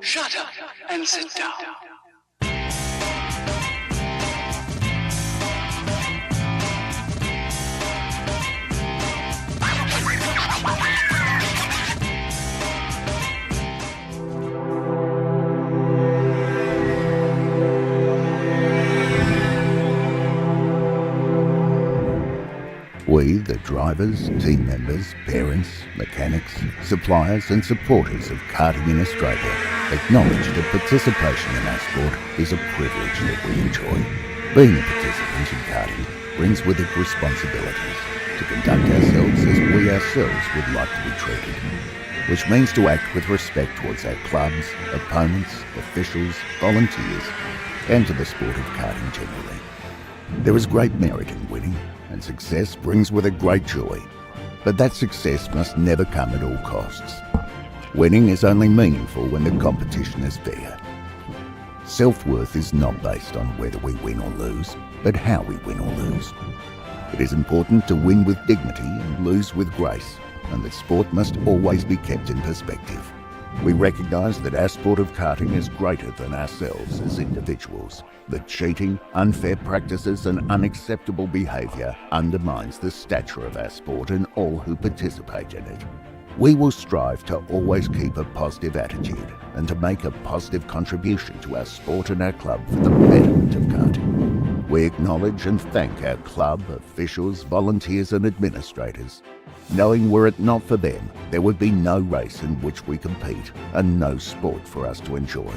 Shut up and sit down. We, the drivers, team members, parents, mechanics, suppliers and supporters of karting in Australia, acknowledge that participation in our sport is a privilege that we enjoy. Being a participant in karting brings with it responsibilities to conduct ourselves as we ourselves would like to be treated, which means to act with respect towards our clubs, opponents, officials, volunteers, and to the sport of karting generally. There is great merit in winning, and success brings with it great joy. But that success must never come at all costs. Winning is only meaningful when the competition is fair. Self-worth is not based on whether we win or lose, but how we win or lose. It is important to win with dignity and lose with grace, and that sport must always be kept in perspective. We recognise that our sport of karting is greater than ourselves as individuals, that cheating, unfair practices and unacceptable behaviour undermines the stature of our sport and all who participate in it. We will strive to always keep a positive attitude and to make a positive contribution to our sport and our club for the betterment of karting. We acknowledge and thank our club, officials, volunteers and administrators, knowing were it not for them, there would be no race in which we compete and no sport for us to enjoy.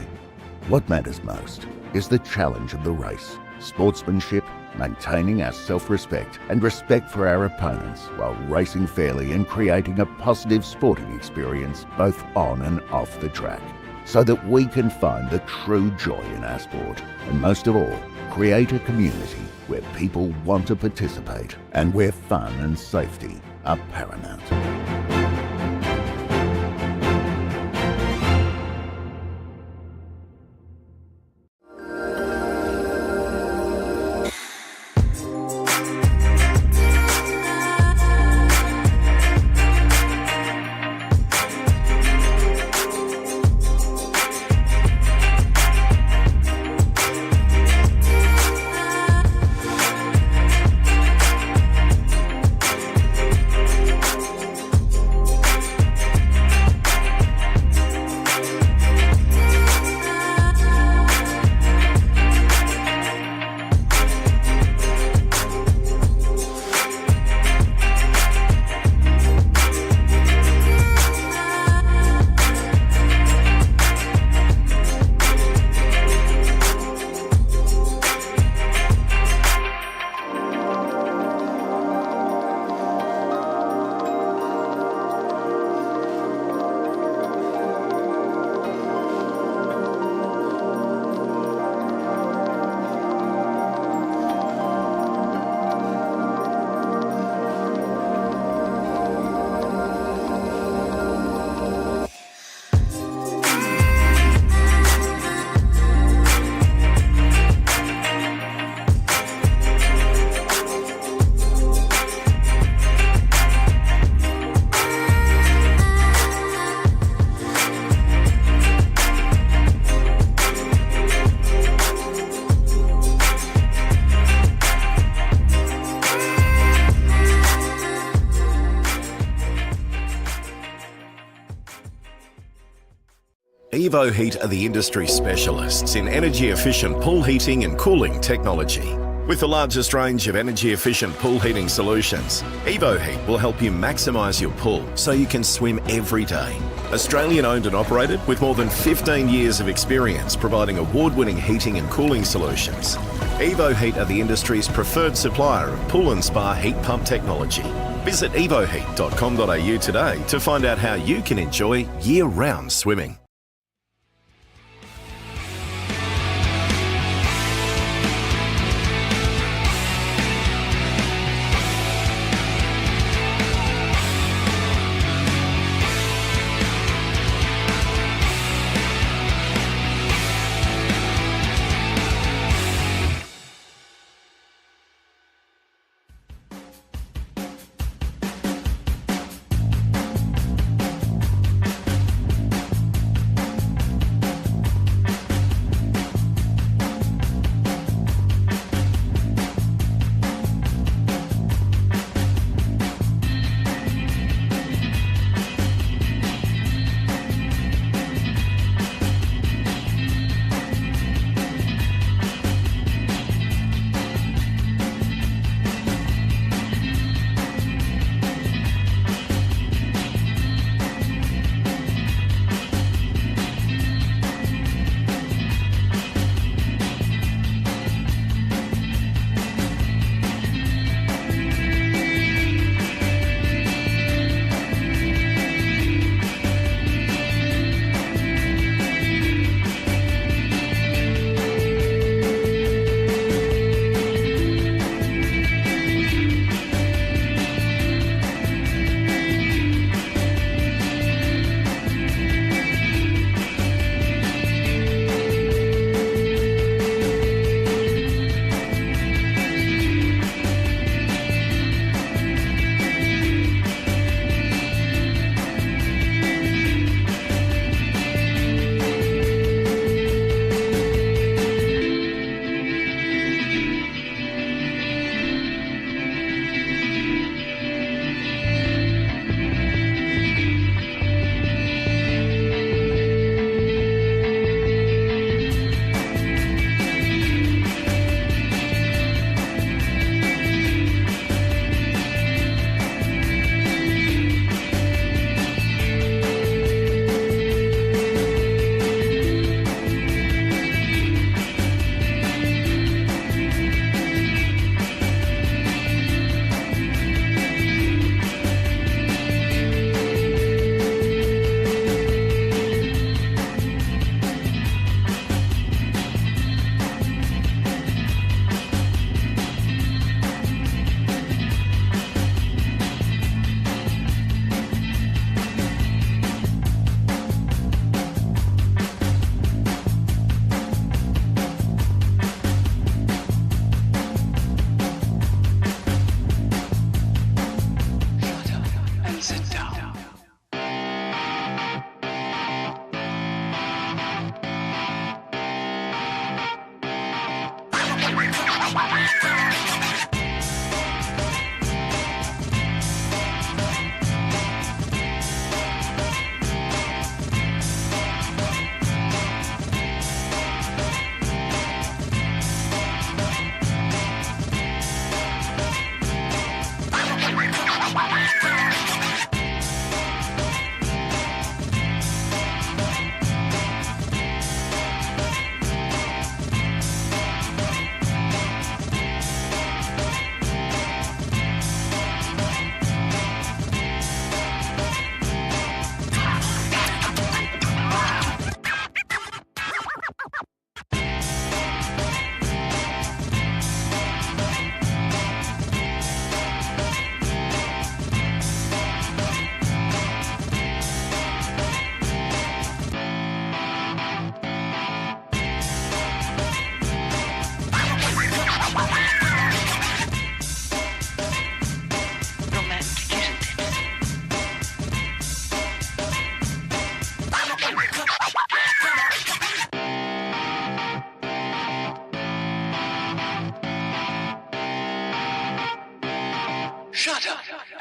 What matters most is the challenge of the race, sportsmanship, maintaining our self-respect and respect for our opponents while racing fairly and creating a positive sporting experience both on and off the track, so that we can find the true joy in our sport and most of all, create a community where people want to participate and where fun and safety are paramount. Evo Heat are the industry specialists in energy-efficient pool heating and cooling technology. With the largest range of energy-efficient pool heating solutions, Evo Heat will help you maximise your pool so you can swim every day. Australian-owned and operated with more than 15 years of experience providing award-winning heating and cooling solutions. Evo Heat are the industry's preferred supplier of pool and spa heat pump technology. Visit evoheat.com.au today to find out how you can enjoy year-round swimming.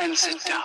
and sit down.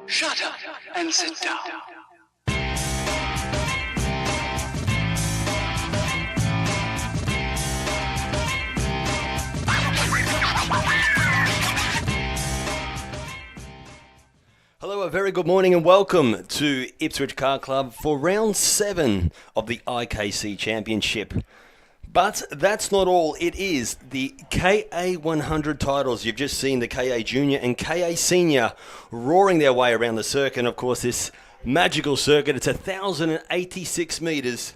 Shut up and sit down. Hello, a very good morning and welcome to Ipswich Car Club for round 7 of the IKC Championship. But that's not all. It is the KA100 titles. You've just seen the KA Junior and KA Senior roaring their way around the circuit. And of course, this magical circuit, it's 1,086 metres.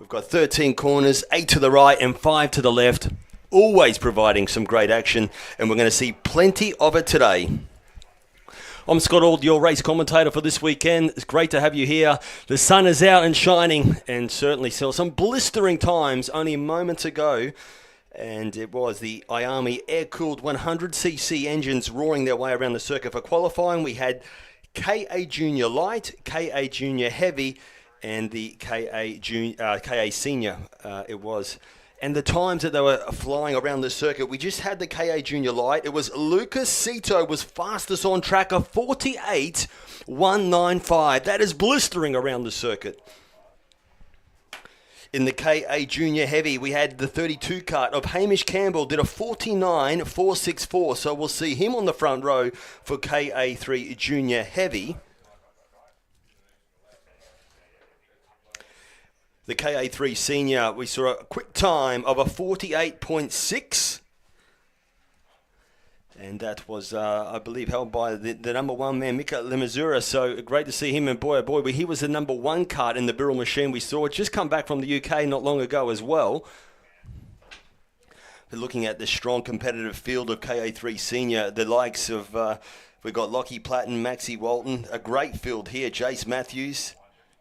We've got 13 corners, 8 to the right and 5 to the left, always providing some great action. And we're going to see plenty of it today. I'm Scott Auld, your race commentator for this weekend. It's great to have you here. The sun is out and shining, and certainly saw some blistering times only moments ago. And it was the IAMI air-cooled 100cc engines roaring their way around the circuit for qualifying. We had KA Junior Light, KA Junior Heavy, and the KA Senior it was. And the times that they were flying around the circuit, we just had the KA Junior Light. It was Lucas Cito was fastest on track of 48.195. That is blistering around the circuit. In the KA Junior Heavy, we had the 32 kart of Hamish Campbell, did a 49.464. So we'll see him on the front row for KA3 Junior Heavy. The KA3 Senior, we saw a quick time of a 48.6. And that was, I believe, held by the number one man, Mika Lemazura. So great to see him. And boy, oh boy, he was the number one kart in the Birrell machine. We saw it just come back from the UK not long ago as well. But looking at the strong competitive field of KA3 Senior, the likes of, we've got Lockie Platten, Maxie Walton, a great field here, Jace Matthews,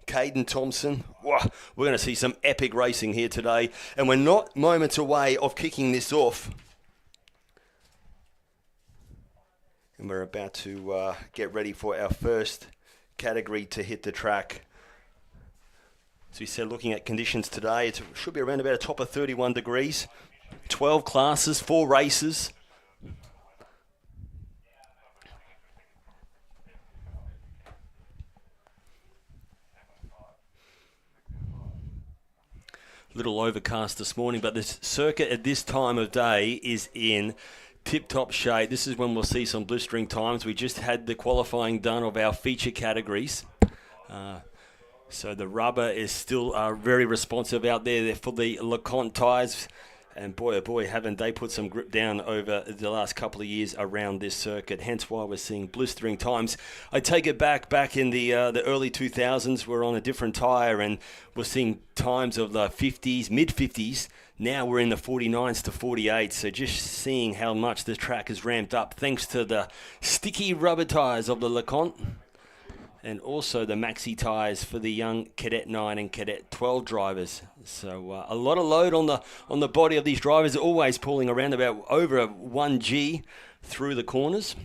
Caden Thompson. Wow, we're going to see some epic racing here today. And we're not moments away of kicking this off. And we're about to get ready for our first category to hit the track. As we said, looking at conditions today, it should be around about a top of 31 degrees. 12 classes, 4 races. Little overcast this morning, but this circuit at this time of day is in tip-top shape. This is when we'll see some blistering times. We just had the qualifying done of our feature categories. So the rubber is still very responsive out there. They're for the LeConte tyres. And boy, oh boy, haven't they put some grip down over the last couple of years around this circuit. Hence why we're seeing blistering times. I take it back in the early 2000s, we're on a different tyre and we're seeing times of the 50s, mid-50s. Now we're in the 49s to 48. So just seeing how much the track has ramped up thanks to the sticky rubber tyres of the LeConte. And also the maxi tyres for the young Cadet 9 and Cadet 12 drivers. So a lot of load on the body of these drivers, always pulling around about over 1G through the corners.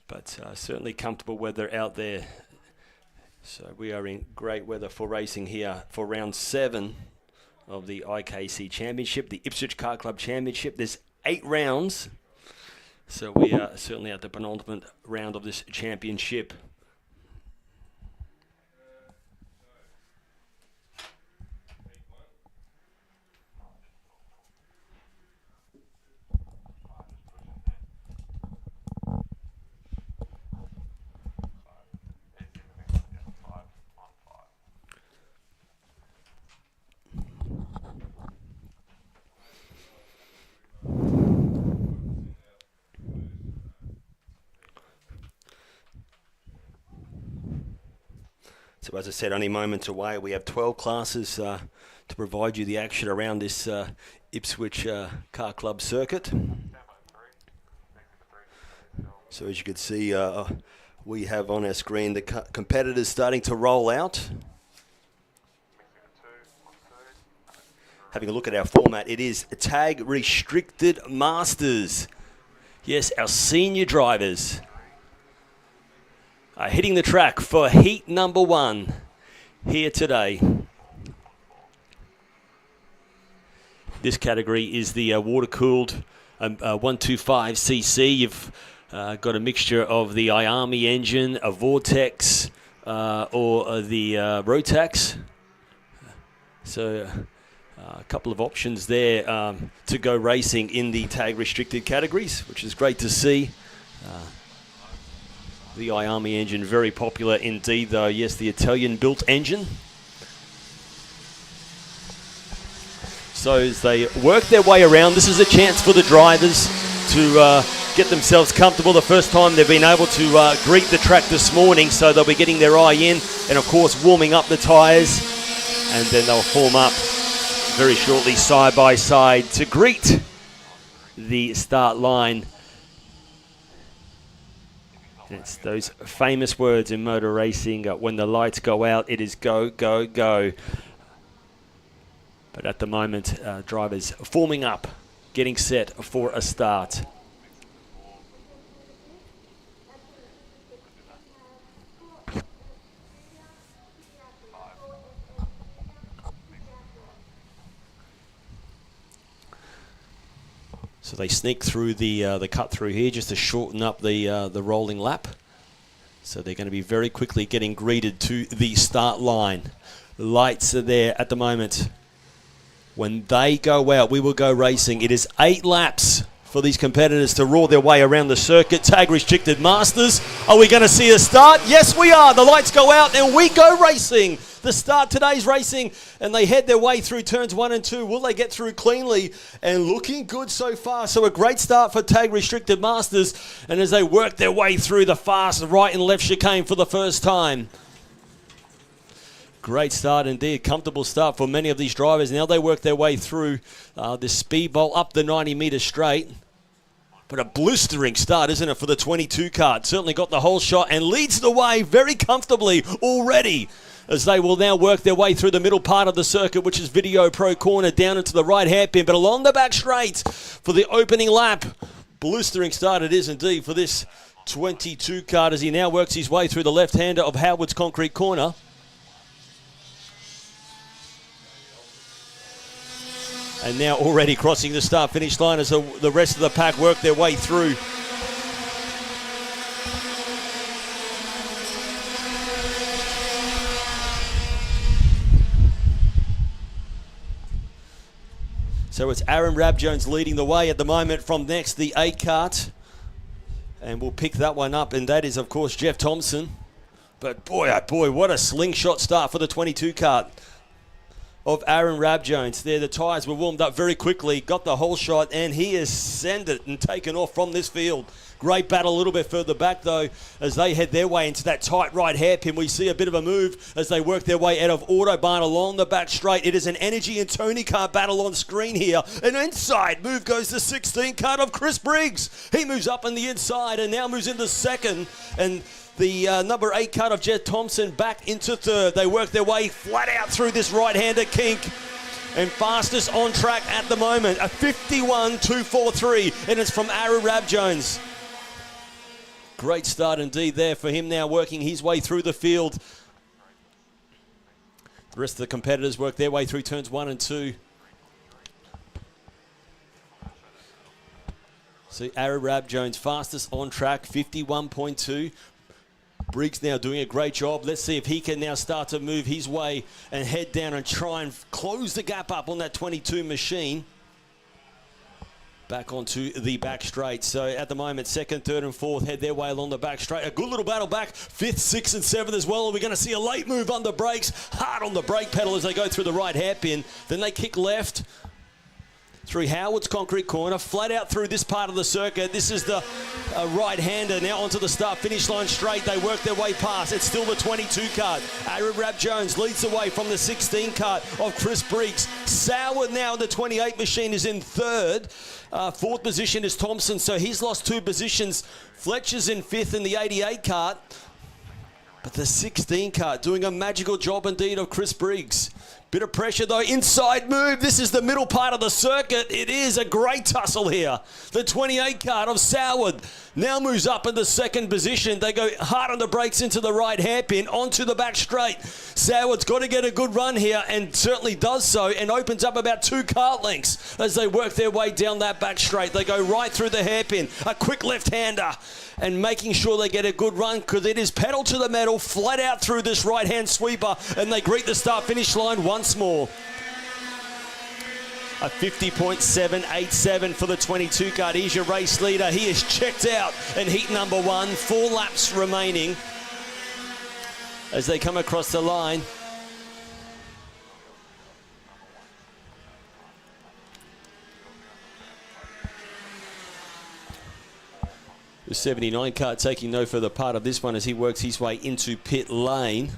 But certainly comfortable weather out there. So we are in great weather for racing here for round 7 of the IKC Championship, the Ipswich Kart Club Championship. There's 8 rounds, so we are certainly at the penultimate round of this championship. So as I said, only moments away. We have 12 classes to provide you the action around this Ipswich Car Club circuit. So as you can see, we have on our screen the competitors starting to roll out. Having a look at our format, it is tag restricted masters. Yes, our senior drivers are hitting the track for heat number 1 here today. This category is the water-cooled 125cc. You've got a mixture of the IAMI engine, a Vortex, or the Rotax. So a couple of options there to go racing in the tag-restricted categories, which is great to see. The IAMI engine, very popular indeed, though. Yes, the Italian-built engine. So as they work their way around, this is a chance for the drivers to get themselves comfortable. The first time they've been able to greet the track this morning, so they'll be getting their eye in and, of course, warming up the tyres. And then they'll form up very shortly side by side to greet the start line. It's those famous words in motor racing, when the lights go out, it is go, go, go. But at the moment, drivers forming up, getting set for a start. So they sneak through the cut through here just to shorten up the rolling lap. So they're going to be very quickly getting greeted to the start line. The lights are there at the moment. When they go out, we will go racing. It is 8 laps for these competitors to roar their way around the circuit. Tag restricted masters. Are we going to see a start? Yes, we are. The lights go out and we go racing. The start today's racing, and they head their way through turns 1 and 2. Will they get through cleanly? And looking good so far. So a great start for tag restricted masters. And as they work their way through the fast right and left chicane for the first time. Great start indeed. Comfortable start for many of these drivers. Now they work their way through this speed bowl up the 90-metre straight. But a blistering start, isn't it, for the 22 kart? Certainly got the whole shot and leads the way very comfortably already, as they will now work their way through the middle part of the circuit, which is Video Pro Corner, down into the right hairpin, but along the back straight for the opening lap. Blistering start it is indeed for this 22 kart, as he now works his way through the left-hander of Howard's Concrete Corner. And now already crossing the start-finish line as the rest of the pack work their way through. So it's Aaron Rabjones leading the way at the moment from next, the A kart. And we'll pick that one up, and that is, of course, Jeff Thompson. But boy, oh boy, what a slingshot start for the 22 kart of Aaron Rabjones. There, the tyres were warmed up very quickly, got the whole shot, and he has sent it and taken off from this field. Great battle a little bit further back, though, as they head their way into that tight right hairpin. We see a bit of a move as they work their way out of Autobahn along the back straight. It is an Energy and Tony Kart battle on screen here. An inside move goes to 16 kart of Chris Briggs. He moves up on the inside and now moves into second. And the number 8 kart of Jeff Thompson back into third. They work their way flat out through this right-hander kink. And fastest on track at the moment, a 51.243, and it's from Aaron Rabjones. Great start indeed there for him, now working his way through the field. The rest of the competitors work their way through turns 1 and 2. So Arab Jones fastest on track, 51.2. Briggs now doing a great job. Let's see if he can now start to move his way and head down and try and close the gap up on that 22 machine. Back onto the back straight. So at the moment, second, third and fourth head their way along the back straight. A good little battle back. Fifth, sixth and seventh as well. We're going to see a late move on the brakes. Hard on the brake pedal as they go through the right hairpin. Then they kick left through Howard's concrete corner, flat out through this part of the circuit. This is the right-hander now onto the start-finish line straight. They work their way past. It's still the 22 kart. Arab Jones leads the way from the 16 kart of Chris Briggs. Sauer now, the 28 machine, is in third. Fourth position is Thompson, so he's lost 2 positions. Fletcher's in fifth in the 88 kart. But the 16 kart doing a magical job indeed of Chris Briggs. Bit of pressure though, inside move. This is the middle part of the circuit. It is a great tussle here. The 28 kart of Soward now moves up into second position. They go hard on the brakes into the right hairpin, onto the back straight. Soward's got to get a good run here and certainly does so, and opens up about 2 kart lengths as they work their way down that back straight. They go right through the hairpin, a quick left-hander, and making sure they get a good run because it is pedal to the metal, flat out through this right-hand sweeper, and they greet the start-finish line once more. A 50.787 for the 22 kart. He's your race leader. He is checked out in heat number 1. 4 laps remaining as they come across the line. The 79 kart taking no further part of this one as he works his way into pit lane.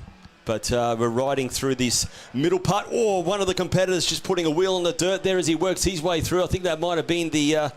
But we're riding through this middle part. Oh, one of the competitors just putting a wheel in the dirt there as he works his way through. I think that might have been the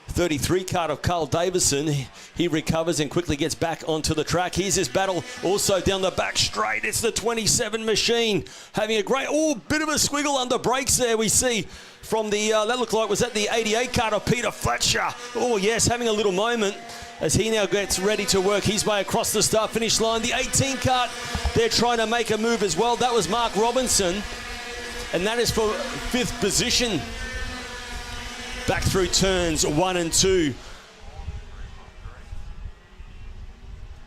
33 kart of Carl Davison. He recovers and quickly gets back onto the track. Here's his battle also down the back straight. It's the 27 machine having a great, bit of a squiggle under brakes there we see from the, that looked like, was that the 88 kart of Peter Fletcher? Oh yes, having a little moment as he now gets ready to work his way across the start-finish line. The 18 kart, they're trying to make a move as well. That was Mark Robinson, and that is for 5th position. Back through turns 1 and 2.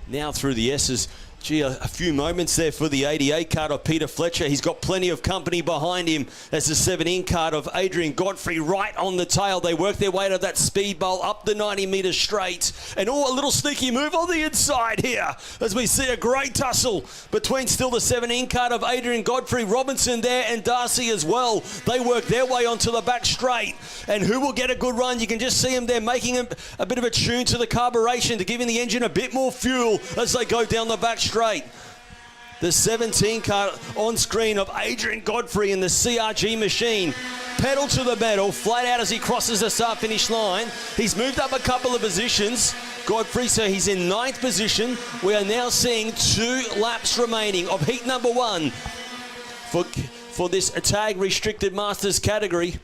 Now through the S's. Gee, a few moments there for the 88 kart of Peter Fletcher. He's got plenty of company behind him. There's the 17 kart of Adrian Godfrey right on the tail. They work their way to that speed bowl up the 90 metre straight. And a little sneaky move on the inside here as we see a great tussle between still the 17 kart of Adrian Godfrey, Robinson there, and Darcy as well. They work their way onto the back straight. And who will get a good run? You can just see them there making a bit of a tune to the carburation to giving the engine a bit more fuel as they go down the back straight. The 17 kart on screen of Adrian Godfrey in the CRG machine. Pedal to the metal, flat out as he crosses the start-finish line. He's moved up a couple of positions. Godfrey, so he's in 9th position. We are now seeing 2 laps remaining of heat number 1 for this tag restricted Masters category.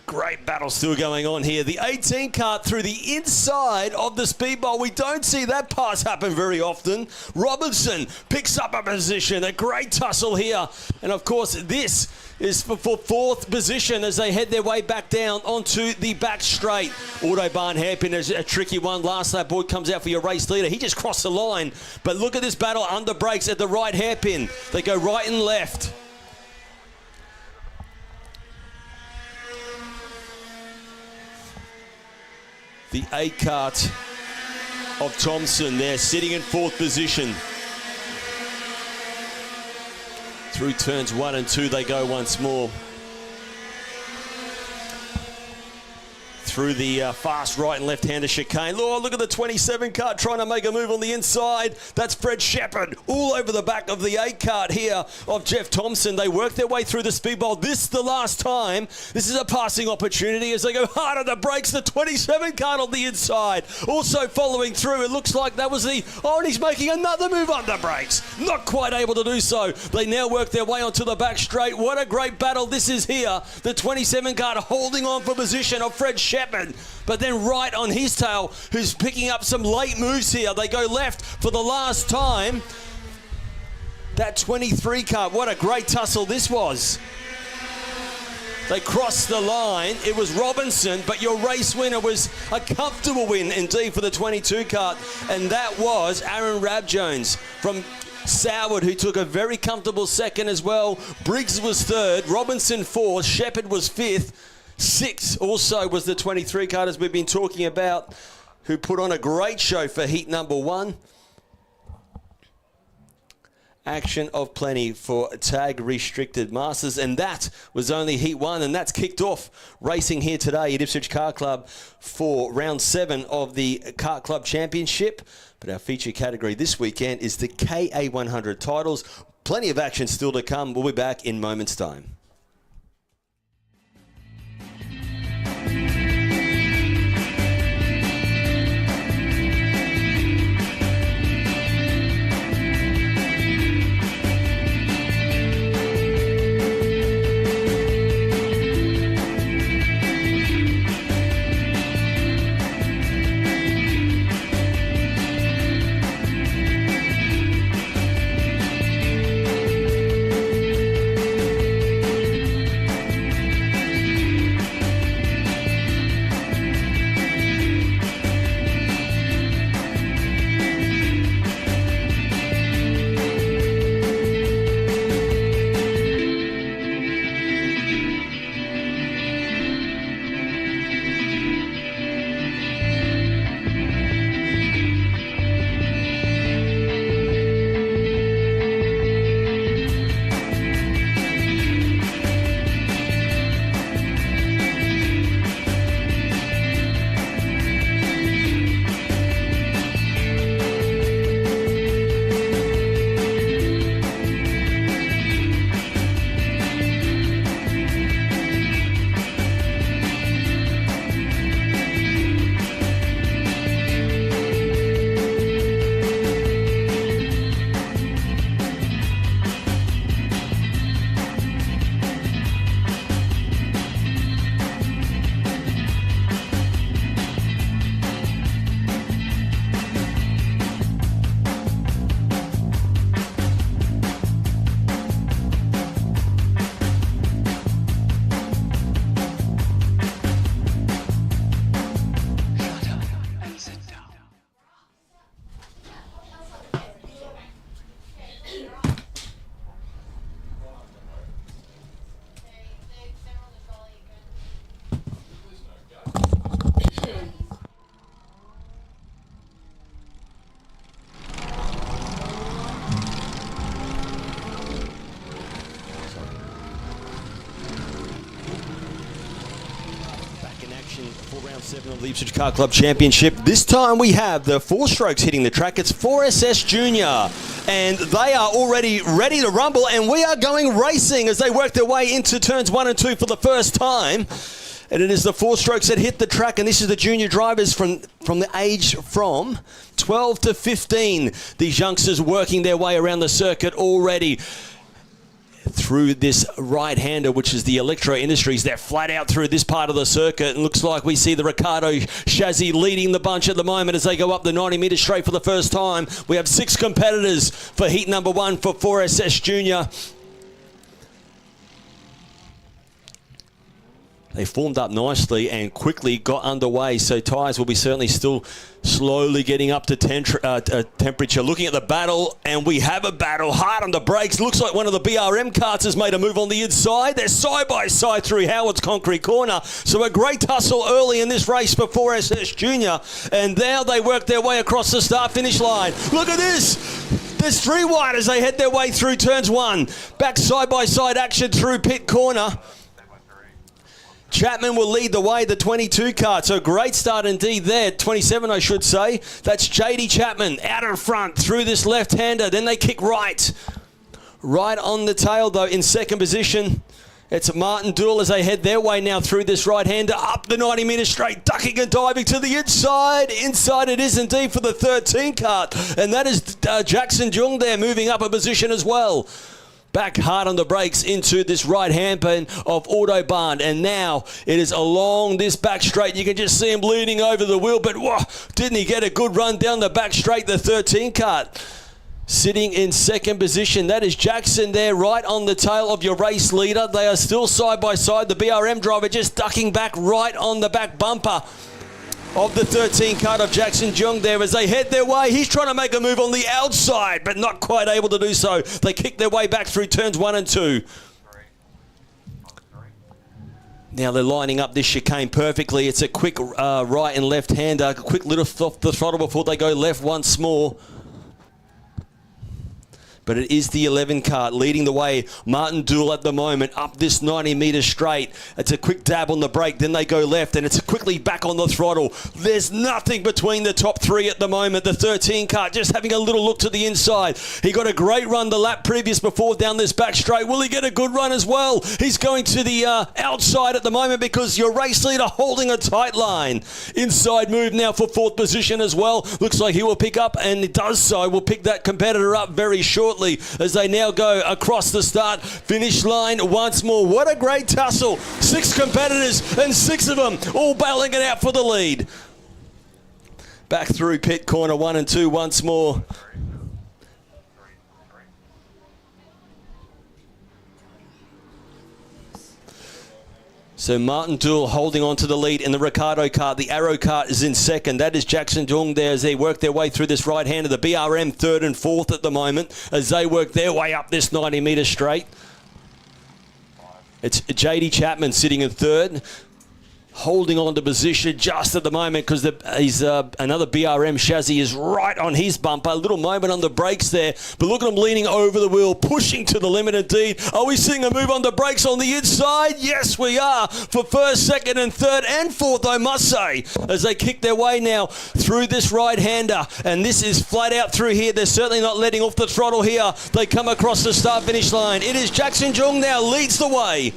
Great battle still going on here. The 18 kart through the inside of the speed bowl. We don't see that pass happen very often. Robinson picks up a position. A great tussle here. And of course, this is for 4th position as they head their way back down onto the back straight. Autobahn hairpin is a tricky one. Last lap, boy, comes out for your race leader. He just crossed the line. But look at this battle under brakes at the right hairpin. They go right and left. The 8 kart of Thompson there, sitting in 4th position. Through turns 1 and 2, they go once more. Through the fast right and left-hander chicane. Oh, look at the 27 kart trying to make a move on the inside. That's Fred Shepherd all over the back of the 8 kart here of Jeff Thompson. They work their way through the speed bowl. This is the last time. This is a passing opportunity as they go hard on the brakes. The 27 kart on the inside. Also following through. It looks like that was the... Oh, and he's making another move on the brakes. Not quite able to do so. They now work their way onto the back straight. What a great battle this is here. The 27 kart holding on for position of Fred Shepherd. But then right on his tail, who's picking up some late moves here. They go left for the last time. that 23 kart. What a great tussle this was. They crossed the line. It was Robinson, but your race winner was a comfortable win indeed for the 22 kart, and that was Aaron Rabjones from Soward, who took a very comfortable second as well. Briggs was third, Robinson fourth, Shepherd was fifth. Sixth also was the 23 kart, as we've been talking about, who put on a great show for heat number one. Action of plenty for tag restricted masters, and that was only heat one, and that's kicked off racing here today at Ipswich Kart Club for round 7 of the Kart Club Championship. But our feature category this weekend is the KA100 Titles. Plenty of action still to come. We'll be back in moments' time. For round 7 of the Ipswich Kart Club Championship. This time we have the 4 strokes hitting the track. It's 4SS Junior, and they are already ready to rumble, and we are going racing as they work their way into turns 1 and 2 for the first time. And it is the 4 strokes that hit the track, and this is the junior drivers from the age from 12 to 15. These youngsters working their way around the circuit already. Through this right-hander, which is the Electro Industries. They're flat out through this part of the circuit, and looks like we see the Ricardo chassis leading the bunch at the moment as they go up the 90-metre straight for the first time. We have 6 competitors for heat number 1 for 4SS Junior. They formed up nicely and quickly got underway, so tyres will be certainly still slowly getting up to temperature. Looking at the battle, and we have a battle. Hard on the brakes. Looks like one of the BRM karts has made a move on the inside. They're side by side through Howard's concrete corner. So a great tussle early in this race for 4SS Junior, and now they work their way across the start-finish line. Look at this. There's 3 wide as they head their way through turns 1. Back side-by-side action through pit corner. Chapman will lead the way, the 22 kart. So great start indeed there. 27, I should say. That's JD Chapman out in front through this left-hander. Then they kick right. Right on the tail, though, in second position. It's Martin Dool as they head their way now through this right-hander. Up the 90-metre straight, ducking and diving to the inside. Inside it is indeed for the 13 kart. And that is Jackson Jung there moving up a position as well. Back hard on the brakes into this right hairpin of Autobahn, and now it is along this back straight. You can just see him leaning over the wheel, but whoa, didn't he get a good run down the back straight, the 13 kart. Sitting in second position, that is Jackson there, right on the tail of your race leader. They are still side by side. The BRM driver just ducking back right on the back bumper of the 13 kart of Jackson Jung there as they head their way. He's trying to make a move on the outside, but not quite able to do so. They kick their way back through turns 1 and 2. Now they're lining up this chicane perfectly. It's a quick right and left-hander, a quick lift off the throttle before they go left once more. But it is the 11 kart leading the way. Martin Dool at the moment up this 90 metre straight. It's a quick dab on the brake, then they go left, and it's quickly back on the throttle. There's nothing between the top 3 at the moment. The 13 kart just having a little look to the inside. He got a great run the lap previous before down this back straight. Will he get a good run as well? He's going to the outside at the moment because your race leader holding a tight line. Inside move now for 4th position as well. Looks like he will pick up, and it does so. Will pick that competitor up very shortly as they now go across the start finish line once more. What a great tussle. 6 competitors and 6 of them all battling it out for the lead. Back through pit corner 1 and 2 once more. So Martin Dool holding on to the lead in the Ricardo kart. The Arrow kart is in second. That is Jackson Jung there as they work their way through this right hand of the BRM 3rd and 4th at the moment as they work their way up this 90 metre straight. It's JD Chapman sitting in 3rd. Holding on to position just at the moment because he's another BRM chassis is right on his bumper. A little moment on the brakes there, but look at him leaning over the wheel, pushing to the limit indeed. Are we seeing a move on the brakes on the inside? Yes, we are for 1st, 2nd and 3rd and 4th, I must say, as they kick their way now through this right-hander. And this is flat out through here. They're certainly not letting off the throttle here. They come across the start-finish line. It is Jackson Jung now leads the way.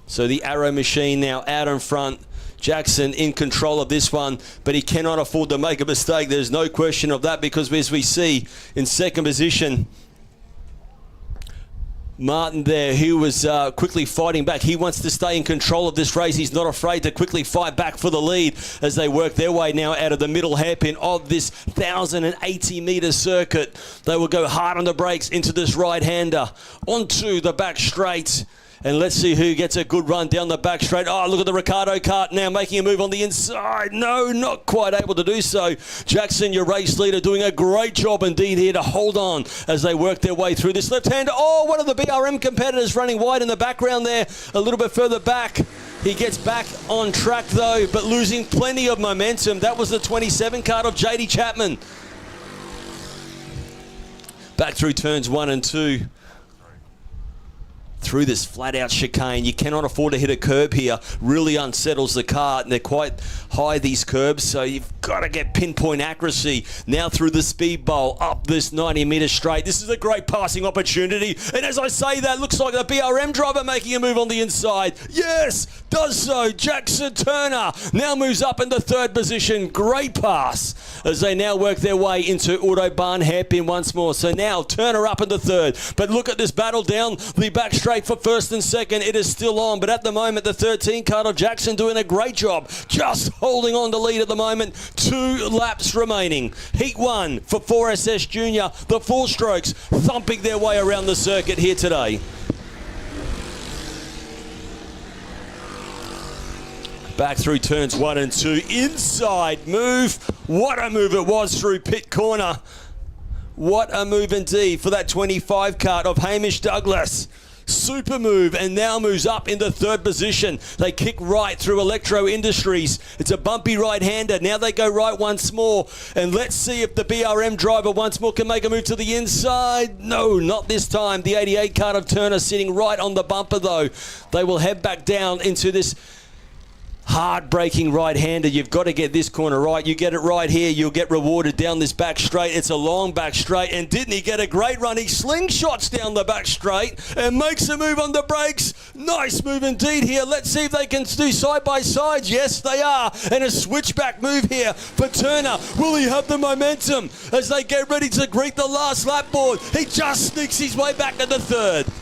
So the Arrow machine now out in front. Jackson in control of this one, but he cannot afford to make a mistake. There's no question of that because as we see in second position, Martin there, he was quickly fighting back. He wants to stay in control of this race. He's not afraid to quickly fight back for the lead as they work their way now out of the middle hairpin of this 1,080 metre circuit. They will go hard on the brakes into this right-hander onto the back straight. And let's see who gets a good run down the back straight. Oh, look at the Ricardo kart now making a move on the inside. No, not quite able to do so. Jackson, your race leader, doing a great job indeed here to hold on as they work their way through this left-hander. Oh, one of the BRM competitors running wide in the background there, a little bit further back. He gets back on track though, but losing plenty of momentum. That was the 27 kart of JD Chapman. Back through turns 1 and 2. Through this flat-out chicane. You cannot afford to hit a curb here. Really unsettles the kart, and they're quite high, these curbs, so you've got to get pinpoint accuracy. Now through the speed bowl, up this 90 metre straight. This is a great passing opportunity, and as I say that, looks like the BRM driver making a move on the inside. Yes, does so. Jackson Turner now moves up into 3rd position. Great pass as they now work their way into Autobahn hairpin once more. So now Turner up into 3rd, but look at this battle down the back straight for 1st and 2nd. It is still on, but at the moment the 13 kart of Jackson doing a great job, just holding on to lead at the moment. 2 laps remaining. Heat 1 for 4SS Junior. The 4 strokes thumping their way around the circuit here today. Back through turns 1 and 2. Inside move. What a move it was through pit corner. What a move indeed for that 25 kart of Hamish Douglas. Super move, and now moves up into 3rd position. They kick right through Electro Industries. It's a bumpy right-hander. Now they go right once more, and let's see if the BRM driver once more can make a move to the inside. No, not this time. The 88 kart of Turner sitting right on the bumper though. They will head back down into this hard-braking right-hander. You've got to get this corner right. You get it right here, you'll get rewarded down this back straight. It's a long back straight, and didn't he get a great run? He slingshots down the back straight and makes a move on the brakes. Nice move indeed here. Let's see if they can do side-by-sides. Yes, they are. And a switchback move here for Turner. Will he have the momentum as they get ready to greet the last lap board? He just sneaks his way back to the 3rd.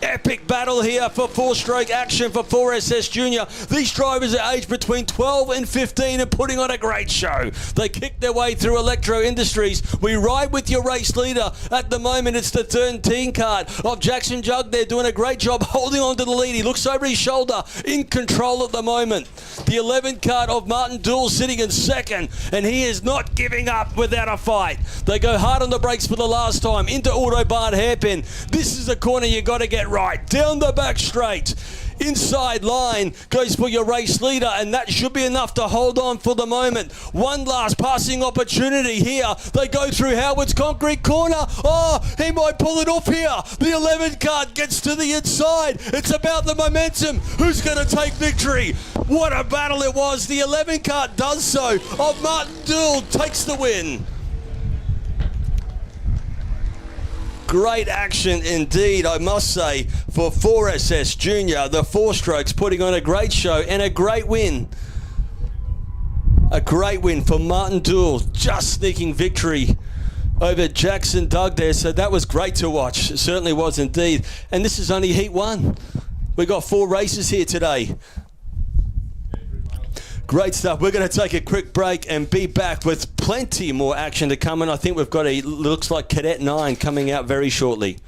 Epic battle here for four-stroke action for 4SS Junior. These drivers are aged between 12 and 15 and putting on a great show. They kick their way through Electro Industries. We ride with your race leader. At the moment, it's the 13 card of Jackson Jug. They're doing a great job holding on to the lead. He looks over his shoulder, in control at the moment. The 11 card of Martin Dool sitting in second, and he is not giving up without a fight. They go hard on the brakes for the last time into Autobahn hairpin. This is a corner you got to get right. Down the back straight. Inside line goes for your race leader, and that should be enough to hold on for the moment. One last passing opportunity here. They go through Howard's concrete corner. Oh, he might pull it off here. The 11 card gets to the inside. It's about the momentum. Who's going to take victory? What a battle it was. The 11 card does so. Of Martin Dool takes the win. Great action indeed, I must say, for 4SS Junior. The four strokes putting on a great show and a great win. A great win for Martin Dool, just sneaking victory over Jackson Doug there. So that was great to watch. It certainly was indeed. And this is only Heat 1. We've got 4 races here today. Great stuff. We're going to take a quick break and be back with plenty more action to come. And I think we've got looks like Cadet 9 coming out very shortly.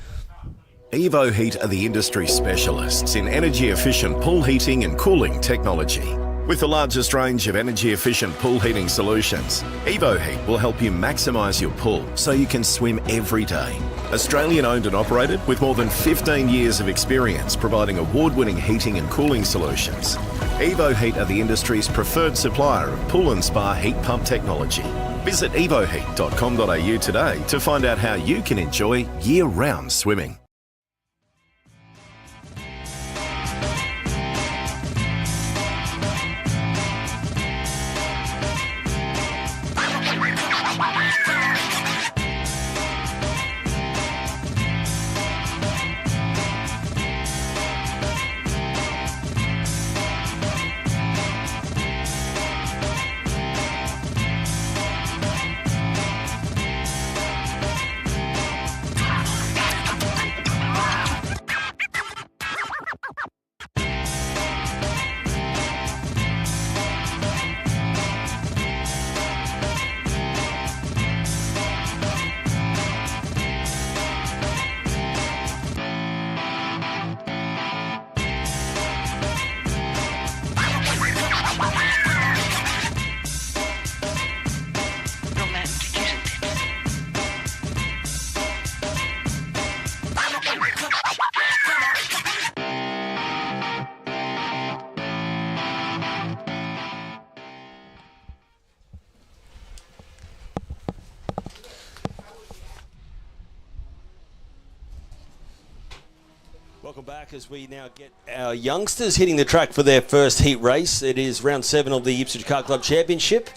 Evo Heat are the industry specialists in energy efficient pool heating and cooling technology. With the largest range of energy efficient pool heating solutions, Evo Heat will help you maximise your pool so you can swim every day. Australian owned and operated with more than 15 years of experience providing award-winning heating and cooling solutions. Evo Heat are the industry's preferred supplier of pool and spa heat pump technology. Visit evoheat.com.au today to find out how you can enjoy year-round swimming. Welcome back as we now get our youngsters hitting the track for their first heat race. It is round 7 of the Ipswich Kart Club Championship,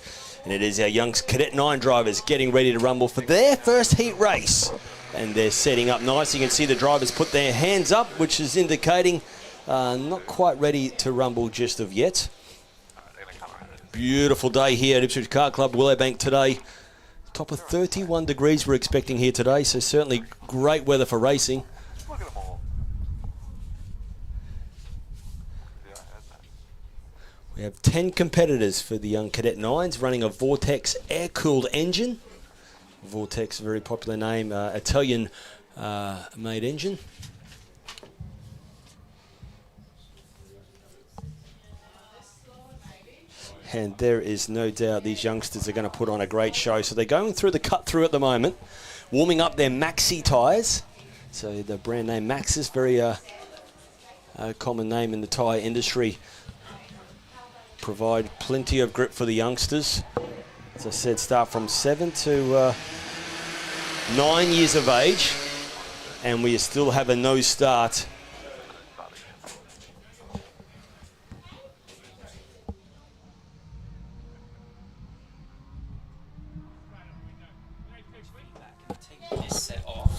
and it is our young Cadet 9 drivers getting ready to rumble for their first heat race. And they're setting up nice. You can see the drivers put their hands up, which is indicating not quite ready to rumble just of yet. Beautiful day here at Ipswich Kart Club Willowbank today. Top of 31 degrees we're expecting here today, so certainly great weather for racing. We have 10 competitors for the young Cadet 9s running a Vortex air-cooled engine. Vortex, very popular name, Italian made engine. And there is no doubt these youngsters are going to put on a great show. So they're going through the cut-through at the moment, warming up their Maxi tyres. So the brand name Maxxis, very common name in the tyre industry. Provide plenty of grip for the youngsters. As I said, start from 7 to 9 years of age, and we still have a no start. Take this set off.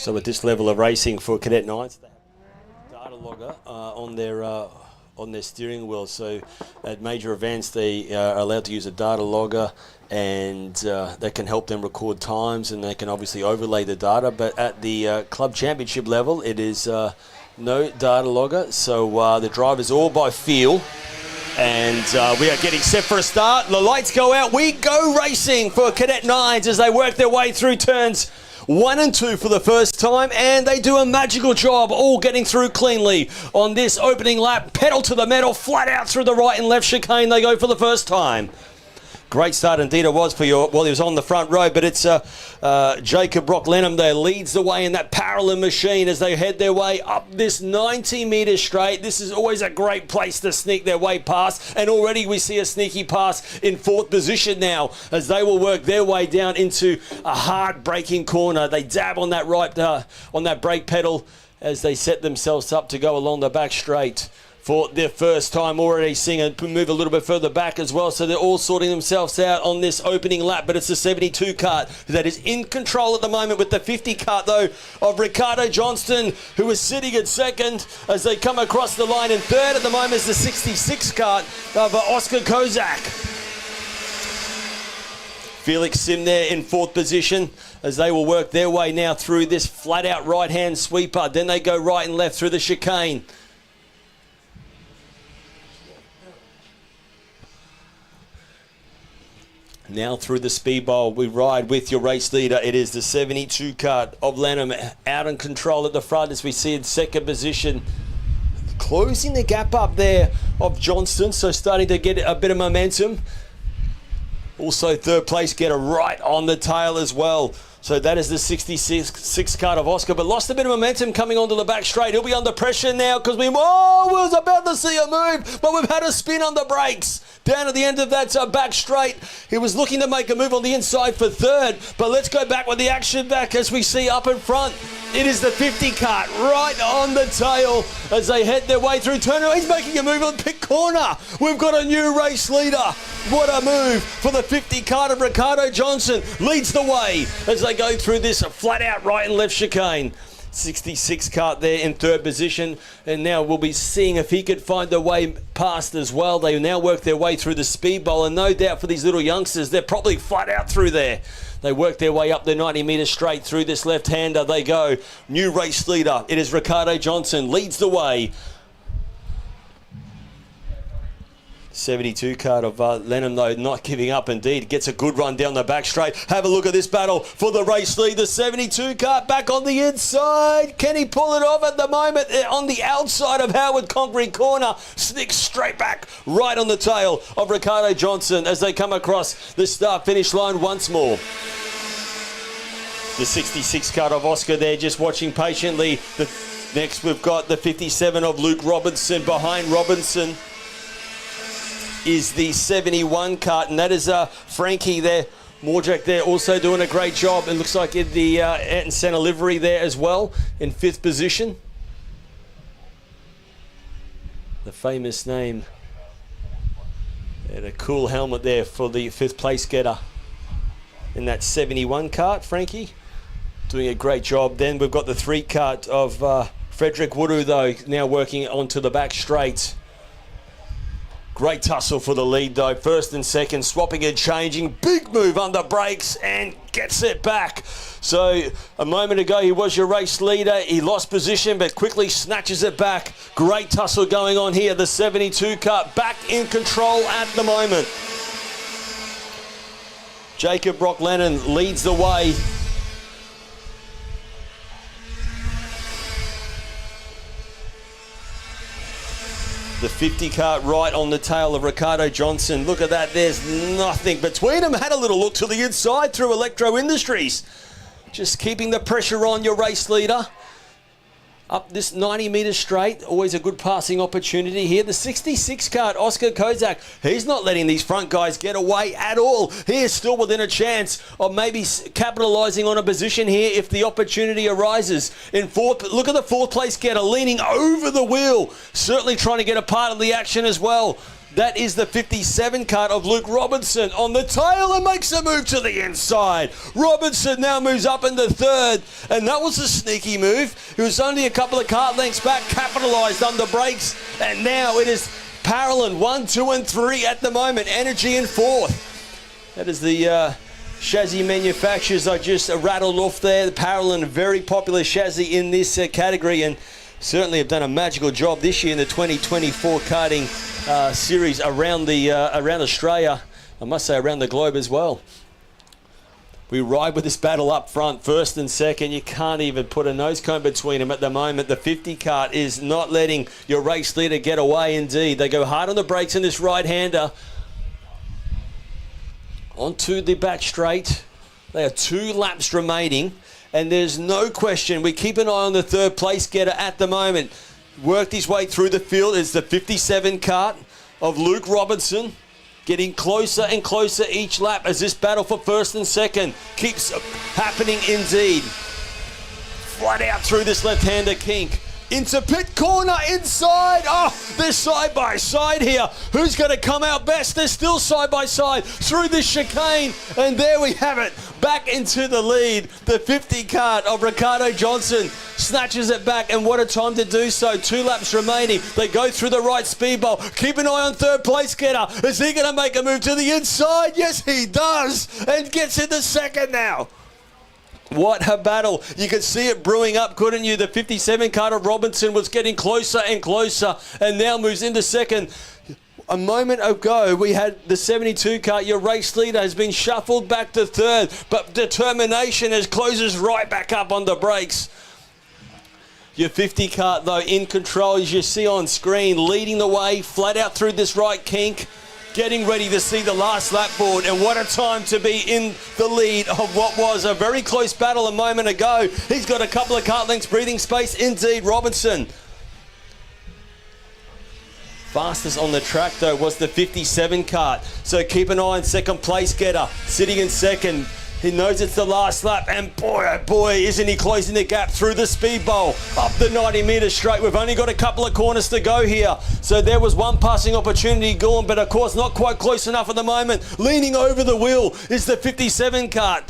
So at this level of racing for Cadet 9s, they have a data logger on their steering wheel. So at major events, they are allowed to use a data logger, and that can help them record times, and they can obviously overlay the data. But at the club championship level, it is no data logger. So the drivers all by feel. And we are getting set for a start. The lights go out. We go racing for Cadet 9s as they work their way through turns 1 and 2 for the first time. And they do a magical job, all getting through cleanly on this opening lap. Pedal to the metal, flat out through the right and left chicane. They go for the first time. Great start indeed it was for he was on the front row, but it's Jacob Brock-Lenham there leads the way in that parallel machine as they head their way up this 90-metre straight. This is always a great place to sneak their way past, and already we see a sneaky pass in 4th position now as they will work their way down into a hard braking corner. They dab on that on that brake pedal as they set themselves up to go along the back straight. For their first time already seeing it move a little bit further back as well. So they're all sorting themselves out on this opening lap. But it's the 72 kart that is in control at the moment with the 50 kart, though, of Ricardo Johnston, who is sitting at second as they come across the line. And third at the moment is the 66 kart of Oscar Kozak. Felix Sim there in 4th position as they will work their way now through this flat-out right-hand sweeper. Then they go right and left through the chicane. Now through the speed bowl, we ride with your race leader. It is the 72 kart of Lenham out in control at the front as we see in 2nd position. Closing the gap up there of Johnston, so starting to get a bit of momentum. Also 3rd place getter right on the tail as well. So that is the 66 kart of Oscar, but lost a bit of momentum coming onto the back straight. He'll be under pressure now because we was about to see a move, but we've had a spin on the brakes. Down at the end of that back straight, he was looking to make a move on the inside for 3rd, but let's go back with the action back as we see up in front. It is the 50 kart right on the tail as they head their way through turn. He's making a move on the pit corner. We've got a new race leader. What a move for the 50 kart of Ricardo Johnson. Leads the way as they go through this flat out right and left chicane. 66 kart there in 3rd position, and now we'll be seeing if he could find a way past as well. They now work their way through the speed bowl, and no doubt for these little youngsters, they're probably flat out through there. They work their way up the 90 metres straight through this left-hander. They go. New race leader. It is Ricardo Johnson. Leads the way. 72 kart of Lenham, though, not giving up indeed. Gets a good run down the back straight. Have a look at this battle for the race lead. The 72 kart back on the inside. Can he pull it off at the moment? On the outside of Howard Concrete Corner. Snicks straight back right on the tail of Ricardo Johnson as they come across the start-finish line once more. The 66 kart of Oscar there just watching patiently. Next we've got the 57 of Luke Robinson. Behind Robinson is the 71 kart, and that is Frankie there. Morjack there also doing a great job. It looks like in the Ayrton Senna livery there as well in 5th position. The famous name. And a cool helmet there for the 5th place getter in that 71 kart, Frankie. Doing a great job. Then we've got the 3 kart of Frederick Woodoo, though, now working onto the back straight. Great tussle for the lead, though. 1st and 2nd, swapping and changing. Big move under brakes and gets it back. So a moment ago, he was your race leader. He lost position, but quickly snatches it back. Great tussle going on here. The 72 kart back in control at the moment. Jacob Brock-Lenham leads the way. The 50 kart right on the tail of Ricardo Johnson. Look at that. There's nothing between them. Had a little look to the inside through Electro Industries. Just keeping the pressure on your race leader. Up this 90 metres straight. Always a good passing opportunity here. The 66 kart, Oscar Kozak. He's not letting these front guys get away at all. He is still within a chance of maybe capitalising on a position here if the opportunity arises. In 4th, look at the 4th place getter leaning over the wheel. Certainly trying to get a part of the action as well. That is the 57 kart of Luke Robinson on the tail and makes a move to the inside. Robinson now moves up into third, and that was a sneaky move. He was only a couple of kart lengths back, capitalised under brakes, and now it is Parolin 1, 2 and 3 at the moment. Energy in fourth. That is the chassis manufacturers I just rattled off there. The Parolin, a very popular chassis in this category, and certainly have done a magical job this year in the 2024 karting series around Australia. I must say around the globe as well. We ride with this battle up front, first and second. You can't even put a nose cone between them at the moment. The 50 kart is not letting your race leader get away indeed. They go hard on the brakes in this right-hander. Onto the back straight. They are 2 laps remaining. And there's no question, we keep an eye on the third place getter at the moment. Worked his way through the field is the 57 kart of Luke Robinson. Getting closer and closer each lap as this battle for first and second keeps happening indeed. Flat out through this left-hander kink. Into pit corner, inside. Oh, they're side by side here. Who's going to come out best? They're still side by side through this chicane. And there we have it. Back into the lead. The 50 kart of Ricardo Johnson snatches it back. And what a time to do so. 2 laps remaining. They go through the right speed bowl. Keep an eye on third place getter. Is he going to make a move to the inside? Yes, he does. And gets into second now. What a battle. You could see it brewing up, couldn't you? The 57 kart of Robinson was getting closer and closer and now moves into second. A moment ago, we had the 72 kart. Your race leader has been shuffled back to third, but determination as closes right back up on the brakes. Your 50 kart, though, in control, as you see on screen, leading the way, flat out through this right kink. Getting ready to see the last lap board, and what a time to be in the lead of what was a very close battle a moment ago. He's got a couple of kart lengths breathing space indeed, Robinson. Fastest on the track though was the 57 kart, so keep an eye on second place getter, sitting in second. He knows it's the last lap, and boy, oh boy, isn't he closing the gap through the speed bowl. Up the 90 metres straight. We've only got a couple of corners to go here. So there was one passing opportunity gone, but of course not quite close enough at the moment. Leaning over the wheel is the 57 kart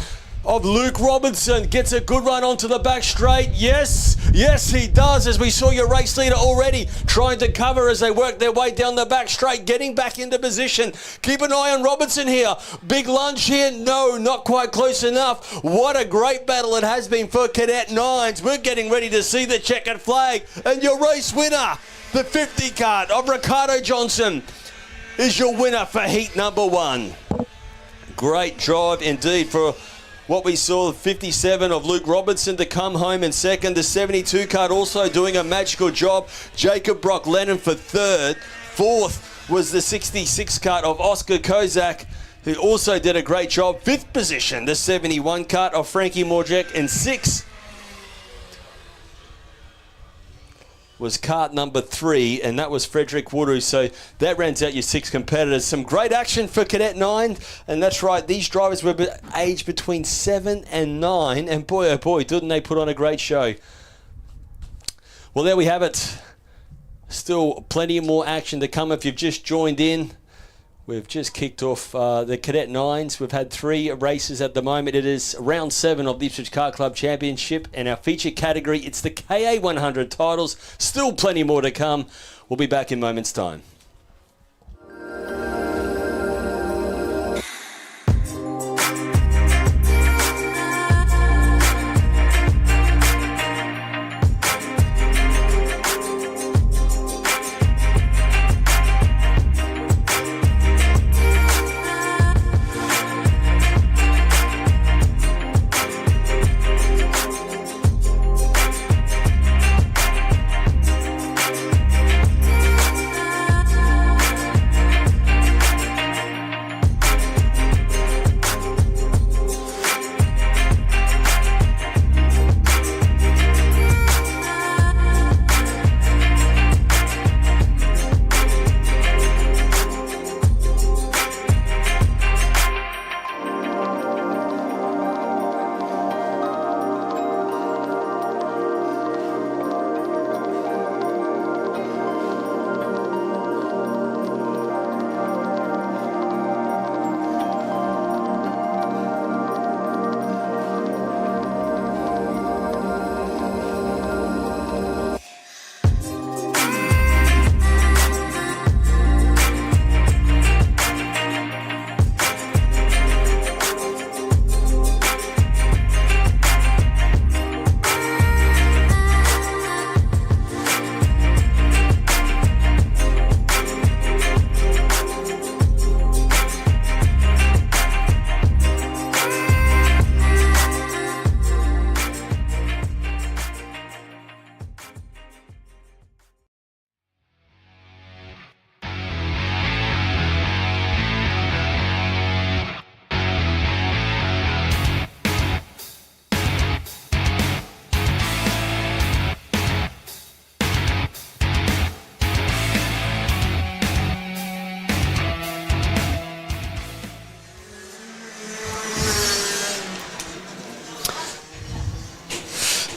of Luke Robinson. Gets a good run onto the back straight. Yes, yes he does, as we saw your race leader already trying to cover as they work their way down the back straight, getting back into position. Keep an eye on Robinson here. Big lunge here. No, not quite close enough. What a great battle it has been for Cadet 9s. We're getting ready to see the checkered flag, and your race winner, the 50 kart of Ricardo Johnson, is your winner for heat number 1. Great drive indeed for what we saw, 57 of Luke Robinson to come home in second. The 72 kart also doing a magical job. Jacob Brock Lennon for third. Fourth was the 66 kart of Oscar Kozak, who also did a great job. Fifth position, the 71 kart of Frankie Morjek. And sixth was kart number 3, and that was Frederick Woodoo. So that rounds out your 6 competitors. Some great action for Cadet 9, and that's right, these drivers were aged between 7 and 9, and boy, oh boy, didn't they put on a great show. Well, there we have it. Still plenty more action to come if you've just joined in. We've just kicked off the Cadet 9s. We've had 3 races at the moment. It is round 7 of the Ipswich Kart Club Championship. And our feature category, it's the KA100 Titles. Still plenty more to come. We'll be back in moments' time.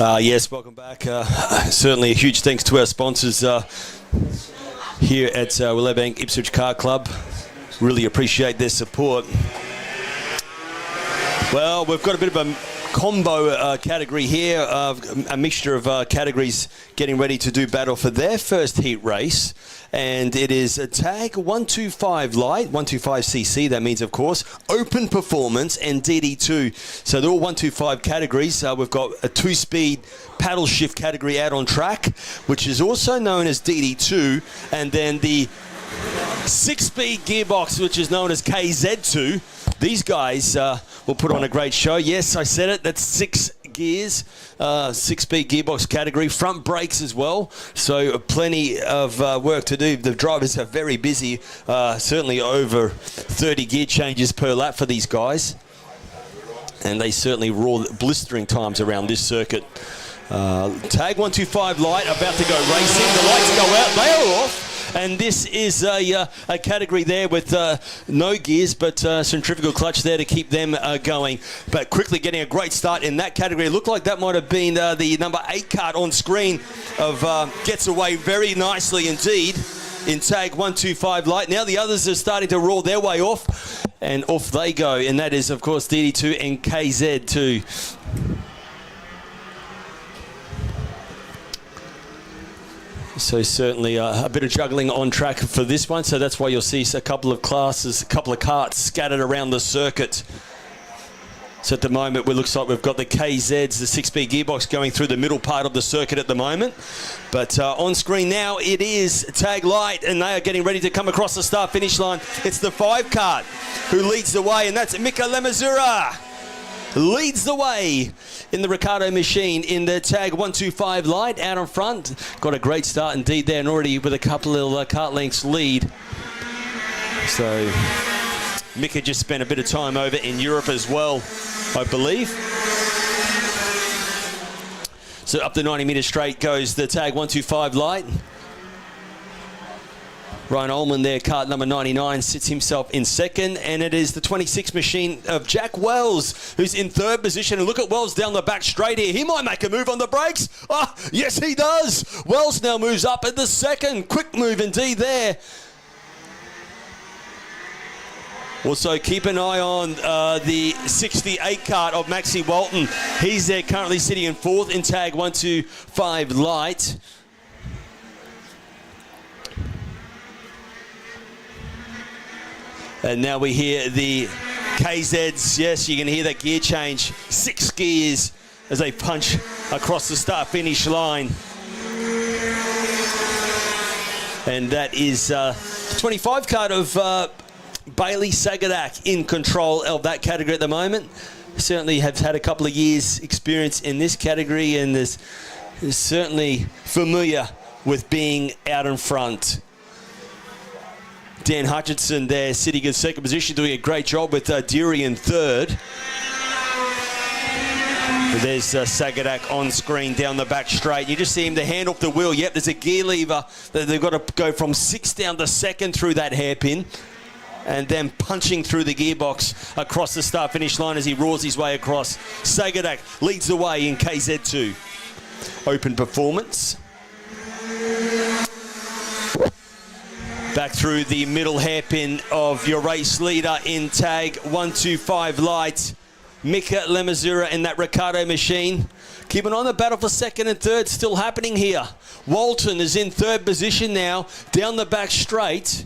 Yes, welcome back. Certainly a huge thanks to our sponsors here at Willowbank Ipswich Car Club. Really appreciate their support. Well, we've got a bit of a combo category here, a mixture of categories getting ready to do battle for their first heat race. And it is a tag 125 light, 125cc, that means, of course, open performance and DD2. So they're all 125 categories. We've got a 2-speed paddle shift category out on track, which is also known as DD2. And then the 6-speed gearbox, which is known as KZ2. These guys will put on a great show. Yes, I said it. That's 6 gears, 6-speed gearbox category, front brakes as well. So plenty of work to do. The drivers are very busy. Certainly over 30 gear changes per lap for these guys. And they certainly roar blistering times around this circuit. Tag 125 light about to go racing. The lights go out. They are off. And this is a category there with no gears, but centrifugal clutch there to keep them going. But quickly getting a great start in that category. It looked like that might have been the number 8 kart on screen of gets away very nicely indeed in tag 125 light. Now the others are starting to roll their way off, and off they go. And that is, of course, DD2 and KZ2. So certainly a bit of juggling on track for this one. So that's why you'll see a couple of classes, a couple of karts scattered around the circuit. So at the moment, it looks like we've got the KZs, the 6-speed gearbox going through the middle part of the circuit at the moment. But on screen now, it is tag light, and they are getting ready to come across the start-finish line. It's the 5 kart who leads the way, and that's Mika Lemazura. Leads the way in the Ricardo machine in the tag 125 light out in front. Got a great start indeed there, and already with a couple of kart lengths lead. So Mika just spent a bit of time over in Europe as well, I believe. So up the 90-metre straight goes the tag 125 light. Ryan Ullman there, kart number 99, sits himself in second, and it is the 26 machine of Jack Wells, who's in third position. And look at Wells down the back straight here. He might make a move on the brakes. Oh, yes, he does. Wells now moves up at the second. Quick move indeed there. Also, keep an eye on the 68 kart of Maxie Walton. He's there currently sitting in fourth in tag 125 light. And now we hear the KZs. Yes, you can hear that gear change. 6 gears as they punch across the start-finish line. And that is 25 kart of Bailey Sagadak in control of that category at the moment. Certainly have had a couple of years experience in this category, and is certainly familiar with being out in front. Dan Hutchinson there sitting in second position, doing a great job with Deary in third. There's Sagadak on screen down the back straight. You just see him to hand off the wheel. Yep, there's a gear lever that they've got to go from 6 down to second through that hairpin, and then punching through the gearbox across the start-finish line as he roars his way across. Sagadak leads the way in KZ2. Open performance. Back through the middle hairpin of your race leader in tag 125 light. Mika Lemazura in that Ricardo machine. Keeping on the battle for second and third, still happening here. Walton is in third position now, down the back straight.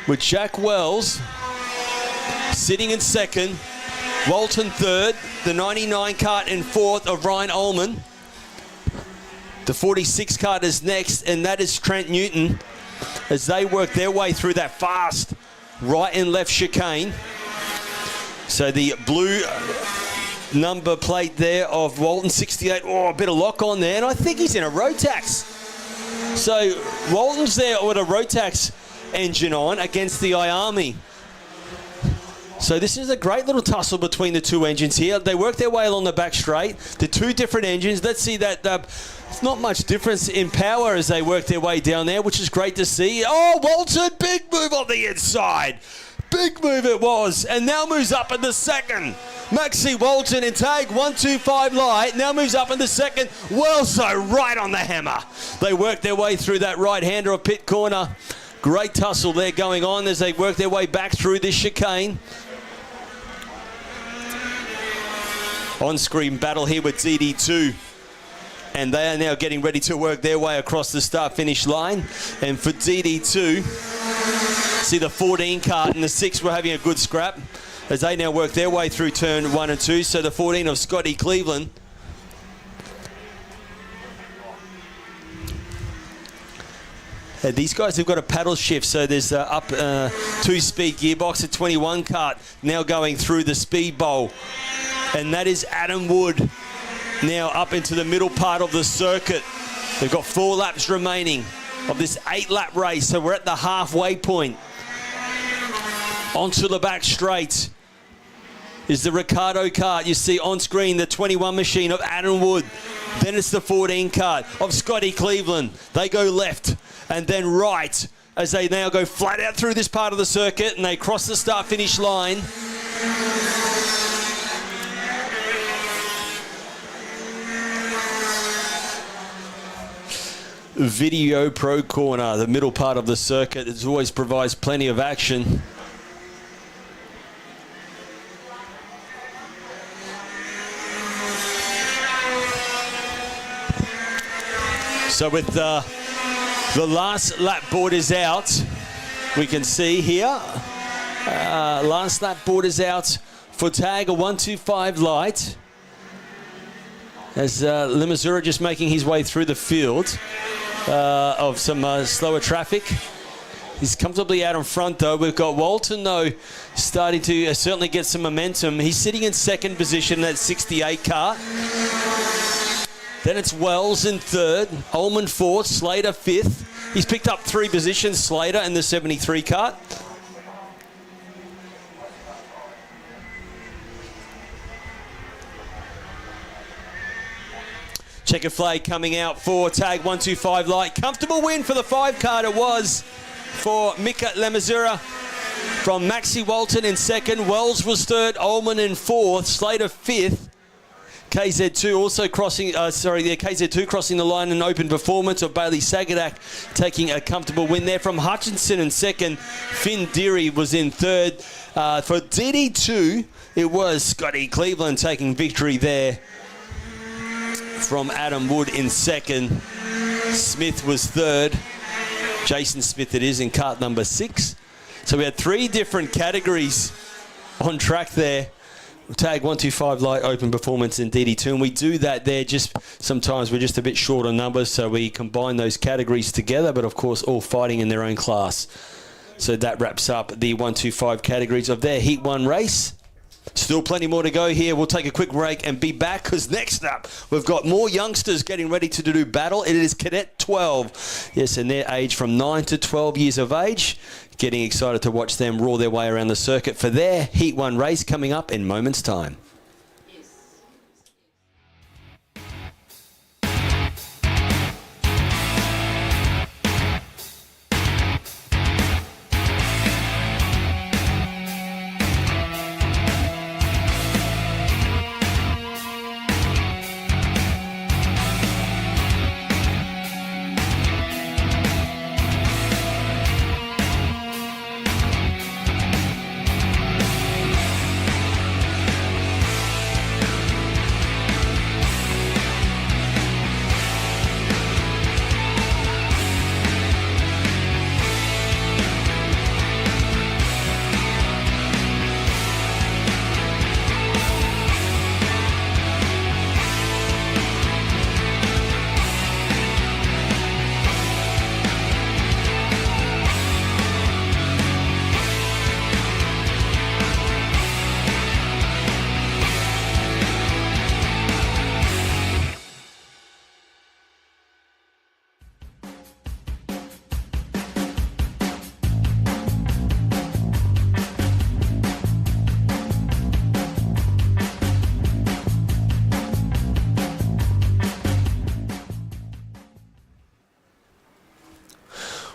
With Jack Wells sitting in second. Walton third, the 99 kart in fourth of Ryan Ullman. The 46 kart is next, and that is Trent Newton as they work their way through that fast right and left chicane. So the blue number plate there of Walton 68. Oh, a bit of lock on there, and I think he's in a Rotax. So Walton's there with a Rotax engine on against the IARMY. So this is a great little tussle between the two engines here. They work their way along the back straight. The two different engines. Let's see that it's not much difference in power as they work their way down there, which is great to see. Oh, Walton, big move on the inside. Big move it was, and now moves up in the second. Maxi Walton in tag 125 light, now moves up in the second. Well, so right on the hammer. They work their way through that right-hander of pit corner. Great tussle there going on as they work their way back through this chicane. On-screen battle here with DD2. And they are now getting ready to work their way across the start-finish line. And for DD2, see the 14 kart and the 6 were having a good scrap as they now work their way through turn 1 and 2. So the 14 of Scotty Cleveland. These guys have got a paddle shift, so there's up 2-speed gearbox, a 21 kart now going through the speed bowl. And that is Adam Wood now up into the middle part of the circuit. They've got 4 laps remaining of this 8-lap race, so we're at the halfway point. Onto the back straight is the Ricardo kart. You see on screen the 21 machine of Adam Wood. Then it's the 14 kart of Scotty Cleveland. They go left and then right as they now go flat out through this part of the circuit and they cross the start-finish line. Video Pro Corner, the middle part of the circuit. It always provides plenty of action. So with the last lap board is out, we can see here, last lap board is out for tag a 125 light. As Lemazura just making his way through the field of some slower traffic. He's comfortably out in front though. We've got Walton though starting to certainly get some momentum. He's sitting in second position in that 68 kart. Then it's Wells in third, Ullman fourth, Slater fifth. He's picked up 3 positions, Slater in the 73 kart. Checker flag coming out for tag 125 light. Comfortable win for the 5 kart it was for Mika Lemazura from Maxi Walton in second. Wells was third, Ullman in fourth, Slater fifth. KZ2 also crossing, KZ2 crossing the line, an open performance of Bailey Sagadak taking a comfortable win there. From Hutchinson in second, Finn Deary was in third. For DD2, it was Scotty Cleveland taking victory there. From Adam Wood in second. Smith was third. Jason Smith it is in kart number 6. So we had 3 different categories on track there. Tag 125 light open performance in DD2, and we do that there just sometimes we're just a bit short on numbers, so we combine those categories together, but of course all fighting in their own class. So that wraps up the 125 categories of their Heat 1 race. Still plenty more to go here. We'll take a quick break and be back because next up we've got more youngsters getting ready to do battle. It is Cadet 12. Yes, and their age from 9 to 12 years of age. Getting excited to watch them roar their way around the circuit for their Heat 1 race coming up in moments' time.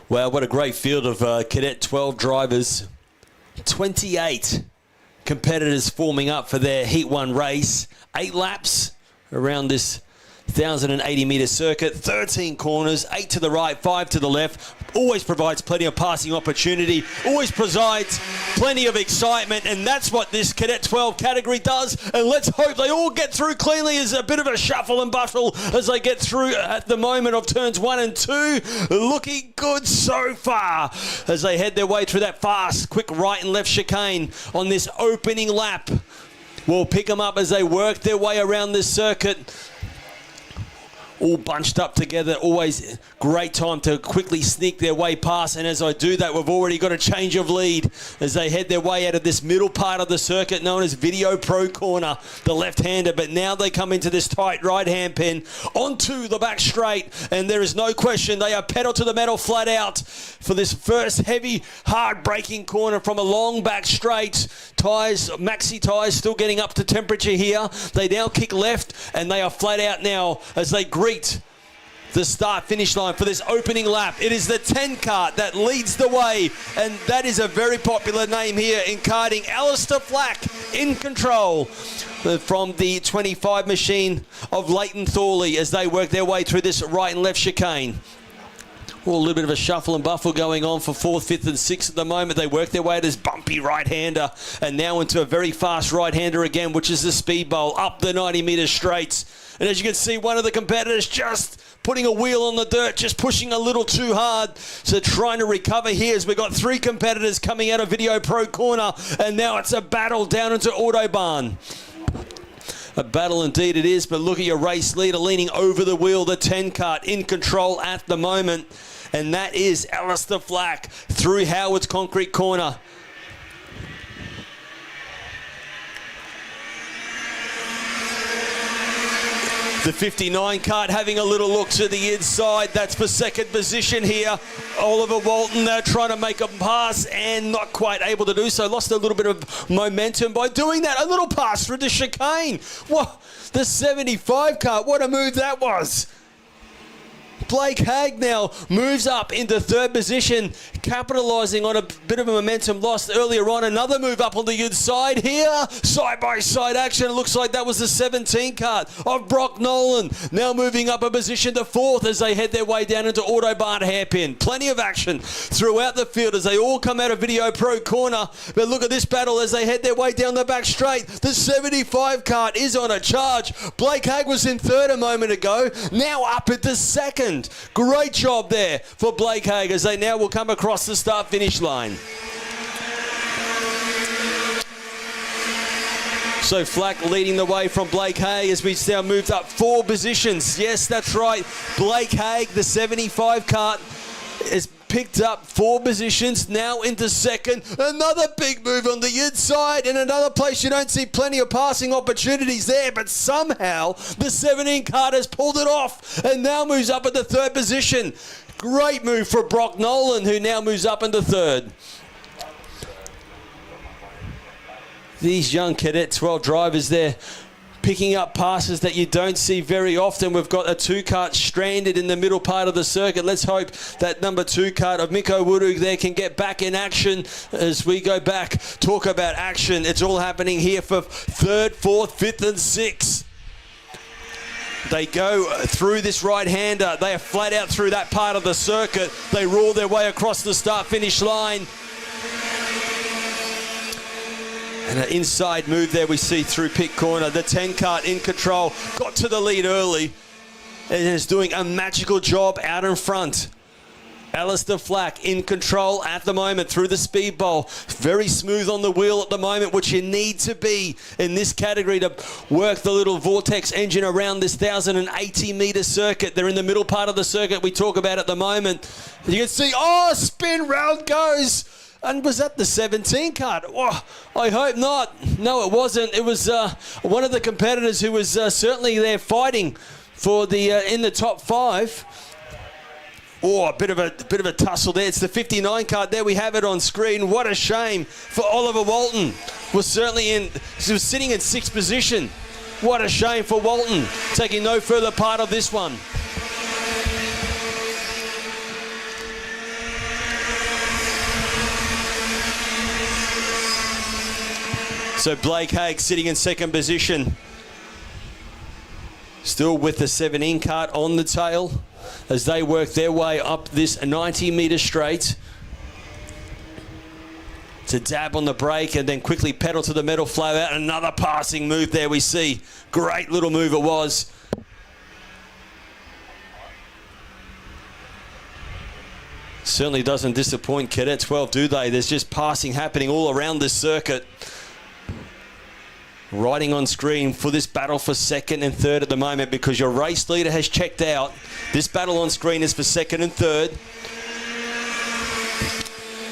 Wow, what a great field of Cadet 12 drivers 28 competitors forming up for their Heat 1 race. 8 laps around this 1,080-metre circuit, 13 corners, 8 to the right, 5 to the left. Always provides plenty of passing opportunity, always provides plenty of excitement, and that's what this Cadet 12 category does. And let's hope they all get through cleanly. As a bit of a shuffle and bustle as they get through at the moment of turns 1 and 2. Looking good so far as they head their way through that fast, quick right and left chicane on this opening lap. We'll pick them up as they work their way around this circuit. All bunched up together, always great time to quickly sneak their way past. And as I do that, we've already got a change of lead as they head their way out of this middle part of the circuit known as Video Pro Corner, the left-hander. But now they come into this tight right-hand pin onto the back straight, and there is no question they are pedal to the metal flat out for this first heavy, hard braking corner from a long back straight. Tyres, maxi tyres, still getting up to temperature here. They now kick left, and they are flat out now as they greet the start-finish line for this opening lap. It is the 10 kart that leads the way, and that is a very popular name here in karting. Alistair Flack in control from the 25 machine of Leighton Thorley as they work their way through this right and left chicane. A little bit of a shuffle and buffle going on for 4th, 5th and 6th at the moment. They work their way to this bumpy right-hander and now into a very fast right-hander again, which is the speed bowl up the 90-metre straights. And as you can see, one of the competitors just putting a wheel on the dirt, just pushing a little too hard. So trying to recover here as we've got 3 competitors coming out of Video Pro Corner, and now it's a battle down into Autobahn. A battle indeed it is, but look at your race leader leaning over the wheel, the 10 kart in control at the moment. And that is Alistair Flack through Howard's Concrete Corner. The 59 kart having a little look to the inside. That's for 2nd position here. Oliver Walton now trying to make a pass and not quite able to do so. Lost a little bit of momentum by doing that. A little pass through the chicane. What? The 75 kart. What a move that was. Blake Haig now moves up into 3rd position, capitalising on a bit of a momentum lost earlier on. Another move up on the inside here. Side-by-side action. It looks like that was the 17 kart of Brock Nolan. Now moving up a position to 4th as they head their way down into Autobahn hairpin. Plenty of action throughout the field as they all come out of Video Pro Corner. But look at this battle as they head their way down the back straight. The 75 kart is on a charge. Blake Haig was in 3rd a moment ago. Now up into 2nd. Great job there for Blake Haig as they now will come across the start-finish line. So Flack leading the way from Blake Haig as we now moved up 4 positions. Yes, that's right. Blake Haig, the 75 kart, is picked up 4 positions, now into 2nd. Another big move on the inside, and another place you don't see plenty of passing opportunities there, but somehow the 17 kart has pulled it off and now moves up into 3rd position. Great move for Brock Nolan, who now moves up into 3rd. These young Cadet 12 drivers there picking up passes that you don't see very often. We've got a 2 kart stranded in the middle part of the circuit. Let's hope that number 2 kart of Miko Wurug there can get back in action as we go back. Talk about action. It's all happening here for 3rd, 4th, 5th and 6th. They go through this right-hander. They are flat out through that part of the circuit. They roar their way across the start-finish line. And an inside move there we see through pit corner. The 10 kart in control. Got to the lead early and is doing a magical job out in front. Alistair Flack in control at the moment through the speed bowl. Very smooth on the wheel at the moment, which you need to be in this category to work the little vortex engine around this 1,080-metre circuit. They're in the middle part of the circuit we talk about at the moment. You can see, oh, spin, round goes. And was that the 17 kart? Oh, I hope not. No, it wasn't. It was one of the competitors who was certainly there fighting for the in the top 5. Oh, a bit of a tussle there. It's the 59 kart. There we have it on screen. What a shame for Oliver Walton. He was sitting in 6th position. What a shame for Walton, taking no further part of this one. So Blake Haig sitting in second position. Still with the 17 kart on the tail as they work their way up this 90-metre straight. To dab on the brake and then quickly pedal to the metal flow out. Another passing move there we see. Great little move it was. Certainly doesn't disappoint Cadet 12, do they? There's just passing happening all around this circuit. Riding on screen for this battle for second and third at the moment because your race leader has checked out. This battle on screen is for second and third.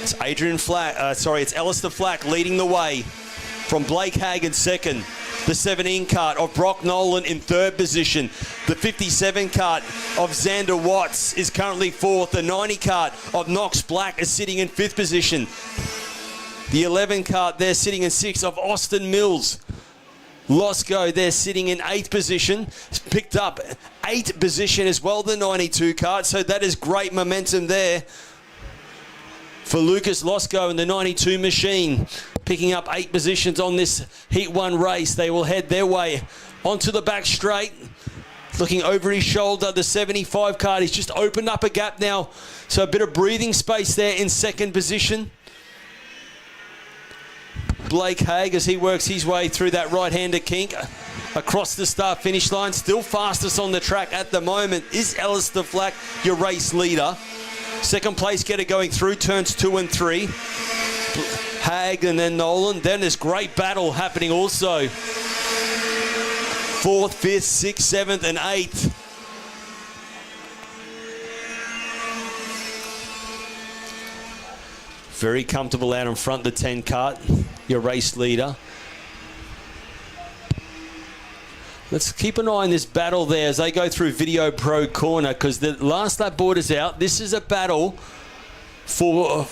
It's it's Alistair Flack leading the way from Blake Haig in second. The 17 kart of Brock Nolan in third position. The 57 kart of Xander Watts is currently fourth. The 90 kart of Knox Black is sitting in fifth position. The 11 kart there sitting in sixth of Austin Mills. Losco there sitting in eighth position. It's picked up eighth position as well, the 92 kart. So that is great momentum there for Lucas Losco and the 92 machine, picking up 8 positions on this Heat 1 race. They will head their way onto the back straight. Looking over his shoulder, the 75 kart. He's just opened up a gap now. So a bit of breathing space there in second position. Blake Haig as he works his way through that right-hander kink across the start finish line. Still fastest on the track at the moment is Alistair Flack, your race leader. Second place getter going through turns 2 and 3. Haig and then Nolan. Then there's great battle happening also. 4th, 5th, 6th, 7th and 8th. Very comfortable out in front, the 10 kart, your race leader. Let's keep an eye on this battle there as they go through Video Pro Corner because the last lap board is out. This is a battle for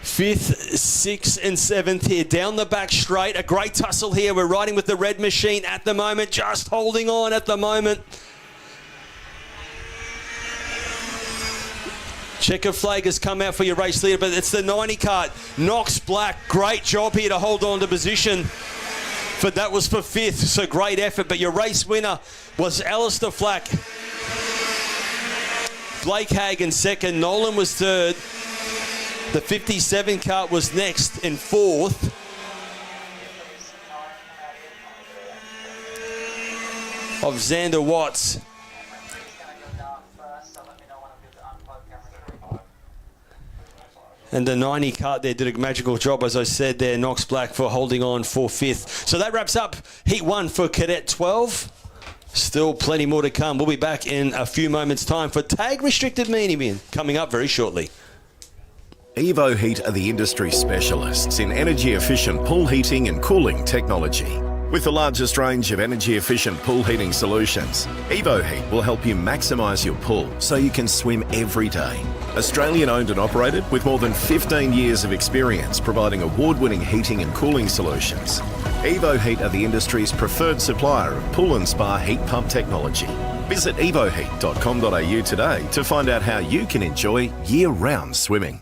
5th, 6th and 7th here. Down the back straight, a great tussle here. We're riding with the red machine at the moment, just holding on at the moment. Checker flag has come out for your race leader, but it's the 90 kart. Knox Black, great job here to hold on to position. But that was for 5th, so great effort. But your race winner was Alistair Flack. Blake Haig in second, Nolan was third. The 57 kart was next in 4th. Of Xander Watts. And the 90 kart there did a magical job, as I said there, Knox Black for holding on for 5th. So that wraps up Heat 1 for Cadet 12. Still plenty more to come. We'll be back in a few moments' time for Tag Restricted Medium coming up very shortly. Evo Heat are the industry specialists in energy-efficient pool heating and cooling technology. With the largest range of energy-efficient pool heating solutions, Evo Heat will help you maximise your pool so you can swim every day. Australian-owned and operated with more than 15 years of experience providing award-winning heating and cooling solutions. Evo Heat are the industry's preferred supplier of pool and spa heat pump technology. Visit evoheat.com.au today to find out how you can enjoy year-round swimming.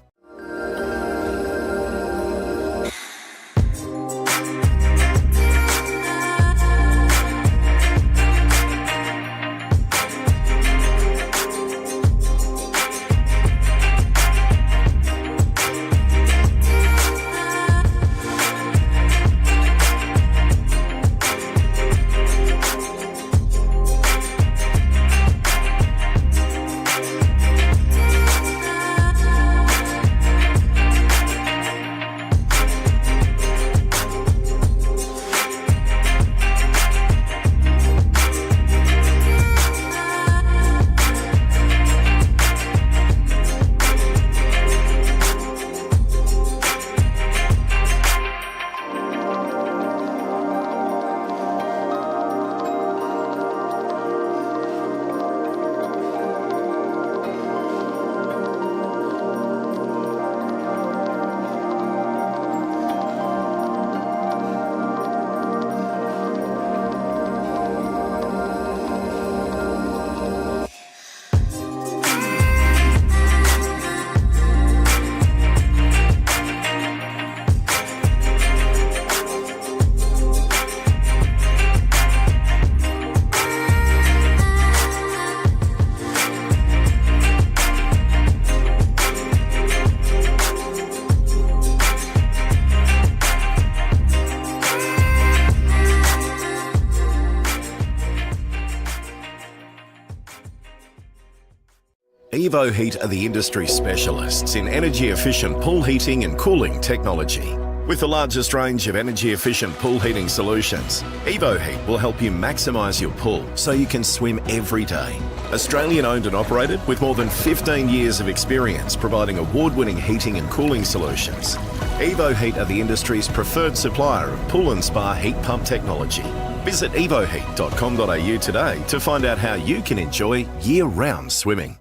Evo Heat are the industry specialists in energy-efficient pool heating and cooling technology. With the largest range of energy-efficient pool heating solutions, Evo Heat will help you maximise your pool so you can swim every day. Australian owned and operated with more than 15 years of experience providing award-winning heating and cooling solutions. Evo Heat are the industry's preferred supplier of pool and spa heat pump technology. Visit evoheat.com.au today to find out how you can enjoy year-round swimming.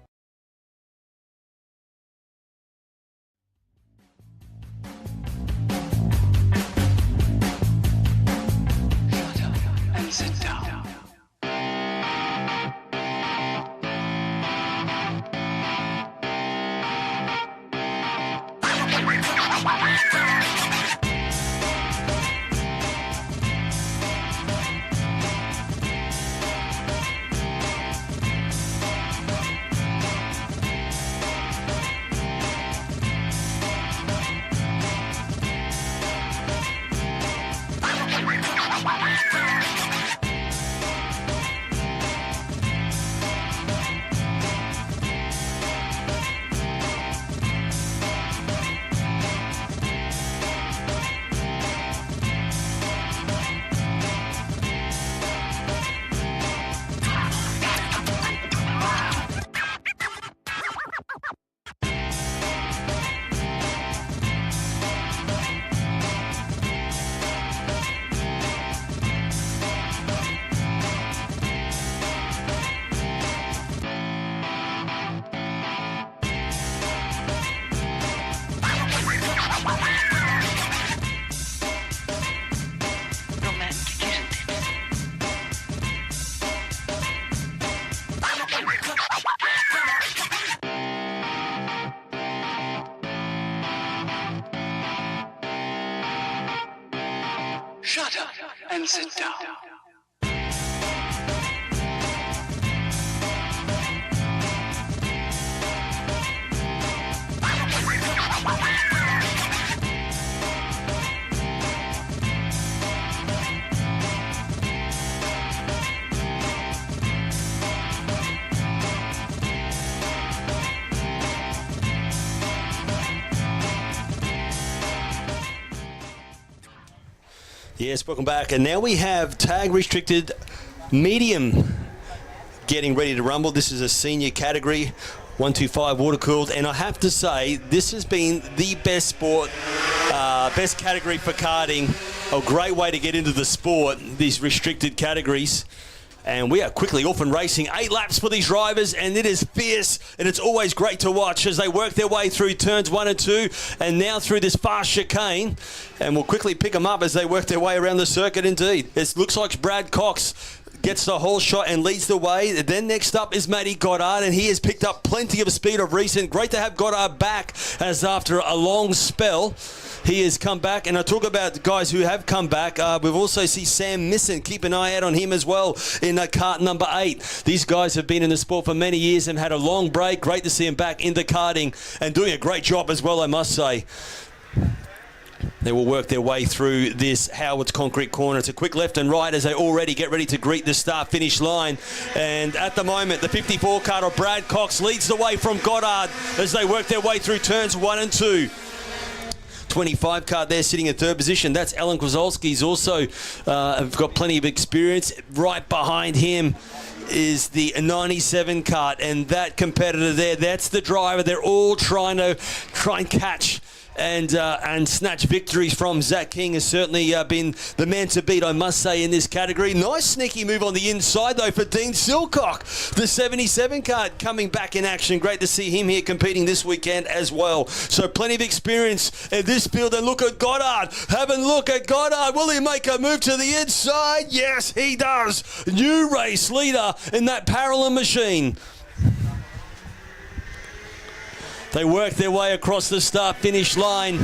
Shut up and sit down. Shut up and sit down. Yes, welcome back. And now we have tag restricted medium getting ready to rumble. This is a senior category, 125 water cooled. And I have to say, this has been the best sport, best category for karting. A great way to get into the sport, these restricted categories. And we are quickly off and racing. 8 laps for these drivers, and it is fierce, and it's always great to watch as they work their way through turns 1 and 2, and now through this fast chicane. And we'll quickly pick them up as they work their way around the circuit indeed. It looks like Brad Cox gets the whole shot and leads the way. Then next up is Matty Goddard, and he has picked up plenty of speed of recent. Great to have Goddard back, as after a long spell, he has come back. And I talk about guys who have come back. We've also seen Sam Misson. Keep an eye out on him as well in kart number 8. These guys have been in the sport for many years and had a long break. Great to see him back in the karting and doing a great job as well, I must say. They will work their way through this Howard's concrete corner. It's a quick left and right as they already get ready to greet the start-finish line. And at the moment, the 54 car of Brad Cox leads the way from Goddard as they work their way through turns 1 and 2. 25 car there sitting in third position. That's Alan Kwazolski. He's also got plenty of experience. Right behind him is the 97 kart, and that competitor there, that's the driver. They're all trying to catch and snatch victories from. Zach King has certainly been the man to beat, I must say, in this category. Nice sneaky move on the inside, though, for Dean Silcock. The 77 card coming back in action. Great to see him here competing this weekend as well. So plenty of experience in this field. And look at Goddard. Have a look at Goddard. Will he make a move to the inside? Yes, he does. New race leader in that parallel machine. They work their way across the start-finish line,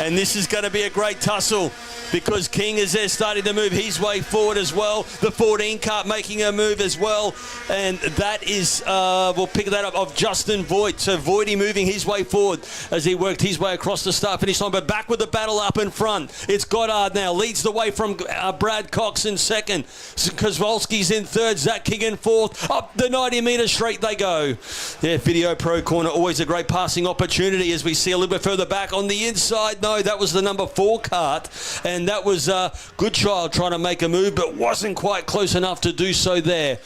and this is going to be a great tussle. because King is there starting to move his way forward as well. The 14 kart making a move as well. And that is, we'll pick that up, of Justin Voigt. So Voidy moving his way forward as he worked his way across the start-finish line. But back with the battle up in front. It's Goddard now. Leads the way from Brad Cox in second. Kozwolski's in third. Zach King in fourth. Up the 90-metre straight they go. Yeah, Video Pro Corner, always a great passing opportunity as we see a little bit further back on the inside. No, that was the number 4 kart. And that was Goodchild trying to make a move, but wasn't quite close enough to do so there.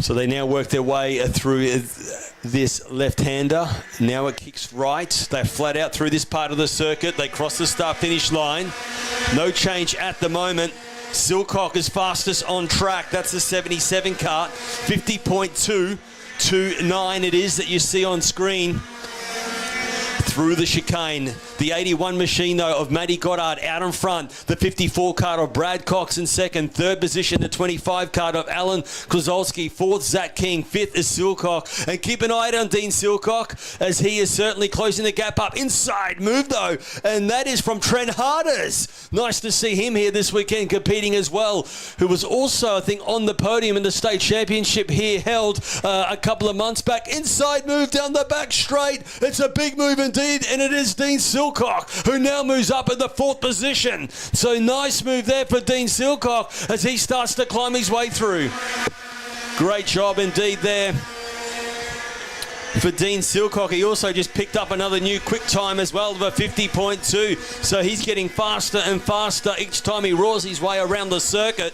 So they now work their way through this left-hander. Now it kicks right. They're flat out through this part of the circuit. They cross the start-finish line. No change at the moment. Silcock is fastest on track. That's the 77 kart. 50.229 it is that you see on screen. Through the chicane. The 81 machine, though, of Matty Goddard out in front. The 54 kart of Brad Cox in second. Third position, the 25 kart of Alan Kozolski. Fourth, Zach King. Fifth is Silcock. And keep an eye on Dean Silcock as he is certainly closing the gap up. Inside move, though. And that is from Trent Harders. Nice to see him here this weekend competing as well. Who was also, I think, on the podium in the state championship here held a couple of months back. Inside move down the back straight. It's a big move indeed. And it is Dean Silcock who now moves up in the 4th position. So nice move there for Dean Silcock as he starts to climb his way through. Great job indeed there for Dean Silcock. He also just picked up another new quick time as well of a 50.2. So he's getting faster and faster each time he roars his way around the circuit.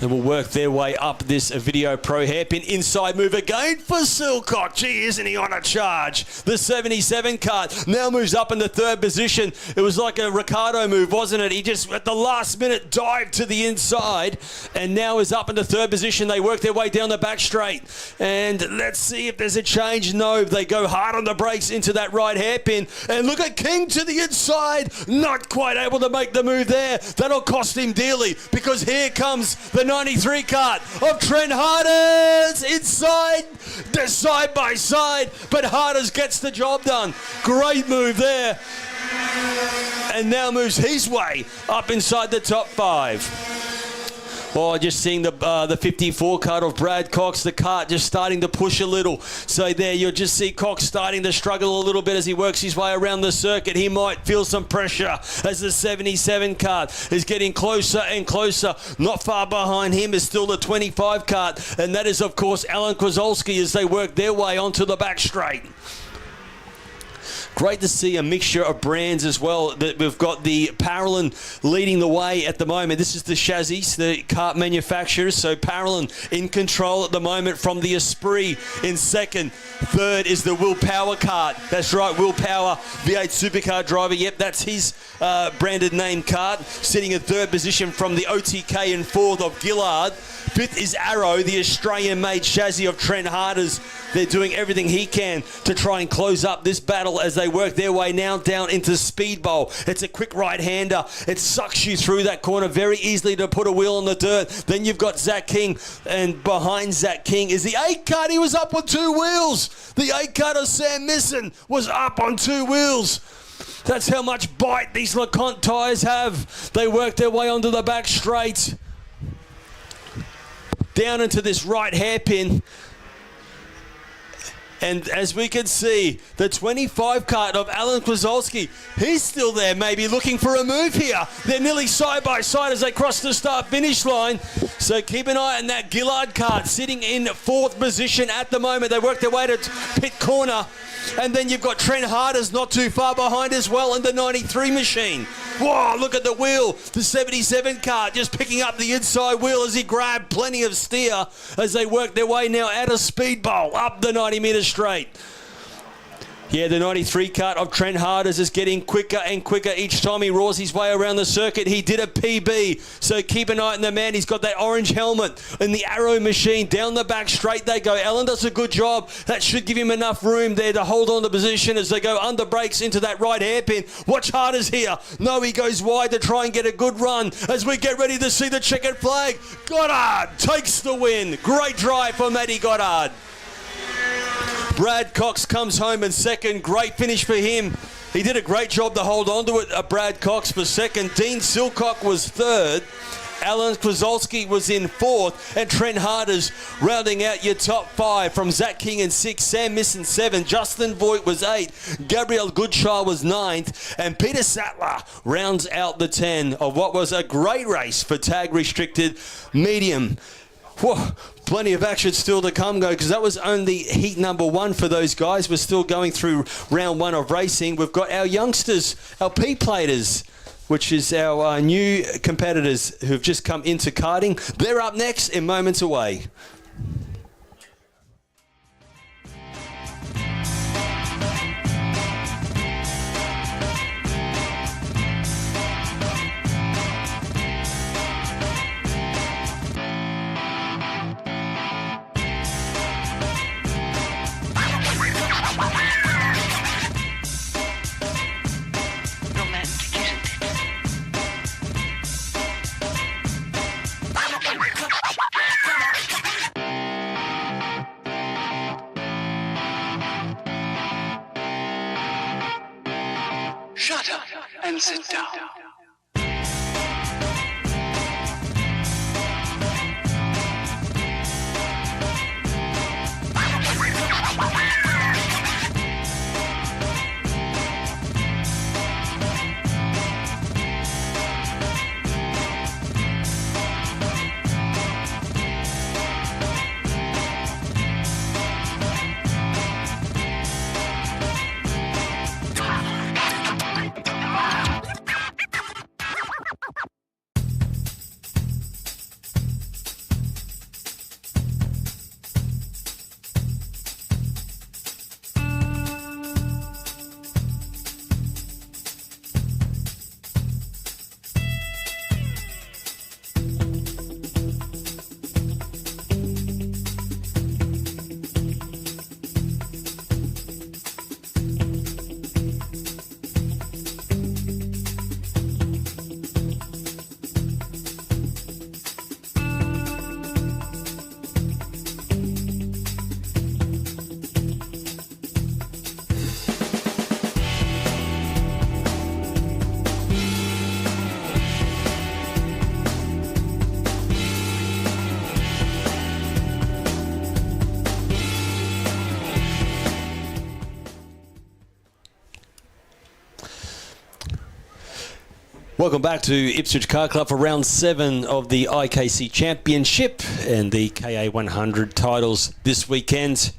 They will work their way up this Video Pro hairpin. Inside move again for Silcock. Gee, isn't he on a charge? The 77 kart now moves up in the 3rd position. It was like a Ricardo move, wasn't it? He just, at the last minute, dived to the inside and now is up in the 3rd position. They work their way down the back straight. And let's see if there's a change. No, they go hard on the brakes into that right hairpin. And look at King to the inside. Not quite able to make the move there. That'll cost him dearly because here comes the 93 kart of Trent Harders inside, they're side by side, but Harders gets the job done. Great move there, and now moves his way up inside the top 5. Oh, just seeing the 54 kart of Brad Cox, the kart just starting to push a little. So there you'll just see Cox starting to struggle a little bit as he works his way around the circuit. He might feel some pressure as the 77 kart is getting closer and closer. Not far behind him is still the 25 kart, and that is, of course, Alan Kozolski as they work their way onto the back straight. Great to see a mixture of brands as well. That we've got the Parolin leading the way at the moment. This is the chassis, the kart manufacturers. So Parolin in control at the moment from the Esprit in second. Third is the Will Power kart. That's right, Will Power, V8 supercar driver. Yep, that's his branded name kart. Sitting in 3rd position from the OTK in 4th of Gillard. 5th is Arrow, the Australian-made chassis of Trent Harders. They're doing everything he can to try and close up this battle as they work their way now down into Speed Bowl. It's a quick right-hander. It sucks you through that corner very easily to put a wheel on the dirt. Then you've got Zach King, and behind Zach King is the 8 kart. He was up on 2 wheels. The 8 kart of Sam Misson was up on 2 wheels. That's how much bite these LeConte tyres have. They work their way onto the back straight. Down into this right hairpin. And as we can see, the 25 kart of Alan Kozolski, he's still there, maybe looking for a move here. They're nearly side by side as they cross the start-finish line. So keep an eye on that Gillard kart sitting in 4th position at the moment. They work their way to pit corner. And then you've got Trent Harders not too far behind as well in the 93 machine. Whoa, look at the wheel. The 77 kart just picking up the inside wheel as he grabbed plenty of steer as they work their way now out of Speed Bowl up the 90 metre straight. Yeah, the 93 kart of Trent Harders is getting quicker and quicker each time he roars his way around the circuit. He did a PB, so keep an eye on the man. He's got that orange helmet and the arrow machine. Down the back straight they go. Alan does a good job. That should give him enough room there to hold on to position as they go under brakes into that right hairpin. Watch Harders here. No, he goes wide to try and get a good run as we get ready to see the checkered flag. Goddard takes the win. Great drive for Matty Goddard. Brad Cox comes home in second. Great finish for him. He did a great job to hold on to it. Brad Cox for second. Dean Silcock was third. Alan Kwazolski was in fourth. And Trent Harders rounding out your top five from Zach King in sixth. Sam Miss in seventh. Justin Voigt was eighth. Gabriel Goodshaw was ninth. And Peter Sattler rounds out the 10 of what was a great race for tag restricted medium. Whoa, plenty of action still to come, because that was only heat number one for those guys. We're still going through round one of racing. We've got our youngsters, our P-platers, which is our new competitors who've just come into karting. They're up next in moments away. Shut up and sit down. Welcome back to Ipswich Car Club for round 7 of the IKC Championship and the KA100 Titles this weekend.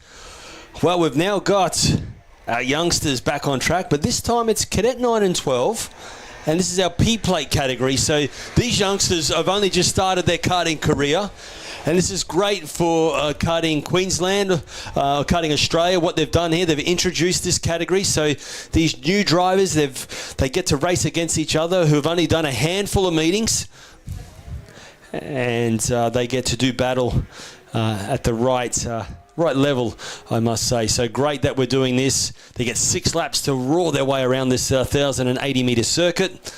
Well, we've now got our youngsters back on track, but this time it's Cadet 9 and 12, and this is our P-plate category. So these youngsters have only just started their karting career, and this is great for karting Queensland, karting Australia. What they've done here, they've introduced this category. So these new drivers, they get to race against each other who have only done a handful of meetings. And they get to do battle at the right level, I must say. So great that we're doing this. They get 6 laps to roar their way around this 1,080-metre circuit.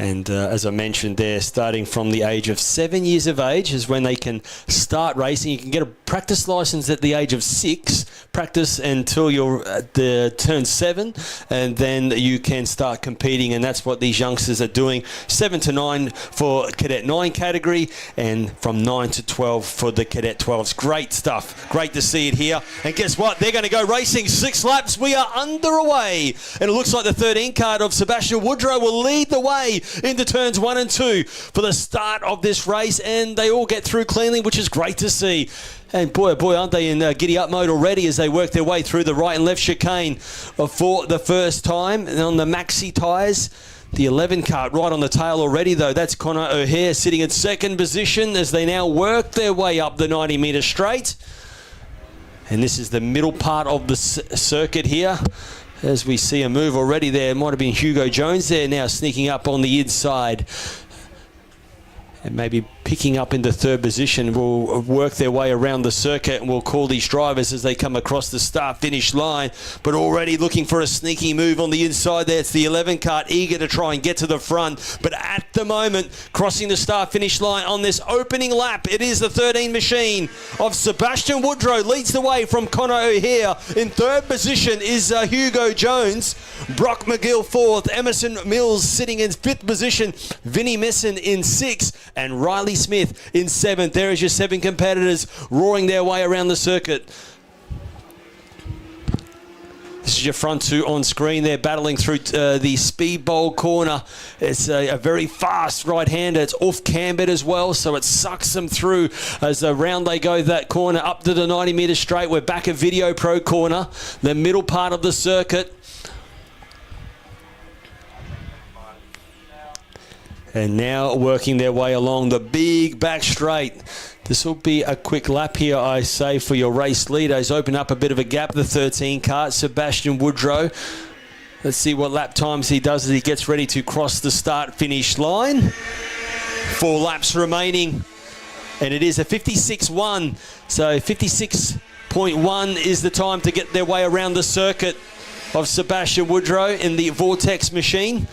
And as I mentioned there, starting from the age of 7 years of age is when they can start racing. You can get a practice license at the age of 6, practice until you're at the turn 7, and then you can start competing, and that's what these youngsters are doing. 7 to 9 for Cadet 9 category, and from 9 to 12 for the Cadet 12s. Great stuff. Great to see it here. And guess what? They're going to go racing 6 laps. We are underway. And it looks like the 13 card of Sebastian Woodrow will lead the way into turns 1 and 2 for the start of this race, and they all get through cleanly, which is great to see. And boy, oh boy, aren't they in giddy-up mode already as they work their way through the right and left chicane for the first time. And on the maxi tyres, The 11 kart right on the tail already, though. That's Connor O'Hare sitting in second position as they now work their way up the 90-metre straight. And this is the middle part of the circuit here. As we see a move already there. It might have been Hugo Jones there now sneaking up on the inside. And maybe picking up into third position will work their way around the circuit, and we'll call these drivers as they come across the start-finish line. But already looking for a sneaky move on the inside there. It's the 11 kart eager to try and get to the front. But at the moment, crossing the start-finish line on this opening lap, it is the 13 machine of Sebastian Woodrow. Leads the way from Connor O'Hare. In third position is Hugo Jones. Brock McGill fourth. Emerson Mills sitting in fifth position. Vinnie Messon in sixth. And Riley Smith in seventh. There is your 7 competitors roaring their way around the circuit. This is your front 2 on screen. They're battling through the speed bowl corner. It's a very fast right-hander. It's off-cambered as well, so it sucks them through as around they go that corner up to the 90-metre straight. We're back at Video Pro corner, the middle part of the circuit. And now working their way along the big back straight. This will be a quick lap here, I say, for your race leaders. Open up a bit of a gap, the 13 kart, Sebastian Woodrow. Let's see what lap times he does as he gets ready to cross the start-finish line. 4 laps remaining, and it is a 56.1. So 56.1 is the time to get their way around the circuit of Sebastian Woodrow in the Vortex machine.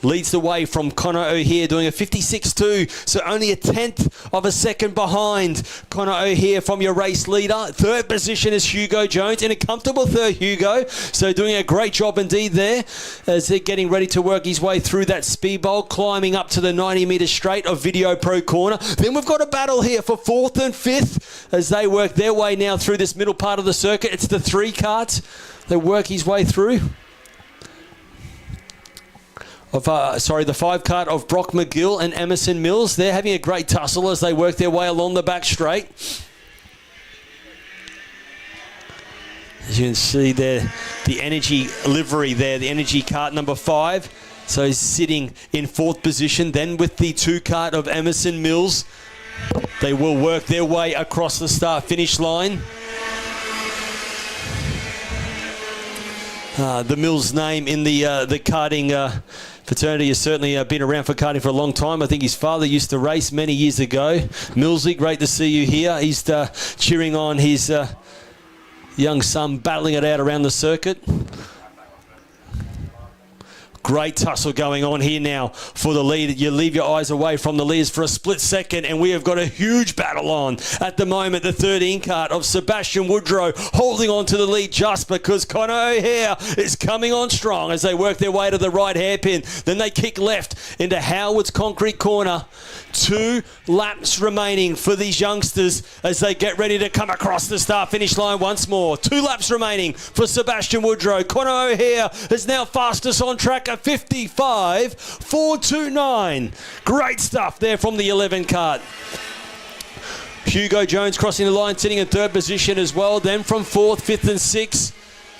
Leads the way from Connor O'Hare doing a 56.2, so only a 1/10 of a second behind Connor O'Hare from your race leader. Third position is Hugo Jones, in a comfortable third, Hugo. So doing a great job indeed there as they're getting ready to work his way through that speed bowl, climbing up to the 90-metre straight of Video Pro corner. Then we've got a battle here for 4th and 5th as they work their way now through this middle part of the circuit. It's the 3 karts. They work his way through. The 5 kart of Brock McGill and Emerson Mills. They're having a great tussle as they work their way along the back straight. As you can see there, the energy livery there, the energy kart number 5. So he's sitting in 4th position. Then with the 2 kart of Emerson Mills, they will work their way across the start-finish line. The Mills name in the karting fraternity has certainly been around for karting for a long time. I think his father used to race many years ago. Millsy, great to see you here. He's cheering on his young son, battling it out around the circuit. Great tussle going on here now for the lead. You leave your eyes away from the leaders for a split second, and we have got a huge battle on at the moment. The 13 kart of Sebastian Woodrow holding on to the lead just because Connor O'Hare is coming on strong as they work their way to the right hairpin. Then they kick left into Howard's concrete corner. 2 laps remaining for these youngsters as they get ready to come across the start-finish line once more. 2 laps remaining for Sebastian Woodrow. Connor O'Hare is now fastest on track at 55.429. Great stuff there from the 11 kart. Hugo Jones crossing the line, sitting in 3rd position as well. Then from 4th, 5th and 6th.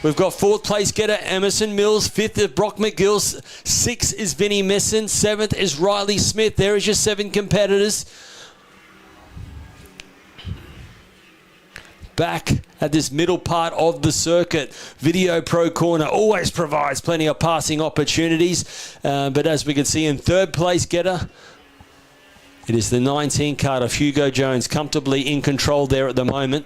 We've got 4th place getter Emerson Mills, 5th is Brock McGill, 6th is Vinnie Messon, 7th is Riley Smith. There is your 7 competitors. Back at this middle part of the circuit, Video Pro corner always provides plenty of passing opportunities. But as we can see in 3rd place getter, it is the 19 kart of Hugo Jones, comfortably in control there at the moment.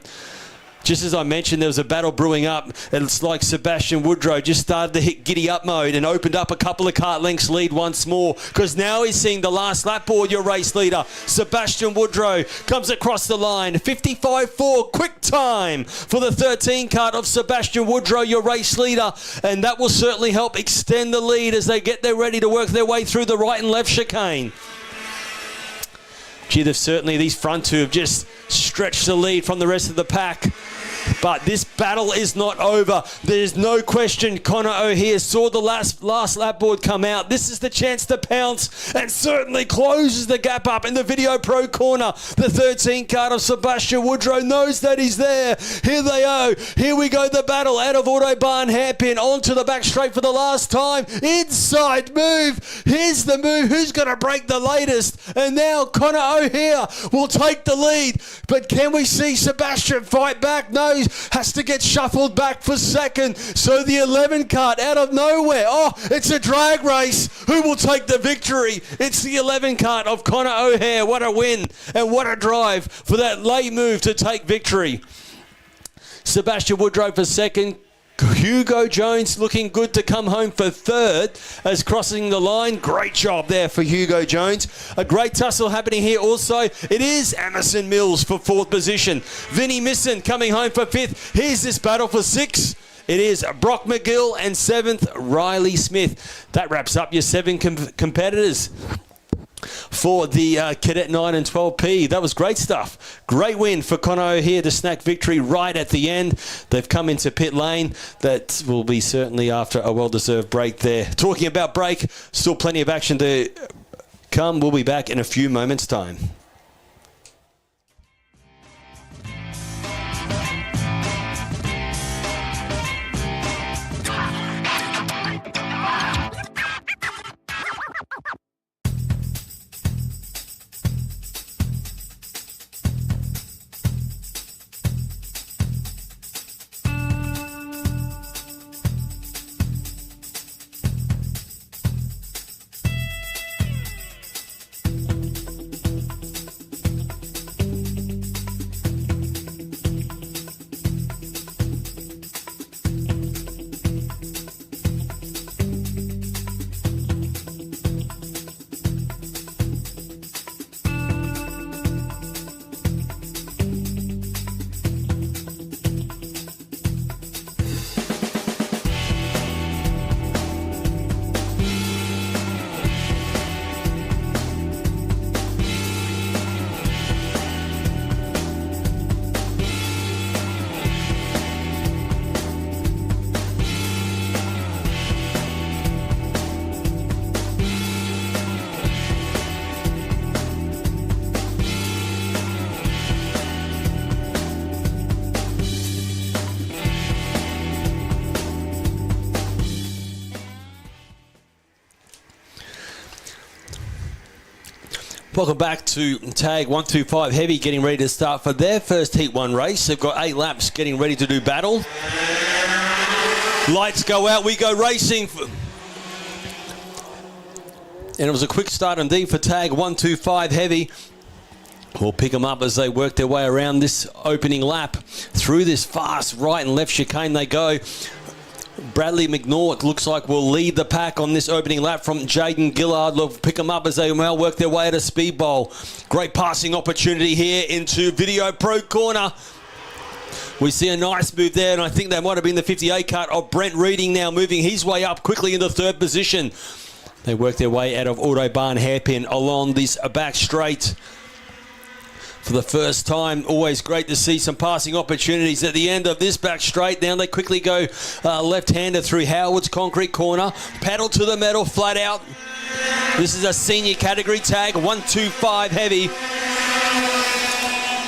Just as I mentioned, there was a battle brewing up. It's like Sebastian Woodrow just started to hit giddy-up mode and opened up a couple of kart lengths lead once more, because now he's seeing the last lap board, your race leader. Sebastian Woodrow comes across the line. 55.4, quick time for the 13 kart of Sebastian Woodrow, your race leader. And that will certainly help extend the lead as they get there ready to work their way through the right and left chicane. Gee, they've certainly, these front 2 have just stretched the lead from the rest of the pack. But this battle is not over. There's no question Connor O'Hare saw the last lap board come out. This is the chance to pounce and certainly closes the gap up in the Video Pro corner. The 13 card of Sebastian Woodrow knows that he's there. Here they go. Here we go. The battle out of Autobahn hairpin onto the back straight for the last time. Inside move. Here's the move. Who's going to break the latest? And now Connor O'Hare will take the lead. But can we see Sebastian fight back? No, has to get shuffled back for second. So the 11 cart out of nowhere. Oh, it's a drag race. Who will take the victory? It's the 11 cart of Connor O'Hare. What a win and what a drive for that late move to take victory. Sebastian Woodrow for second. Hugo Jones looking good to come home for third as crossing the line. Great job there for Hugo Jones. A great tussle happening here also. It is Emerson Mills for fourth position. Vinnie Misson coming home for fifth. Here's this battle for sixth. It is Brock McGill and seventh, Riley Smith. That wraps up your 7 competitors for the Cadet 9 and 12P. That was great stuff. Great win for Connor O'Hare to snack victory right at the end. They've come into pit lane. That will be certainly after a well-deserved break there. Talking about break, still plenty of action to come. We'll be back in a few moments' time. Welcome back to Tag 125 Heavy, getting ready to start for their first Heat 1 race. They've got 8 laps getting ready to do battle. Lights go out, we go racing. And it was a quick start indeed for Tag 125 Heavy. We'll pick them up as they work their way around this opening lap. Through this fast right and left chicane they go. Bradley McNaught looks like will lead the pack on this opening lap from Jaden Gillard. They'll pick them up as they now work their way at a speed bowl. Great passing opportunity here into Video Pro corner. We see a nice move there, and I think that might have been the 58 cut of Brent Reading now moving his way up quickly into third position. They work their way out of Autobahn hairpin along this back straight. For the first time, always great to see some passing opportunities at the end of this back straight. Now they quickly go left-hander through Howard's concrete corner. Paddle to the metal, flat out. This is a senior category tag, 125 heavy.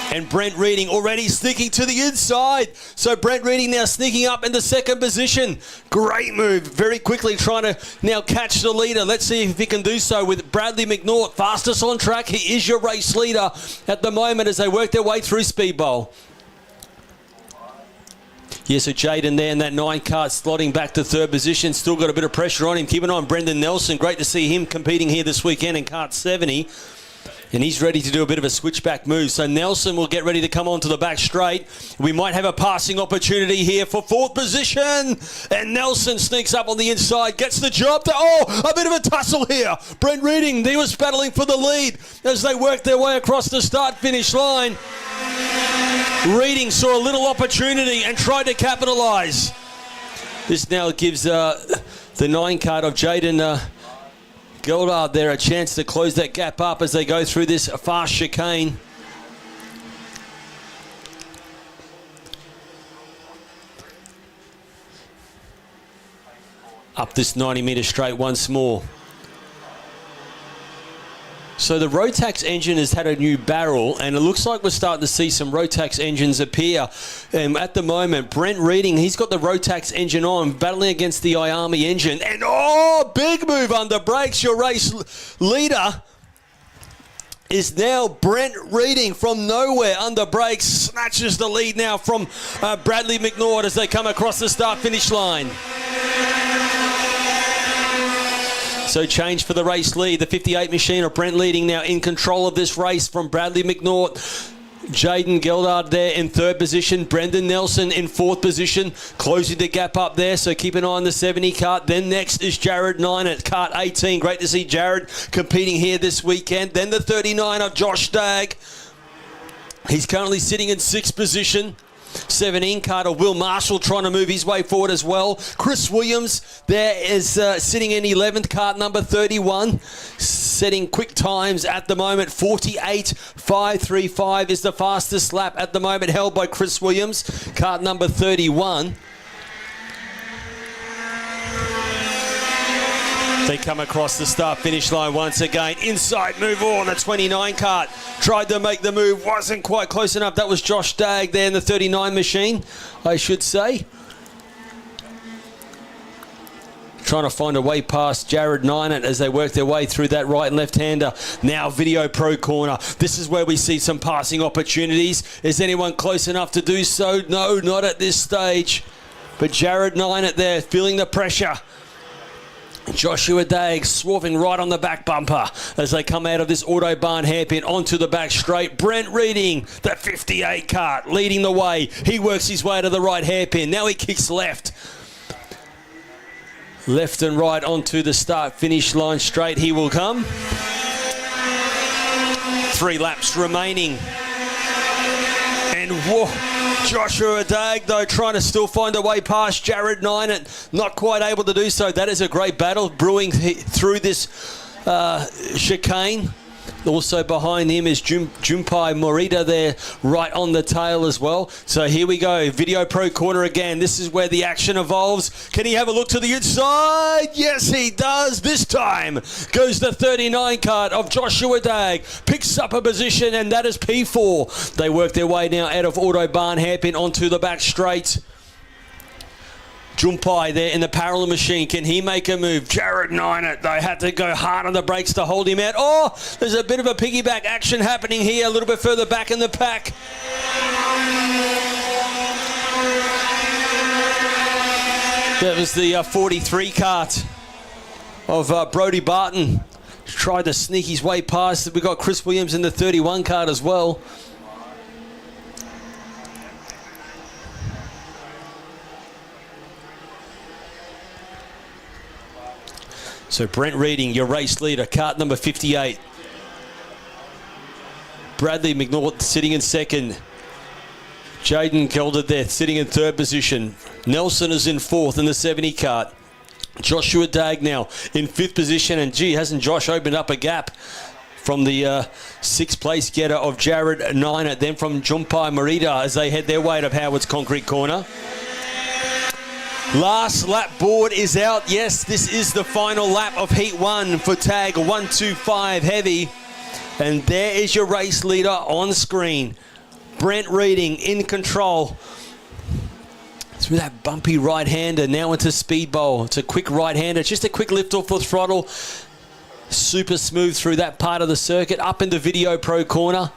And Brent Reading already sneaking to the inside. So Brent Reading now sneaking up into second position. Great move. Very quickly trying to now catch the leader. Let's see if he can do so with Bradley McNaught. Fastest on track. He is your race leader at the moment as they work their way through Speed Bowl. Yes, so Jaden there in that 9 cart slotting back to third position. Still got a bit of pressure on him. Keep an eye on Brendan Nelson. Great to see him competing here this weekend in Kart 70. And he's ready to do a bit of a switchback move. So Nelson will get ready to come onto the back straight. We might have a passing opportunity here for fourth position. And Nelson sneaks up on the inside, gets the job to, a bit of a tussle here. Brent Reading, he was battling for the lead as they worked their way across the start-finish line. Reading saw a little opportunity and tried to capitalise. This now gives the 9 card of Jaden Gillard there a chance to close that gap up as they go through this fast chicane. up this 90-metre straight once more. So the Rotax engine has had a new barrel, and it looks like we're starting to see some Rotax engines appear. At the moment, Brent Reading, he's got the Rotax engine on, battling against the IAMI engine. And, big move under brakes. Your race leader is now Brent Reading from nowhere under brakes. Snatches the lead now from Bradley McNaught as they come across the start-finish line. So change for the race lead. The 58 machine of Brent Leading now in control of this race from Bradley McNaught. Jaden Geldard there in third position. Brendan Nelson in fourth position. Closing the gap up there, so keep an eye on the 70 kart. Then next is Jared 9 at kart 18. Great to see Jared competing here this weekend. Then the 39 of Josh Dagg. He's currently sitting in sixth position. 17 karter Will Marshall trying to move his way forward as well. Chris Williams there is sitting in 11th, kart number 31, setting quick times at the moment. 48.535 is the fastest lap at the moment, held by Chris Williams, kart number 31. They come across the start-finish line once again. Inside move on the 29 kart. Tried to make the move, wasn't quite close enough. That was Josh Dagg there in the 39 machine, I should say. Trying to find a way past Jared Ninant as they work their way through that right and left-hander. Now Video Pro corner. This is where we see some passing opportunities. Is anyone close enough to do so? No, not at this stage. But Jared Ninant there feeling the pressure. Joshua Dagg swerving right on the back bumper as they come out of this Autobahn hairpin onto the back straight. Brent Reading, the 58 kart, leading the way. He works his way to the right hairpin. Now he kicks left. Left and right onto the start-finish line straight. He will come. 3 laps remaining. And whoa. Joshua Dagg, though, trying to still find a way past Jared Ninant. Not quite able to do so. That is a great battle brewing through this chicane. Also behind him is Junpai Morita there, right on the tail as well. So here we go. Video Pro corner again. This is where the action evolves. Can he have a look to the inside? Yes, he does. This time goes the 39 kart of Joshua Dagg. Picks up a position, and that is P4. They work their way now out of Autobahn hairpin onto the back straight. Junpai there in the parallel machine. Can he make a move? Jared Ninant, they had to go hard on the brakes to hold him out. Oh, there's a bit of a piggyback action happening here a little bit further back in the pack. That was the 43 kart of Brody Barton. Tried to sneak his way past. We got Chris Williams in the 31 kart as well. So Brent Reading, your race leader, kart number 58. Bradley McNaught sitting in second. Jaden Gelder there sitting in third position. Nelson is in fourth in the 70 kart. Joshua Dagg now in fifth position. And gee, hasn't Josh opened up a gap from the sixth place getter of Jared Ninant, then from Junpai Morita as they head their way to Howard's Concrete Corner. Last lap board is out. Yes, this is the final lap of Heat 1 for tag 125 heavy. And there is your race leader on screen. Brent Reading in control. Through that bumpy right-hander, now into speed bowl. It's a quick right-hander, just a quick lift off the throttle. Super smooth through that part of the circuit. Up into Video Pro corner.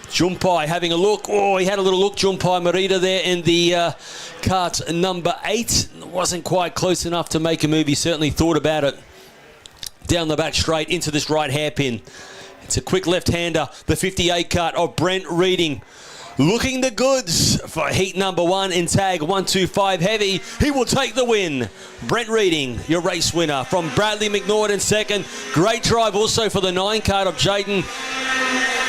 Junpai having a look. Oh, he had a little look. Junpai Morita there in the kart number 8. Wasn't quite close enough to make a move. He certainly thought about it. Down the back straight into this right hairpin. It's a quick left-hander. The 58 kart of Brent Reading. Looking the goods for heat number 1 in tag 125 heavy. He will take the win. Brent Reading, your race winner from Bradley McNaught in second. Great drive also for the 9 kart of Jaden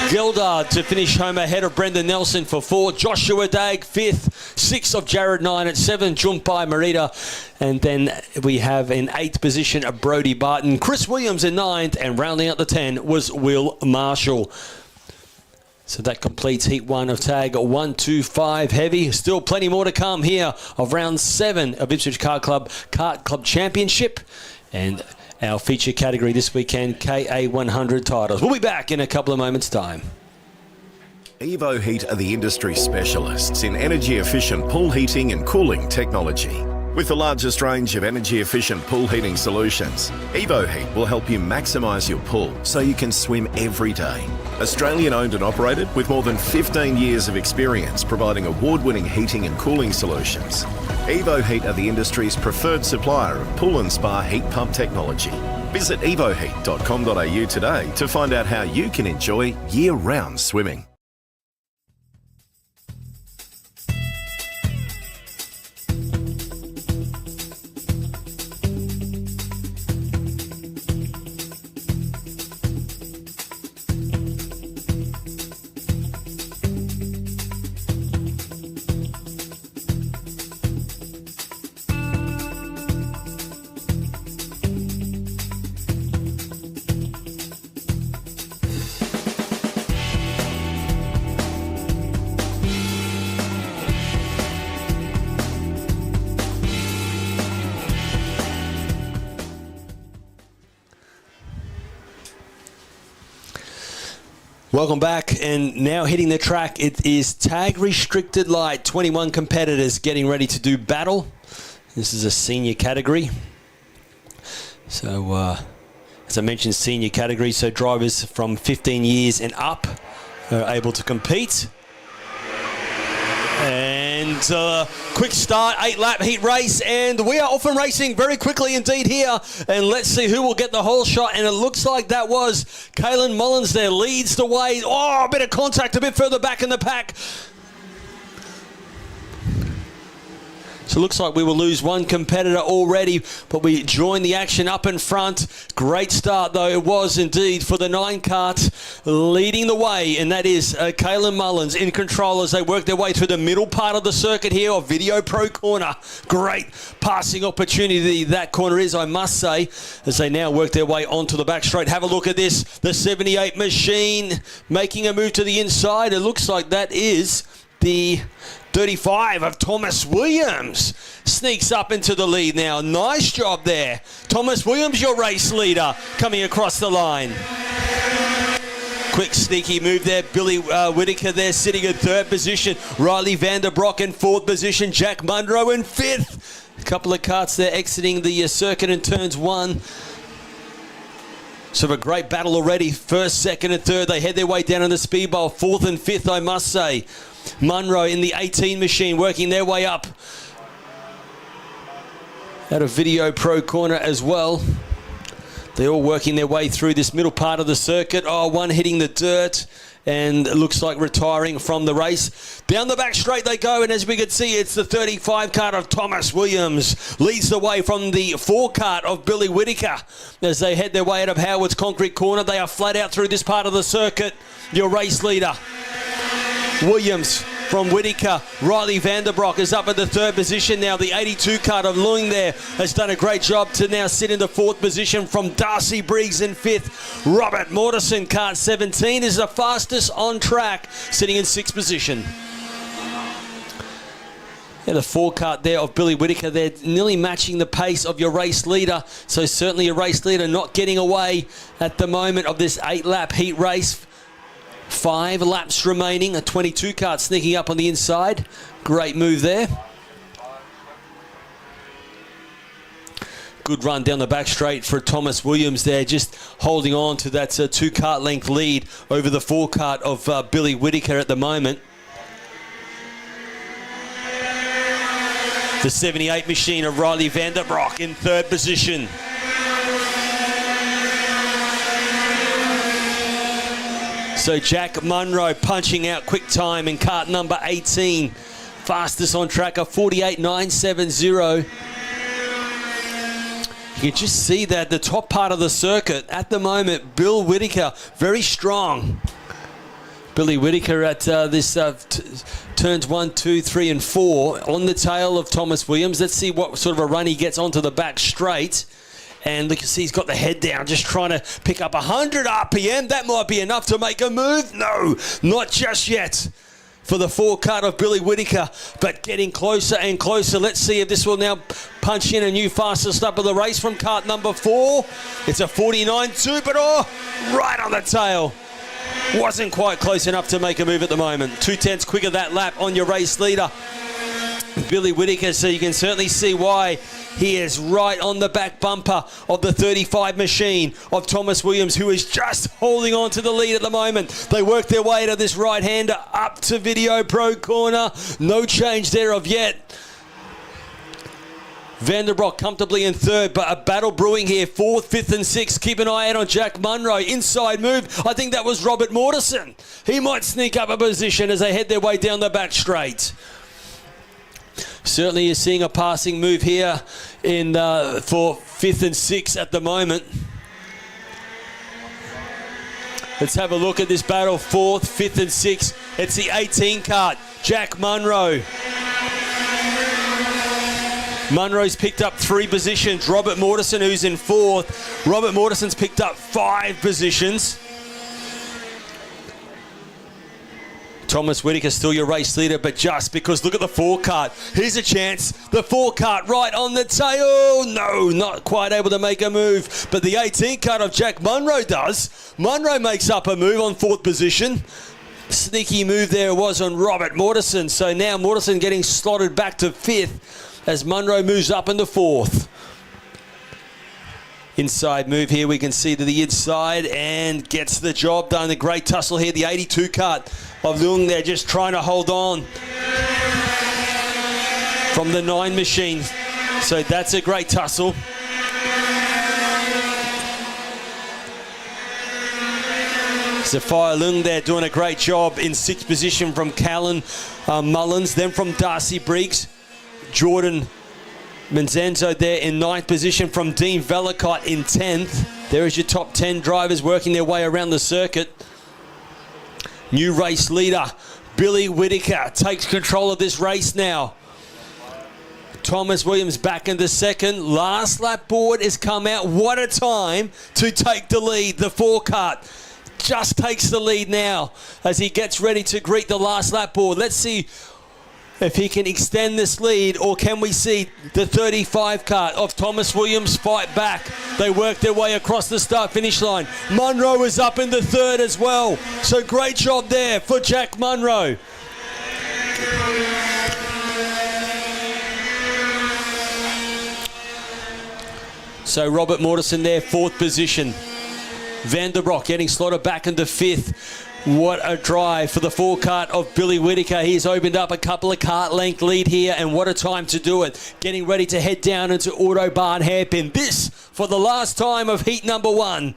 Geldard to finish home ahead of Brendan Nelson for 4. Joshua Dagg 5th. 6 of Jared 9 at 7. Junpai Morita. And then we have in 8th position of Brody Barton. Chris Williams in 9th. And rounding out the 10 was Will Marshall. So that completes heat 1 of tag 125 heavy. Still plenty more to come here of round 7 of Ipswich Kart Club Championship. And our feature category this weekend, KA100 Titles. We'll be back in a couple of moments' time. Evo Heat are the industry specialists in energy-efficient pool heating and cooling technology. With the largest range of energy-efficient pool heating solutions, Evo Heat will help you maximise your pool so you can swim every day. Australian owned and operated with more than 15 years of experience providing award-winning heating and cooling solutions. Evo Heat are the industry's preferred supplier of pool and spa heat pump technology. Visit evoheat.com.au today to find out how you can enjoy year-round swimming. Welcome back, and now hitting the track, it is tag restricted light. 21 competitors getting ready to do battle. This is a senior category. So, as I mentioned, senior category, so drivers from 15 years and up are able to compete. And quick start, 8-lap heat race, and we are off and racing very quickly indeed here. And let's see who will get the whole shot. And it looks like that was Kaylin Mullins there, leads the way. Oh, a bit of contact a bit further back in the pack. So it looks like we will lose one competitor already, but we join the action up in front. Great start, though, it was indeed for the 9 kart, leading the way, and that is Kaylin Mullins in control as they work their way through the middle part of the circuit here of Video Pro Corner. Great passing opportunity that corner is, I must say, as they now work their way onto the back straight. Have a look at this, the 78 machine making a move to the inside. It looks like that is the 35 of Thomas Williams. Sneaks up into the lead now. Nice job there. Thomas Williams, your race leader, coming across the line. Quick sneaky move there. Billy Whittaker there sitting in 3rd position. Riley Vanderbroek in 4th position. Jack Munro in 5th. A couple of karts there exiting the circuit in turns 1. So a great battle already. 1st, 2nd and 3rd. They head their way down in the speed bowl. 4th and 5th, I must say. Munro in the 18 machine working their way up. Out of Video Pro Corner as well. They're all working their way through this middle part of the circuit. Oh, one hitting the dirt and it looks like retiring from the race. Down the back straight they go, and as we can see, it's the 35 kart of Thomas Williams. Leads the way from the 4 kart of Billy Whittaker. As they head their way out of Howard's Concrete Corner, they are flat out through this part of the circuit. Your race leader, Williams from Whittaker. Riley Vanderbroek is up at the 3rd position now. The 82 kart of Lewing there has done a great job to now sit in the 4th position from Darcy Briggs in 5th. Robert Mortensen, kart 17, is the fastest on track, sitting in 6th position. Yeah, the 4 kart there of Billy Whittaker there, nearly matching the pace of your race leader. So certainly a race leader not getting away at the moment of this 8-lap heat race. 5 laps remaining, a 22 kart sneaking up on the inside. Great move there. Good run down the back straight for Thomas Williams there, just holding on to that 2 kart length lead over the 4 kart of Billy Whittaker at the moment. The 78 machine of Riley Vanderbroek in 3rd position. So Jack Munro punching out quick time in kart number 18. Fastest on track of 48.970. You can just see that the top part of the circuit at the moment, Bill Whittaker, very strong. Billy Whittaker at this turns 1, 2, 3 and 4 on the tail of Thomas Williams. Let's see what sort of a run he gets onto the back straight. And look, you see he's got the head down, just trying to pick up 100 RPM. That might be enough to make a move. No, not just yet for the 4 kart of Billy Whittaker, but getting closer and closer. Let's see if this will now punch in a new fastest lap of the race from kart number 4. It's a 49.2, but right on the tail. Wasn't quite close enough to make a move at the moment. 2/10 quicker that lap on your race leader, Billy Whittaker, so you can certainly see why he is right on the back bumper of the 35 machine of Thomas Williams, who is just holding on to the lead at the moment. They work their way to this right-hander up to Video Pro corner. No change there of yet. Vanderbroek comfortably in third, but a battle brewing here. 4th, 5th and 6th. Keep an eye out on Jack Munro. Inside move. I think that was Robert Mortensen. He might sneak up a position as they head their way down the back straight. Certainly you're seeing a passing move here in for 5th and 6th at the moment. Let's have a look at this battle. 4th, 5th and 6th. It's the 18 kart. Jack Munro. Munro's picked up 3 positions. Robert Mortensen, who's in 4th. Robert Mortensen's picked up 5 positions. Thomas Whittaker still your race leader, but just because look at the 4 kart. Here's a chance. The 4 kart right on the tail. No, not quite able to make a move. But the 18 kart of Jack Munro does. Munro makes up a move on 4th position. Sneaky move there was on Robert Mortensen. So now Mortensen getting slotted back to 5th as Munro moves up into 4th. Inside move here, we can see to the inside and gets the job done. A great tussle here, the 82 kart of Leung. They're just trying to hold on from the 9 machine. So that's a great tussle. Sophia Leung there doing a great job in 6th position from Callan Mullins. Then from Darcy Briggs, Jordan Manzanzo there in 9th position from Dean Velicott in 10th. There is your top 10 drivers working their way around the circuit. New race leader, Billy Whittaker, takes control of this race now. Thomas Williams back into 2nd. Last lap board has come out. What a time to take the lead. The 4 kart just takes the lead now as he gets ready to greet the last lap board. Let's see if he can extend this lead, or can we see the 35 kart of Thomas Williams fight back? They work their way across the start-finish line. Munro is up in the 3rd as well. So great job there for Jack Munro. So Robert Mortensen there, 4th position. Vanderbroek getting slotted back into 5th. What a drive for the 4 kart of Billy Whittaker. He's opened up a couple of kart length lead here, and what a time to do it. Getting ready to head down into Autobahn hairpin. This for the last time of heat number 1.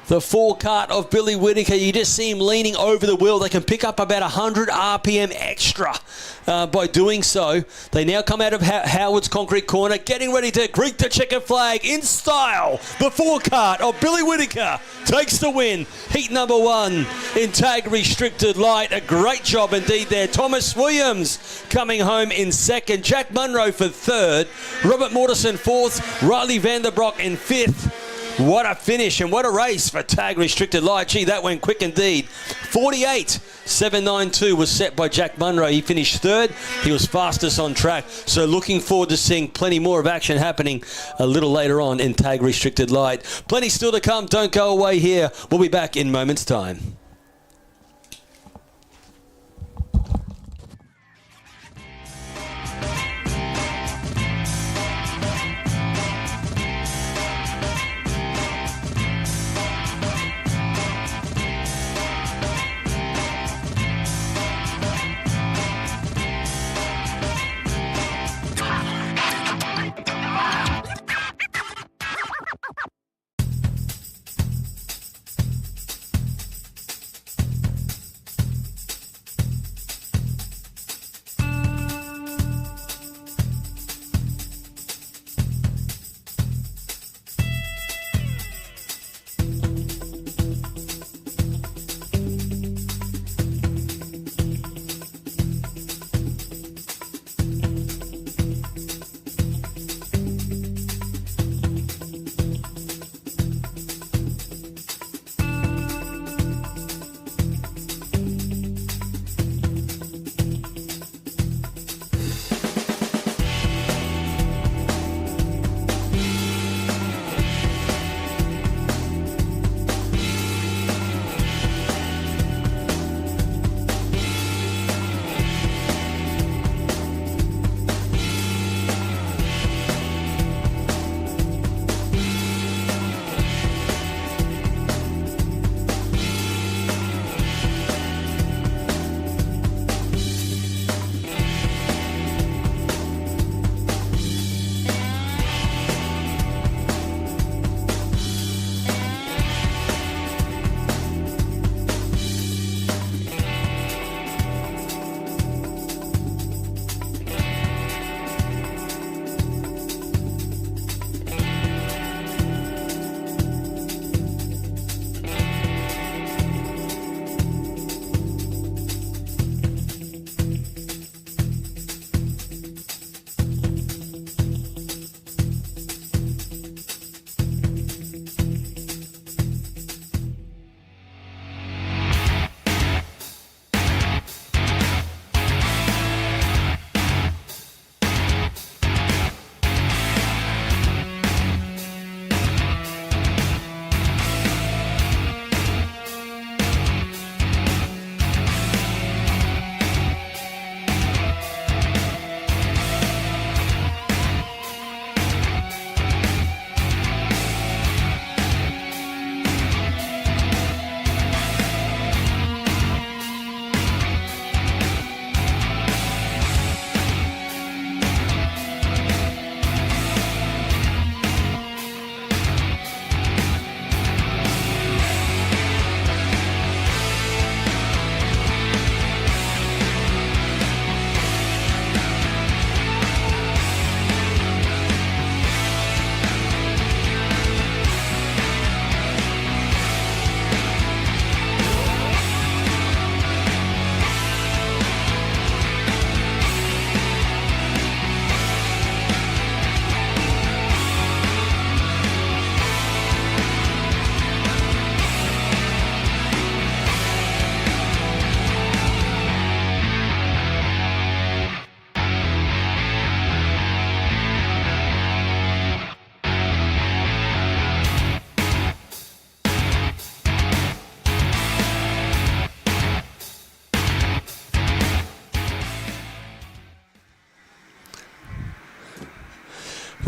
The 4 kart of Billy Whittaker, you just see him leaning over the wheel. They can pick up about 100 RPM extra by doing so. They now come out of Howard's concrete corner, getting ready to greet the checkered flag in style. The 4 kart of Billy Whittaker takes the win. Heat number 1 in tag restricted light. A great job indeed there. Thomas Williams coming home in 2nd. Jack Munro for 3rd. Robert Mortensen 4th. Riley Vanderbroek in 5th. What a finish and what a race for tag restricted light. Gee, that went quick indeed. 48.792 was set by Jack Munro. He finished 3rd. He was fastest on track. So looking forward to seeing plenty more of action happening a little later on in tag restricted light. Plenty still to come. Don't go away here. We'll be back in moments' time.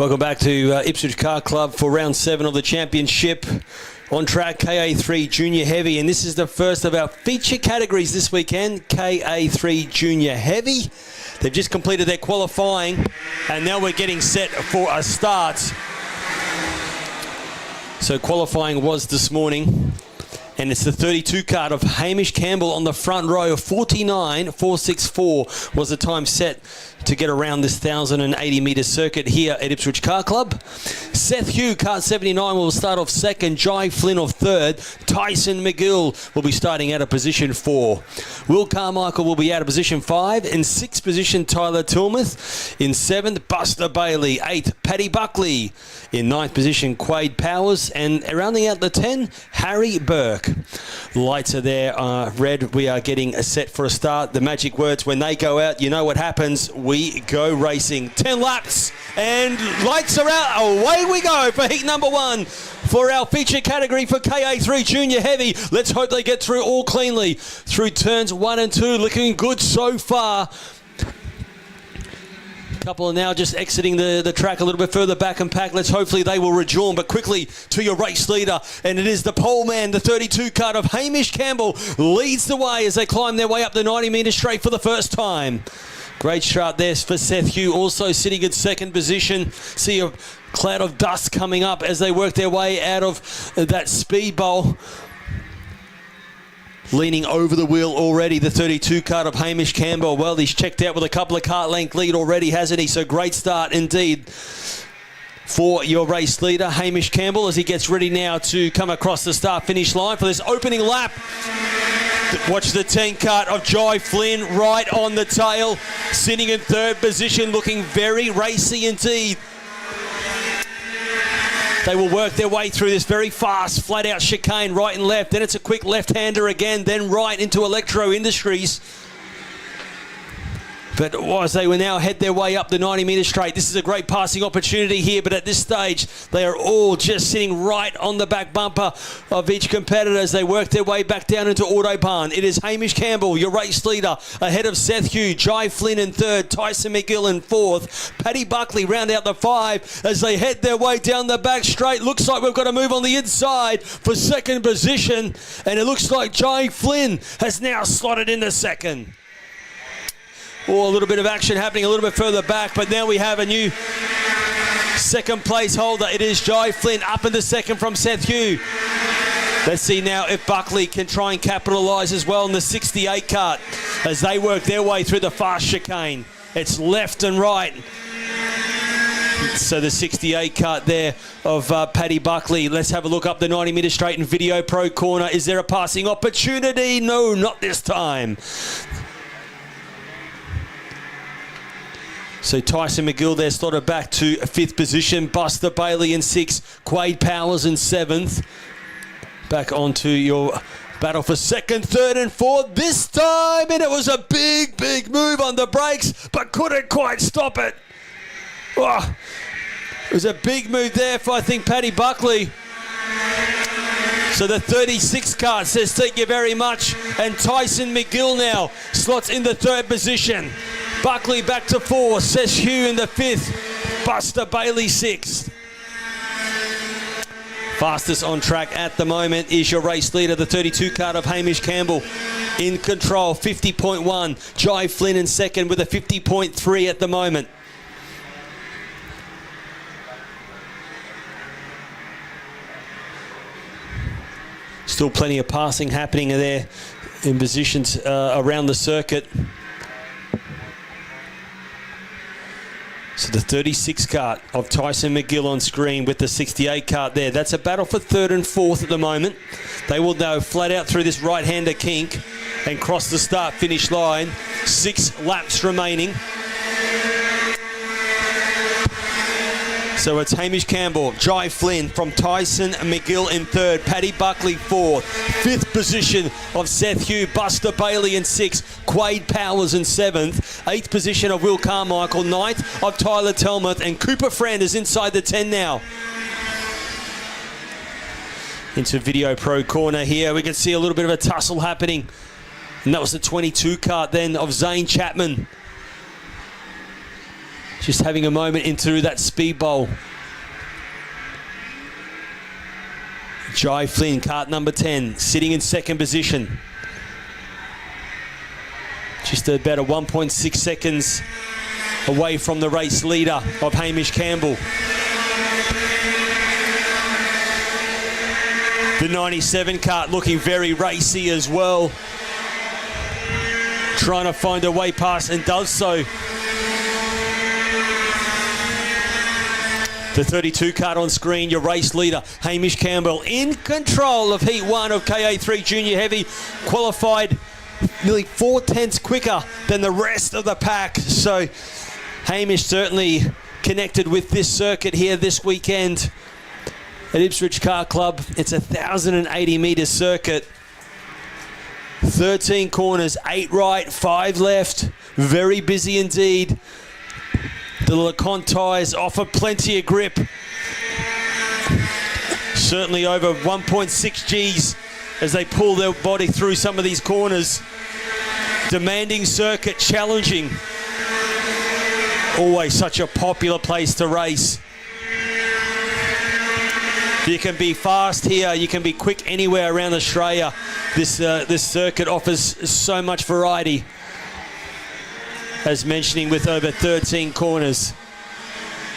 Welcome back to Ipswich Car Club for round 7 of the championship. On track, KA3 Junior Heavy, and this is the first of our feature categories this weekend, KA3 Junior Heavy. They've just completed their qualifying, and now we're getting set for a start. So qualifying was this morning, and it's the 32 card of Hamish Campbell on the front row. 49.464 was the time set to get around this 1,080 metre circuit here at Ipswich Car Club. Seth Hugh, car 79, will start off second. Jai Flynn of third. Tyson McGill will be starting out of position 4. Will Carmichael will be out of position 5. In 6th position, Tyler Tilmuth. In 7th, Buster Bailey. 8th, Paddy Buckley. In 9th position, Quade Powers. And rounding out the 10, Harry Burke. Lights are there, red. We are getting set for a start. The magic words, when they go out, you know what happens. We go racing. 10 laps and lights are out. Away we go for heat number 1 for our feature category for KA3 Junior Heavy. Let's hope they get through all cleanly through turns 1 and 2. Looking good so far. Couple are now just exiting the track a little bit further back and pack. Let's hopefully they will rejoin. But quickly to your race leader, and it is the pole man, the 32 card of Hamish Campbell, leads the way as they climb their way up the 90 metre straight for the first time. Great start there for Seth Hugh, also sitting in second position. See a cloud of dust coming up as they work their way out of that speed bowl. Leaning over the wheel already, the 32 card of Hamish Campbell. Well, he's checked out with a couple of kart length lead already, hasn't he? So great start indeed for your race leader, Hamish Campbell, as he gets ready now to come across the start-finish line for this opening lap. Watch the 10 cart of Jai Flynn right on the tail, sitting in third position, looking very racy indeed. They will work their way through this very fast, flat-out chicane, right and left. Then it's a quick left-hander again, then right into Electro Industries. But as they will now head their way up the 90 metre straight, this is a great passing opportunity here, but at this stage, they are all just sitting right on the back bumper of each competitor as they work their way back down into Autobahn. It is Hamish Campbell, your race leader, ahead of Seth Hugh, Jai Flynn in third, Tyson McGill in fourth, Paddy Buckley round out the 5 as they head their way down the back straight. Looks like we've got to move on the inside for second position, and it looks like Jai Flynn has now slotted into second. Oh, a little bit of action happening a little bit further back, but now we have a new second place holder. It is Jai Flynn up in the second from Seth Hugh. Let's see now if Buckley can try and capitalise as well in the 68 cart as they work their way through the fast chicane. It's left and right. So the 68 cart there of Paddy Buckley. Let's have a look up the 90 metre straight in Video Pro corner. Is there a passing opportunity? No, not this time. So Tyson McGill there slotted back to 5th position. Buster Bailey in 6th. Quade Powers in 7th. Back onto your battle for 2nd, 3rd and 4th this time. And it was a big, big move on the brakes, but couldn't quite stop it. Oh, it was a big move there for, I think, Paddy Buckley. So the 36 cart says thank you very much. And Tyson McGill now slots in the 3rd position. Buckley back to 4, Seth Hugh in the 5th, Buster Bailey 6th. Fastest on track at the moment is your race leader, the 32 cart of Hamish Campbell in control, 50.1. Jai Flynn in second with a 50.3 at the moment. Still plenty of passing happening there in positions around the circuit. So the 36 cart of Tyson McGill on screen with the 68 cart there. That's a battle for 3rd and 4th at the moment. They will go flat out through this right-hander kink and cross the start-finish line. 6 laps remaining. So it's Hamish Campbell, Jai Flynn from Tyson McGill in 3rd, Paddy Buckley 4th, 5th position of Seth Hugh, Buster Bailey in 6th, Quade Powers in 7th, 8th position of Will Carmichael, 9th of Tyler Telmuth, and Cooper Friend is inside the 10 now. Into Video Pro corner here, we can see a little bit of a tussle happening, and that was the 22 cart then of Zane Chapman. Just having a moment into that speed bowl. Jai Flynn, kart number 10, sitting in second position. Just about a 1.6 seconds away from the race leader of Hamish Campbell. The 97 kart looking very racy as well. Trying to find a way past and does so. The 32 kart on screen, your race leader, Hamish Campbell, in control of Heat 1 of KA3 Junior Heavy, qualified nearly 4/10 quicker than the rest of the pack. So Hamish certainly connected with this circuit here this weekend at Ipswich Car Club. It's a 1,080 metre circuit. 13 corners, 8 right, 5 left. Very busy indeed. The LeConte tyres offer plenty of grip. Certainly over 1.6 Gs as they pull their body through some of these corners. Demanding circuit, challenging. Always such a popular place to race. You can be fast here, you can be quick anywhere around Australia. This circuit offers so much variety. As mentioning, with over 13 corners.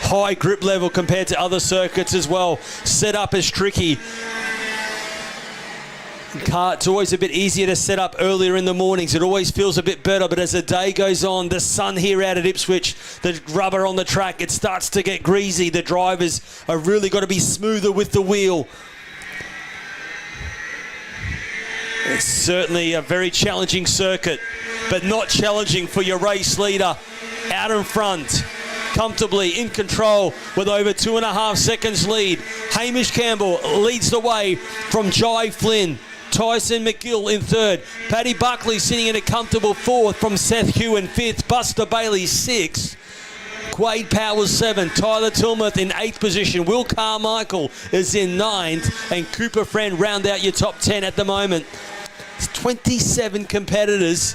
High grip level compared to other circuits as well. Setup is tricky. Kart's always a bit easier to set up earlier in the mornings. It always feels a bit better, but as the day goes on, the sun here out at Ipswich, the rubber on the track, it starts to get greasy. The drivers are really got to be smoother with the wheel. It's certainly a very challenging circuit, but not challenging for your race leader. Out in front, comfortably in control with over 2.5 seconds lead. Hamish Campbell leads the way from Jai Flynn. Tyson McGill in third. Paddy Buckley sitting in a comfortable fourth from Seth Hugh in fifth. Buster Bailey sixth. Quade Powers 7, Tyler Tilmuth in 8th position. Will Carmichael is in 9th, and Cooper Friend round out your top 10 at the moment. It's 27 competitors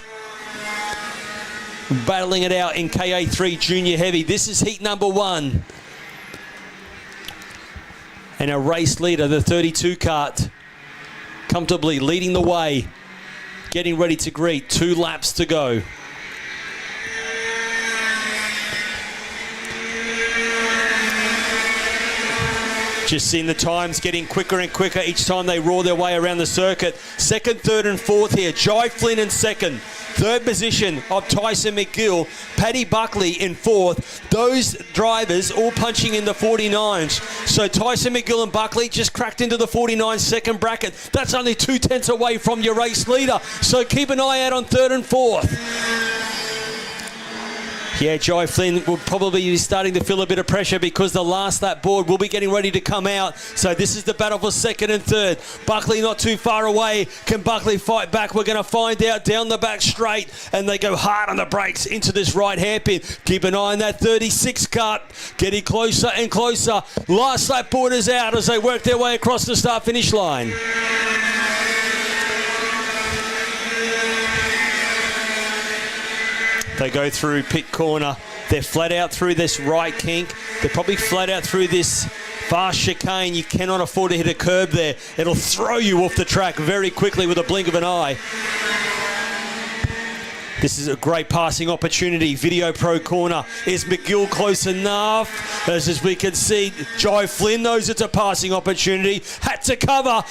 battling it out in KA3 Junior Heavy. This is heat number 1. And a race leader, the 32 kart, comfortably leading the way, getting ready to greet. 2 laps to go. Just seeing the times getting quicker and quicker each time they roar their way around the circuit. Second, third and fourth here. Jai Flynn in second. Third position of Tyson McGill. Paddy Buckley in fourth. Those drivers all punching in the 49s. So Tyson McGill and Buckley just cracked into the 49 second bracket. That's only 2 tenths away from your race leader. So keep an eye out on third and fourth. Yeah, Jai Flynn will probably be starting to feel a bit of pressure because the last lap board will be getting ready to come out. So this is the battle for second and third. Buckley not too far away. Can Buckley fight back? We're going to find out down the back straight. And they go hard on the brakes into this right hairpin. Keep an eye on that 36 kart. Getting closer and closer. Last lap board is out as they work their way across the start-finish line. They go through pit corner. They're flat out through this right kink. They're probably flat out through this fast chicane. You cannot afford to hit a curb there. It'll throw you off the track very quickly with a blink of an eye. This is a great passing opportunity. Video Pro corner. Is McGill close enough? As we can see, Jai Flynn knows it's a passing opportunity. Had to cover,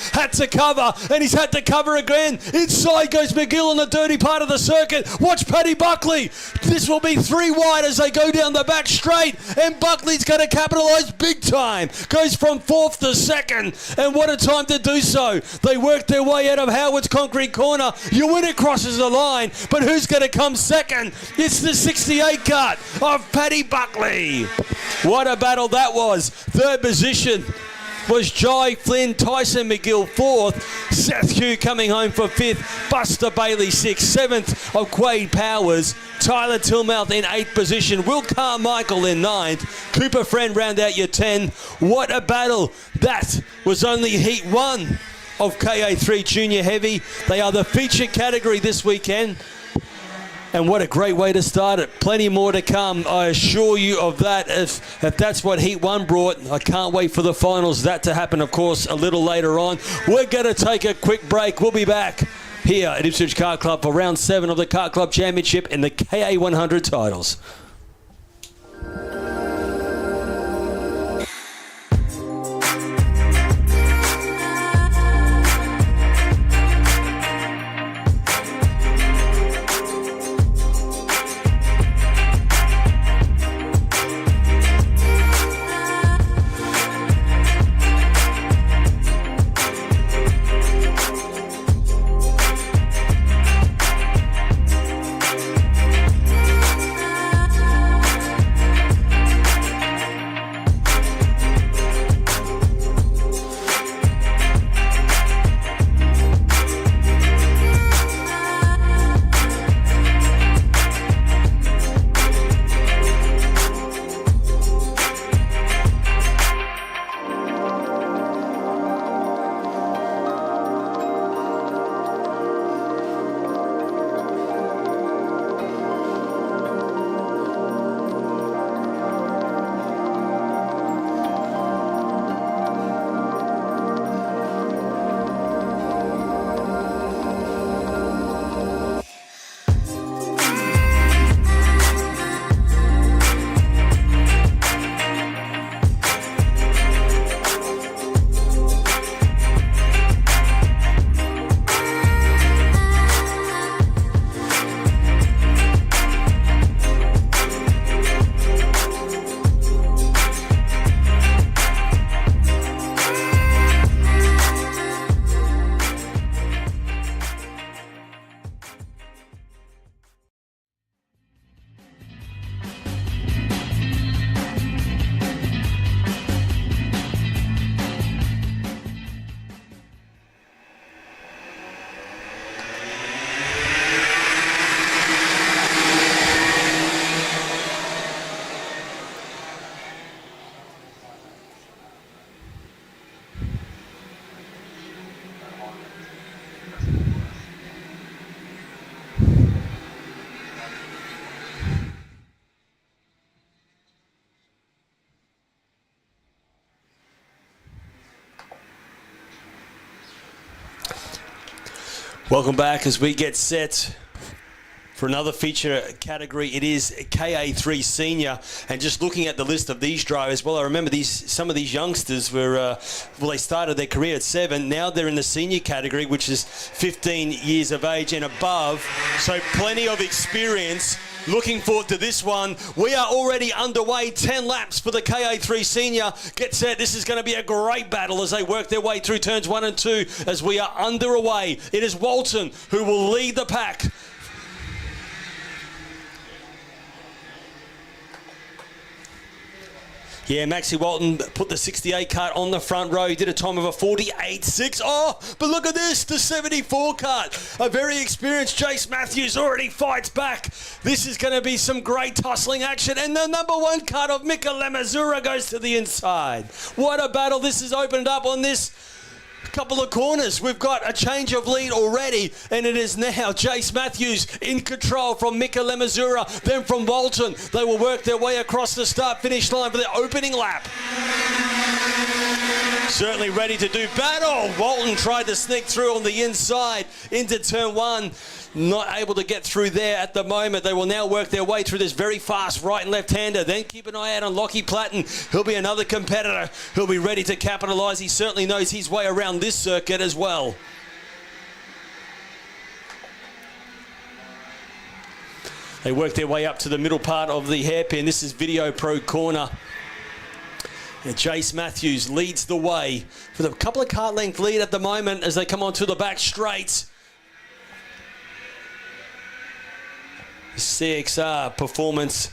and he's had to cover again. Inside goes McGill on the dirty part of the circuit. Watch Paddy Buckley. This will be 3 wide as they go down the back straight, and Buckley's going to capitalise big time. Goes from 4th to 2nd, and what a time to do so. They work their way out of Howard's concrete corner. It crosses the line, but who's going to come second? It's the 68 kart of Paddy Buckley. What a battle that was. Third position was Jai Flynn. Tyson McGill 4th. Seth Hugh coming home for 5th. Buster Bailey 6th. 7th of Quade Powers. Tyler Tilmouth in 8th position. Will Carmichael in 9th. Cooper Friend round out your 10. What a battle. That was only heat 1 of KA3 Junior Heavy. They are the featured category this weekend. And what a great way to start it. Plenty more to come, I assure you of that. If that's what Heat 1 brought, I can't wait for the finals. That to happen, of course, a little later on. We're going to take a quick break. We'll be back here at Ipswich Kart Club for round 7 of the Kart Club Championship in the KA100 Titles. Welcome back as we get set for another feature category. It is KA3 Senior, and just looking at the list of these drivers, well, I remember some of these youngsters were, they started their career at 7. Now they're in the senior category, which is 15 years of age and above. So plenty of experience. Looking forward to this one. We are already underway. 10 laps for the KA3 Senior. Get set. This is going to be a great battle as they work their way through turns 1 and 2 as we are underway. It is Walton who will lead the pack. Yeah, Maxie Walton put the 68 kart on the front row. He did a time of a 48.6. Oh, but look at this, the 74 kart. A very experienced Jace Matthews already fights back. This is going to be some great tussling action. And the number 1 kart of Mika Lamazura goes to the inside. What a battle this has opened up on this couple of corners. We've got a change of lead already, and it is now Jace Matthews in control from Mika Lamazura, then from Walton. They will work their way across the start-finish line for their opening lap. Certainly ready to do battle. Walton tried to sneak through on the inside into turn 1. Not able to get through there at the moment. They will now work their way through this very fast right and left-hander. Then keep an eye out on Lockie Platten. He'll be another competitor who'll be ready to capitalise. He certainly knows his way around this circuit as well. They work their way up to the middle part of the hairpin. This is Video Pro Corner. And Jace Matthews leads the way with a couple of kart length lead at the moment as they come onto the back straight. CXR Performance.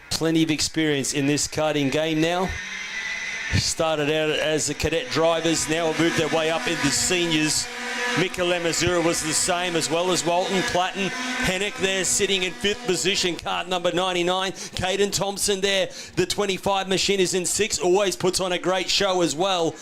Plenty of experience in this karting game now. Started out as the cadet drivers, now have moved their way up into seniors. Mika Lamazura was the same, as well as Walton. Platten, Hennick there sitting in 5th position, kart number 99. Caden Thompson there, the 25 machine is in 6th, always puts on a great show as well.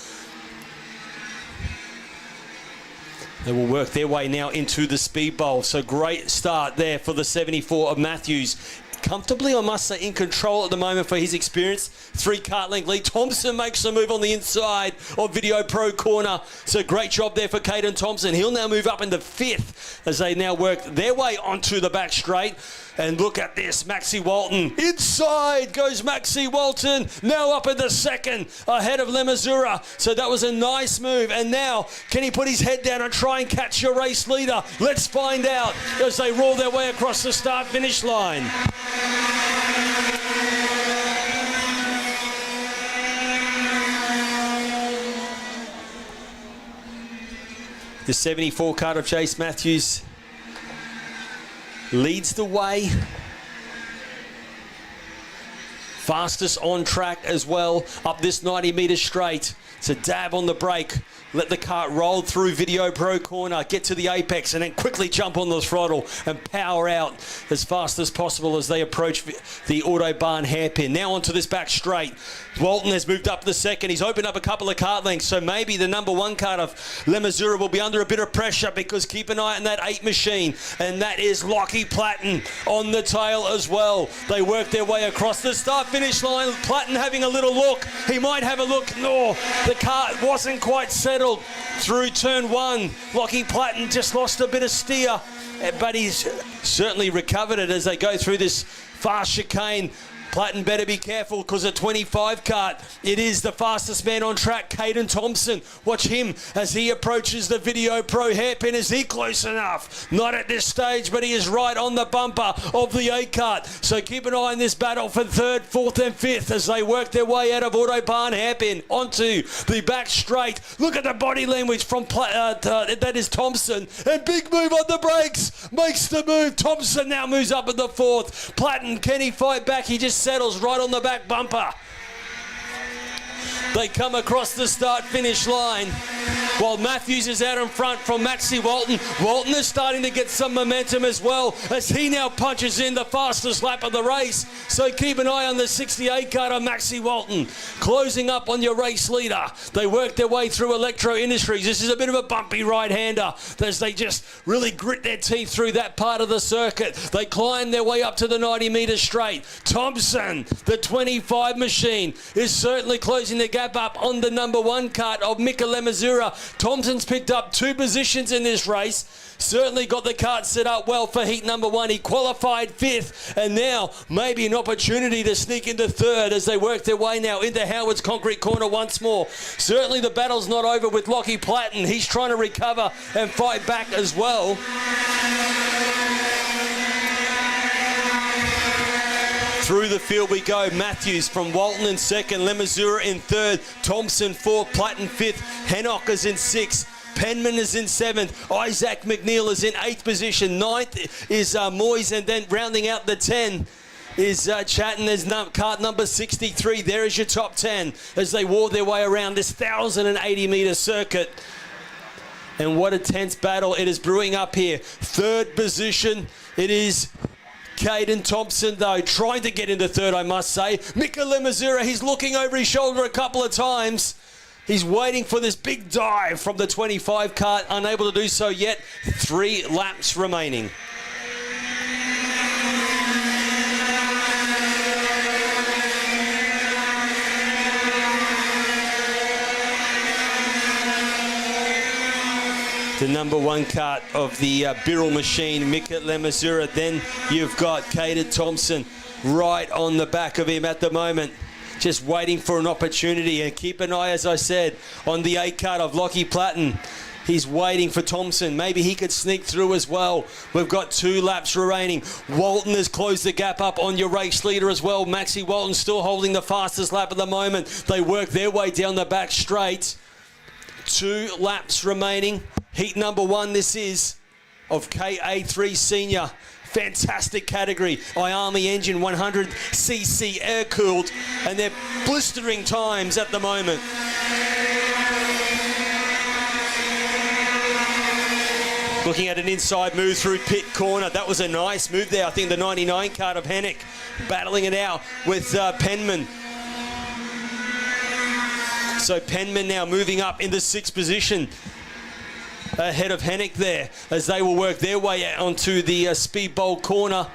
They will work their way now into the speed bowl. So great start there for the 74 of Matthews. Comfortably, I must say, in control at the moment for his experience. 3 kart length lead. Thompson makes a move on the inside of Video Pro corner. So great job there for Caden Thompson. He'll now move up into 5th as they now work their way onto the back straight. And look at this, Maxie Walton. Inside goes Maxie Walton. Now up in the 2nd, ahead of Lemazura. So that was a nice move. And now, can he put his head down and try and catch your race leader? Let's find out as they roll their way across the start-finish line. The 74 kart of Chase Matthews leads the way. Fastest on track as well up this 90-metre straight. It's a dab on the brake. Let the kart roll through Video Pro corner, get to the apex, and then quickly jump on the throttle and power out as fast as possible as they approach the Autobahn hairpin. Now onto this back straight. Walton has moved up the 2nd. He's opened up a couple of kart lengths, so maybe the number 1 kart of Lemazura will be under a bit of pressure because keep an eye on that 8 machine, and that is Lockie Platten on the tail as well. They work their way across the start-finish line. Platten having a little look. He might have a look. No, the kart wasn't quite settled through turn 1. Lockie Platten just lost a bit of steer, but he's certainly recovered it as they go through this fast chicane. Platten better be careful because a 25 kart, it is the fastest man on track, Caden Thompson. Watch him as he approaches the Video Pro hairpin. Is he close enough? Not at this stage, but he is right on the bumper of the A kart. So keep an eye on this battle for 3rd, 4th and 5th as they work their way out of Autobahn hairpin onto the back straight. Look at the body language from that is Thompson. And big move on the brakes. Makes the move. Thompson now moves up at the 4th. Platten, can he fight back? He just settles right on the back bumper. They come across the start-finish line while Matthews is out in front from Maxie Walton. Walton is starting to get some momentum as well as he now punches in the fastest lap of the race. So keep an eye on the 68 kart of Maxie Walton. Closing up on your race leader. They work their way through Electro Industries. This is a bit of a bumpy right-hander as they just really grit their teeth through that part of the circuit. They climb their way up to the 90-metre straight. Thompson, the 25 machine, is certainly closing the gap up on the number 1 kart of Mika Lemazura. Thompson's picked up 2 positions in this race. Certainly got the kart set up well for heat number 1. He qualified 5th, and now maybe an opportunity to sneak into 3rd as they work their way now into Howard's concrete corner once more. Certainly the battle's not over with Lockie Platten. He's trying to recover and fight back as well. Through the field we go. Matthews from Walton in 2nd, Lemazura in 3rd, Thompson 4th, Platten 5th, Hennock is in 6th, Penman is in 7th, Isaac McNeil is in 8th position, 9th is Moyes, and then rounding out the 10 is Chatton as kart number 63. There is your top 10 as they war their way around this 1,080-metre circuit. And what a tense battle it is brewing up here. 3rd position, it is Caden Thompson, though, trying to get into 3rd, I must say. Mika Lemazura, he's looking over his shoulder a couple of times. He's waiting for this big dive from the 25 kart, unable to do so yet. 3 laps remaining. The number 1 kart of the Birrell machine, Mika Lemazura. Then you've got Caden Thompson right on the back of him at the moment, just waiting for an opportunity. And keep an eye, as I said, on the 8 kart of Lockie Platten. He's waiting for Thompson. Maybe he could sneak through as well. We've got 2 laps remaining. Walton has closed the gap up on your race leader as well. Maxie Walton still holding the fastest lap at the moment. They work their way down the back straight. 2 laps remaining. Heat number 1 this is of KA3 Senior. Fantastic category. Iami engine, 100cc air-cooled, and they're blistering times at the moment. Looking at an inside move through pit corner. That was a nice move there. I think the 99 kart of Hennick battling it out with Penman. So Penman now moving up in the 6th position ahead of Hennick there as they will work their way out onto the speed bowl corner.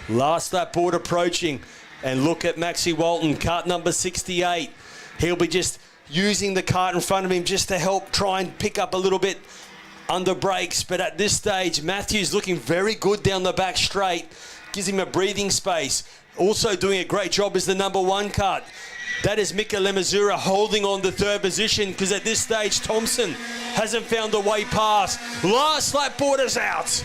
Last lap board approaching. And look at Maxie Walton, kart number 68. He'll be just using the kart in front of him just to help try and pick up a little bit under brakes. But at this stage, Matthews looking very good down the back straight. Gives him a breathing space. Also doing a great job is the number 1 kart. That is Mika Lemazura holding on the 3rd position because at this stage, Thompson hasn't found a way past. Last lap board is out.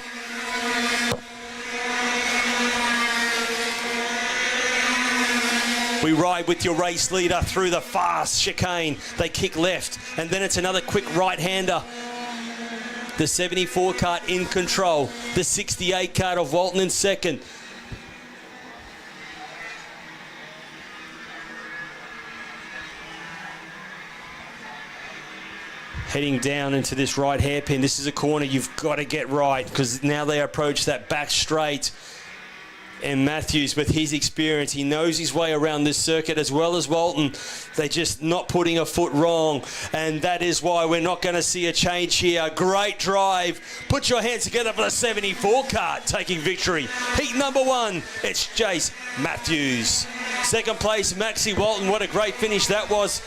We ride with your race leader through the fast chicane. They kick left, and then it's another quick right-hander. The 74 kart in control. The 68 kart of Walton in second. Heading down into this right hairpin. This is a corner you've got to get right because now they approach that back straight. And Matthews, with his experience, he knows his way around this circuit as well as Walton. They're just not putting a foot wrong. And that is why we're not going to see a change here. Great drive. Put your hands together for the 74 kart taking victory. Heat number 1, it's Jace Matthews. Second place, Maxie Walton. What a great finish that was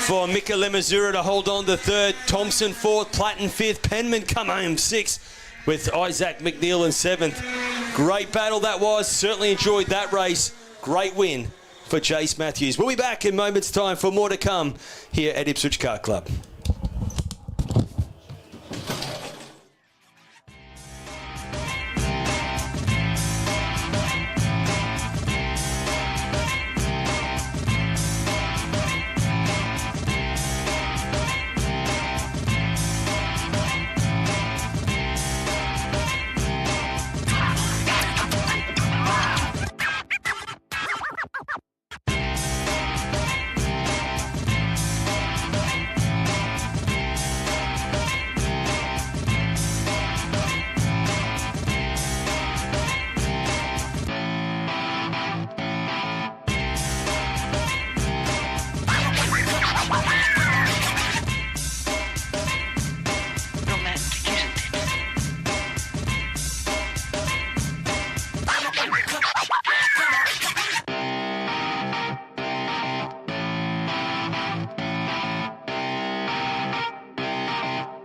for Mika Lemazura to hold on to 3rd. Thompson 4th, Platten 5th. Penman come home 6th. With Isaac McNeil in 7th. Great battle that was. Certainly enjoyed that race. Great win for Jace Matthews. We'll be back in moments' time for more to come here at Ipswich Kart Club.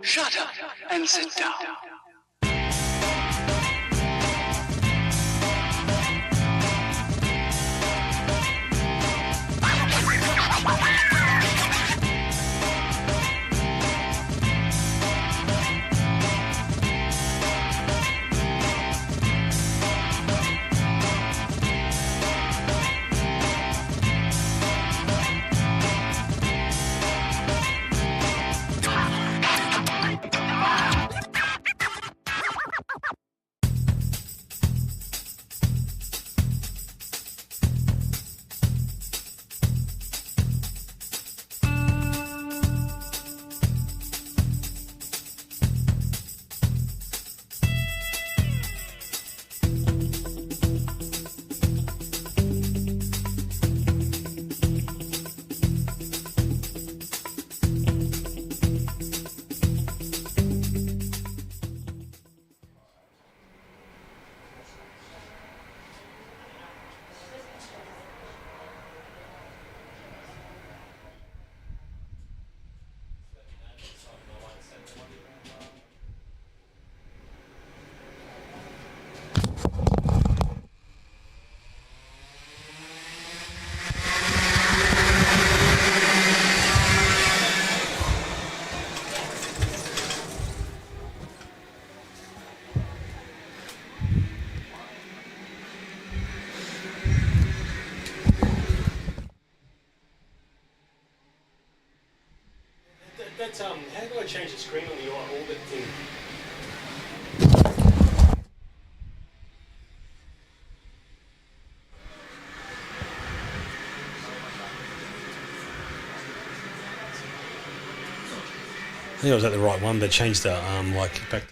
Shut up and sit down. How do I change the screen on the orbit thing? I think I was at the right one, but changed the like back.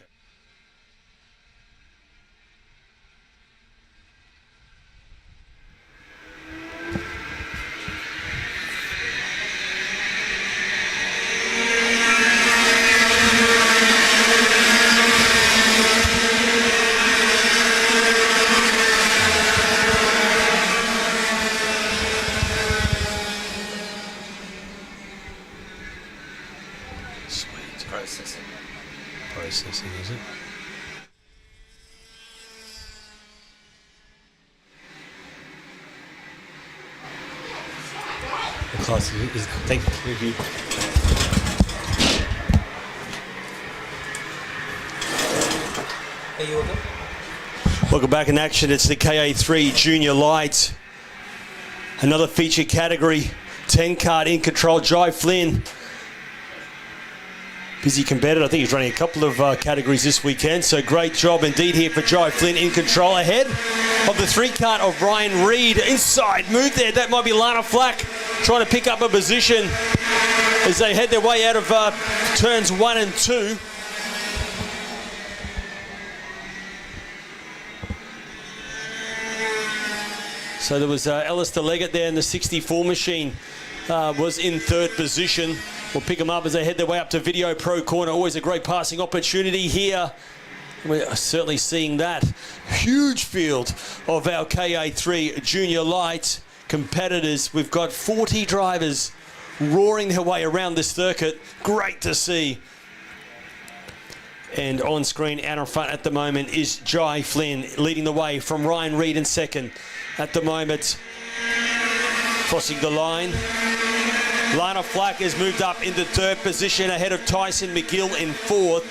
processing. Processing, is it? The class is, thank you. Are you all good? Welcome back in action. It's the KA3 Junior Light. Another feature category. 10 kart in control. Jai Flynn. Busy competitor. I think he's running a couple of categories this weekend. So great job indeed here for Jai Flynn in control. Ahead of the 3 kart of Ryan Reed. Inside move there. That might be Lana Flack trying to pick up a position as they head their way out of turns 1 and 2. So there was Alistair Leggett there in the 64 machine, was in 3rd position. We'll pick them up as they head their way up to Video Pro Corner. Always a great passing opportunity here. We're certainly seeing that. Huge field of our KA3 Junior Light competitors. We've got 40 drivers roaring their way around this circuit. Great to see. And on screen out in front at the moment is Jai Flynn leading the way from Ryan Reed in 2nd. At the moment, crossing the line. Lana Flack has moved up into 3rd position ahead of Tyson McGill in 4th.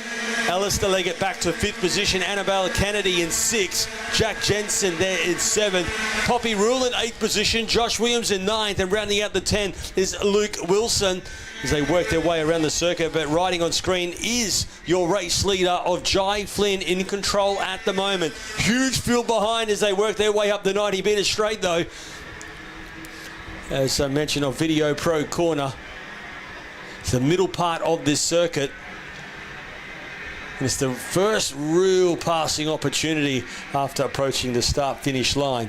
Alistair Leggett back to 5th position. Annabelle Kennedy in 6th. Jack Jensen there in 7th. Poppy Rule in 8th position. Josh Williams in 9th. And rounding out the 10 is Luke Wilson as they work their way around the circuit. But riding on screen is your race leader of Jai Flynn in control at the moment. Huge field behind as they work their way up the 90 metre straight though. As I mentioned on Video Pro Corner, it's the middle part of this circuit. And it's the first real passing opportunity after approaching the start-finish line.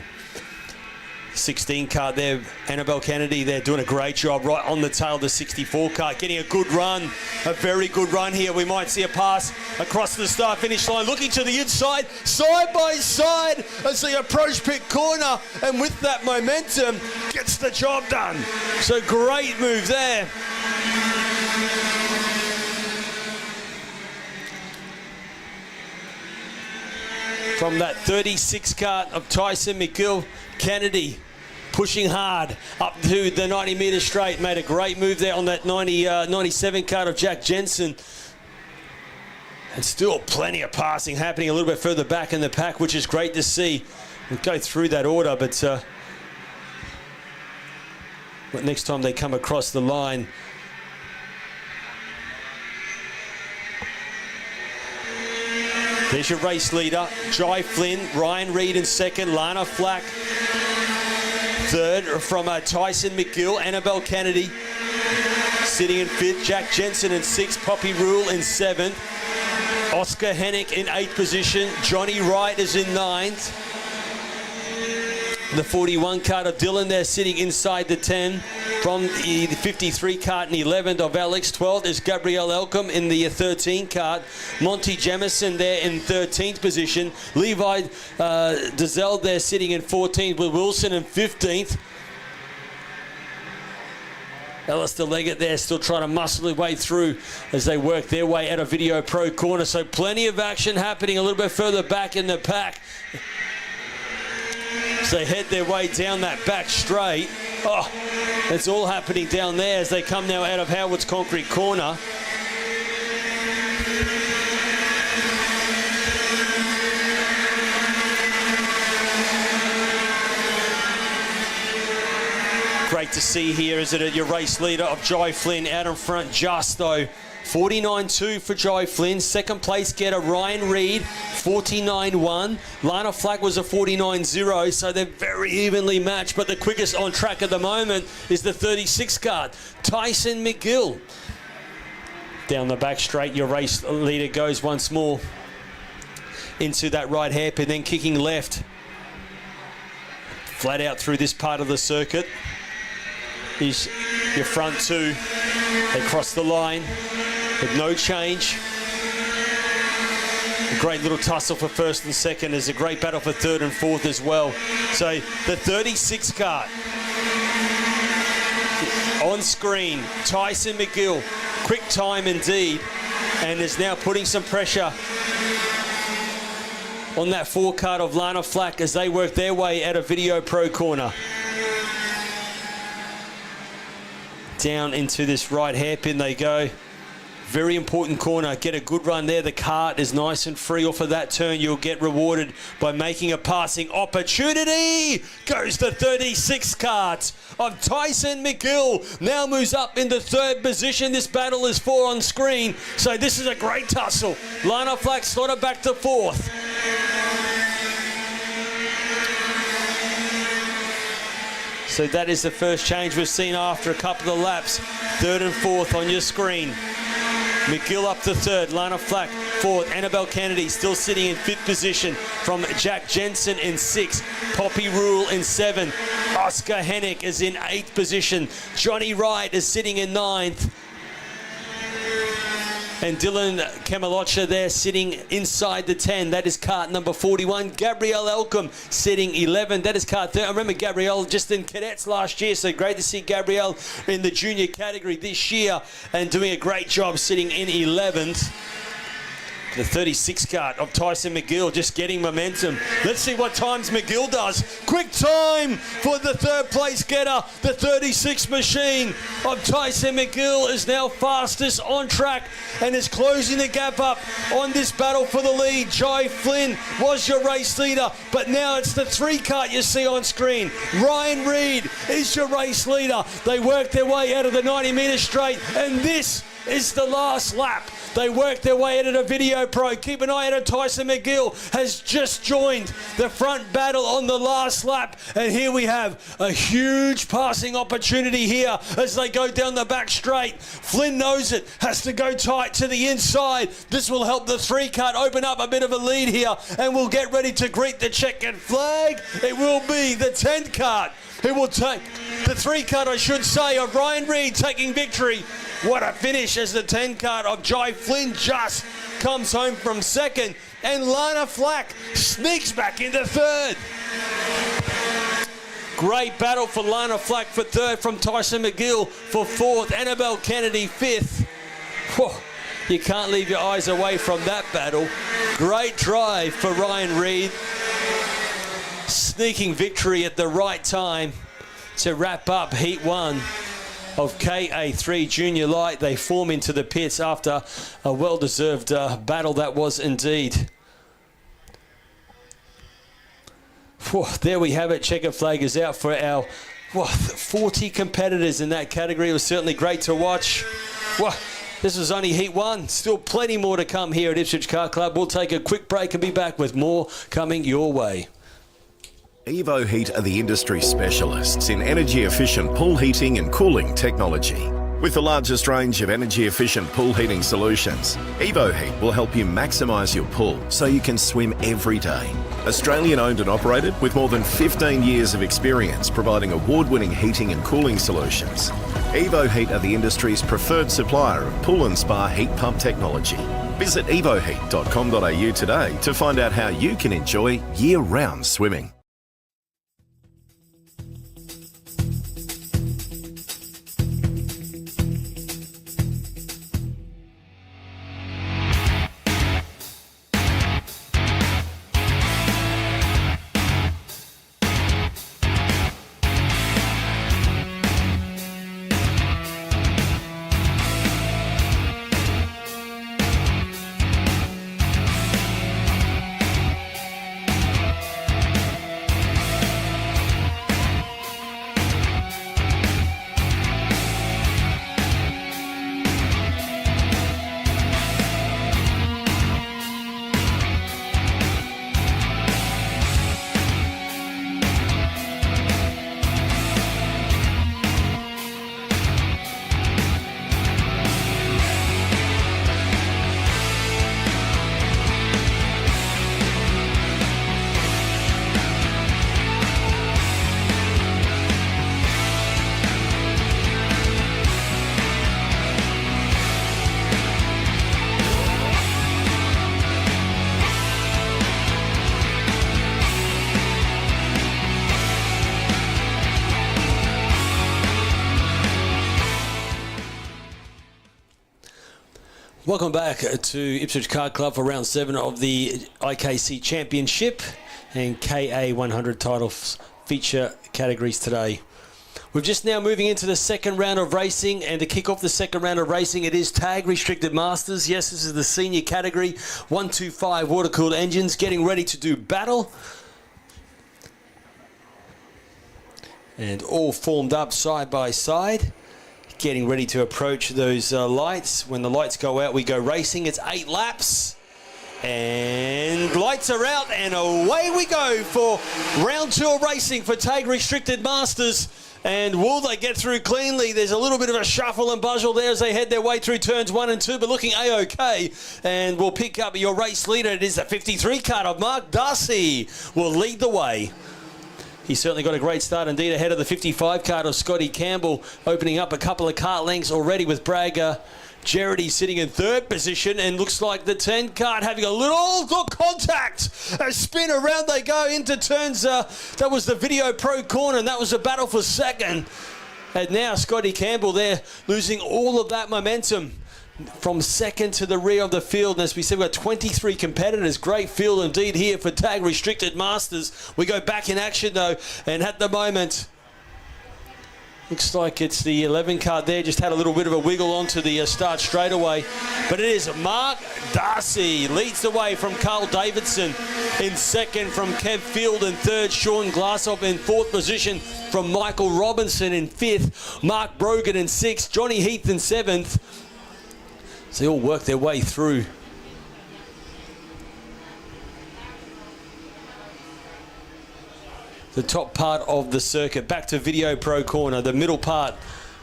16 kart there, Annabelle Kennedy there doing a great job right on the tail of the 64 kart, getting a good run, a very good run here. We might see a pass across the start-finish line, looking to the inside, side by side as they approach pit corner, and with that momentum, gets the job done. So great move there. From that 36 kart of Tyson McGill, Kennedy pushing hard up to the 90 metre straight. Made a great move there on that 97 kart of Jack Jensen. And still plenty of passing happening a little bit further back in the pack, which is great to see. We'll go through that order, but next time they come across the line, there's your race leader, Jai Flynn. Ryan Reed in 2nd, Lana Flack 3rd from Tyson McGill. Annabelle Kennedy sitting in 5th, Jack Jensen in 6th, Poppy Rule in 7th, Oscar Hennick in 8th position, Johnny Wright is in 9th. The 41 kart of Dylan there sitting inside the 10. From the 53 kart in 11th of Alex. 12th is Gabrielle Elcom in the 13 kart. Monty Jemison there in 13th position. Levi Dazelle there sitting in 14th with Wilson in 15th. Alistair Leggett there still trying to muscle their way through as they work their way out of Video Pro Corner. So plenty of action happening a little bit further back in the pack. So they head their way down that back straight. Oh, it's all happening down there as they come now out of Howard's Concrete Corner. Great to see here, is it, your race leader of Jai Flynn out in front just though. 49.2 for Jai Flynn. 2nd place getter Ryan Reed, 49.1. Lana Flack was a 49.0, so they're very evenly matched. But the quickest on track at the moment is the 36 kart, Tyson McGill. Down the back straight, your race leader goes once more into that right hairpin, then kicking left. Flat out through this part of the circuit is your front two. They cross the line with no change. A great little tussle for 1st and 2nd. There's a great battle for 3rd and 4th as well. So the 36 kart on screen, Tyson McGill, quick time indeed. and is now putting some pressure on that four-card of Lana Flack as they work their way out of Video Pro corner. Down into this right hairpin they go. Very important corner. Get a good run there. The cart is nice and free off of that turn. You'll get rewarded by making a passing opportunity. Goes the 36 cart of Tyson McGill. Now moves up into third position. This battle is 4 on screen. So this is a great tussle. Lana Flack slotted back to 4th. So that is the first change we've seen after a couple of laps. 3rd and 4th on your screen. McGill up to 3rd, Lana Flack 4th, Annabelle Kennedy still sitting in 5th position from Jack Jensen in 6th, Poppy Rule in 7th, Oscar Hennick is in 8th position, Johnny Wright is sitting in 9th, and Dylan Kamalocha there sitting inside the 10. That is cart number 41. Gabrielle Elcom sitting 11. That is cart 30. I remember Gabrielle just in cadets last year, so great to see Gabrielle in the junior category this year and doing a great job sitting in 11th. The 36 cart of Tyson McGill just getting momentum. Let's see what times McGill does. Quick time for the 3rd place getter. The 36 machine of Tyson McGill is now fastest on track and is closing the gap up on this battle for the lead. Jai Flynn was your race leader, but now it's the 3 cart you see on screen. Ryan Reed is your race leader. They work their way out of the 90-metre straight, and this is the last lap. They work their way out of the Video Pro. Keep an eye out. Tyson McGill has just joined the front battle on the last lap. And here we have a huge passing opportunity here as they go down the back straight. Flynn knows it, has to go tight to the inside. This will help the 3 cart open up a bit of a lead here, and we'll get ready to greet the checkered flag. It will be the 10 cart who will take the 3 cart, I should say, of Ryan Reed taking victory. What a finish as the 10 cart of Jai Flynn just comes home from 2nd, and Lana Flack sneaks back into 3rd. Great battle for Lana Flack for 3rd, from Tyson McGill for 4th, Annabelle Kennedy 5th. Whew, you can't leave your eyes away from that battle. Great drive for Ryan Reed. Sneaking victory at the right time to wrap up Heat 1 of KA3 Junior Light. They form into the pits after a well-deserved battle that was indeed. Whew, there we have it. Checkered flag is out for our 40 competitors in that category. It was certainly great to watch. This was only Heat 1. Still plenty more to come here at Ipswich Car Club. We'll take a quick break and be back with more coming your way. Evo Heat are the industry specialists in energy-efficient pool heating and cooling technology. With the largest range of energy-efficient pool heating solutions, Evo Heat will help you maximise your pool so you can swim every day. Australian-owned and operated with more than 15 years of experience providing award-winning heating and cooling solutions. Evo Heat are the industry's preferred supplier of pool and spa heat pump technology. Visit evoheat.com.au today to find out how you can enjoy year-round swimming. Welcome back to Ipswich Kart Club for round 7 of the IKC Championship and KA100 Titles feature categories today. We're just now moving into the second round of racing, and to kick off the second round of racing, it is tag restricted masters. Yes, this is the senior category. 125 water-cooled engines getting ready to do battle. And all formed up side by side, getting ready to approach those lights. When the lights go out, we go racing. It's 8 laps. And lights are out, and away we go for round 2 of racing for tag restricted masters. And will they get through cleanly? There's a little bit of a shuffle and buzzle there as they head their way through turns 1 and 2, but looking A-OK. And we'll pick up your race leader. It is the 53 kart of Mark Darcy will lead the way. He's certainly got a great start indeed ahead of the 55 kart of Scotty Campbell, opening up a couple of kart lengths already with Bragger. Jarrity sitting in 3rd position, and looks like the 10 kart having a little contact. A spin around they go into turns. That was the Video Pro corner, and that was a battle for 2nd. And now Scotty Campbell there losing all of that momentum from 2nd to the rear of the field. And as we said, we've got 23 competitors. Great field indeed here for tag restricted masters. We go back in action though, and at the moment, looks like it's the 11 kart there, just had a little bit of a wiggle onto the start straightaway. But it is Mark Darcy leads the way from Carl Davidson in 2nd, from Kev Field in 3rd, Sean Glassoff in 4th position, from Michael Robinson in 5th, Mark Brogan in 6th, Johnny Heath in 7th. So they all work their way through. The top part of the circuit. Back to Video Pro corner. The middle part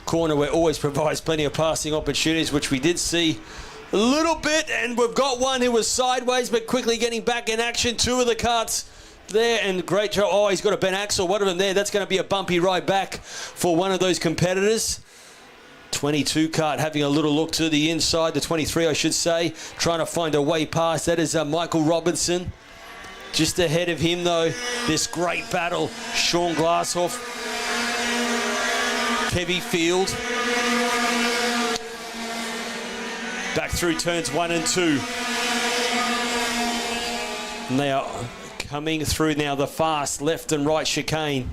corner where always provides plenty of passing opportunities, which we did see a little bit. And we've got one who was sideways, but quickly getting back in action. 2 of the karts there, and great job. Oh, he's got a Ben Axel. One of them there. That's going to be a bumpy ride back for one of those competitors. 22 kart having a little look to the inside. The 23, I should say, trying to find a way past. That is Michael Robinson. Just ahead of him, though, this great battle. Sean Glassoff, Kevy Field. Back through turns 1 and 2. And they are coming through now the fast left and right chicane.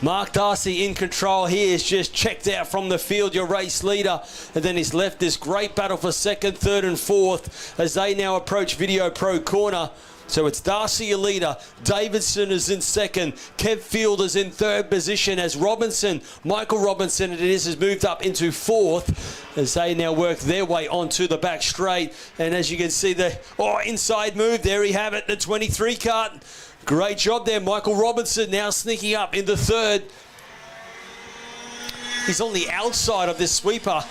Mark Darcy in control here. Is just checked out from the field, your race leader. And then he's left this great battle for 2nd, 3rd and 4th as they now approach Video Pro corner. So it's Darcy, your leader. Davidson is in 2nd. Kev Field is in 3rd position as Robinson, Michael Robinson, it is, has moved up into 4th as they now work their way onto the back straight. And as you can see, the inside move, there we have it, the 23 kart. Great job there, Michael Robinson now sneaking up into 3rd. He's on the outside of this sweeper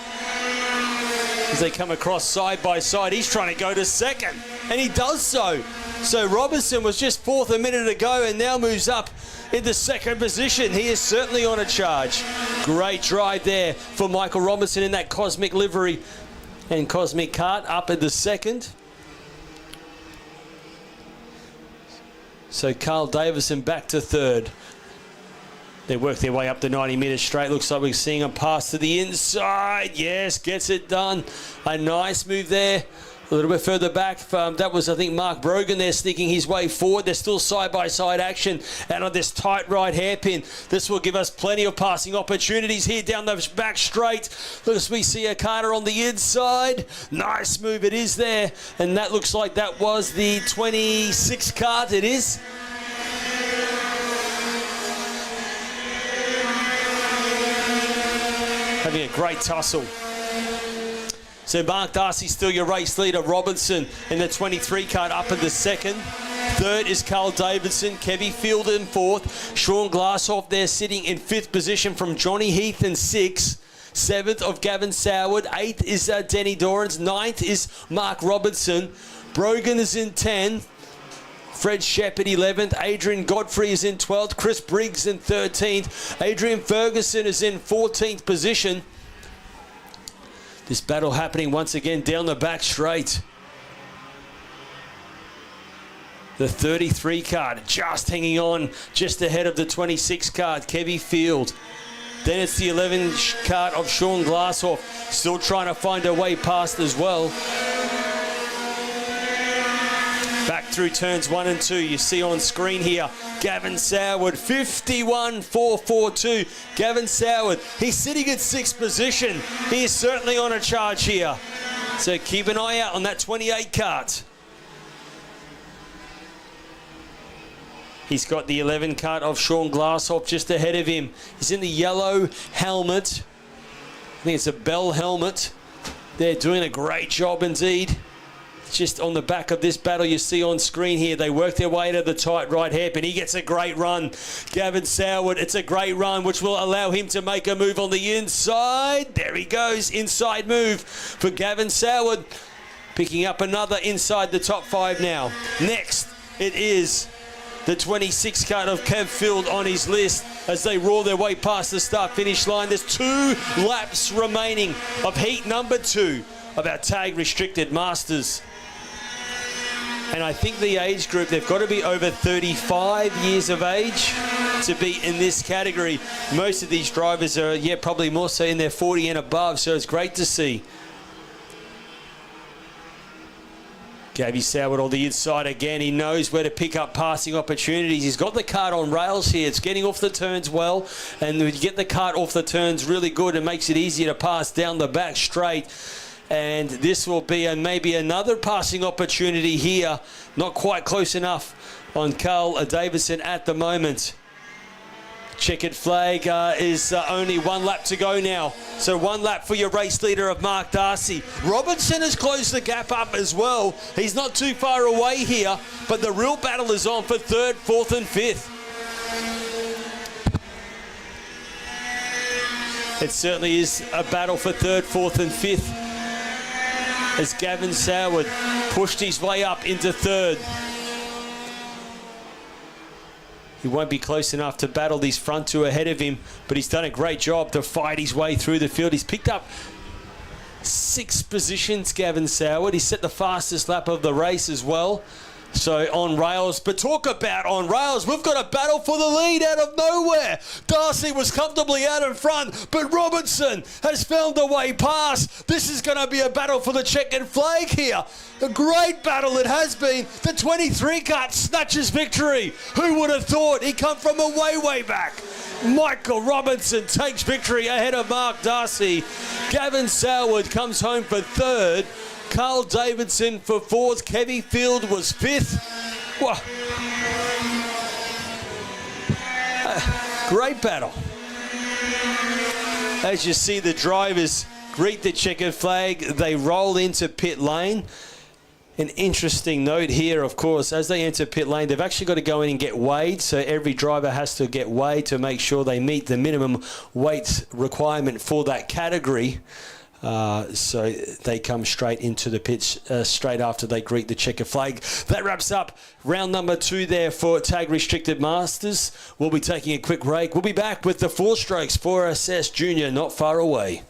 as they come across side by side. He's trying to go to 2nd, and he does so. So Robinson was just 4th a minute ago and now moves up into 2nd position. He is certainly on a charge. Great drive there for Michael Robinson in that Cosmic livery and Cosmic kart up into 2nd. So Carl Davison back to 3rd. They work their way up the 90 metres straight. Looks like we're seeing a pass to the inside. Yes, gets it done. A nice move there. A little bit further back. That was, I think, Mark Brogan there sneaking his way forward. There's still side-by-side action out of this tight right hairpin. This will give us plenty of passing opportunities here down the back straight. Look, as we see a Carter on the inside. Nice move it is there. And that looks like that was the 26 kart. It is. Having a great tussle. So Mark Darcy still your race leader. Robinson in the 23 kart up in the 2nd. 3rd is Carl Davidson. Kevy Field in 4th. Sean Glassoff there sitting in 5th position from Johnny Heath in 6th. 7th of Gavin Soward. 8th is Denny Dorans. 9th is Mark Robinson. Brogan is in 10th. Fred Shepherd 11th. Adrian Godfrey is in 12th. Chris Briggs in 13th. Adrian Ferguson is in 14th position. This battle happening once again down the back straight. The 33 kart just hanging on just ahead of the 26 kart. Kevy Field Then it's the 11 kart of Sean Glasshoff, still trying to find a way past as well. Back through turns 1 and 2, you see on screen here, Gavin Soward, 51.442. Gavin Soward, he's sitting at 6th position. He is certainly on a charge here. So keep an eye out on that 28 kart. He's got the 11 kart of Sean Glasshoff just ahead of him. He's in the yellow helmet. I think it's a Bell helmet. They're doing a great job indeed. Just on the back of this battle you see on screen here, they work their way to the tight right hairpin. He gets a great run. Gavin Soward, it's a great run which will allow him to make a move on the inside. There he goes, inside move for Gavin Soward. Picking up another inside the top 5 now. Next, it is the 26 kart of Kev Field on his list as they roar their way past the start-finish line. There's 2 laps remaining of heat number 2 of our tag restricted Masters. And I think the age group, they've got to be over 35 years of age to be in this category. Most of these drivers are, probably more so in their 40 and above, so it's great to see. Gavin Soward on the inside again. He knows where to pick up passing opportunities. He's got the kart on rails here. It's getting off the turns well, and when you get the kart off the turns really good, it makes it easier to pass down the back straight. And this will be maybe another passing opportunity here. Not quite close enough on Carl Davidson at the moment. Checkered flag is only 1 lap to go now. So 1 lap for your race leader of Mark Darcy. Robinson has closed the gap up as well. He's not too far away here, but the real battle is on for 3rd, 4th and 5th. It certainly is a battle for 3rd, 4th and 5th. As Gavin Soward pushed his way up into 3rd. He won't be close enough to battle these front 2 ahead of him, but he's done a great job to fight his way through the field. He's picked up 6 positions, Gavin Soward. He set the fastest lap of the race as well. So on rails, but talk about on rails, we've got a battle for the lead out of nowhere. Darcy was comfortably out in front, but Robinson has found a way past. This is going to be a battle for the checkered flag here. A great battle it has been. The 23 kart snatches victory. Who would have thought? He come from a way back. Michael Robinson takes victory ahead of Mark Darcy. Gavin Soward comes home for 3rd. Carl Davidson for 4th. Kevy Field was 5th. Wow. Great battle. As you see the drivers greet the checkered flag, they roll into pit lane. An interesting note here, of course, as they enter pit lane, they've actually got to go in and get weighed. So every driver has to get weighed to make sure they meet the minimum weight requirement for that category. So they come straight into the pits straight after they greet the checker flag. That wraps up round number 2 there for Tag Restricted Masters. We'll be taking a quick break. We'll be back with the 4 strokes for SS Junior not far away.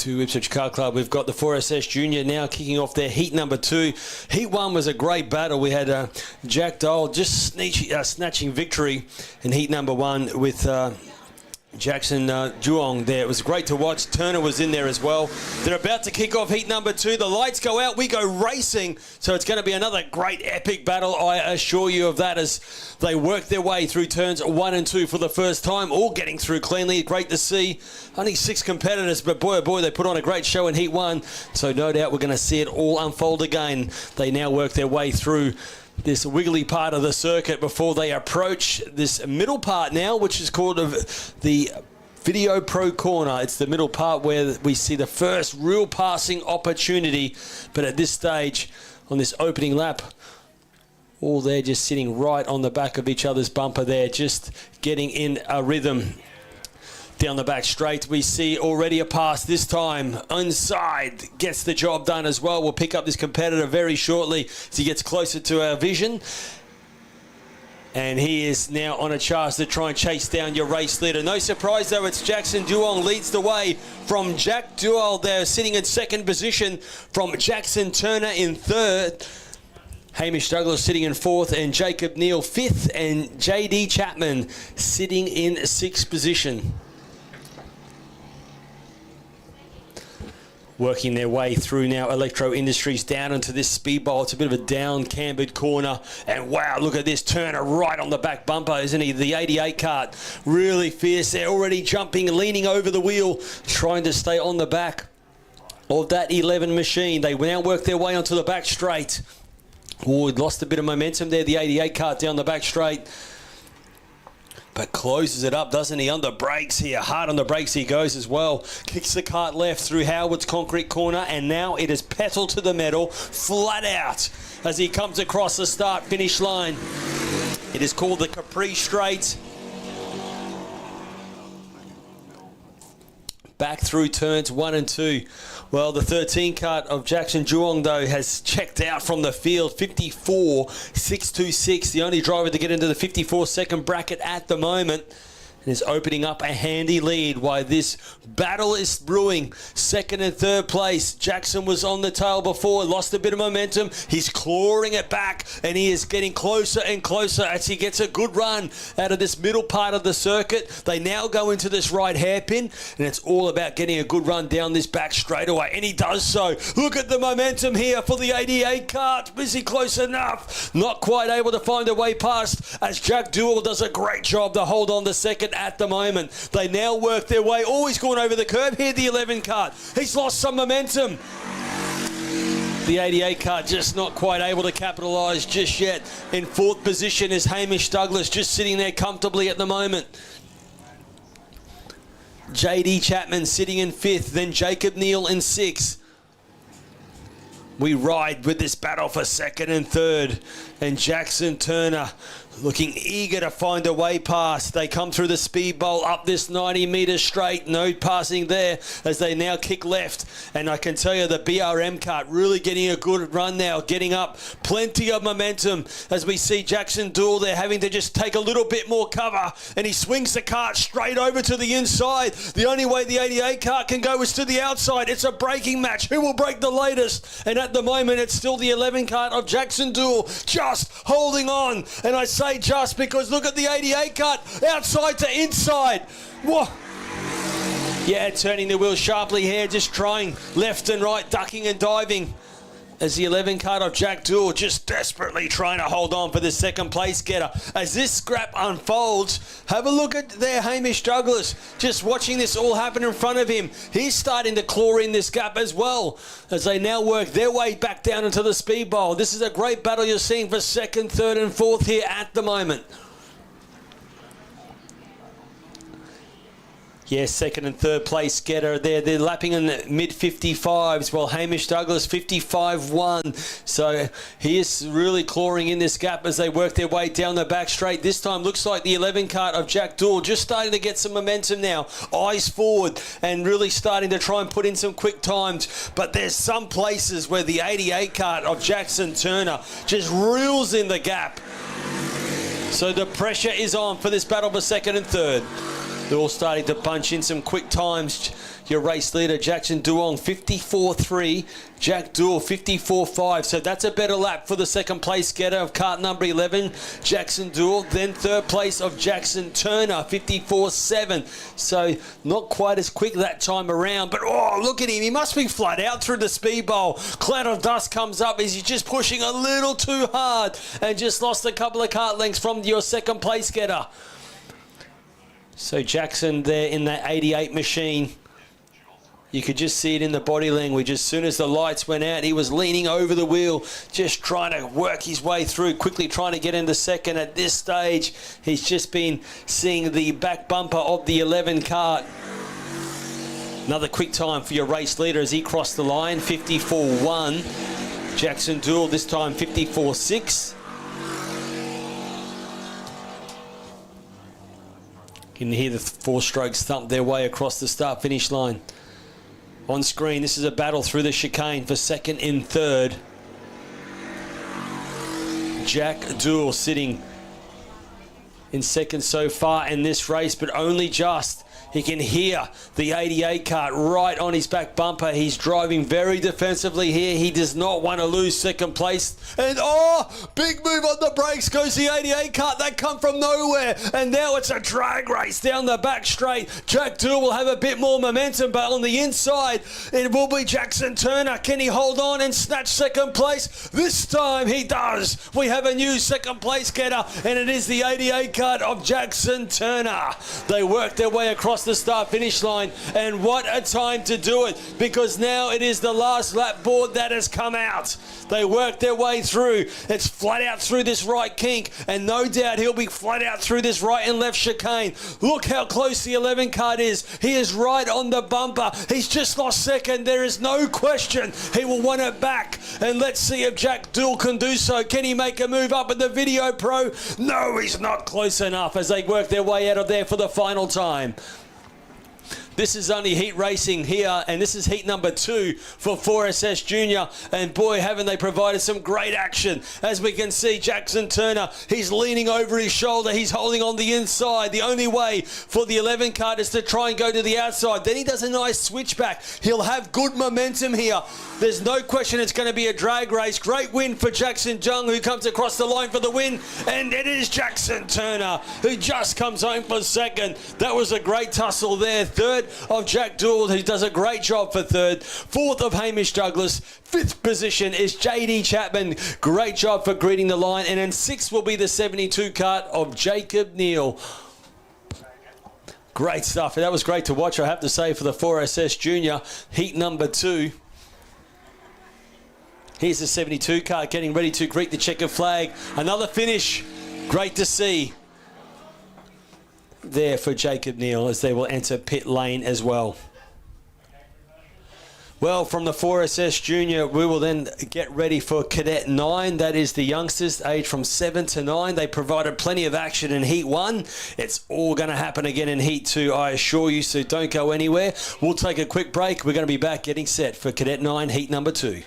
to Ipswich Car Club. We've got the 4SS Junior now kicking off their heat number 2. Heat 1 was a great battle. We had Jack Dole just snatching victory in heat number 1 with Jackson Duong there. It was great to watch. Turner was in there as well. They're about to kick off heat number 2. The lights go out. We go racing. So it's going to be another great epic battle, I assure you of that, as they work their way through turns 1 and 2 for the first time, all getting through cleanly. Great to see. Only 6 competitors, but boy, oh boy, they put on a great show in heat 1. So no doubt we're going to see it all unfold again. They now work their way through this wiggly part of the circuit before they approach this middle part now, which is called the Video Pro Corner. It's the middle part where we see the first real passing opportunity. But at this stage, on this opening lap, all they're just sitting right on the back of each other's bumper there, just getting in a rhythm. Down the back straight, we see already a pass this time. Inside, gets the job done as well. We'll pick up this competitor very shortly as he gets closer to our vision. And he is now on a charge to try and chase down your race leader. No surprise, though, it's Jackson Duong leads the way from Jack Duong there, sitting in second position, from Jackson Turner in third. Hamish Douglas sitting in 4th, and Jacob Neal 5th, and JD Chapman sitting in 6th position. Working their way through now, Electro Industries down into this speed bowl. It's a bit of a down cambered corner. And wow, look at this Turner right on the back bumper, isn't he? The 88 kart, really fierce. They're already jumping, leaning over the wheel, trying to stay on the back of that 11 machine. They now work their way onto the back straight. Oh, lost a bit of momentum there, the 88 kart down the back straight. But closes it up, doesn't he? Under brakes here. Hard on the brakes he goes as well. Kicks the kart left through Howard's concrete corner, and now it is pedal to the metal, flat out, as he comes across the start-finish line. It is called the Capri Straight. Back through turns 1 and 2. Well, the 13 kart of Jackson Duong, though, has checked out from the field. 54.626, the only driver to get into the 54-second bracket at the moment. And is opening up a handy lead while this battle is brewing. 2nd and 3rd place. Jackson was on the tail before, lost a bit of momentum. He's clawing it back, and he is getting closer and closer as he gets a good run out of this middle part of the circuit. They now go into this right hairpin, and it's all about getting a good run down this back straightaway, and he does so. Look at the momentum here for the 88 kart. Is he close enough? Not quite able to find a way past, as Jack Duell does a great job to hold on to second at the moment. They now work their way. Oh, he's gone over the curb here, the 11 kart. He's lost some momentum. The 88 kart just not quite able to capitalise just yet. In 4th position is Hamish Douglas, just sitting there comfortably at the moment. JD Chapman sitting in 5th, then Jacob Neal in 6th. We ride with this battle for 2nd and 3rd, and Jackson Turner looking eager to find a way past. They come through the speed bowl up this 90 metre straight. No passing there as they now kick left. And I can tell you the BRM kart really getting a good run now, getting up plenty of momentum as we see Jackson Duell there having to just take a little bit more cover, and he swings the kart straight over to the inside. The only way the 88 kart can go is to the outside. It's a braking match. Who will break the latest? And at the moment it's still the 11 kart of Jackson Duell just holding on. And I say just because look at the 88 kart outside to inside. Whoa. Yeah, turning the wheel sharply here, just trying left and right, ducking and diving, as the 11 kart of Jack Duell just desperately trying to hold on for the 2nd place getter. As this scrap unfolds, have a look at there Hamish Douglas, just watching this all happen in front of him. He's starting to claw in this gap as well, as they now work their way back down into the speed bowl. This is a great battle you're seeing for 2nd, 3rd and 4th here at the moment. Yes, 2nd and 3rd place getter there. They're lapping in the mid-55s, while Hamish Douglas 55.1. So he is really clawing in this gap as they work their way down the back straight. This time looks like the 11 kart of Jack Duell just starting to get some momentum now. Eyes forward and really starting to try and put in some quick times. But there's some places where the 88 kart of Jackson Turner just reels in the gap. So the pressure is on for this battle for 2nd and 3rd. They're all starting to punch in some quick times. Your race leader, Jackson Duong, 54.3. Jack Dool, 54.5. So that's a better lap for the second place getter of cart number 11, Jackson Dool. Then third place of Jackson Turner, 54.7. So not quite as quick that time around. But, oh, look at him. He must be flat out through the speed bowl. Cloud of dust comes up as he's just pushing a little too hard and just lost a couple of cart lengths from your second place getter. So Jackson there in that 88 machine. You could just see it in the body language. As soon as the lights went out, he was leaning over the wheel, just trying to work his way through, quickly trying to get into second. At this stage, he's just been seeing the back bumper of the 11 cart. Another quick time for your race leader as he crossed the line, 54.1. Jackson Dool, this time 54.6. You can hear the four strokes thump their way across the start-finish line. On screen, this is a battle through the chicane for second and third. Jack Dool sitting in second so far in this race, but only just. He can hear the 88 cart right on his back bumper. He's driving very defensively here. He does not want to lose second place. And, oh, big move on the brakes goes the 88 cart. That come from nowhere. And now it's a drag race down the back straight. Jack Dool will have a bit more momentum, but on the inside, it will be Jackson Turner. Can he hold on and snatch second place? This time he does. We have a new second place getter, and it is the 88 cart of Jackson Turner. They work their way across the start-finish line, and what a time to do it, because now it is the last lap board that has come out. They work their way through. It's flat out through this right kink, and no doubt he'll be flat out through this right and left chicane. Look how close the 11 cart is. He is right on the bumper. He's just lost second. There is no question he will want it back, and let's see if Jack Dool can do so. Can he make a move up in the Video Pro? No, he's not close enough as they work their way out of there for the final time. This is only heat racing here, and this is heat number 2 for 4SS Junior. And boy, haven't they provided some great action. As we can see, Jackson Turner, he's leaning over his shoulder. He's holding on the inside. The only way for the 11 cart is to try and go to the outside. Then he does a nice switchback. He'll have good momentum here. There's no question it's going to be a drag race. Great win for Jackson Jung, who comes across the line for the win. And it is Jackson Turner, who just comes home for second. That was a great tussle there. Third of Jack Dool, who does a great job for third. Fourth of Hamish Douglas. Fifth position is JD Chapman. Great job for greeting the line. And then sixth will be the 72 cart of Jacob Neal. Great stuff. That was great to watch, I have to say, for the 4SS Junior heat number 2. Here's the 72 car getting ready to greet the checkered flag. Another finish. Great to see there for Jacob Neal as they will enter pit lane as well. Well, from the 4SS Junior, we will then get ready for Cadet 9. That is the youngsters, aged from 7 to 9. They provided plenty of action in Heat 1. It's all going to happen again in Heat 2, I assure you, so don't go anywhere. We'll take a quick break. We're going to be back getting set for Cadet 9, Heat number 2.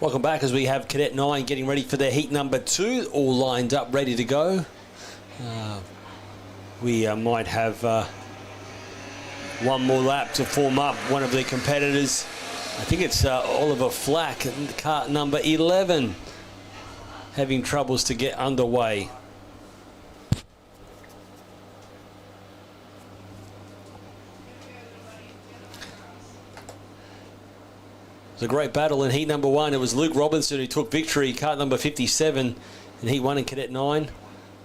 Welcome back as we have Cadet 9 getting ready for their heat number 2, all lined up, ready to go. We might have one more lap to form up one of their competitors. I think it's Oliver Flack, kart number 11, having troubles to get underway. It was a great battle in heat number 1. It was Luke Robinson who took victory, kart number 57 in heat 1 in Cadet 9.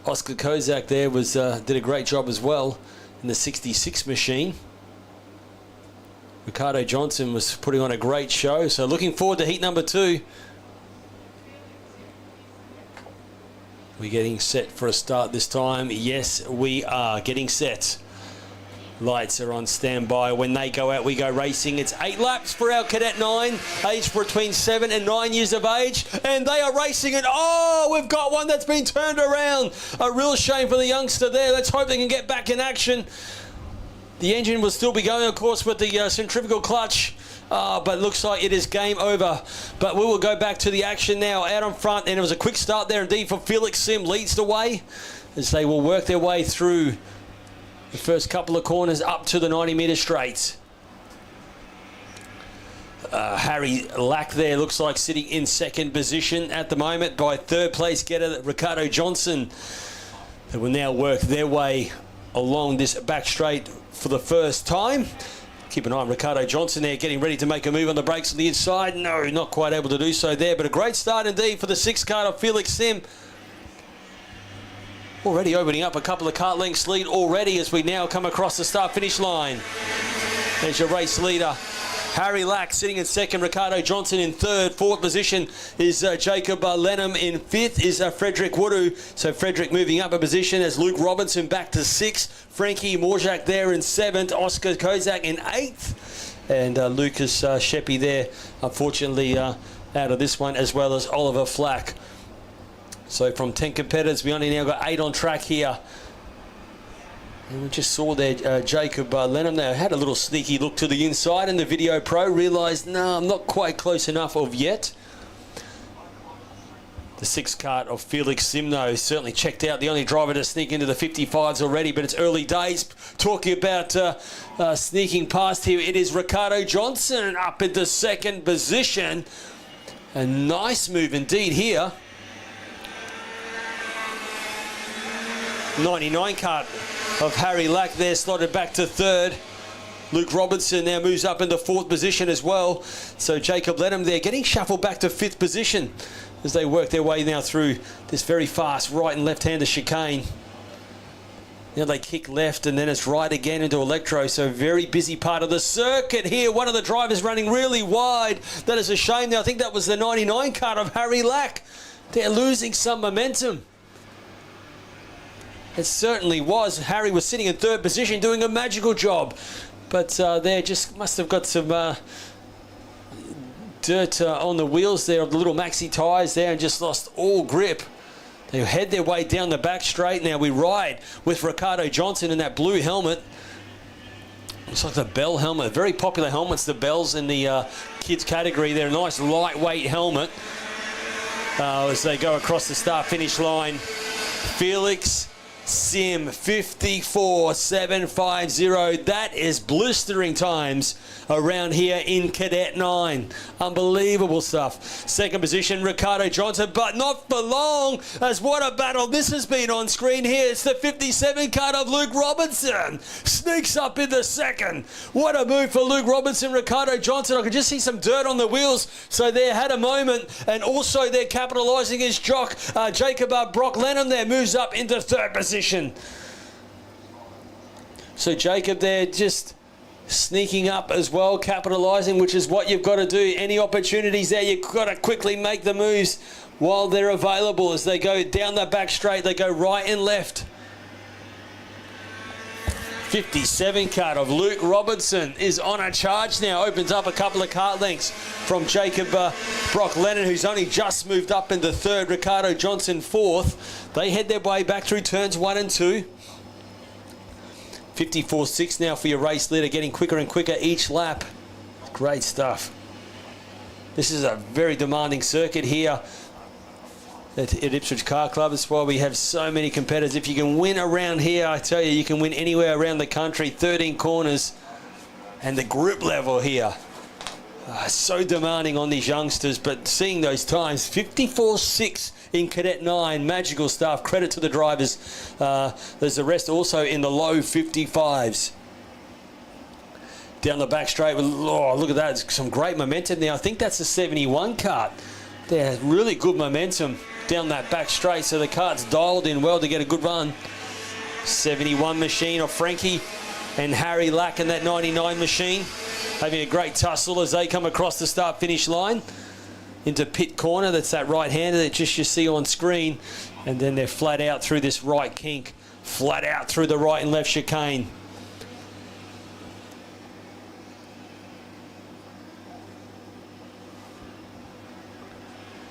Oscar Kozak there was did a great job as well in the 66 machine. Ricardo Johnson was putting on a great show, so looking forward to heat number 2. We're getting set for a start this time. Yes, we are getting set. Lights are on standby. When they go out, we go racing. It's 8 laps for our Cadet 9, aged between 7 and 9 years of age, and they are racing it. Oh, we've got one that's been turned around. A real shame for the youngster there. Let's hope they can get back in action. The engine will still be going, of course, with the centrifugal clutch, but looks like it is game over. But we will go back to the action now. Out on front, and it was a quick start there indeed for Felix Sim. Leads the way as they will work their way through the first couple of corners up to the 90-metre straights. Harry Lack there looks like sitting in second position at the moment by third place getter Ricardo Johnson. They will now work their way along this back straight for the first time. Keep an eye on Ricardo Johnson there, getting ready to make a move on the brakes on the inside. No, not quite able to do so there, but a great start indeed for the 6 kart of Felix Sim. Already opening up a couple of kart lengths lead already as we now come across the start-finish line. There's your race leader, Harry Lack, sitting in second, Ricardo Johnson in third. Fourth position is Jacob Lenham. In fifth is Frederick Woodoo. So Frederick moving up a position as Luke Robinson back to sixth. Frankie Morzak there in seventh. Oscar Kozak in eighth. And Lucas Sheppy there, unfortunately, out of this one, as well as Oliver Flack. So from 10 competitors, we only now got 8 on track here. And we just saw there Jacob Lenham there had a little sneaky look to the inside, and the video pro realised, no, I'm not quite close enough of yet. The 6 kart of Felix Simno certainly checked out, the only driver to sneak into the 55s already, but it's early days. Talking about sneaking past here, it is Ricardo Johnson up into second position. A nice move indeed here. 99 kart of Harry Lack there slotted back to third. Luke Robinson now moves up into fourth position as well. So Jacob Lenham there getting shuffled back to fifth position as they work their way now through this very fast right and left-hander chicane. Now they kick left and then it's right again into Electro. So very busy part of the circuit here. One of the drivers running really wide. That is a shame. Now I think that was the 99 kart of Harry Lack. They're losing some momentum. It certainly was. Harry was sitting in third position doing a magical job. But they just must have got some dirt on the wheels there of the little maxi tyres there and just lost all grip. They head their way down the back straight. Now we ride with Ricardo Johnson in that blue helmet. Looks like the Bell helmet. Very popular helmets, the Bells in the kids category. They're a nice lightweight helmet. As they go across the start-finish line. Felix Sim 54.750. That is blistering times around here in Cadet 9. Unbelievable stuff. Second position, Ricardo Johnson, but not for long, as what a battle this has been on screen here. It's the 57 kart of Luke Robinson. Sneaks up in the second. What a move for Luke Robinson, Ricardo Johnson. I could just see some dirt on the wheels, so they had a moment, and also they're capitalising his jock, Jacob Brock Lenham there moves up into third position. So Jacob there just sneaking up as well, capitalising, which is what you've got to do. Any opportunities there, you've got to quickly make the moves while they're available. As they go down the back straight, they go right and left. 57 kart of Luke Robinson is on a charge now. Opens up a couple of kart lengths from Jacob Brock Lennon, who's only just moved up into third. Ricardo Johnson fourth. They head their way back through turns 1 and 2. 54.6 now for your race leader, getting quicker and quicker each lap. Great stuff. This is a very demanding circuit here at Ipswich Car Club. That's why we have so many competitors. If you can win around here, I tell you, you can win anywhere around the country. 13 corners, and the grip level here. So demanding on these youngsters, but seeing those times, 54.6 in Cadet 9, magical stuff. Credit to the drivers. There's the rest also in the low 55s. Down the back straight, oh, look at that, some great momentum there. I think that's a 71 kart. There's really good momentum down that back straight, so the kart's dialed in well to get a good run. 71 machine of Frankie and Harry Lack in that 99 machine, having a great tussle as they come across the start-finish line into pit corner. That's that right-hander that just you see on screen. And then they're flat out through this right kink, flat out through the right and left chicane.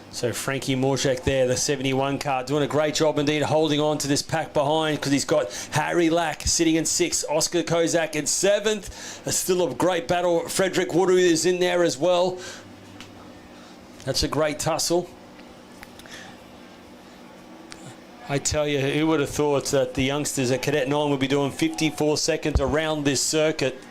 So Frankie Morchak there, the 71 car, doing a great job indeed holding on to this pack behind, because he's got Harry Lack sitting in 6th, Oscar Kozak in 7th. Still a great battle. Frederick Woodoo is in there as well. That's a great tussle. I tell you, who would have thought that the youngsters at Cadet 9 would be doing 54 seconds around this circuit.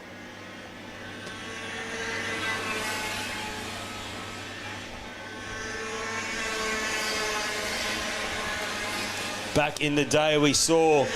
Back in the day, we saw,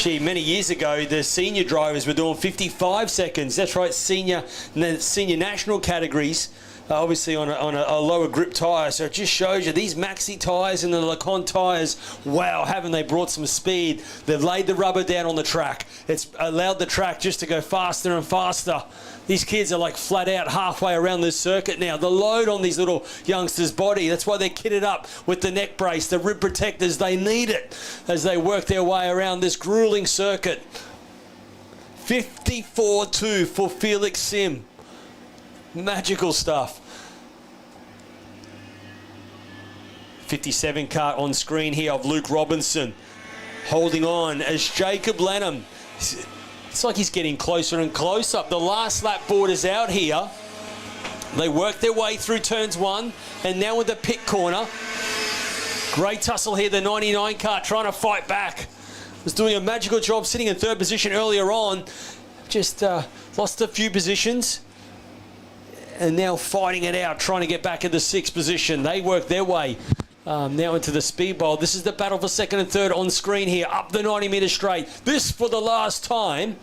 many years ago, the senior drivers were doing 55 seconds. That's right, senior national categories, obviously on a lower grip tyre. So it just shows you these maxi tyres and the Lacon tyres, wow, haven't they brought some speed? They've laid the rubber down on the track. It's allowed the track just to go faster and faster. These kids are like flat out halfway around this circuit now. The load on these little youngsters' body, that's why they're kitted up with the neck brace, the rib protectors. They need it as they work their way around this grueling circuit. 54.2 for Felix Sim. Magical stuff. 57 kart on screen here of Luke Robinson, holding on as Jacob Lenham. It's like he's getting closer and closer. The last lap board is out here. They work their way through turns 1 and now with the pit corner. Great tussle here, the 99 kart trying to fight back. Was doing a magical job sitting in 3rd position earlier on. Just lost a few positions. And now fighting it out, trying to get back in the 6th position. They work their way now into the speed bowl. This is the battle for 2nd and 3rd on screen here, up the 90-metre straight. This for the last time.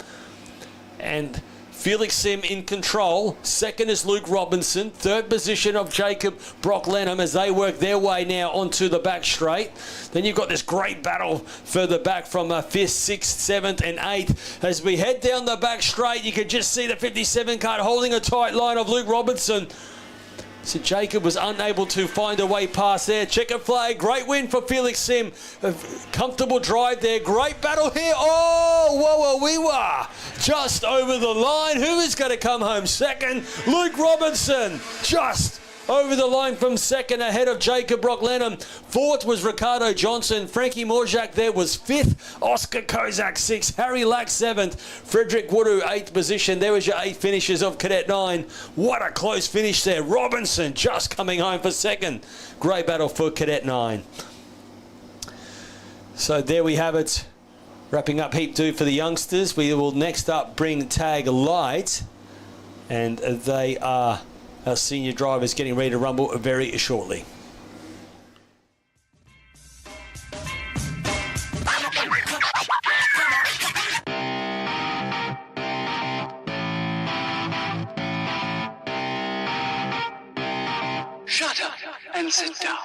And Felix Sim in control. 2nd is Luke Robinson. 3rd position of Jacob Brock Lenham as they work their way now onto the back straight. Then you've got this great battle further back from 5th, 6th, 7th and 8th. As we head down the back straight, you can just see the 57 kart holding a tight line of Luke Robinson. So Jacob was unable to find a way past there. Checker flag, great win for Felix Sim. A comfortable drive there, great battle here. Oh, whoa, just over the line. Who is going to come home second? Luke Robinson, just over the line from 2nd, ahead of Jacob Brock Lenham. 4th was Ricardo Johnson. Frankie Morjak there was 5th. Oscar Kozak 6th. Harry Lack 7th. Frederick Woodoo 8th position. There was your 8 finishes of Cadet 9. What a close finish there. Robinson just coming home for 2nd. Great battle for Cadet 9. So there we have it. Wrapping up Heat 2 for the youngsters. We will next up bring Tag Light. And they are our senior drivers getting ready to rumble very shortly. Shut up and sit down.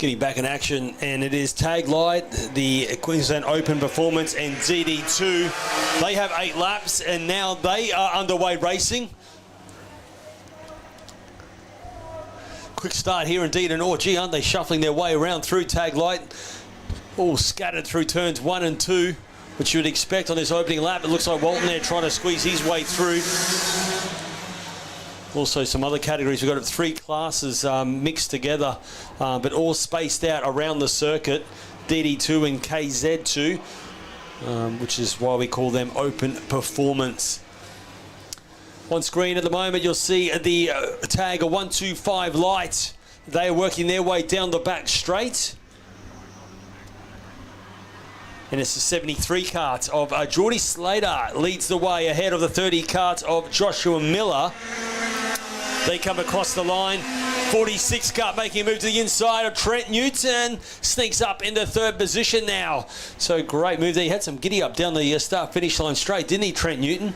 Getting back in action, and it is Tag Light, the Queensland Open Performance, and DD2. They have 8 laps, and now they are underway racing. Quick start here indeed, and gee, aren't they shuffling their way around through Tag Light? All scattered through turns 1 and 2, which you would expect on this opening lap. It looks like Walton there trying to squeeze his way through. Also some other categories. We've got 3 classes mixed together, but all spaced out around the circuit. DD2 and KZ2, which is why we call them Open Performance. On screen at the moment, you'll see the tag 125 Light. They are working their way down the back straight. And it's the 73 kart of Geordie Slater leads the way ahead of the 30 kart of Joshua Miller. They come across the line. 46 kart making a move to the inside of Trent Newton. Sneaks up into 3rd position now. So great move there. He had some giddy up down the start-finish line straight, didn't he, Trent Newton?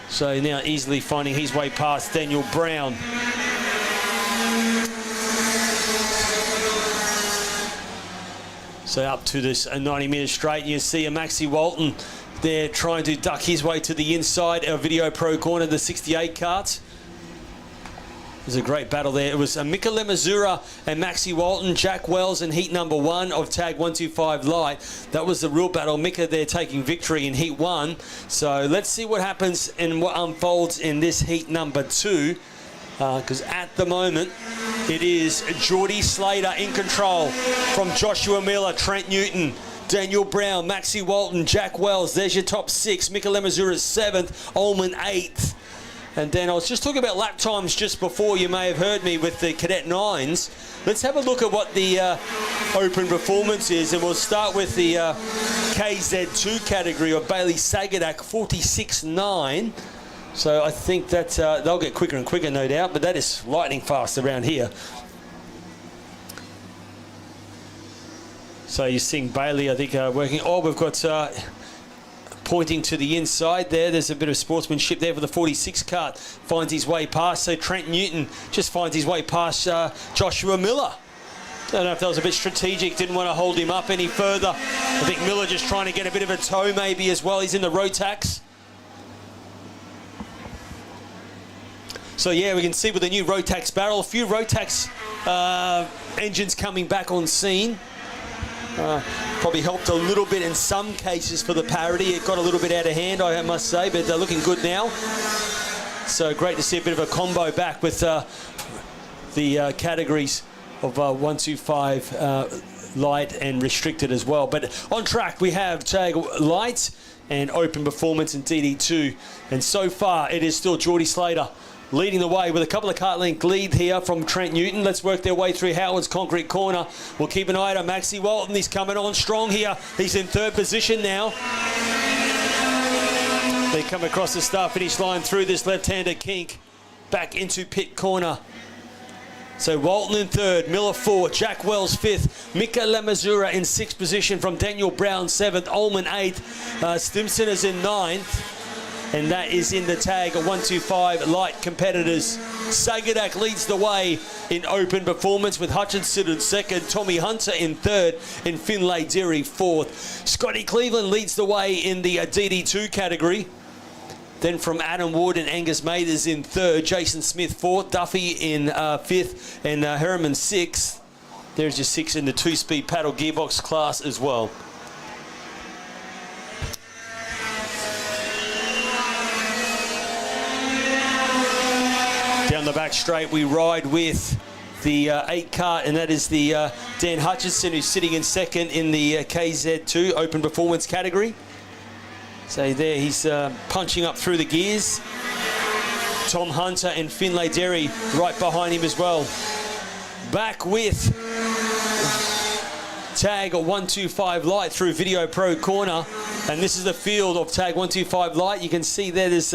So now easily finding his way past Daniel Brown. So up to this 90-metre straight, you see a Maxi Walton there trying to duck his way to the inside of Video Pro Corner, the 68 kart. There's a great battle there. It was Mika Lemazura and Maxi Walton, Jack Wells in heat number 1 of tag 125 Light. That was the real battle. Mika there taking victory in heat 1. So let's see what happens and what unfolds in this heat number 2. Because at the moment, it is Geordie Slater in control from Joshua Miller, Trent Newton, Daniel Brown, Maxi Walton, Jack Wells. There's your top 6. Mika Lemazura's 7th, Ullman 8th. And then I was just talking about lap times just before. You may have heard me with the Cadet 9s. Let's have a look at what the Open Performance is, and we'll start with the KZ2 category of Bailey Sagadak, 46.9. So I think that they'll get quicker and quicker, no doubt, but that is lightning fast around here. So you're seeing Bailey, I think, working. Oh, we've got pointing to the inside there. There's a bit of sportsmanship there for the 46 kart. Finds his way past. So Trent Newton just finds his way past Joshua Miller. Don't know if that was a bit strategic. Didn't want to hold him up any further. I think Miller just trying to get a bit of a toe maybe as well. He's in the Rotax. So yeah, we can see with the new Rotax barrel, a few Rotax engines coming back on scene. Probably helped a little bit in some cases for the parity. It got a little bit out of hand, I must say, but they're looking good now. So great to see a bit of a combo back with the categories of 125 Light and Restricted as well. But on track we have Tag Light and Open Performance and DD2. And so far it is still Geordie Slater leading the way with a couple of kart length lead here from Trent Newton. Let's work their way through Howard's concrete corner. We'll keep an eye on Maxi Walton. He's coming on strong here. He's in 3rd position now. They come across the start-finish line through this left-hander kink. Back into pit corner. So Walton in 3rd, Miller 4th, Jack Wells 5th, Mika Lemazura in 6th position from Daniel Brown 7th, Ullman 8th, Stimson is in 9th. And that is in the tag of 125 Light competitors. Sagadak leads the way in Open Performance with Hutchinson in 2nd, Tommy Hunter in 3rd, and Finlay Derry 4th. Scotty Cleveland leads the way in the DD2 category. Then from Adam Wood and Angus Mathers in 3rd, Jason Smith 4th, Duffy in 5th, and Herriman 6th. There's your 6 in the 2-speed paddle gearbox class as well. Down the back straight, we ride with the 8 kart, and that is the Dan Hutchinson, who's sitting in 2nd in the KZ2 Open Performance category. So there, he's punching up through the gears. Tom Hunter and Finlay Derry right behind him as well. Back with Tag 125 Light through Video Pro Corner. And this is the field of Tag 125 Light. You can see there's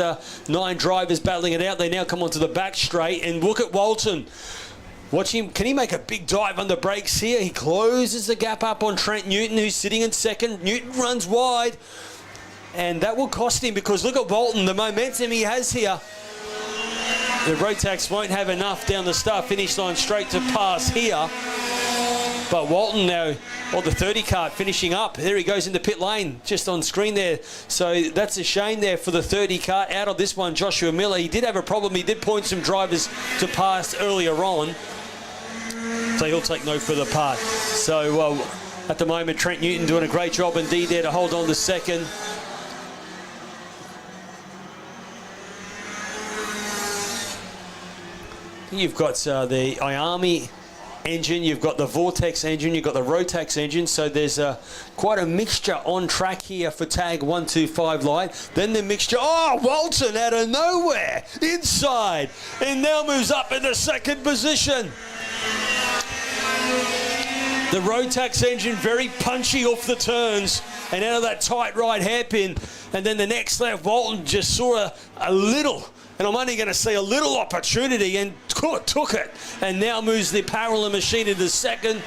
9 drivers battling it out. They now come onto the back straight. And look at Walton. Watch him. Can he make a big dive on the brakes here? He closes the gap up on Trent Newton, who's sitting in 2nd. Newton runs wide. And that will cost him, because look at Walton, the momentum he has here. The Rotax won't have enough down the start finish line straight to pass here. But Walton now, or the 30 kart finishing up. There he goes into pit lane, just on screen there. So that's a shame there for the 30 kart. Out of this one, Joshua Miller, he did have a problem. He did point some drivers to pass earlier on. So he'll take no further part. So at the moment, Trent Newton doing a great job indeed there to hold on to second. You've got the IAMI engine, you've got the Vortex engine, you've got the Rotax engine, so there's quite a mixture on track here for tag 125 light. Then the mixture, Walton out of nowhere, inside, and now moves up in the second position. The Rotax engine very punchy off the turns and out of that tight right hairpin, and then the next lap, Walton just saw a little, and I'm only going to say a little opportunity, and took it, and now moves the parallel machine into second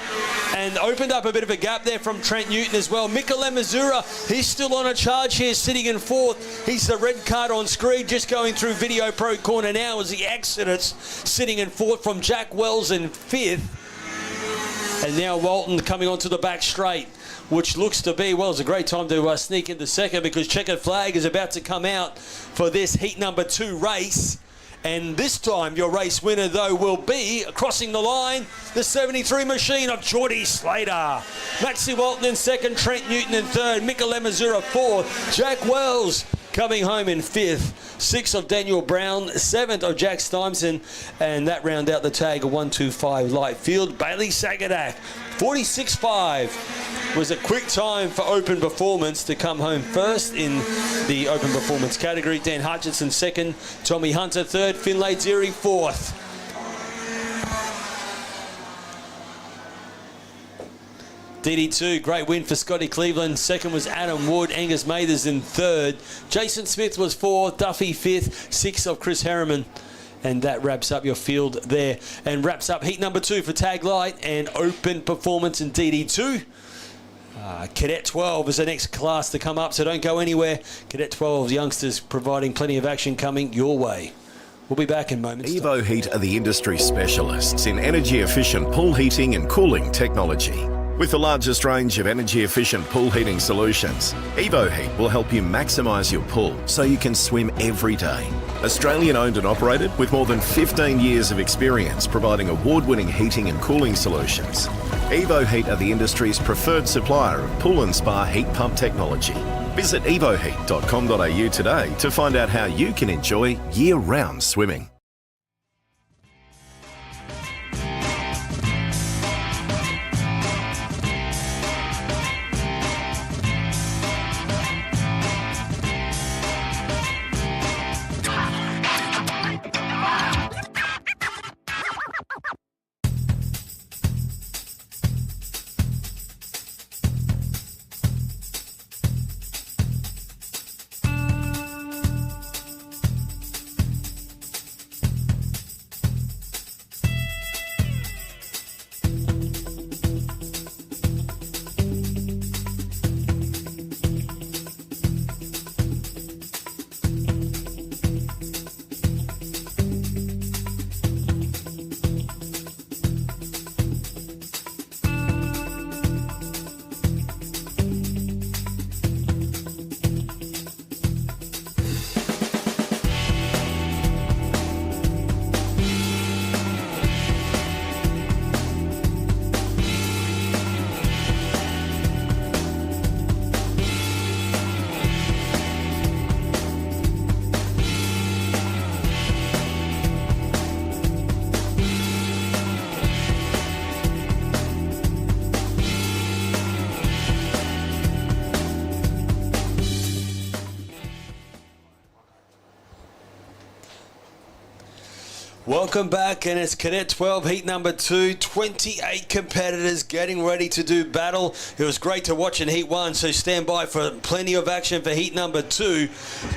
and opened up a bit of a gap there from Trent Newton as well. Mikkel Mazura, he's still on a charge here, sitting in fourth. He's the red card on screen, just going through Video Pro corner now as he exits, sitting in fourth from Jack Wells in fifth. And now Walton coming onto the back straight, which looks to be, well, it's a great time to sneak into second, because checkered flag is about to come out for this heat number 2 race. And this time your race winner, though, will be, crossing the line, the 73 machine of Geordie Slater. Maxi Walton in second, Trent Newton in third, Mikkel Mazura fourth, Jack Wells coming home in fifth, sixth of Daniel Brown, seventh of Jack Steinson, and that round out the tag of 125 light field. Bailey Sagadak, 46.5 was a quick time for open performance to come home first in the open performance category. Dan Hutchinson second, Tommy Hunter third, Finlay Deary fourth. DD2, great win for Scotty Cleveland. Second was Adam Wood. Angus Mathers in third. Jason Smith was fourth. Duffy fifth. Sixth of Chris Harriman. And that wraps up your field there. And wraps up heat number 2 for Tag Light and open performance in DD2. Cadet 12 is the next class to come up, so don't go anywhere. Cadet 12 youngsters providing plenty of action coming your way. We'll be back in moments. Evo Heat are the industry specialists in energy-efficient pool heating and cooling technology. With the largest range of energy-efficient pool heating solutions, Evo Heat will help you maximise your pool so you can swim every day. Australian-owned and operated with more than 15 years of experience providing award-winning heating and cooling solutions. Evo Heat are the industry's preferred supplier of pool and spa heat pump technology. Visit evoheat.com.au today to find out how you can enjoy year-round swimming. Welcome back, and it's Cadet 12, heat number 2. 28 competitors getting ready to do battle. It was great to watch in heat 1, so stand by for plenty of action for heat number 2.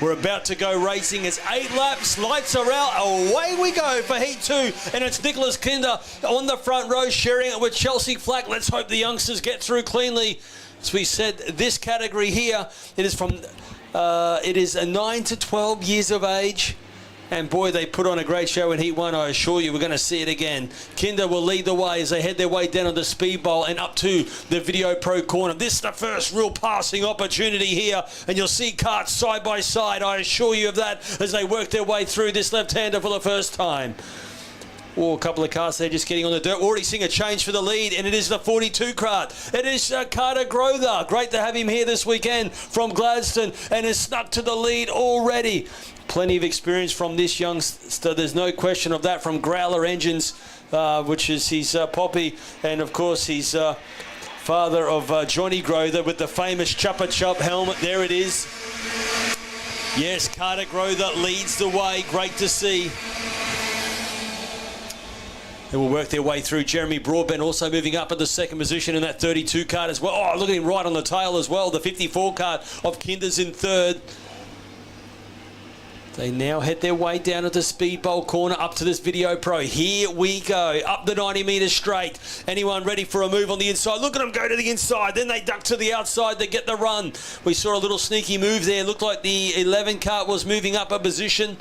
We're about to go racing. It's 8 laps, lights are out, away we go for heat 2, and it's Nicholas Kinder on the front row sharing it with Chelsea Flack. Let's hope the youngsters get through cleanly. As we said, this category here, it is from, it is 9 to 12 years of age. And boy, they put on a great show in Heat 1, I assure you. We're going to see it again. Kinder will lead the way as they head their way down on the speed bowl and up to the Video Pro corner. This is the first real passing opportunity here, and you'll see karts side by side, I assure you of that, as they work their way through this left-hander for the first time. Oh, a couple of karts there just getting on the dirt. Already seeing a change for the lead, and it is the 42 kart. It is Carter Grother. Great to have him here this weekend from Gladstone, and has snuck to the lead already. Plenty of experience from this youngster. There's no question of that, from Growler Engines, which is his poppy, and of course he's father of Johnny Grother with the famous Chuppa Chup helmet. There it is. Yes, Carter Grother leads the way. Great to see. They will work their way through. Jeremy Broadbent also moving up at the second position in that 32 kart as well. Oh, look at him right on the tail as well. The 54 kart of Kinder's in third. They now head their way down at the speed bowl corner up to this Video Pro. Here we go. Up the 90 metres straight. Anyone ready for a move on the inside? Look at them go to the inside. Then they duck to the outside. They get the run. We saw a little sneaky move there. Looked like the 11 kart was moving up a position.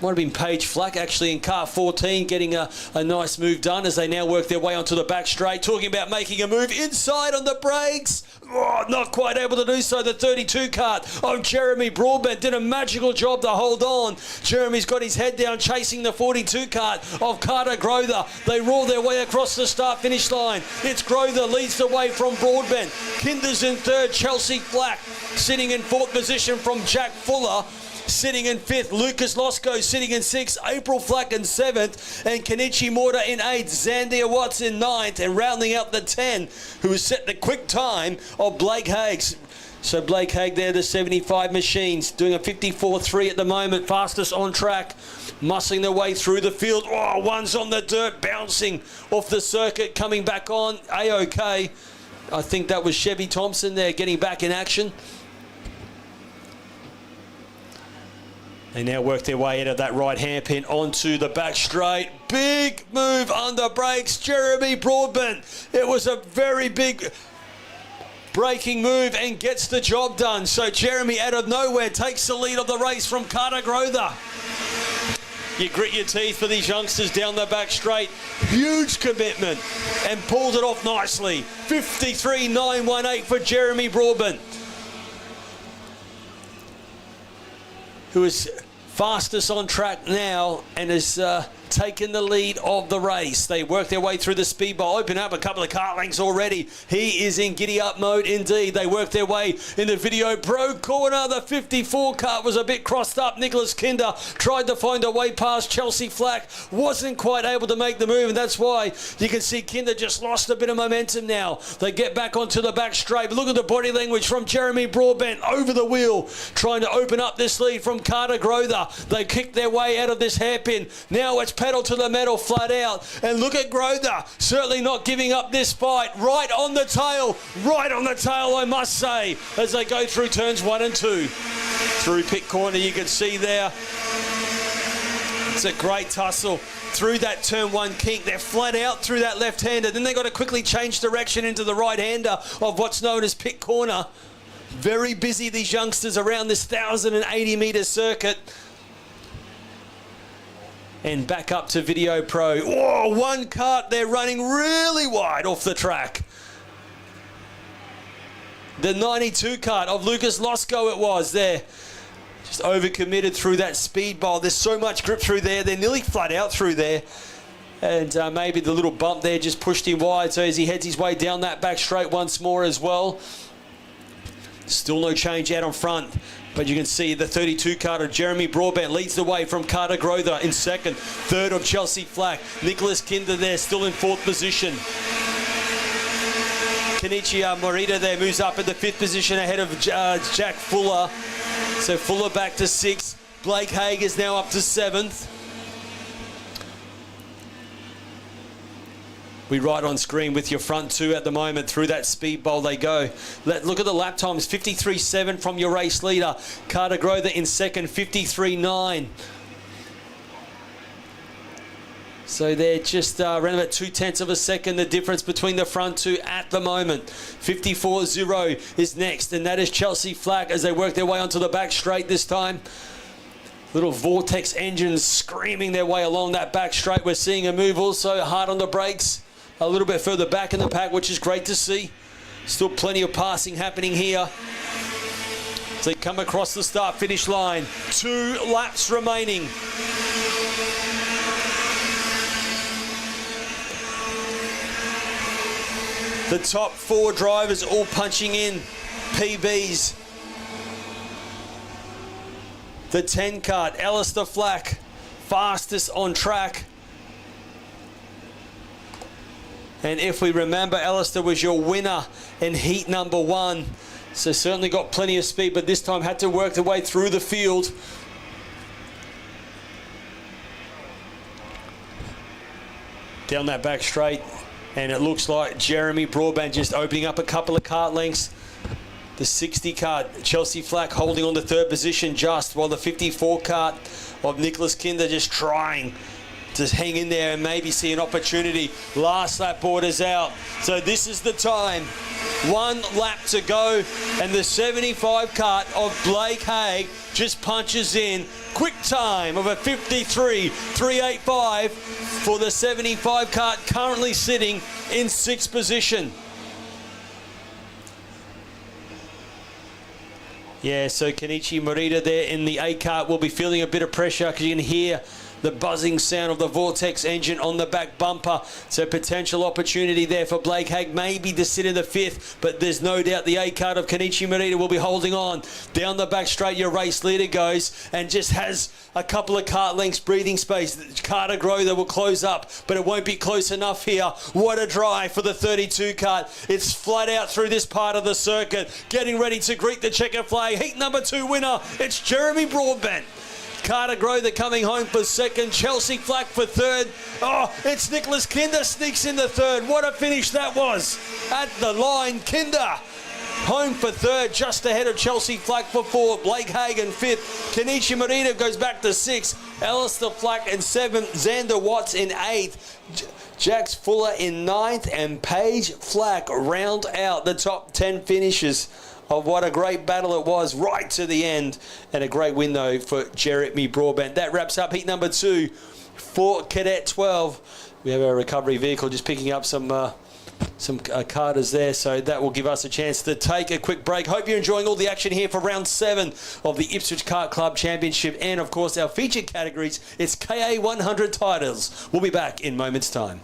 Might have been Paige Flack actually in car 14 getting a nice move done as they now work their way onto the back straight. Talking about making a move inside on the brakes. Oh, not quite able to do so. The 32 kart of Jeremy Broadbent did a magical job to hold on. Jeremy's got his head down chasing the 42 kart of Carter Grother. They roll their way across the start-finish line. It's Grother leads the way from Broadbent. Kinder's in third. Chelsea Flack sitting in fourth position from Jack Fuller. Sitting in fifth, Lucas Losco sitting in sixth, April Flack in seventh, and Kenichi Morta in eighth, Zandia Watts in ninth, and rounding out the 10, who has set the quick time of Blake Haig's. So Blake Haig there, the 75 machines, doing a 54.3 at the moment, fastest on track, muscling their way through the field. Oh, one's on the dirt, bouncing off the circuit, coming back on, A-OK. I think that was Chevy Thompson there getting back in action. They now work their way out of that right hairpin onto the back straight. Big move under brakes, Jeremy Broadbent. It was a very big braking move and gets the job done. So Jeremy out of nowhere takes the lead of the race from Carter Grother. You grit your teeth for these youngsters down the back straight. Huge commitment and pulled it off nicely. 53.918 for Jeremy Broadbent, who is fastest on track now and has taken the lead of the race. They work their way through the speed bowl, open up a couple of kart lengths already. He is in giddy-up mode indeed. They work their way in the Video Pro corner. The 54 kart was a bit crossed up. Nicholas Kinder tried to find a way past Chelsea Flack. Wasn't quite able to make the move, and that's why you can see Kinder just lost a bit of momentum now. They get back onto the back straight. But look at the body language from Jeremy Broadbent over the wheel, trying to open up this lead from Carter Grother. They kick their way out of this hairpin. Now it's pedal to the metal flat out, and look at Grother certainly not giving up this fight. Right on the tail I must say, as they go through turns 1 and 2. Through pit corner you can see there it's a great tussle through that turn 1 kink. They're flat out through that left-hander, then they got to quickly change direction into the right-hander of what's known as pit corner. Very busy these youngsters around this 1,080 metre circuit. And back up to Video Pro. Oh, one kart, they're running really wide off the track. The 92 kart of Lucas Losco it was there. Just overcommitted through that speed bowl. There's so much grip through there. They're nearly flat out through there. And maybe the little bump there just pushed him wide. So as he heads his way down that back straight once more as well. Still no change out on front. But you can see the 32 kart of Jeremy Broadbent leads the way from Carter Grother in second. Third of Chelsea Flack. Nicholas Kinder there still in fourth position. Kenichi Morita there moves up in the fifth position ahead of Jack Fuller. So Fuller back to sixth. Blake Haig is now up to seventh. We ride on screen with your front two at the moment. Through that speed bowl they go. Look at the lap times. 53.7 from your race leader. Carter Grother in second, 53.9. So they're just around about 0.2 of a second, the difference between the front two at the moment. 54.0 is next, and that is Chelsea Flack as they work their way onto the back straight this time. Little vortex engines screaming their way along that back straight. We're seeing a move also hard on the brakes, a little bit further back in the pack, which is great to see. Still plenty of passing happening here. As they come across the start-finish line. 2 laps remaining. The top 4 drivers all punching in PBs. The 10 kart, Alistair Flack, fastest on track. And if we remember, Alistair was your winner in heat number 1. So certainly got plenty of speed, but this time had to work their way through the field. Down that back straight. And it looks like Jeremy Broadbent just opening up a couple of kart lengths. The 60 kart, Chelsea Flack holding on to 3rd position just, while the 54 kart of Nicholas Kinder just trying to hang in there and maybe see an opportunity. Last lap borders out. So this is the time. 1 lap to go, and the 75 kart of Blake Haig just punches in. Quick time of a 53.385 for the 75 kart, currently sitting in 6th position. Yeah, so Kenichi Morita there in the A kart will be feeling a bit of pressure because you can hear the buzzing sound of the vortex engine on the back bumper. So potential opportunity there for Blake Haig, maybe to sit in the 5th, but there's no doubt the A kart of Kenichi Morita will be holding on. Down the back straight, your race leader goes and just has a couple of kart lengths breathing space. Carter Grother will close up, but it won't be close enough here. What a drive for the 32 kart. It's flat out through this part of the circuit, getting ready to greet the checker flag. Heat number 2 winner, it's Jeremy Broadbent. Carter Grother coming home for 2nd. Chelsea Flack for 3rd. Oh, it's Nicholas Kinder sneaks in the 3rd. What a finish that was. At the line, Kinder home for 3rd, just ahead of Chelsea Flack for 4th. Blake Hagen 5th. Kenichi Morita goes back to 6th. Alistair Flack in 7th. Xander Watts in 8th. Jax Fuller in 9th. And Paige Flack round out the top 10 finishes of what a great battle it was right to the end. And a great win, though, for Jeremy Broadbent. That wraps up heat number 2 for Cadet 12. We have our recovery vehicle just picking up some carters there, so that will give us a chance to take a quick break. Hope you're enjoying all the action here for round 7 of the Ipswich Kart Club Championship, and of course our featured categories. It's KA100 Titles. We'll be back in moments time.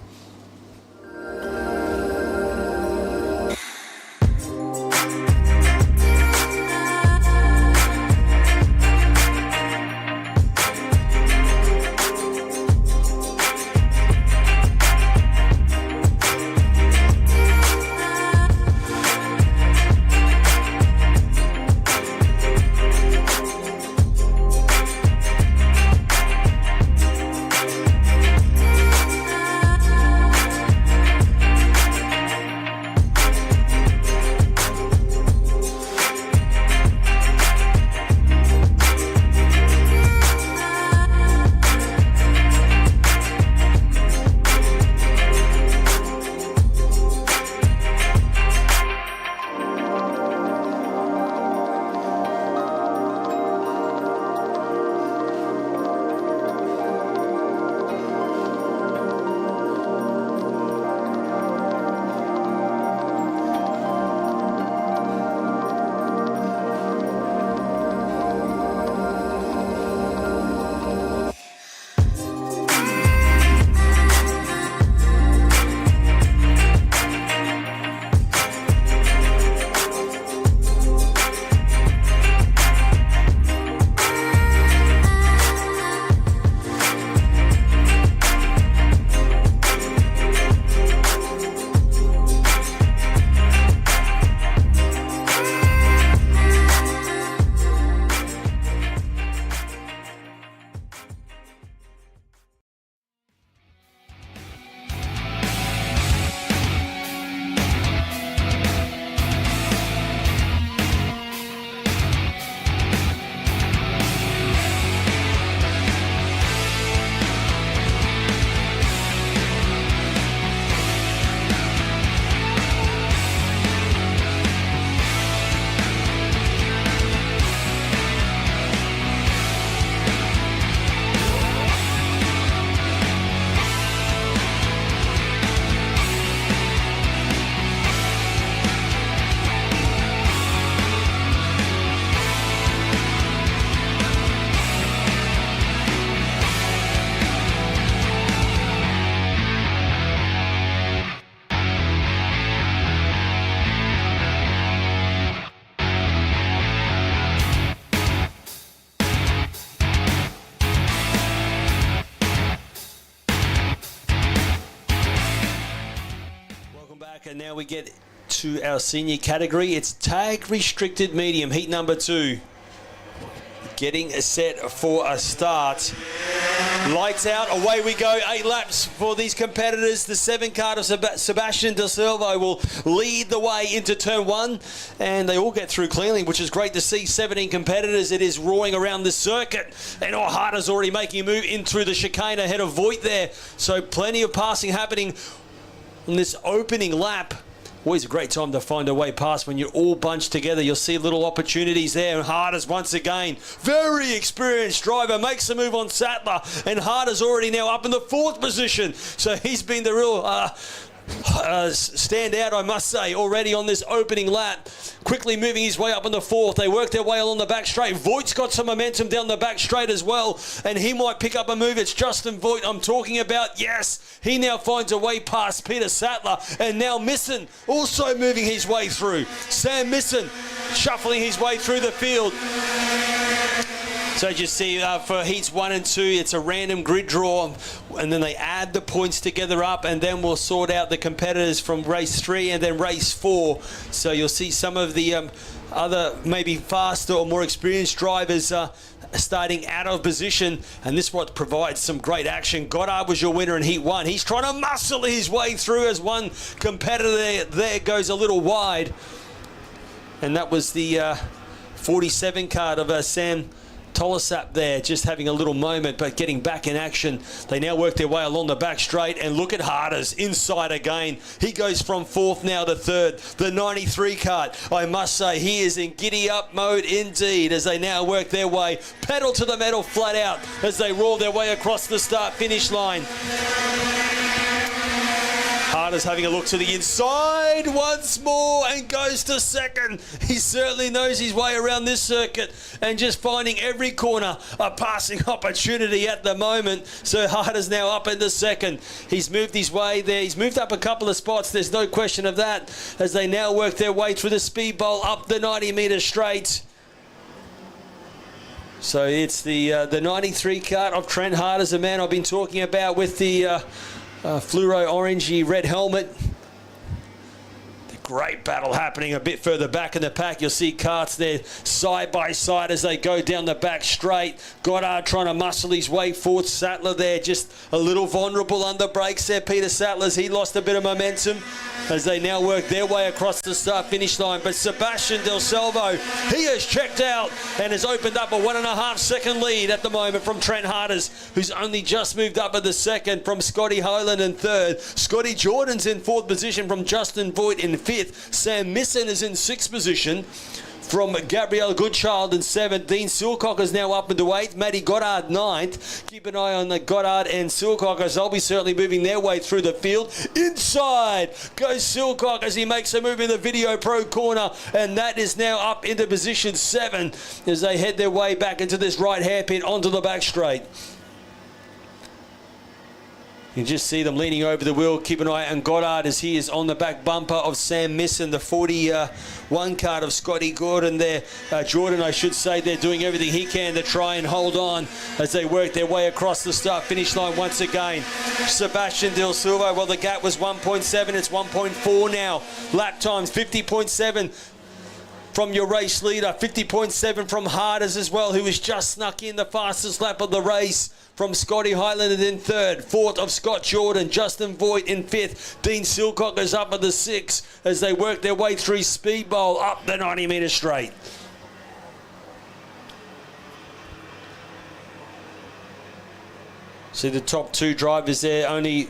And now we get to our senior category. It's tag restricted medium, heat number 2. Getting set for a start. Lights out, away we go. 8 laps for these competitors. The 7 card of Sebastian De Silva will lead the way into turn 1, and they all get through cleanly, which is great to see. 17 competitors. It is roaring around the circuit, and Harder's already making a move in through the chicane ahead of Voigt there. So plenty of passing happening on this opening lap. Always a great time to find a way past when you're all bunched together. You'll see little opportunities there. And Harder's once again, very experienced driver, makes a move on Sattler. And Harder's already now up in the 4th position. So he's been the real stand out, I must say, already on this opening lap. Quickly moving his way up in the 4th. They work their way along the back straight. Voigt's got some momentum down the back straight as well, and he might pick up a move. It's Justin Voigt I'm talking about. Yes, he now finds a way past Peter Sattler, and now Misson also moving his way through. Sam Misson shuffling his way through the field. So as you see, for heats 1 and 2, it's a random grid draw, and then they add the points together up, and then we'll sort out the competitors from race 3 and then race 4. So you'll see some of the other maybe faster or more experienced drivers starting out of position, and this what provides some great action. Goddard was your winner in heat 1. He's trying to muscle his way through as one competitor there goes a little wide, and that was the 47 card of Sam Tolasap there, just having a little moment, but getting back in action. They now work their way along the back straight, and look at Harders inside again. He goes from 4th now to 3rd. The 93 cart, I must say, he is in giddy up mode indeed as they now work their way pedal to the metal flat out as they roll their way across the start finish line. Harder's having a look to the inside once more and goes to 2nd. He certainly knows his way around this circuit and just finding every corner a passing opportunity at the moment. So Harder's now up into 2nd. He's moved his way there. He's moved up a couple of spots. There's no question of that as they now work their way through the speed bowl up the 90-metre straight. So it's the 93 cart of Trent Harder's, the man I've been talking about with the fluoro orangey red helmet. Great battle happening a bit further back in the pack. You'll see Karts there side by side as they go down the back straight. Goddard trying to muscle his way forward. Sattler there just a little vulnerable under brakes there. Peter Sattler's, he lost a bit of momentum as they now work their way across the start finish line. But Sebastian Del Salvo, he has checked out and has opened up a 1.5 second lead at the moment from Trent Harders, who's only just moved up at the 2nd from Scotty Hyland in 3rd. Scotty Jordan's in 4th position from Justin Voigt in 5th. Sam Misson is in 6th position from Gabrielle Goodchild in 7th. Dean Silcock is now up into 8th. Matty Goddard 9th. Keep an eye on the Goddard and Silcock as they'll be certainly moving their way through the field. Inside goes Silcock as he makes a move in the Video Pro corner, and that is now up into position 7 as they head their way back into this right hairpin onto the back straight. You can just see them leaning over the wheel. Keep an eye on Goddard as he is on the back bumper of Sam Misson, the 41 card of Scotty Jordan there. Jordan, I should say, they're doing everything he can to try and hold on as they work their way across the start finish line once again. Sebastian Del Silva, well, the gap was 1.7, it's 1.4 now. Lap times 50.7 from your race leader, 50.7 from Harders as well, who has just snuck in the fastest lap of the race from Scotty Hyland in 3rd. 4th of Scott Jordan, Justin Voigt in 5th. Dean Silcock is up at the 6th as they work their way through speed bowl up the 90-metre straight. See the top 2 drivers there, only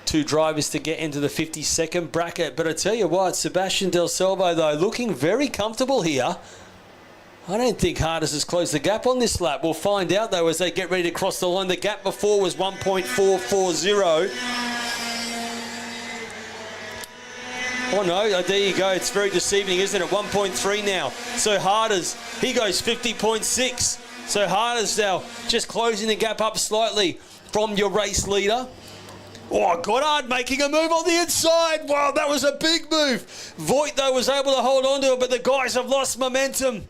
2 drivers to get into the 52nd bracket. But I tell you what, Sebastian Del Salvo, though, looking very comfortable here. I don't think Harders has closed the gap on this lap. We'll find out, though, as they get ready to cross the line. The gap before was 1.440. Oh, no, there you go. It's very deceiving, isn't it? 1.3 now. So Harders, he goes 50.6. So Harders now just closing the gap up slightly from your race leader. Oh, Goddard making a move on the inside. Wow, that was a big move. Voigt, though, was able to hold on to it, but the guys have lost momentum.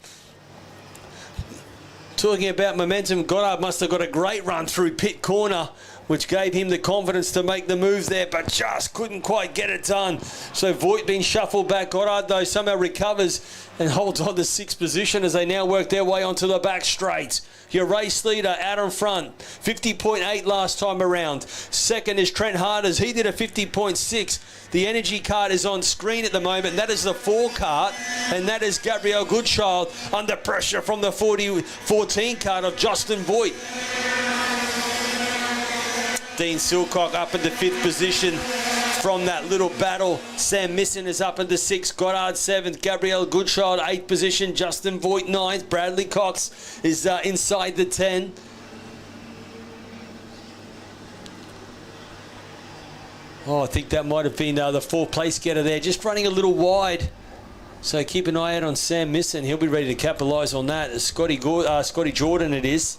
Talking about momentum, Goddard must have got a great run through pit corner which gave him the confidence to make the move there, but just couldn't quite get it done. So Voigt being shuffled back. Goddard, though, somehow recovers and holds on to 6th position as they now work their way onto the back straight. Your race leader out in front, 50.8 last time around. Second is Trent Harders. He did a 50.6. The energy card is on screen at the moment. That is the 4 cart, and that is Gabrielle Goodchild under pressure from the 14 cart of Justin Voigt. Dean Silcock up into 5th position from that little battle. Sam Misson is up into 6th. Goddard 7th. Gabrielle Goodchild 8th position. Justin Voigt 9th. Bradley Cox is inside the 10. Oh, I think that might have been the 4th place getter there. Just running a little wide. So keep an eye out on Sam Misson. He'll be ready to capitalise on that. Scotty Jordan it is.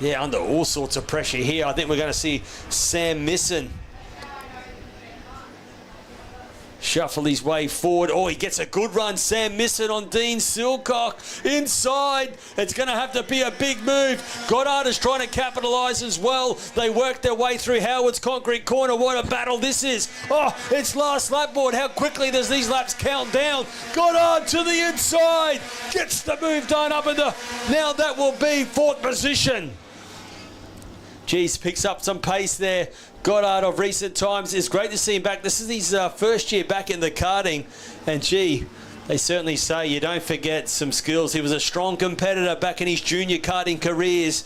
Yeah, under all sorts of pressure here. I think we're going to see Sam Misson shuffle his way forward. Oh, he gets a good run. Sam Misson on Dean Silcock. Inside. It's going to have to be a big move. Goddard is trying to capitalise as well. They work their way through Howard's concrete corner. What a battle this is. Oh, it's last lap board. How quickly does these laps count down? Goddard to the inside. Gets the move done up into... Now that will be 4th position. Geez, picks up some pace there. Goddard of recent times. It's great to see him back. This is his first year back in the karting. And gee, they certainly say you don't forget some skills. He was a strong competitor back in his junior karting careers.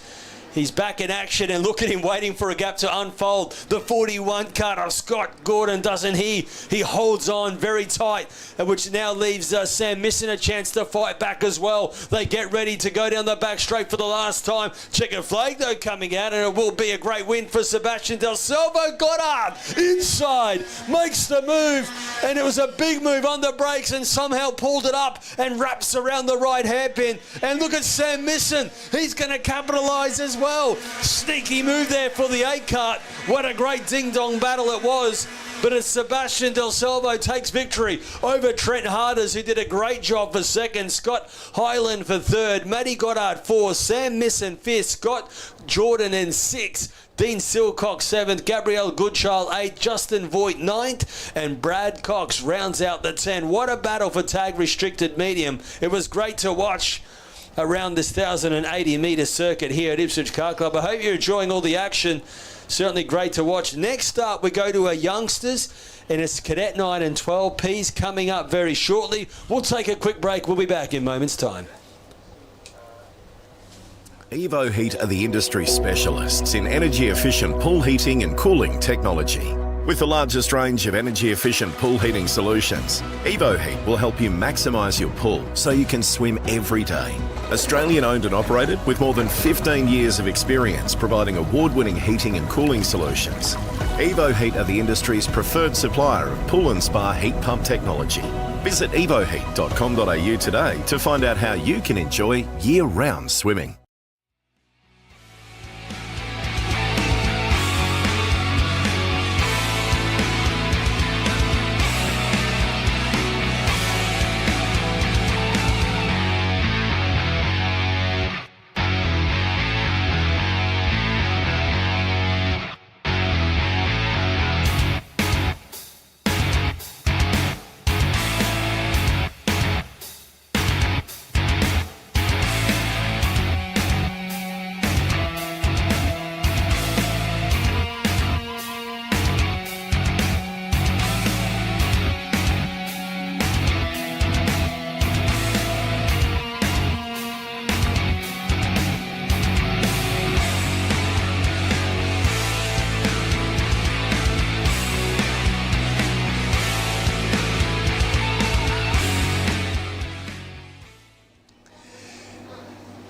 He's back in action, and look at him waiting for a gap to unfold. The 41 cut of Scott Gordon, doesn't he? He holds on very tight, which now leaves Sam Misson a chance to fight back as well. They get ready to go down the back straight for the last time. Checkered flag, though, coming out, and it will be a great win for Sebastian Del Salvo. Goddard inside, makes the move, and it was a big move under brakes and somehow pulled it up and wraps around the right hairpin. And look at Sam Misson. He's going to capitalise as well. Sneaky move there for the 8 cart. What a great ding-dong battle it was. But it's Sebastian Del Salvo takes victory over Trent Harders, who did a great job for 2nd. Scott Hyland for 3rd. Matty Goddard 4th. Sam Misson 5th. Scott Jordan in 6th. Dean Silcock 7th. Gabrielle Goodchild 8th. Justin Voigt 9th. And Brad Cox rounds out the 10. What a battle for tag restricted medium. It was great to watch around this 1,080 metre circuit here at Ipswich Car Club. I hope you're enjoying all the action. Certainly great to watch. Next up, we go to our youngsters, and it's Cadet 9 and 12 Ps coming up very shortly. We'll take a quick break. We'll be back in moments' time. Evo Heat are the industry specialists in energy-efficient pool heating and cooling technology. With the largest range of energy-efficient pool heating solutions, Evo Heat will help you maximise your pool so you can swim every day. Australian-owned and operated with more than 15 years of experience providing award-winning heating and cooling solutions. Evo Heat are the industry's preferred supplier of pool and spa heat pump technology. Visit evoheat.com.au today to find out how you can enjoy year-round swimming.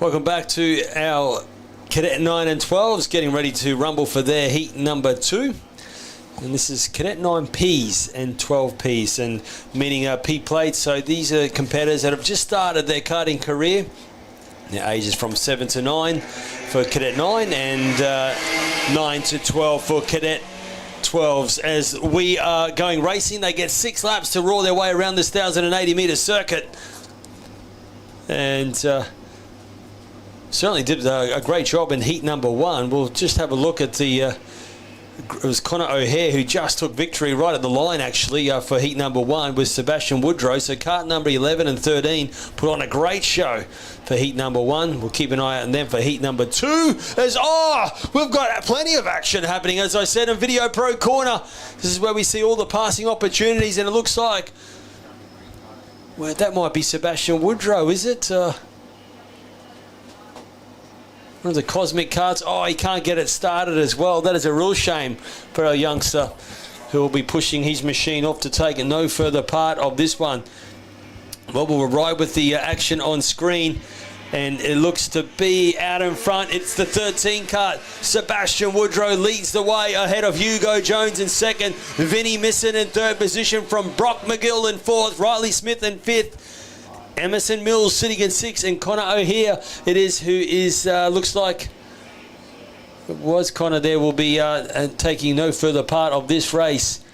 Welcome back to our Cadet 9 and 12s getting ready to rumble for their heat number 2. And this is Cadet 9 Ps and 12 Ps, and meaning P-plate. So these are competitors that have just started their karting career. Their ages from 7 to 9 for Cadet 9 and 9 to 12 for Cadet 12s. As we are going racing, they get 6 laps to roar their way around this 1,080 metre circuit. And certainly did a great job in heat number 1. We'll just have a look at the... it was Connor O'Hare who just took victory right at the line, actually, for heat number 1 with Sebastian Woodrow. So kart number 11 and 13 put on a great show for heat number 1. We'll keep an eye out on them for heat number 2. We've got plenty of action happening, as I said, in Video Pro Corner. This is where we see all the passing opportunities, and it looks like... well, that might be Sebastian Woodrow, is it? One of the Cosmic Karts. Oh, he can't get it started as well. That is a real shame for our youngster who will be pushing his machine off to take no further part of this one. Well, we'll ride with the action on screen, and it looks to be out in front. It's the 13 kart. Sebastian Woodrow leads the way ahead of Hugo Jones in second. Vinnie Misson in third position from Brock McGill in fourth. Riley Smith in fifth. Emerson Mills sitting in sixth, and Connor O'Hare it is who is looks like it was Connor there will be taking no further part of this race,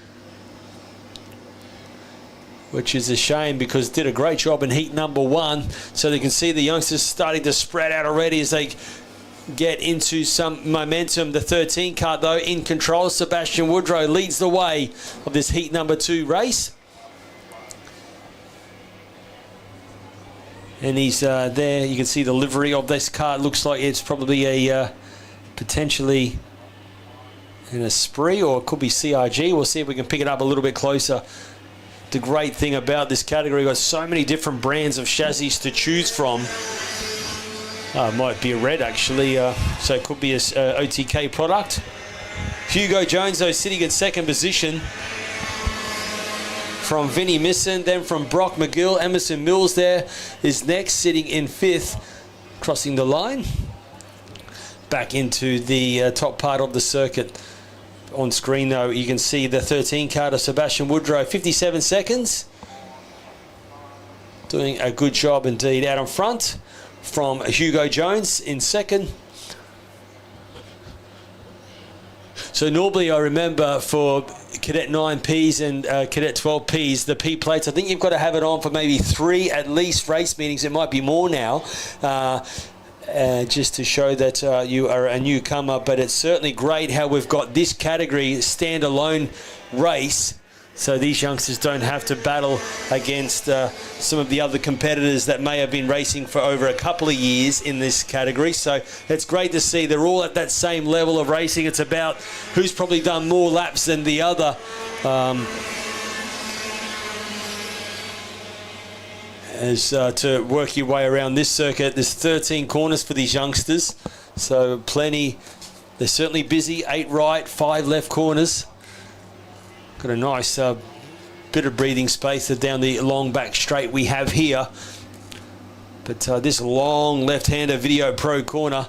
which is a shame because did a great job in heat number 1. So they can see the youngsters starting to spread out already as they get into some momentum. The 13 kart though in control. Sebastian Woodrow leads the way of this heat number 2 race. And he's there. You can see the livery of this car. It looks like it's probably a potentially an Esprit, or it could be CRG. We'll see if we can pick it up a little bit closer. The great thing about this category, we've got so many different brands of chassis to choose from. It might be a red actually, so it could be a OTK product. Hugo Jones though sitting in second position. From Vinnie Misson, then from Brock McGill. Emerson Mills there is next, sitting in fifth, crossing the line. Back into the top part of the circuit. On screen though, you can see the 13 kart of Sebastian Woodrow, 57 seconds. Doing a good job indeed out in front from Hugo Jones in second. So normally I remember for Cadet 9Ps and Cadet 12Ps, the P-plates, I think you've got to have it on for maybe 3 at least race meetings. It might be more now, just to show that you are a newcomer. But it's certainly great how we've got this category standalone race, so these youngsters don't have to battle against some of the other competitors that may have been racing for over a couple of years in this category. So it's great to see they're all at that same level of racing. It's about who's probably done more laps than the other. As to work your way around this circuit. There's 13 corners for these youngsters, so plenty. They're certainly busy. 8 right, 5 left corners. Got a nice bit of breathing space down the long back straight we have here. But this long left-hander Video Pro corner,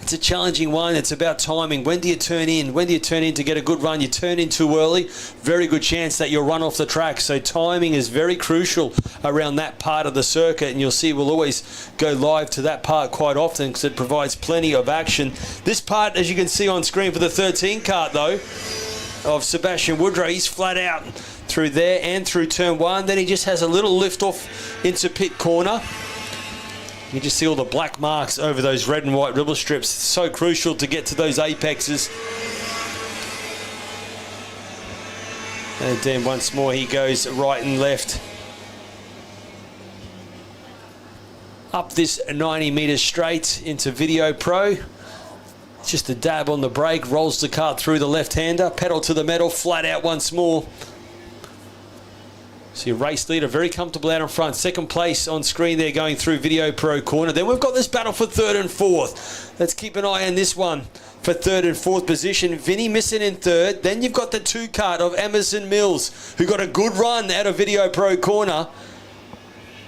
it's a challenging one. It's about timing. When do you turn in? When do you turn in to get a good run? You turn in too early, very good chance that you'll run off the track. So timing is very crucial around that part of the circuit, and you'll see we'll always go live to that part quite often because it provides plenty of action. This part, as you can see on screen for the 13 kart though, of Sebastian Woodrow, he's flat out through there and through turn 1. Then he just has a little lift off into pit corner. You just see all the black marks over those red and white ribble strips. It's so crucial to get to those apexes. And then once more he goes right and left. Up this 90 metres straight into Video Pro. Just a dab on the brake, rolls the kart through the left-hander, pedal to the metal, flat out once more. So your race leader very comfortable out in front. Second place on screen there going through Video Pro corner. Then we've got this battle for third and fourth. Let's keep an eye on this one for third and fourth position. Vinnie Misson in third. Then you've got the 2 kart of Emerson Mills, who got a good run out of Video Pro corner.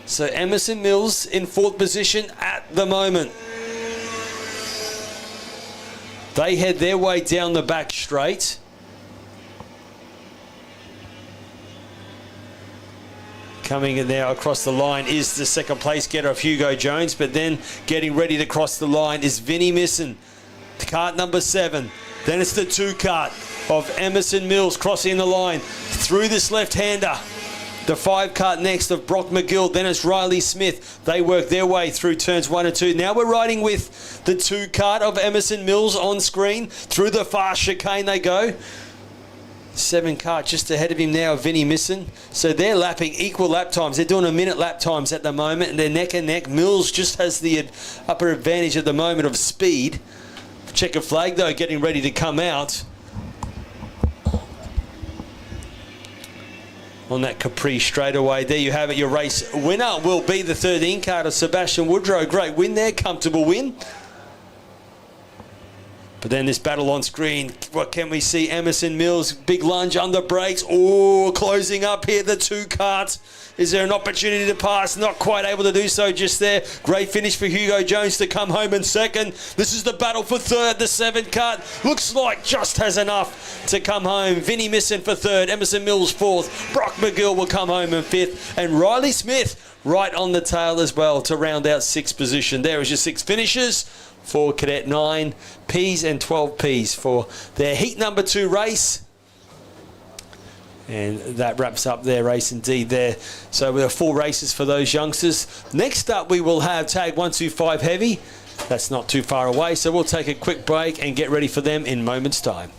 So Emerson Mills in fourth position at the moment. They head their way down the back straight. Coming in now across the line is the second place getter of Hugo Jones, but then getting ready to cross the line is Vinnie Misson, kart number 7. Then it's the 2 kart of Emerson Mills crossing the line through this left-hander. The 5 kart next of Brock McGill, then it's Riley Smith. They work their way through turns 1 and 2. Now we're riding with the 2 kart of Emerson Mills on screen. Through the fast chicane they go. 7 kart just ahead of him now, Vinny Misson. So they're lapping equal lap times. They're doing a minute lap times at the moment, and they're neck and neck. Mills just has the upper advantage at the moment of speed. Checker flag though, getting ready to come out on that Capri straightaway. There you have it. Your race winner will be the 13 kart of Sebastian Woodrow. Great win there, comfortable win. But then this battle on screen, what can we see? Emerson Mills, big lunge under brakes. Oh, closing up here, the 2 karts. Is there an opportunity to pass? Not quite able to do so just there. Great finish for Hugo Jones to come home in second. This is the battle for third. The 7 kart looks like just has enough to come home. Vinny Misson for third. Emerson Mills fourth. Brock McGill will come home in fifth. And Riley Smith right on the tail as well to round out 6th position. There is your 6 finishers for Cadet 9 Ps and 12 Ps for their heat number 2 race. And that wraps up their race indeed there. So we have 4 races for those youngsters. Next up we will have tag 125 heavy. That's not too far away, so we'll take a quick break and get ready for them in moments time.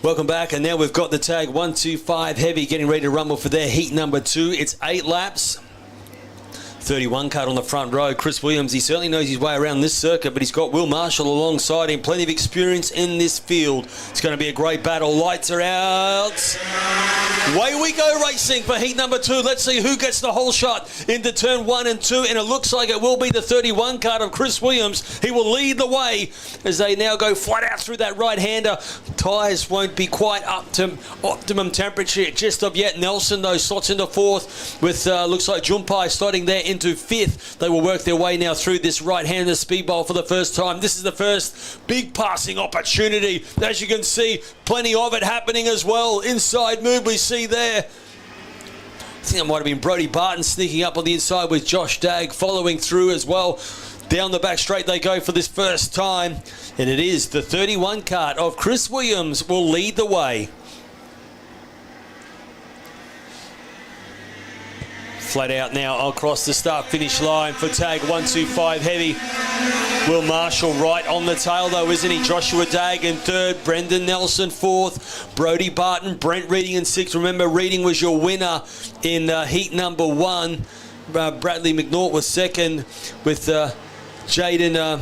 Welcome back, and now we've got the tag 125 heavy getting ready to rumble for their heat number 2. It's 8 laps. 31 kart on the front row. Chris Williams, he certainly knows his way around this circuit, but he's got Will Marshall alongside him. Plenty of experience in this field. It's going to be a great battle. Lights are out. Away we go racing for heat number 2. Let's see who gets the whole shot into turn 1 and 2, and it looks like it will be the 31 kart of Chris Williams. He will lead the way as they now go flat out through that right-hander. Tyres won't be quite up to optimum temperature just of yet. Nelson, though, slots into 4th with, looks like Jumpai starting there into 5th. They will work their way now through this right-hander speed bowl for the first time. This is the first big passing opportunity. As you can see, plenty of it happening as well. Inside move we see there. I think it might have been Brody Barton sneaking up on the inside with Josh Dagg following through as well. Down the back straight they go for this first time. And it is the 31 kart of Chris Williams will lead the way. Flat out now across the start-finish line for tag 125 heavy. Will Marshall right on the tail though, isn't he? Joshua Dagg in 3rd, Brendan Nelson 4th, Brody Barton, Brent Reading in 6th. Remember, Reading was your winner in heat number 1. Bradley McNaught was 2nd with Jaden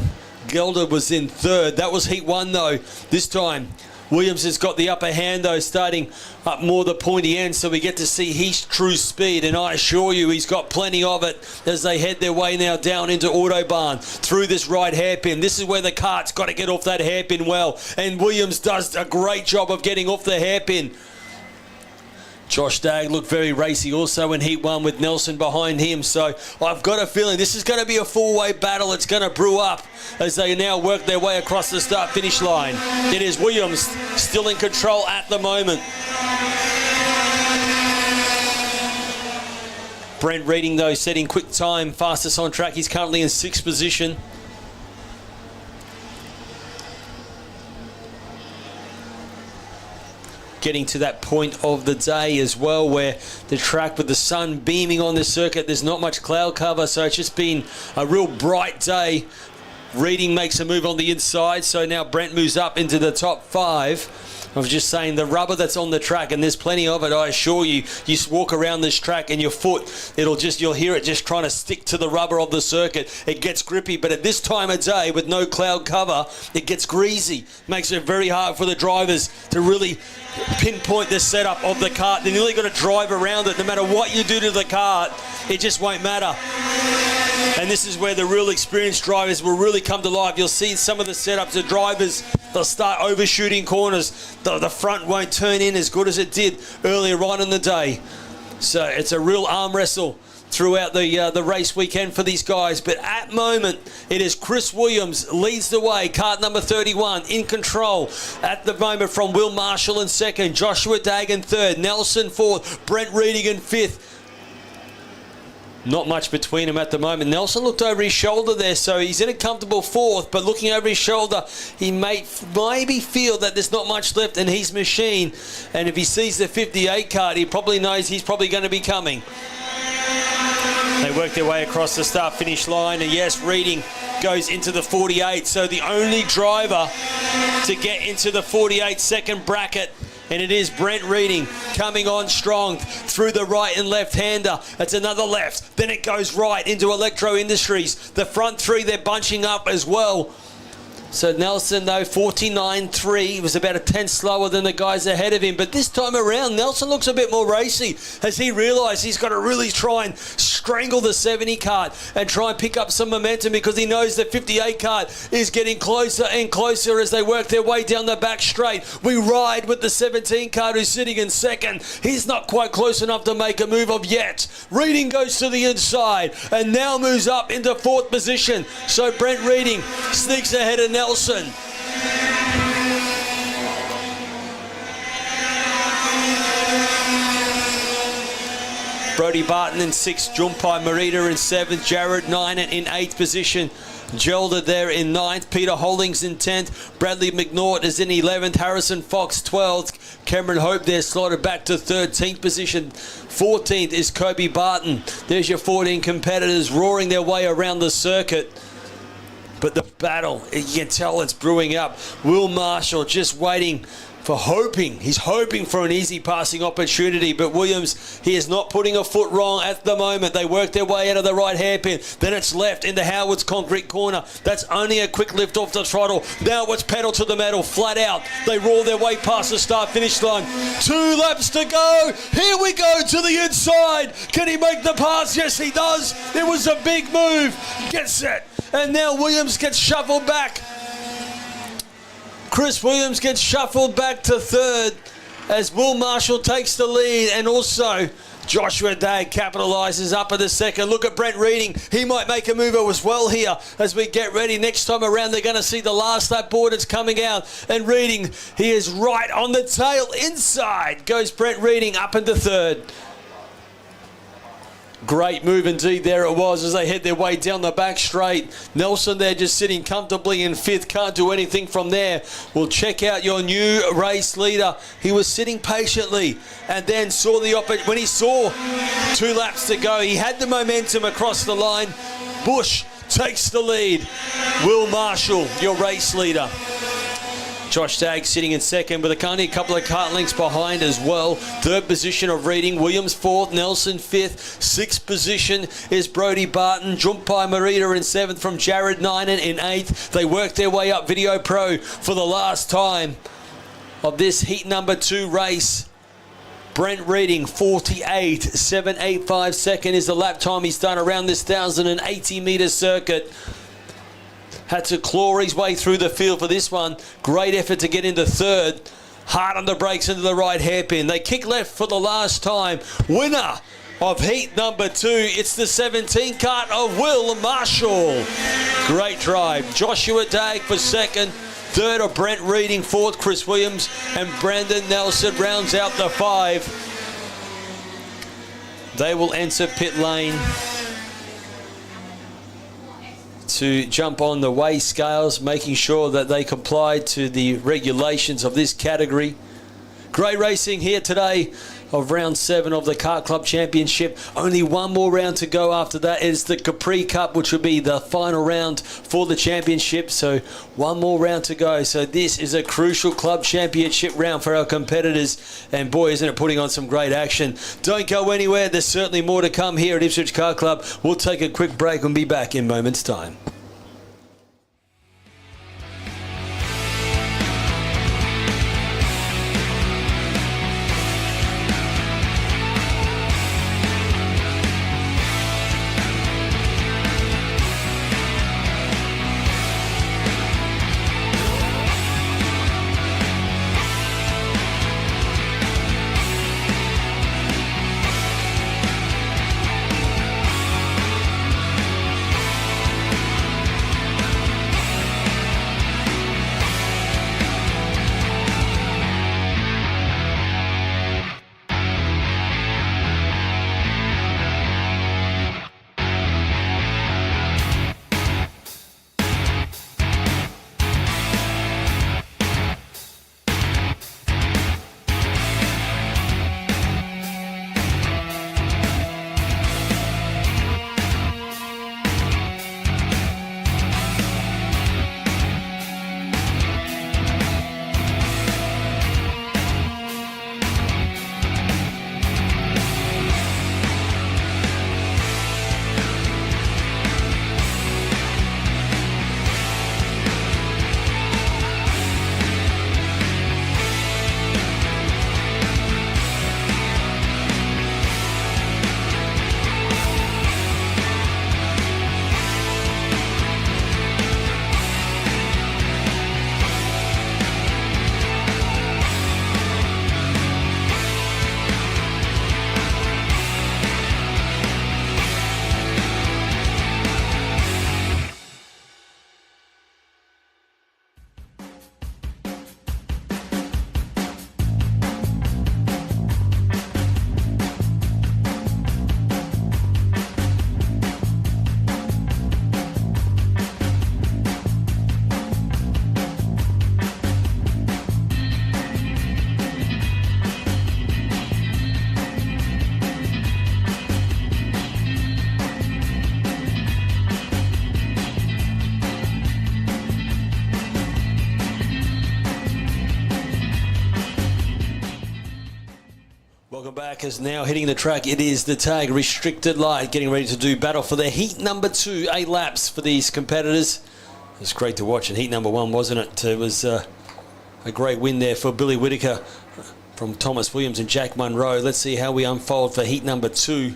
Gelder was in 3rd. That was heat 1 though. This time, Williams has got the upper hand though, starting up more the pointy end, so we get to see his true speed, and I assure you he's got plenty of it as they head their way now down into Autobahn through this right hairpin. This is where the kart's got to get off that hairpin well, and Williams does a great job of getting off the hairpin. Josh Dagg looked very racy also in Heat 1 with Nelson behind him. So I've got a feeling this is going to be a four-way battle. It's going to brew up as they now work their way across the start-finish line. It is Williams still in control at the moment. Brent Reading, though, setting quick time, fastest on track. He's currently in 6th position. Getting to that point of the day as well where the track with the sun beaming on the circuit, there's not much cloud cover, so it's just been a real bright day. Reading makes a move on the inside, so now Brent moves up into the top 5. I was just saying the rubber that's on the track, and there's plenty of it, I assure you. You walk around this track and your foot, you'll hear it just trying to stick to the rubber of the circuit. It gets grippy, but at this time of day with no cloud cover, it gets greasy. Makes it very hard for the drivers to really pinpoint the setup of the kart. They're nearly got to drive around it. No matter what you do to the kart, it just won't matter. And this is where the real experienced drivers will really come to life. You'll see some of the setups, the drivers, they'll start overshooting corners. The front won't turn in as good as it did earlier on in the day. So it's a real arm wrestle throughout the race weekend for these guys. But at the moment, it is Chris Williams leads the way. Kart number 31 in control at the moment from Will Marshall in 2nd, Joshua Dagg in 3rd, Nelson 4th, Brent Reading in 5th. Not much between them at the moment. Nelson looked over his shoulder there, so he's in a comfortable 4th, but looking over his shoulder, he may maybe feel that there's not much left in his machine. And if he sees the 58 kart, he probably knows he's probably going to be coming. They work their way across the start-finish line, and yes, Reading goes into the 48, so the only driver to get into the 48 second bracket, and it is Brent Reading coming on strong through the right and left-hander. It's another left. Then it goes right into Electro Industries. The front 3, they're bunching up as well. So Nelson, though, 49.3. He was about a tenth slower than the guys ahead of him. But this time around, Nelson looks a bit more racy as he realised he's got to really try and strangle the 70 kart and try and pick up some momentum, because he knows the 58 kart is getting closer and closer as they work their way down the back straight. We ride with the 17 kart who's sitting in 2nd. He's not quite close enough to make a move of yet. Reading goes to the inside and now moves up into 4th position. So Brent Reading sneaks ahead of Nelson. Brody Barton in 6th, Junpai Marita in 7th, Jared Ninen in 8th position, Gelder there in 9th, Peter Holdings in 10th, Bradley McNaught is in 11th, Harrison Fox 12th, Cameron Hope there slotted back to 13th position, 14th is Kobe Barton. There's your 14 competitors roaring their way around the circuit. But the battle, you can tell it's brewing up. Will Marshall just waiting for he's hoping for an easy passing opportunity, but Williams, he is not putting a foot wrong at the moment. They work their way out of the right hairpin. Then it's left into Howard's concrete corner. That's only a quick lift off the throttle. Now it's pedal to the metal, flat out. They roar their way past the start-finish line. 2 laps to go. Here we go to the inside. Can he make the pass? Yes, he does. It was a big move. Get set. And now Williams gets shuffled back. Chris Williams gets shuffled back to 3rd as Will Marshall takes the lead, and also Joshua Dagg capitalises up at the 2nd. Look at Brent Reading. He might make a move as well here as we get ready. Next time around, they're going to see the last lap board that's coming out. And Reading, he is right on the tail. Inside goes Brent Reading up into 3rd. Great move indeed there it was as they head their way down the back straight. Nelson there just sitting comfortably in 5th. Can't do anything from there. We'll check out your new race leader. He was sitting patiently and then saw the opportunity. When he saw 2 laps to go, he had the momentum across the line. Bush takes the lead. Will Marshall, your race leader. Josh Dagg sitting in 2nd, but only a couple of kart lengths behind as well. 3rd position of Reading, Williams 4th, Nelson 5th. 6th position is Brody Barton. Junpai Marita in 7th from Jared Ninen in 8th. They work their way up Video Pro for the last time. of this heat number 2 race. Brent Reading, 48.785 second is the lap time he's done around this 1,080 metre circuit. Had to claw his way through the field for this one. Great effort to get into third. Hard on the brakes into the right hairpin. They kick left for the last time. Winner of heat number 2, it's the 17 kart of Will Marshall. Great drive. Joshua Dagg for second. Third of Brent Reading. Fourth, Chris Williams. And Brandon Nelson rounds out the 5. They will enter pit lane to jump on the weigh scales, making sure that they comply to the regulations of this category. Great racing here today of round 7 of the Kart Club Championship. Only one more round to go after that. It's the Capri Cup, which will be the final round for the championship. So one more round to go. So this is a crucial club championship round for our competitors. And boy, isn't it putting on some great action. Don't go anywhere. There's certainly more to come here at Ipswich Kart Club. We'll take a quick break and be back in moments' time. Welcome back. As now hitting the track, it is the tag restricted light, getting ready to do battle for their heat number 2, 8 laps for these competitors. It was great to watch in heat number 1, wasn't it? It was a great win there for Billy Whittaker from Thomas Williams and Jack Munro. Let's see how we unfold for heat number 2.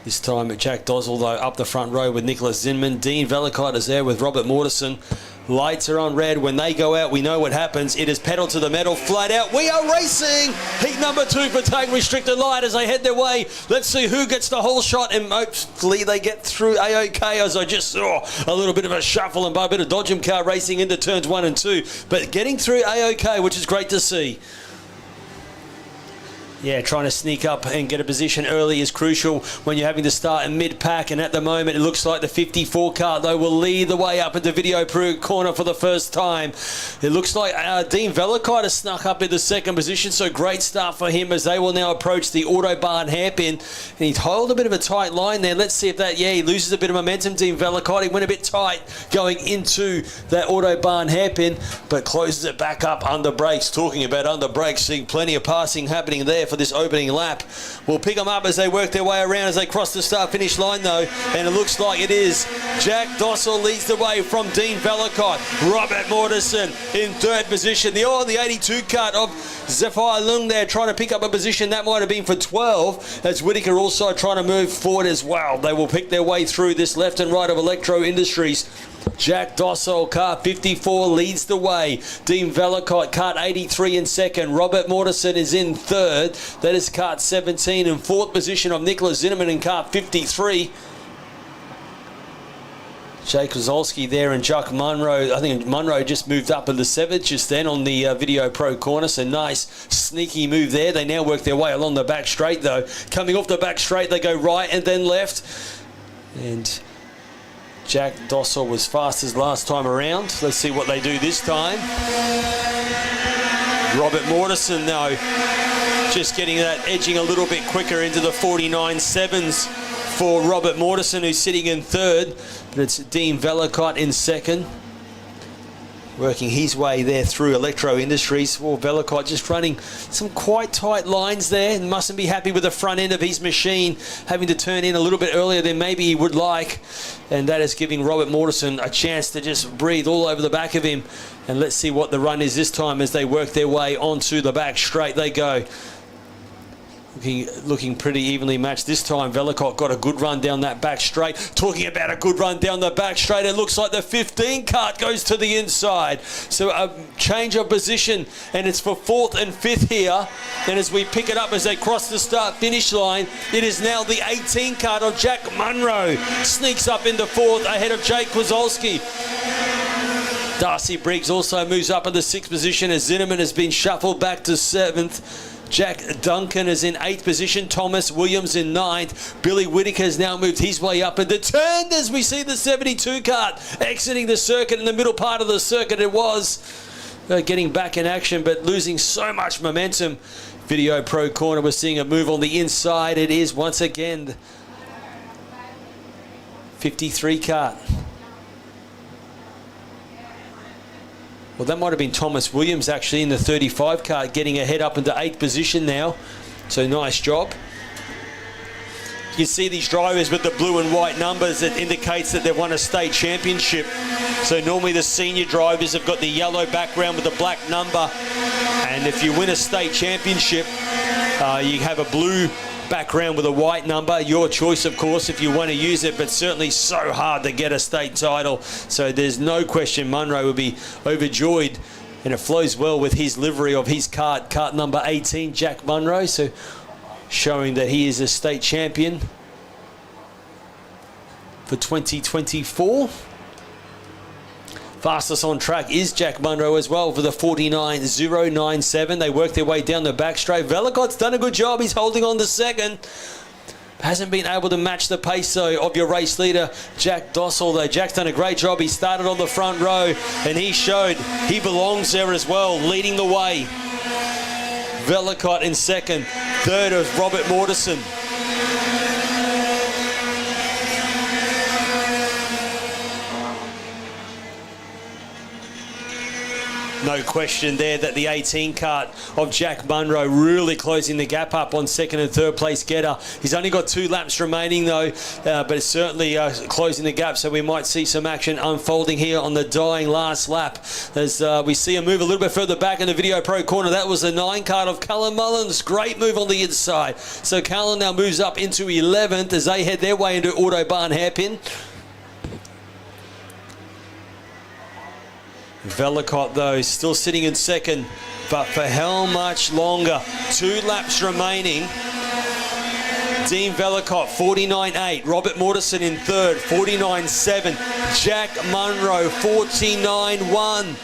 This time Jack Dozzle, though, up the front row with Nicholas Zinman. Dean Velikite is there with Robert Mortensen. Lights are on red. When they go out, we know what happens. It is pedal to the metal, flat out. We are racing heat number 2 for tag restricted light as they head their way. Let's see who gets the whole shot, and hopefully they get through A-OK, as I just saw a little bit of a shuffle and a bit of dodgem car racing into turns 1 and 2. But getting through A-OK, which is great to see. Yeah, trying to sneak up and get a position early is crucial when you're having to start in mid-pack. And at the moment, it looks like the 54 car, though, will lead the way up into Video Pro corner for the first time. It looks like Dean Velikite has snuck up in the second position, so great start for him as they will now approach the Autobahn hairpin. And he's held a bit of a tight line there. Let's see if that, he loses a bit of momentum, Dean Velikite. He went a bit tight going into that Autobahn hairpin, but closes it back up under brakes. Talking about under brakes, seeing plenty of passing happening there there for this opening lap. We'll pick them up as they work their way around as they cross the start-finish line, though. And it looks like it is Jack Dossel leads the way from Dean Vellacott. Robert Mortensen in third position. The 82 kart of Zephyr Lung there trying to pick up a position. That might have been for 12. As Whitaker also trying to move forward as well. They will pick their way through this left and right of Electro Industries. Jack Dossel, car 54, leads the way. Dean Vellacott, kart 83 in second. Robert Mortensen is in third. That is kart 17 in fourth position of Nicholas Zinnemann in kart 53. Jake Kozolski there and Chuck Munro. I think Munro just moved up in the seventh just then on the Video Pro corner. So nice sneaky move there. They now work their way along the back straight though. Coming off the back straight, they go right and then left. And Jack Dossel was fastest last time around. Let's see what they do this time. Robert Mortensen though, just getting that edging a little bit quicker into the 49.7s for Robert Mortensen, who's sitting in third. But it's Dean Vellacott in second. Working his way there through Electro Industries. Well, Vellacott just running some quite tight lines there. And mustn't be happy with the front end of his machine, having to turn in a little bit earlier than maybe he would like. And that is giving Robert Mortensen a chance to just breathe all over the back of him. And let's see what the run is this time as they work their way onto the back straight. They go. Looking pretty evenly matched this time. Vellacott got a good run down that back straight. Talking about a good run down the back straight, it looks like the 15 kart goes to the inside. So a change of position, and it's for fourth and fifth here. And as we pick it up as they cross the start-finish line, it is now the 18 kart of Jack Munro. Sneaks up into fourth ahead of Jake Kozolski. Darcy Briggs also moves up in the sixth position as Zinnemann has been shuffled back to seventh. Jack Duncan is in 8th position. Thomas Williams in 9th. Billy Whitaker has now moved his way up and turned as we see the 72 kart exiting the circuit in the middle part of the circuit. It was getting back in action but losing so much momentum. Video Pro corner, we're seeing a move on the inside. It is once again 53 kart. Well, that might have been Thomas Williams actually in the 35 kart, getting ahead up into 8th position now. So nice job. You can see these drivers with the blue and white numbers. It indicates that they've won a state championship. So normally the senior drivers have got the yellow background with the black number. And if you win a state championship, you have a blue background with a white number. Your choice, of course, if you want to use it, but certainly so hard to get a state title. So there's no question Munro will be overjoyed, and it flows well with his livery of his kart number 18, Jack Munro. So showing that he is a state champion for 2024. Fastest on track is Jack Munro as well for the 49.097. They work their way down the back straight. Vellacott's done a good job. He's holding on to second. Hasn't been able to match the pace, though, of your race leader, Jack Dossel, though. Jack's done a great job. He started on the front row, and he showed he belongs there as well, leading the way. Vellacott in second. Third of Robert Mortensen. No question there that the 18 kart of Jack Munro really closing the gap up on second and third place getter. He's only got 2 laps remaining though, but it's certainly closing the gap, so we might see some action unfolding here on the dying last lap as we see him move a little bit further back in the Video Pro corner. That was the 9 kart of Callum Mullins. Great move on the inside. So Callum now moves up into 11th as they head their way into Autobahn Hairpin. Vellacott, though, still sitting in second, but for how much longer? 2 laps remaining. Dean Vellacott, 49.8. Robert Mortensen in third, 49.7. Jack Munro, 49.1.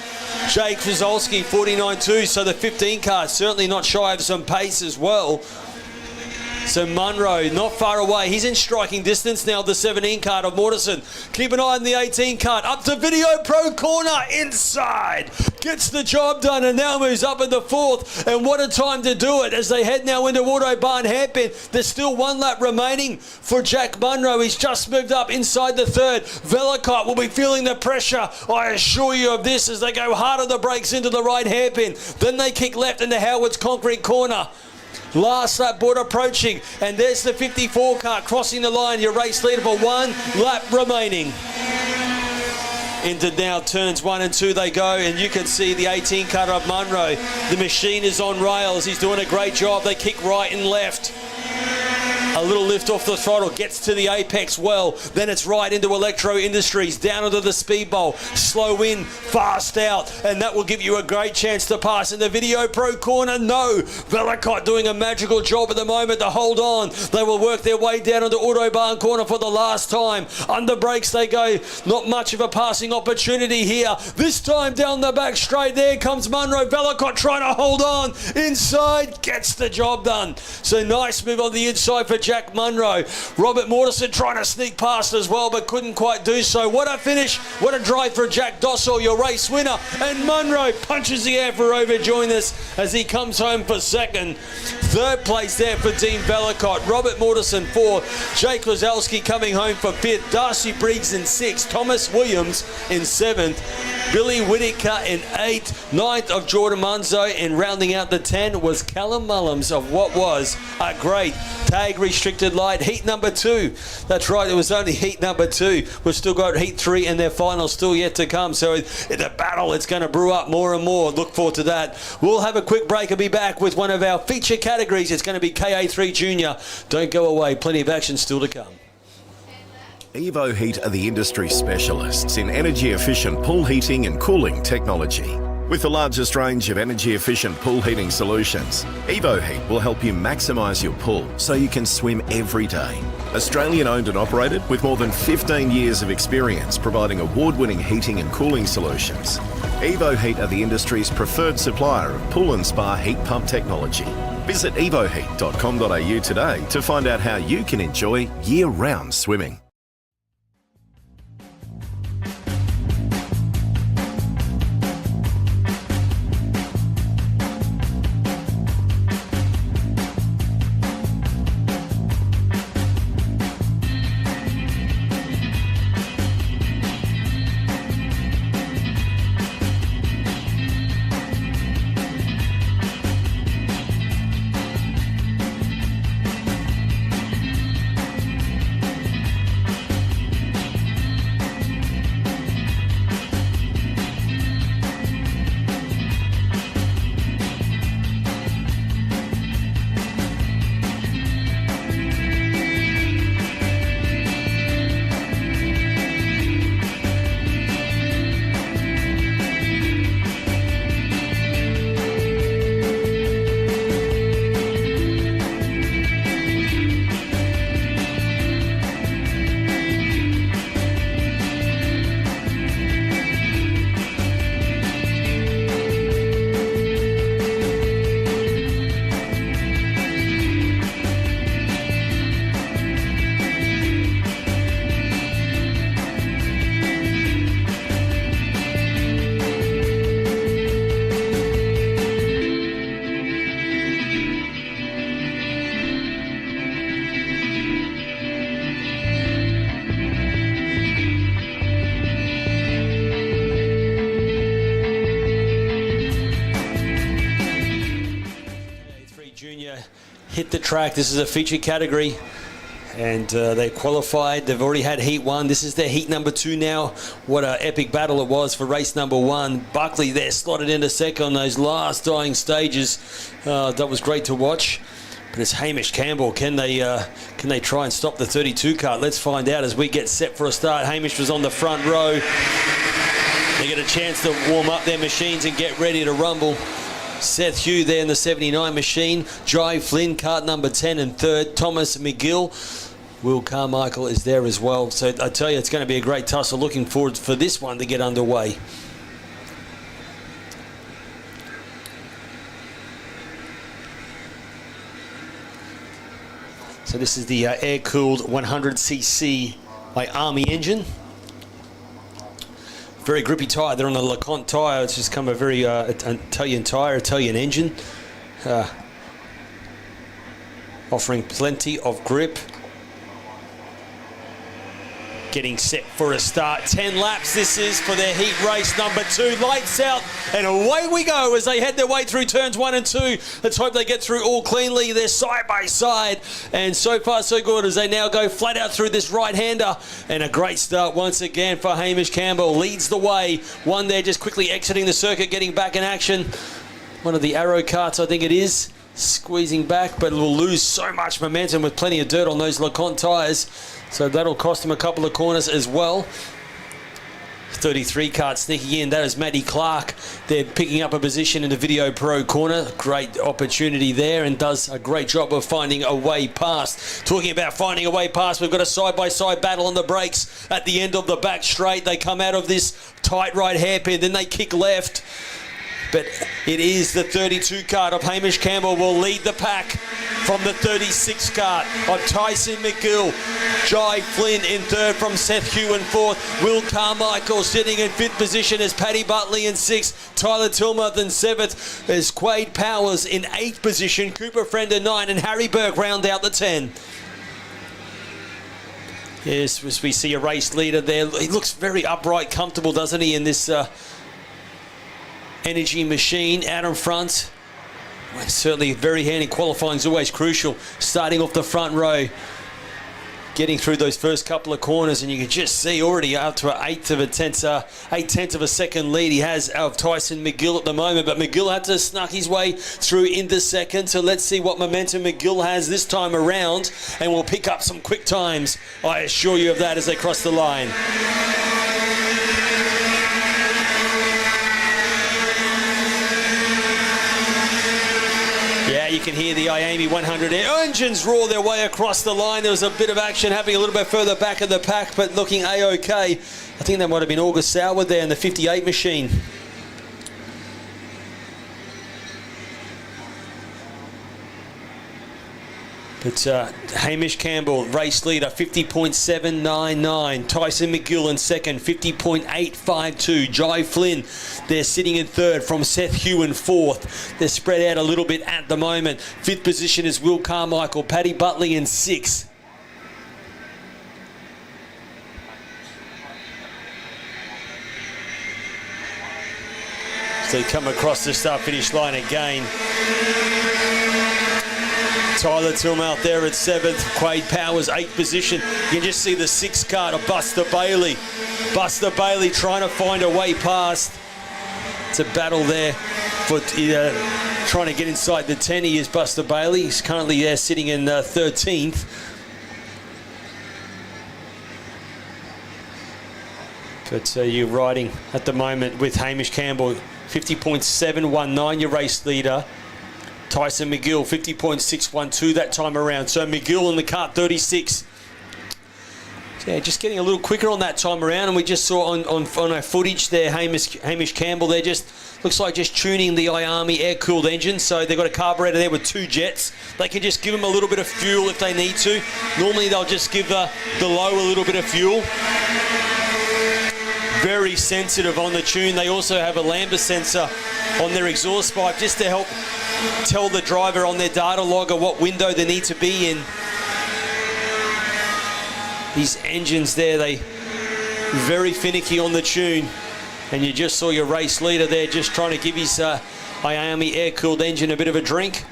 Jake Kozolski, 49.2. So the 15 car certainly not shy of some pace as well. So Munro not far away. He's in striking distance now, the 17 kart of Mortensen. Keep an eye on the 18 kart. Up to Video Pro corner. Inside. Gets the job done and now moves up in the 4th. And what a time to do it as they head now into Autobahn Hairpin. There's still 1 lap remaining for Jack Munro. He's just moved up inside the 3rd. Vellacott will be feeling the pressure, I assure you of this, as they go hard on the brakes into the right hairpin. Then they kick left into Howard's concrete corner. Last lap board approaching, and there's the 54 car crossing the line. Your race leader for 1 lap remaining. Into now turns 1 and 2 they go, and you can see the 18 car of Munro. The machine is on rails. He's doing a great job. They kick right and left. A little lift off the throttle, gets to the apex well. Then it's right into Electro Industries, down into the speed bowl. Slow in, fast out, and that will give you a great chance to pass. In the Video Pro corner, no. Velicott doing a magical job at the moment to hold on. They will work their way down into Autobahn corner for the last time. Under brakes they go. Not much of a passing opportunity here. This time down the back straight, there comes Munro. Velicott trying to hold on. Inside, gets the job done. So nice move on the inside for Jack Munro. Robert Mortensen trying to sneak past as well, but couldn't quite do so. What a finish. What a drive for Jack Dossall, your race winner. And Munro punches the air for overjoyness as he comes home for second. Third place there for Dean Velicott. Robert Mortensen fourth. Jake Kozlowski coming home for fifth. Darcy Briggs in sixth. Thomas Williams in seventh. Billy Whittaker in eighth. Ninth of Jordan Munzo. And rounding out the 10 was Callum Mullums of what was a great tag restricted light heat number 2. That's right, it was only heat number 2. We've still got heat 3 and their final still yet to come. So in a battle, it's going to brew up more and more. Look forward to that. We'll have a quick break and be back with one of our feature categories. It's going to be KA3 Junior. Don't go away. Plenty of action still to come. Evo Heat are the industry specialists in energy-efficient pool heating and cooling technology. With the largest range of energy-efficient pool heating solutions, Evo Heat will help you maximise your pool so you can swim every day. Australian-owned and operated with more than 15 years of experience providing award-winning heating and cooling solutions. Evo Heat are the industry's preferred supplier of pool and spa heat pump technology. Visit evoheat.com.au today to find out how you can enjoy year-round swimming. Hit the track. This is a featured category, and they qualified. They've already had heat 1. This is their heat number 2 now. What an epic battle it was for race number 1. Buckley there slotted into second on those last dying stages. That was great to watch. But it's Hamish Campbell. Can they try and stop the 32 car? Let's find out as we get set for a start. Hamish was on the front row. They get a chance to warm up their machines and get ready to rumble. Seth Hugh there in the 79 machine. Jai Flynn, cart number 10 and third. Thomas McGill. Will Carmichael is there as well. So I tell you, it's going to be a great tussle. Looking forward for this one to get underway. So this is the air-cooled 100cc by Army engine. Very grippy tyre. They're on the LeConte tyre. It's just come a very Italian tyre, Italian engine. Offering plenty of grip. getting set for a start. 10 laps this is for their heat race number 2. Lights out and away we go as they head their way through turns 1 and 2. Let's hope they get through all cleanly. They're side by side and so far so good as they now go flat out through this right-hander. And a great start once again for Hamish Campbell. Leads the way. One there just quickly exiting the circuit, getting back in action. One of the Arrow karts, I think it is. Squeezing back, but will lose so much momentum with plenty of dirt on those LeConte tyres. So that'll cost him a couple of corners as well. 33 kart sneaking in. That is Matty Clark. They're picking up a position in the Video Pro corner. Great opportunity there and does a great job of finding a way past. Talking about finding a way past, we've got a side-by-side battle on the brakes at the end of the back straight. They come out of this tight right hairpin, then they kick left. But it is the 32 kart of Hamish Campbell will lead the pack from the 36 kart of Tyson McGill. Jai Flynn in third from Seth Hugh in fourth. Will Carmichael sitting in fifth position as Paddy Butley in sixth. Tyler Tilmuth in seventh as Quade Powers in eighth position. Cooper Friend in 9 and Harry Burke round out the 10. Yes, as we see a race leader there. He looks very upright, comfortable, doesn't he, in this energy machine out in front. Well, certainly very handy. Qualifying is always crucial. Starting off the front row, getting through those first couple of corners, and you can just see already up to an 8/10 of a second lead he has of Tyson McGill at the moment. But McGill had to snuck his way through into second. So let's see what momentum McGill has this time around, and we'll pick up some quick times. I assure you of that as they cross the line. You can hear the IAME 100 engines roar their way across the line. There was a bit of action happening a little bit further back in the pack, but looking A-OK. I think that might have been August Sauer there in the 58 machine. But Hamish Campbell, race leader, 50.799. Tyson McGill in second, 50.852. Jai Flynn, they're sitting in third from Seth Hugh in fourth. They're spread out a little bit at the moment. Fifth position is Will Carmichael. Paddy Butley in sixth. So they come across the start-finish line again. Tyler Tilmouth there at 7th. Quade Powers, 8th position. You can just see the 6th kart of Buster Bailey. Buster Bailey trying to find a way past. It's a battle there for trying to get inside the 10. He is Buster Bailey. He's currently there sitting in 13th. But you're riding at the moment with Hamish Campbell, 50.719, your race leader. Tyson McGill, 50.612 that time around. So McGill in the kart 36. Yeah, just getting a little quicker on that time around. And we just saw on our footage there, Hamish Campbell there just looks like just tuning the IAME air-cooled engine. So they've got a carburetor there with 2 jets. They can just give them a little bit of fuel if they need to. Normally they'll just give the low a little bit of fuel. Very sensitive on the tune. They also have a lambda sensor on their exhaust pipe just to help tell the driver on their data logger what window they need to be in. These engines there, they very finicky on the tune. And you just saw your race leader there just trying to give his IAME air-cooled engine a bit of a drink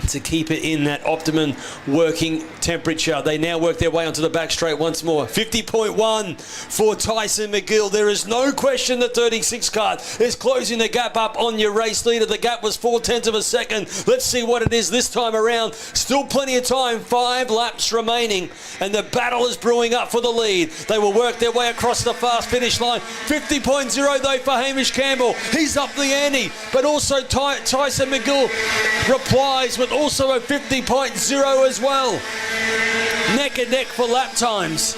to keep it in that optimum working temperature. They now work their way onto the back straight once more. 50.1 for Tyson McGill. There is no question the 36 kart is closing the gap up on your race leader. The gap was 0.4 of a second. Let's see what it is this time around. Still plenty of time. 5 laps remaining. And the battle is brewing up for the lead. They will work their way across the fast finish line. 50.0 though for Hamish Campbell. He's up the ante. But also Tyson McGill replies with also a 50.0 as well. Neck and neck for lap times.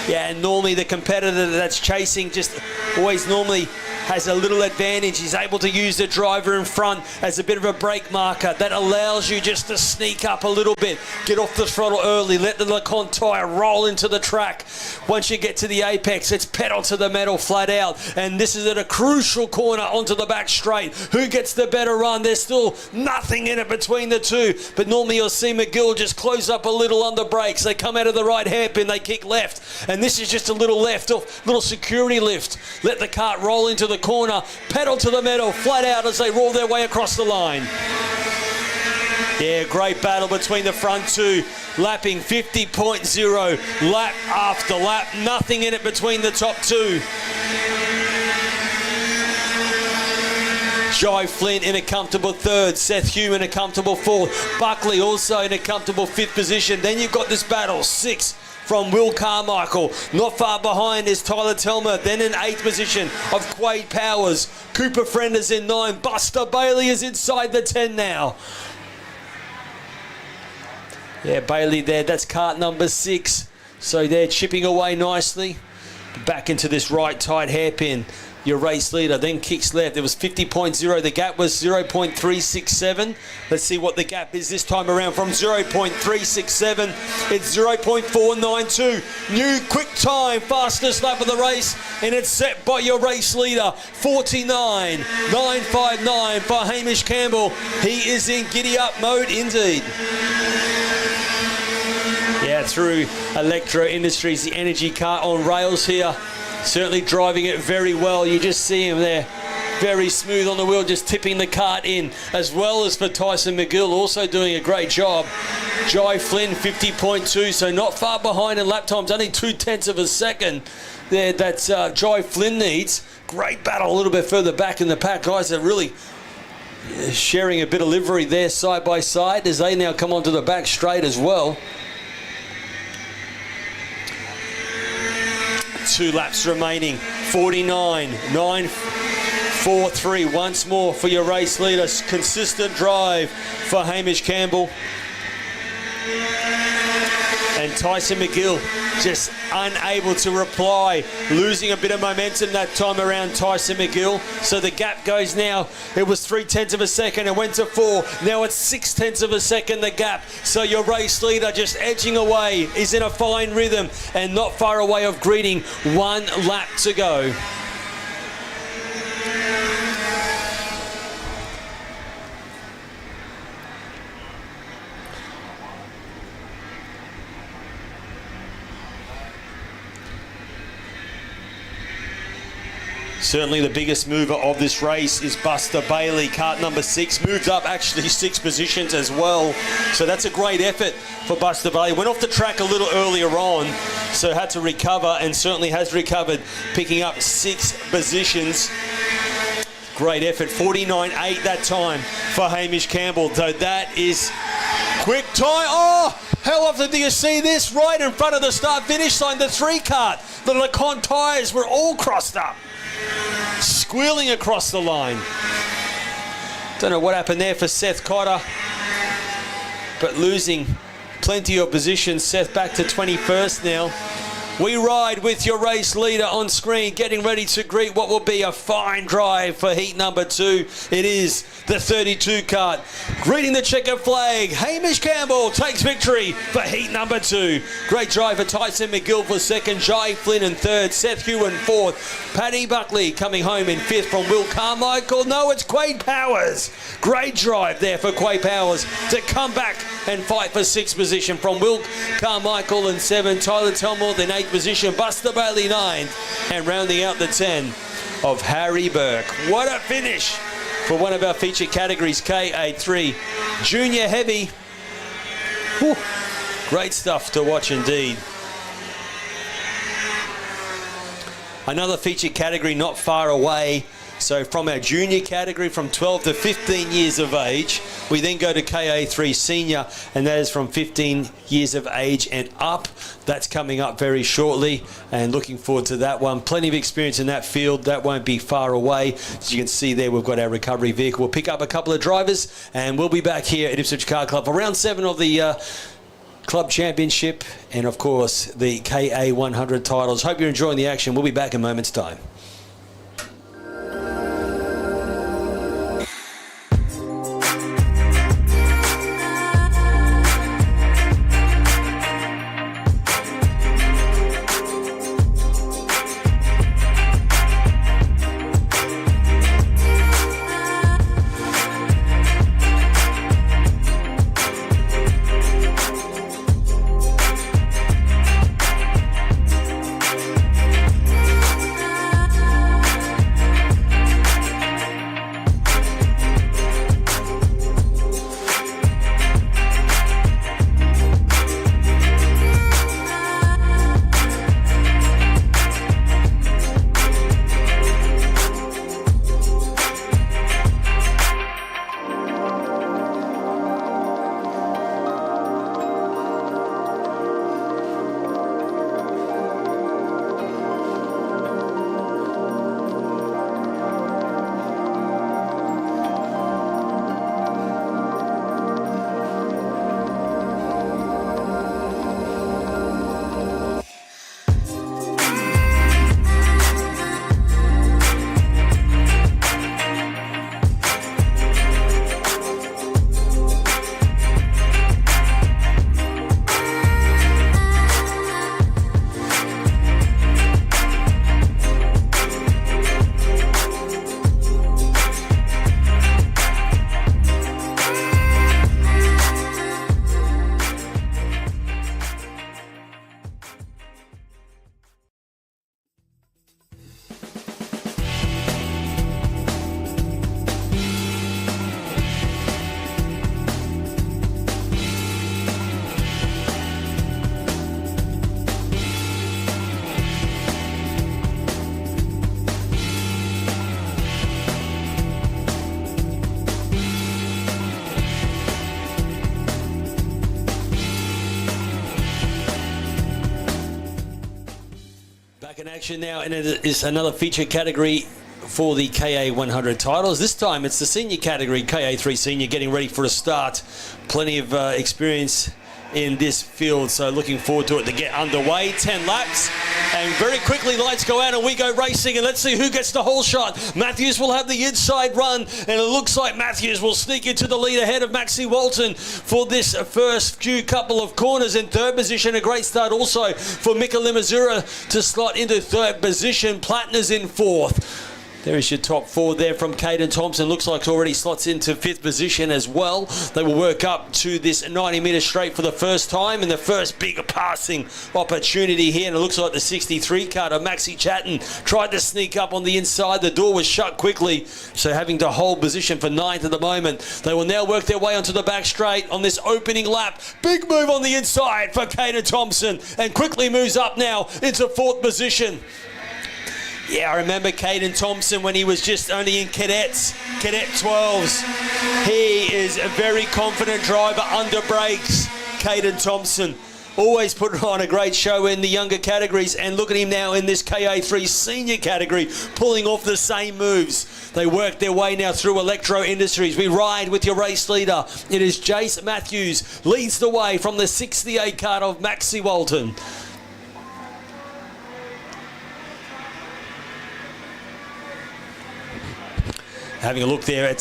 Yeah, and normally the competitor that's chasing just always normally has a little advantage. He's able to use the driver in front as a bit of a brake marker. That allows you just to sneak up a little bit, get off the throttle early, let the LeConte tyre roll into the track. Once you get to the apex, it's pedal to the metal flat out. And this is at a crucial corner onto the back straight. Who gets the better run? There's still nothing in it between the two. But normally you'll see McGill just close up a little on the brakes. They come out of the right hairpin, they kick left. And this is just a little left off, little security lift. Let the kart roll into the corner, pedal to the metal, flat out as they roll their way across the line. Yeah, great battle between the front two, lapping 50.0 lap after lap. Nothing in it between the top two. Jai Flynn in a comfortable third, Seth Hume in a comfortable fourth, Buckley also in a comfortable fifth position. Then you've got this battle, sixth from Will Carmichael. Not far behind is Tyler Telmer, then in eighth position of Quade Powers. Cooper Friend is in nine, Buster Bailey is inside the 10 now. Yeah, Bailey there, that's kart number 6. So they're chipping away nicely. Back into this right tight hairpin. Your race leader then kicks left. It was 50.0. The gap was 0.367. Let's see what the gap is this time around. From 0.367, it's 0.492. New quick time, fastest lap of the race, and it's set by your race leader. 49.959 for Hamish Campbell. He is in giddy-up mode indeed. Yeah, through Electro Industries, the energy car on rails here. Certainly driving it very well. You just see him there, very smooth on the wheel, just tipping the kart in, as well as for Tyson McGill, also doing a great job. Jai Flynn, 50.2, so not far behind in lap times, only 0.2 of a second there that Jai Flynn needs. Great battle a little bit further back in the pack. Guys are really sharing a bit of livery there side by side as they now come onto the back straight as well. 2 laps remaining, 49.943. Once more for your race leader. Consistent drive for Hamish Campbell. And Tyson McGill just unable to reply, losing a bit of momentum that time around, Tyson McGill. So the gap goes now, it was 0.3 of a second, it went to 4, now it's 0.6 of a second the gap. So your race leader just edging away, is in a fine rhythm and not far away of greeting. 1 lap to go. Certainly the biggest mover of this race is Buster Bailey. Kart number 6 moved up actually 6 positions as well. So that's a great effort for Buster Bailey. Went off the track a little earlier on, so had to recover and certainly has recovered, picking up 6 positions. Great effort, 49.8 that time for Hamish Campbell. So that is quick time. Oh, how often do you see this? Right in front of the start-finish line, the 3 kart. The LeConte tyres were all crossed up, squealing across the line. Don't know what happened there for Seth Cotter, but losing plenty of positions. Seth back to 21st now. We ride with your race leader on screen, getting ready to greet what will be a fine drive for heat number 2. It is the 32 kart. Greeting the checkered flag, Hamish Campbell takes victory for heat number 2. Great drive for Tyson McGill for second, Jai Flynn in third, Seth Hewen fourth, Paddy Buckley coming home in fifth from Will Carmichael. No, it's Quade Powers. Great drive there for Quade Powers to come back and fight for 6th position from Will Carmichael in 7, Tyler Telmore in 8th position, Buster Bailey 9th, and rounding out the 10 of Harry Burke. What a finish for one of our featured categories, KA3 Junior Heavy. Whew. Great stuff to watch indeed. Another featured category not far away. So from our junior category, from 12 to 15 years of age, we then go to KA3 Senior, and that is from 15 years of age and up. That's coming up very shortly, and looking forward to that one. Plenty of experience in that field. That won't be far away. As you can see there, we've got our recovery vehicle. We'll pick up a couple of drivers, and we'll be back here at Ipswich Car Club for round 7 of the Club Championship, and of course the KA100 Titles. Hope you're enjoying the action. We'll be back in moments' time. action now, and it is another feature category for the KA100 titles. This time it's the senior category, KA3 senior, getting ready for a start. Plenty of experience in this field, so looking forward to it to get underway. 10 laps, and very quickly lights go out and we go racing, and let's see who gets the whole shot. Matthews will have the inside run, and it looks like Matthews will sneak into the lead ahead of Maxie Walton for this first few couple of corners. In third position, a great start also for Mika Limazura to slot into third position. Platten is in fourth. There is your top four there from Caden Thompson. Looks like already slots into fifth position as well. They will work up to this 90-metre straight for the first time, and the first big passing opportunity here. And it looks like the 63 card of Maxie Chatton tried to sneak up on the inside. The door was shut quickly, so having to hold position for ninth at the moment. They will now work their way onto the back straight on this opening lap. Big move on the inside for Caden Thompson, and quickly moves up now into fourth position. Yeah, I remember Caden Thompson when he was just only in cadets, cadet 12s. He is a very confident driver under brakes, Caden Thompson. Always put on a great show in the younger categories, and look at him now in this KA3 senior category, pulling off the same moves. They work their way now through Electro Industries. We ride with your race leader. It is Jace Matthews, leads the way from the 68 card of Maxie Walton. Having a look there at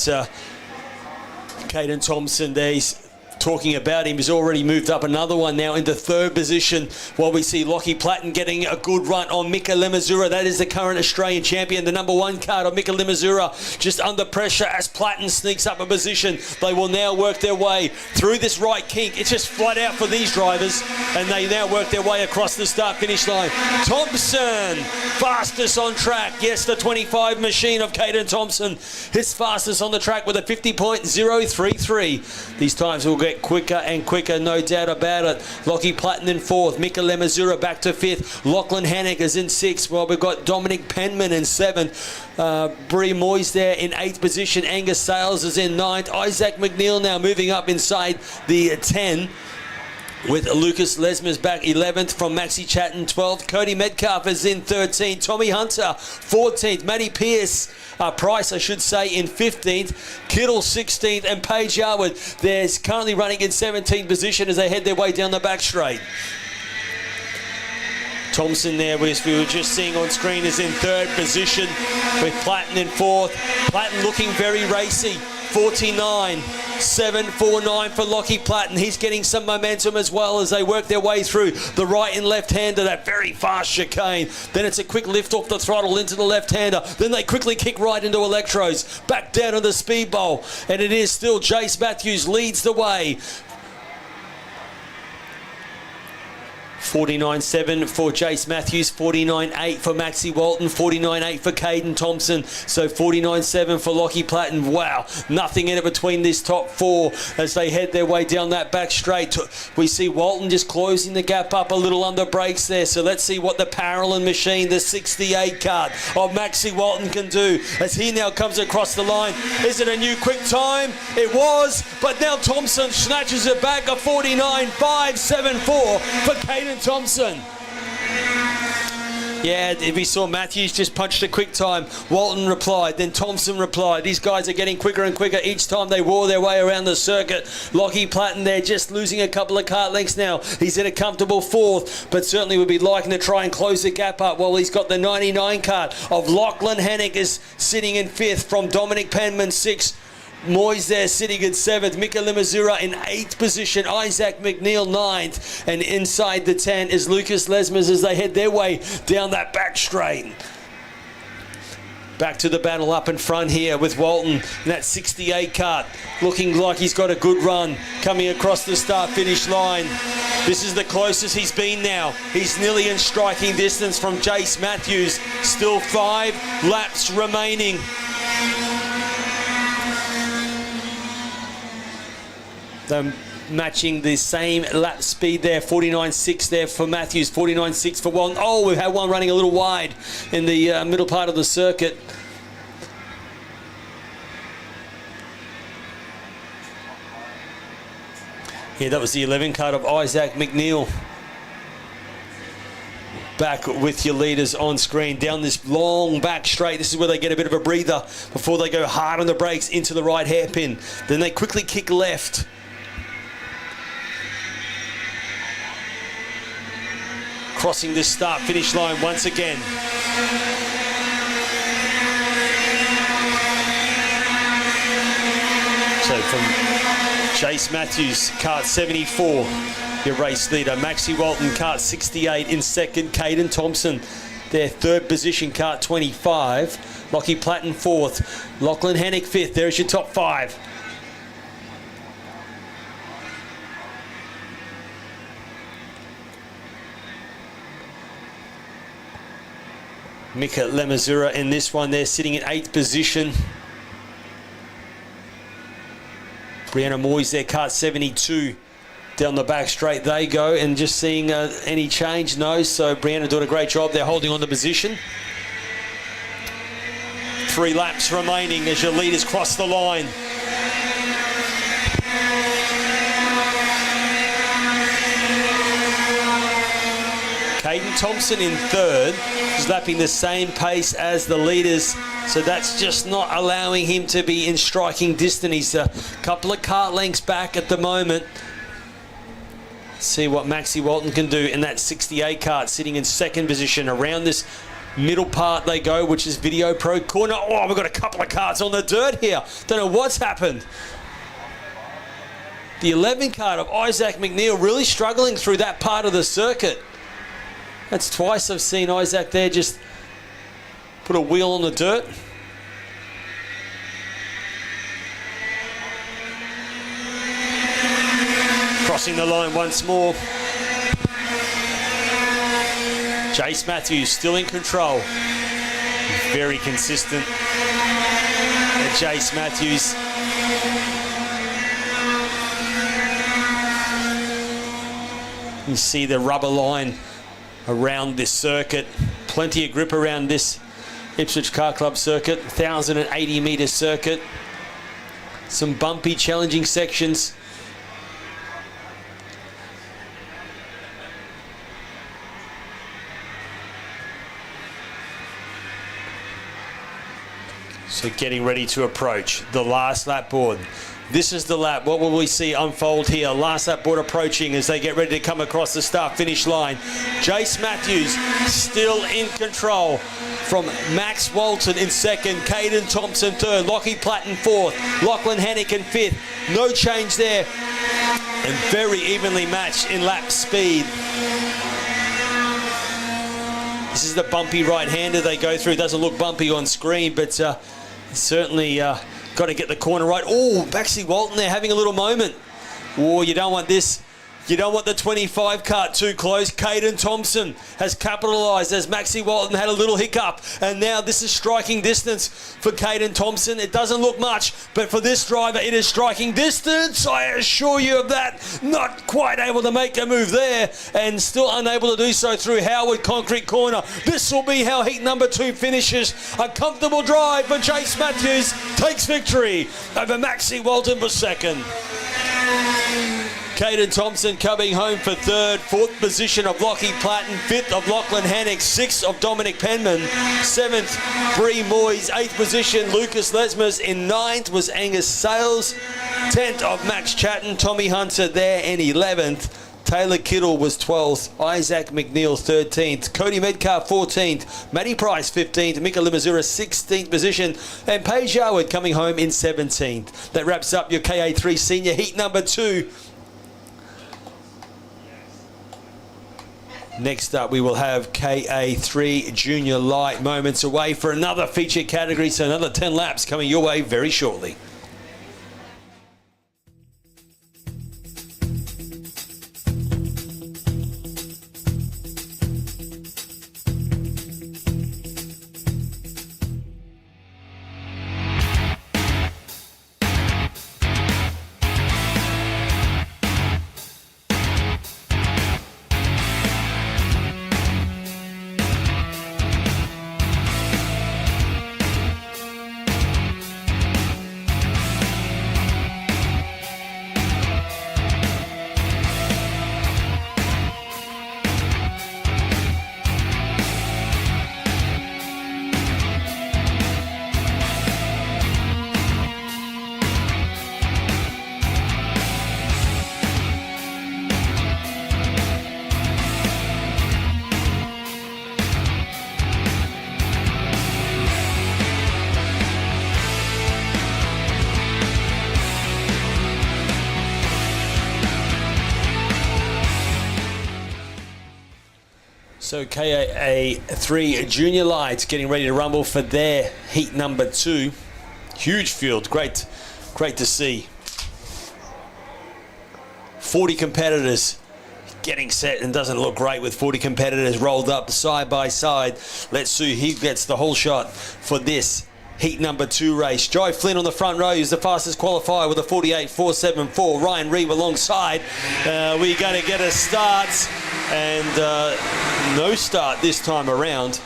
Caden Thompson there. He's talking about him. He's already moved up another one now into third position, while we see Lockie Platten getting a good run on Mika Limazura. That is the current Australian champion, the number one card of Mika Limazura, just under pressure as Platten sneaks up a position. They will now work their way through this right kink. It's just flat out for these drivers, and they now work their way across the start-finish line. Thompson, fastest on track. Yes, the 25 machine of Caden Thompson, his fastest on the track with a 50.033. These times will get quicker and quicker, no doubt about it. Lockie Platten in fourth, Mika Limazura back to fifth, Lachlan Hannock is in sixth, while we've got Dominic Penman in seventh, Bree Moyes there in eighth position, Angus Sales is in ninth, Isaac McNeil now moving up inside the 10, with Lucas Lesmer's back 11th from Maxie Chatton 12th. Cody Metcalf is in 13th. Tommy Hunter 14th. Matty Price, I should say, in 15th. Kittle 16th. And Paige Yarwood, there's currently running in 17th position as they head their way down the back straight. Thompson there, which we were just seeing on screen, is in third position with Platten in fourth. Platten looking very racy. 49.749 for Lockie Platten. He's getting some momentum as well as they work their way through the right and left-hander, that very fast chicane. Then it's a quick lift off the throttle into the left-hander. Then they quickly kick right into electros. Back down to the speed bowl. And it is still Jace Matthews leads the way. 49.7 for Jace Matthews, 49.8 for Maxie Walton, 49.8 for Caden Thompson, so 49.7 for Lockie Platten. Wow, nothing in it between this top four as they head their way down that back straight. We see Walton just closing the gap up a little under brakes there, so let's see what the Paralyn machine, the 68 card of Maxie Walton, can do as he now comes across the line. Is it a new quick time? It was, but now Thompson snatches it back, a 49.574 for Caden Thompson. Yeah, we saw Matthews just punched a quick time. Walton replied, then Thompson replied. These guys are getting quicker and quicker each time they wore their way around the circuit. Lockie Platten there just losing a couple of kart lengths now. He's in a comfortable fourth, but certainly would be liking to try and close the gap up while he's got the 99 kart of Lachlan Hannock is sitting in fifth from Dominic Penman, sixth. Moyes there sitting in seventh, Mika Limazura in eighth position, Isaac McNeil ninth, and inside the 10 is Lucas Lesmers as they head their way down that back straight. Back to the battle up in front here with Walton in that 68 kart, looking like he's got a good run coming across the start-finish line. This is the closest he's been now. He's nearly in striking distance from Jace Matthews. Still 5 laps remaining. They're matching the same lap speed there. 49.6 there for Matthews, 49.6 for Walton. Oh, we've had one running a little wide in the middle part of the circuit. Yeah, that was the 11 card of Isaac McNeil. back with your leaders on screen. Down this long back straight, this is where they get a bit of a breather before they go hard on the brakes into the right hairpin. Then they quickly kick left. Crossing this start-finish line once again. So from Chase Matthews, kart 74, your race leader. Maxie Walton, kart 68 in second. Caden Thompson, their third position, kart 25. Lockie Platten fourth. Lachlan Hennick fifth. There's your top five. Mika Lemazura in this one. They're sitting in 8th position. Brianna Moyes, their kart 72. Down the back straight they go, and just seeing any change, no. So Brianna doing a great job. They're holding on the position. 3 laps remaining as your leaders cross the line. Caden Thompson in third, is lapping the same pace as the leaders, so that's just not allowing him to be in striking distance. He's a couple of kart lengths back at the moment. See what Maxie Walton can do in that 68 kart, sitting in second position. Around this middle part they go, which is Video Pro corner. Oh, we've got a couple of karts on the dirt here. Don't know what's happened. The 11 kart of Isaac McNeil really struggling through that part of the circuit. That's twice I've seen Isaac there just put a wheel on the dirt. Crossing the line once more. Jace Matthews still in control. Very consistent. And Jace Matthews. You see the rubber line around this circuit. Plenty of grip around this Ipswich Car Club circuit. 1,080 metre circuit. Some bumpy, challenging sections. So getting ready to approach the last lap board. This is the lap. What will we see unfold here? Last lap board approaching as they get ready to come across the start-finish line. Jace Matthews still in control from Max Walton in second. Caden Thompson third. Lockie Platten fourth. Lachlan Hennick in fifth. No change there. And very evenly matched in lap speed. This is the bumpy right-hander they go through. Doesn't look bumpy on screen, but certainly got to get the corner right. Oh, Maxie Walton there having a little moment. Oh, you don't want this. You don't want the 25 kart too close. Caden Thompson has capitalised as Maxie Walton had a little hiccup. And now this is striking distance for Caden Thompson. It doesn't look much, but for this driver, it is striking distance. I assure you of that. Not quite able to make a move there and still unable to do so through Howard Concrete Corner. This will be how heat number 2 finishes. A comfortable drive for Jace Matthews. Takes victory over Maxie Walton for second. Caden Thompson coming home for third. Fourth position of Lockie Platten. Fifth of Lachlan Hannock. Sixth of Dominic Penman. Seventh, Bree Moyes. Eighth position, Lucas Lesmers. In ninth was Angus Sales. 10th of Max Chatton. Tommy Hunter there in 11th. Taylor Kittle was 12th. Isaac McNeil 13th. Cody Medcar 14th. Matty Price 15th. Mika Limazura 16th position. And Paige Yarwood coming home in 17th. That wraps up your KA3 Senior Heat number 2. Next up, we will have KA3 Junior Light moments away for another feature category. So another 10 laps coming your way very shortly. So KA3 Junior Lights getting ready to rumble for their heat number 2. Huge field, great to see. 40 competitors getting set, and doesn't look great with 40 competitors rolled up side by side. Let's see who gets the whole shot for this heat number 2 race. Jai Flynn on the front row is the fastest qualifier with a 48.474. Ryan Reeve alongside. We're going to get a start, and no start this time around.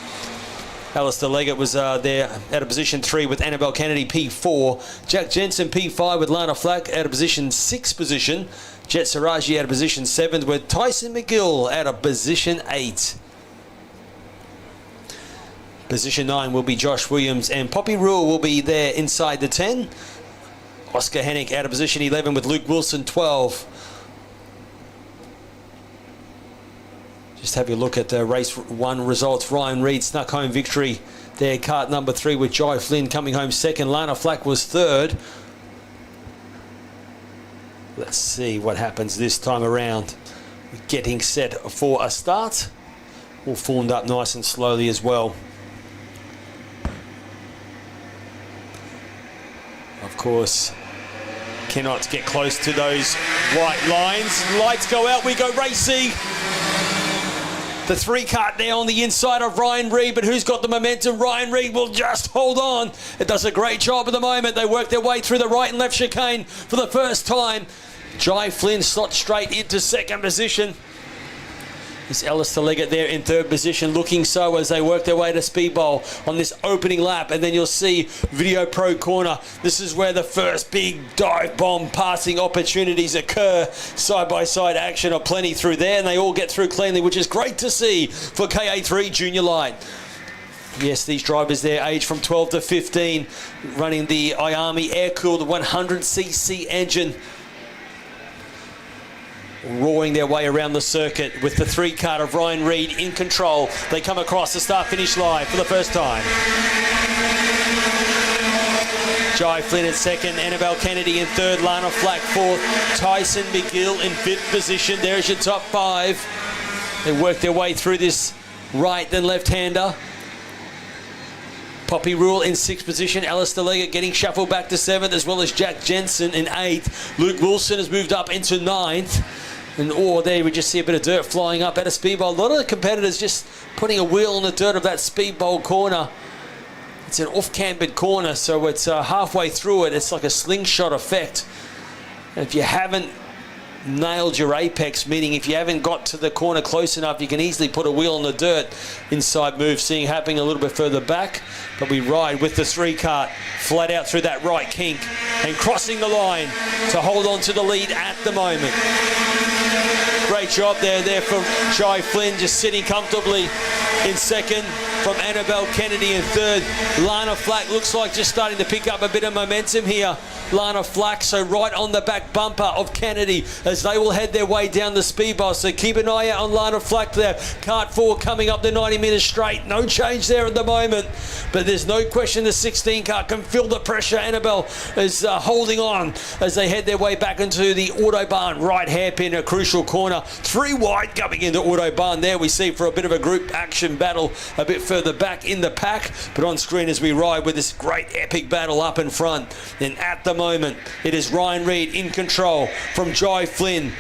Alistair Leggett was there out of position 3 with Annabelle Kennedy P4. Jack Jensen P5 with Lana Flack out of position 6 position. Jet Saraji out of position 7 with Tyson McGill out of position 8. Position 9 will be Josh Williams, and Poppy Rule will be there inside the 10. Oscar Hennick out of position 11 with Luke Wilson 12. Just have a look at the race 1 results. Ryan Reed snuck home victory there. Kart number 3 with Jai Flynn coming home 2nd. Lana Flack was 3rd. Let's see what happens this time around. Getting set for a start. All formed up nice and slowly as well. Of course, cannot get close to those white lines. Lights go out, we go racing. The 3 kart there on the inside of Ryan Reed, but who's got the momentum? Ryan Reed will just hold on. It does a great job at the moment. They work their way through the right and left chicane for the first time. Jai Flynn slots straight into 2nd position. Is Alistair Leggett there in 3rd position, looking so as they work their way to Speedbowl on this opening lap. And then you'll see Video Pro Corner. This is where the first big dive bomb passing opportunities occur. Side-by-side action are plenty through there, and they all get through cleanly, which is great to see for KA3 Junior Light. Yes, these drivers there aged from 12 to 15, running the IAMI air-cooled 100cc engine, roaring their way around the circuit with the 3 kart of Ryan Reed in control. They come across the start-finish line for the first time. Jai Flynn in 2nd, Annabelle Kennedy in 3rd, Lana Flack 4th, Tyson McGill in 5th position. There's your top 5. They work their way through this right and left-hander. Poppy Rule in 6th position. Alistair Leggett getting shuffled back to 7th, as well as Jack Jensen in 8th. Luke Wilson has moved up into 9th. And there we just see a bit of dirt flying up out of Speedbowl. A lot of the competitors just putting a wheel on the dirt of that Speedbowl corner. It's an off-cambered corner, so it's halfway through it. It's like a slingshot effect. And if you haven't nailed your apex, meaning if you haven't got to the corner close enough, you can easily put a wheel on the dirt. Inside move seeing happening a little bit further back, but we ride with the 3 kart flat out through that right kink and crossing the line to hold on to the lead at the moment. Great job there for Jai Flynn, just sitting comfortably in 2nd. From Annabelle Kennedy in 3rd. Lana Flack looks like just starting to pick up a bit of momentum here. Lana Flack, so right on the back bumper of Kennedy as they will head their way down the Speedbowl. So keep an eye out on Lana Flack there. Kart 4 coming up the 90 metres straight. No change there at the moment, but there's no question the 16 kart can feel the pressure. Annabelle is holding on as they head their way back into the Autobahn. Right hairpin, a crucial corner. 3 wide coming into Autobahn there. We see for a bit of a group action battle a bit further back in the pack, but on screen as we ride with this great epic battle up in front. And at the moment it is Ryan Reed in control from Jai Flynn,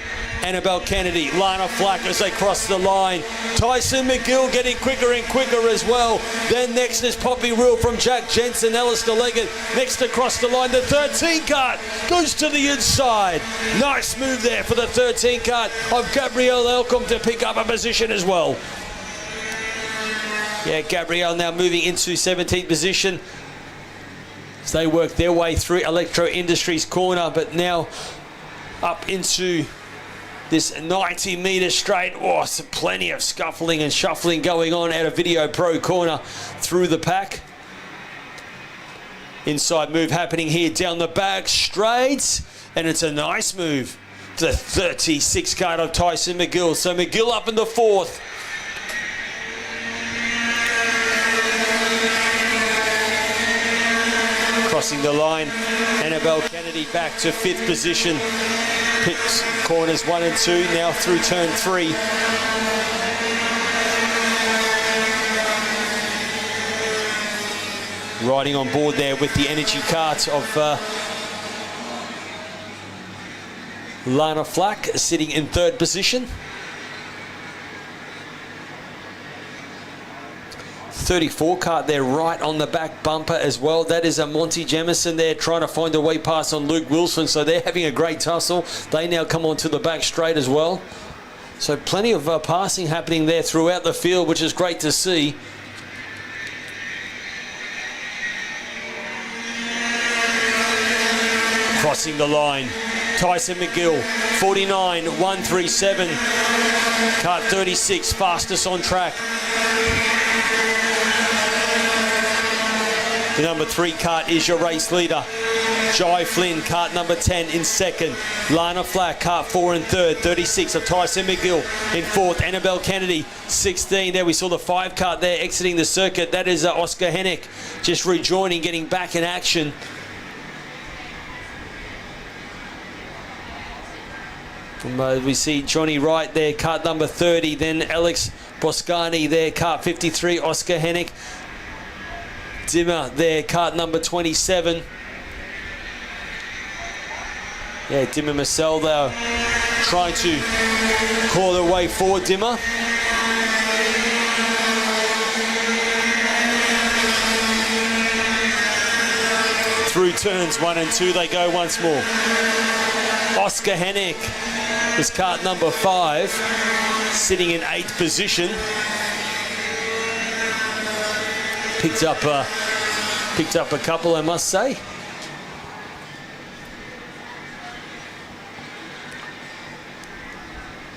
Annabelle Kennedy, Lana Flack as they cross the line. Tyson McGill getting quicker and quicker as well. Then next is Poppy Rule from Jack Jensen, Alistair Leggett next across the line. The 13 kart goes to the inside. Nice move there for the 13 kart of Gabrielle Elcom to pick up a position as well. Yeah, Gabrielle now moving into 17th position as they work their way through Electro Industries corner, but now up into this 90 metre straight. Oh, so plenty of scuffling and shuffling going on out of Video Pro corner through the pack. Inside move happening here down the back straight, and it's a nice move. The 36 kart of Tyson McGill. So McGill up in the 4th. Crossing the line, Annabelle Kennedy back to 5th position. Pits corners 1 and 2, now through turn 3. riding on board there with the energy kart of Lana Flack, sitting in 3rd position. 34 kart there right on the back bumper as well. That is a Monty Jemison there trying to find a way past on Luke Wilson, so they're having a great tussle. They now come onto the back straight as well. So plenty of passing happening there throughout the field, which is great to see. Crossing the line, Tyson McGill, 49.137. Kart 36, fastest on track. The number 3 kart is your race leader. Jai Flynn, kart number 10 in 2nd. Lana Flack, kart 4 in 3rd. 36 of Tyson McGill in 4th. Annabelle Kennedy, 16. There we saw the 5 kart there exiting the circuit. That is Oscar Hennick just rejoining, getting back in action. We see Johnny Wright there, kart number 30. Then Alex Boscani there, kart 53. Oscar Hennick. Dimmer there, kart number 27. Yeah, Dimmer Marcel though trying to claw their way forward, Dimmer. Through turns 1 and 2 they go once more. Oscar Hennick is kart number 5, sitting in 8th position. Picked up a couple, I must say.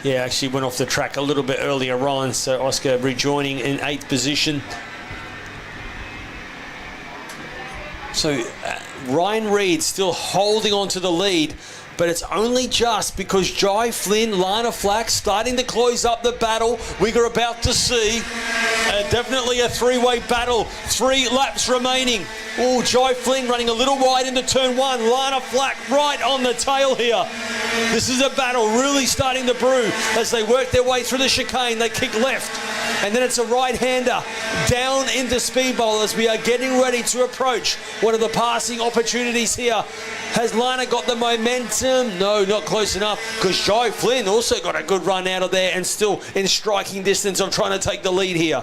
Yeah, actually went off the track a little bit earlier on, so Oscar rejoining in 8th position. So Ryan Reid still holding on to the lead, but it's only just because Jai Flynn, Lana Flack starting to close up the battle. We're about to see definitely a 3-way battle. 3 laps remaining. Oh, Jai Flynn running a little wide into turn 1. Lana Flack right on the tail here. This is a battle really starting to brew as they work their way through the chicane. They kick left, and then it's a right-hander down into Speedbowl as we are getting ready to approach one of the passing opportunities here. Has Lana got the momentum? No, not close enough, because Jai Flynn also got a good run out of there and still in striking distance of trying to take the lead here.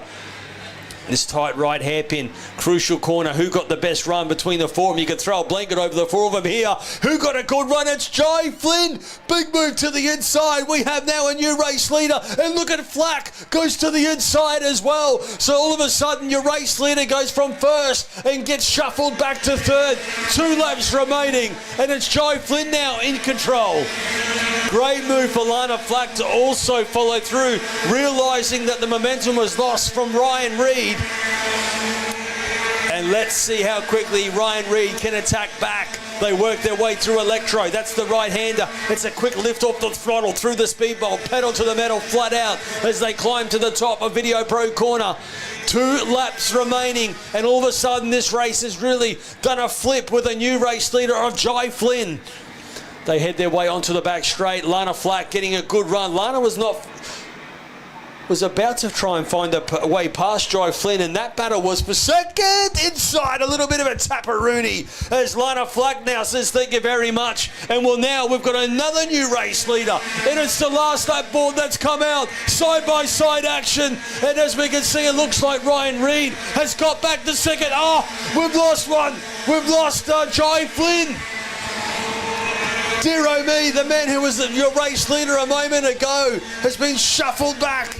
This tight right hairpin, crucial corner. Who got the best run between the 4 of them? You could throw a blanket over the 4 of them here. Who got a good run? It's Jai Flynn. Big move to the inside. We have now a new race leader. And look at Flack. Goes to the inside as well. So all of a sudden your race leader goes from 1st and gets shuffled back to 3rd. 2 laps remaining. And it's Jai Flynn now in control. Great move for Lana Flack to also follow through, realising that the momentum was lost from Ryan Reid. And let's see how quickly Ryan Reid can attack back. They work their way through Electro. That's the right-hander. It's a quick lift off the throttle through the speedball, pedal to the metal, flat out as they climb to the top of Video Pro Corner. 2 laps remaining, and all of a sudden this race has really done a flip with a new race leader of Jai Flynn. They head their way onto the back straight. Lana Flack getting a good run. Lana was about to try and find a way past Jai Flynn, and that battle was for second inside. A little bit of a tapperoonie as Lana Flack now says thank you very much. And well, now we've got another new race leader, and it's the last lap board that's come out. Side-by-side action, and as we can see, it looks like Ryan Reid has got back to second. Oh, we've lost one. We've lost Jai Flynn. Dear oh me, the man who was your race leader a moment ago has been shuffled back.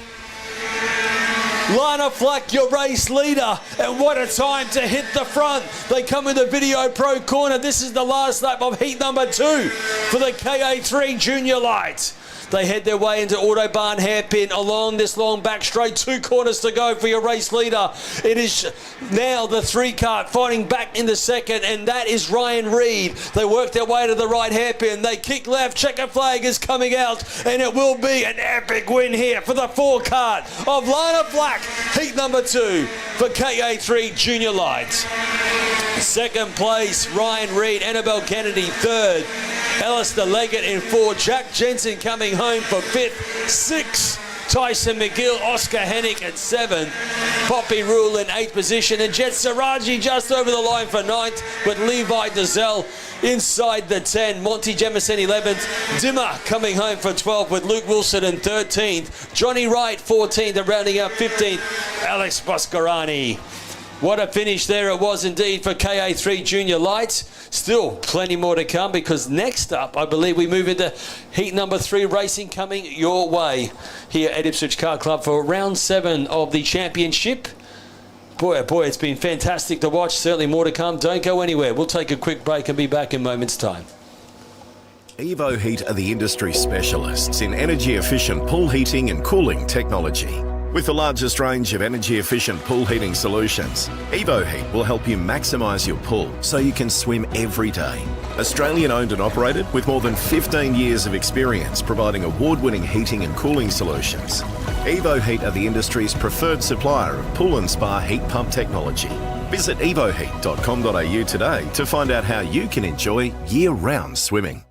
Lana Flack, your race leader, and what a time to hit the front. They come with a Video Pro Corner. This is the last lap of heat number 2 for the KA3 Junior Light. They head their way into Autobahn hairpin along this long back straight. 2 corners to go for your race leader. It is now the 3 kart fighting back in the second, and that is Ryan Reid. They work their way to the right hairpin. They kick left. Checker flag is coming out, and it will be an epic win here for the 4 kart of Lana Flack. Heat number 2 for KA3 Junior Light. Second place, Ryan Reid. Annabelle Kennedy, 3rd. Alistair Leggett in 4th. Jack Jensen coming home for 5th. 6th, Tyson McGill, Oscar Hennick at 7. Poppy Rule in 8th position. And Jet Saraji just over the line for 9th, with Levi Dazelle inside the 10. Monty Jemison 11th. Dimmer coming home for 12th, with Luke Wilson in 13th. Johnny Wright 14th, and rounding up 15th, Alex Boscarani. What a finish there it was indeed for KA3 Junior Lights. Still plenty more to come, because next up, I believe we move into heat number 3 racing coming your way here at Ipswich Car Club for round 7 of the championship. Boy, oh boy, it's been fantastic to watch. Certainly more to come. Don't go anywhere. We'll take a quick break and be back in moments' time. Evo Heat are the industry specialists in energy-efficient pool heating and cooling technology. With the largest range of energy-efficient pool heating solutions, Evo Heat will help you maximise your pool so you can swim every day. Australian owned and operated, with more than 15 years of experience providing award-winning heating and cooling solutions. Evo Heat are the industry's preferred supplier of pool and spa heat pump technology. Visit evoheat.com.au today to find out how you can enjoy year-round swimming.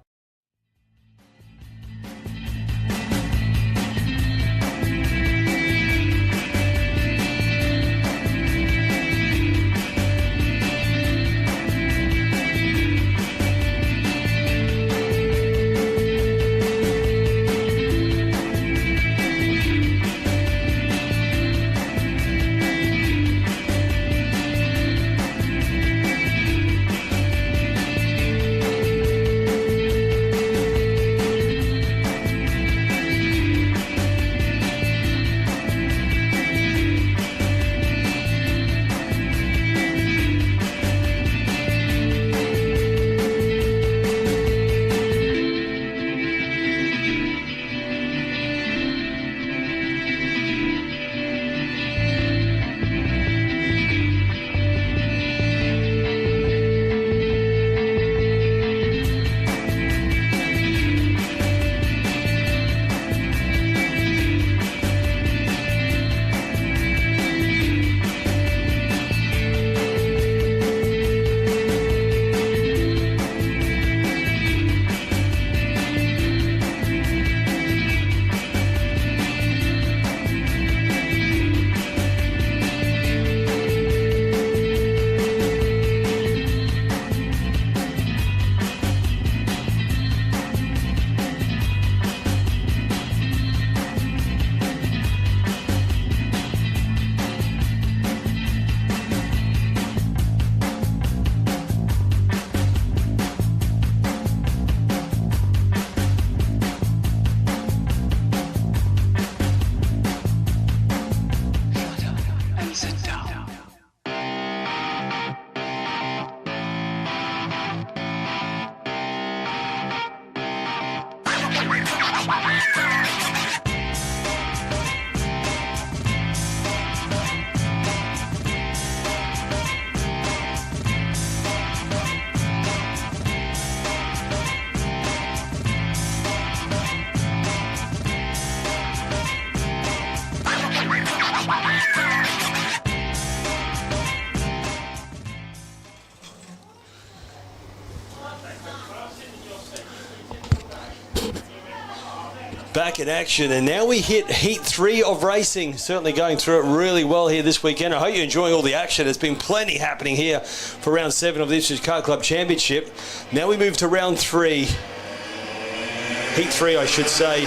Back in action, and now we hit heat 3 of racing. Certainly going through it really well here this weekend. I hope you're enjoying all the action. There's been plenty happening here for round 7 of the Ipswich Car Club Championship. Now we move to round 3. Heat 3, I should say.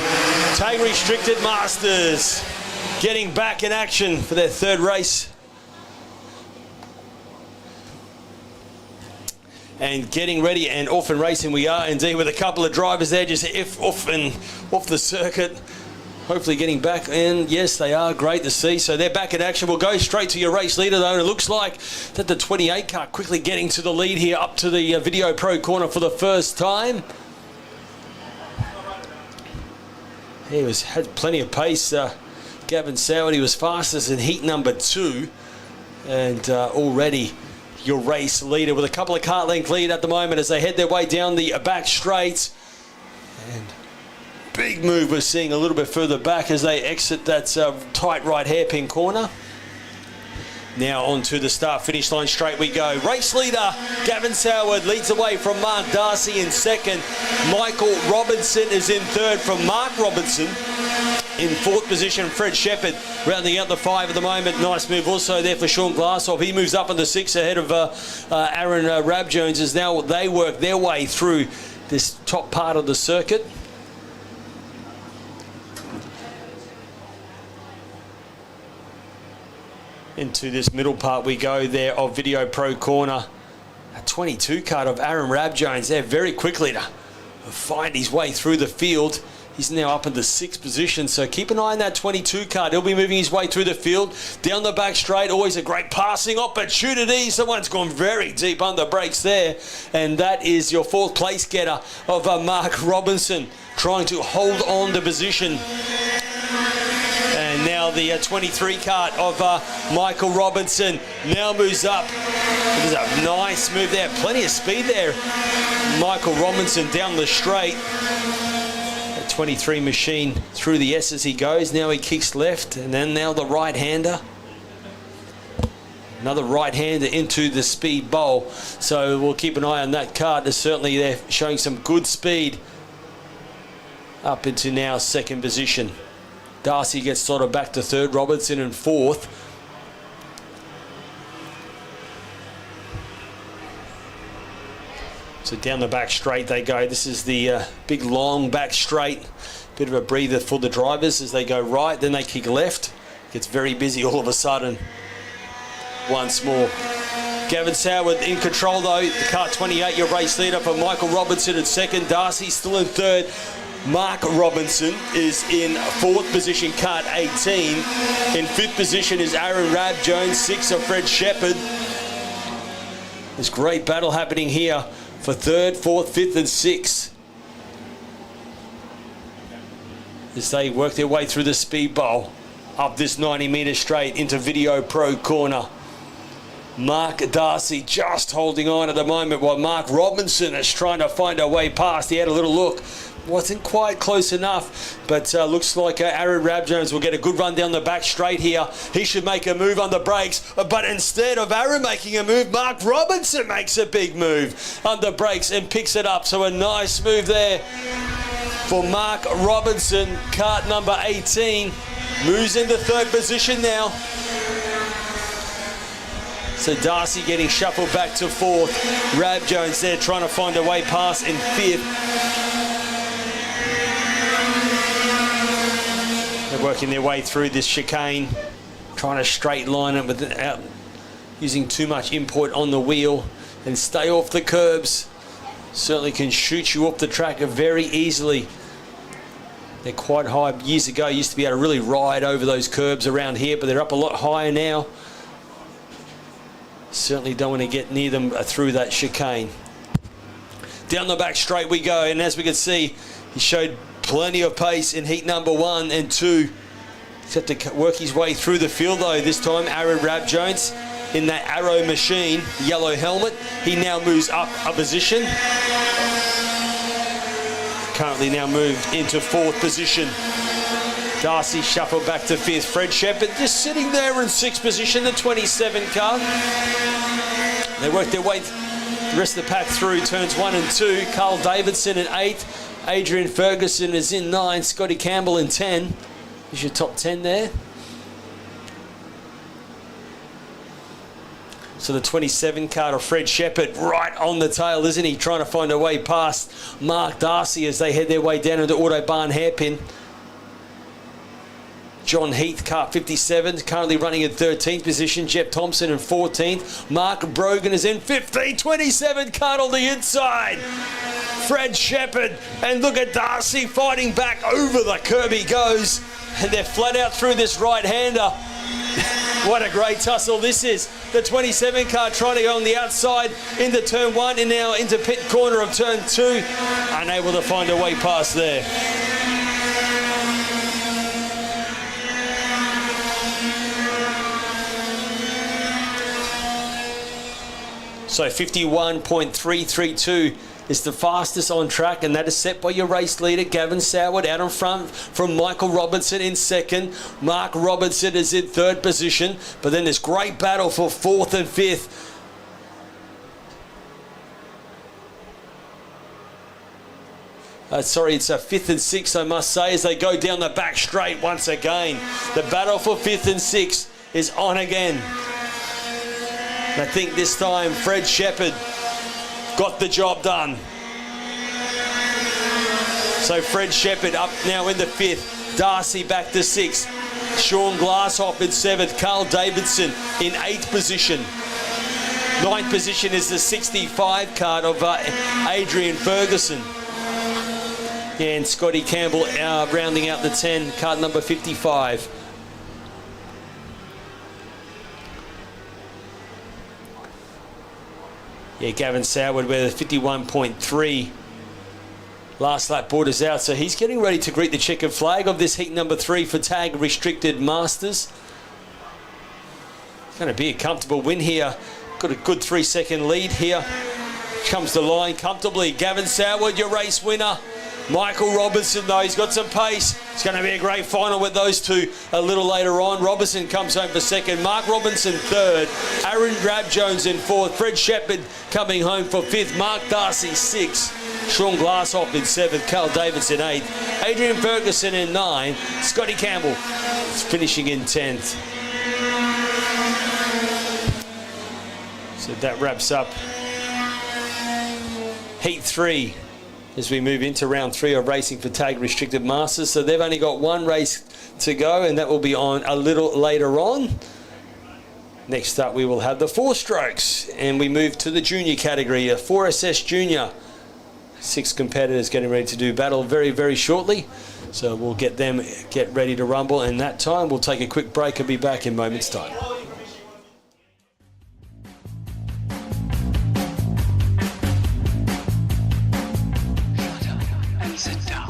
Tag Restricted Masters getting back in action for their 3rd race. And getting ready and off and racing we are indeed, with a couple of drivers there just off the circuit. Hopefully getting back in. Yes, they are. Great to see. So they're back in action. We'll go straight to your race leader though. And it looks like that the 28 car quickly getting to the lead here up to the Video Pro corner for the first time. He had plenty of pace. Gavin Sowardy was fastest in heat number 2. And already your race leader with a couple of kart length lead at the moment as they head their way down the back straight. And big move we're seeing a little bit further back as they exit that tight right hairpin corner. Now onto the start finish line straight we go. Race leader Gavin Soward leads away from Mark Darcy in 2nd. Michael Robinson is in 3rd from Mark Robinson. in fourth position. Fred Shepherd rounding out the 5 at the moment. Nice move also there for Sean Glasshoff. He moves up into 6 ahead of Aaron Rabjones as now they work their way through this top part of the circuit. Into this middle part we go there of Video Pro Corner. A 22 card of Aaron Rabjones there very quickly to find his way through the field. He's now up in the 6th position, so keep an eye on that 22 card. He'll be moving his way through the field. Down the back straight, always a great passing opportunity. Someone's gone very deep under brakes there, and that is your 4th place getter of Mark Robinson, trying to hold on to position. And now the 23 cart of Michael Robinson now moves up. There's a nice move there, plenty of speed there. Michael Robinson down the straight. The 23 machine through the S as he goes. Now he kicks left, and then now the right-hander. Another right-hander into the speed bowl. So we'll keep an eye on that cart. Certainly they're showing some good speed up into now 2nd position. Darcy gets sort of back to 3rd, Robertson in 4th. So down the back straight they go. This is the big long back straight. Bit of a breather for the drivers as they go right, then they kick left. Gets very busy all of a sudden. Once more. Gavin Soward in control though. The kart 28, your race leader for Michael Robinson in 2nd. Darcy still in 3rd. Mark Robinson is in 4th position, kart 18. In 5th position is Aaron Rabjones, 6th of Fred Shepherd. There's great battle happening here for 3rd, 4th, 5th and 6th. As they work their way through the speed bowl up this 90-metre straight into Video Pro Corner. Mark Darcy just holding on at the moment while Mark Robinson is trying to find a way past. He had a little look. Wasn't quite close enough, but looks like Aaron Rabjones will get a good run down the back straight here. He should make a move on the brakes, but instead of Aaron making a move, Mark Robinson makes a big move under brakes and picks it up. So a nice move there for Mark Robinson. Kart number 18 moves into 3rd position now. So Darcy getting shuffled back to 4th. Rabjones there trying to find a way past in 5th. They're working their way through this chicane, trying to straight line it without using too much input on the wheel and stay off the curbs. Certainly can shoot you off the track very easily. They're quite high. Years ago, used to be able to really ride over those curbs around here, but they're up a lot higher now. Certainly don't want to get near them through that chicane. Down the back straight we go, and as we can see, he showed plenty of pace in heat number 1 and 2. He's had to work his way through the field though. This time Aaron Rabjones in that Arrow machine, yellow helmet. He now moves up a position. Currently now moved into 4th position. Darcy shuffled back to 5th. Fred Shepherd just sitting there in 6th position, the 27 car. They work their way the rest of the pack through turns 1 and 2. Carl Davidson in 8th. Adrian Ferguson is in 9th. Scotty Campbell in 10. Is your top 10 there. So the 27 card of Fred Shepherd right on the tail, isn't he? Trying to find a way past Mark Darcy as they head their way down into Autobahn Hairpin. John Heath, kart 57, currently running in 13th position. Jeff Thompson in 14th. Mark Brogan is in 15th. 27 kart on the inside. Fred Shepherd, and look at Darcy fighting back over the curb he goes. And they're flat out through this right-hander. What a great tussle this is. The 27 car trying to go on the outside into turn 1 and now into pit corner of turn 2. Unable to find a way past there. So 51.332 is the fastest on track, and that is set by your race leader, Gavin Soward, out in front from Michael Robinson in 2nd. Mark Robinson is in 3rd position, but then there's great battle for 4th and 5th. It's a 5th and 6th, I must say, as they go down the back straight once again. The battle for 5th and 6th is on again. I think this time Fred Shepherd got the job done. So Fred Shepherd up now in the 5th. Darcy back to 6th. Sean Glasshoff in 7th. Carl Davidson in 8th position. 9th position is the 65 card of Adrian Ferguson. Yeah, and Scotty Campbell rounding out the 10, card number 55. Yeah, Gavin Soward with a 51.3. Last lap borders out, so he's getting ready to greet the checkered flag of this heat number 3 for tag restricted Masters. Going to be a comfortable win here. Got a good 3-second lead here. Comes the line comfortably. Gavin Soward, your race winner. Michael Robinson, though, he's got some pace. It's going to be a great final with those two a little later on. Robinson comes home for 2nd. Mark Robinson 3rd. Aaron Drab-Jones in 4th. Fred Shepherd coming home for 5th. Mark Darcy 6th. Sean Glasshoff in 7th. Carl Davidson 8th. Adrian Ferguson in 9th. Scotty Campbell is finishing in 10th. So that wraps up Heat 3 as we move into round 3 of racing for tag restricted Masters. So they've only got one race to go, and that will be on a little later on. Next up we will have the 4 strokes, and we move to the junior category, a 4SS junior. 6 competitors getting ready to do battle very, very shortly. So we'll get ready to rumble, and that time we'll take a quick break and be back in moments time. Sit down.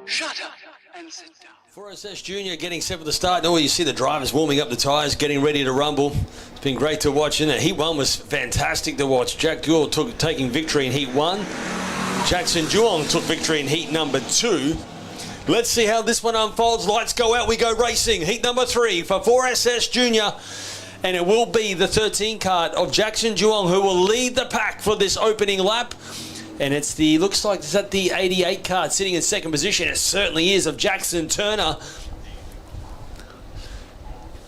Shut up and sit down. 4SS Junior getting set for the start. Oh, you see the drivers warming up the tyres, getting ready to rumble. It's been great to watch, isn't it? Heat 1 was fantastic to watch. Jack Duell taking victory in Heat 1. Jackson Duong took victory in Heat number 2. Let's see how this one unfolds. Lights go out, we go racing. Heat number 3 for 4SS Junior. And it will be the 13 card of Jackson Duong who will lead the pack for this opening lap. And it's the, looks like it's at the 88 card sitting in second position. It certainly is, of Jackson Turner.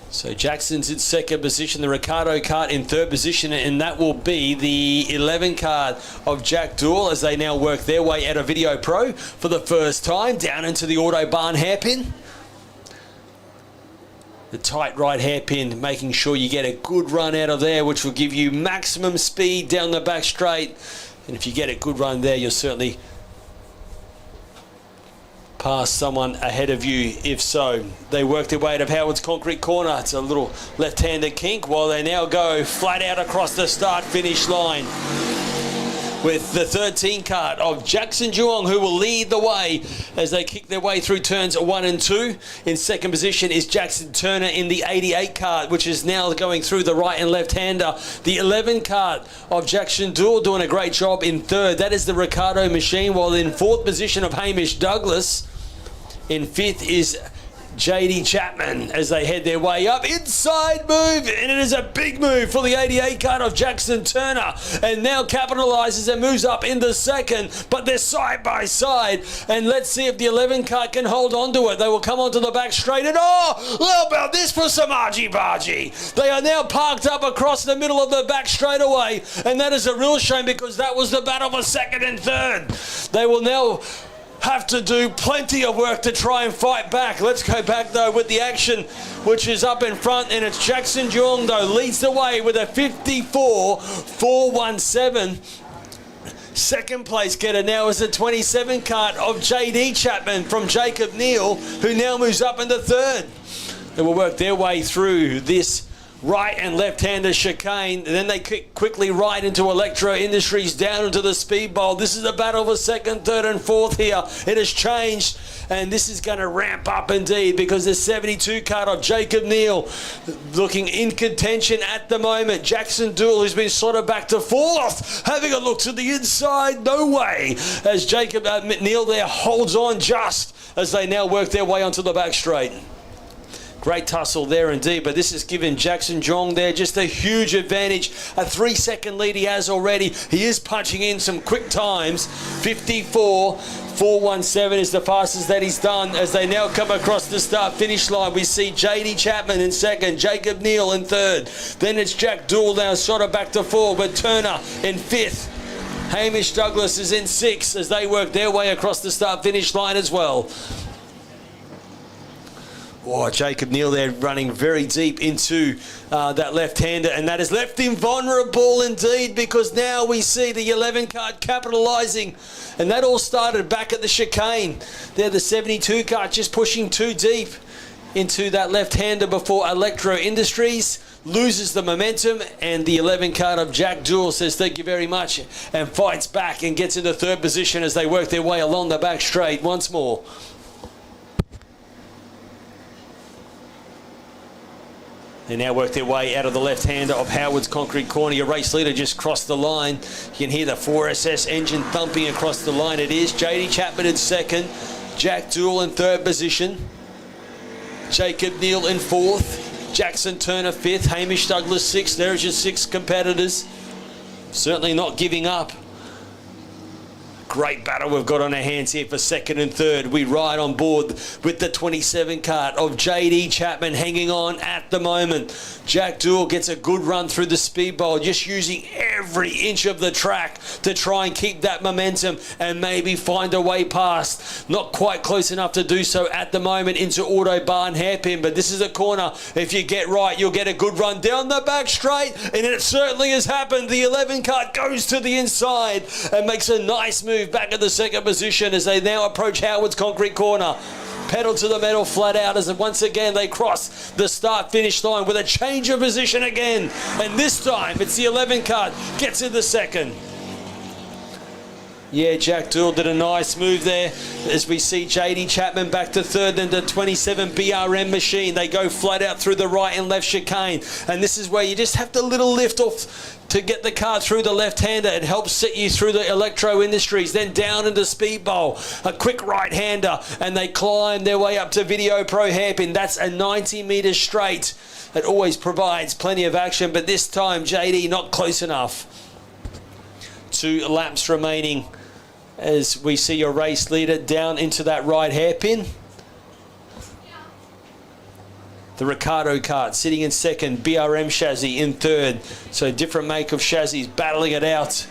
So Jackson's in second position, the Ricardo card in third position, and that will be the 11 card of Jack Duell as they now work their way out of Video Pro for the first time down into the Autobahn hairpin. The tight right hairpin, making sure you get a good run out of there, which will give you maximum speed down the back straight. And if you get a good run there, you'll certainly pass someone ahead of you. If so, they work their way out of Howard's concrete corner. It's a little left-handed kink while they now go flat out across the start-finish line with the 13 card of Jackson Duong, who will lead the way as they kick their way through turns 1 and 2. In second position is Jackson Turner in the 88 card, which is now going through the right and left-hander. The 11 card of Jackson Duell doing a great job in third. That is the Ricardo machine, while in fourth position of Hamish Douglas. In fifth is JD Chapman as they head their way up. Inside move, and it is a big move for the 88 kart of Jackson Turner. And now capitalises and moves up into second, but they're side by side. And let's see if the 11 kart can hold on to it. They will come onto the back straight, and how about this for some argy-bargy? They are now parked up across the middle of the back straightaway, and that is a real shame because that was the battle for second and third. They will now have to do plenty of work to try and fight back. Let's go back though with the action, which is up in front, and it's Jackson Jeong though leads the way with a 54.417. Second place getter now is the 27 kart of JD Chapman from Jacob Neal, who now moves up into third. They will work their way through this right and left-hander chicane, and then they quickly right into Electro Industries down into the speed bowl. This is a battle for second, third and fourth here. It has changed, and this is going to ramp up indeed because the 72 kart of Jacob Neal looking in contention at the moment. Jackson Dool, who's been sort of back to fourth, having a look to the inside. No way, as Jacob Neal there holds on just as they now work their way onto the back straight. Great tussle there indeed, but this has given Jackson Jeong there just a huge advantage. A 3-second lead he has already. He is punching in some quick times. 54.417 is the fastest that he's done as they now come across the start-finish line. We see JD Chapman in second, Jacob Neal in third. Then it's Jack Dool now sort of back to four, but Turner in fifth. Hamish Douglas is in sixth as they work their way across the start-finish line as well. Oh, Jacob Neal there running very deep into that left-hander, and that has left him vulnerable indeed because now we see the 11 kart capitalising, and that all started back at the chicane. There, the 72 kart just pushing too deep into that left-hander before Electro Industries loses the momentum, and the 11 kart of Jack Dool says thank you very much and fights back and gets into third position as they work their way along the back straight once more. They now work their way out of the left-hander of Howard's Concrete Corner. Your race leader just crossed the line. You can hear the 4SS engine thumping across the line. It is JD Chapman in second, Jack Dool in third position, Jacob Neal in fourth, Jackson Turner fifth, Hamish Douglas sixth. There's your six competitors. Certainly not giving up. Great battle we've got on our hands here for second and third. We ride on board with the 27 kart of JD Chapman hanging on at the moment. Jack Dool gets a good run through the speed bowl, just using every inch of the track to try and keep that momentum and maybe find a way past. Not quite close enough to do so at the moment into Autobahn hairpin, but this is a corner. If you get right, you'll get a good run down the back straight, and it certainly has happened. The 11 kart goes to the inside and makes a nice move back at the second position as they now approach Howard's Concrete Corner. Pedal to the metal flat out as once again they cross the start-finish line with a change of position again. And this time it's the 11 kart gets in the second. Yeah, Jack Dool did a nice move there as we see JD Chapman back to third and the 27 BRM machine. They go flat out through the right and left chicane. And this is where you just have to little lift off to get the car through the left-hander. It helps set you through the Electro Industries, then down into Speed Bowl, a quick right-hander, and they climb their way up to Video Pro hairpin. That's a 90-metre straight. It always provides plenty of action, but this time JD not close enough. 2 laps remaining as we see your race leader down into that right hairpin. The Ricardo kart sitting in second, BRM chassis in third. So different make of chassis battling it out.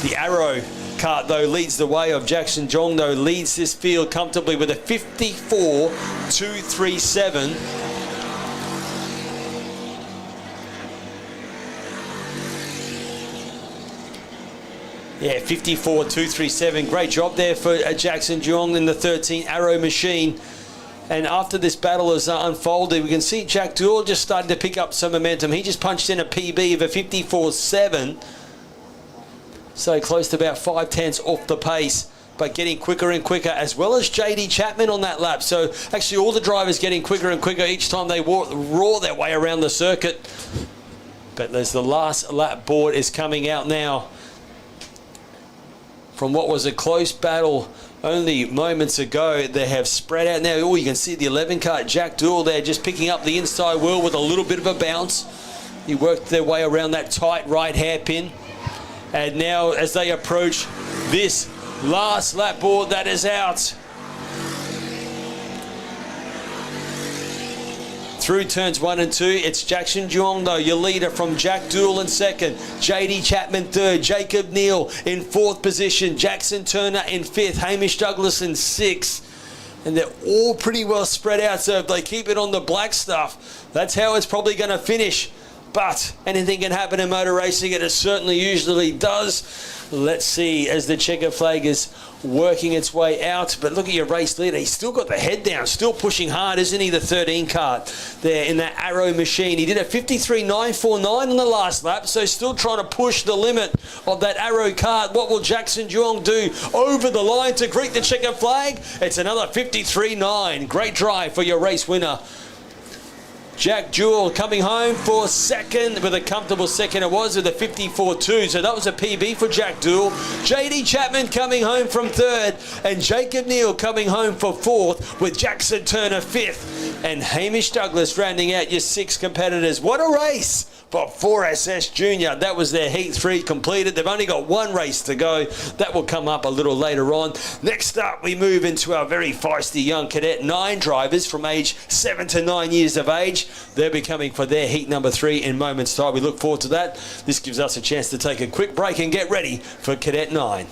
The Arrow kart though leads the way of Jackson Jeong though, leads this field comfortably with a 54.237. Yeah, 54.237. Great job there for Jackson Jeong in the 13 Arrow machine. And after this battle has unfolded, we can see Jack Dool just starting to pick up some momentum. He just punched in a PB of a 54.7. So close to about 5/10 off the pace, but getting quicker and quicker, as well as JD Chapman on that lap. So actually all the drivers getting quicker and quicker each time they roar their way around the circuit. But as the last lap board is coming out now, from what was a close battle Only moments ago, they have spread out. Now, you can see the 11 kart, Jack Dool there, just picking up the inside wheel with a little bit of a bounce. He worked their way around that tight right hairpin. And now, as they approach this last lap board that is out, through turns 1 and 2, it's Jackson Juong, though, your leader, from Jack Dool in second, JD Chapman third, Jacob Neal in fourth position, Jackson Turner in fifth, Hamish Douglas in sixth. And they're all pretty well spread out, so if they keep it on the black stuff, that's how it's probably going to finish. But anything can happen in motor racing, and it certainly usually does. Let's see as the checker flag is working its way out. But look at your race leader. He's still got the head down, still pushing hard, isn't he? The 13 kart there in that Arrow machine. He did a 53.949 on the last lap, so still trying to push the limit of that Arrow kart. What will Jackson Juong do over the line to greet the checker flag? It's another 53.9. Great drive for your race winner, Jack Jewell, coming home for second with a comfortable second. It was with a 54.2, so that was a PB for Jack Jewell. JD Chapman coming home from third, and Jacob Neal coming home for fourth, with Jackson Turner fifth, and Hamish Douglas rounding out your 6 competitors. What a race for 4SS Junior. That was their Heat 3 completed. They've only got 1 race to go. That will come up a little later on. Next up, we move into our very feisty young Cadet 9 drivers from age 7 to 9 years of age. They'll be coming for their Heat number 3 in moments' time. We look forward to that. This gives us a chance to take a quick break and get ready for Cadet 9.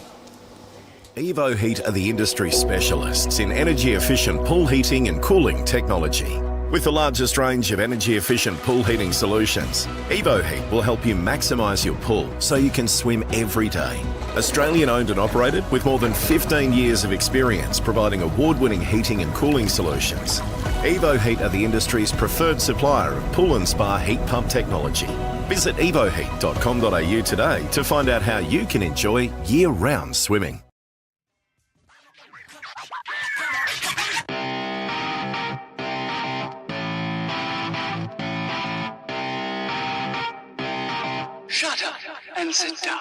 Evo Heat are the industry specialists in energy-efficient pool heating and cooling technology. With the largest range of energy-efficient pool heating solutions, Evo Heat will help you maximise your pool so you can swim every day. Australian-owned and operated, with more than 15 years of experience providing award-winning heating and cooling solutions, Evo Heat are the industry's preferred supplier of pool and spa heat pump technology. Visit evoheat.com.au today to find out how you can enjoy year-round swimming. Shut up and sit down.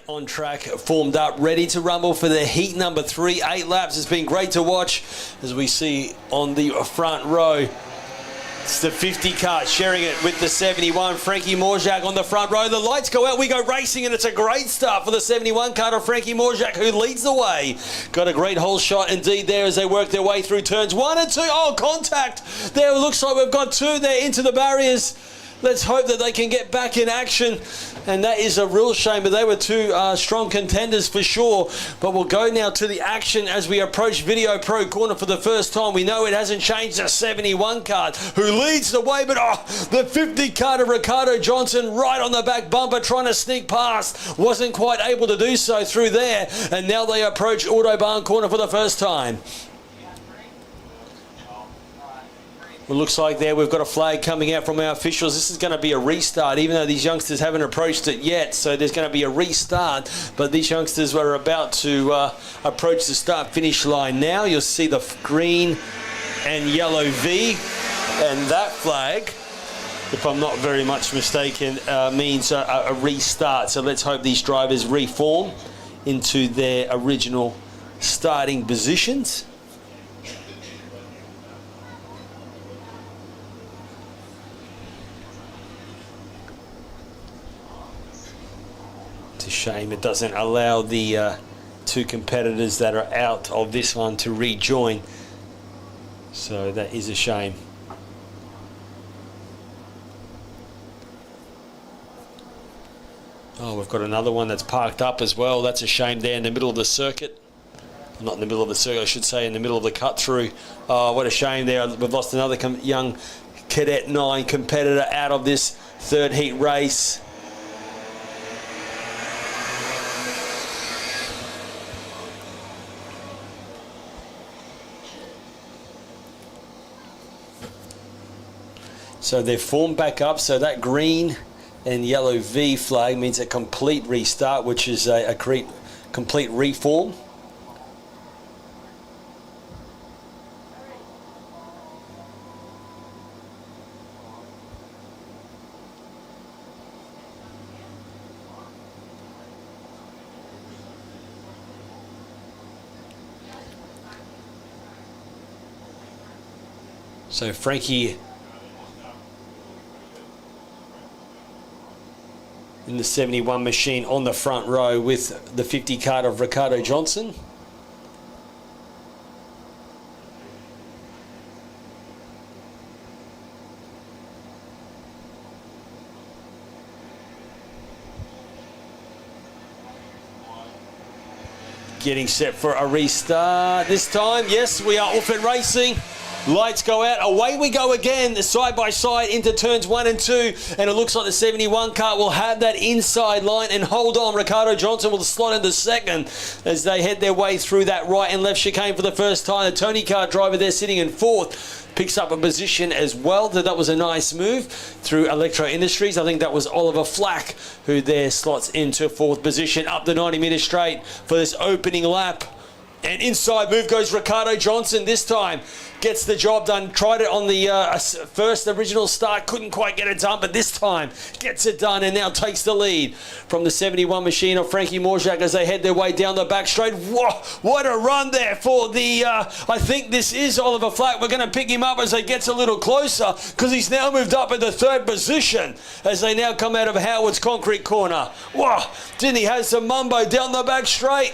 On track, formed up, ready to rumble for the Heat number 3. 8 laps. It's been great to watch as we see on the front row. It's the 50 kart sharing it with the 71. Frankie Morzak on the front row. The lights go out. We go racing, and it's a great start for the 71 kart of Frankie Morzak, who leads the way. Got a great whole shot indeed there as they work their way through turns 1 and 2. Oh, contact. There it looks like we've got 2 there into the barriers. Let's hope that they can get back in action. And that is a real shame, but they were 2 strong contenders for sure. But we'll go now to the action as we approach Video Pro Corner for the first time. We know it hasn't changed. The 71 kart who leads the way, but the 50 kart of Ricardo Johnson right on the back bumper trying to sneak past. Wasn't quite able to do so through there. And now they approach Autobahn Corner for the first time. Well, looks like there we've got a flag coming out from our officials. This is going to be a restart, even though these youngsters haven't approached it yet. So there's going to be a restart, but these youngsters were about to approach the start-finish line now. You'll see the green and yellow V, and that flag, if I'm not very much mistaken, means a restart. So let's hope these drivers reform into their original starting positions. It's a shame it doesn't allow the two competitors that are out of this one to rejoin. So that is a shame. Oh, we've got another one that's parked up as well. That's a shame there in the middle of the circuit. Not in the middle of the circuit, I should say, in the middle of the cut through. Oh, what a shame there. We've lost another young Cadet 9 competitor out of this third heat race. So they've formed back up, so that green and yellow V flag means a complete restart, which is a complete reform. So Frankie in the 71 machine on the front row with the 50 card of Ricardo Johnson. Getting set for a restart this time. Yes, we are off and racing. Lights go out. Away we go again, side by side into turns 1 and 2. And it looks like the 71 car will have that inside line. And hold on, Ricardo Johnson will slot into second as they head their way through that right and left chicane for the first time. The Tony car driver there sitting in fourth picks up a position as well. That was a nice move through Electro Industries. I think that was Oliver Flack who there slots into fourth position up the 90-metre straight for this opening lap. And inside move goes Ricardo Johnson this time. Gets the job done. Tried it on the first original start. Couldn't quite get it done, but this time gets it done and now takes the lead from the 71 machine of Frankie Morzak as they head their way down the back straight. Whoa, what a run there for the, I think this is Oliver Flack. We're going to pick him up as he gets a little closer because he's now moved up in the third position as they now come out of Howard's concrete corner. Whoa, didn't he have some mumbo down the back straight?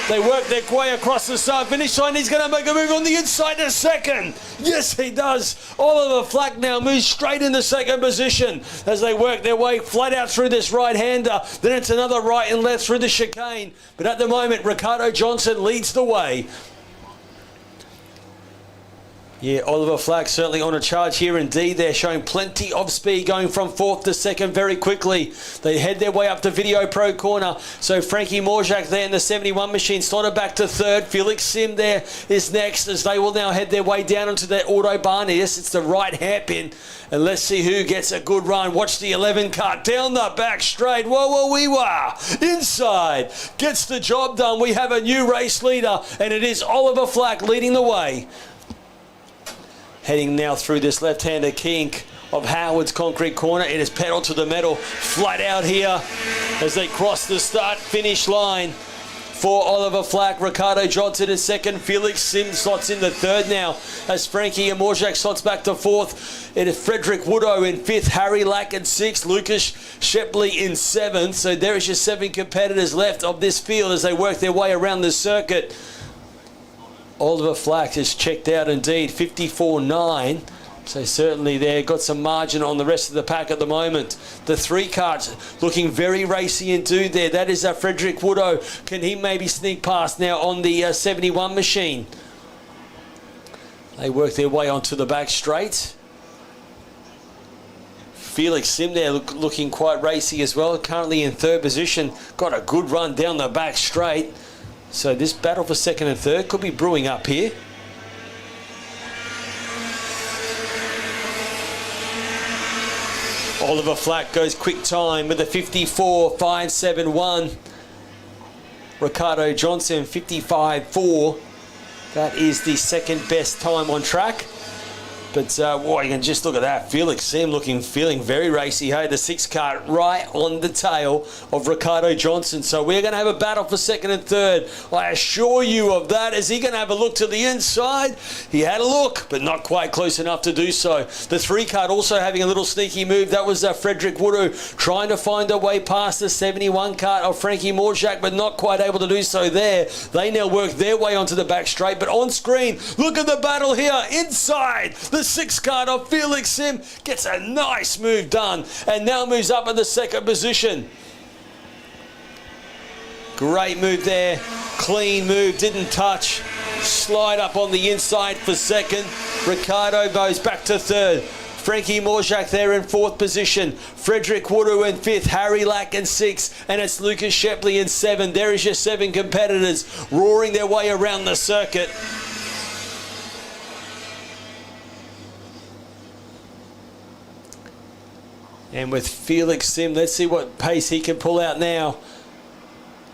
They work their way across the start-finish line. He's going to make a move on the inside to second. Yes, he does. Oliver Flack now moves straight into second position as they work their way flat out through this right-hander. Then it's another right and left through the chicane. But at the moment, Ricardo Johnson leads the way. Yeah, Oliver Flack certainly on a charge here indeed. They're showing plenty of speed going from fourth to second very quickly. They head their way up to Video Pro corner. So Frankie Morzak there in the 71 machine slotted back to third. Felix Sim there is next as they will now head their way down into their Autobahn. Yes, it's the right hairpin. And let's see who gets a good run. Watch the 11 car down the back straight. Whoa, whoa, wee, wah. Inside. Gets the job done. We have a new race leader and it is Oliver Flack leading the way. Heading now through this left-hander kink of Howard's concrete corner. It is pedal to the metal, flat out here as they cross the start-finish line. For Oliver Flack, Ricardo Johnson in second. Felix Sim slots in the third now as Frankie Morzak slots back to fourth. It is Frederick Woodrow in fifth, Harry Lack in sixth, Lucas Shepley in seventh. So there is your 7 competitors left of this field as they work their way around the circuit. Oliver Flack is checked out indeed, 54.9. So certainly there, got some margin on the rest of the pack at the moment. The 3 carts looking very racy indeed there. That is Frederick Woodrow. Can he maybe sneak past now on the 71 machine? They work their way onto the back straight. Felix Sim there looking quite racy as well. Currently in third position. Got a good run down the back straight. So this battle for second and third could be brewing up here. Oliver Flack goes quick time with a 54.571. Ricardo Johnson 55.4. That is the second best time on track. But, you can just look at that. Felix Sim feeling very racy. Hey, the 6 kart right on the tail of Ricardo Johnson. So we're going to have a battle for second and third. I assure you of that. Is he going to have a look to the inside? He had a look, but not quite close enough to do so. The 3 kart also having a little sneaky move. That was Frederick Woodoo trying to find a way past the 71 kart of Frankie Morzak, but not quite able to do so there. They now work their way onto the back straight, but on screen, look at the battle here. Inside, the 6 kart of Felix Sim gets a nice move done and now moves up in the second position. Great move there. Clean move, didn't touch. Slide up on the inside for second. Ricardo goes back to third. Frankie Morzak there in fourth position. Frederick Woodoo in fifth. Harry Lack in sixth. And it's Lucas Shepley in seven. There is your 7 competitors roaring their way around the circuit. And with Felix Sim, let's see what pace he can pull out now.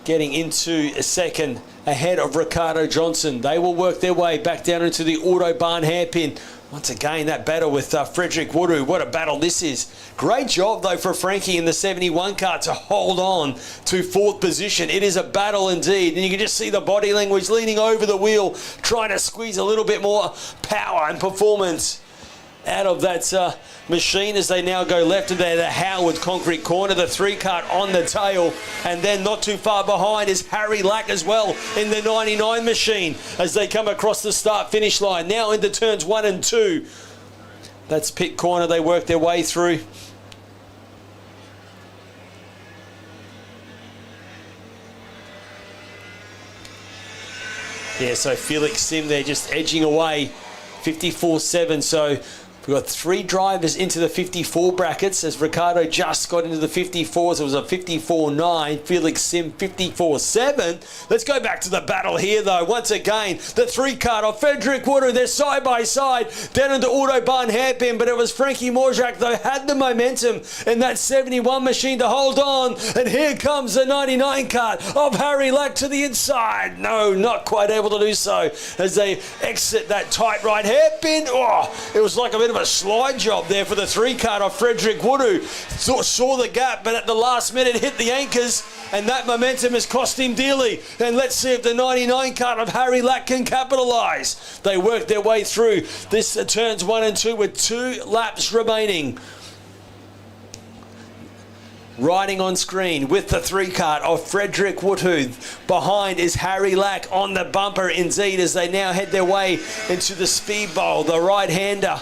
Getting into a second ahead of Ricardo Johnson. They will work their way back down into the Autobahn hairpin. Once again, that battle with Frederick Woodoo. What a battle this is. Great job, though, for Frankie in the 71 kart to hold on to fourth position. It is a battle indeed. And you can just see the body language leaning over the wheel, trying to squeeze a little bit more power and performance out of that machine as they now go left into the Howard concrete corner. The 3 kart on the tail, and then not too far behind is Harry Lack as well in the 99 machine as they come across the start finish line now into turns 1 and 2. That's pit corner they work their way through. Yeah, so Felix Sim there just edging away 54.7. So we've got 3 drivers into the 54 brackets as Ricardo just got into the 54s. It was a 54.9. Felix Sim 54.7. Let's go back to the battle here, though. Once again, the 3 kart of Frederick Woodoo. They're side by side down into Autobahn hairpin, but it was Frankie Morzak that had the momentum in that 71 machine to hold on. And here comes the 99 kart of Harry Lack to the inside. No, not quite able to do so as they exit that tight right hairpin. Oh, it was like a bit of a slide job there for the 3 kart of Frederick Woodoo. Saw the gap, but at the last minute hit the anchors, and that momentum has cost him dearly. And let's see if the 99 kart of Harry Lack can capitalise. They work their way through this turns 1 and 2 with 2 laps remaining. Riding on screen with the 3 kart of Frederick Woodoo. Behind is Harry Lack on the bumper indeed as they now head their way into the speed bowl. The right-hander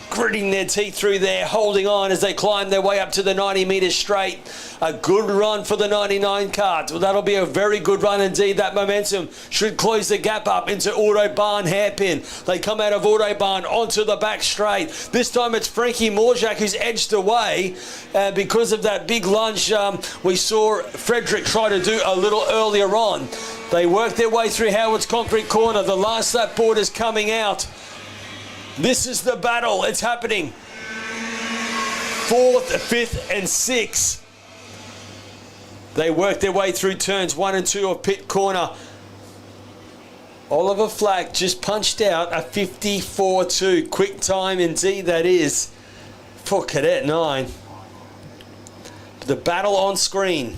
gritting their teeth through there, holding on as they climb their way up to the 90 metres straight. A good run for the 99 kart. Well, that'll be a very good run indeed. That momentum should close the gap up into Autobahn hairpin. They come out of Autobahn onto the back straight. This time it's Frankie Morzak who's edged away because of that big lunge we saw Frederick try to do a little earlier on. They work their way through Howard's concrete corner. The last lap board is coming out. This is the battle. It's happening. 4th, 5th and 6th. They work their way through turns 1 and 2 of pit corner. Oliver Flack just punched out a 54.2. Quick time indeed that is for Cadet 9. The battle on screen.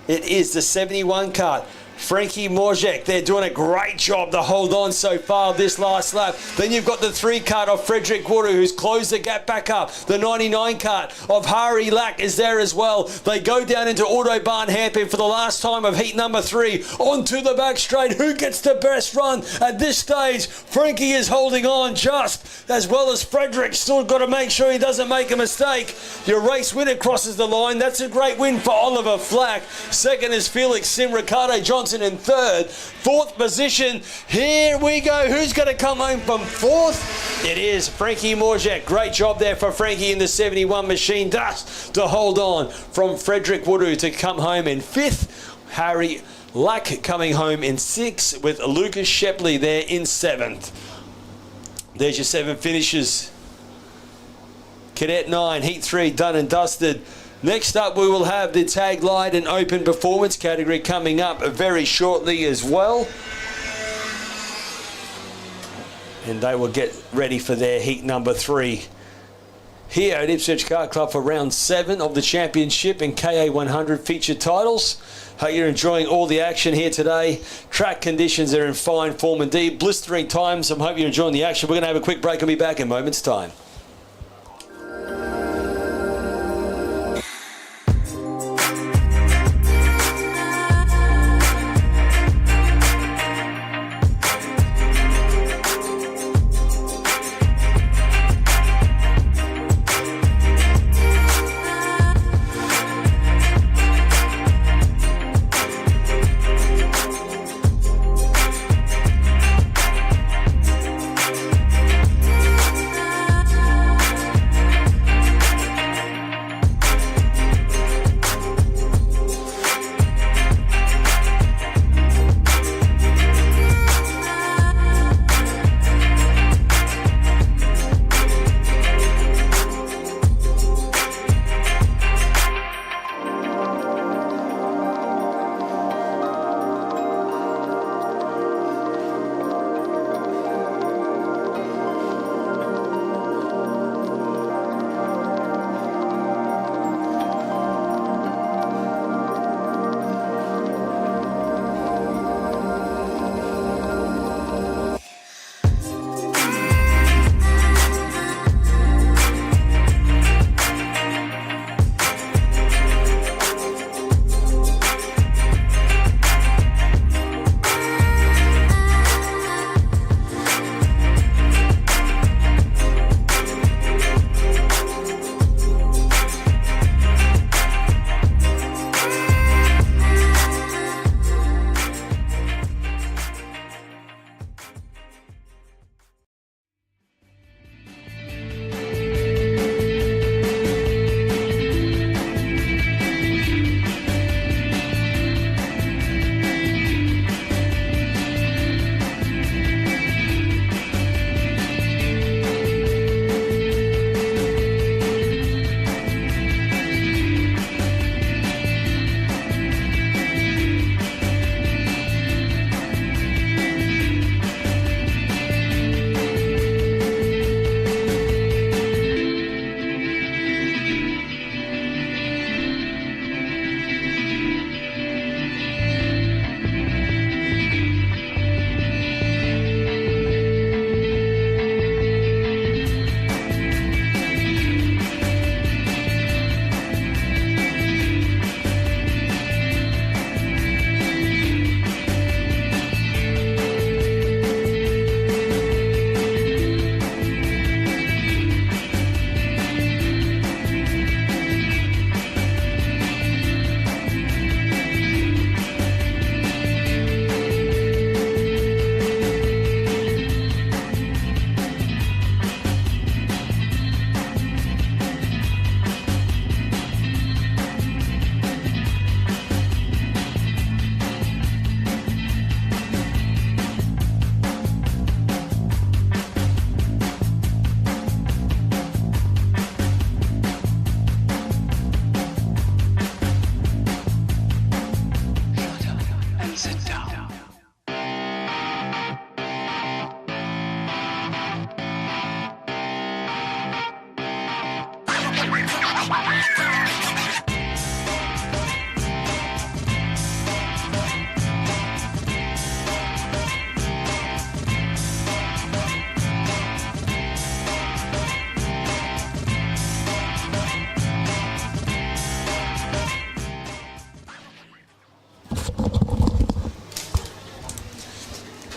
It is the 71 kart. Frankie Morzak, they're doing a great job to hold on so far this last lap. Then you've got the 3 kart of Frederick Woodoo who's closed the gap back up. The 99 kart of Harry Lack is there as well. They go down into Autobahn hairpin for the last time of heat number 3. Onto the back straight. Who gets the best run at this stage? Frankie is holding on just as well as Frederick. Still got to make sure he doesn't make a mistake. Your race winner crosses the line. That's a great win for Oliver Flack. Second is Felix Sim. Ricardo Johnson in third. 4th position. Here we go. Who's going to come home from 4th? It is Frankie Morzak. Great job there for Frankie in the 71 machine. Just to hold on from Frederick Woodoo to come home in 5th. Harry Lack coming home in 6th with Lucas Shepley there in 7th. There's your 7 finishes. Cadet 9, Heat 3, done and dusted. Next up, we will have the tag light and open performance category coming up very shortly as well. And they will get ready for their heat number 3 here at Ipswich Kart Club for round 7 of the championship and KA100 featured titles. Hope you're enjoying all the action here today. Track conditions are in fine form indeed. Blistering times. I hope you're enjoying the action. We're going to have a quick break and be back in moments' time.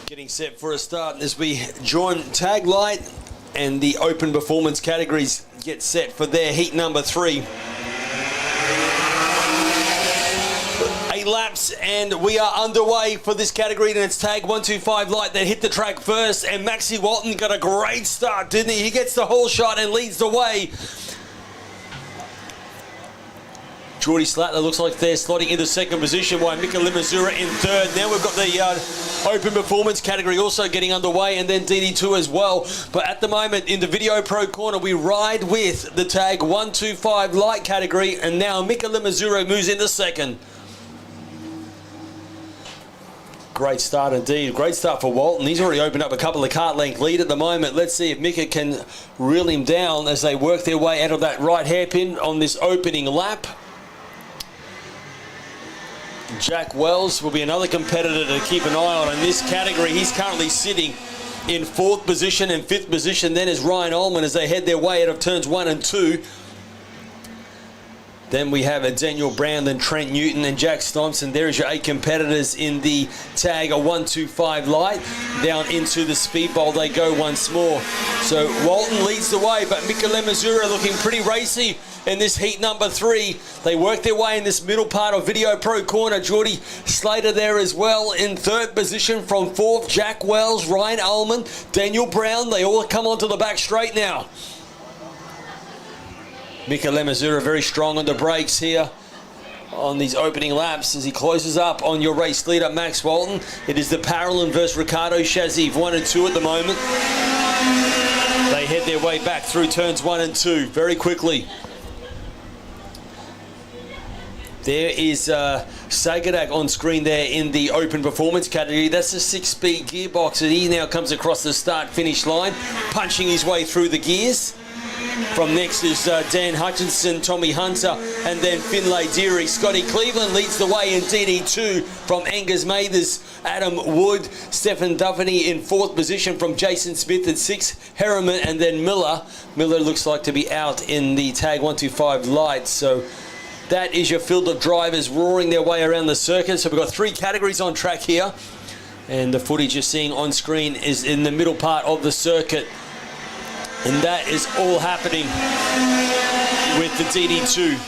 Getting set for a start as we join tag light and the open performance categories get set for their heat number 3. 8 laps and we are underway for this category, and it's tag 125 light that hit the track first, and Maxie Walton got a great start, didn't he? He gets the whole shot and leads the way. Geordie Slater looks like they're slotting into second position, while Mika Limazura in third. Now we've got the open performance category also getting underway, and then DD2 as well. But at the moment in the Video Pro corner, we ride with the tag 125 light category, and now Mika Limazura moves into second. Great start indeed. Great start for Walton. He's already opened up a couple of kart length lead at the moment. Let's see if Mika can reel him down as they work their way out of that right hairpin on this opening lap. Jack Wells will be another competitor to keep an eye on in this category. He's currently sitting in 4th position, and 5th position then is Ryan Ullman as they head their way out of turns 1 and 2. Then we have a Daniel Brown, then Trent Newton and Jack Thompson. There is your 8 competitors in the tag, a 125 light. Down into the speed bowl they go once more. So Walton leads the way, but Mika Limazura looking pretty racy in this heat number 3. They work their way in this middle part of Video Pro corner. Geordie Slater there as well in 3rd position from 4th. Jack Wells, Ryan Ullman, Daniel Brown. They all come onto the back straight now. Mika Limazura very strong on the brakes here on these opening laps as he closes up on your race leader, Max Walton. It is the Parolin versus Ricardo Shaziv, 1 and 2 at the moment. They head their way back through turns 1 and 2 very quickly. There is Sagadak on screen there in the open performance category. That's a 6-speed gearbox, and he now comes across the start-finish line, punching his way through the gears. From next is Dan Hutchinson, Tommy Hunter, and then Finlay Deary. Scotty Cleveland leads the way in DD2 from Angus Mathers, Adam Wood, Stephen Duffany in 4th position from Jason Smith at 6th, Harriman, and then Miller. Miller looks like to be out in the tag 125 light. So that is your field of drivers roaring their way around the circuit. So we've got 3 categories on track here, and the footage you're seeing on screen is in the middle part of the circuit. And that is all happening with the DD2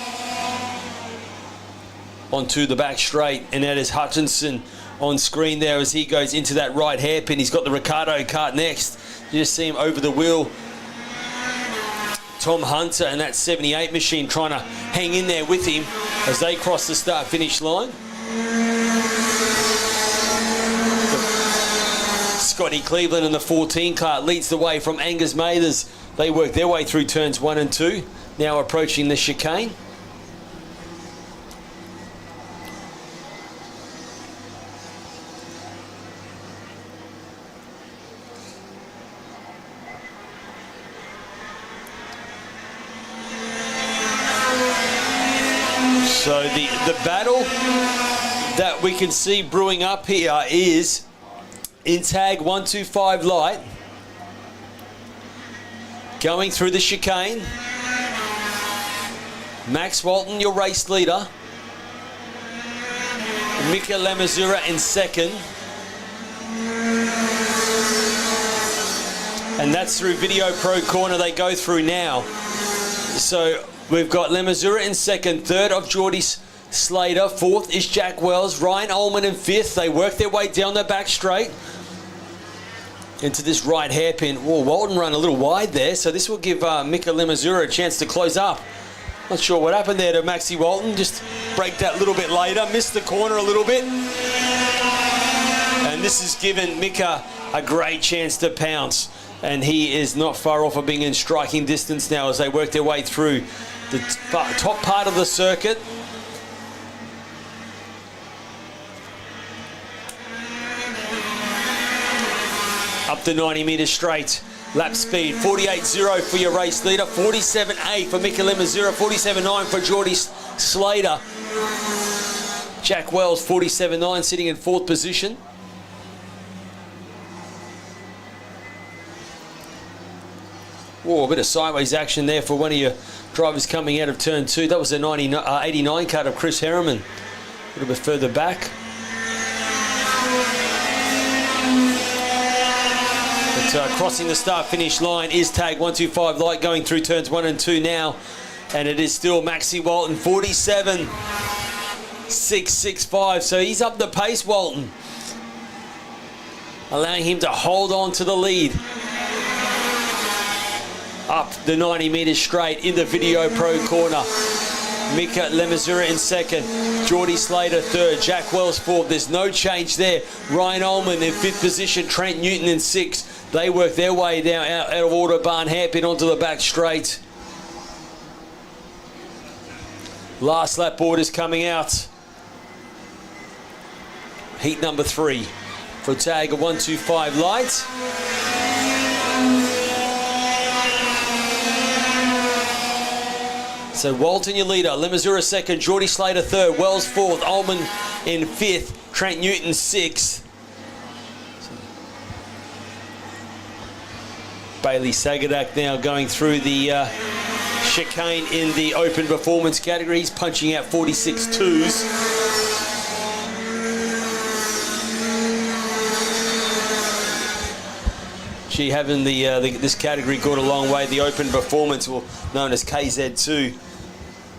onto the back straight. And that is Hutchinson on screen there as he goes into that right hairpin. He's got the Ricardo kart next. You just see him over the wheel. Tom Hunter and that 78 machine trying to hang in there with him as they cross the start-finish line. Scotty Cleveland in the 14 car leads the way from Angus Mathers. They work their way through turns 1 and 2, now approaching the chicane. So the battle that we can see brewing up here is in tag 125 light, going through the chicane. Max Walton, your race leader. Mika Limazura in second. And that's through Video Pro corner they go through now. So we've got Limazura in second, 3rd of Geordie Slater, 4th is Jack Wells, Ryan Ullman in 5th. They work their way down the back straight into this right hairpin. Whoa, Walton run a little wide there, so this will give Mika Limazura a chance to close up. Not sure what happened there to Maxie Walton, just break that a little bit later, missed the corner a little bit. And this has given Mika a great chance to pounce, and he is not far off of being in striking distance now as they work their way through the top part of the circuit. Up the 90 metres straight. Lap speed, 48.0 for your race leader, 47.8 for Mika Limazura, 47.9 for Geordie Slater. Jack Wells, 47.9, sitting in 4th position. Whoa, a bit of sideways action there for one of your drivers coming out of turn 2. That was a 89 cut of Chris Harriman. A little bit further back. Crossing the start-finish line is tag 125 light, going through turns 1 and 2 now. And it is still Maxie Walton, 47.665. So he's up the pace, Walton, allowing him to hold on to the lead. Up the 90 metres straight in the Video Pro corner. Mika Lemazura in second. Geordie Slater third. Jack Wells fourth. There's no change there. Ryan Ullman in fifth position. Trent Newton in sixth. They work their way down out of Autobahn hairpin onto the back straight. Last lap orders coming out. Heat number 3 for a tag of 125 light. So Walton your leader, Lemazura second, Geordie Slater third, Wells fourth, Ullman in fifth, Trent Newton sixth. Bailey Sagadak now going through the chicane in the open performance category. He's punching out 46.2s. Gee, having this category gone a long way. The open performance, or known as KZ2.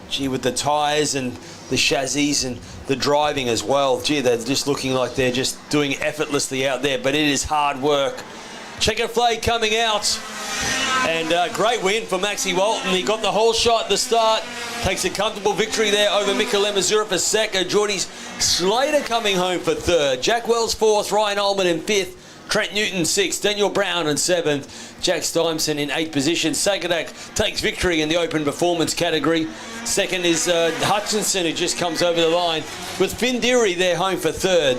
Gee, with the tyres and the chassis and the driving as well. Gee, they're just looking like they're just doing effortlessly out there, but it is hard work. Checker flag coming out. And great win for Maxie Walton. He got the whole shot at the start. Takes a comfortable victory there over Mika Lemazura for second. Geordie Slater coming home for third. Jack Wells fourth. Ryan Ullman in fifth. Trent Newton sixth. Daniel Brown in seventh. Jack Stuyvesant in eighth position. Sagadak takes victory in the open performance category. Second is Hutchinson, who just comes over the line. With Finn Deary there home for third.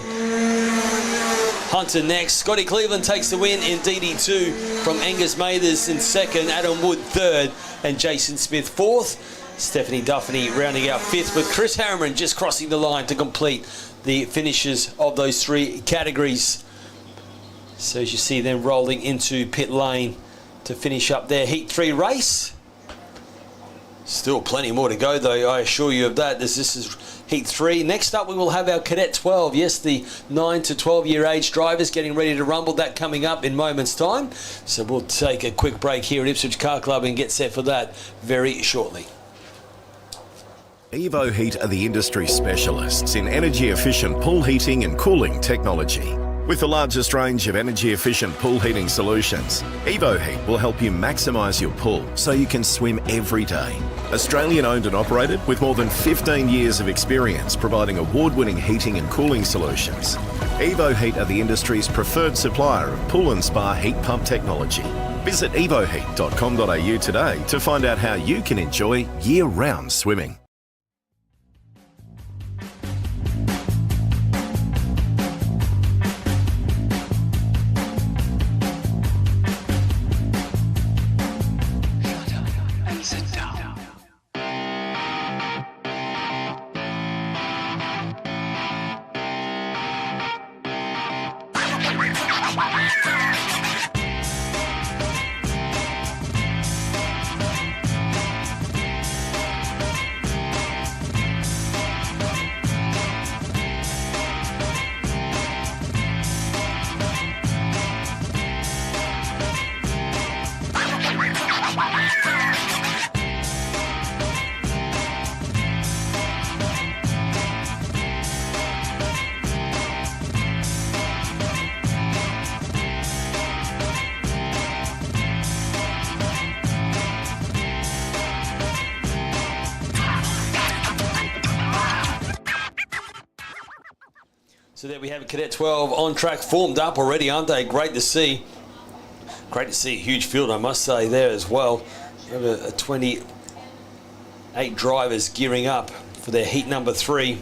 Hunter next. Scotty Cleveland takes the win in DD2 from Angus Mathers in second. Adam Wood third. And Jason Smith fourth. Stephanie Duffany rounding out fifth, with Chris Harriman just crossing the line to complete the finishes of those 3 categories. So as you see them rolling into pit lane to finish up their Heat 3 race. Still plenty more to go though, I assure you of that, as this is Heat 3. Next up we will have our Cadet 12. Yes, the 9 to 12 year age drivers getting ready to rumble. That coming up in moments time. So we'll take a quick break here at Ipswich Car Club and get set for that very shortly. Evo Heat are the industry specialists in energy efficient pool heating and cooling technology. With the largest range of energy-efficient pool heating solutions, Evo Heat will help you maximise your pool so you can swim every day. Australian-owned and operated with more than 15 years of experience providing award-winning heating and cooling solutions. Evo Heat are the industry's preferred supplier of pool and spa heat pump technology. Visit evoheat.com.au today to find out how you can enjoy year-round swimming. So there we have Cadet 12 on track, formed up already, aren't they? Great to see. Great to see a huge field, I must say, there as well. We have a 28 drivers gearing up for their heat number 3.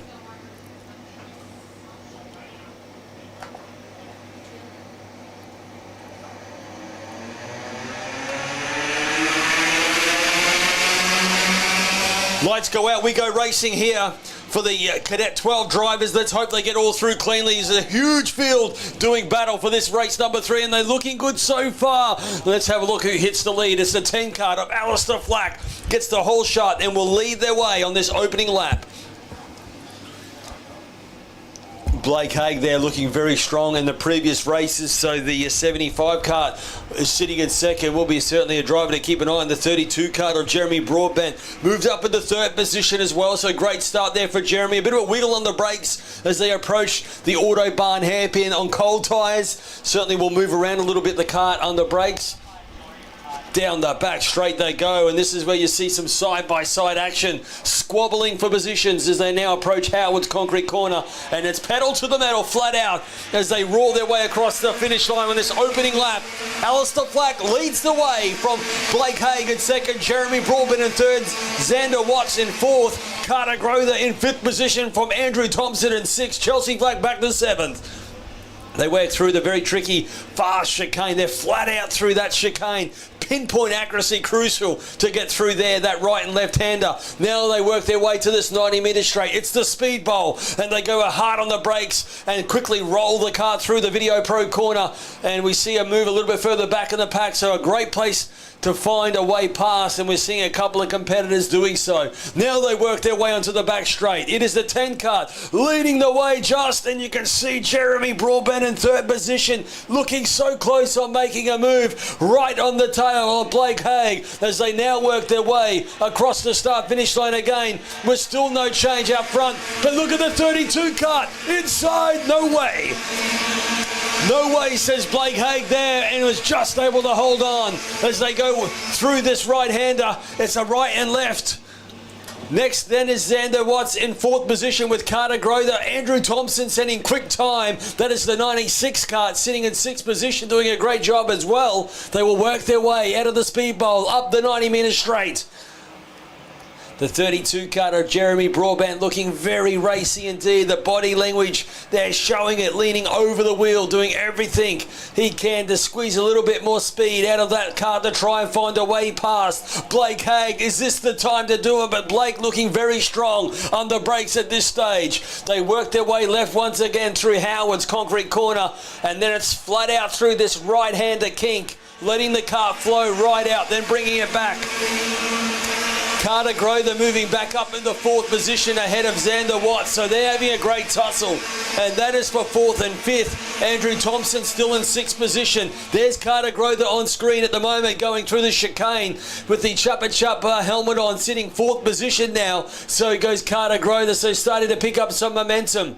Lights go out, we go racing here for the Cadet 12 drivers. Let's hope they get all through cleanly. It's a huge field doing battle for this race number 3, and they're looking good so far. Let's have a look who hits the lead. It's the 10 card of Alistair Flack. Gets the whole shot and will lead their way on this opening lap. Blake Haig there looking very strong in the previous races, so the 75 cart is sitting in second. Will be certainly a driver to keep an eye on. The 32 cart of Jeremy Broadbent moved up into third position as well, so great start there for Jeremy. A bit of a wiggle on the brakes as they approach the Autobahn hairpin on cold tyres. Certainly will move around a little bit, the cart on the brakes. Down the back straight they go, and this is where you see some side-by-side action, squabbling for positions as they now approach Howard's concrete corner, and it's pedal to the metal, flat out, as they roar their way across the finish line on this opening lap. Alistair Flack leads the way from Blake Haig in second, Jeremy Broadbent in third, Xander Watts in fourth, Carter Grother in fifth position from Andrew Thompson in sixth, Chelsea Flack back to seventh. They work through the very tricky, fast chicane. They're flat out through that chicane. Pinpoint accuracy crucial to get through there, that right and left-hander. Now they work their way to this 90-metre straight. It's the speed bowl, and they go hard on the brakes and quickly roll the car through the Video Pro corner, and we see a move a little bit further back in the pack, so a great place to find a way past, and we're seeing a couple of competitors doing so. Now they work their way onto the back straight. It is the 10 kart leading the way just, and you can see Jeremy Broadbent in third position, looking so close on making a move right on the tail of Blake Haig as they now work their way across the start-finish line again with still no change up front. But look at the 32 kart inside, no way. No way, says Blake Haig there, and was just able to hold on as they go through this right-hander. It's a right and left. Next then is Xander Watts in fourth position with Carter Grother. Andrew Thompson sending quick time. That is the 96 kart sitting in sixth position, doing a great job as well. They will work their way out of the speed bowl, up the 90-metre straight. The 32 kart of Jeremy Broadbent looking very racy indeed. The body language, they're showing it, leaning over the wheel, doing everything he can to squeeze a little bit more speed out of that car to try and find a way past Blake Haig. Is this the time to do it? But Blake looking very strong on the brakes at this stage. They work their way left once again through Howard's concrete corner, and then it's flat out through this right-hander kink, letting the car flow right out, then bringing it back. Carter Grother moving back up in the fourth position ahead of Xander Watts, so they're having a great tussle, and that is for fourth and fifth. Andrew Thompson still in sixth position. There's Carter Grother on screen at the moment, going through the chicane with the Chuppa Chuppa helmet on, sitting fourth position now. So goes Carter Grother, so starting to pick up some momentum.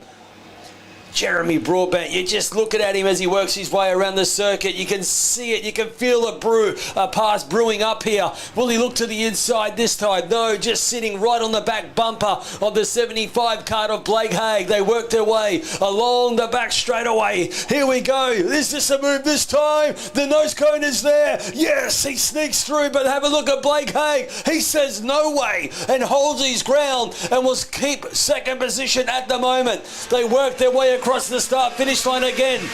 Jeremy Broadbent, you're just looking at him as he works his way around the circuit. You can see it. You can feel a pass brewing up here. Will he look to the inside this time? No, just sitting right on the back bumper of the 75 kart of Blake Haig. They work their way along the back straightaway. Here we go. Is this a move this time? The nose cone is there. Yes, he sneaks through, but have a look at Blake Haig. He says no way and holds his ground and will keep second position at the moment. They work their way across the start-finish line again.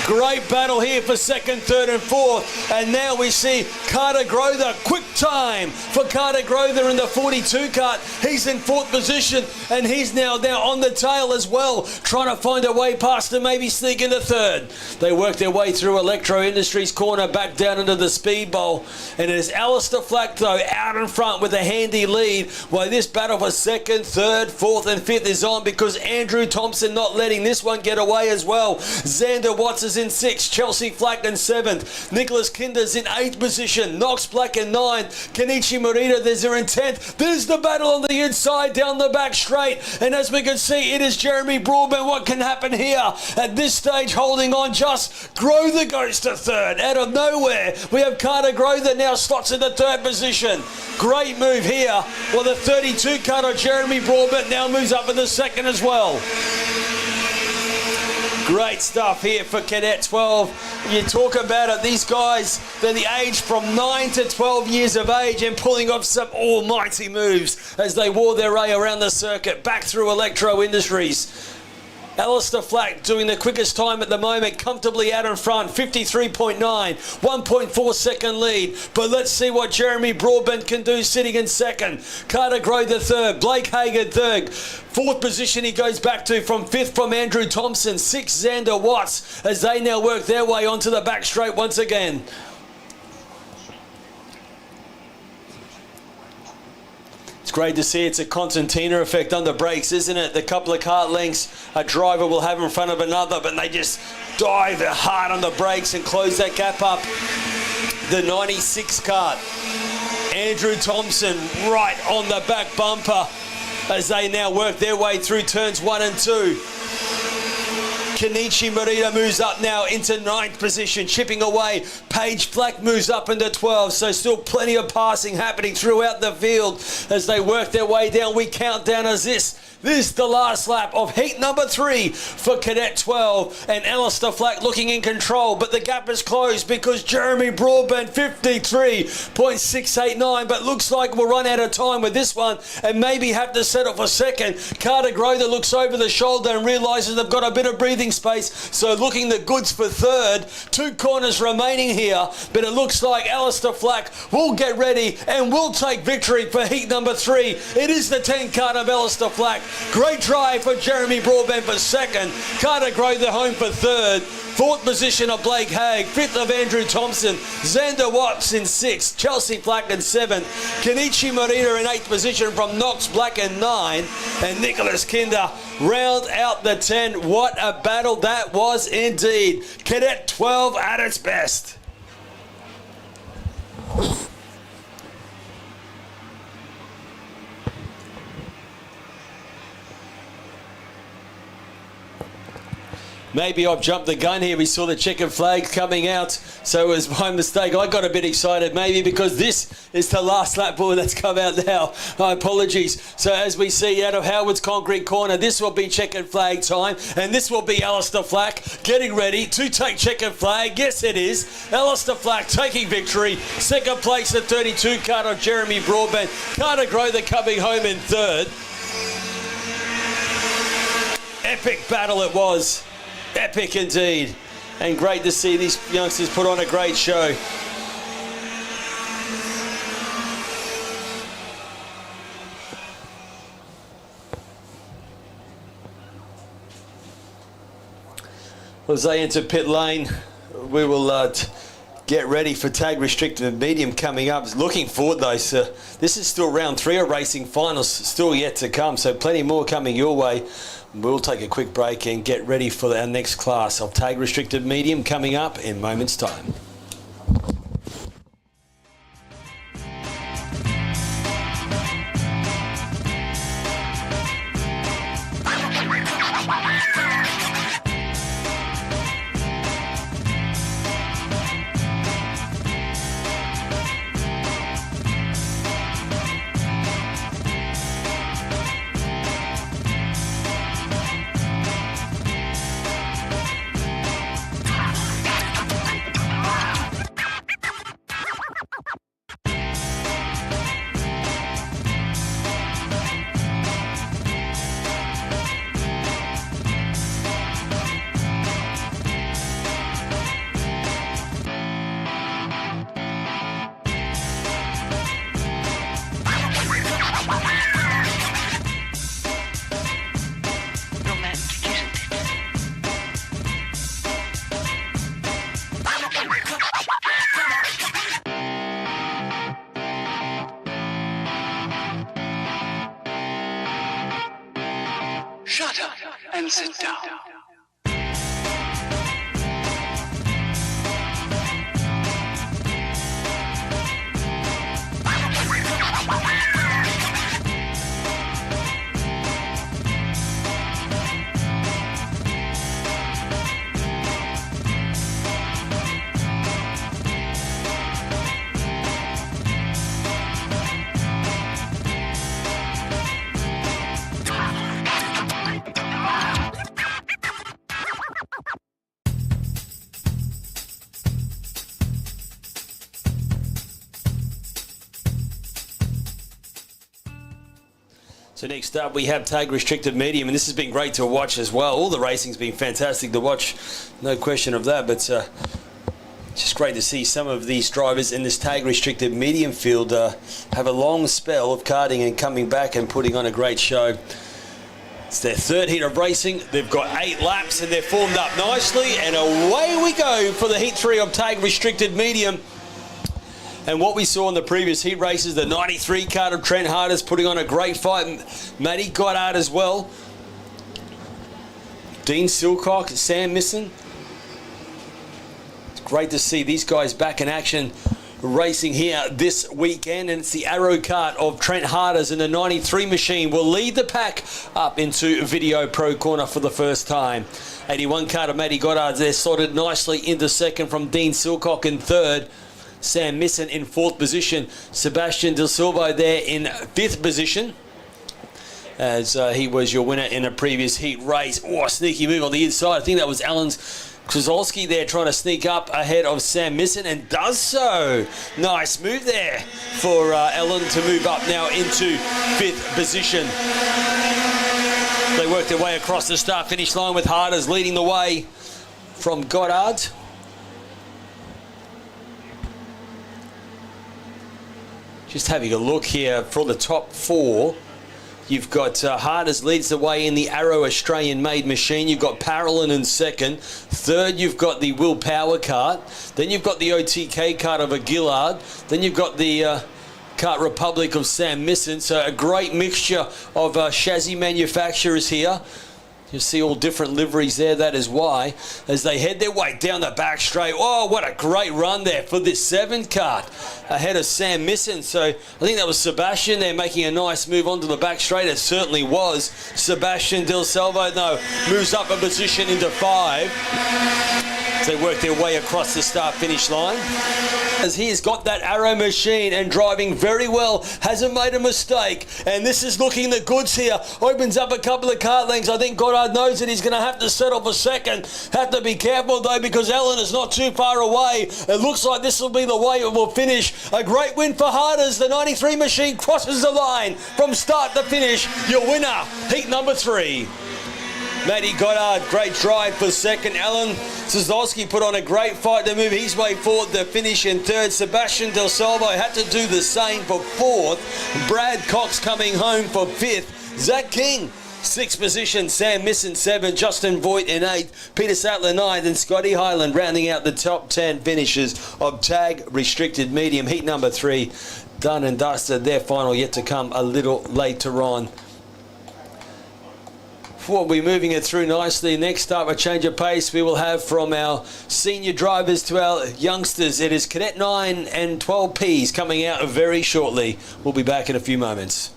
Great battle here for second, third and fourth. And now we see Carter Grother. Quick time for Carter Grother in the 42 kart. He's in fourth position, and he's now on the tail as well, trying to find a way past and maybe sneak into third. They work their way through Electro Industries corner, back down into the speed bowl. And it is Alistair Flack, though, out in front with a handy lead, while this battle for second, third, fourth and fifth is on, because Andrew Thompson not letting this one get away as well. Xander Watts is in sixth, Chelsea Flack in seventh, Nicholas Kinder's in eighth position, Knox Black in ninth, Kenichi Morita, there's their intent. There's the battle on the inside down the back straight, and as we can see, it is Jeremy Broadbent. What can happen here at this stage, holding on just. Grother goes to third out of nowhere. We have Carter Grother now slots in the third position. Great move here. Well, the 32 kart of Jeremy Broadbent now moves up in the second as well. Great stuff here for Cadet 12. You talk about it, these guys, they're the age from 9 to 12 years of age and pulling off some almighty moves as they wore their way around the circuit, back through Electro Industries. Alistair Flack doing the quickest time at the moment, comfortably out in front, 53.9, 1.4 second lead. But let's see what Jeremy Broadbent can do sitting in second. Carter Grother third, Blake Haig third. Fourth position he goes back to from fifth from Andrew Thompson, sixth Xander Watts, as they now work their way onto the back straight once again. It's great to see. It's a concertina effect on the brakes, isn't it? The couple of kart lengths a driver will have in front of another, but they just dive hard on the brakes and close that gap up. The 96 kart. Andrew Thompson right on the back bumper as they now work their way through turns 1 and 2. Kenichi Morita moves up now into 9th position, chipping away. Paige Flack moves up into 12, so still plenty of passing happening throughout the field as they work their way down. We count down as this the last lap of heat number 3 for Cadet 12, and Alistair Flack looking in control, but the gap is closed because Jeremy Broadbent 53.689, but looks like we'll run out of time with this one and maybe have to settle for second. Carter Grother looks over the shoulder and realises they've got a bit of breathing space, so looking the goods for third. 2 corners remaining here, but it looks like Alistair Flack will get ready and will take victory for heat number 3. It is the 10 card of Alistair Flack. Great drive for Jeremy Broadbent for second. Carter Grother home for third. 4th position of Blake Haig. 5th of Andrew Thompson. Xander Watts in 6th. Chelsea Flack in 7th. Kenichi Morita in 8th position from Knox Black in 9. And Nicholas Kinder round out the 10. What a battle that was indeed. Cadet 12 at its best. Maybe I've jumped the gun here. We saw the checkered flags coming out, so it was my mistake. I got a bit excited, maybe because this is the last lap ball that's come out now. My apologies. So as we see out of Howard's concrete corner, this will be checkered flag time, and this will be Alistair Flack getting ready to take checkered flag. Yes, it is. Alistair Flack taking victory. Second place, the 32 card of Jeremy Broadbent. Carter Grother coming home in third. Epic battle it was. Epic indeed, and great to see these youngsters put on a great show. As they enter pit lane, we will get ready for tag restricted medium coming up. Looking forward though, so this is still round 3 of racing finals, still yet to come, so plenty more coming your way. We'll take a quick break and get ready for our next class of tag restricted medium coming up in moments time. Shut up and sit down. So next up we have tag restricted medium, and this has been great to watch as well. All the racing's been fantastic to watch, no question of that, but just great to see some of these drivers in this tag restricted medium field have a long spell of karting and coming back and putting on a great show. It's their third heat of racing. They've got 8 laps and they're formed up nicely, and away we go for the heat 3 of tag restricted medium. And what we saw in the previous heat races, the 93 card of Trent Harders putting on a great fight. Matty Goddard as well. Dean Silcock, Sam Misson. It's great to see these guys back in action racing here this weekend, and it's the Arrow Kart of Trent Harders, and the 93 machine will lead the pack up into Video Pro Corner for the first time. 81 Kart of Matty Goddard there, sorted nicely into second from Dean Silcock in third. Sam Misson in fourth position. Sebastian Del Silvo there in fifth position, as he was your winner in a previous heat race. Oh, sneaky move on the inside. I think that was Alan's Krzyzolski there trying to sneak up ahead of Sam Misson, and does so. Nice move there for Ellen to move up now into fifth position. They work their way across the start-finish line with Harders leading the way from Goddard. Just having a look here for the top four. You've got Harders leads the way in the Arrow Australian-made machine. You've got Parolin in second. Third, you've got the Will Power Kart. Then you've got the OTK Kart of a Gillard. Then you've got the Kart Republic of Sam Misson. So a great mixture of chassis manufacturers here. You see all different liveries there, that is why, as they head their way down the back straight. Oh, what a great run there for this 7 Kart ahead of Sam Misson. So I think that was Sebastian there making a nice move onto the back straight. It certainly was. Sebastian Del Salvo, though, moves up a position into 5. As they work their way across the start-finish line. As he has got that Arrow machine and driving very well, hasn't made a mistake, and this is looking the goods here. Opens up a couple of kart lengths. I think Goddard knows that he's going to have to settle for second. Have to be careful though, because Ellen is not too far away. It looks like this will be the way it will finish. A great win for Harders. The 93 machine crosses the line from start to finish. Your winner, heat number 3. Matty Goddard, great drive for second. Alan Szozowski put on a great fight to move his way forward to finish in third. Sebastian Del Salvo had to do the same for fourth. Brad Cox coming home for fifth. Zach King, 6th position. Sam Misson 7th. Justin Voigt in 8th. Peter Sattler 9th. And Scotty Hyland rounding out the top 10 finishes of Tag Restricted Medium. Heat number 3 done and dusted. Their final yet to come a little later on. We'll be moving it through nicely. Next up, a change of pace we will have from our senior drivers to our youngsters. It is Cadet 9 and 12 Ps coming out very shortly. We'll be back in a few moments.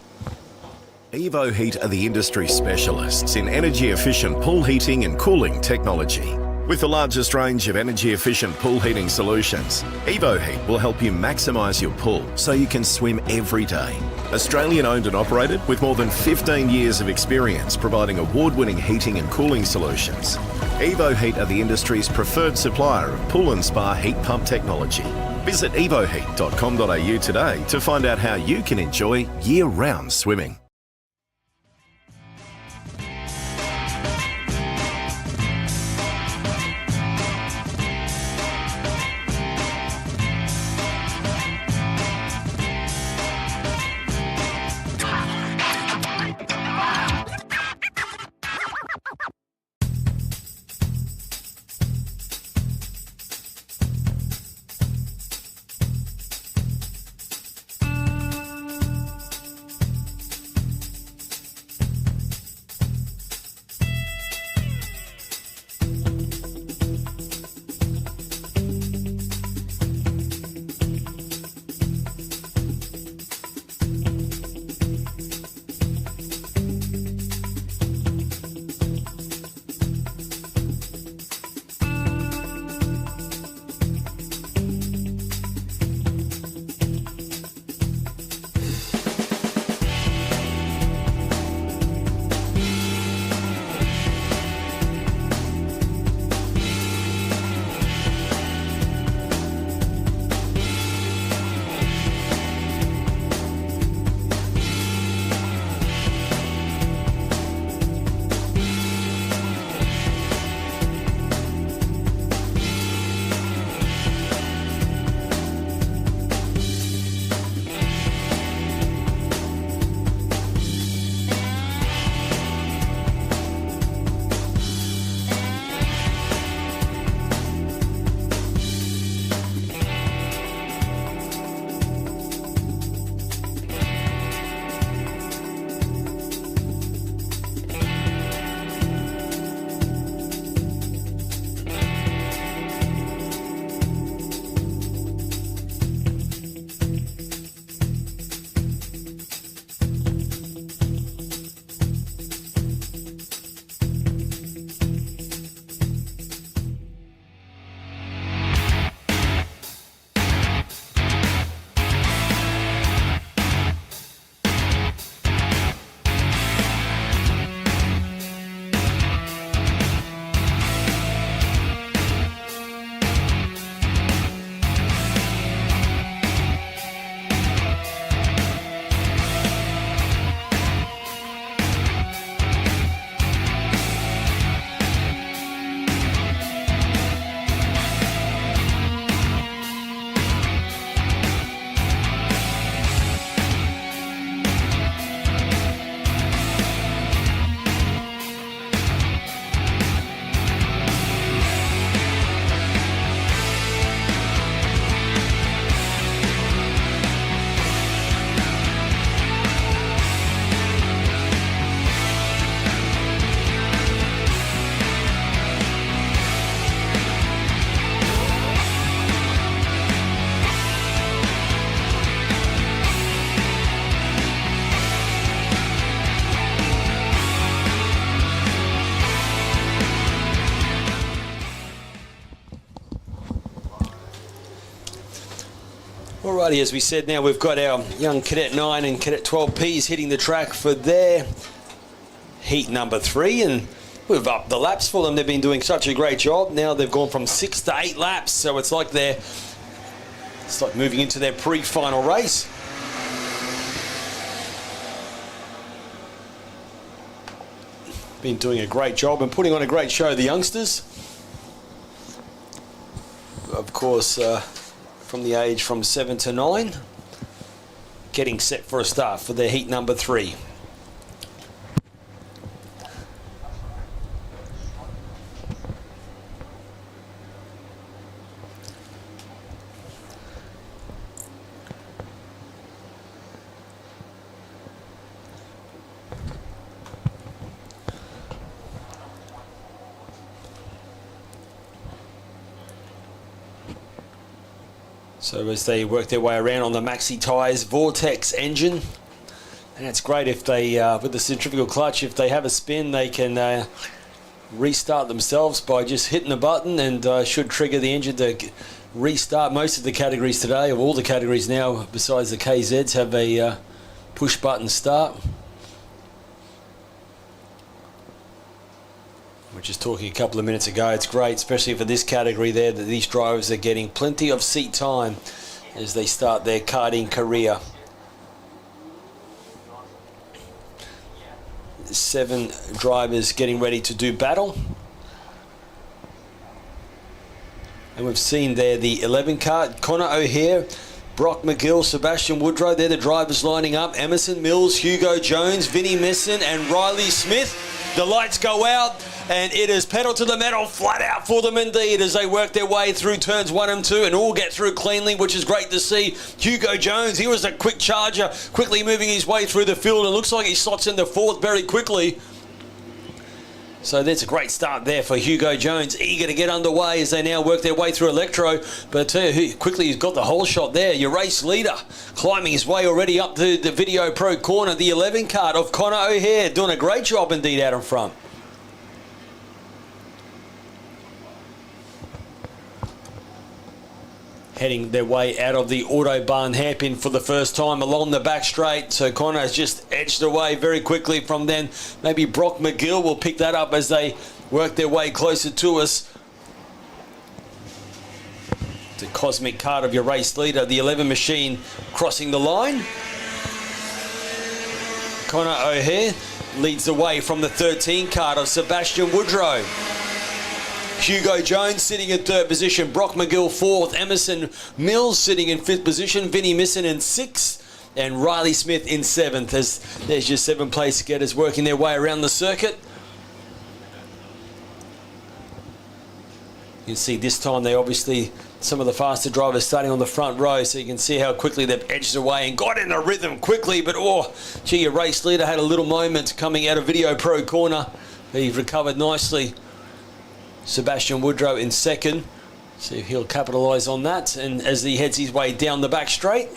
Evo Heat are the industry specialists in energy-efficient pool heating and cooling technology. With the largest range of energy-efficient pool heating solutions, Evo Heat will help you maximise your pool so you can swim every day. Australian owned and operated with more than 15 years of experience providing award-winning heating and cooling solutions. Evo Heat are the industry's preferred supplier of pool and spa heat pump technology. Visit evoheat.com.au today to find out how you can enjoy year-round swimming. Alrighty, as we said, now we've got our young Cadet 9 and Cadet 12Ps hitting the track for their heat number 3, and we've upped the laps for them. They've been doing such a great job. Now they've gone from 6 to 8 laps, so it's like moving into their pre-final race. Been doing a great job and putting on a great show, the youngsters. Of course, from the age from 7 to 9, getting set for a start for their heat number 3. So as they work their way around on the Maxi Tyres Vortex engine, and it's great if they, with the centrifugal clutch, if they have a spin, they can restart themselves by just hitting the button, and should trigger the engine to restart. Most of the categories today, of all the categories now, besides the KZs, have a push button start. We're just talking a couple of minutes ago. It's great, especially for this category there, that these drivers are getting plenty of seat time as they start their karting career. 7 drivers getting ready to do battle. And we've seen there the 11 kart, Connor O'Hare, Brock McGill, Sebastian Woodrow. They're the drivers lining up. Emerson Mills, Hugo Jones, Vinnie Misson and Riley Smith. The lights go out, and it is pedal to the metal, flat out for them indeed, as they work their way through turns 1 and 2 and all get through cleanly, which is great to see. Hugo Jones, he was a quick charger, quickly moving his way through the field, and looks like he slots in the 4th very quickly. So that's a great start there for Hugo Jones, eager to get underway as they now work their way through Electro. But I tell you who quickly he's got the whole shot there, your race leader, climbing his way already up to the Video Pro corner, the 11 kart of Connor O'Hare, doing a great job indeed out in front. Heading their way out of the Autobahn hairpin for the first time along the back straight. So Connor has just edged away very quickly from then. Maybe Brock McGill will pick that up as they work their way closer to us. The cosmic card of your race leader, the 11 machine, crossing the line. Connor O'Hare leads the way from the 13 card of Sebastian Woodrow. Hugo Jones sitting in 3rd position, Brock McGill 4th, Emerson Mills sitting in 5th position, Vinnie Misson in 6th, and Riley Smith in 7th, as there's your 7 place getters working their way around the circuit. You can see this time they obviously, some of the faster drivers starting on the front row, so you can see how quickly they've edged away and got in the rhythm quickly, but oh, gee, your race leader had a little moment coming out of Video Pro corner. He recovered nicely. Sebastian Woodrow in 2nd. See if he'll capitalise on that. And as he heads his way down the back straight.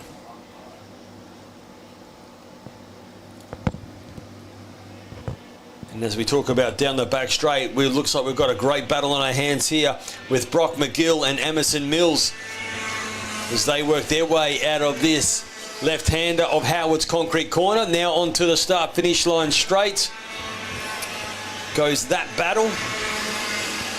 And as we talk about down the back straight, it looks like we've got a great battle on our hands here with Brock McGill and Emerson Mills as they work their way out of this left-hander of Howard's Concrete Corner. Now onto the start-finish line straight. Goes that battle.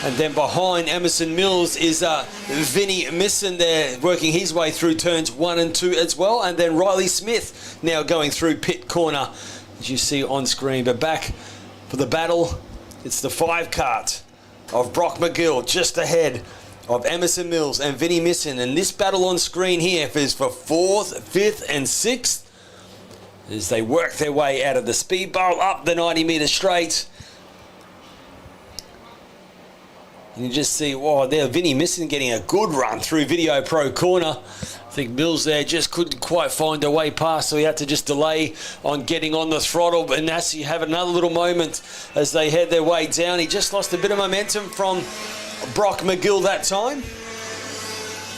And then behind Emerson Mills is Vinnie Misson there, working his way through turns 1 and 2 as well. And then Riley Smith now going through pit corner, as you see on screen. But back for the battle, it's the 5 kart of Brock McGill just ahead of Emerson Mills and Vinnie Misson. And this battle on screen here is for 4th, 5th and 6th as they work their way out of the speed bowl up the 90-metre straight. You just see, wow, there Vinnie Misson getting a good run through Video Pro corner. I think Mills there just couldn't quite find a way past, so he had to just delay on getting on the throttle. And that's, you have another little moment as they head their way down. He just lost a bit of momentum from Brock McGill that time,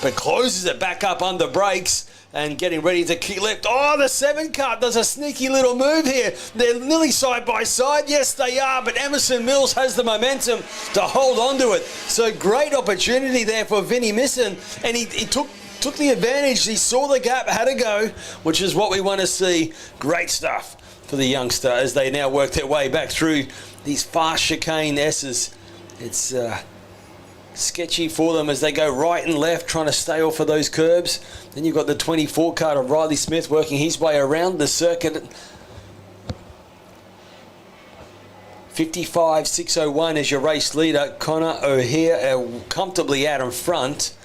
but closes it back up under brakes. And getting ready to kick left. Oh, the 7 kart does a sneaky little move here. They're nearly side by side. Yes, they are. But Emerson Mills has the momentum to hold on to it. So great opportunity there for Vinnie Misson. And he took took the advantage. He saw the gap, had to go, which is what we want to see. Great stuff for the youngster as they now work their way back through these fast chicane S's. It's sketchy for them as they go right and left, trying to stay off of those curbs. Then you've got the 24 card of Riley Smith working his way around the circuit. 55.601 is your race leader. Connor O'Hare comfortably out in front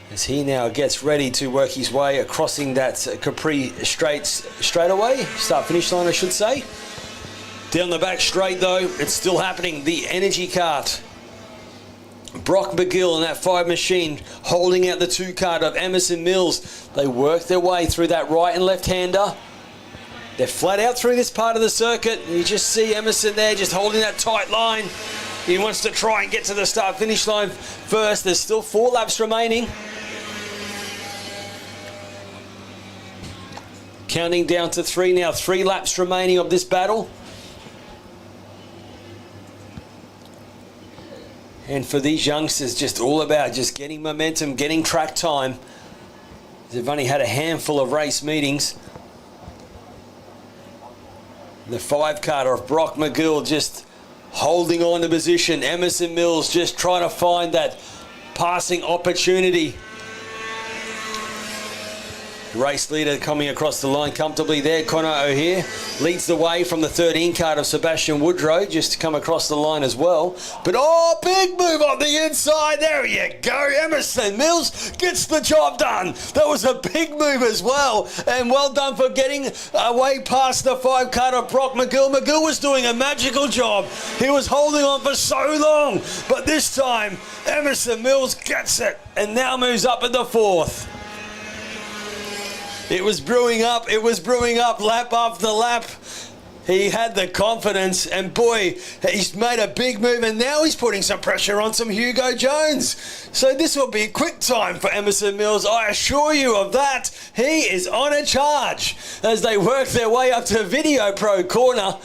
as he now gets ready to work his way crossing that Capri straightaway, start-finish line I should say. Down the back straight though, it's still happening. The energy cart. Brock McGill and that 5 machine holding out the 2 card of Emerson Mills. They work their way through that right and left-hander. They're flat out through this part of the circuit. You just see Emerson there just holding that tight line. He wants to try and get to the start-finish line first. There's still 4 laps remaining. Counting down to 3 now. 3 laps remaining of this battle. And for these youngsters, just all about just getting momentum, getting track time. They've only had a handful of race meetings. The 5 card of Brock McGill just holding on to position. Emerson Mills just trying to find that passing opportunity. Race leader coming across the line comfortably there. Connor O'Hare leads the way from the 13 card of Sebastian Woodrow just to come across the line as well. But oh, big move on the inside. There you go. Emerson Mills gets the job done. That was a big move as well. And well done for getting away past the 5 card of Brock McGill. McGill was doing a magical job. He was holding on for so long. But this time, Emerson Mills gets it and now moves up in the 4th. It was brewing up, lap after lap. He had the confidence, and boy, he's made a big move, and now he's putting some pressure on some Hugo Jones. So this will be a quick time for Emerson Mills, I assure you of that. He is on a charge as they work their way up to Video Pro corner.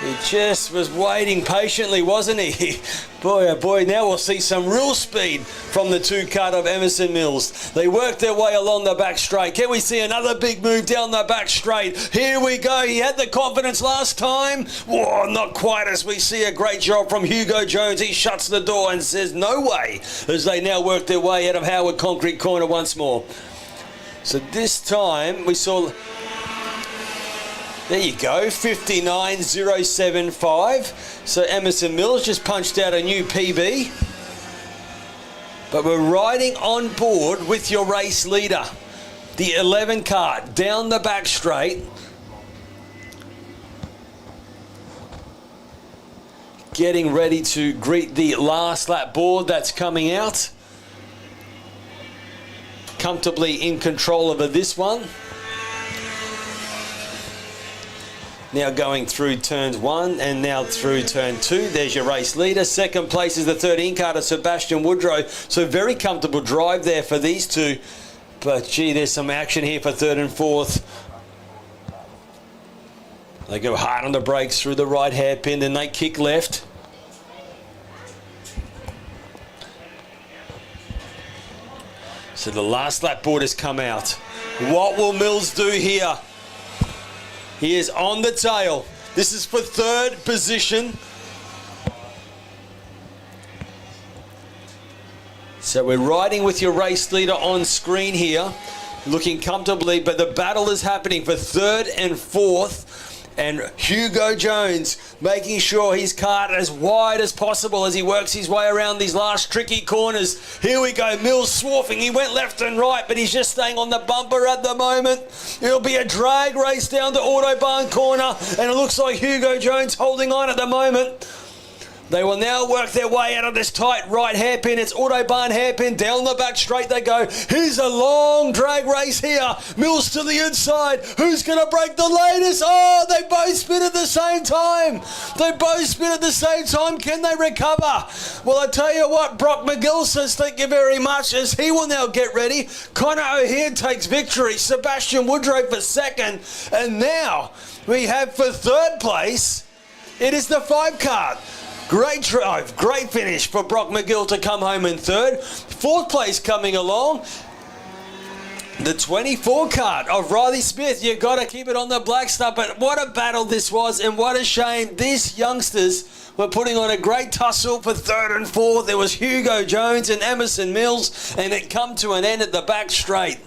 He just was waiting patiently, wasn't he? Boy, oh boy, now we'll see some real speed from the 2 card of Emerson Mills. They work their way along the back straight. Can we see another big move down the back straight? Here we go. He had the confidence last time. Whoa, not quite, as we see a great job from Hugo Jones. He shuts the door and says no way as they now work their way out of Howard Concrete Corner once more. So this time we saw... There you go, 59.075. So Emerson Mills just punched out a new PB. But we're riding on board with your race leader. The 11 cart down the back straight. Getting ready to greet the last lap board that's coming out. Comfortably in control over this one. Now going through turns 1 and now through turn 2. There's your race leader. Second place is the 13 card of Sebastian Woodrow. So very comfortable drive there for these two. But gee, there's some action here for 3rd and 4th. They go hard on the brakes through the right hairpin, then they kick left. So the last lap board has come out. What will Mills do here? He is on the tail. This is for 3rd position. So we're riding with your race leader on screen here, looking comfortably, but the battle is happening for 3rd and 4th. And Hugo Jones making sure his cart as wide as possible as he works his way around these last tricky corners. Here we go, Mills swarfing. He went left and right, but he's just staying on the bumper at the moment. It'll be a drag race down to Autobahn corner, and it looks like Hugo Jones holding on at the moment. They will now work their way out of this tight right hairpin. It's Autobahn hairpin. Down the back straight they go. Here's a long drag race here. Mills to the inside. Who's going to break the latest? Oh, they both spin at the same time. They both spin at the same time. Can they recover? Well, I tell you what, Brock McGill says thank you very much as he will now get ready. Connor O'Hare takes victory. Sebastian Woodrow for 2nd. And now we have for 3rd place, it is the 5 card. Great drive, great finish for Brock McGill to come home in third. Fourth place coming along, the 24 kart of Riley Smith. You've got to keep it on the black stuff, but what a battle this was, and what a shame. These youngsters were putting on a great tussle for third and fourth. There was Hugo Jones and Emerson Mills, and it come to an end at the back straight.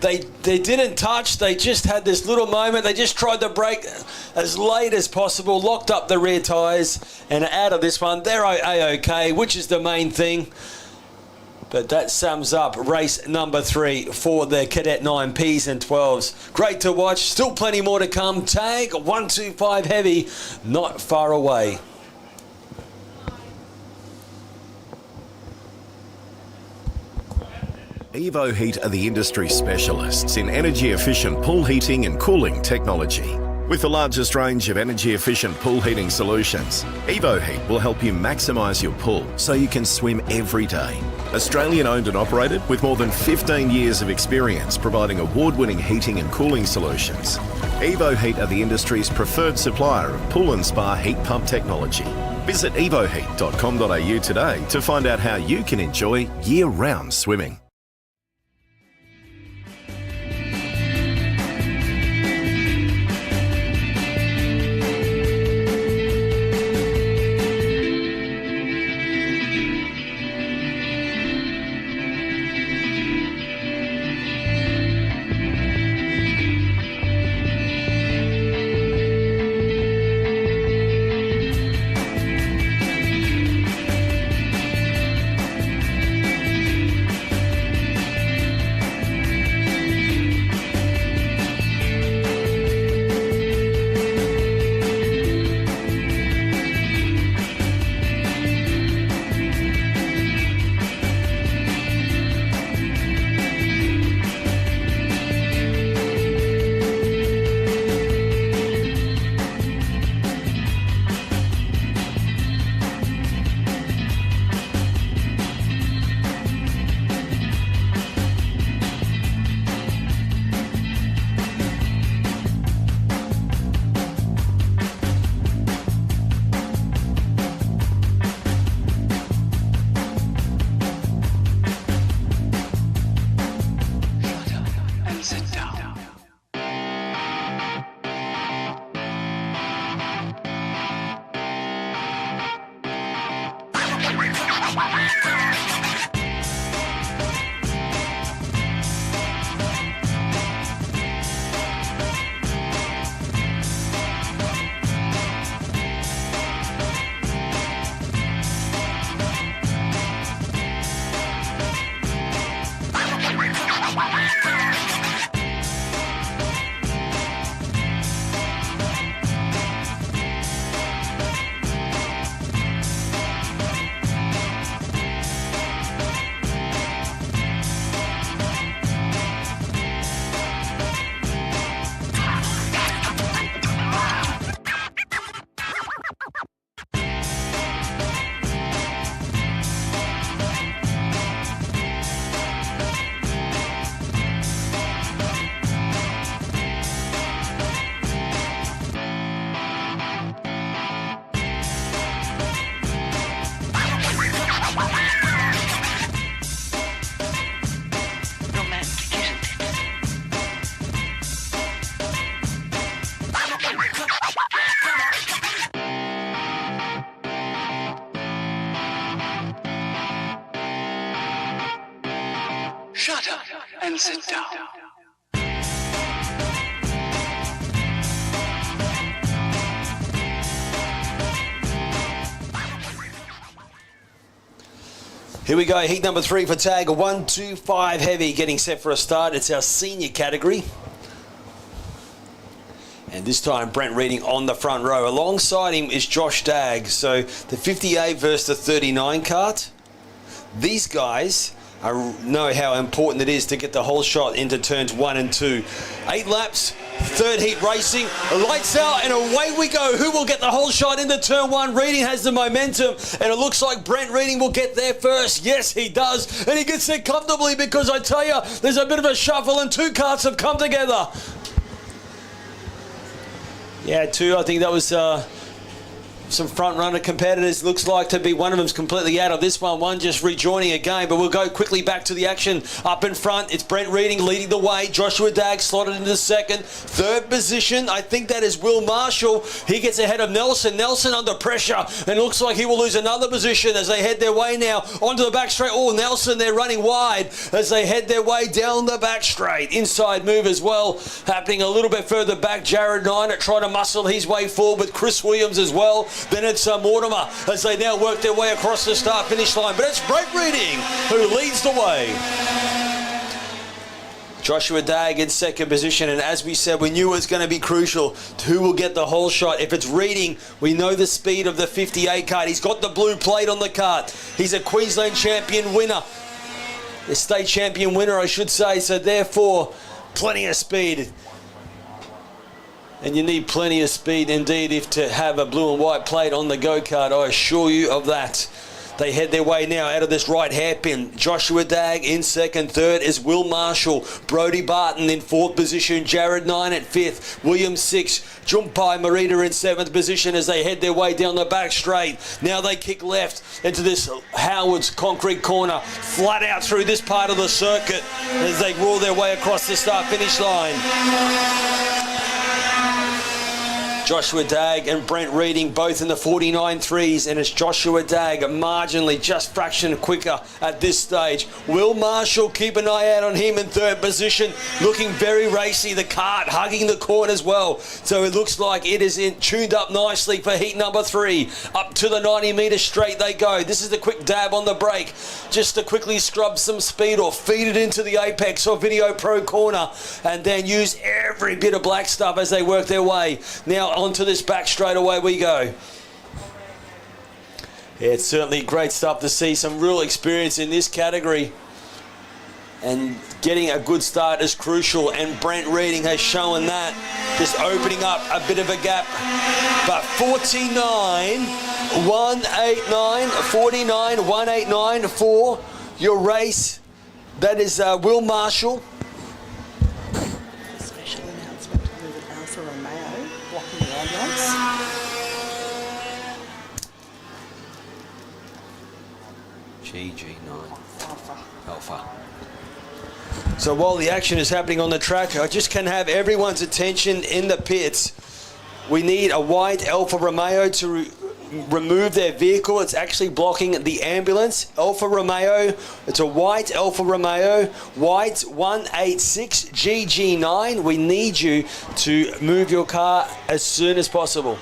They didn't touch. They just had this little moment. They just tried to brake as late as possible, locked up the rear tyres, and out of this one, they're A-OK, which is the main thing. But that sums up race number 3 for the Cadet 9 Ps and 12s. Great to watch. Still plenty more to come. Tag 125 heavy, not far away. Evo Heat are the industry specialists in energy-efficient pool heating and cooling technology. With the largest range of energy-efficient pool heating solutions, Evo Heat will help you maximise your pool so you can swim every day. Australian-owned and operated with more than 15 years of experience providing award-winning heating and cooling solutions. Evo Heat are the industry's preferred supplier of pool and spa heat pump technology. Visit evoheat.com.au today to find out how you can enjoy year-round swimming. Shut up and sit down. Here we go, heat number 3 for tag 125 heavy, getting set for a start. It's our senior category. And this time, Brent Reading on the front row. Alongside him is Josh Dagg. So the 58 versus the 39 kart. These guys know how important it is to get the whole shot into turns 1 and 2. 8 laps, third heat racing, lights out, and away we go. Who will get the whole shot into turn 1? Reading has the momentum, and it looks like Brent Reading will get there first. Yes, he does, and he gets there comfortably because I tell you, there's a bit of a shuffle and 2 karts have come together. Yeah, two. I think that was some front-runner competitors. Looks like to be one of them's completely out of this one. One just rejoining again, but we'll go quickly back to the action. Up in front, it's Brent Reading leading the way. Joshua Dagg slotted into the second. Third position, I think that is Will Marshall. He gets ahead of Nelson. Nelson under pressure, and looks like he will lose another position as they head their way now onto the back straight. Oh, Nelson, they're running wide as they head their way down the back straight. Inside move as well, happening a little bit further back. Jared Nynett trying to muscle his way forward with Chris Williams as well. Then it's Mortimer as they now work their way across the start-finish line. But it's Brent Reading who leads the way. Joshua Dagg in second position, and as we said, we knew it was going to be crucial to who will get the whole shot. If it's Reading, we know the speed of the 58 kart. He's got the blue plate on the kart. He's a Queensland champion winner. The state champion winner, I should say, so therefore, plenty of speed. And you need plenty of speed indeed if to have a blue and white plate on the go-kart, I assure you of that. They head their way now out of this right hairpin. Joshua Dagg in second. Third is Will Marshall. Brody Barton in fourth position. Jared Nynett fifth. Williams sixth. Jumpai Marita in seventh position as they head their way down the back straight. Now they kick left into this Howard's concrete corner. Flat out through this part of the circuit as they roar their way across the start-finish line. Joshua Dagg and Brent Reading both in the 49.3s, and it's Joshua Dagg marginally just fraction quicker at this stage. Will Marshall, keep an eye out on him in third position, looking very racy. The kart hugging the corner as well, so it looks like it is tuned up nicely for heat number 3. Up to the 90-metre straight they go. This is the quick dab on the brake, just to quickly scrub some speed or feed it into the Apex or Video Pro corner, and then use every bit of black stuff as they work their way. Now onto this back straightaway we go. Yeah, it's certainly great stuff to see some real experience in this category, and getting a good start is crucial, and Brent Reading has shown that, just opening up a bit of a gap. But 49.189 for your race. That is Will Marshall. Special announcement with Alfa Romeo blocking the ambulance. GG9 Alpha. So while the action is happening on the track, I just can have everyone's attention in the pits. We need a white Alfa Romeo to remove their vehicle. It's actually blocking the ambulance. Alfa Romeo, it's a white Alfa Romeo, white 186 GG9. We need you to move your car as soon as possible.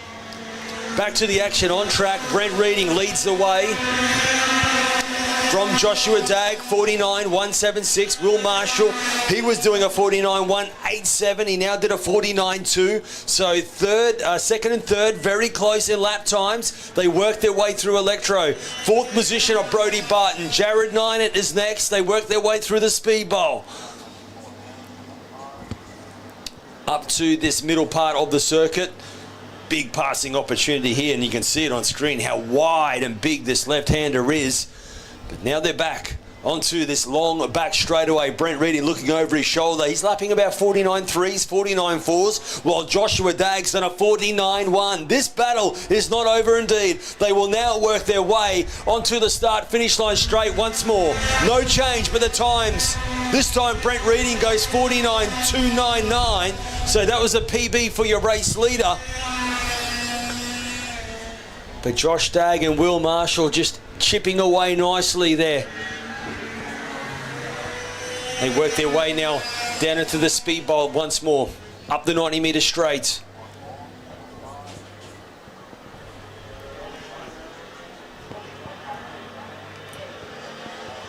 Back to the action on track. Brent Reading leads the way from Joshua Dagg, 49.176. Will Marshall, he was doing a 49.187. He now did a 49.2. So second and third, very close in lap times. They worked their way through Electro. Fourth position of Brody Barton. Jared Nynett is next. They worked their way through the Speed Bowl. Up to this middle part of the circuit. Big passing opportunity here, and you can see it on screen how wide and big this left-hander is. But now they're back onto this long back straightaway. Brent Reading looking over his shoulder. He's lapping about 49.3s, 49.4s, while Joshua Dagg's done a 49.1. This battle is not over indeed. They will now work their way onto the start-finish line straight once more. No change but the times. This time Brent Reading goes 49.299. So that was a PB for your race leader. But Josh Dagg and Will Marshall just chipping away nicely there. They work their way now down into the Speed Bowl once more, up the 90-metre straight.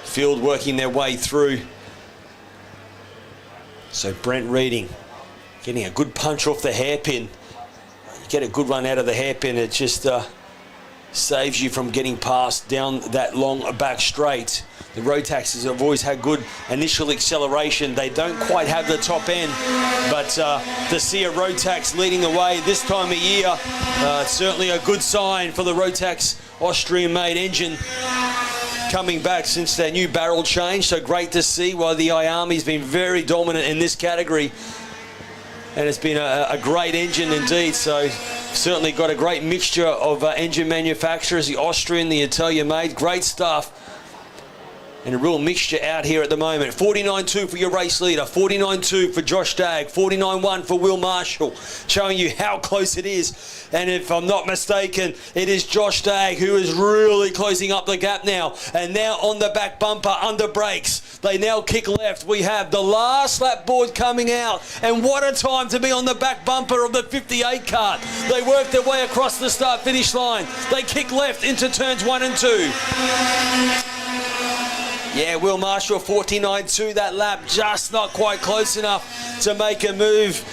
Field working their way through. So Brent Reading getting a good punch off the hairpin. You get a good run out of the hairpin, it just saves you from getting past down that long back straight. The Rotaxes have always had good initial acceleration. They don't quite have the top end, but to see a Rotax leading the way this time of year, it's certainly a good sign for the Rotax Austrian-made engine coming back since their new barrel change. So great to see, while the IAMI's been very dominant in this category. and it's been a great engine indeed. So certainly got a great mixture of engine manufacturers, the Austrian, the Italian made, great stuff. And a real mixture out here at the moment. 49.2 for your race leader, 49.2 for Josh Dagg, 49.1 for Will Marshall, showing you how close it is. And if I'm not mistaken, it is Josh Dagg who is really closing up the gap now. And now on the back bumper, under brakes. They now kick left. We have the last lap board coming out. And what a time to be on the back bumper of the 58 kart. They work their way across the start-finish line. They kick left into turns 1 and 2. Yeah, Will Marshall 49.2 that lap, just not quite close enough to make a move.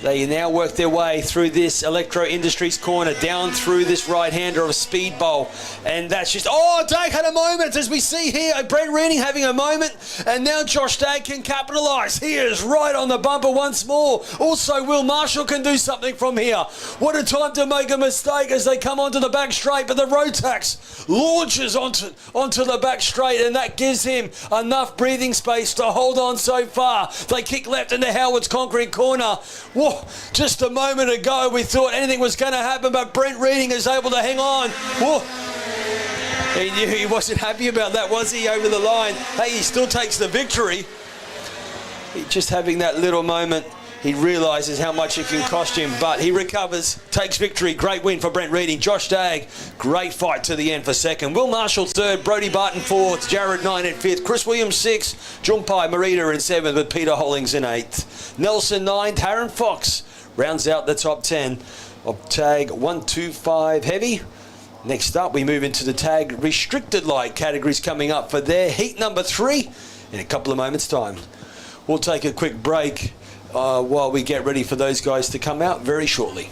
They now work their way through this Electro Industries corner, down through this right-hander of Speed Bowl. And that's just, oh, Dagg had a moment, as we see here. Brent Reading having a moment, and now Josh Dagg can capitalise. He is right on the bumper once more. Also, Will Marshall can do something from here. What a time to make a mistake as they come onto the back straight, but the Rotax launches onto the back straight, and that gives him enough breathing space to hold on so far. They kick left into Howard's concrete corner. Whoa, just a moment ago we thought anything was going to happen, but Brent Reading is able to hang on. Whoa. He knew he wasn't happy about that, was he, over the line? Hey, he still takes the victory. Just having that little moment, he realises how much it can cost him, but he recovers, takes victory. Great win for Brent Reading. Josh Dagg, great fight to the end for second. Will Marshall third, Brodie Barton fourth, Jared Knight in fifth, Chris Williams sixth, Junpai Marita in seventh with Peter Hollings in eighth. Nelson ninth, Darren Fox rounds out the top 10 of tag 125 heavy. Next up, we move into the tag restricted light categories coming up for their heat number 3 in a couple of moments' time. We'll take a quick break while we get ready for those guys to come out very shortly.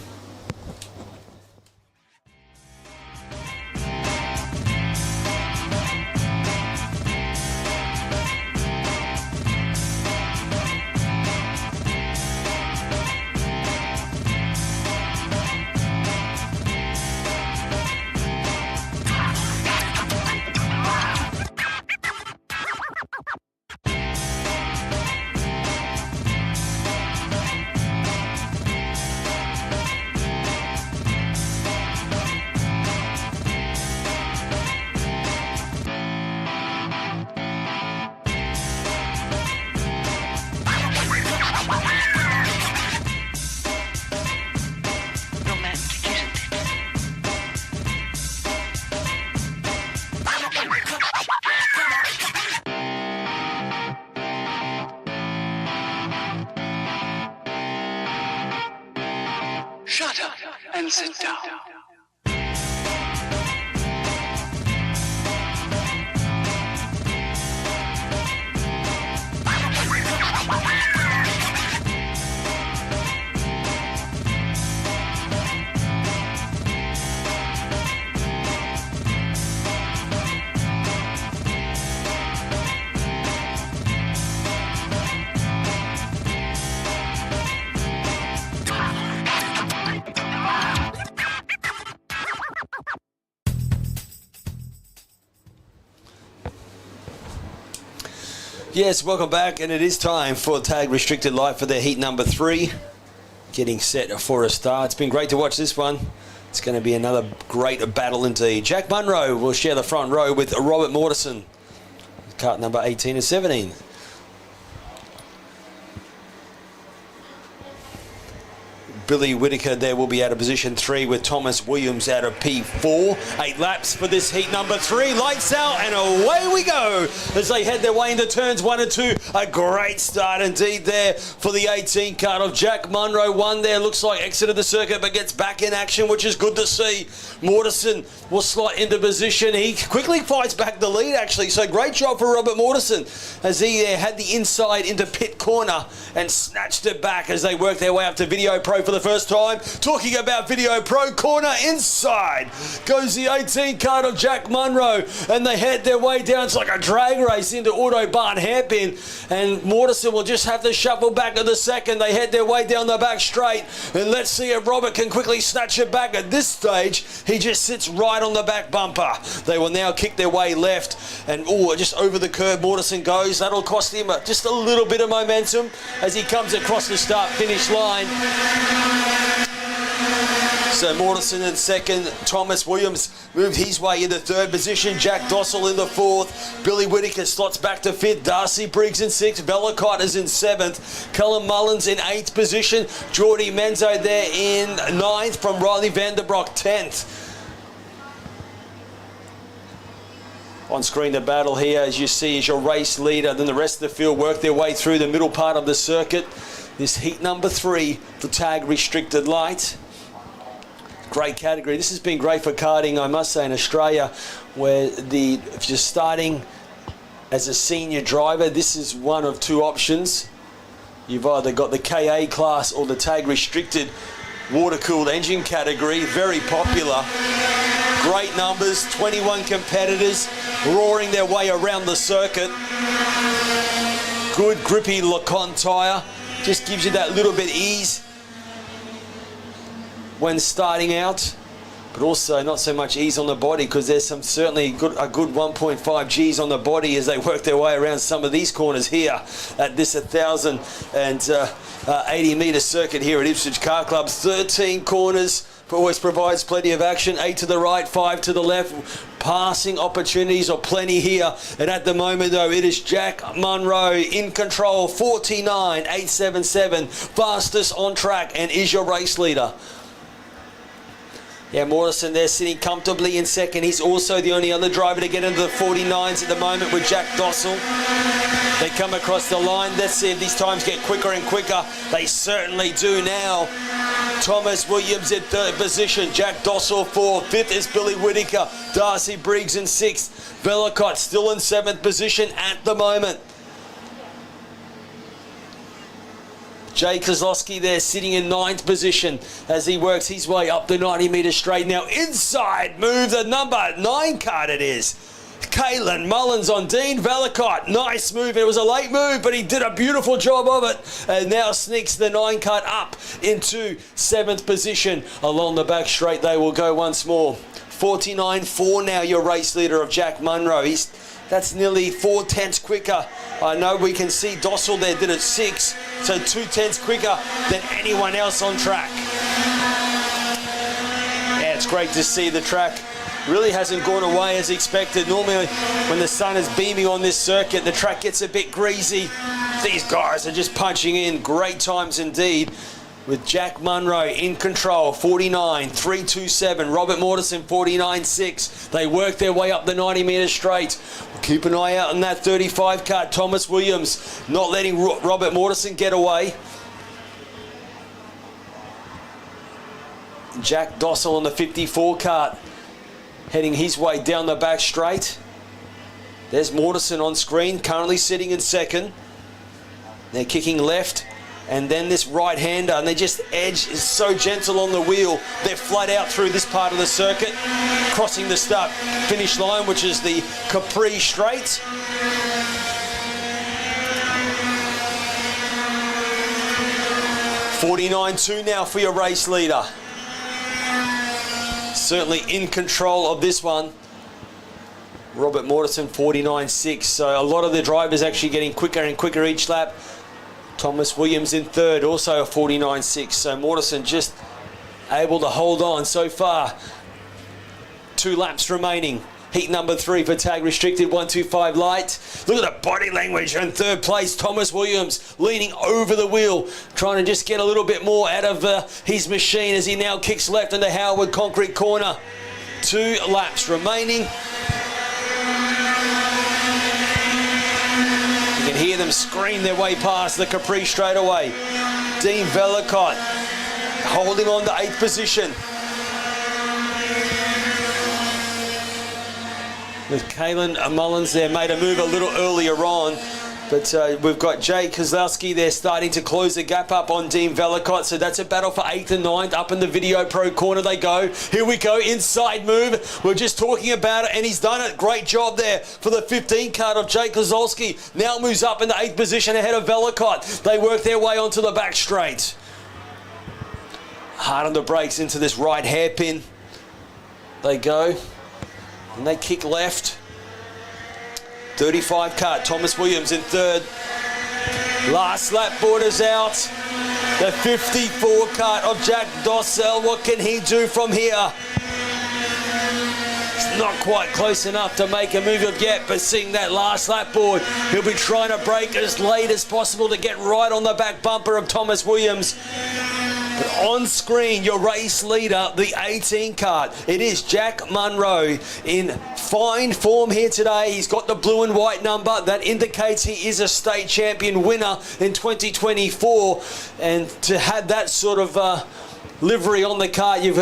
Shut up and sit down. Yes, welcome back, and it is time for Tag Restricted Light for their heat number 3. Getting set for a start. It's been great to watch this one. It's going to be another great battle indeed. Jack Munro will share the front row with Robert Mortensen, kart number 18 and 17. Billy Whittaker there will be out of position 3 with Thomas Williams out of P4. 8 laps for this heat number 3. Lights out and away we go as they head their way into turns 1 and 2. A great start indeed there for the 18 kart of Jack Munro. One there, looks like exited the circuit but gets back in action, which is good to see. Mortensen will slot into position. He quickly fights back the lead actually, so great job for Robert Mortensen as he had the inside into pit corner and snatched it back as they work their way up to Video Pro for the first time. Talking about Video Pro, corner inside goes the 18 kart of Jack Munro, and they head their way down. It's like a drag race into Autobahn hairpin, and Mortensen will just have to shuffle back to the second. They head their way down the back straight, and let's see if Robert can quickly snatch it back. At this stage, he just sits right on the back bumper. They will now kick their way left And just over the curb, Mortensen goes. That'll cost him just a little bit of momentum as he comes across the start-finish line. So Mortensen in second, Thomas Williams moved his way into third position, Jack Dossel in the fourth, Billy Whittaker slots back to fifth, Darcy Briggs in sixth, Velocott is in seventh, Callum Mullins in eighth position, Geordie Menzo there in ninth from Riley Vanderbroek 10th. On screen the battle here, as you see, is your race leader. Then the rest of the field work their way through the middle part of the circuit. This heat number 3 for tag restricted light. Great category. This has been great for karting, I must say, in Australia, where if you're starting as a senior driver, this is one of two options. You've either got the KA class or the tag restricted water-cooled engine category. Very popular. Great numbers, 21 competitors roaring their way around the circuit. Good grippy Lacon tyre, just gives you that little bit ease when starting out, but also not so much ease on the body, because there's certainly a good 1.5 Gs on the body as they work their way around some of these corners here at this 1,080 metre circuit here at Ipswich Car Club. 13 corners, always provides plenty of action. 8 to the right, 5 to the left. Passing opportunities are plenty here. And at the moment, though, it is Jack Munro in control. 49.877, fastest on track, and is your race leader. Yeah, Mortensen there sitting comfortably in second. He's also the only other driver to get into the 49s at the moment with Jack Dossel. They come across the line. Let's see if these times get quicker and quicker. They certainly do now. Thomas Williams in third position. Jack Dossel fourth. Fifth is Billy Whittaker. Darcy Briggs in sixth. Velocott still in seventh position at the moment. Jay Kozlowski there sitting in ninth position as he works his way up the 90 metre straight. Now inside move the number 9 card it is. Caelan Mullins on Dean Velocott. Nice move. It was a late move, but he did a beautiful job of it. And now sneaks the 9 card up into 7th position. Along the back straight they will go once more. 49.4 now your race leader of Jack Munro. That's nearly 4 tenths quicker. I know we can see Dossel there did it 6, so 2 tenths quicker than anyone else on track. Yeah, it's great to see the track really hasn't gone away as expected. Normally when the sun is beaming on this circuit, the track gets a bit greasy. These guys are just punching in. Great times indeed, with Jack Munro in control, 49.327. Robert Mortensen, 49.6. They work their way up the 90 metre straight. Keep an eye out on that 35 car. Thomas Williams not letting Robert Mortensen get away. Jack Dossel on the 54 cart, heading his way down the back straight. There's Mortensen on screen, currently sitting in second. They're kicking left. And then this right-hander, and they just edge is so gentle on the wheel. They're flat out through this part of the circuit, crossing the start-finish line, which is the Capri Straight. $49.2 now for your race leader. Certainly in control of this one. Robert Mortensen, 49.6. So a lot of the drivers actually getting quicker and quicker each lap. Thomas Williams in third, also a 49.6. So Mortensen just able to hold on so far. 2 laps remaining. Heat number 3 for tag restricted, 125 light. Look at the body language in third place. Thomas Williams leaning over the wheel, trying to just get a little bit more out of his machine as he now kicks left into Howard Concrete Corner. 2 laps remaining. You can hear them scream their way past the Capri straightaway. Dean Velocott holding on to 8th position. With Caelan Mullins there, made a move a little earlier on. But we've got Jay Kozlowski there starting to close the gap up on Dean Velocott. So that's a battle for 8th and 9th. Up in the Video Pro corner they go. Here we go, inside move. We're just talking about it, and he's done it. Great job there for the 15 card of Jay Kozlowski. Now moves up in the 8th position ahead of Velocott. They work their way onto the back straight. Hard on the brakes into this right hairpin. They go. And they kick left. 35 kart, Thomas Williams in third. Last lap borders out. The 54 kart of Jack Dossel. What can he do from here? It's not quite close enough to make a move of yet, but seeing that last lap board, he'll be trying to break as late as possible to get right on the back bumper of Thomas Williams. But on screen, your race leader, the 18 kart. It is Jack Munro in fine form here today. He's got the blue and white number. That indicates he is a state champion winner in 2024. And to have that sort of livery on the kart, you've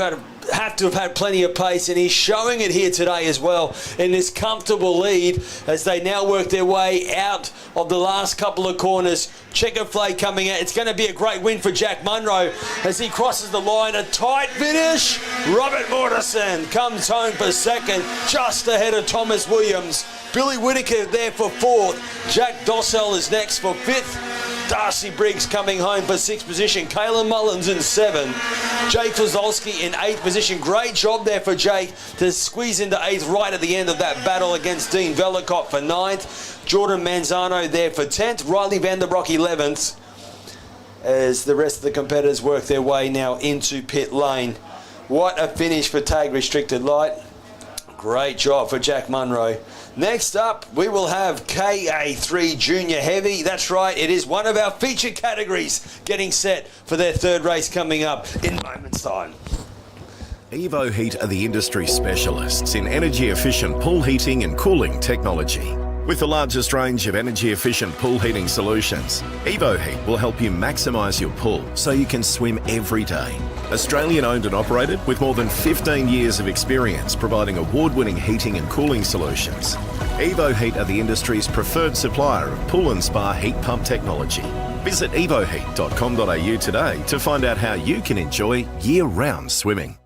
have to have had plenty of pace, and he's showing it here today as well in this comfortable lead as they now work their way out of the last couple of corners. Checker flag coming out. It's going to be a great win for Jack Munro as he crosses the line. A tight finish. Robert Mortensen comes home for second, just ahead of Thomas Williams. Billy Whittaker there for fourth. Jack Dossel is next for fifth. Darcy Briggs coming home for sixth position. Kayla Mullins in seven. Jake Fazolski in eighth position. Great job there for Jake to squeeze into eighth right at the end of that battle against Dean Velikot for ninth. Jordan Manzano there for 10th. Riley Vanderbroek 11th. As the rest of the competitors work their way now into pit lane. What a finish for Tag Restricted Light. Great job for Jack Munro. Next up, we will have KA3 Junior Heavy. That's right, it is one of our feature categories getting set for their third race coming up in moments' time. Evo Heat are the industry specialists in energy-efficient pool heating and cooling technology. With the largest range of energy-efficient pool heating solutions, Evo Heat will help you maximise your pool so you can swim every day. Australian-owned and operated with more than 15 years of experience providing award-winning heating and cooling solutions. Evo Heat are the industry's preferred supplier of pool and spa heat pump technology. Visit evoheat.com.au today to find out how you can enjoy year-round swimming.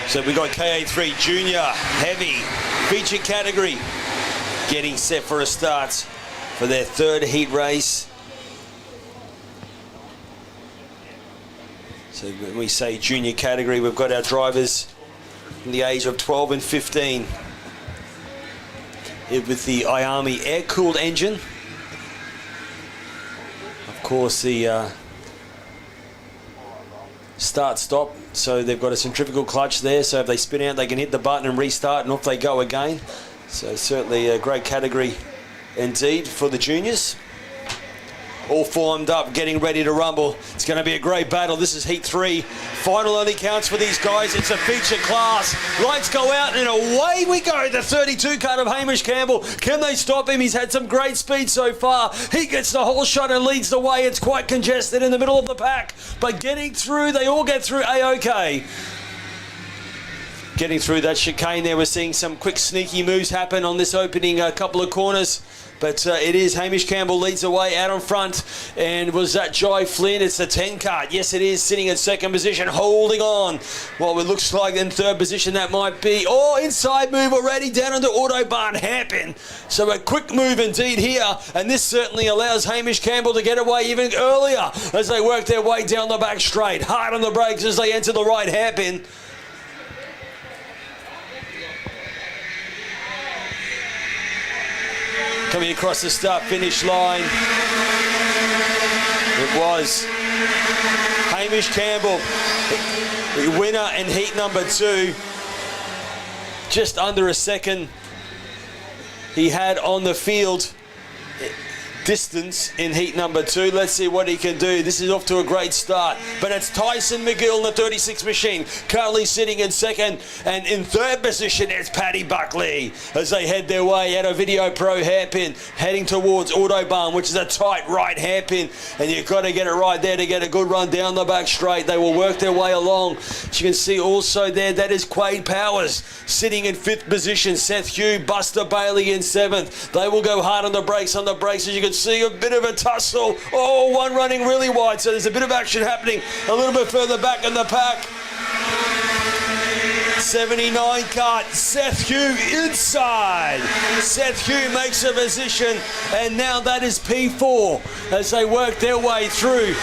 So we got KA3 Junior Heavy feature category getting set for a start for their third heat race. So when we say junior category, we've got our drivers in the age of 12 and 15 with the IAMI air-cooled engine. Of course, the start-stop, so they've got a centrifugal clutch there, so if they spin out, they can hit the button and restart, and off they go again. So certainly a great category indeed for the juniors. All formed up, getting ready to rumble. It's going to be a great battle. This is Heat 3. Final only counts for these guys. It's a feature class. Lights go out and away we go. The 32 cut of Hamish Campbell. Can they stop him? He's had some great speed so far. He gets the whole shot and leads the way. It's quite congested in the middle of the pack. But getting through, they all get through A-OK. Getting through that chicane there, we're seeing some quick sneaky moves happen on this opening couple of corners. But it is Hamish Campbell leads the way out in front. And was that Jai Flynn? It's the 10 cart. Yes, it is, sitting in second position, holding on. Well, it looks like in third position that might be. Oh, inside move already down into Autobahn hairpin. So a quick move indeed here. And this certainly allows Hamish Campbell to get away even earlier as they work their way down the back straight. Hard on the brakes as they enter the right hairpin. Coming across the start-finish line, it was Hamish Campbell, the winner in heat number 2. Just under a second he had on the field distance in heat number 2. Let's see what he can do. This is off to a great start, but it's Tyson McGill in the 36 machine currently sitting in second, and in third position it's Paddy Buckley as they head their way out of Video Pro hairpin heading towards Autobahn, which is a tight right hairpin, and you've got to get it right there to get a good run down the back straight. They will work their way along. As you can see also there, that is Quade Powers sitting in 5th position, Seth Hugh, Buster Bailey in 7th. They will go hard on the brakes as you can see a bit of a tussle. Oh, one running really wide, so there's a bit of action happening a little bit further back in the pack. 79 cut, Seth Hugh inside. Seth Hugh makes a position, and now that is P4 as they work their way through.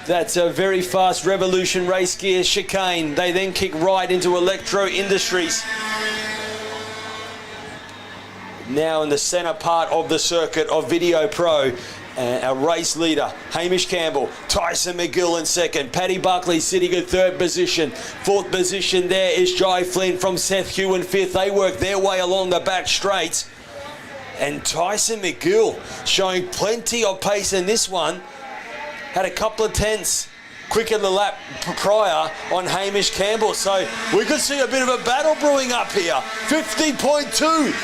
That's a very fast Revolution race gear chicane. They then kick right into Electro Industries. Now in the centre part of the circuit of Video Pro, our race leader, Hamish Campbell, Tyson McGill in second, Paddy Buckley sitting in 3rd position. 4th position there is Jai Flynn from Seth Hugh in 5th. They work their way along the back straight. And Tyson McGill showing plenty of pace in this one. Had a couple of tenths quicker the lap prior on Hamish Campbell. So we could see a bit of a battle brewing up here. 50.2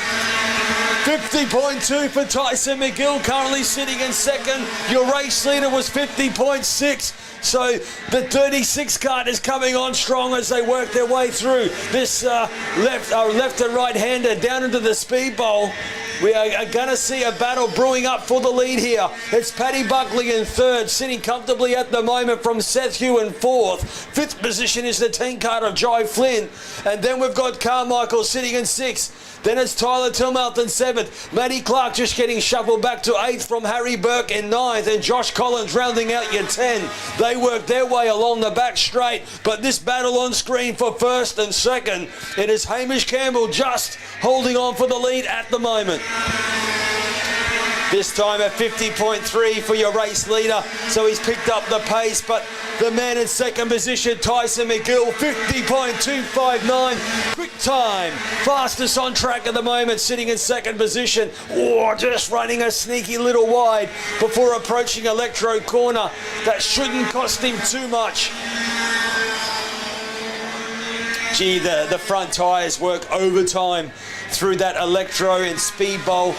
for Tyson McGill, currently sitting in second. Your race leader was 50.6. So the 36 cart is coming on strong as they work their way through this left and right-hander down into the speed bowl. We are going to see a battle brewing up for the lead here. It's Paddy Buckley in 3rd, sitting comfortably at the moment from Seth Hugh in 4th. 5th position is the 10 cart of Jai Flynn. And then we've got Carmichael sitting in 6th. Then it's Tyler Tilmouth in 7th. Matty Clark just getting shuffled back to 8th from Harry Burke in 9th. And Josh Collins rounding out your 10. They work their way along the back straight. But this battle on screen for 1st and 2nd, it is Hamish Campbell just holding on for the lead at the moment. This time at 50.3 for your race leader, so he's picked up the pace, but the man in 2nd position, Tyson McGill, 50.259, quick time, fastest on track at the moment, sitting in 2nd position. Oh, just running a sneaky little wide before approaching Electro Corner. That shouldn't cost him too much. Gee, the front tyres work overtime through that Electro and Speed Bowl.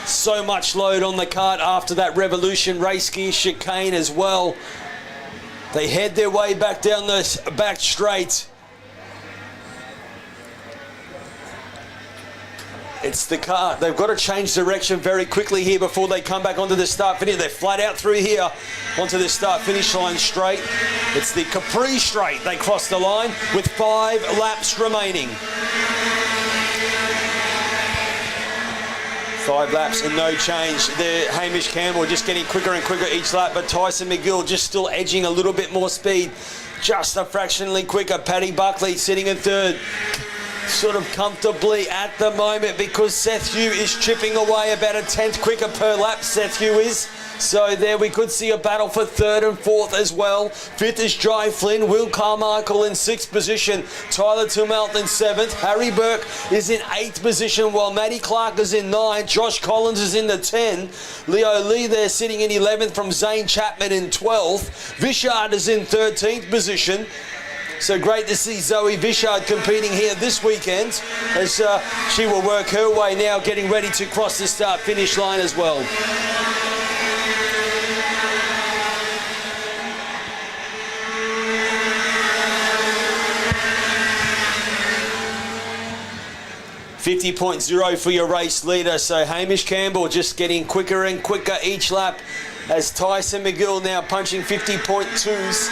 So much load on the kart after that Revolution race gear chicane as well. They head their way back down the back straight. It's the car. They've got to change direction very quickly here before they come back onto the start finish. They're flat out through here onto the start finish line straight. It's the Capri straight. They cross the line with 5 laps remaining. 5 laps and no change. There, Hamish Campbell just getting quicker and quicker each lap, but Tyson McGill just still edging a little bit more speed, just a fractionally quicker. Paddy Buckley sitting in third, sort of comfortably at the moment, because Seth Hugh is chipping away about a 10th quicker per lap. Seth Hugh is. So there we could see a battle for third and fourth as well. Fifth is Jai Flynn, Will Carmichael in 6th position, Tyler Tumalt in 7th, Harry Burke is in 8th position, while Matty Clark is in 9th, Josh Collins is in the 10, Leo Lee there sitting in 11th from Zane Chapman in 12th, Vishard is in 13th position. So great to see Zoe Vishard competing here this weekend, as she will work her way now, getting ready to cross the start-finish line as well. .0 for your race leader. So Hamish Campbell just getting quicker and quicker each lap, as Tyson McGill now punching 50.2s.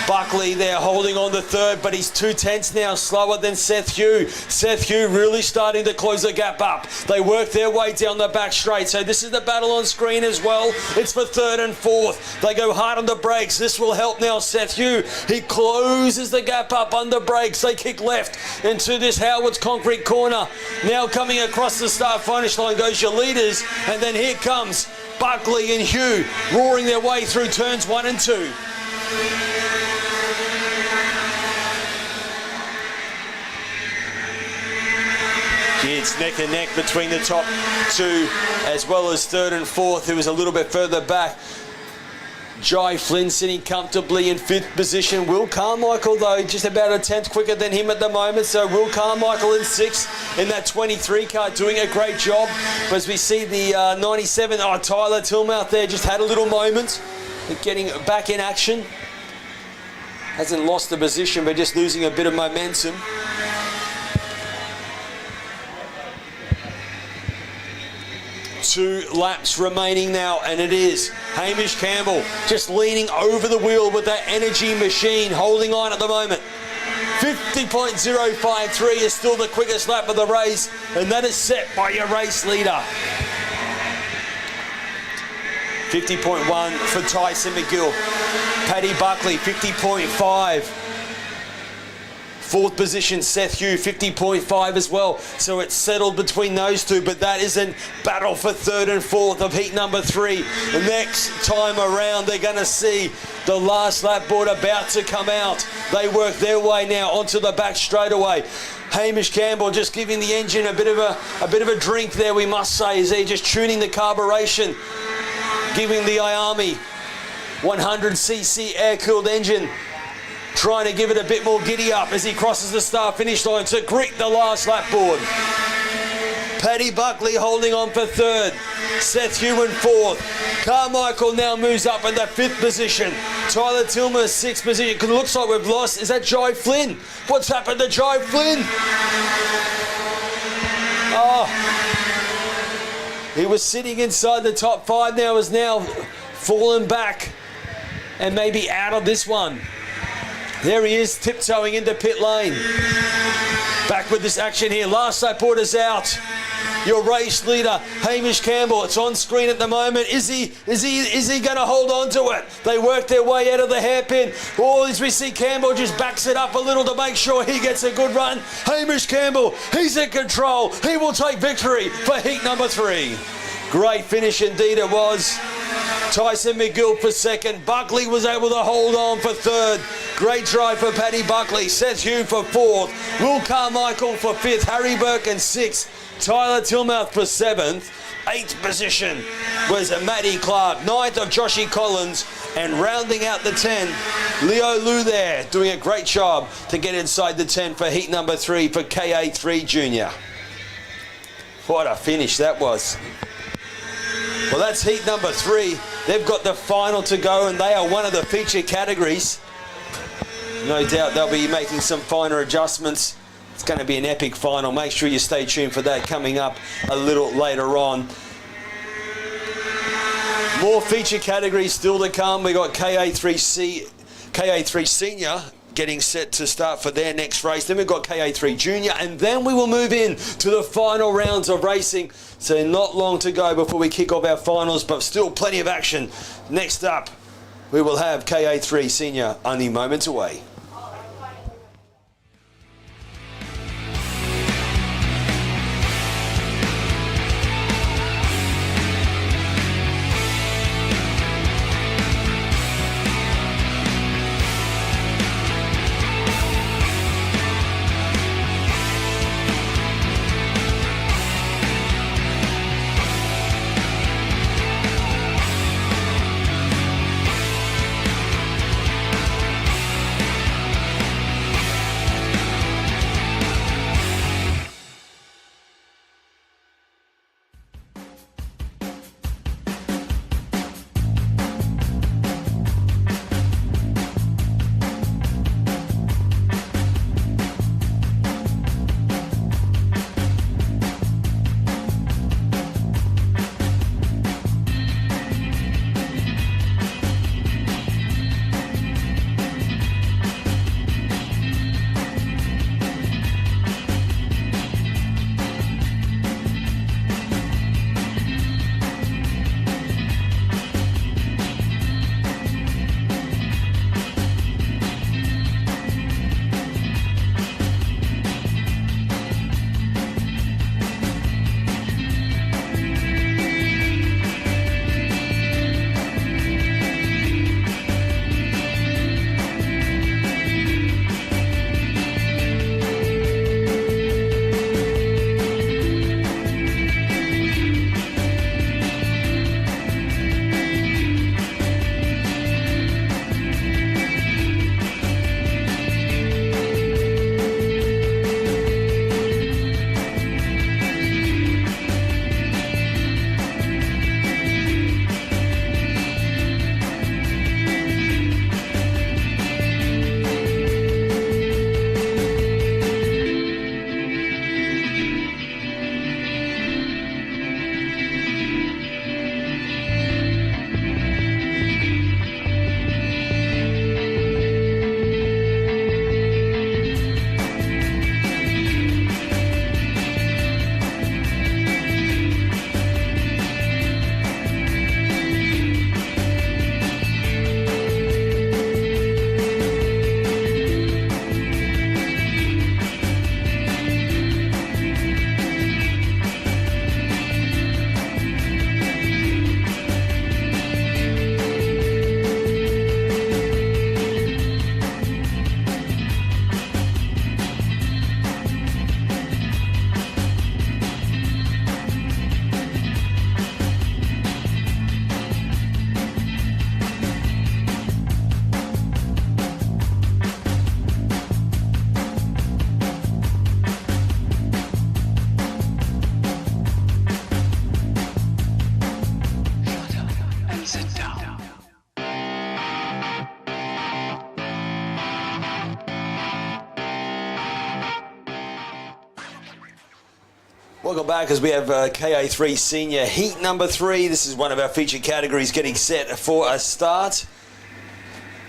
Buckley there holding on to third, but he's 2/10 now slower than Seth Hugh. Seth Hugh really starting to close the gap up. They work their way down the back straight. So this is the battle on screen as well. It's for third and fourth. They go hard on the brakes. This will help now Seth Hugh. He closes the gap up under brakes. They kick left into this Howard's concrete corner. Now coming across the start finish line goes your leaders, and then here comes Buckley and Hugh roaring their way through turns 1 and 2. It's neck and neck between the top two, as well as third and fourth, who is a little bit further back. Jai Flynn sitting comfortably in 5th position. Will Carmichael, though, just about a 10th quicker than him at the moment. So Will Carmichael in 6th in that 23 car, doing a great job. But as we see the 97, Tyler Tillmouth there just had a little moment, getting back in action. Hasn't lost the position, but just losing a bit of momentum. Two laps remaining now, and it is Hamish Campbell just leaning over the wheel with that energy machine, holding on at the moment. 50.053 is still the quickest lap of the race, and that is set by your race leader. 50.1 for Tyson McGill. Paddy Buckley, 50.5. 4th position, Seth Hugh, 50.5 as well. So it's settled between those two, but that is a battle for third and fourth of heat number 3. The next time around, they're going to see the last lap board about to come out. They work their way now onto the back straightaway. Hamish Campbell just giving the engine a bit of a drink there, we must say, is he just tuning the carburation, giving the IAMI 100cc air-cooled engine, trying to give it a bit more giddy up as he crosses the start-finish line to greet the last lap board. Paddy Buckley holding on for third. Seth Hugh in 4th. Carmichael now moves up in the 5th position. Tyler Tilmer, 6th position. It looks like we've lost. Is that Jai Flynn? What's happened to Jai Flynn? Oh. He was sitting inside the top 5 now, has now fallen back and maybe out of this one. There he is, tiptoeing into pit lane. Back with this action here. Last lap order's out. Your race leader, Hamish Campbell. It's on screen at the moment. Is he going to hold on to it? They work their way out of the hairpin. Oh, as we see Campbell just backs it up a little to make sure he gets a good run. Hamish Campbell, he's in control. He will take victory for heat number 3. Great finish indeed it was. Tyson McGill for 2nd. Buckley was able to hold on for 3rd. Great drive for Paddy Buckley. Seth Hugh for 4th. Will Carmichael for 5th. Harry Burke in 6th. Tyler Tillmouth for 7th. 8th position was Matty Clark. 9th of Joshy Collins. And rounding out the 10, Leo Liu there, doing a great job to get inside the 10 for heat number 3 for KA3 Junior. What a finish that was. Well, that's heat number 3. They've got the final to go, and they are one of the feature categories. No doubt they'll be making some finer adjustments. It's going to be an epic final. Make sure you stay tuned for that coming up a little later on. More feature categories still to come. We got KA3 Senior getting set to start for their next race. Then we've got KA3 Junior, and then we will move in to the final rounds of racing. So not long to go before we kick off our finals, but still plenty of action. Next up, we will have KA3 Senior, only moments away. Welcome back as we have KA3 Senior Heat number 3. This is one of our featured categories getting set for a start.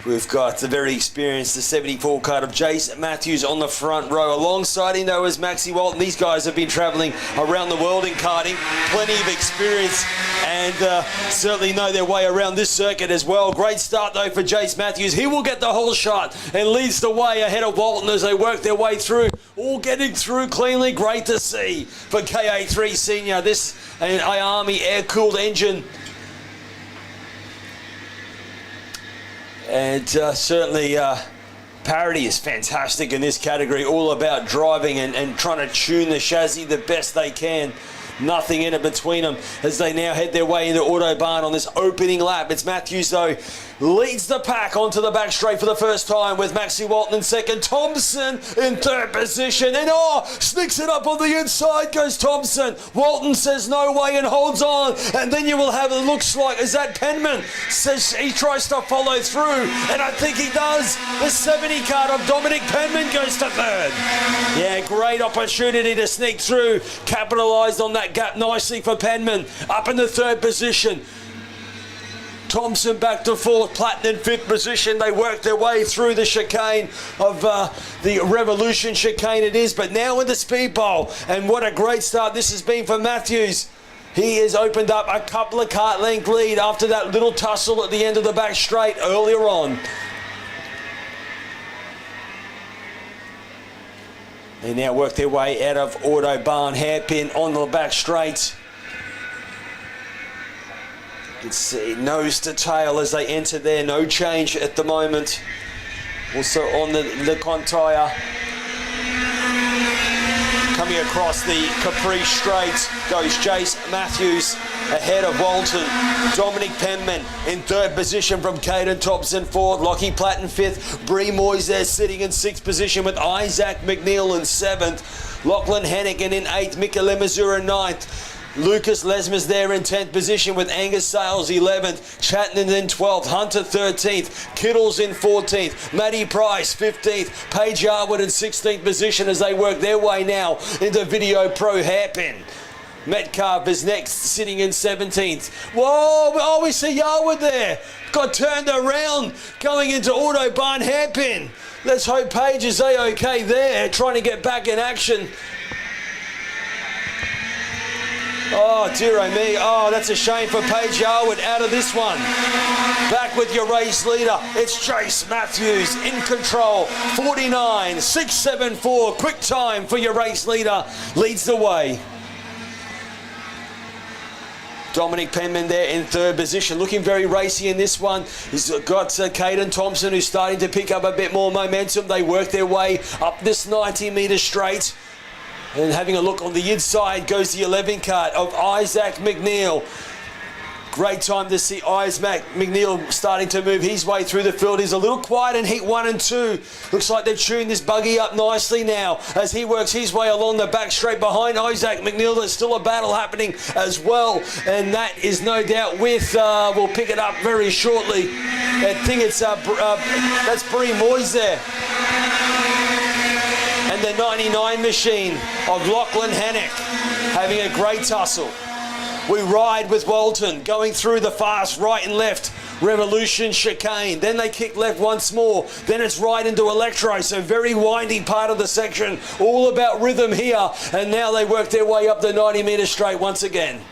We've got the very experienced, the 74 card of Jace Matthews on the front row. Alongside him, though, is Maxie Walton. These guys have been travelling around the world in karting. Plenty of experience and certainly know their way around this circuit as well. Great start, though, for Jace Matthews. He will get the whole shot and leads the way ahead of Walton as they work their way through. All getting through cleanly. Great to see for KA3 Senior. This an Army air-cooled engine. And certainly Parity is fantastic in this category, all about driving and trying to tune the chassis the best they can. Nothing in it between them as they now head their way into Autobahn on this opening lap. It's Matthews, though, leads the pack onto the back straight for the first time with Maxie Walton in second. Thompson in third position. And sneaks it up on the inside goes Thompson. Walton says no way and holds on. And then you will have, it looks like, is that Penman? Says he tries to follow through. And I think he does. The 70 card of Dominic Penman goes to third. Yeah, great opportunity to sneak through. Capitalised on that gap nicely for Penman. Up in the third position. Thompson back to fourth, Platten in fifth position. They work their way through the chicane of the Revolution chicane it is, but now in the speedball. And what a great start this has been for Matthews. He has opened up a couple of kart length lead after that little tussle at the end of the back straight earlier on. They now work their way out of Autobahn hairpin on the back straight. You can see nose to tail as they enter there. No change at the moment. Also on the Contire. Coming across the Capri Straight goes Jace Matthews ahead of Walton. Dominic Penman in third position from Caden Thompson fourth. Lockie Platten fifth. Bree Moyes there sitting in sixth position with Isaac McNeil in seventh. Lachlan Hennigan in eighth. Mika Lemazura in ninth. Lucas Lesmer's there in 10th position with Angus Sales 11th, Chatton in 12th, Hunter 13th, Kittles in 14th, Matty Price 15th, Paige Yarwood in 16th position as they work their way now into Video Pro hairpin. Metcalf is next, sitting in 17th. Whoa, oh, we see Yarwood there. Got turned around going into Autobahn hairpin. Let's hope Paige is A-OK there, trying to get back in action. Oh, dear oh me. Oh, that's a shame for Paige Yarwood out of this one. Back with your race leader. It's Jace Matthews in control. 49.674. Quick time for your race leader. Leads the way. Dominic Penman there in third position, looking very racy in this one. He's got Caden Thompson, who's starting to pick up a bit more momentum. They work their way up this 90-metre straight. And having a look on the inside goes the 11 kart of Isaac McNeil. Great time to see Isaac McNeil starting to move his way through the field. He's a little quiet in heat 1 and 2. Looks like they've tuned this buggy up nicely now as he works his way along the back straight behind Isaac McNeil. There's still a battle happening as well, and that is no doubt with, we'll pick it up very shortly. I think it's, that's Bree Moyes there. And the 99 machine of Lachlan Hannock having a great tussle. We ride with Walton going through the fast right and left Revolution chicane. Then they kick left once more. Then it's right into Electro. So very windy part of the section. All about rhythm here. And now they work their way up the 90-metre straight once again.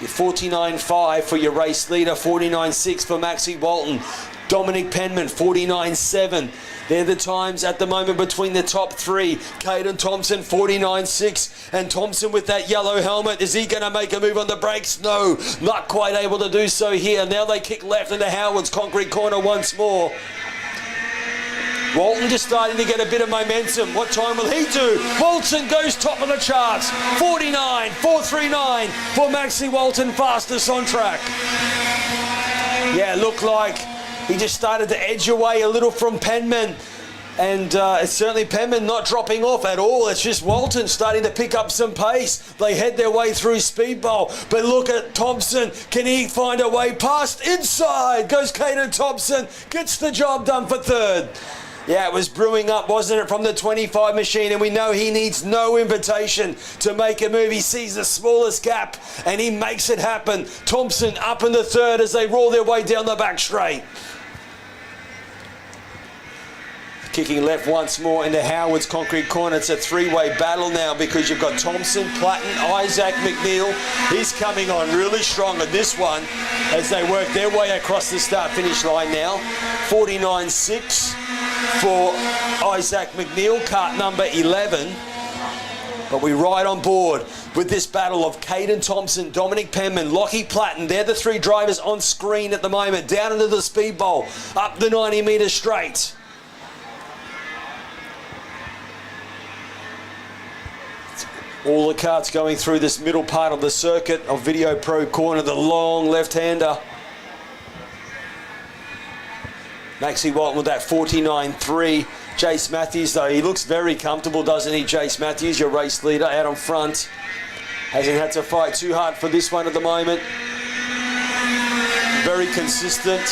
Your 49.5 for your race leader. 49.6 for Maxie Walton. Dominic Penman, 49.7. They're the times at the moment between the top three. Caden Thompson, 49.6. And Thompson with that yellow helmet. Is he going to make a move on the brakes? No, not quite able to do so here. Now they kick left into Howard's concrete corner once more. Walton just starting to get a bit of momentum. What time will he do? Walton goes top of the charts. 49.439 for Maxie Walton, fastest on track. Yeah, looked like he just started to edge away a little from Penman. And it's certainly Penman not dropping off at all. It's just Walton starting to pick up some pace. They head their way through speedball. But look at Thompson. Can he find a way past? Inside goes Caden Thompson. Gets the job done for third. Yeah, it was brewing up, wasn't it, from the 25 machine, and we know he needs no invitation to make a move. He sees the smallest gap, and he makes it happen. Thompson up in the third as they roll their way down the back straight. Kicking left once more into Howard's concrete corner. It's a three-way battle now because you've got Thompson, Platten, Isaac McNeil. He's coming on really strong on this one as they work their way across the start-finish line now. 49.6 for Isaac McNeil, kart number 11. But we ride on board with this battle of Caden Thompson, Dominic Penman, Lockie Platten. They're the three drivers on screen at the moment. Down into the speedball, up the 90-metre straight. All the karts going through this middle part of the circuit of Video Pro corner, the long left-hander. Maxie Walton with that 49.3. Jace Matthews, though, he looks very comfortable, doesn't he, Jace Matthews, your race leader, out on front. Hasn't had to fight too hard for this one at the moment. Very consistent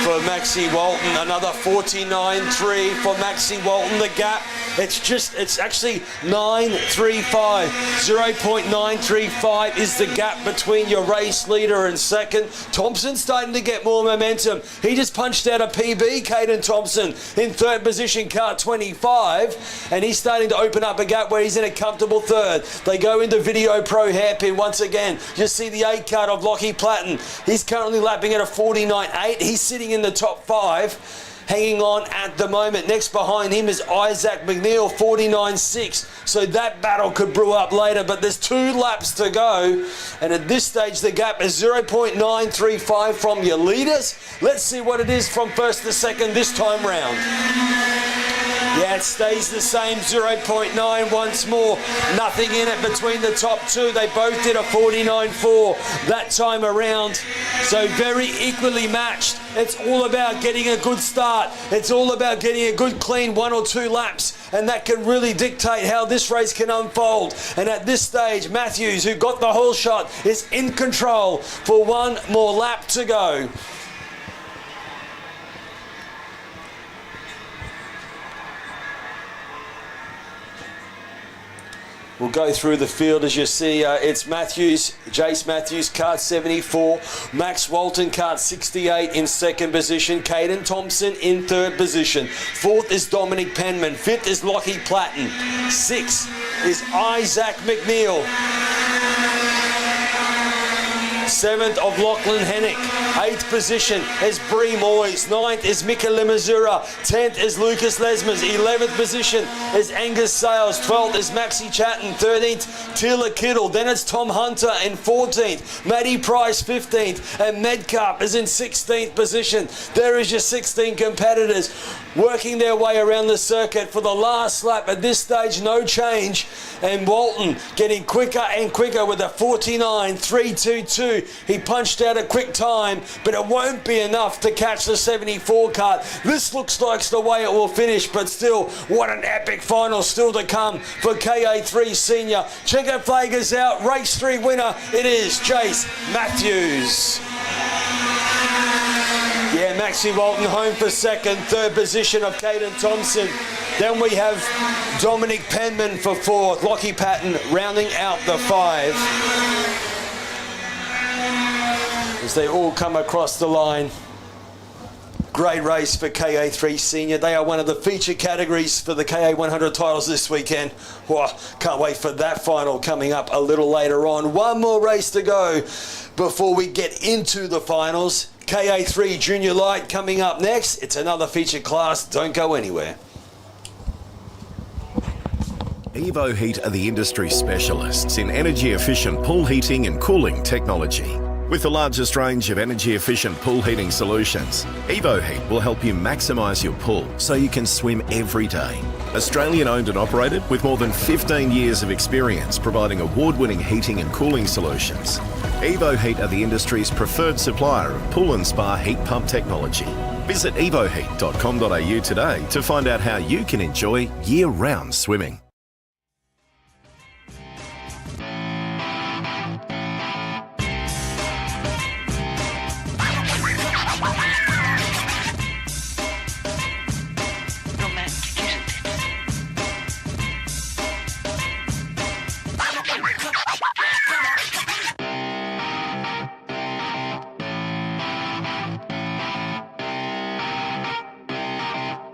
for Maxie Walton. Another 49.3 for Maxie Walton. The gap It's actually 9.35. 0.935 is the gap between your race leader and second. Thompson's starting to get more momentum. He just punched out a PB, Caden Thompson, in third position, Kart 25, and he's starting to open up a gap where he's in a comfortable third. They go into Video Pro hairpin once again. You see the 8 card of Lockie Platten. He's currently lapping at a 49.8. He's sitting in the top 5. Hanging on at the moment. Next behind him is Isaac McNeil, 49.6. So that battle could brew up later, but there's 2 laps to go. And at this stage, the gap is 0.935 from your leaders. Let's see what it is from first to second this time round. Yeah, it stays the same, 0.9 once more. Nothing in it between the top 2. They both did a 49.4 that time around. So very equally matched. It's all about getting a good start. It's all about getting a good, clean 1 or 2 laps. And that can really dictate how this race can unfold. And at this stage, Matthews, who got the whole shot, is in control for 1 more lap to go. We'll go through the field as you see. It's Matthews, Jace Matthews, Kart 74. Max Walton, Kart 68 in second position. Caden Thompson in third position. Fourth is Dominic Penman. Fifth is Lockie Platten. Sixth is Isaac McNeil. Seventh of Lachlan Hennick. Eighth position is Bree Moyes. Ninth is Mika Limazura. 10th is Lucas Lesmers. 11th position is Angus Sales. 12th is Maxi Chatton. 13th, Tila Kittle. Then it's Tom Hunter in 14th. Matty Price 15th. And Medcap is in 16th position. There is your 16 competitors working their way around the circuit for the last lap. At this stage, no change. And Walton getting quicker and quicker with a 49.322. He punched out a quick time, but it won't be enough to catch the 74 kart. This looks like the way it will finish, but still, what an epic final still to come for KA3 Senior. Checker flag is out. Race 3 winner, it is Jace Matthews. Yeah, Maxie Walton home for second. Third position of Caden Thompson. Then we have Dominic Penman for fourth. Lockie Patton rounding out the 5. As they all come across the line. Great race for KA3 Senior. They are one of the feature categories for the KA100 titles this weekend. Wow, can't wait for that final coming up a little later on. One more race to go before we get into the finals. KA3 Junior Light coming up next. It's another feature class. Don't go anywhere. Evo Heat are the industry specialists in energy-efficient pool heating and cooling technology. With the largest range of energy-efficient pool heating solutions, Evo Heat will help you maximise your pool so you can swim every day. Australian owned and operated with more than 15 years of experience providing award-winning heating and cooling solutions. Evo Heat are the industry's preferred supplier of pool and spa heat pump technology. Visit evoheat.com.au today to find out how you can enjoy year-round swimming.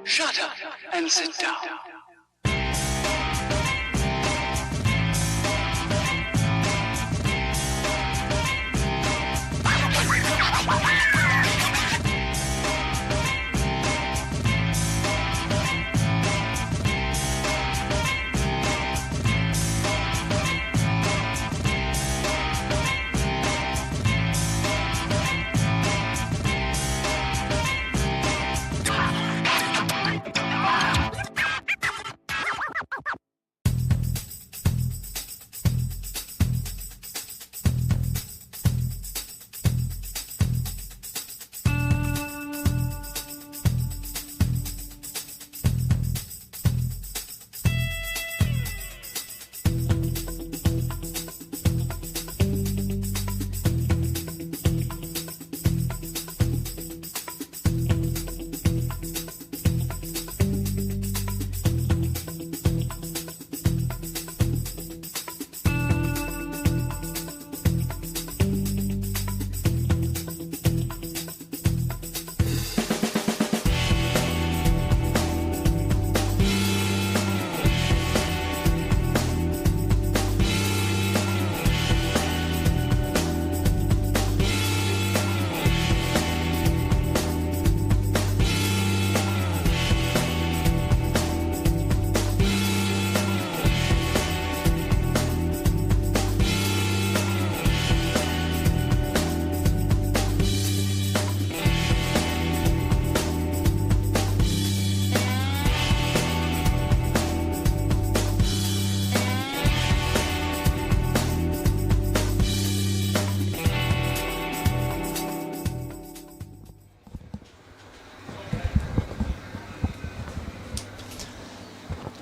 Shut up and sit down.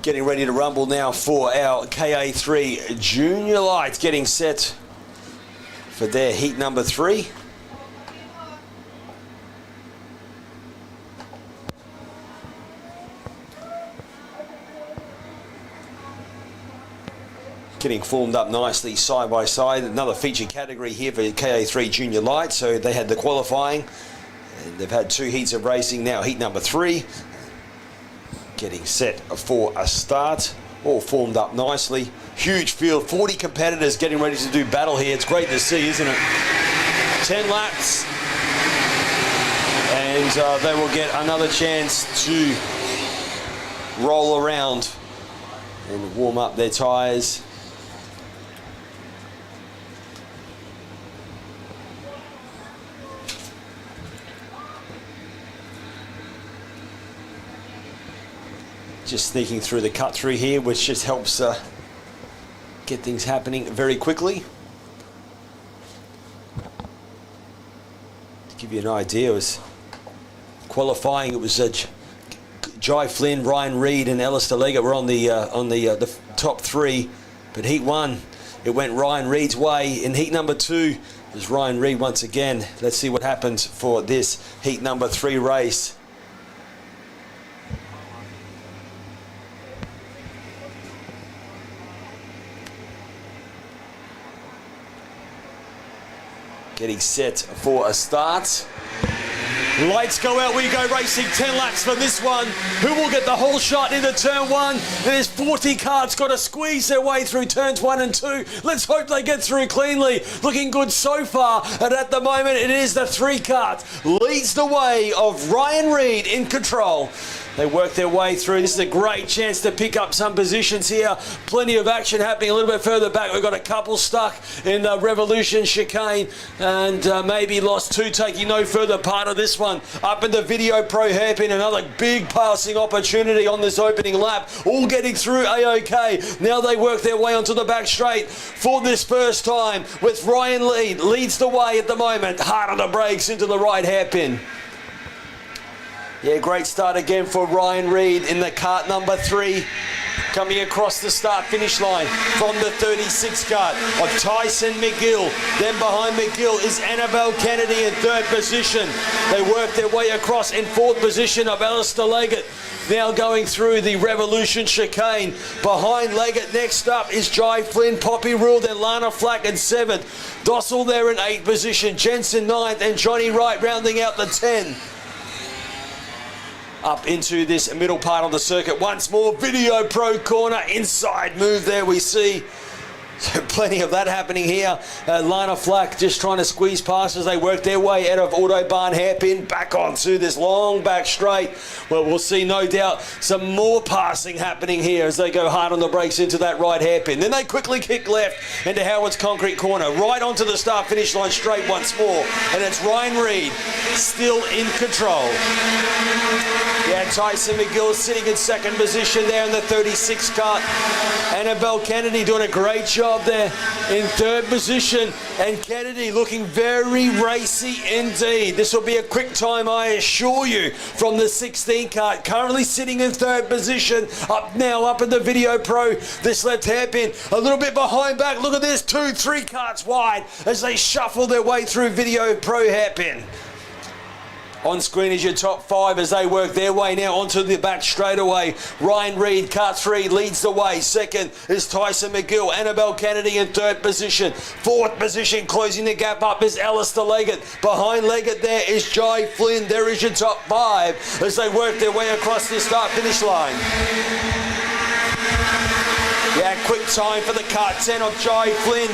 Getting ready to rumble now for our KA3 Junior Lights, getting set for their heat number 3. Getting formed up nicely side by side. Another featured category here for KA3 Junior Light. So they had the qualifying and they've had 2 heats of racing. Now heat number 3. Getting set for a start. All formed up nicely. Huge field, 40 competitors getting ready to do battle here. It's great to see, isn't it? 10 laps. And they will get another chance to roll around and warm up their tyres. Just sneaking through the cut through here, which just helps get things happening very quickly. To give you an idea, it was qualifying. It was Jai Flynn, Ryan Reid, and Alistair Leggett were on the top 3. But heat 1, it went Ryan Reid's way. In heat number 2, it was Ryan Reid once again. Let's see what happens for this heat number 3 race. Getting set for a start. Lights go out, we go racing 10 laps for this one. Who will get the whole shot into turn 1? There's 40 karts got to squeeze their way through turns 1 and 2. Let's hope they get through cleanly. Looking good so far, and at the moment it is the 3 karts. Leads the way of Ryan Reid in control. They work their way through. This is a great chance to pick up some positions here. Plenty of action happening a little bit further back. We've got a couple stuck in the Revolution chicane and maybe lost 2, taking no further part of this one. Up in the Video Pro hairpin, another big passing opportunity on this opening lap. All getting through A-OK. Now they work their way onto the back straight for this first time with Ryan Reid leads the way at the moment. Hard on the brakes into the right hairpin. Yeah, great start again for Ryan Reid in the kart number 3. Coming across the start-finish line from the 36 kart of Tyson McGill. Then behind McGill is Annabelle Kennedy in 3rd position. They work their way across in 4th position of Alistair Leggett. Now going through the Revolution chicane. Behind Leggett next up is Jai Flynn, Poppy Rule, then Lana Flack in 7th. Dossel there in 8th position. Jensen 9th and Johnny Wright rounding out the 10. Up into this middle part of the circuit. Once more, Video Pro corner. Inside move there we see. So plenty of that happening here. Lana Flack just trying to squeeze past as they work their way out of Autobahn hairpin back onto this long back straight. Well, we'll see no doubt some more passing happening here as they go hard on the brakes into that right hairpin. Then they quickly kick left into Howard's concrete corner. Right onto the start-finish line straight once more. And it's Ryan Reid still in control. Yeah, Tyson McGill sitting in 2nd position there in the 36 kart. Annabelle Kennedy doing a great job there in 3rd position, and Kennedy looking very racy indeed. This will be a quick time, I assure you, from the 16 kart, currently sitting in 3rd position. Up in the Video Pro, this left hairpin a little bit behind back. Look at this, 2, 3 karts wide as they shuffle their way through Video Pro hairpin. On screen is your top 5 as they work their way now onto the back straightaway. Ryan Reid, kart 3, leads the way. 2nd is Tyson McGill. Annabelle Kennedy in 3rd position. 4th position, closing the gap up, is Alistair Leggett. Behind Leggett there is Jai Flynn. There is your top 5 as they work their way across the start-finish line. Yeah, quick time for the kart 10 of Jai Flynn.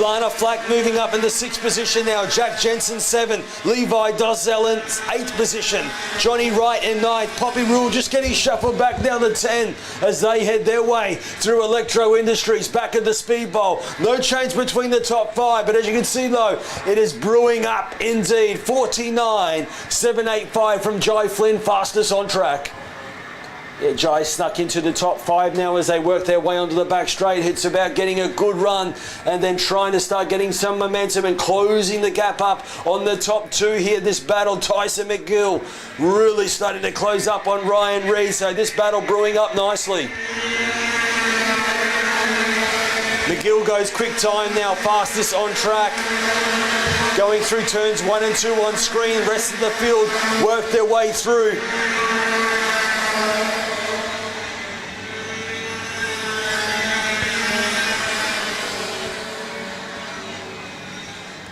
Lana Flack moving up in the 6th position now. Jack Jensen 7. Levi Dossel in 8th position. Johnny Wright in 9th. Poppy Rule just getting shuffled back down to 10 as they head their way through Electro Industries back at the speed bowl. No change between the top 5, but as you can see though, it is brewing up indeed. 49.785 from Jai Flynn, fastest on track. Yeah, Jai snuck into the top 5 now as they work their way onto the back straight. It's about getting a good run and then trying to start getting some momentum and closing the gap up on the top 2 here. This battle, Tyson McGill really starting to close up on Ryan Reid. So this battle brewing up nicely. McGill goes quick time now, fastest on track. Going through turns 1 and 2 on screen. Rest of the field work their way through.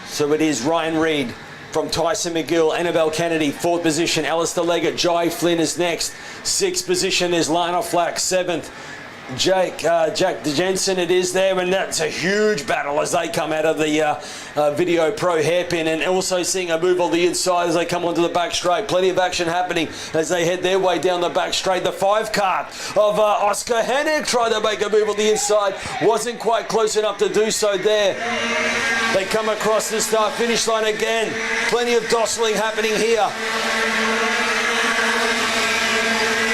So it is Ryan Reid from Tyson McGill, Annabelle Kennedy, 4th position. Alistair Leggett, Jai Flynn is next. 6th position is Lana Flack, 7th. Jack Jensen it is there, and that's a huge battle as they come out of the Video Pro hairpin, and also seeing a move on the inside as they come onto the back straight. Plenty of action happening as they head their way down the back straight. The 5 kart of Oscar Hennig tried to make a move on the inside, wasn't quite close enough to do so there. They come across the start finish line again. Plenty of jostling happening here.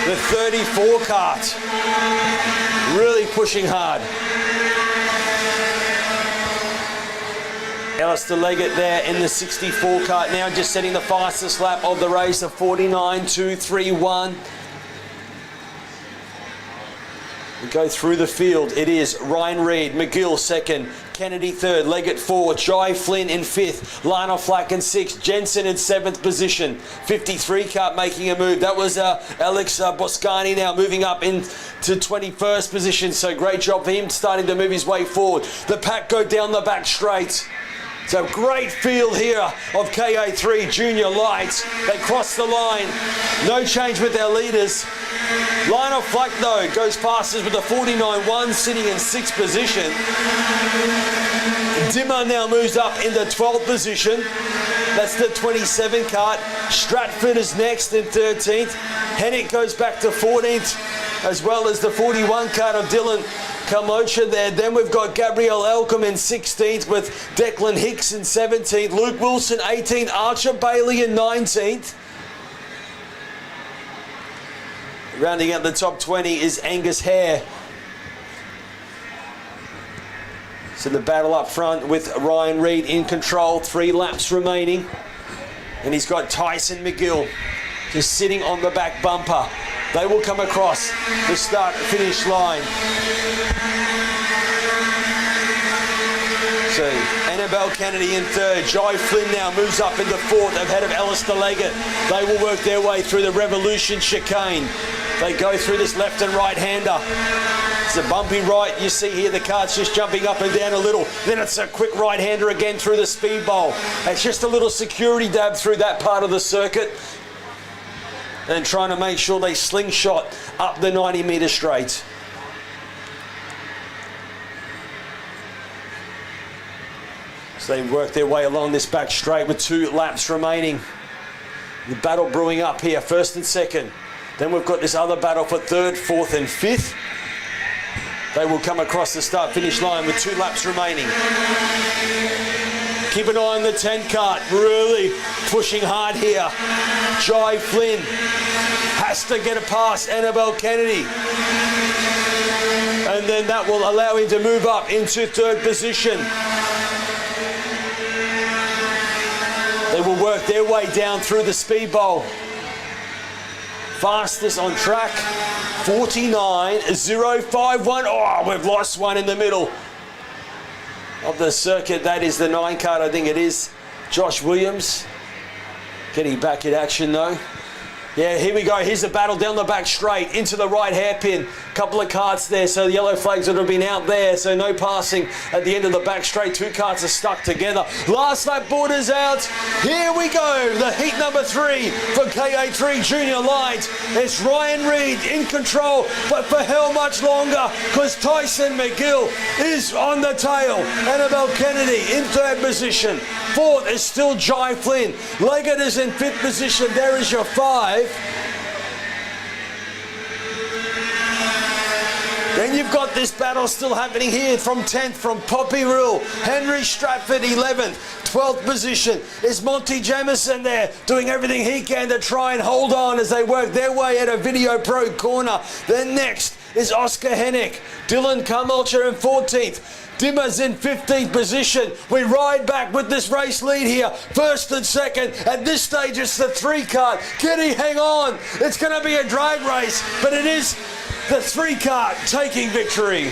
The 34 kart really pushing hard. Alistair Leggett there in the 64 kart now, just setting the fastest lap of the race, a 49.231. We go through the field. It is Ryan Reid, McGill 2nd, Kennedy 3rd, Leggett 4th, Jai Flynn in 5th, Lana Flack in 6th, Jensen in 7th position. 53 kart making a move. That was Alex Boscani now moving up into 21st position. So great job for him starting to move his way forward. The pack go down the back straight. So great field here of KA3 Junior Lights. They cross the line. No change with their leaders. Lionel Flack though goes fastest with a 49.1, sitting in 6th position. Dimmer now moves up in the 12th position. That's the 27 kart. Stratford is next in 13th. Hennick goes back to 14th, as well as the 41 kart of Dylan Kamocha there. Then we've got Gabriel Elcom in 16th with Declan Hicks in 17th. Luke Wilson 18th. Archer Bailey in 19th. Rounding out the top 20 is Angus Hare. So the battle up front with Ryan Reid in control. 3 laps remaining. And he's got Tyson McGill just sitting on the back bumper. They will come across the start-finish line. So Annabelle Kennedy in 3rd. Jai Flynn now moves up into 4th ahead of Alistair Leggett. They will work their way through the Revolution chicane. They go through this left and right-hander. It's a bumpy right. You see here the kart's just jumping up and down a little. Then it's a quick right-hander again through the speed bowl. It's just a little security dab through that part of the circuit. And trying to make sure they slingshot up the 90-metre straight. So they work their way along this back straight with 2 laps remaining. The battle brewing up here, 1st and 2nd. Then we've got this other battle for 3rd, 4th and 5th. They will come across the start-finish line with 2 laps remaining. Keep an eye on the 10 kart, really pushing hard here. Jai Flynn has to get a past Annabelle Kennedy. And then that will allow him to move up into 3rd position. They will work their way down through the speed bowl. Fastest on track, 49.051. Oh, we've lost one in the middle of the circuit. That is the 9 kart, I think it is. Josh Williams getting back in action though. Yeah, here we go. Here's the battle down the back straight into the right hairpin. Couple of karts there, so the yellow flags would have been out there, so no passing at the end of the back straight. 2 karts are stuck together. Last lap borders out. Here we go. The heat number 3 for KA3 Junior Light. It's Ryan Reid in control, but for how much longer? Because Tyson McGill is on the tail. Annabelle Kennedy in 3rd position. 4th is still Jai Flynn. Leggett is in 5th position. There is your 5. Then you've We've got this battle still happening here from 10th from Poppy Rule. Henry Stratford 11th. 12th position is Monty Jamison there, doing everything he can to try and hold on as they work their way at a Video Pro corner. Then next is Oscar Hennick. Dylan Carmelcher in 14th. Dimmer's in 15th position. We ride back with this race lead here. First and second. At this stage, it's the 3-cart. Kitty, hang on. It's going to be a drag race, but it is the 3-cart taking victory.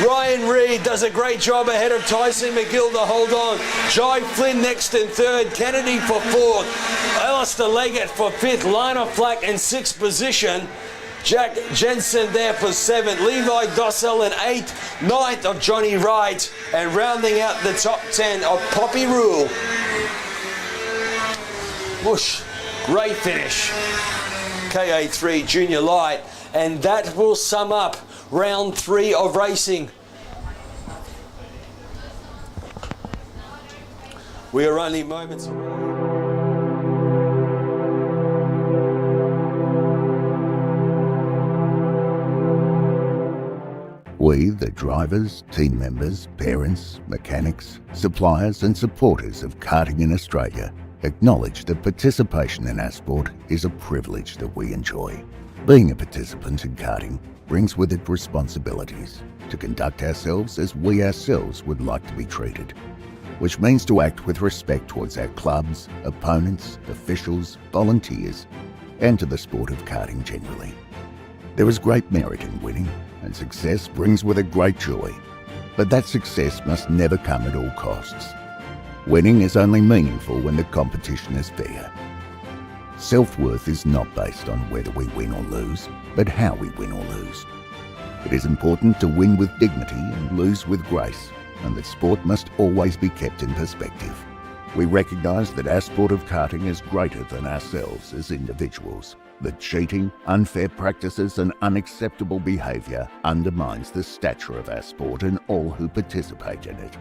Ryan Reid does a great job ahead of Tyson McGill to hold on. Jai Flynn next in third. Kennedy for fourth. Alistair Leggett for fifth. Lana Flack in sixth position. Jack Jensen there for 7th, Levi Dossel in 8th, 9th of Johnny Wright, and rounding out the top 10 of Poppy Rule. Whoosh, great finish. KA3 Junior Light, and that will sum up round 3 of racing. We are only moments away. We, the drivers, team members, parents, mechanics, suppliers and supporters of karting in Australia, acknowledge that participation in our sport is a privilege that we enjoy. Being a participant in karting brings with it responsibilities to conduct ourselves as we ourselves would like to be treated, which means to act with respect towards our clubs, opponents, officials, volunteers, and to the sport of karting generally. There is great merit in winning, and success brings with it great joy, but that success must never come at all costs. Winning is only meaningful when the competition is fair. Self-worth is not based on whether we win or lose, but how we win or lose. It is important to win with dignity and lose with grace, and that sport must always be kept in perspective. We recognise that our sport of karting is greater than ourselves as individuals, that cheating, unfair practices and unacceptable behaviour undermines the stature of our sport and all who participate in it.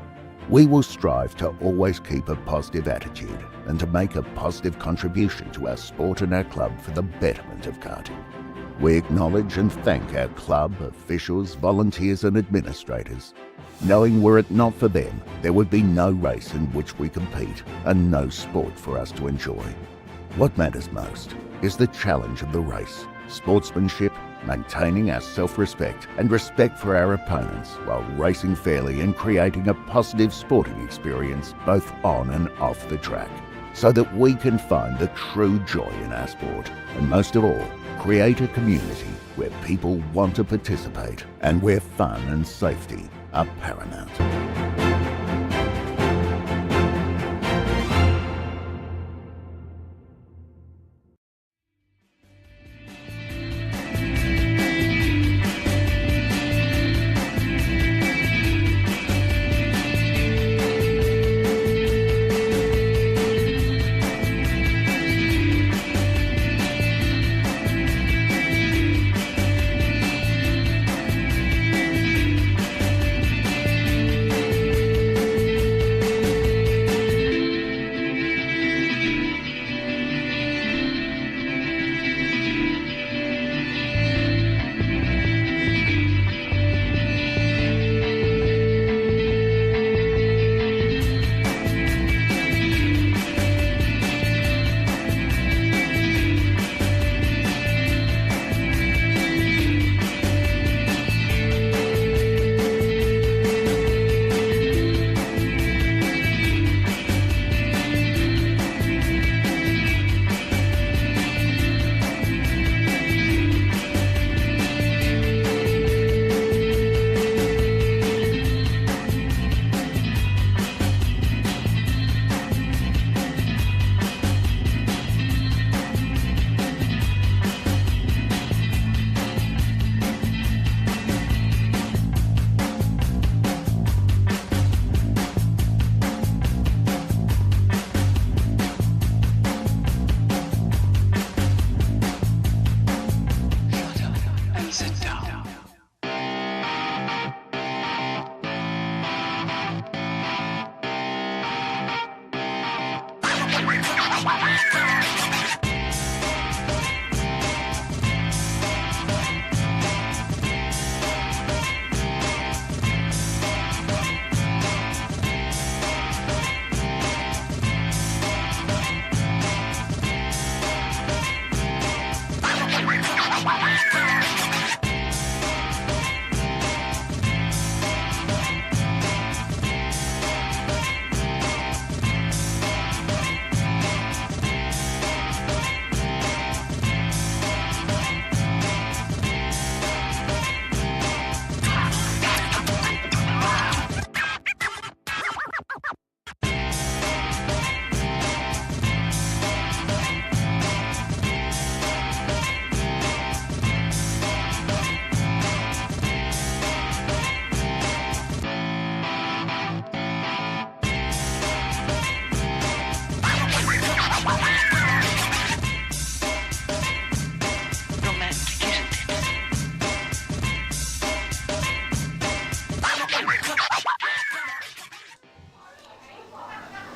We will strive to always keep a positive attitude and to make a positive contribution to our sport and our club for the betterment of karting. We acknowledge and thank our club, officials, volunteers and administrators, knowing were it not for them, there would be no race in which we compete and no sport for us to enjoy. What matters most is the challenge of the race, sportsmanship, maintaining our self-respect and respect for our opponents while racing fairly and creating a positive sporting experience both on and off the track, so that we can find the true joy in our sport and most of all, create a community where people want to participate and where fun and safety are paramount.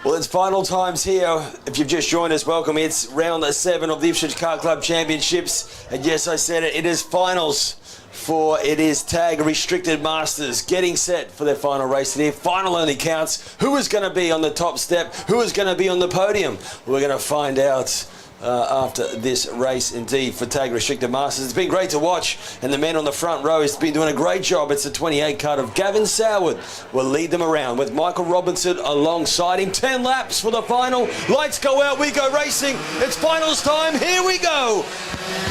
Well, it's final times here. If you've just joined us, welcome. It's round 7 of the Ipswich Kart Club Championships. And yes, I said it, it is finals for it is tag restricted masters getting set for their final race today. Final only counts. Who is going to be on the top step? Who is going to be on the podium? We're going to find out after this race indeed for tag restricted masters. It's been great to watch, and the man on the front row has been doing a great job. It's the 28 card of Gavin Soward will lead them around with Michael Robinson alongside him. 10 laps for the final. Lights go out, we go racing. It's finals time, here we go.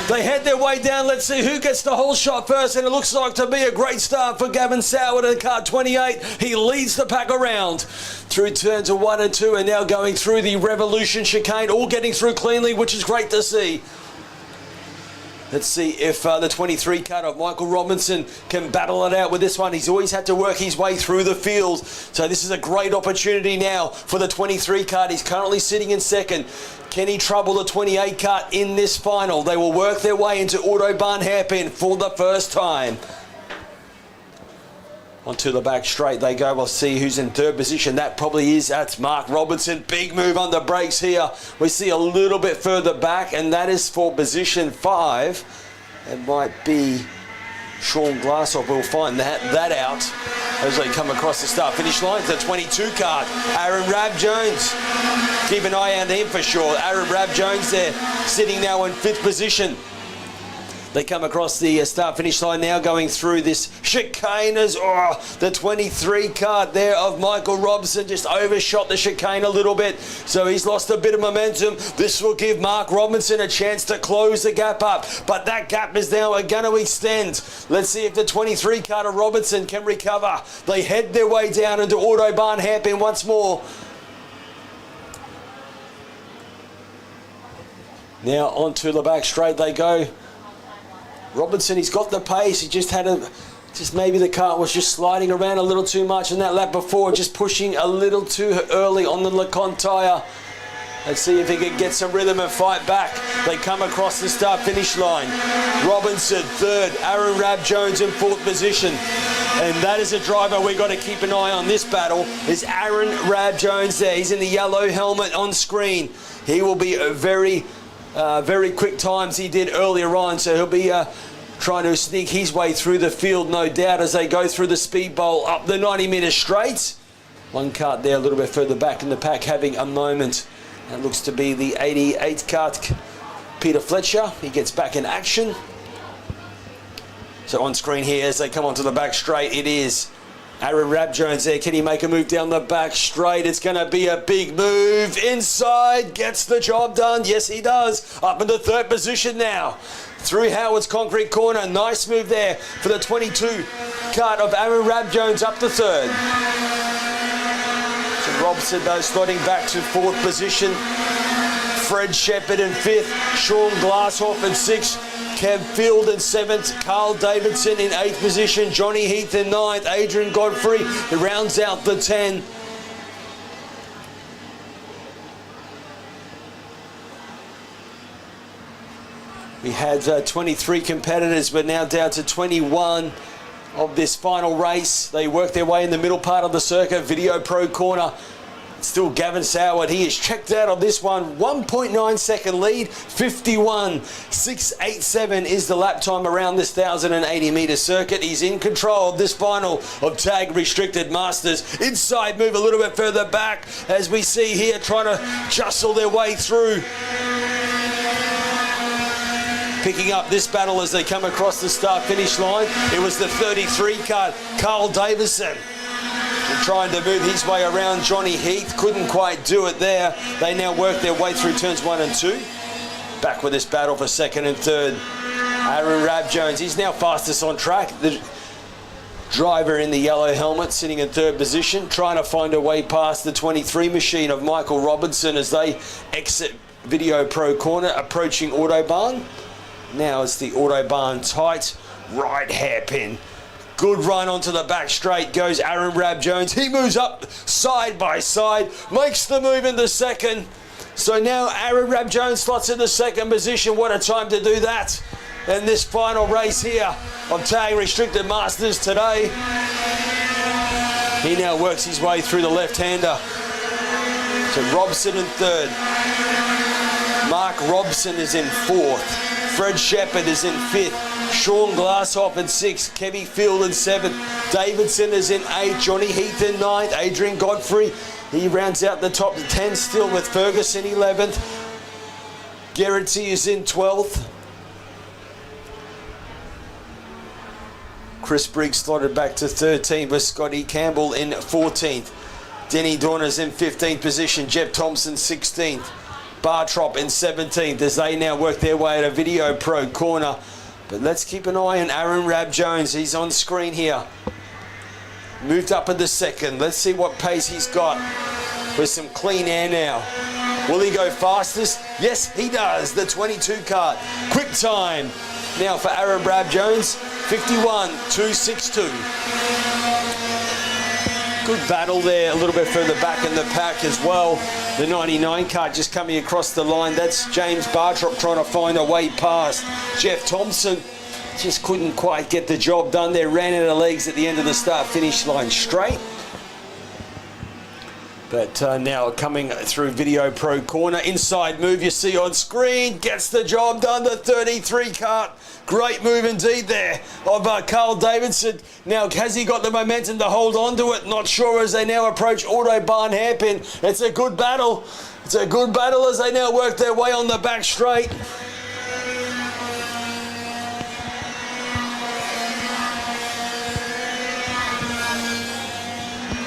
They head their way down. Let's see who gets the whole shot first, and it looks like to be a great start for Gavin Soward in car 28. He leads the pack around through turns 1 and 2, and now going through the Revolution chicane, all getting through cleanly, which is great to see. Let's see if the 23 cut of Michael Robinson can battle it out with this one. He's always had to work his way through the field, so this is a great opportunity now for the 23 cut. He's currently sitting in second. Can he trouble the 28 cut in this final? They will work their way into Autobahn hairpin for the first time. Onto the back straight they go. We'll see who's in third position. That probably is, that's Mark Robinson. Big move on the brakes here. We see a little bit further back, and that is for position 5. It might be Sean Glassoff. We'll find that out as they come across the start-finish line. It's the 22 card, Aaron Rab Jones. Keep an eye on him for sure. Aaron Rab Jones there, sitting now in 5th position. They come across the start-finish line now, going through this chicane as the 23 card there of Michael Robinson just overshot the chicane a little bit, so he's lost a bit of momentum. This will give Mark Robinson a chance to close the gap up, but that gap is now going to extend. Let's see if the 23 card of Robinson can recover. They head their way down into Autobahn hairpin once more. Now onto the back straight they go. Robinson, he's got the pace. He just had maybe the kart was just sliding around a little too much in that lap before, just pushing a little too early on the Lacon tyre. Let's see if he can get some rhythm and fight back. They come across the start-finish line. Robinson, third. Aaron Rab Jones in 4th position. And that is a driver we've got to keep an eye on this battle, is Aaron Rab Jones there. He's in the yellow helmet on screen. He will be a very quick times he did earlier on, so he'll be trying to sneak his way through the field, no doubt, as they go through the speed bowl up the 90-metre straight. One kart there a little bit further back in the pack having a moment. That looks to be the 88 kart, Peter Fletcher. He gets back in action. So on screen here as they come onto the back straight, it is Aaron Rab Jones there. Can he make a move down the back straight? It's going to be a big move inside. Gets the job done. Yes, he does. Up into 3rd position now. Through Howard's concrete corner. Nice move there for the 22 kart of Aaron Rab Jones up to 3rd. So Robson though slotting back to 4th position. Fred Shepherd in 5th. Sean Glasshoff in 6th. Kev Field in 7th, Carl Davidson in 8th position, Johnny Heath in 9th, Adrian Godfrey rounds out the 10. We had 23 competitors, but now down to 21 of this final race. They work their way in the middle part of the circuit, Video Pro Corner. Still Gavin Soward, he is checked out of this one. 1.9 second lead, 51.687 is the lap time around this 1,080 metre circuit. He's in control of this final of tag restricted masters. Inside move a little bit further back as we see here trying to jostle their way through. Picking up this battle as they come across the start-finish line. It was the 33 car, Carl Davison. Trying to move his way around Johnny Heath, couldn't quite do it there. They now work their way through turns 1 and 2. Back with this battle for 2nd and 3rd. Aaron Rab Jones, he's now fastest on track. The driver in the yellow helmet sitting in 3rd position, trying to find a way past the 23 machine of Michael Robinson as they exit Video Pro Corner, approaching Autobahn. Now it's the Autobahn tight right hairpin. Good run onto the back straight goes Aaron Rab Jones. He moves up side by side, makes the move into 2nd. So now Aaron Rab Jones slots in the 2nd position. What a time to do that. And this final race here of Tag Restricted Masters today. He now works his way through the left-hander. So Robson in third. Mark Robson is in fourth. Fred Shepherd is in fifth. Sean Glasshoff in sixth. Kevy Field in seventh. Davidson is in eighth. Johnny Heath in ninth. Adrian Godfrey, he rounds out the top 10 still with Ferguson 11th. Garrity is in 12th. Chris Briggs slotted back to 13th with Scotty Campbell in 14th. Denny Dorner's in 15th position. Jeff Thompson 16th. Bartrop in 17th as they now work their way at a Video Pro corner. But let's keep an eye on Aaron Rab Jones. He's on screen here. Moved up in the second. Let's see what pace he's got with some clean air now. Will he go fastest? Yes, he does. The 22 kart. Quick time now for Aaron Rab Jones. 51.262. Good battle there, a little bit further back in the pack as well. The 99 kart just coming across the line. That's James Bartrop trying to find a way past. Jeff Thompson just couldn't quite get the job done there. Ran out of legs at the end of the start-finish line straight. But now coming through Video Pro corner. Inside move you see on screen. Gets the job done, the 33 kart. Great move indeed there of Carl Davidson. Now, has he got the momentum to hold on to it? Not sure as they now approach Autobahn hairpin. It's a good battle. It's a good battle as they now work their way on the back straight.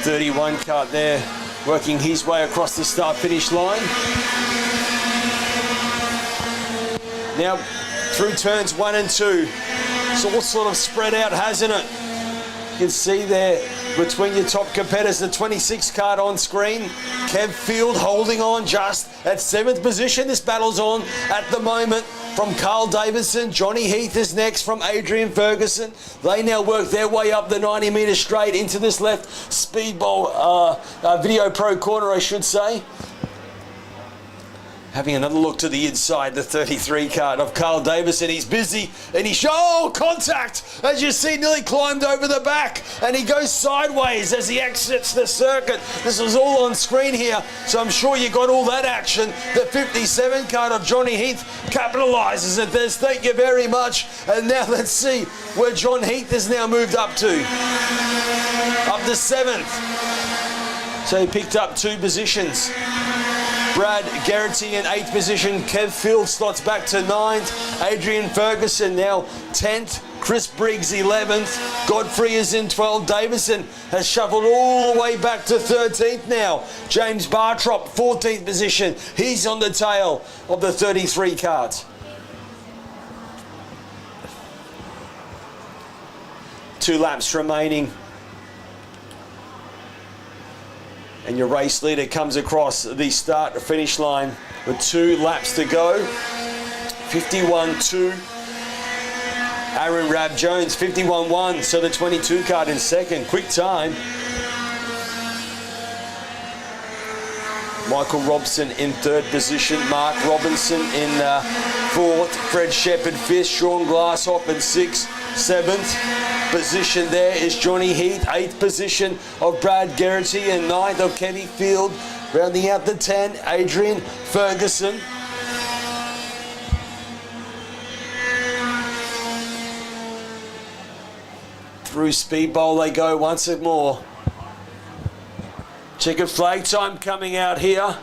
.31 kart there, working his way across the start-finish line. Now, through turns 1 and 2, it's all sort of spread out, hasn't it? You can see there between your top competitors, the 26 kart on screen. Kev Field holding on just at 7th position. This battle's on at the moment from Carl Davidson. Johnny Heath is next from Adrian Ferguson. They now work their way up the 90 metre straight into this left speedball Video Pro corner, I should say. Having another look to the inside, the 33 kart of Carl Davison. He's busy and contact, as you see, nearly climbed over the back, and he goes sideways as he exits the circuit. This was all on screen here, so I'm sure you got all that action. The 57 kart of Johnny Heath capitalises at this. Thank you very much. And now let's see where John Heath has now moved up to. Up to 7th. So he picked up 2 positions. Brad Garrity in 8th position. Kev Field slots back to 9th. Adrian Ferguson now 10th. Chris Briggs 11th. Godfrey is in 12th. Davison has shuffled all the way back to 13th now. James Bartrop 14th position. He's on the tail of the 33 kart. Two laps remaining. And your race leader comes across the start-finish line with 2 laps to go. 51.2. Aaron Rab Jones, 51.1. So the 22 kart in second. Quick time. Michael Robson in 3rd position. Mark Robinson in 4th. Fred Shepherd 5th. Sean Glasshoff in 6th. 7th position there is Johnny Heath. 8th position of Brad Garrity, and 9th of Kenny Field. Rounding out the 10, Adrian Ferguson. Through speedball they go once more. Checkered flag time coming out here.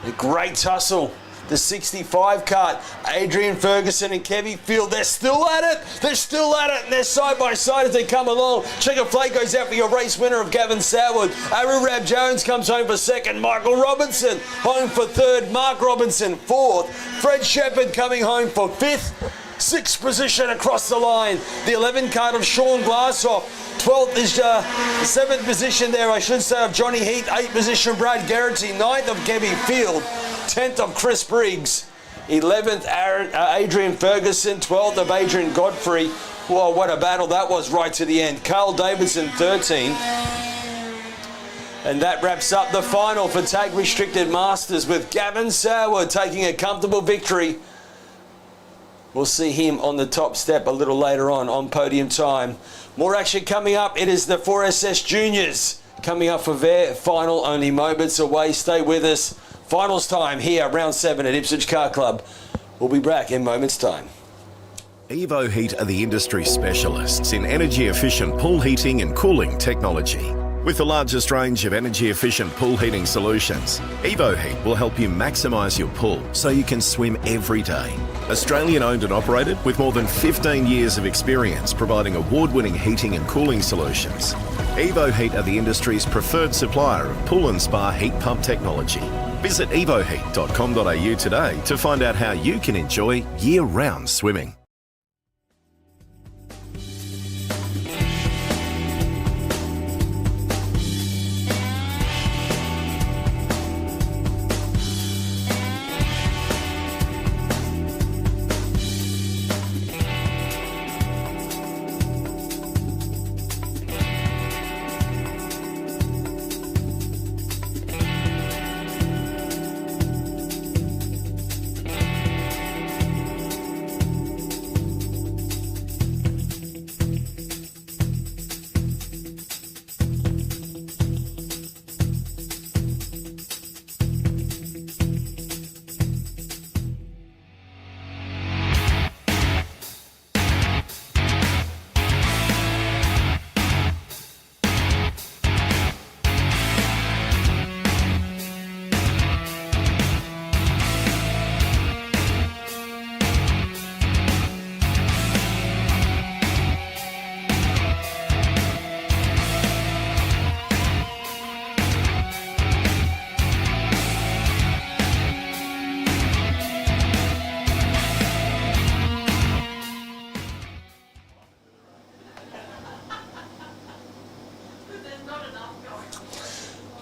A great tussle. The 65 kart, Adrian Ferguson and Kevy Field, they're still at it. They're still at it, and they're side by side as they come along. Checkered flag goes out for your race winner of Gavin Sourwood. Aaron Rab Jones comes home for 2nd. Michael Robinson home for 3rd. Mark Robinson 4th. Fred Shepherd coming home for 5th. 6th position across the line. The 11 kart of Sean Glasshoff. 12th is 7th position there, I should say, of Johnny Heath. 8th position Brad Garrity. 9th of Kevy Field. 10th of Chris Briggs. 11th Adrian Ferguson. 12th of Adrian Godfrey. Whoa, what a battle that was right to the end. Carl Davidson 13th. And that wraps up the final for Tag Restricted Masters with Gavin Sourwood taking a comfortable victory. We'll see him on the top step a little later on podium time. More action coming up. It is the 4SS Juniors. coming up for their final, only moments away. Stay with us. Finals time here, round 7 at Ipswich Car Club. We'll be back in moments' time. Evo Heat are the industry specialists in energy-efficient pool heating and cooling technology. With the largest range of energy-efficient pool heating solutions, Evo Heat will help you maximise your pool so you can swim every day. Australian-owned and operated with more than 15 years of experience providing award-winning heating and cooling solutions. Evo Heat are the industry's preferred supplier of pool and spa heat pump technology. Visit evoheat.com.au today to find out how you can enjoy year-round swimming.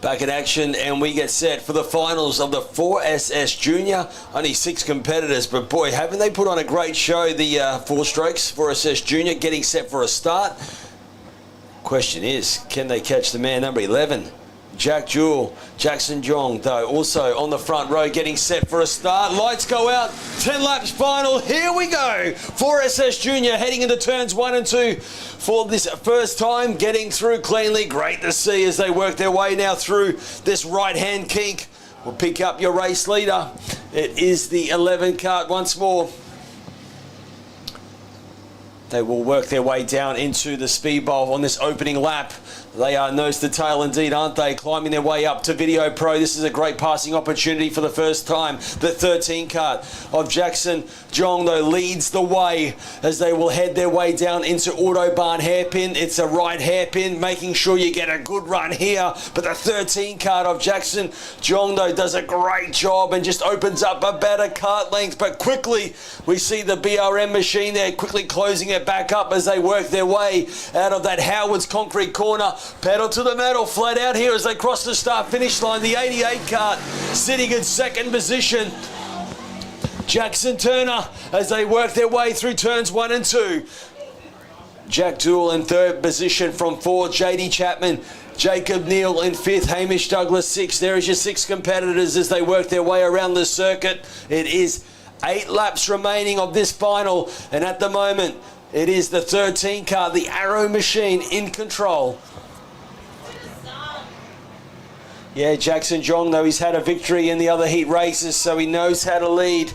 Back in action, and we get set for the finals of the 4SS Junior. Only 6 competitors, but boy, haven't they put on a great show, the 4 strokes 4SS Junior, getting set for a start. Question is, can they catch the man number 11? Jack Jewell, Jackson Jong, though, also on the front row, getting set for a start. Lights go out, 10 laps final. Here we go. 4SS Junior heading into turns 1 and 2 for this first time, getting through cleanly. Great to see as they work their way now through this right-hand kink. We'll pick up your race leader. It is the 11 kart once more. They will work their way down into the speed bowl on this opening lap. They are nose to tail indeed, aren't they? Climbing their way up to Video Pro. This is a great passing opportunity for the first time. The 13 kart of Jackson Jong, though, leads the way as they will head their way down into Autobahn hairpin. It's a right hairpin, making sure you get a good run here. But the 13 kart of Jackson Jong, though, does a great job and just opens up a better kart length. But quickly, we see the BRM machine there quickly closing it back up as they work their way out of that Howard's concrete corner. Pedal to the metal, flat out here as they cross the start-finish line. The 88 kart sitting in second position. Jackson Turner as they work their way through turns 1 and 2. Jack Jewell in third position from 4. JD Chapman, Jacob Neal in 5th. Hamish Douglas 6th. There is your 6 competitors as they work their way around the circuit. It is 8 laps remaining of this final, and at the moment it is the 13 car, the Arrow machine, in control. Yeah, Jackson Jong, though, he's had a victory in the other heat races, so he knows how to lead.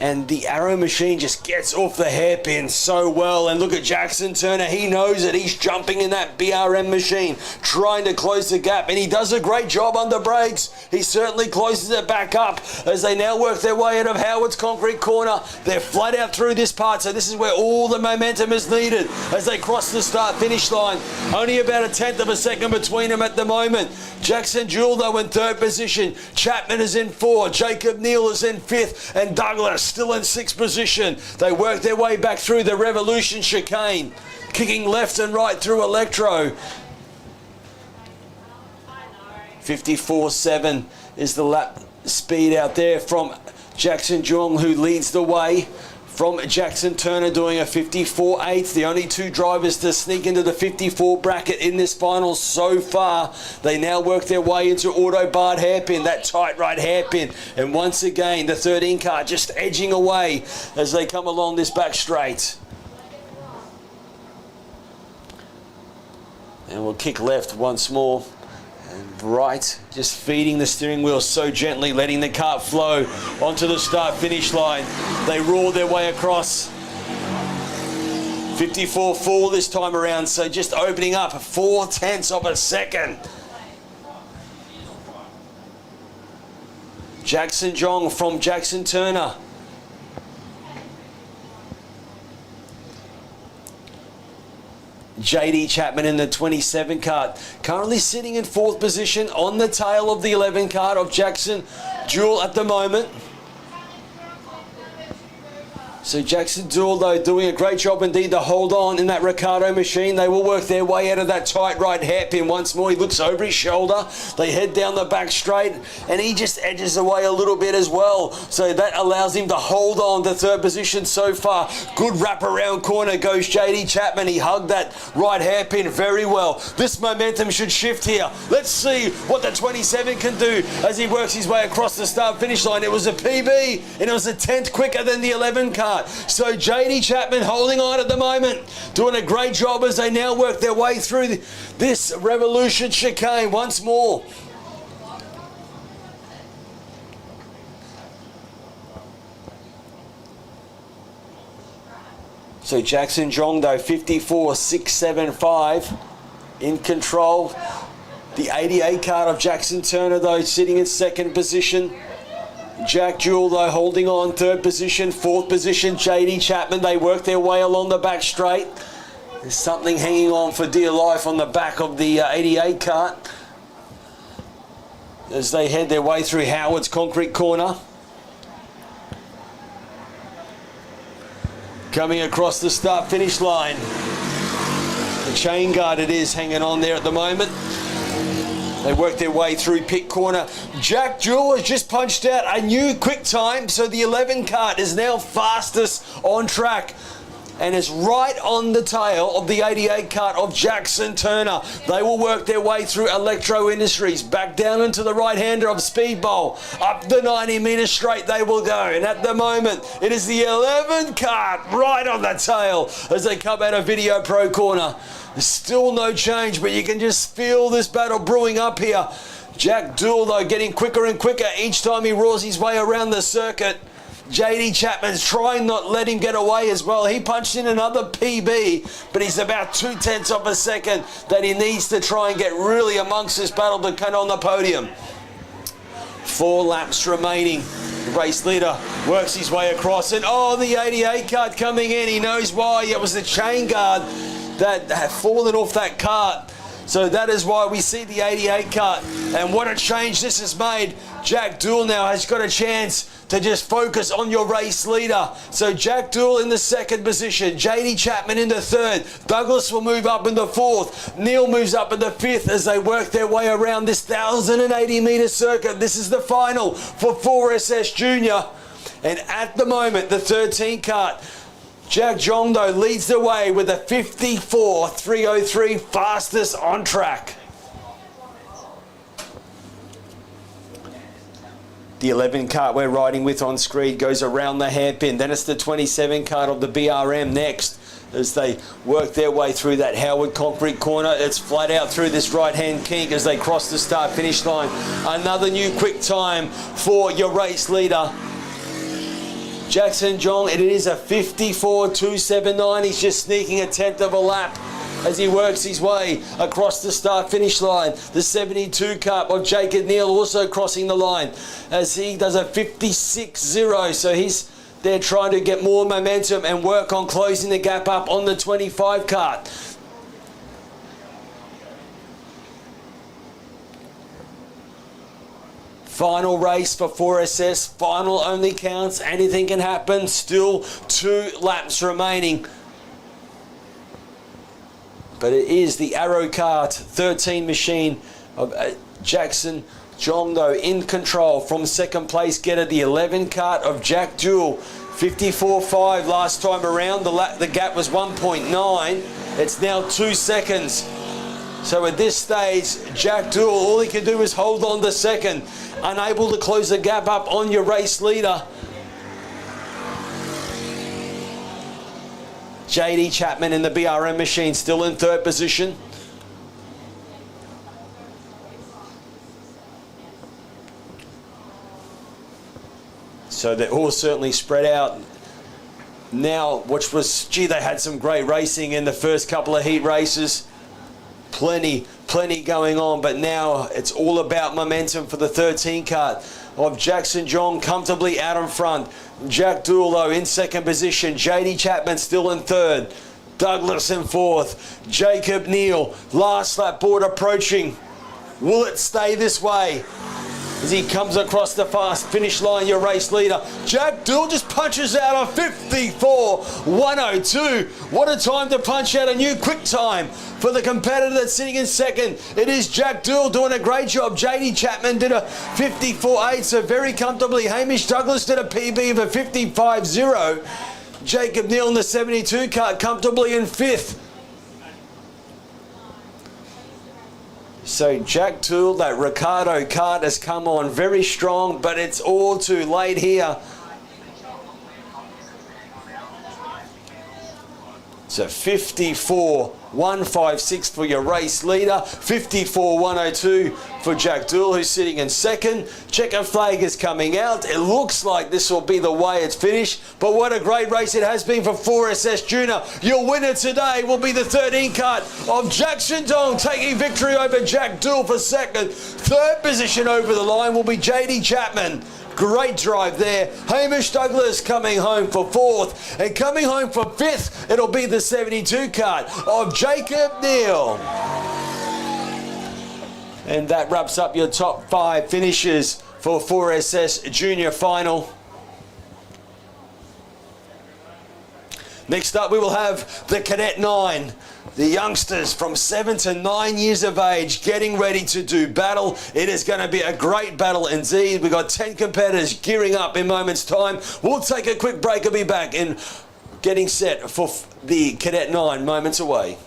And the Arrow machine just gets off the hairpin so well. And look at Jackson Turner. He knows it. He's jumping in that BRM machine, trying to close the gap. And he does a great job under brakes. He certainly closes it back up as they now work their way out of Howard's concrete corner. They're flat out through this part. So this is where all the momentum is needed as they cross the start-finish line. Only about 1/10 of a second between them at the moment. Jackson Jewell, though, in third position. Chapman is in 4. Jacob Neal is in 5th. And Douglas still in 6th position. They work their way back through the Revolution chicane, kicking left and right through Electro. 54.7 is the lap speed out there from Jackson Jung, who leads the way. From Jackson Turner doing a 54.8, the only 2 drivers to sneak into the 54 bracket in this final so far. They now work their way into Autobahn hairpin, that tight right hairpin. And once again, the 13 car just edging away as they come along this back straight. And we'll kick left once more. And right, just feeding the steering wheel so gently, letting the kart flow onto the start-finish line. They roar their way across. 54.4 this time around, so just opening up 0.4 of a second. Jackson Jong from Jackson Turner. JD Chapman in the 27 kart, currently sitting in 4th position on the tail of the 11 kart of Jackson Jewel at the moment. So Jackson Jewel, though, doing a great job indeed to hold on in that Ricardo machine. They will work their way out of that tight right hairpin once more. He looks over his shoulder. They head down the back straight, and he just edges away a little bit as well. So that allows him to hold on to 3rd position so far. Good wraparound corner goes JD Chapman. He hugged that right hairpin very well. This momentum should shift here. Let's see what the 27 can do as he works his way across the start-finish line. It was a PB, and it was a 10th quicker than the 11 car. So JD Chapman holding on at the moment, doing a great job as they now work their way through this Revolution chicane once more. So Jackson Jong, though, 54.675 in control. The 88 kart of Jackson Turner, though, sitting in 2nd position. Jack Jewel, though, holding on 3rd position. 4th position, JD Chapman. They work their way along the back straight. There's something hanging on for dear life on the back of the 88 kart as they head their way through Howard's concrete corner. Coming across the start-finish line. The chain guard it is hanging on there at the moment. They work their way through pit corner. Jack Jewel has just punched out a new quick time, so the 11 kart is now fastest on track and is right on the tail of the 88 kart of Jackson Turner. They will work their way through Electro Industries, back down into the right-hander of Speedbowl. Up the 90-metre straight they will go, and at the moment it is the 11 kart right on the tail as they come out of Video Pro corner. There's still no change, but you can just feel this battle brewing up here. Jack Jewel, though, getting quicker and quicker each time he roars his way around the circuit. JD Chapman's trying not to let him get away as well. He punched in another PB, but he's about 0.2 of a second that he needs to try and get really amongst this battle to come on the podium. 4 laps remaining. The race leader works his way across, and the 88 kart coming in. He knows why. It was the chain guard that had fallen off that kart. So that is why we see the 88 kart. And what a change this has made. Jack Jewel now has got a chance to just focus on your race leader. So Jack Jewel in the 2nd position. JD Chapman in the 3rd. Douglas will move up in the 4th. Neil moves up in the 5th as they work their way around this 1,080-metre circuit. This is the final for 4SS Junior. And at the moment, the 13 kart, Jack Jong, though, leads the way with a 54.303 fastest on track. The 11 kart we're riding with on screen goes around the hairpin. Then it's the 27 kart of the BRM next as they work their way through that Howard concrete corner. It's flat out through this right-hand kink as they cross the start-finish line. Another new quick time for your race leader, Jackson Jong. It is a 54.279. He's just sneaking a 10th of a lap as he works his way across the start-finish line. The 72 kart of Jacob Neal also crossing the line as he does a 56.0. So he's there trying to get more momentum and work on closing the gap up on the 25 kart. Final race for 4SS. Final only counts. Anything can happen. Still 2 laps remaining. But it is the Arrow Kart 13 machine of Jackson Jong, though, in control from 2nd place getter. The 11 kart of Jack Jewel, 54.5 last time around. The gap was 1.9. It's now 2 seconds. So at this stage, Jack Jewel, all he can do is hold on to 2nd. Unable to close the gap up on your race leader. JD Chapman in the BRM machine still in 3rd position. So they're all certainly spread out now, which was, gee, they had some great racing in the first couple of heat races. Plenty going on, but now it's all about momentum for the 13 kart of Jackson John comfortably out in front. Jack Dool, though, in second position. JD Chapman still in third. Douglas in fourth. Jacob Neal, last lap board approaching. Will it stay this way as he comes across the fast finish line, your race leader? Jack Dool just punches out a 54.102. What a time to punch out a new quick time for the competitor that's sitting in second. It is Jack Dool doing a great job. JD Chapman did a 54.8, so very comfortably. Hamish Douglas did a PB of a 55.0. Jacob Neal in the 72 kart comfortably in fifth. So Jack Dool, that Ricardo kart has come on very strong, but it's all too late here. So 54.156 for your race leader, 54.102 for Jack Dool, who's sitting in second. Checker flag is coming out. It looks like this will be the way it's finished, but what a great race it has been for 4SS Junior. Your winner today will be the 13 kart of Jackson Dong, taking victory over Jack Dool for second. Third position over the line will be JD Chapman. Great drive there. Hamish Douglas coming home for fourth, and coming home for fifth, it'll be the 72 kart of Jacob Neal. And that wraps up your top 5 finishes for 4SS Junior Final. Next up, we will have the Cadet 9. The youngsters from 7 to 9 years of age getting ready to do battle. It is going to be a great battle indeed. We've got 10 competitors gearing up in moments' time. We'll take a quick break and be back in getting set for the Cadet 9 moments away.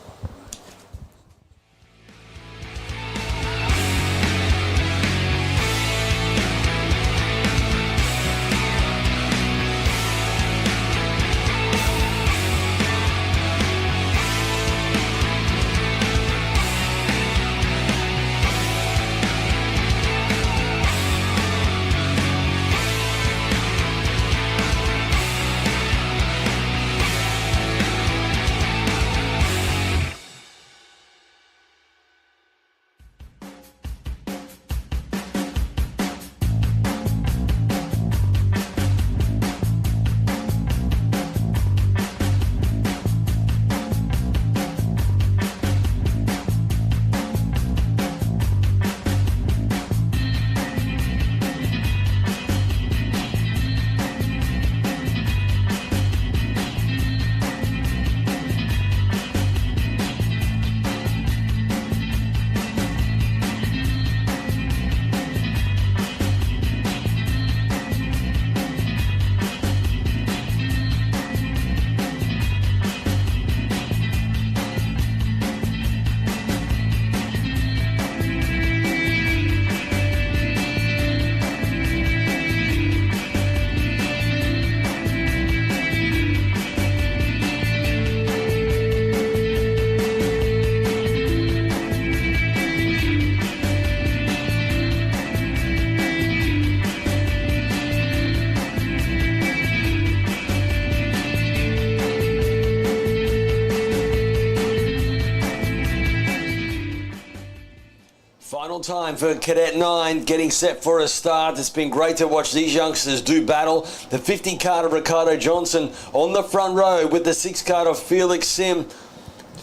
Final time for Cadet 9 getting set for a start. It's been great to watch these youngsters do battle. The 50 kart of Ricardo Johnson on the front row with the 6 kart of Felix Sim.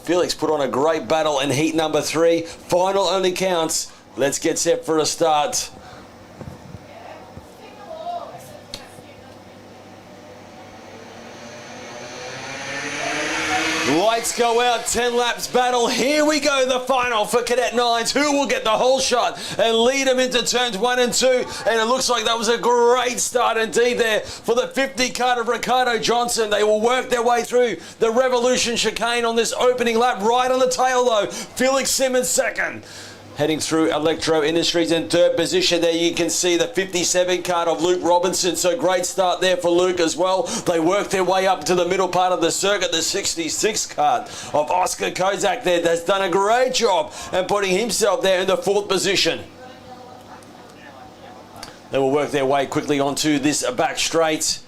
Felix put on a great battle in heat number 3. Final only counts. Let's get set for a start. Lights go out, 10 laps battle. Here we go, the final for Cadet 9s. Who will get the whole shot and lead them into turns 1 and 2? And it looks like that was a great start indeed there for the 50 kart of Ricardo Johnson. They will work their way through the Revolution chicane on this opening lap. Right on the tail though, Felix Simmons second. Heading through Electro Industries in third position. There you can see the 57 kart of Luke Robinson. So great start there for Luke as well. They work their way up to the middle part of the circuit. The 66 kart of Oscar Kozak there has done a great job and putting himself there in the fourth position. They will work their way quickly onto this back straight.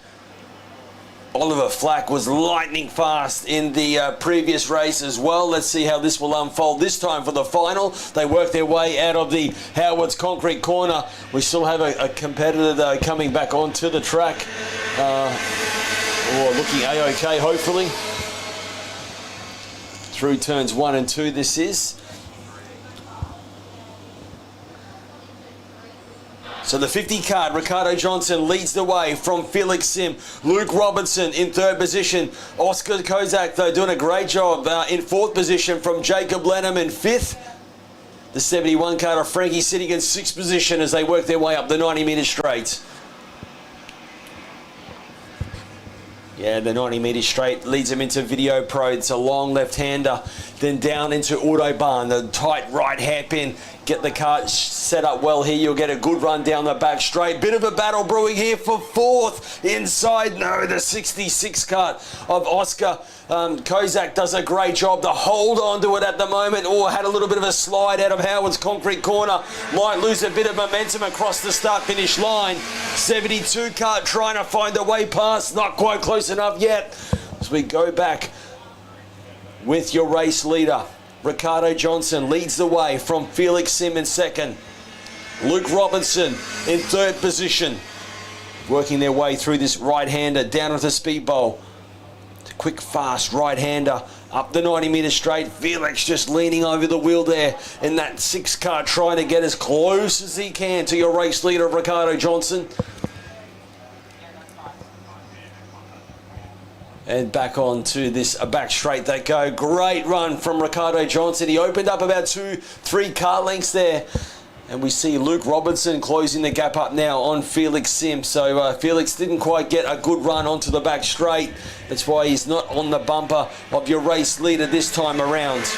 Oliver Flack was lightning fast in the previous race as well. Let's see how this will unfold this time for the final. They work their way out of the Howard's concrete corner. We still have a competitor though coming back onto the track. Or looking A-OK hopefully. Through turns 1 and 2 this is. So the 50 card, Ricardo Johnson leads the way from Felix Sim. Luke Robinson in 3rd position. Oscar Kozak, though, doing a great job in 4th position from Jacob Lenham in 5th. The 71 card of Frankie sitting in 6th position as they work their way up the 90-metre straight. Yeah, the 90-metre straight leads him into Video Pro. It's a long left-hander. Then down into Autobahn, the tight right hairpin. Get the kart set up well here. You'll get a good run down the back straight. Bit of a battle brewing here for 4th. Inside, no, the 66 kart of Oscar Kozak does a great job to hold on to it at the moment. Or had a little bit of a slide out of Howard's concrete corner. Might lose a bit of momentum across the start-finish line. 72 kart trying to find a way past. Not quite close enough yet. As we go back with your race leader. Ricardo Johnson leads the way from Felix Sim in 2nd. Luke Robinson in 3rd position. Working their way through this right-hander down onto speed bowl. Quick, fast right-hander up the 90-metre straight. Felix just leaning over the wheel there in that 6 car, trying to get as close as he can to your race leader, Ricardo Johnson. And back on to this back straight they go. Great run from Ricardo Johnson. He opened up about 2-3 car lengths there. And we see Luke Robinson closing the gap up now on Felix Sim. So Felix didn't quite get a good run onto the back straight. That's why he's not on the bumper of your race leader this time around.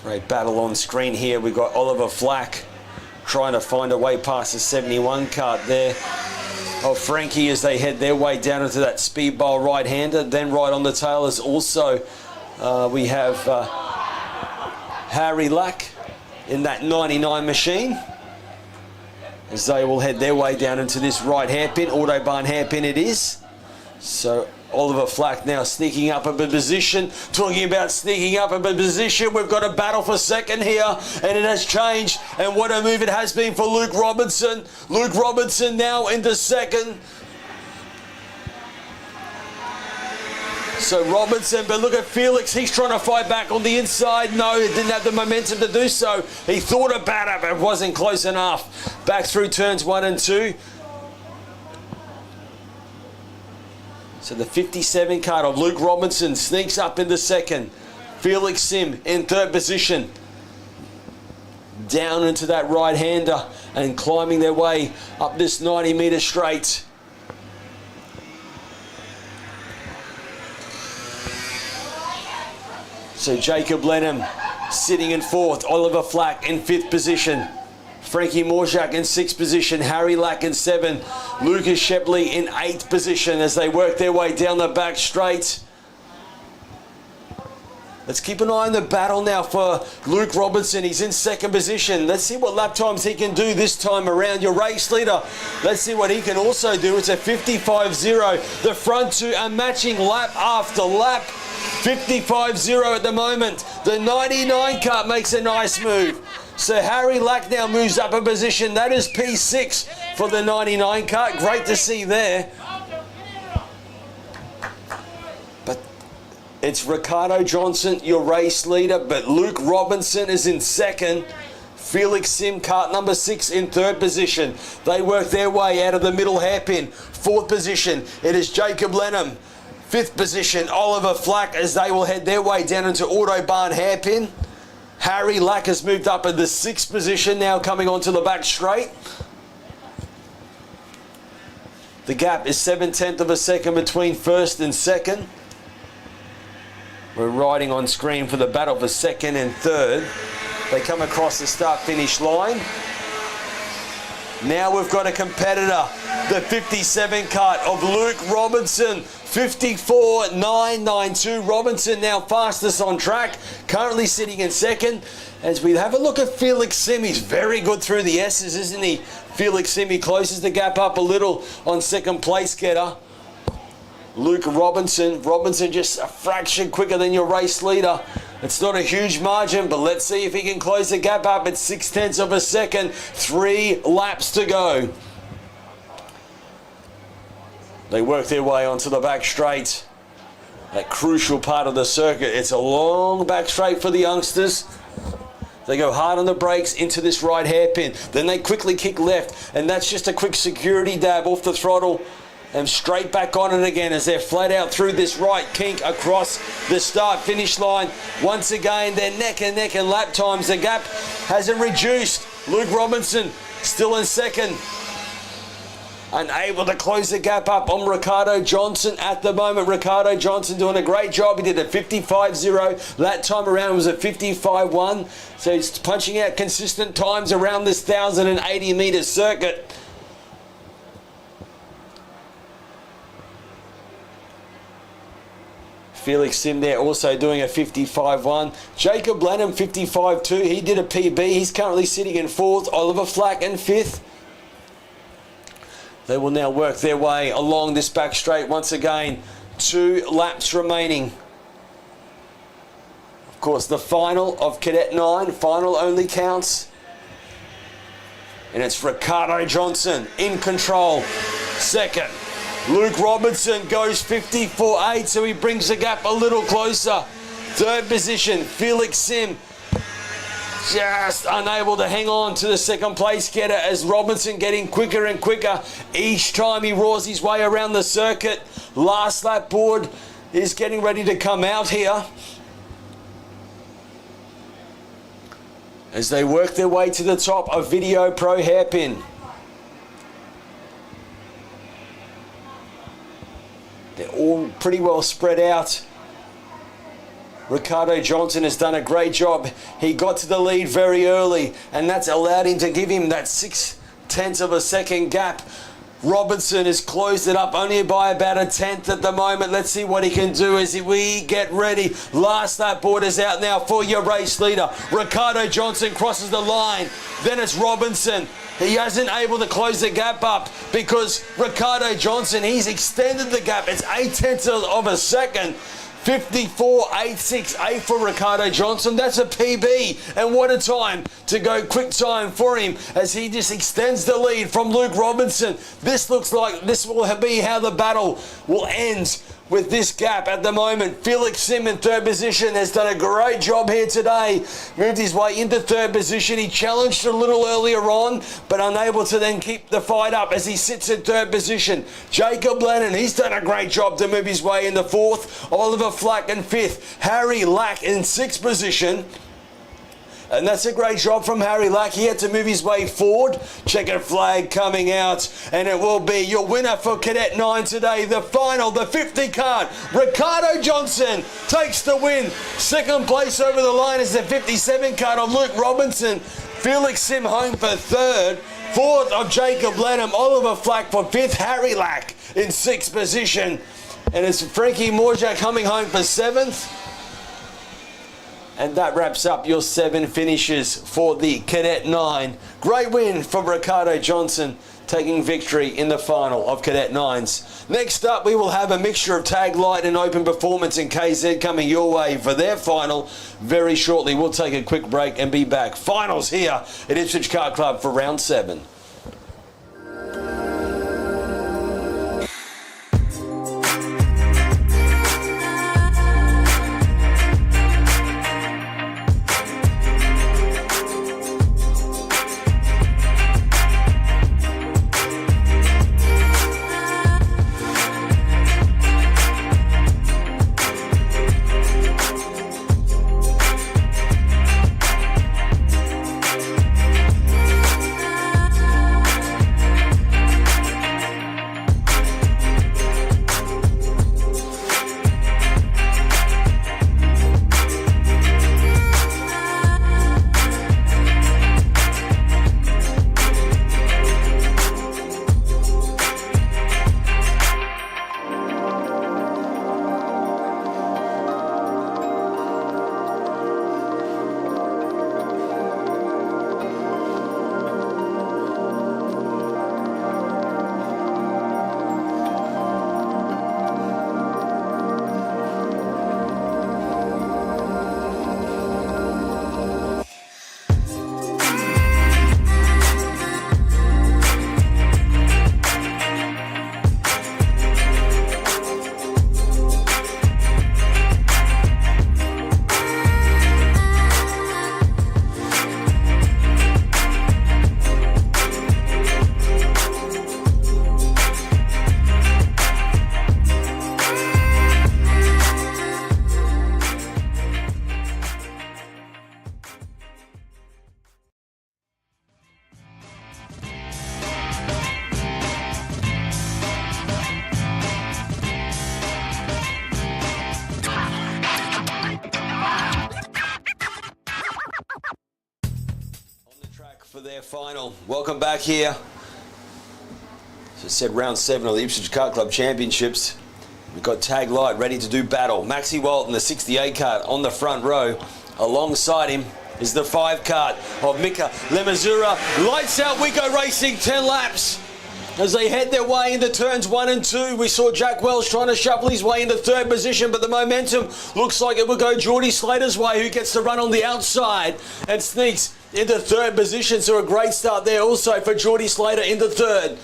Great battle on screen here. We've got Oliver Flack trying to find a way past the 71 kart there of Frankie as they head their way down into that speed bowl right-hander. Then right on the tail is also we have Harry Lack in that 99 machine as they will head their way down into this right hairpin. Autobahn hairpin it is. So Oliver Flack now sneaking up a position. Talking about sneaking up a position, we've got a battle for 2nd here, and it has changed. And what a move it has been for Luke Robinson. Luke Robinson now into 2nd. So Robinson, but look at Felix. He's trying to fight back on the inside. No, he didn't have the momentum to do so. He thought about it, but it wasn't close enough. Back through turns 1 and 2. So the 57 card of Luke Robinson sneaks up into 2nd. Felix Sim in 3rd position. Down into that right-hander and climbing their way up this 90-metre straight. So Jacob Lenham sitting in 4th. Oliver Flack in 5th position. Frankie Morzak in 6th position, Harry Lack in 7th, Lucas Shepley in 8th position as they work their way down the back straight. Let's keep an eye on the battle now for Luke Robinson. He's in 2nd position. Let's see what lap times he can do this time around. Your race leader, let's see what he can also do. It's a 55.0. The front two are matching lap after lap. 55.0 at the moment. The 99 car makes a nice move. So Harry Lack now moves up a position. That is P6 for the 99 kart. Great to see there. But it's Ricardo Johnson, your race leader, but Luke Robinson is in 2nd. Felix Sim, kart number 6 in 3rd position. They work their way out of the middle hairpin. 4th position, it is Jacob Lenham. 5th position, Oliver Flack as they will head their way down into Autobahn hairpin. Harry Lack has moved up in the 6th position, now coming onto the back straight. The gap is 7/10 of a second between 1st and 2nd. We're riding on screen for the battle for 2nd and 3rd. They come across the start-finish line. Now we've got a competitor the 57 kart of Luke Robinson. 54.992. Robinson now fastest on track, currently sitting in second. As we have a look at Felix Sim, he's very good through the S's, isn't he? Felix Sim, he closes the gap up a little on second place getter. Luke Robinson. Robinson just a fraction quicker than your race leader. It's not a huge margin, but let's see if he can close the gap up at 0.6 of a second. 3 laps to go. They work their way onto the back straight. That crucial part of the circuit. It's a long back straight for the youngsters. They go hard on the brakes into this right hairpin. Then they quickly kick left, and that's just a quick security dab off the throttle and straight back on it again as they're flat out through this right kink across the start-finish line. Once again, they're neck and neck in lap times. The gap hasn't reduced. Luke Robinson still in second. Unable to close the gap up on Ricardo Johnson at the moment. Ricardo Johnson doing a great job. He did a 55.0. That time around it was a 55.1. So he's punching out consistent times around this 1,080 metre circuit. Felix Sim there also doing a 55.1. Jacob Lanham 55.2. He did a PB. He's currently sitting in 4th. Oliver Flack in 5th. They will now work their way along this back straight once again. 2 laps remaining. Of course, the final of Cadet 9. Final only counts. And it's Ricardo Johnson in control. Second. Luke Robinson goes 54.8, so he brings the gap a little closer. Third position, Felix Sim. Just unable to hang on to the second place getter as Robinson getting quicker and quicker each time he roars his way around the circuit. Last lap board is getting ready to come out here as they work their way to the top of Video Pro Hairpin. They're all pretty well spread out. Ricardo Johnson has done a great job. He got to the lead very early, and that's allowed him to give him that 0.6 of a second gap. Robinson has closed it up only by about a 1/10 at the moment. Let's see what he can do as we get ready. Last lap board is out now for your race leader. Ricardo Johnson crosses the line. Then it's Robinson. He hasn't able to close the gap up because Ricardo Johnson, he's extended the gap. It's 0.8 of a second. 54.868 for Ricardo Johnson. That's a PB, and what a time to go quick time for him as he just extends the lead from Luke Robinson. This looks like this will be how the battle will end with this gap at the moment. Felix Sim in third position has done a great job here today. Moved his way into third position. He challenged a little earlier on, but unable to then keep the fight up as he sits in third position. Jacob Lennon, he's done a great job to move his way into fourth. Oliver Flack in fifth. Harry Lack in sixth position. And that's a great job from Harry Lack. He had to move his way forward. Checkered flag coming out. And it will be your winner for Cadet 9 today. The final, the 50 kart. Ricardo Johnson takes the win. Second place over the line is the 57 kart of Luke Robinson. Felix Sim home for third. Fourth of Jacob Lenham. Oliver Flack for fifth. Harry Lack in sixth position. And it's Frankie Morja coming home for seventh. And that wraps up your 7 finishes for the Cadet 9. Great win for Ricardo Johnson, taking victory in the final of Cadet 9s. Next up, we will have a mixture of tag light and open performance in KZ coming your way for their final very shortly. We'll take a quick break and be back. Finals here at Ipswich Kart Club for round 7. Final. Welcome back here. As I said, round 7 of the Ipswich Kart Club Championships. We've got Tag Light ready to do battle. Maxi Walton, the 68 kart, on the front row. Alongside him is the 5 kart of Mika Lemazura. Lights out, we go racing 10 laps. As they head their way into turns 1 and 2, we saw Jack Wells trying to shuffle his way into 3rd position, but the momentum looks like it will go Geordie Slater's way, who gets to run on the outside and sneaks into 3rd position. So a great start there also for Geordie Slater into 3rd.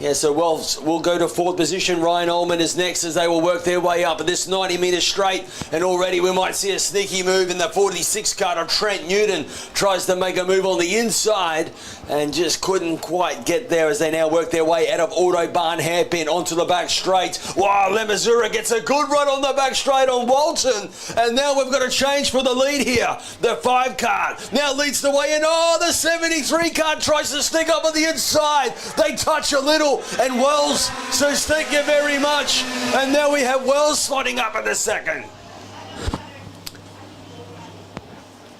Yeah, so Wells will go to 4th position. Ryan Ullman is next as they will work their way up at this 90 metre straight. And already we might see a sneaky move in the 46 kart of Trent Newton. Tries to make a move on the inside and just couldn't quite get there as they now work their way out of Autobahn Hairpin onto the back straight. Wow, Lemazura gets a good run on the back straight on Walton. And now we've got a change for the lead here. The 5 kart now leads the way in. Oh, the 73 kart tries to sneak up on the inside. They touch a little. And Wells says thank you very much. And now we have Wells slotting up in the 2nd.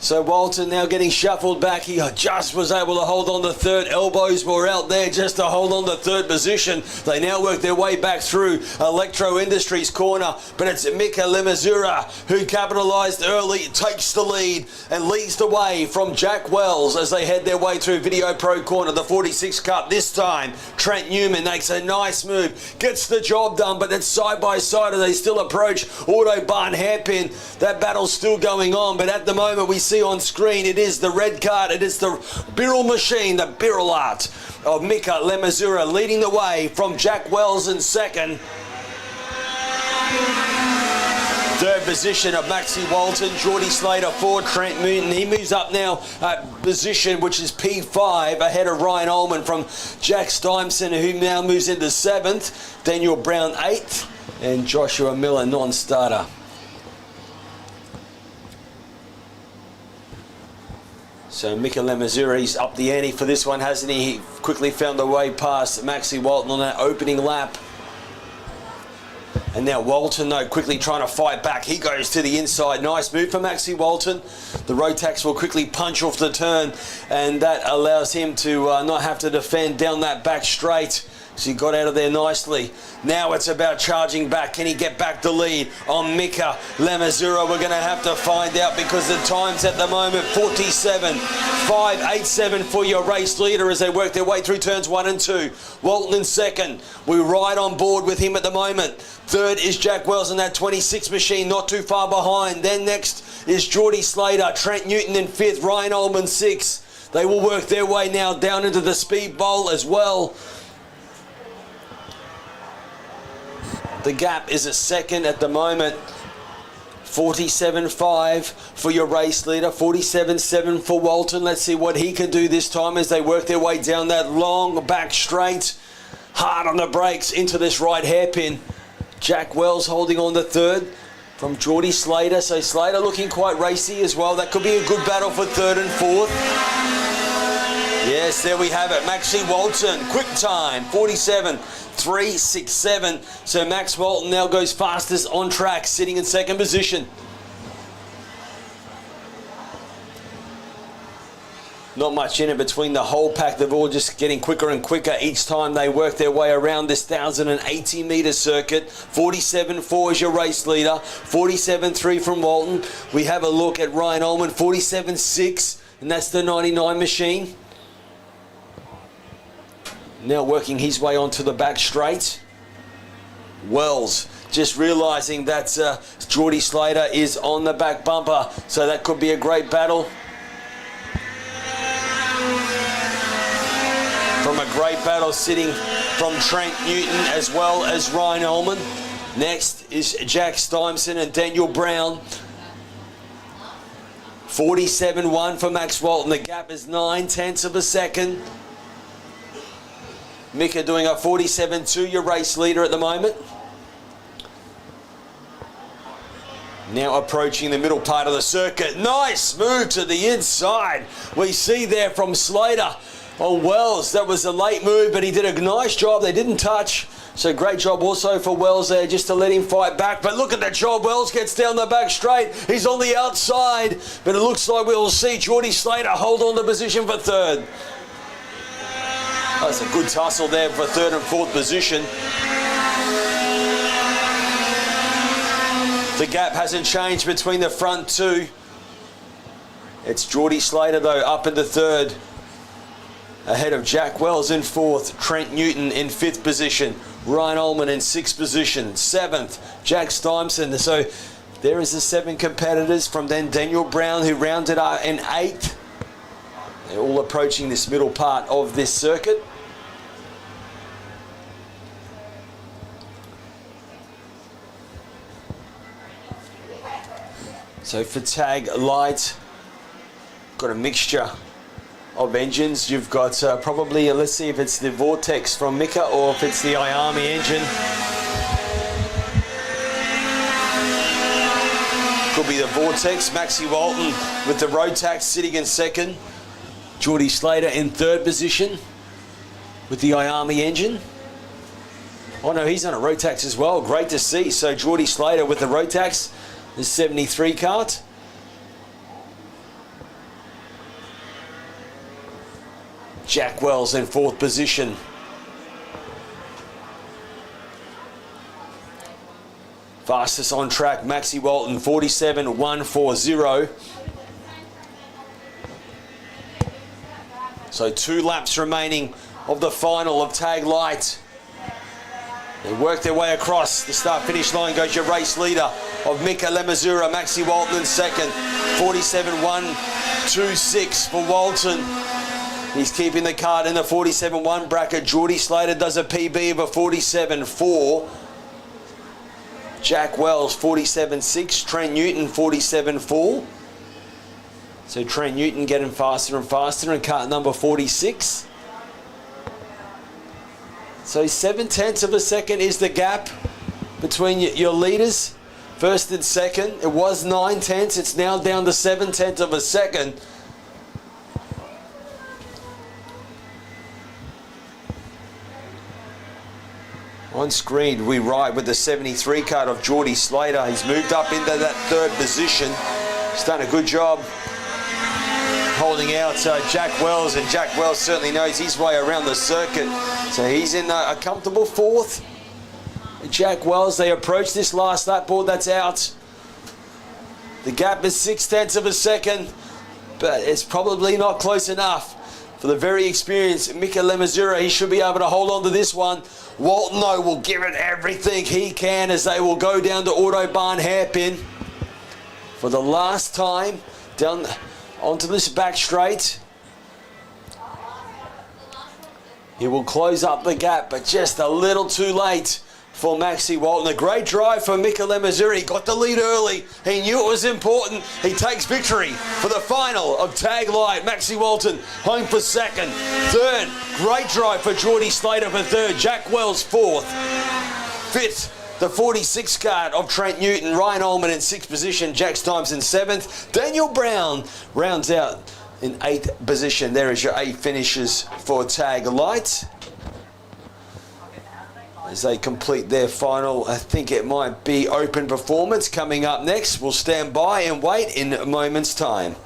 So Walton now getting shuffled back. He just was able to hold on to 3rd. Elbows were out there just to hold on to 3rd position. They now work their way back through Electro Industries corner. But it's Mika Lemazura who capitalised early, takes the lead and leads the way from Jack Wells as they head their way through Video Pro corner. The 46 Cup this time. Trent Newman makes a nice move, gets the job done, but then side by side as they still approach Autobahn Hairpin. That battle's still going on, but at the moment we see on screen it is the red card, it is the Birrell machine, the Birrell art of Mika Lemazura leading the way from Jack Wells in 2nd. 3rd position of Maxi Walton, Geordie Slater 4, Trent Newton. He moves up now position which is P5 ahead of Ryan Ullman from Jack Stuyvesant, who now moves into 7th. Daniel Brown 8th and Joshua Miller non-starter. So Mika Lemazura, he's up the ante for this one, hasn't he? He quickly found the way past Maxi Walton on that opening lap. And now Walton, though, quickly trying to fight back. He goes to the inside. Nice move for Maxi Walton. The Rotax will quickly punch off the turn, and that allows him to not have to defend down that back straight. So he got out of there nicely. Now it's about charging back. Can he get back the lead on Mika Lemazura? We're going to have to find out because the time's at the moment 47.587 for your race leader as they work their way through turns 1 and 2. Walton in 2nd. We're right on board with him at the moment. 3rd is Jack Wells in that 26 machine, not too far behind. Then next is Geordie Slater. Trent Newton in 5th. Ryan Ullman 6th. They will work their way now down into the speed bowl as well. The gap is a 2nd at the moment. 47.5 for your race leader. 47.7 for Walton. Let's see what he can do this time as they work their way down that long back straight. Hard on the brakes into this right hairpin. Jack Wells holding on to 3rd from Geordie Slater. So Slater looking quite racy as well. That could be a good battle for 3rd and 4th. Yes, there we have it. Maxi Walton, quick time, 47.367. So Max Walton now goes fastest on track, sitting in 2nd position. Not much in it between the whole pack. They're all just getting quicker and quicker each time they work their way around this 1,080 metre circuit. 47.4 is your race leader. 47.3 from Walton. We have a look at Ryan Ullman, 47.6, and that's the 99 machine. Now working his way onto the back straight. Wells just realising that Geordie Slater is on the back bumper, so that could be a great battle. From a great battle sitting from Trent Newton as well as Ryan Ullman. Next is Jack Stuyvesant and Daniel Brown. 47.1 for Max Walton. The gap is 0.9 of a second. Mika doing a 47.2, your race leader at the moment. Now approaching the middle part of the circuit. Nice move to the inside. We see there from Slater on Wells. That was a late move, but he did a nice job. They didn't touch. So great job also for Wells there, just to let him fight back. But look at that job. Wells gets down the back straight. He's on the outside. But it looks like we'll see Geordie Slater hold on to position for third. That's a good tussle there for third and fourth position. The gap hasn't changed between the front two. It's Geordie Slater, though, up into third. Ahead of Jack Wells in fourth, Trent Newton in fifth position, Ryan Ullman in sixth position, seventh, Jack Stuyvesant. So there is the 7 competitors from then Daniel Brown, who rounded up in eighth. They're all approaching this middle part of this circuit. So for tag light, got a mixture of engines. You've got probably, let's see if it's the Vortex from Mika or if it's the Iami engine. Could be the Vortex. Maxi Walton with the Rotax sitting in second. Geordie Slater in third position with the Iami engine. Oh no, he's on a Rotax as well. Great to see. So Geordie Slater with the Rotax, the 73 kart. Jack Wells in fourth position. Fastest on track, Maxi Walton, 47.140. So 2 laps remaining of the final of Tag Light. They work their way across the start-finish line. Goes your race leader of Mika Lemazura, Maxi Walton in second, 47.126 for Walton. He's keeping the card in the 47.1 bracket. Geordie Slater does a PB of a 47.4. Jack Wells, 47.6. Trent Newton, 47.4. So Trent Newton getting faster and faster in cart number 46. So 7/10 of a second is the gap between your leaders, first and second. It was 9/10. It's now down to 7/10 of a second. On screen, we ride with the 73 card of Geordie Slater. He's moved up into that third position. He's done a good job holding out Jack Wells, and Jack Wells certainly knows his way around the circuit. So he's in a comfortable fourth. Jack Wells, they approach this last lap board that's out. The gap is 6/10 of a second, but it's probably not close enough. For the very experienced Mika Lemazura, he should be able to hold on to this one. Walton, though, will give it everything he can as they will go down to Autobahn Hairpin for the last time down onto this back straight. He will close up the gap, but just a little too late for Maxi Walton. A great drive for Mika Lemazura. He got the lead early. He knew it was important. He takes victory for the final of Tag Light. Maxi Walton home for second. Third, great drive for Geordie Slater for third. Jack Wells fourth. Fifth, the 46 card of Trent Newton. Ryan Ullman in sixth position. Jack Stimes in seventh. Daniel Brown rounds out in eighth position. There is your 8 finishes for Tag Light. As they complete their final, I think it might be open performance coming up next. We'll stand by and wait in a moment's time.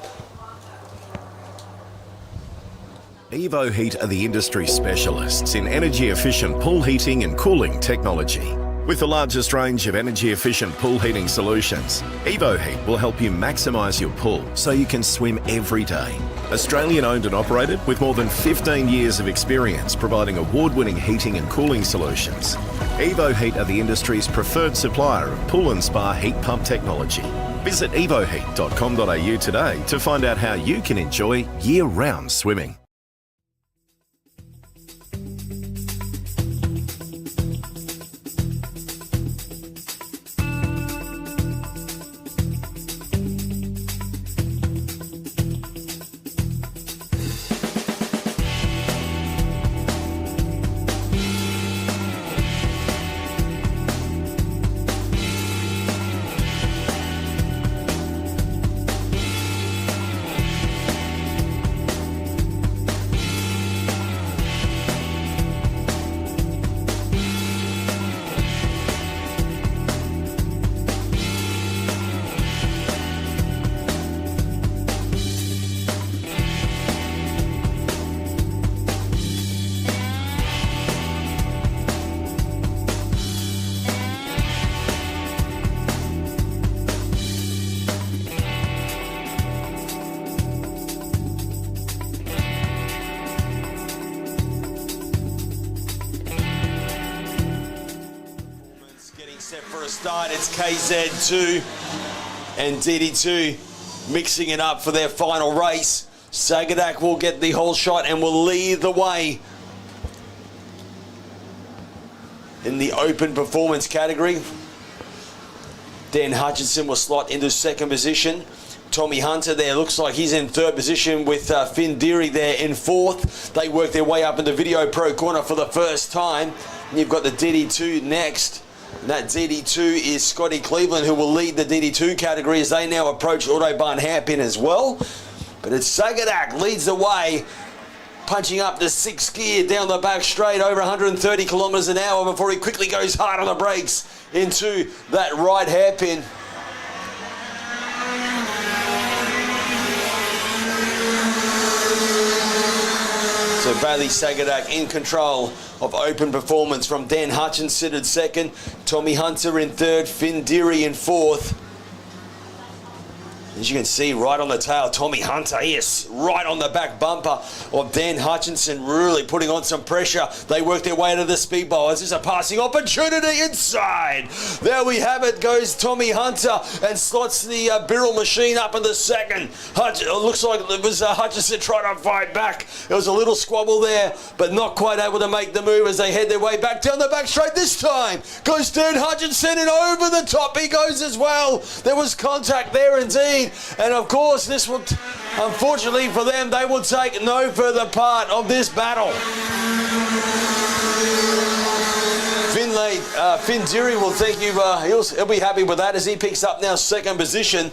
Evo Heat are the industry specialists in energy-efficient pool heating and cooling technology. With the largest range of energy-efficient pool heating solutions, Evo Heat will help you maximise your pool so you can swim every day. Australian owned and operated with more than 15 years of experience providing award-winning heating and cooling solutions. Evo Heat are the industry's preferred supplier of pool and spa heat pump technology. Visit evoheat.com.au today to find out how you can enjoy year-round swimming. for a start. It's KZ2 and DD2 mixing it up for their final race. Sagadak will get the whole shot and will lead the way in the open performance category. Dan Hutchinson will slot into second position. Tommy Hunter there looks like he's in third position with Finn Deary there in fourth. They work their way up into Video Pro Corner for the first time. And you've got the DD2 next. And that DD2 is Scotty Cleveland, who will lead the DD2 category as they now approach Autobahn hairpin as well. But it's Sagadak leads the way, punching up the sixth gear down the back straight over 130 kilometres an hour before he quickly goes hard on the brakes into that right hairpin. So Bailey Sagadak in control of open performance from Dan Hutchinson in second, Tommy Hunter in third, Finn Deary in fourth. As you can see, right on the tail, Tommy Hunter, yes, right on the back bumper of Dan Hutchinson, really putting on some pressure. They work their way to the speedboat. Is this a passing opportunity inside? There we have it, goes Tommy Hunter and slots the Birrell machine up in the second. It looks like it was Hutchinson trying to fight back. There was a little squabble there, but not quite able to make the move as they head their way back down the back straight. This time goes Dan Hutchinson and over the top he goes as well. There was contact there indeed. And of course, this will, unfortunately for them, they will take no further part of this battle. Finn Deary will think he'll be happy with that as he picks up now second position.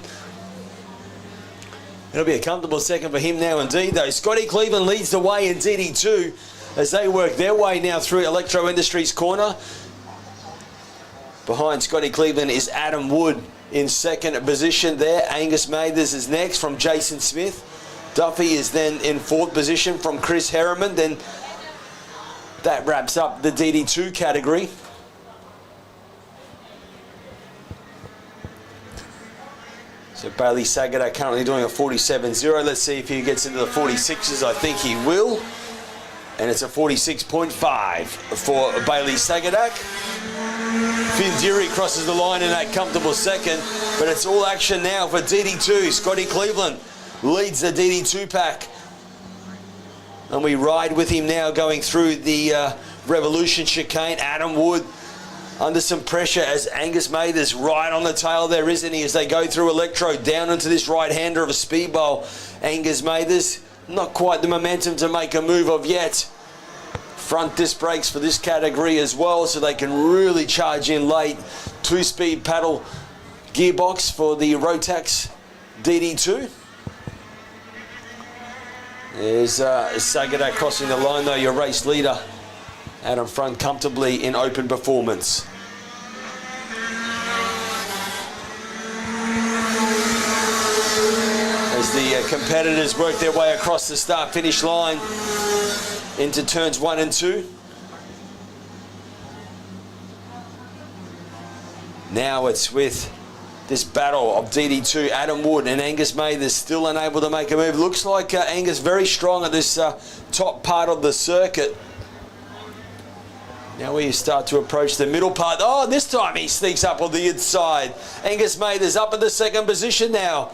It'll be a comfortable second for him now indeed, though. Scotty Cleveland leads the way in DD2 as they work their way now through Electro Industries corner. Behind Scotty Cleveland is Adam Wood in second position there. Angus Mathers is next from Jason Smith. Duffy is then in fourth position from Chris Harriman. Then that wraps up the DD2 category. So Bailey Sagadak currently doing a 47.0. Let's see if he gets into the 46s. I think he will. And it's a 46.5 for Bailey Sagadak. Finn Deary crosses the line in that comfortable second, but it's all action now for DD2. Scotty Cleveland leads the DD2 pack. And we ride with him now going through the Revolution chicane. Adam Wood under some pressure as Angus Mathers right on the tail there, isn't he, as they go through Electro down into this right-hander of a speedbowl. Angus Mathers, not quite the momentum to make a move of yet. Front disc brakes for this category as well, so they can really charge in late. Two-speed paddle gearbox for the Rotax DD2. There's Sagadak crossing the line though, your race leader out in front comfortably in open performance. As the competitors work their way across the start-finish line into turns 1 and 2. Now it's with this battle of DD2, Adam Wood and Angus Mathers still unable to make a move. Looks like Angus very strong at this top part of the circuit. Now we start to approach the middle part. Oh, this time he sneaks up on the inside. Angus Mathers up in the second position now.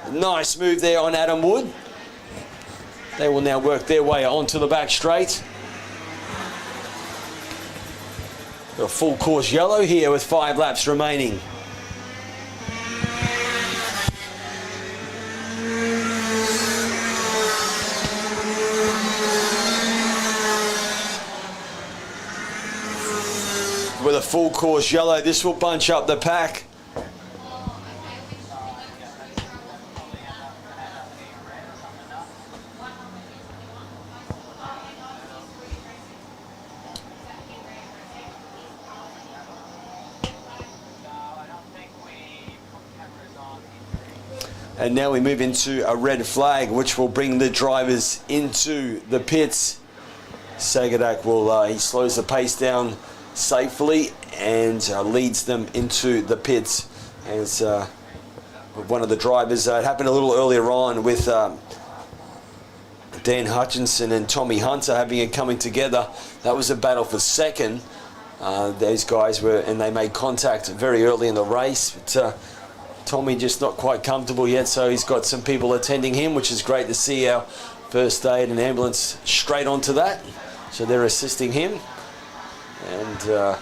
Nice move there on Adam Wood. They will now work their way onto the back straight. A full course yellow here with 5 laps remaining. With a full course yellow, this will bunch up the pack. And now we move into a red flag, which will bring the drivers into the pits. Sagadak will, he slows the pace down safely and leads them into the pits. As one of the drivers, it happened a little earlier on with Dan Hutchinson and Tommy Hunter having it coming together. That was a battle for second. Those guys were, and they made contact very early in the race. But Tommy just not quite comfortable yet, so he's got some people attending him, which is great to see. Our first aid and ambulance straight onto that, so they're assisting him. And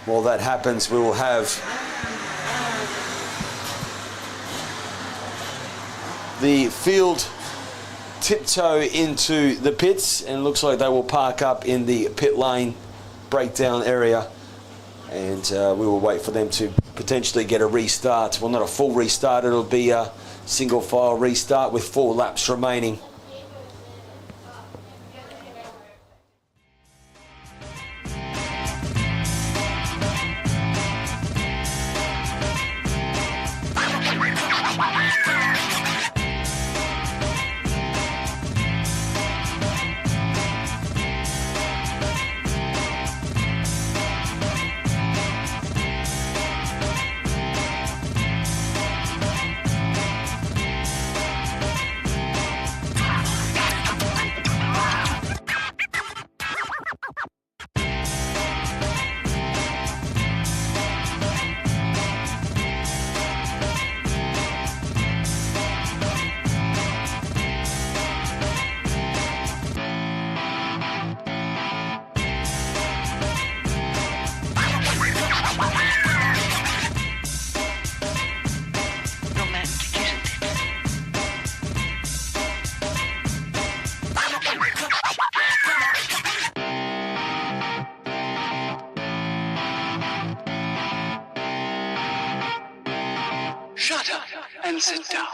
while that happens, we will have the field tiptoe into the pits, and it looks like they will park up in the pit lane breakdown area, and we will wait for them to potentially get a restart. Well, not a full restart, it'll be a single file restart with 4 laps remaining. Shut up and sit down.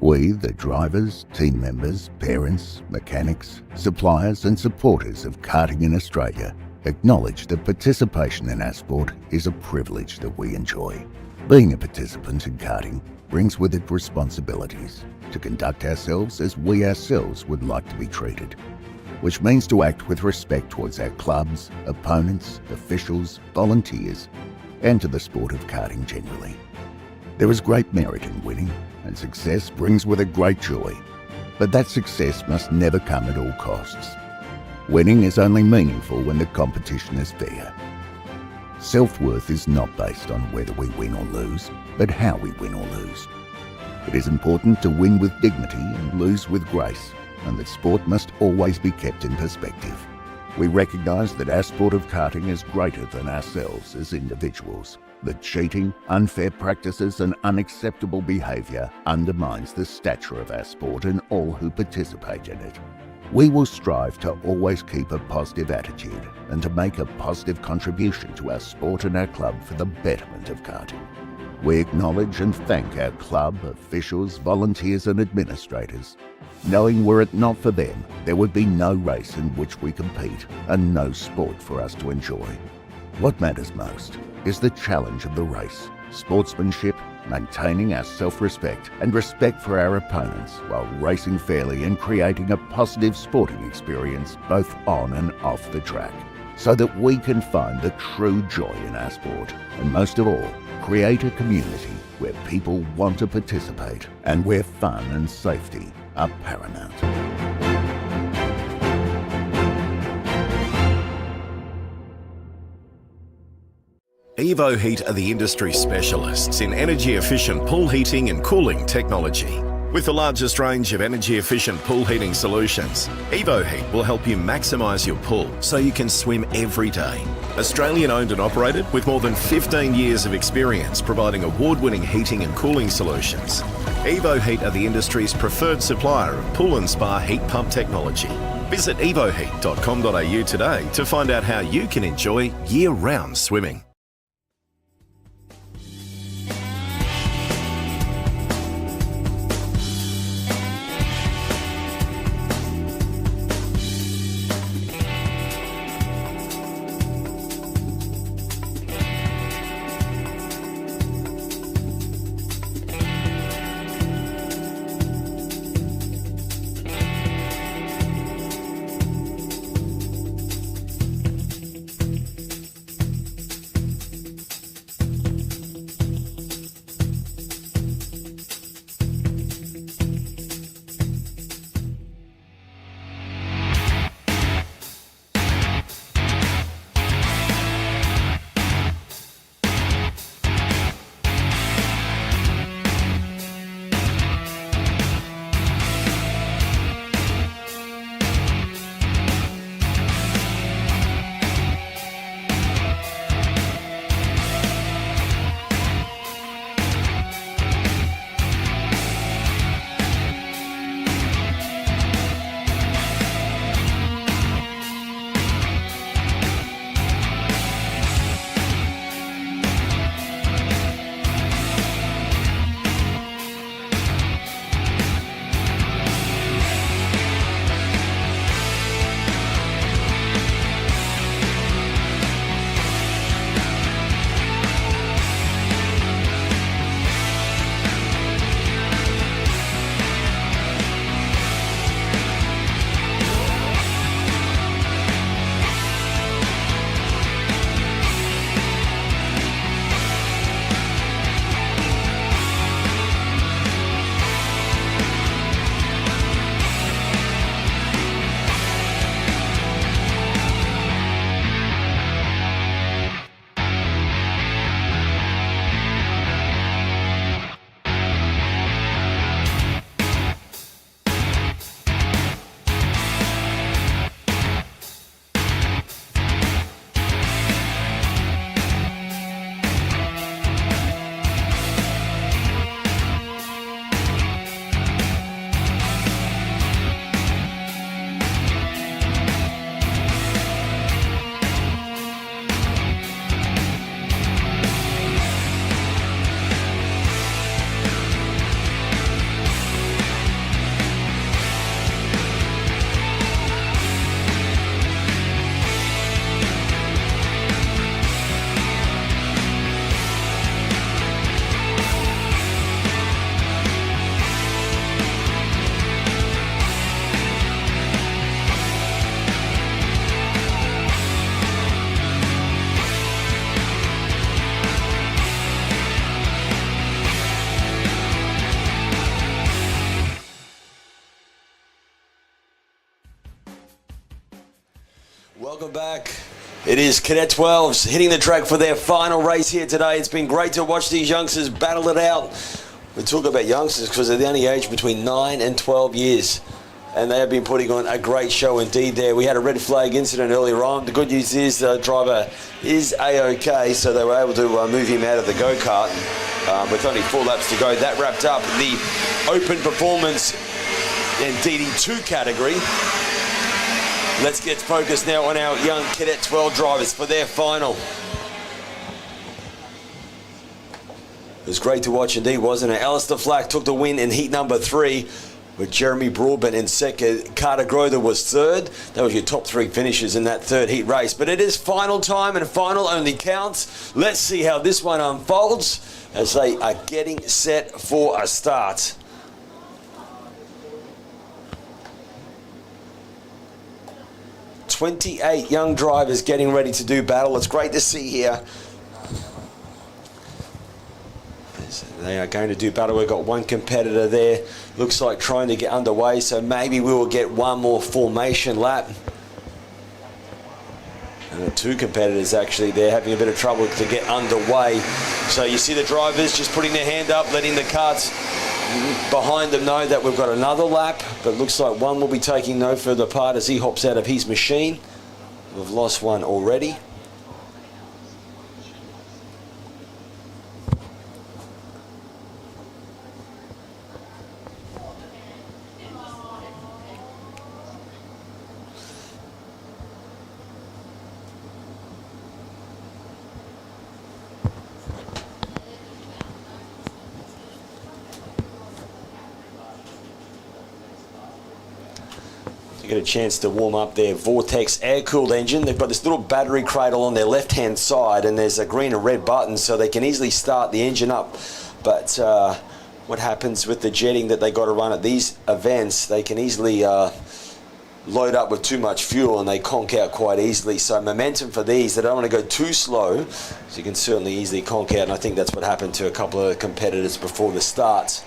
We, the drivers, team members, parents, mechanics, suppliers and supporters of karting in Australia, acknowledge that participation in our sport is a privilege that we enjoy. Being a participant in karting brings with it responsibilities to conduct ourselves as we ourselves would like to be treated, which means to act with respect towards our clubs, opponents, officials, volunteers, and to the sport of karting generally. There is great merit in winning, and success brings with it great joy, but that success must never come at all costs. Winning is only meaningful when the competition is fair. Self-worth is not based on whether we win or lose, but how we win or lose. It is important to win with dignity and lose with grace, and that sport must always be kept in perspective. We recognise that our sport of karting is greater than ourselves as individuals, that cheating, unfair practices and unacceptable behaviour undermines the stature of our sport and all who participate in it. We will strive to always keep a positive attitude and to make a positive contribution to our sport and our club for the betterment of karting. We acknowledge and thank our club, officials, volunteers and administrators, knowing were it not for them, there would be no race in which we compete and no sport for us to enjoy. What matters most is the challenge of the race, sportsmanship, maintaining our self-respect and respect for our opponents while racing fairly and creating a positive sporting experience both on and off the track, so that we can find the true joy in our sport and most of all, create a community where people want to participate and where fun and safety are paramount. Evo Heat are the industry specialists in energy-efficient pool heating and cooling technology. With the largest range of energy-efficient pool heating solutions, Evo Heat will help you maximise your pool so you can swim every day. Australian owned and operated with more than 15 years of experience providing award-winning heating and cooling solutions. Evo Heat are the industry's preferred supplier of pool and spa heat pump technology. Visit evoheat.com.au today to find out how you can enjoy year-round swimming. Welcome back. It is Cadet 12s hitting the track for their final race here today. It's been great to watch these youngsters battle it out. We talk about youngsters because they're the only age between 9 and 12 years. And they have been putting on a great show indeed there. We had a red flag incident earlier on. The good news is the driver is A-OK, so they were able to move him out of the go-kart with only 4 laps to go. That wrapped up the open performance in DD2 category. Let's get focused now on our young Cadet 12 drivers for their final. It was great to watch indeed, wasn't it? Alistair Flack took the win in heat number 3 with Jeremy Broadbent in second. Carter Grother was third. That was your top 3 finishes in that third heat race. But it is final time and final only counts. Let's see how this one unfolds as they are getting set for a start. 28 young drivers getting ready to do battle. It's great to see here. They are going to do battle. We've got one competitor there. Looks like trying to get underway, so maybe we will get one more formation lap. And the 2 competitors actually, they're having a bit of trouble to get underway. So you see the drivers just putting their hand up, letting the karts behind them know that we've got another lap, but looks like one will be taking no further part as he hops out of his machine. We've lost one already. Get a chance to warm up their Vortex air-cooled engine. They've got this little battery cradle on their left-hand side, and there's a green and red button, so they can easily start the engine up. But what happens with the jetting that they got to run at these events, they can easily load up with too much fuel and they conk out quite easily. So momentum for these, they don't want to go too slow, so you can certainly easily conk out, and I think that's what happened to a couple of competitors before the start.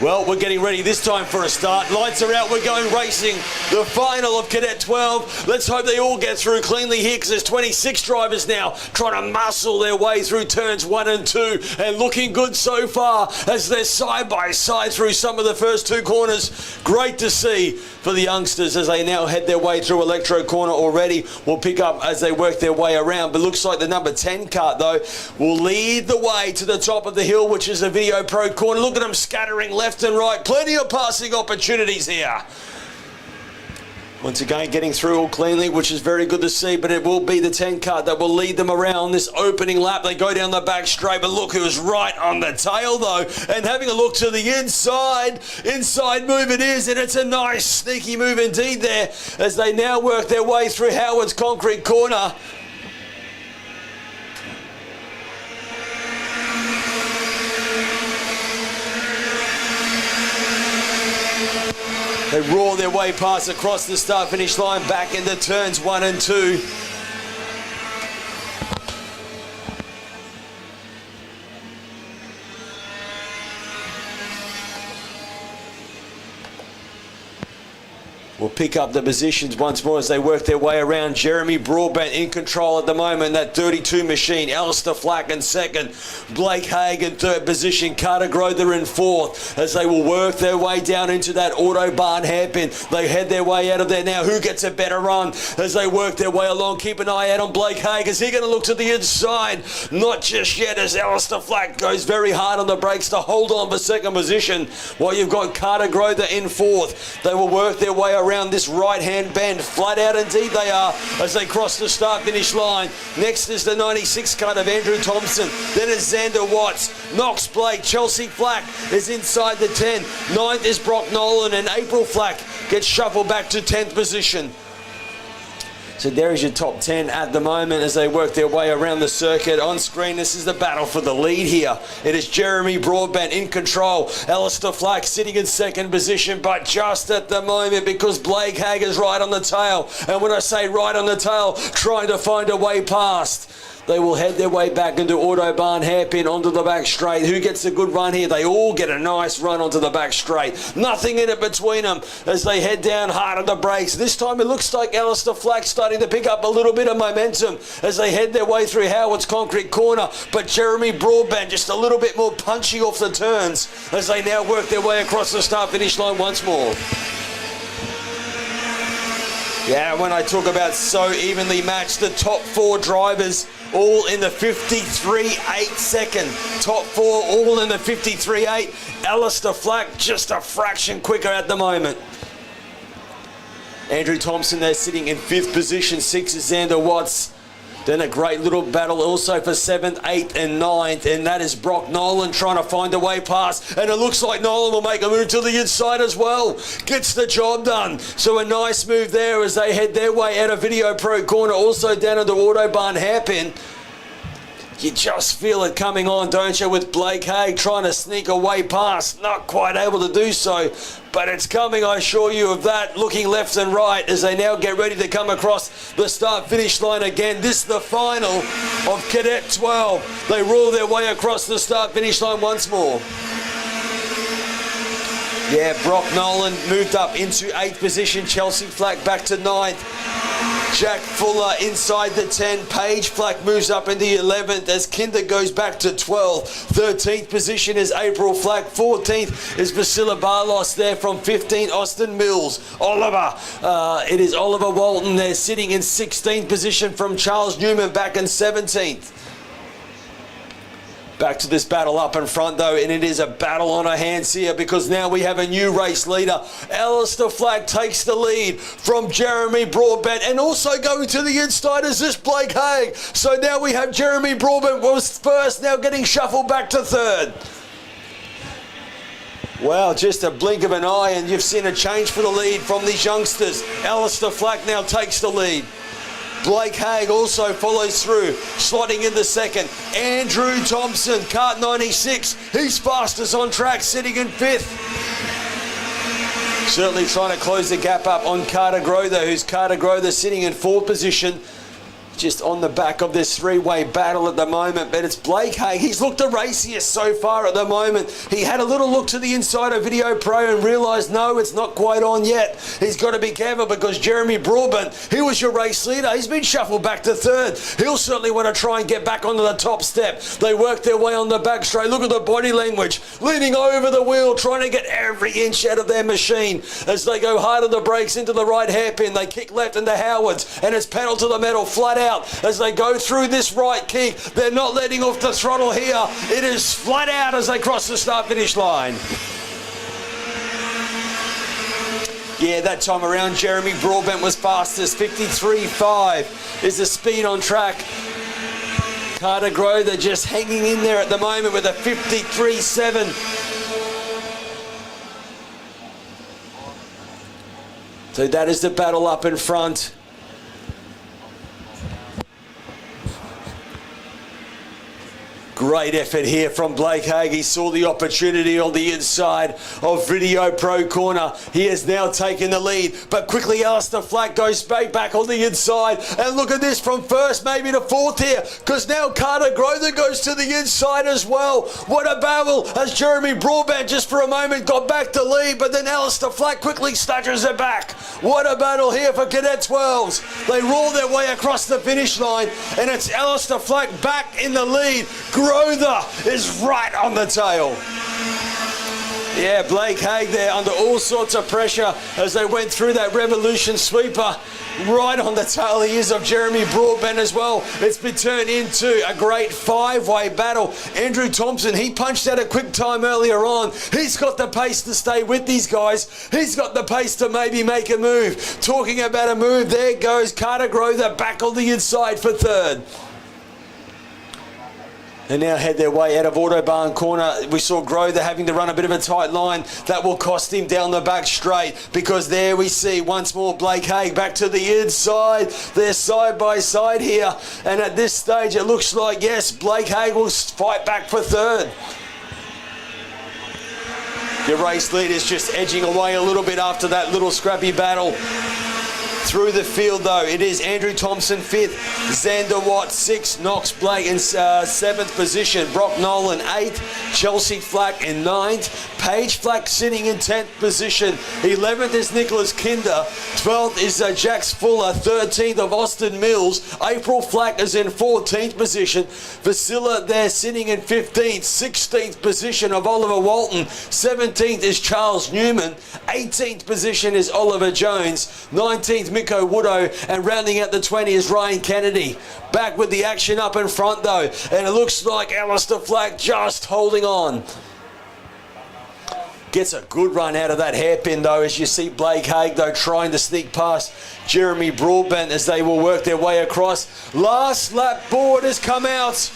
Well, we're getting ready this time for a start. Lights are out, we're going racing. The final of Cadet 12. Let's hope they all get through cleanly here because there's 26 drivers now trying to muscle their way through turns 1 and 2 and looking good so far as they're side by side through some of the first 2 corners. Great to see for the youngsters as they now head their way through Electro Corner already. Will pick up as they work their way around, but looks like the number 10 kart though will lead the way to the top of the hill, which is the Video Pro corner. Look at them scattering left and right. Plenty of passing opportunities here. Once again, getting through all cleanly, which is very good to see, but it will be the 10 kart that will lead them around this opening lap. They go down the back straight, but look who's right on the tail though, and having a look to the inside move it is, and it's a nice sneaky move indeed there as they now work their way through Howard's concrete corner. They roar their way past across the start-finish line back into turns 1 and 2. Will pick up the positions once more as they work their way around. Jeremy Broadbent in control at the moment, that 32 machine. Alistair Flack in second. Blake Haig in third position. Carter Grother in fourth as they will work their way down into that Autobahn hairpin. They head their way out of there now. Who gets a better run as they work their way along? Keep an eye out on Blake Haig. Is he going to look to the inside? Not just yet as Alistair Flack goes very hard on the brakes to hold on for second position while you've got Carter Grother in fourth. They will work their way around this right-hand bend. Flat out indeed they are as they cross the start-finish line. Next is the 96 kart of Andrew Thompson. Then is Xander Watts. Knox Blake. Chelsea Flack is inside the 10. 9th is Brock Nolan, and April Flack gets shuffled back to 10th position. So there is your top 10 at the moment as they work their way around the circuit. On screen, this is the battle for the lead here. It is Jeremy Broadbent in control. Alistair Flack sitting in second position, but just at the moment because Blake Haig is right on the tail. And when I say right on the tail, trying to find a way past. They will head their way back into Autobahn hairpin onto the back straight. Who gets a good run here? They all get a nice run onto the back straight. Nothing in it between them as they head down hard on the brakes. This time it looks like Alistair Flack starting to pick up a little bit of momentum as they head their way through Howard's concrete corner. But Jeremy Broadbent just a little bit more punchy off the turns as they now work their way across the start-finish line once more. Yeah, when I talk about so evenly matched, the top 4 drivers all in the 53.8 second. Top 4 all in the 53.8. Alistair Flack just a fraction quicker at the moment. Andrew Thompson there sitting in 5th position. 6 is Xander Watts. Then a great little battle also for 7th, 8th and 9th. And that is Brock Nolan trying to find a way past. And it looks like Nolan will make a move to the inside as well. Gets the job done. So a nice move there as they head their way out of Video Pro corner. Also down into Autobahn hairpin. You just feel it coming on, don't you, with Blake Haig trying to sneak away past. Not quite able to do so, but it's coming, I assure you of that. Looking left and right as they now get ready to come across the start-finish line again. This is the final of Cadet 12. They roll their way across the start-finish line once more. Yeah, Brock Nolan moved up into 8th position. Chelsea Flack back to 9th. Jack Fuller inside the 10. Paige Flack moves up into the 11th as Kinder goes back to 12th. 13th position is April Flack. 14th is Vasila Barlos there from 15. Austin Mills. It is Oliver Walton there sitting in 16th position from Charles Newman back in 17th. Back to this battle up in front though, and it is a battle on our hands here because now we have a new race leader. Alistair Flack takes the lead from Jeremy Broadbent, and also going to the inside is this Blake Haig. So now we have Jeremy Broadbent was first, now getting shuffled back to 3rd. Wow, just a blink of an eye and you've seen a change for the lead from these youngsters. Alistair Flack now takes the lead. Blake Haig also follows through, slotting in the 2nd. Andrew Thompson, Kart 96, he's fastest on track, sitting in 5th. Certainly trying to close the gap up on Carter Grother, who's Carter Grother sitting in 4th position. Just on the back of this 3-way battle at the moment, but it's Blake Haig. He's looked the raciest so far at the moment. He had a little look to the inside of Video Pro and realised, no, it's not quite on yet. He's got to be careful because Jeremy Broadbent, he was your race leader. He's been shuffled back to 3rd. He'll certainly want to try and get back onto the top step. They work their way on the back straight. Look at the body language. Leaning over the wheel, trying to get every inch out of their machine as they go hard on the brakes into the right hairpin. They kick left into Howard's, and it's pedal to the metal, flat out as they go through this right kick. They're not letting off the throttle here. It is flat out as they cross the start-finish line. Yeah, that time around, Jeremy Broadbent was fastest. 53.5 is the speed on track. Carter Grother just hanging in there at the moment with a 53.7. So that is the battle up in front. Great effort here from Blake Haig. He saw the opportunity on the inside of Video Pro corner. He has now taken the lead, but quickly Alistair Flack goes back on the inside. And look at this, from 1st maybe to 4th here, because now Carter Grother goes to the inside as well. What a battle as Jeremy Broadbent just for a moment got back to lead, but then Alistair Flack quickly snatches it back. What a battle here for Cadet 12s. They roll their way across the finish line, and it's Alistair Flack back in the lead. Grother is right on the tail. Yeah, Blake Haig there under all sorts of pressure as they went through that Revolution sweeper. Right on the tail he is of Jeremy Broadbent as well. It's been turned into a great 5-way battle. Andrew Thompson, he punched out a quick time earlier on. He's got the pace to stay with these guys. He's got the pace to maybe make a move. Talking about a move, there goes Carter Grother back on the inside for 3rd. They now head their way out of Autobahn corner. We saw Grother having to run a bit of a tight line. That will cost him down the back straight, because there we see once more Blake Haig back to the inside. They're side by side here, and at this stage it looks like, yes, Blake Haig will fight back for 3rd. Your race leader is just edging away a little bit after that little scrappy battle. Through the field, though, it is Andrew Thompson 5th, Xander Watt 6th, Knox Blake in 7th position, Brock Nolan 8th, Chelsea Flack in 9th, Paige Flack sitting in 10th position, 11th is Nicholas Kinder, 12th is Jax Fuller, 13th of Austin Mills, April Flack is in 14th position, Vasila there sitting in 15th, 16th position of Oliver Walton, 17th is Charles Newman, 18th position is Oliver Jones, 19th Miko Woodo, and rounding out the 20 is Ryan Kennedy. Back with the action up in front though, and it looks like Alistair Flack just holding on. Gets a good run out of that hairpin though, as you see Blake Haig though trying to sneak past Jeremy Broadbent as they will work their way across. Last lap board has come out.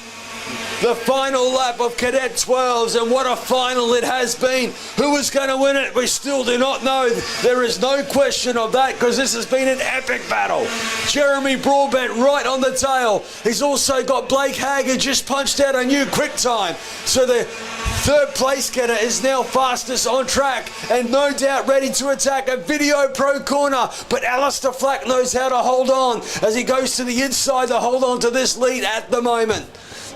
The final lap of Cadet 12s, and what a final it has been. Who is going to win it? We still do not know. There is no question of that because this has been an epic battle. Jeremy Broadbent right on the tail. He's also got Blake Haig who just punched out a new quick time. So the third place getter is now fastest on track and no doubt ready to attack a Video Pro corner. But Alistair Flack knows how to hold on as he goes to the inside to hold on to this lead at the moment.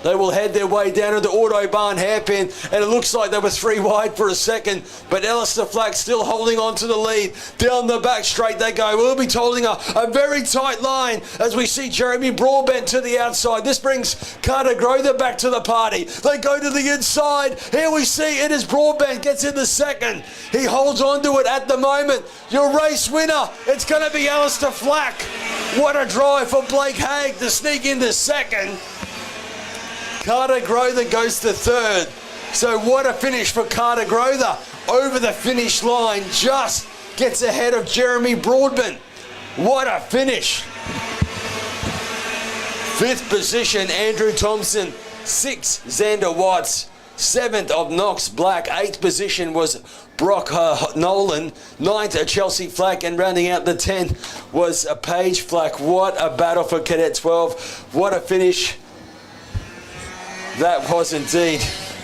They will head their way down to the Autobahn hairpin, and it looks like they were 3 wide for a second, but Alistair Flack still holding on to the lead. Down the back straight they go. We'll be holding a very tight line as we see Jeremy Broadbent to the outside. This brings Carter Grother back to the party. They go to the inside. Here we see it is Broadbent gets in the second. He holds on to it at the moment. Your race winner, it's going to be Alistair Flack. What a drive for Blake Haig to sneak into second. Carter Grother goes to third. So what a finish for Carter Grother. Over the finish line, just gets ahead of Jeremy Broadbent. What a finish. 5th position, Andrew Thompson. 6th, Xander Watts. 7th of Knox Black. 8th position was Brock Nolan. 9th, Chelsea Flack. And rounding out the 10th was Paige Flack. What a battle for Cadet 12. What a finish that was indeed,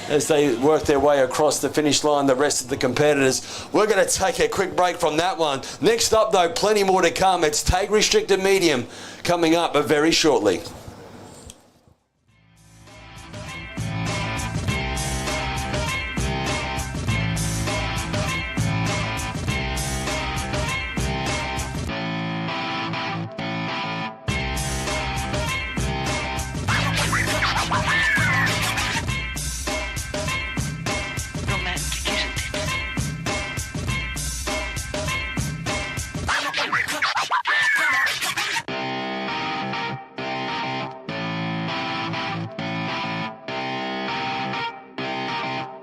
as they work their way across the finish line, the rest of the competitors. We're going to take a quick break from that one. Next up, though, plenty more to come. It's Tag Restricted Medium coming up very shortly.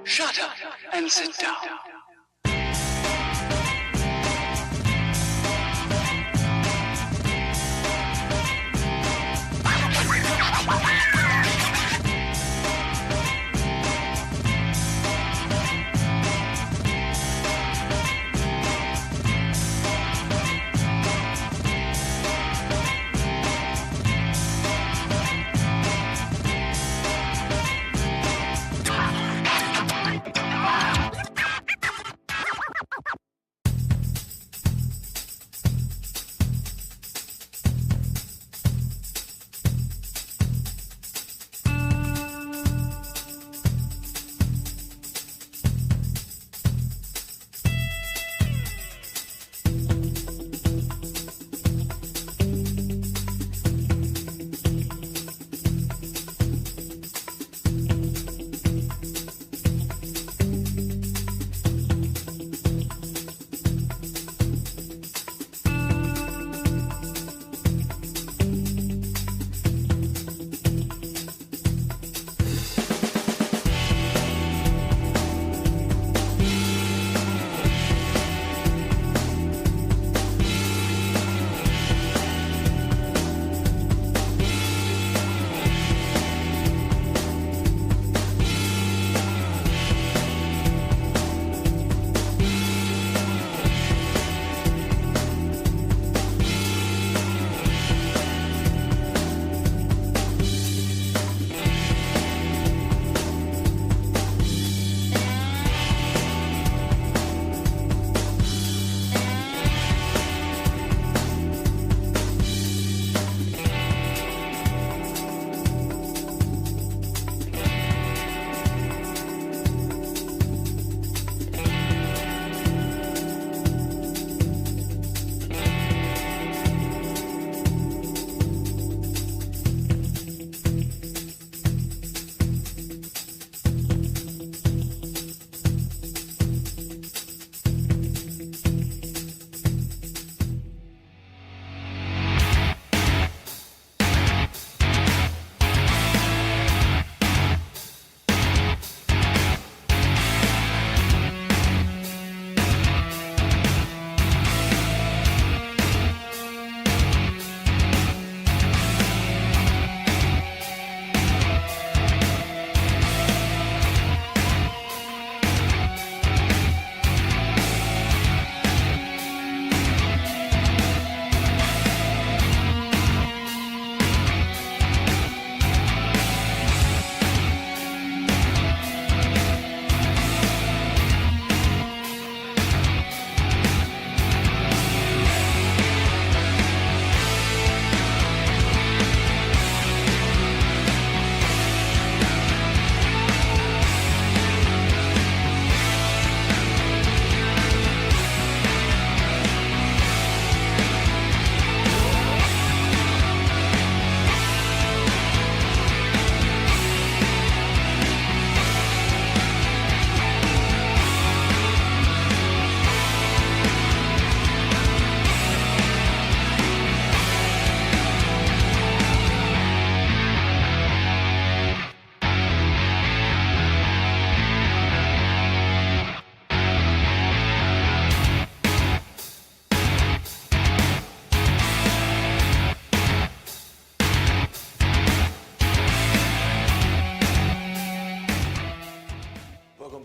Shut up and sit down.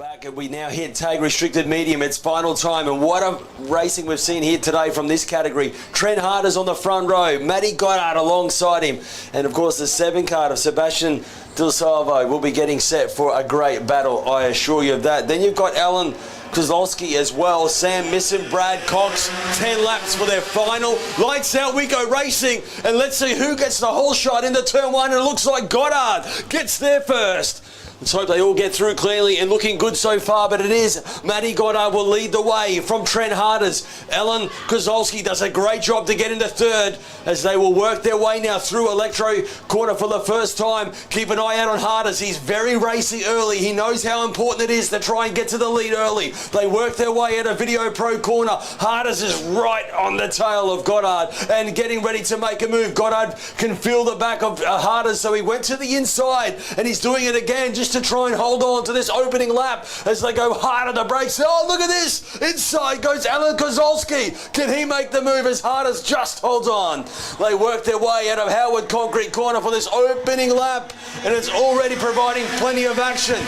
back, and we now hit tag restricted medium. It's final time, and what a racing we've seen here today from this category. Trent Harder's on the front row, Matty Goddard alongside him, and of course the 7 card of Sebastian Del Salvo will be getting set for a great battle, I assure you of that. Then you've got Alan Kozlowski as well, Sam Misson, Brad Cox, 10 laps for their final. Lights out, we go racing, and let's see who gets the whole shot into turn 1, and it looks like Goddard gets there first. Let's hope they all get through clearly and looking good so far, but it is Matty Goddard will lead the way from Trent Harder's. Alan Kozlowski does a great job to get into third as they will work their way now through Electro Corner for the first time. Keep an eye out on Harder's. He's very racy early. He knows how important it is to try and get to the lead early. They work their way at a Video Pro corner. Harder's is right on the tail of Goddard and getting ready to make a move. Goddard can feel the back of Harder's, so he went to the inside and he's doing it again just to try and hold on to this opening lap as they go hard on the brakes. Oh, look at this! Inside goes Alan Kozlowski. Can he make the move as Harder's just holds on? They work their way out of Howard Concrete Corner for this opening lap, and it's already providing plenty of action.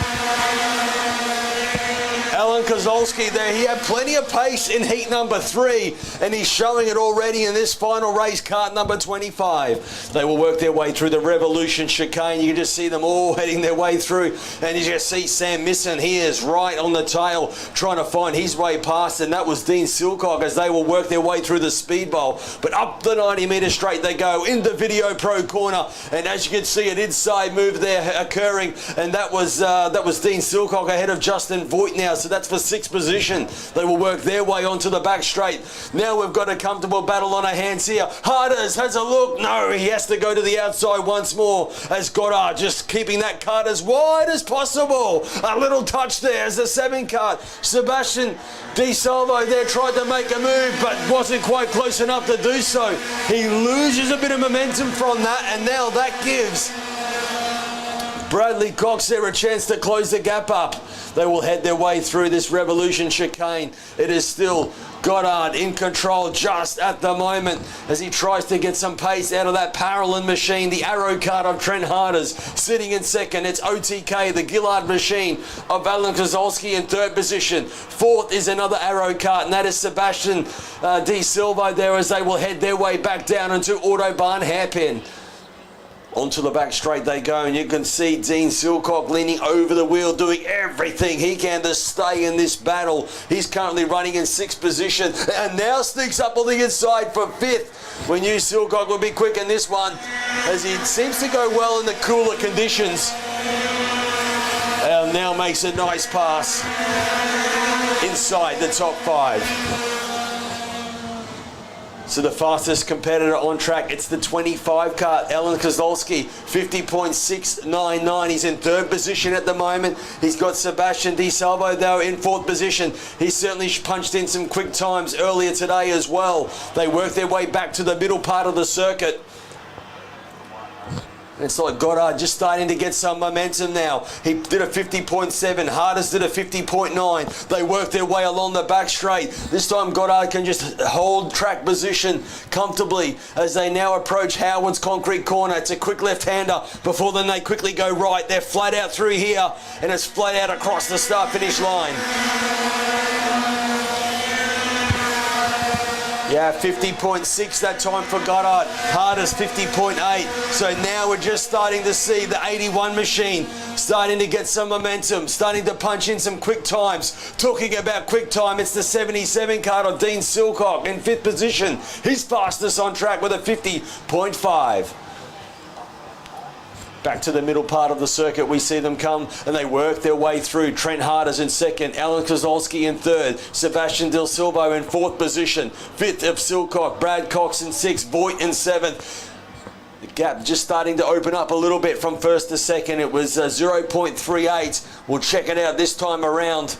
Alan Kozlowski there, he had plenty of pace in heat number 3, and he's showing it already in this final race, kart number 25. They will work their way through the Revolution chicane. You can just see them all heading their way through, and you just see Sam Misson, he is right on the tail, trying to find his way past, and that was Dean Silcock as they will work their way through the speed bowl. But up the 90 metre straight they go in the Video Pro corner, and as you can see, an inside move there occurring, and that was Dean Silcock ahead of Justin Voigt now. So that's for 6th position. They will work their way onto the back straight. Now we've got a comfortable battle on our hands here. Harders has a look. No, he has to go to the outside once more as Goddard just keeping that cart as wide as possible. A little touch there as the 7 cart. Sebastian Di Salvo there tried to make a move but wasn't quite close enough to do so. He loses a bit of momentum from that, and now that gives Bradley Cox there a chance to close the gap up. They will head their way through this Revolution chicane. It is still Goddard in control just at the moment as he tries to get some pace out of that Paralyn machine. The Arrow cart of Trent Harder's sitting in second. It's OTK, the Gillard machine of Alan Kozlowski in 3rd position. 4th is another Arrow cart, and that is Sebastian Di Silvo there as they will head their way back down into Autobahn Hairpin. Onto the back straight they go, and you can see Dean Silcock leaning over the wheel, doing everything he can to stay in this battle. He's currently running in 6th position, and now sneaks up on the inside for 5th. We knew Silcock would be quick in this one, as he seems to go well in the cooler conditions. And now makes a nice pass inside the top 5. So the fastest competitor on track, it's the 25 cart, Alan Kozlowski, 50.699. He's in 3rd position at the moment. He's got Sebastian Di Salvo though in 4th position. He certainly punched in some quick times earlier today as well. They work their way back to the middle part of the circuit. It's like Goddard just starting to get some momentum now. He did a 50.7. Hardest did a 50.9. They work their way along the back straight. This time Goddard can just hold track position comfortably as they now approach Howard's Concrete Corner. It's a quick left-hander before then they quickly go right. They're flat out through here, and it's flat out across the start-finish line. Yeah, 50.6 that time for Goddard. Hardest 50.8. So now we're just starting to see the 81 machine starting to get some momentum, starting to punch in some quick times. Talking about quick time, it's the 77 card of Dean Silcock in 5th position. He's fastest on track with a 50.5. Back to the middle part of the circuit, we see them come, and they work their way through. Trent Harder's in 2nd, Alan Kozlowski in 3rd, Sebastian Del Silvo in 4th position, 5th of Silcock, Brad Cox in 6th, Voigt in 7th. The gap just starting to open up a little bit from 1st to 2nd. It was 0.38. We'll check it out this time around.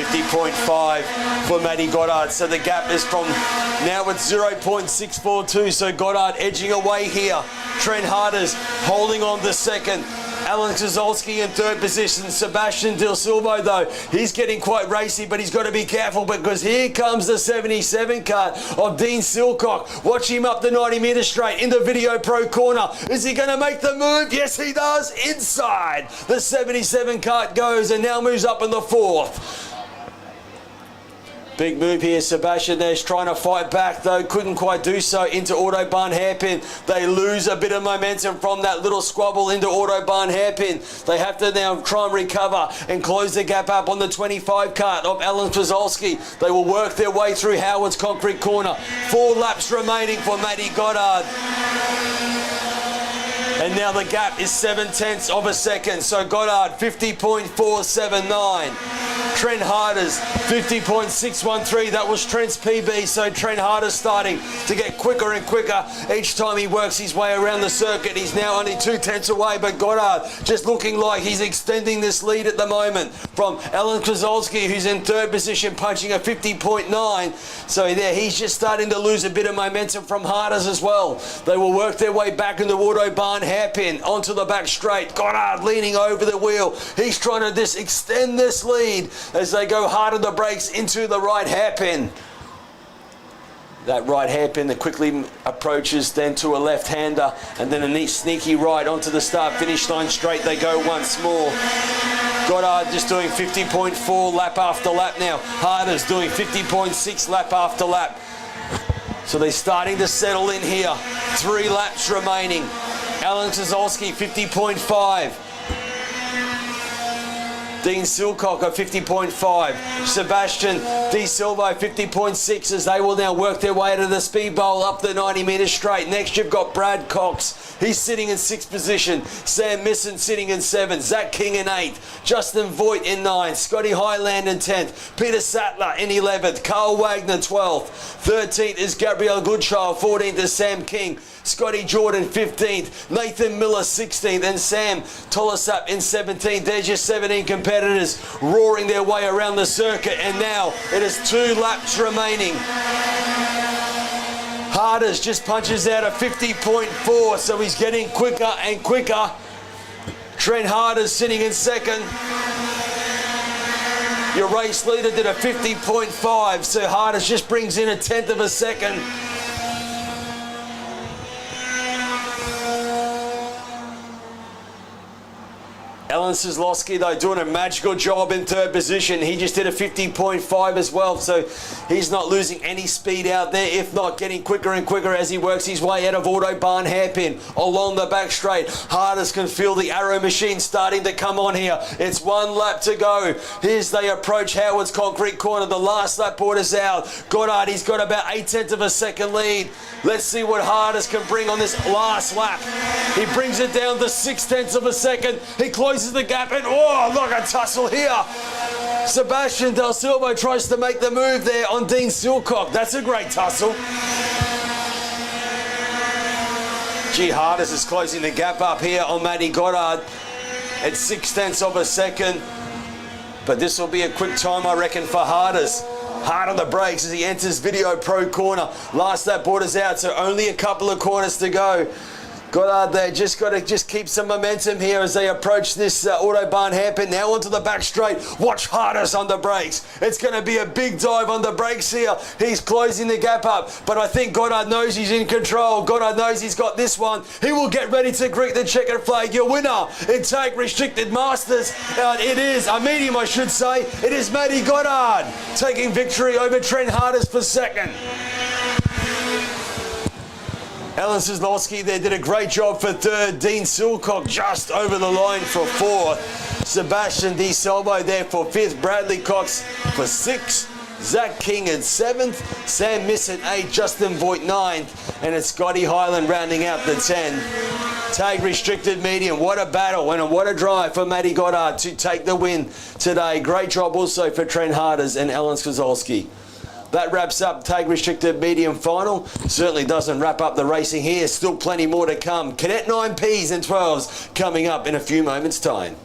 .5 for Matty Goddard. So the gap is from now it's 0.642. So Goddard edging away here. Trent Harder's holding on to 2nd. Alan Kozolski in third position. Sebastian Del Silvo, though, he's getting quite racy, but he's got to be careful because here comes the 77 kart of Dean Silcock. Watch him up the 90-metre straight in the Video Pro corner. Is he going to make the move? Yes, he does. Inside. The 77 kart goes and now moves up in the fourth. Big move here, Sebastian There's trying to fight back though, couldn't quite do so into Autobahn Hairpin. They lose a bit of momentum from that little squabble into Autobahn Hairpin. They have to now try and recover and close the gap up on the 25 kart of Alan Kozolski. They will work their way through Howard's concrete corner. 4 laps remaining for Matty Goddard. And now the gap is 7/10 of a second. So Goddard 50.479. Trent Harders 50.613. That was Trent's PB. So Trent Harders starting to get quicker and quicker each time he works his way around the circuit. He's now only 2/10 away, but Goddard just looking like he's extending this lead at the moment from Alan Kozolski, who's in third position, punching a 50.9. So there, he's just starting to lose a bit of momentum from Harders as well. They will work their way back into Autobahn Hairpin onto the back straight. Goddard leaning over the wheel. He's trying to just extend this lead as they go hard on the brakes into the right hairpin. That right hairpin that quickly approaches then to a left-hander, and then a neat sneaky right onto the start-finish line straight. They go once more. Goddard just doing 50.4 lap after lap now. Harders doing 50.6 lap after lap. So they're starting to settle in here. 3 laps remaining. Alan Kozolski 50.5. Dean Silcock at 50.5. Sebastian De Silvo 50.6 as they will now work their way to the speed bowl up the 90-metre straight. Next you've got Brad Cox. He's sitting in 6th position. Sam Misson sitting in 7th. Zach King in 8th. Justin Voigt in 9th. Scotty Highland in 10th. Peter Sattler in 11th. Carl Wagner 12th. 13th is Gabriel Goodchild. 14th is Sam King. Scotty Jordan 15th, Nathan Miller 16th, and Sam Tolasap in 17th. There's your 17 competitors roaring their way around the circuit, and now it is 2 laps remaining. Harders just punches out a 50.4, so he's getting quicker and quicker. Trent Harders sitting in 2nd. Your race leader did a 50.5, so Harders just brings in 1/10 of a second. Alan Kozolski, though, doing a magical job in 3rd position. He just did a 50.5 as well, so he's not losing any speed out there, if not getting quicker and quicker as he works his way out of Autobahn Hairpin along the back straight. Harders can feel the arrow machine starting to come on here. It's 1 lap to go. Here's they approach Howard's concrete corner. The last lap orders out. Goddard, he's got about 1/10 of a second lead. Let's see what Harders can bring on this last lap. He brings it down to 6/10 of a second. He closes the gap and look at tussle here. Sebastian Del Silvo tries to make the move there on Dean Silcock. That's a great tussle. Gee, Harders is closing the gap up here on Matty Goddard at 6/10 of a second. But this will be a quick time, I reckon, for Harders. Hard on the brakes as he enters Video Pro corner. Last lap borders out, so only a couple of corners to go. Goddard there, just got to keep some momentum here as they approach this Autobahn Hairpin. Now onto the back straight. Watch Harders on the brakes. It's going to be a big dive on the brakes here. He's closing the gap up, but I think Goddard knows he's in control. Goddard knows he's got this one. He will get ready to greet the checkered flag. Your winner in Take Restricted Masters. It is a medium, I should say. It is Matty Goddard taking victory over Trent Harders for 2nd. Alan Kozolski there did a great job for 3rd. Dean Silcock just over the line for 4th. Sebastian De Silvo there for 5th. Bradley Cox for 6th. Zach King in 7th. Sam Miss at 8th. Justin Voigt 9th. And it's Scotty Highland rounding out the 10. Tag restricted medium. What a battle and what a drive for Matty Goddard to take the win today. Great job also for Trent Harders and Alan Kozolski. That wraps up Tag Restricted Medium Final. Certainly doesn't wrap up the racing here. Still plenty more to come. Cadet 9Ps and 12s coming up in a few moments' time.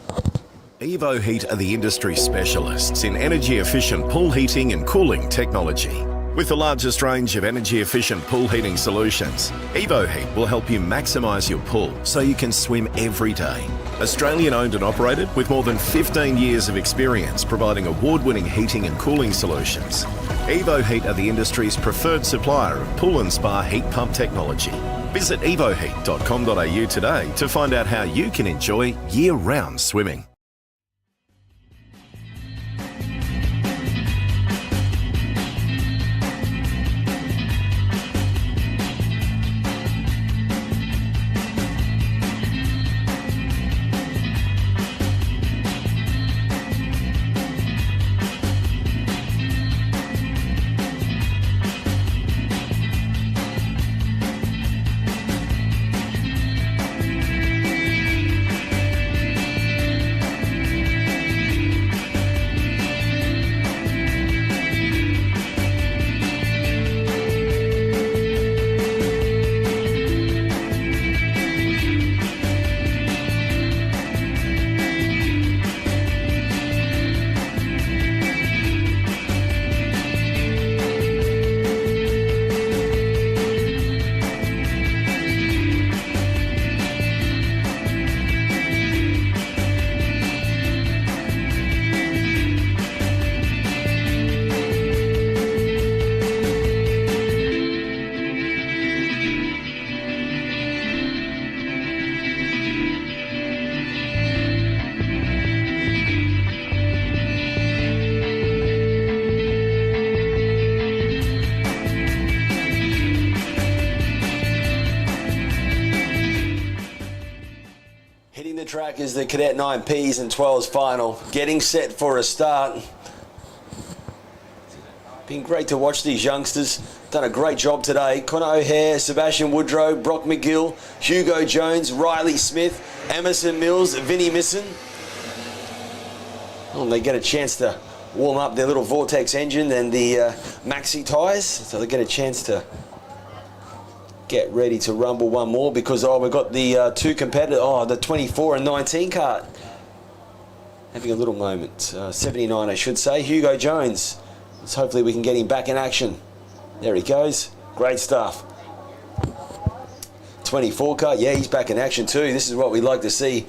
Evo Heat are the industry specialists in energy efficient pool heating and cooling technology. With the largest range of energy-efficient pool heating solutions, EvoHeat will help you maximise your pool so you can swim every day. Australian owned and operated with more than 15 years of experience providing award-winning heating and cooling solutions. EvoHeat are the industry's preferred supplier of pool and spa heat pump technology. Visit evoheat.com.au today to find out how you can enjoy year-round swimming. Track is the Cadet 9 Ps and 12s final, getting set for a start. Been great to watch these youngsters. Done a great job today. Connor O'Hare, Sebastian Woodrow, Brock McGill, Hugo Jones, Riley Smith, Emerson Mills, Vinnie Misson. Oh, they get a chance to warm up their little Vortex engine and the maxi tyres, so they get a chance to get ready to rumble one more because we've got the two competitors, the 24 and 19 kart having a little moment. 79 I should say. Hugo Jones, so hopefully we can get him back in action. There he goes, great stuff. 24 kart, yeah, he's back in action too. This is what we'd like to see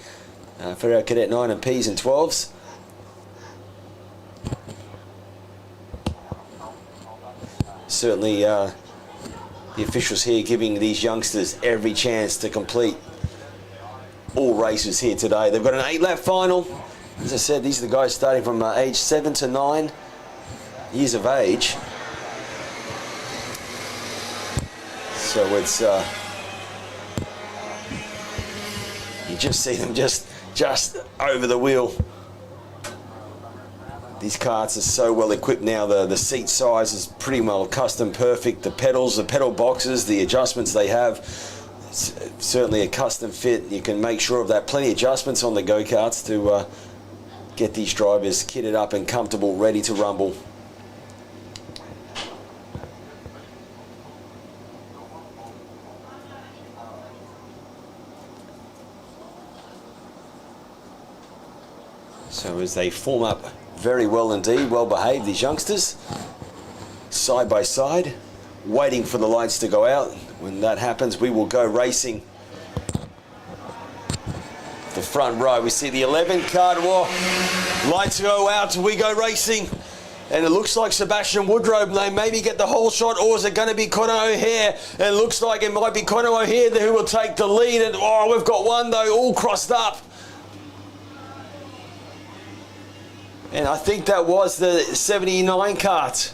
for our Cadet 9 and Ps and 12s. Certainly the officials here giving these youngsters every chance to complete all races here today. They've got an 8-lap final. As I said, these are the guys starting from age 7 to 9 years of age. So it's you just see them just over the wheel. These karts are so well equipped now. The seat size is pretty well custom perfect. The pedals, the pedal boxes, the adjustments they have, it's certainly a custom fit. You can make sure of that. Plenty of adjustments on the go-karts to get these drivers kitted up and comfortable, ready to rumble. So as they form up very well indeed, well behaved, these youngsters, side by side, waiting for the lights to go out. When that happens, we will go racing. The front row, we see the 11 kart, lights go out, we go racing. And it looks like Sebastian Woodrow, they maybe get the whole shot, or is it going to be Connor O'Hare? And it looks like it might be Connor O'Hare who will take the lead. And we've got one though, all crossed up. And I think that was the 79 kart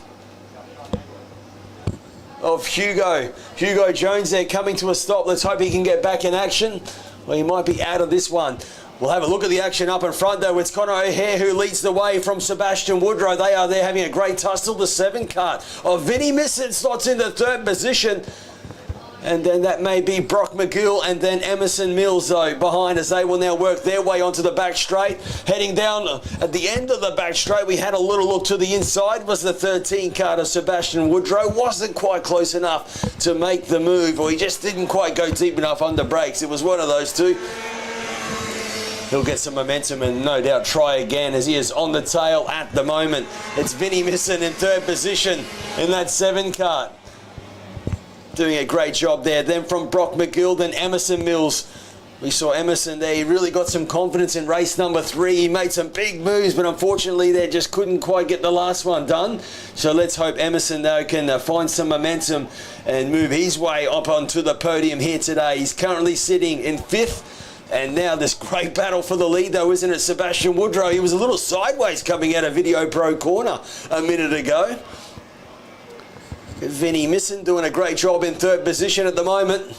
of Hugo Jones there coming to a stop. Let's hope he can get back in action. Well, he might be out of this one. We'll have a look at the action up in front though. It's Connor O'Hare who leads the way from Sebastian Woodrow. They are there having a great tussle. The 7 kart of Vinnie Misson slots in the 3rd position. And then that may be Brock McGill and then Emerson Mills though behind as they will now work their way onto the back straight. Heading down at the end of the back straight, we had a little look to the inside, was the 13 kart of Sebastian Woodrow. Wasn't quite close enough to make the move, or he just didn't quite go deep enough under brakes. It was one of those two. he'll get some momentum and no doubt try again, as he is on the tail at the moment. It's Vinny Misson in third position in that 7 kart. Doing a great job there. Then from Brock McGill, then Emerson Mills. We saw Emerson there. He really got some confidence in race number 3. He made some big moves, but unfortunately they just couldn't quite get the last one done. So let's hope Emerson, though, can find some momentum and move his way up onto the podium here today. He's currently sitting in 5th. And now this great battle for the lead, though, isn't it? Sebastian Woodrow. He was a little sideways coming out of Video Pro Corner a minute ago. Vinny Misson doing a great job in third position at the moment.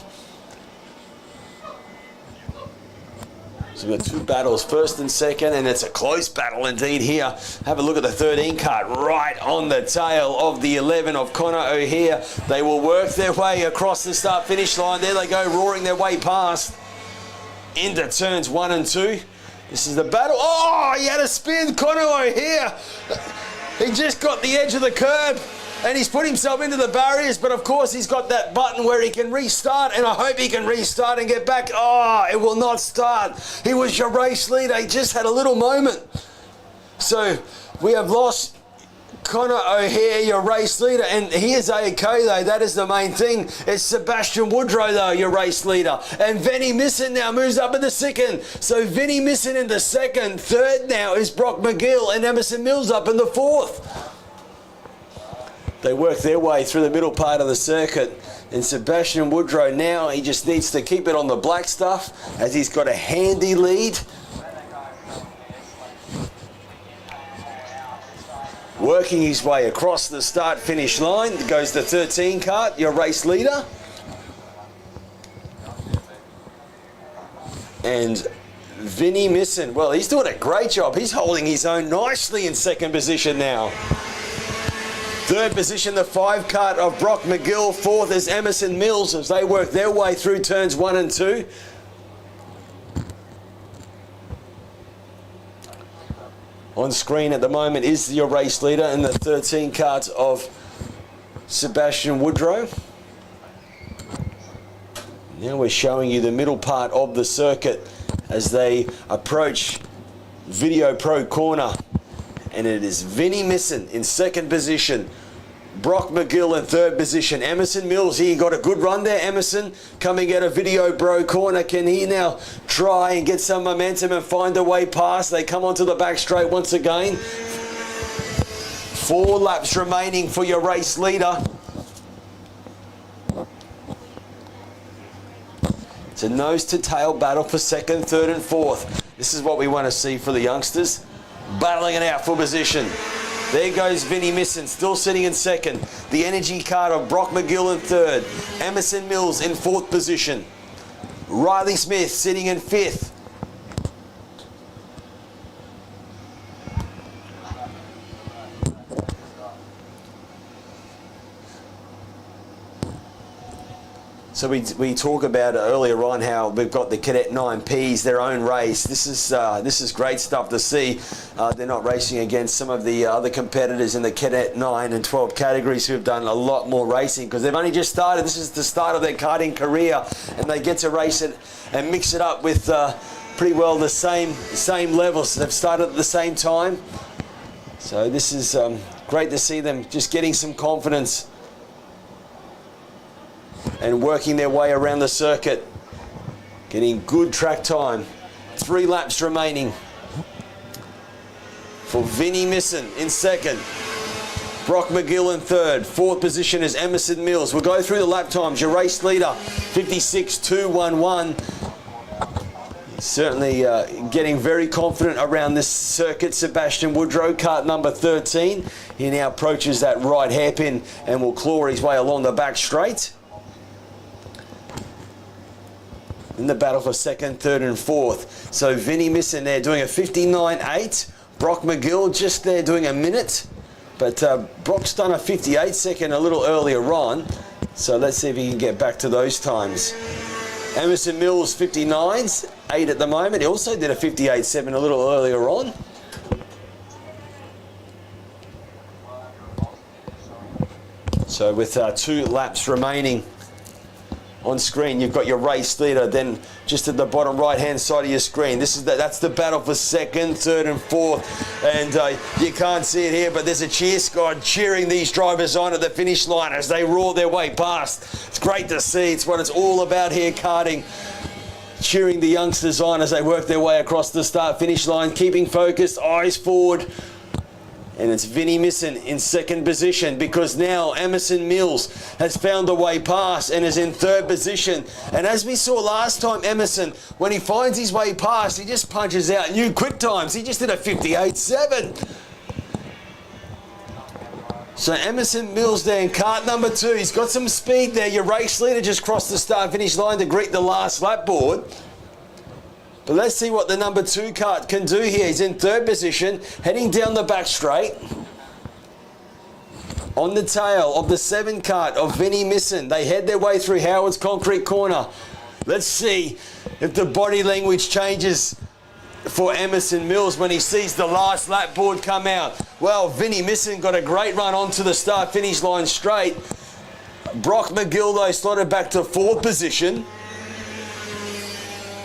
So we've got 2 battles, first and second, and it's a close battle indeed here. Have a look at the 13 kart right on the tail of the 11 of Connor O'Hare. They will work their way across the start-finish line. There they go, roaring their way past into turns 1 and 2. This is the battle. Oh, he had a spin, Connor O'Hare. He just got the edge of the curb. And he's put himself into the barriers, but of course he's got that button where he can restart, and I hope he can restart and get back. Oh, it will not start. He was your race leader. He just had a little moment. So we have lost Connor O'Hare, your race leader, and he is okay though. That is the main thing. It's Sebastian Woodrow though, your race leader. And Vinny Misson now moves up in the 2nd. So Vinny Misson in the 2nd. 3rd now is Brock McGill and Emerson Mills up in the 4th. They work their way through the middle part of the circuit. And Sebastian Woodrow now, he just needs to keep it on the black stuff as he's got a handy lead. Working his way across the start-finish line goes the 13 kart, your race leader. And Vinny Misson, well, he's doing a great job. He's holding his own nicely in 2nd position now. 3rd position, the 5 kart of Brock McGill. 4th is Emerson Mills as they work their way through turns 1 and 2. On screen at the moment is your race leader in the 13 kart of Sebastian Woodrow. Now we're showing you the middle part of the circuit as they approach Video Pro Corner. And it is Vinny Misson in 2nd position. Brock McGill in 3rd position. Emerson Mills, he got a good run there. Emerson coming out of Video Pro Corner. Can he now try and get some momentum and find a way past? They come onto the back straight once again. 4 laps remaining for your race leader. It's a nose-to-tail battle for 2nd, 3rd and 4th. This is what we want to see for the youngsters. Battling it out for position. There goes Vinny Misson, still sitting in 2nd. The energy kart of Brock McGill in 3rd. Emerson Mills in 4th position. Riley Smith sitting in 5th. So we talk about earlier on how we've got the Cadet 9Ps, their own race. This is great stuff to see. They're not racing against some of the other competitors in the Cadet 9 and 12 categories who have done a lot more racing because they've only just started. This is the start of their karting career, and they get to race it and mix it up with pretty well the same levels. They've started at the same time. So this is great to see them just getting some confidence and working their way around the circuit, getting good track time. 3 laps remaining for Vinny Misson in 2nd. Brock McGill in 3rd. 4th position is Emerson Mills. We'll go through the lap times. Your race leader, 56.211. Certainly getting very confident around this circuit. Sebastian Woodrow, kart number 13. He now approaches that right hairpin and will claw his way along the back straight. In the battle for 2nd, 3rd and 4th. So Vinny Misson there doing a 59.8. Brock McGill just there doing a minute. But Brock's done a 58.2 a little earlier on. So let's see if he can get back to those times. Emerson Mills 59s, 8 at the moment. He also did a 58.7 a little earlier on. So with 2 laps remaining on screen, you've got your race leader. Then just at the bottom right-hand side of your screen, that's the battle for second, third, and fourth. And you can't see it here, but there's a cheer squad cheering these drivers on at the finish line as they roar their way past. It's great to see. It's what it's all about here, karting. Cheering the youngsters on as they work their way across the start-finish line, keeping focused, eyes forward. And it's Vinnie Misson in second position, because now Emerson Mills has found a way past and is in third position. And as we saw last time, Emerson, when he finds his way past, he just punches out new quick times. He just did a 58.7. So Emerson Mills there in kart number 2. He's got some speed there. Your race leader just crossed the start-finish line to greet the last lap board. But let's see what the number 2 kart can do here. He's in third position, heading down the back straight. On the tail of the 7 kart of Vinnie Misson, they head their way through Howard's concrete corner. Let's see if the body language changes for Emerson Mills when he sees the last lap board come out. Well, Vinnie Misson got a great run onto the start-finish line straight. Brock McGill, though, slotted back to 4th position.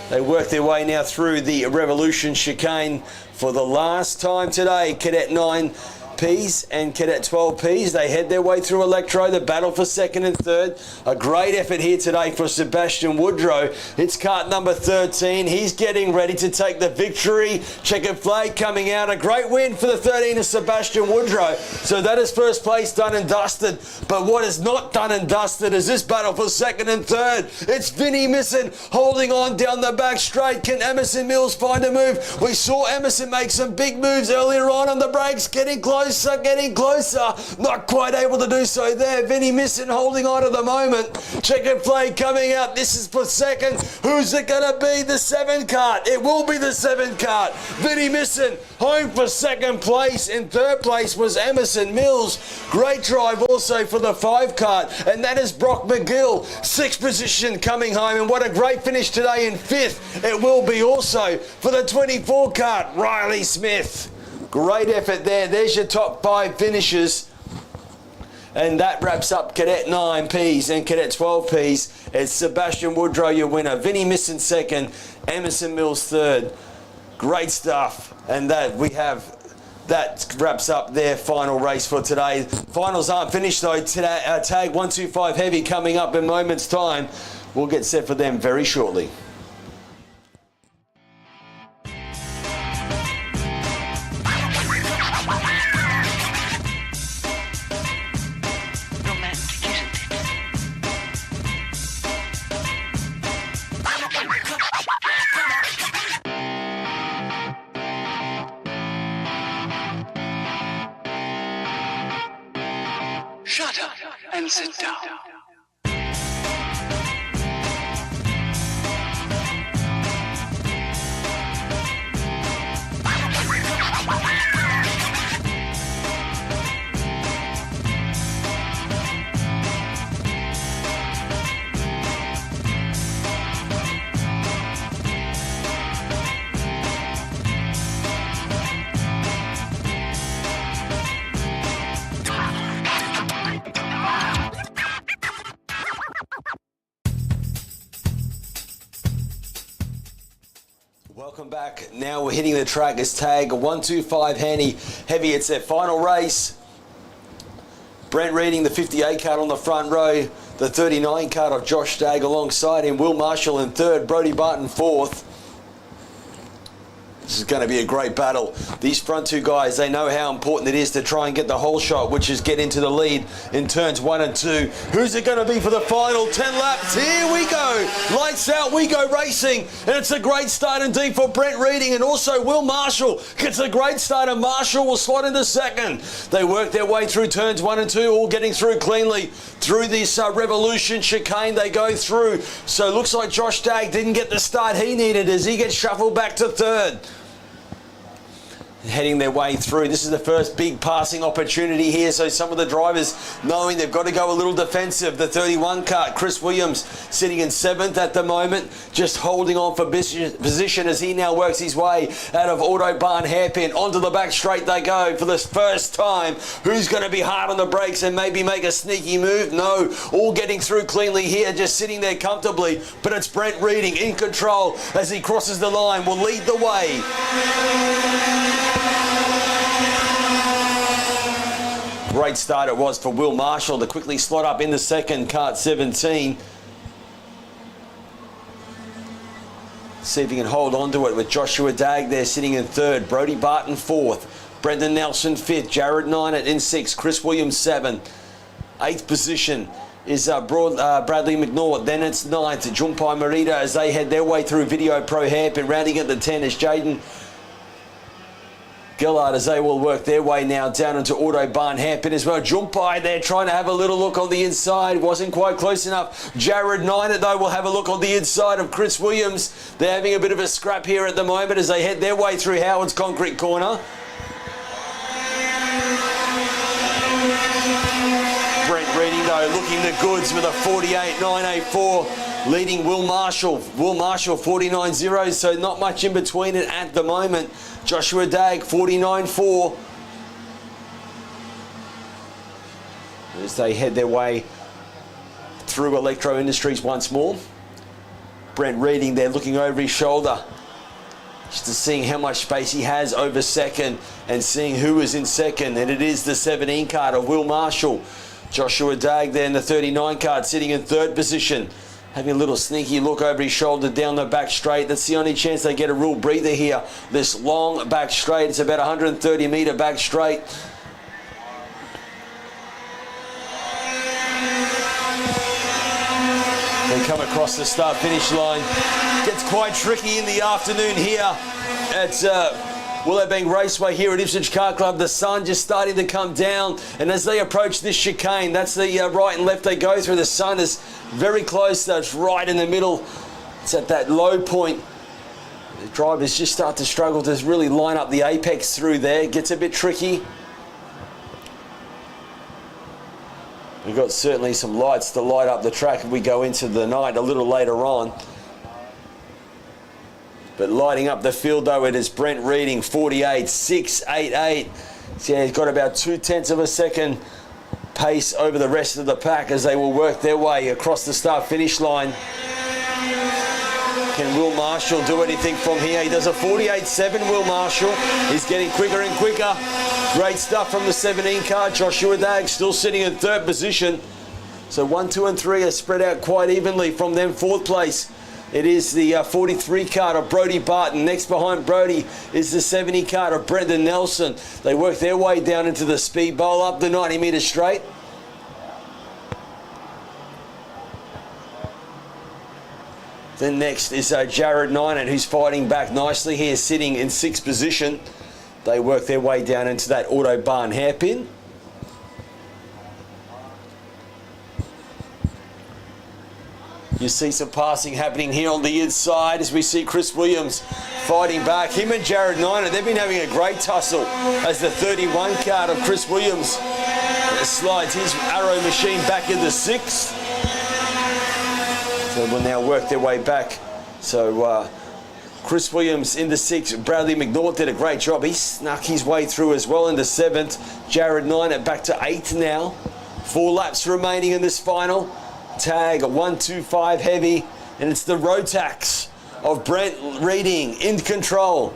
They work their way now through the Revolution chicane for the last time today. Cadet 9Ps and Cadet 12Ps, they head their way through Electro, the battle for second and third. A great effort here today for Sebastian Woodrow. It's kart number 13. He's getting ready to take the victory. Checkered flag coming out. A great win for the 13 of Sebastian Woodrow. So that is first place done and dusted. But what is not done and dusted is this battle for second and third. It's Vinnie Misson holding on down the back straight. Can Emerson Mills find a move? We saw Emerson make some big moves earlier on the brakes, getting closer. Not quite able to do so there. Vinnie Misson holding on at the moment. Checkered flag coming out. This is for second. Who's it going to be? The 7 kart. It will be the 7 kart. Vinnie Misson home for second place. In third place was Emerson Mills. Great drive also for the 5 kart. And that is Brock McGill. 6th position coming home. And what a great finish today in 5th. It will be also for the 24 kart. Riley Smith. Great effort there. There's your top 5 finishers. And that wraps up Cadet 9Ps and Cadet 12Ps. It's Sebastian Woodrow, your winner. Vinnie Misson second. Emerson Mills third. Great stuff. And that wraps up their final race for today. Finals aren't finished though. Today, tag 125 heavy coming up in moments time. We'll get set for them very shortly. Shut up and sit down. Welcome back. Now we're hitting the track. It's tag 125 heavy. It's their final race. Brent Reading, the 58 kart on the front row. The 39 kart of Josh Stagg alongside him. Will Marshall in third. Brody Barton fourth. This is going to be a great battle. These front 2 guys, they know how important it is to try and get the whole shot, which is get into the lead in turns 1 and 2. Who's it going to be for the final 10 laps? Here we go. Lights out, we go racing. And it's a great start indeed for Brent Reading and also Will Marshall. Gets a great start and Marshall will slot into second. They work their way through turns 1 and 2, all getting through cleanly. Through this Revolution chicane they go through. So looks like Josh Stagg didn't get the start he needed as he gets shuffled back to third. heading their way through. This is the first big passing opportunity here, so some of the drivers knowing they've got to go a little defensive. The 31 kart, Chris Williams, sitting in 7th at the moment, just holding on for position as he now works his way out of Autobahn hairpin. Onto the back straight they go for the first time. Who's going to be hard on the brakes and maybe make a sneaky move? No, all getting through cleanly here, just sitting there comfortably, but it's Brent Reading in control as he crosses the line, will lead the way. Great start it was for Will Marshall to quickly slot up in the second, kart 17. See if he can hold on to it with Joshua Dagg there sitting in 3rd, Brody Barton 4th, Brendan Nelson 5th, Jared Ninett in 6th, Chris Williams 7th. 8th position is Bradley McNaught. Then it's 9th, Junpai Morita as they head their way through Video Pro hairpin. Rounding at the 10 is Jaden Gillard as they will work their way now down into Autobahn hairpin as well. Junpai there trying to have a little look on the inside. Wasn't quite close enough. Jared Ninett though will have a look on the inside of Chris Williams. They're having a bit of a scrap here at the moment as they head their way through Howard's concrete corner. Brent Reading though looking the goods with a 48.984. Leading Will Marshall. Will Marshall 49.0, so not much in between it at the moment. Joshua Dagg 49.4. As they head their way through Electro Industries once more. Brent Reading there looking over his shoulder, just to seeing how much space he has over second and seeing who is in second, and it is the 17 kart of Will Marshall. Joshua Dagg there in the 39 kart sitting in 3rd position. Having a little sneaky look over his shoulder down the back straight. That's the only chance they get a real breather here. This long back straight. It's about 130 metre back straight. They come across the start-finish line. Gets quite tricky in the afternoon here at Willowbank Raceway here at Ipswich Car Club. The sun just starting to come down, and as they approach this chicane, that's the right and left they go through. The sun is very close, that's right in the middle. It's at that low point. The drivers just start to struggle to really line up the apex through there. It gets a bit tricky. We've got certainly some lights to light up the track if we go into the night a little later on. But lighting up the field though, it is Brent Reading, 48.688. So yeah, he's got about 0.2 of a second pace over the rest of the pack as they will work their way across the start-finish line. Can Will Marshall do anything from here? He does a 48.7, Will Marshall. He's getting quicker and quicker. Great stuff from the 17 car. Joshua Dagg still sitting in 3rd position. So 1, 2 and 3 are spread out quite evenly from them. 4th place, it is the 43 kart of Brody Barton. Next behind Brody is the 70 kart of Brendan Nelson. They work their way down into the speed bowl up the 90 metre straight. Then next is Jared Ninett, who's fighting back nicely here, sitting in 6th position. They work their way down into that Autobahn hairpin. You see some passing happening here on the inside as we see Chris Williams fighting back. Him and Jared Ninett, they've been having a great tussle as the 31 kart of Chris Williams slides his arrow machine back into 6th. So will now work their way back. So Chris Williams into 6th. Bradley McNaught did a great job. He snuck his way through as well into 7th. Jared Ninett back to 8th now. 4 laps remaining in this final. Tag 125 heavy, and it's the Rotax of Brent Reading in control.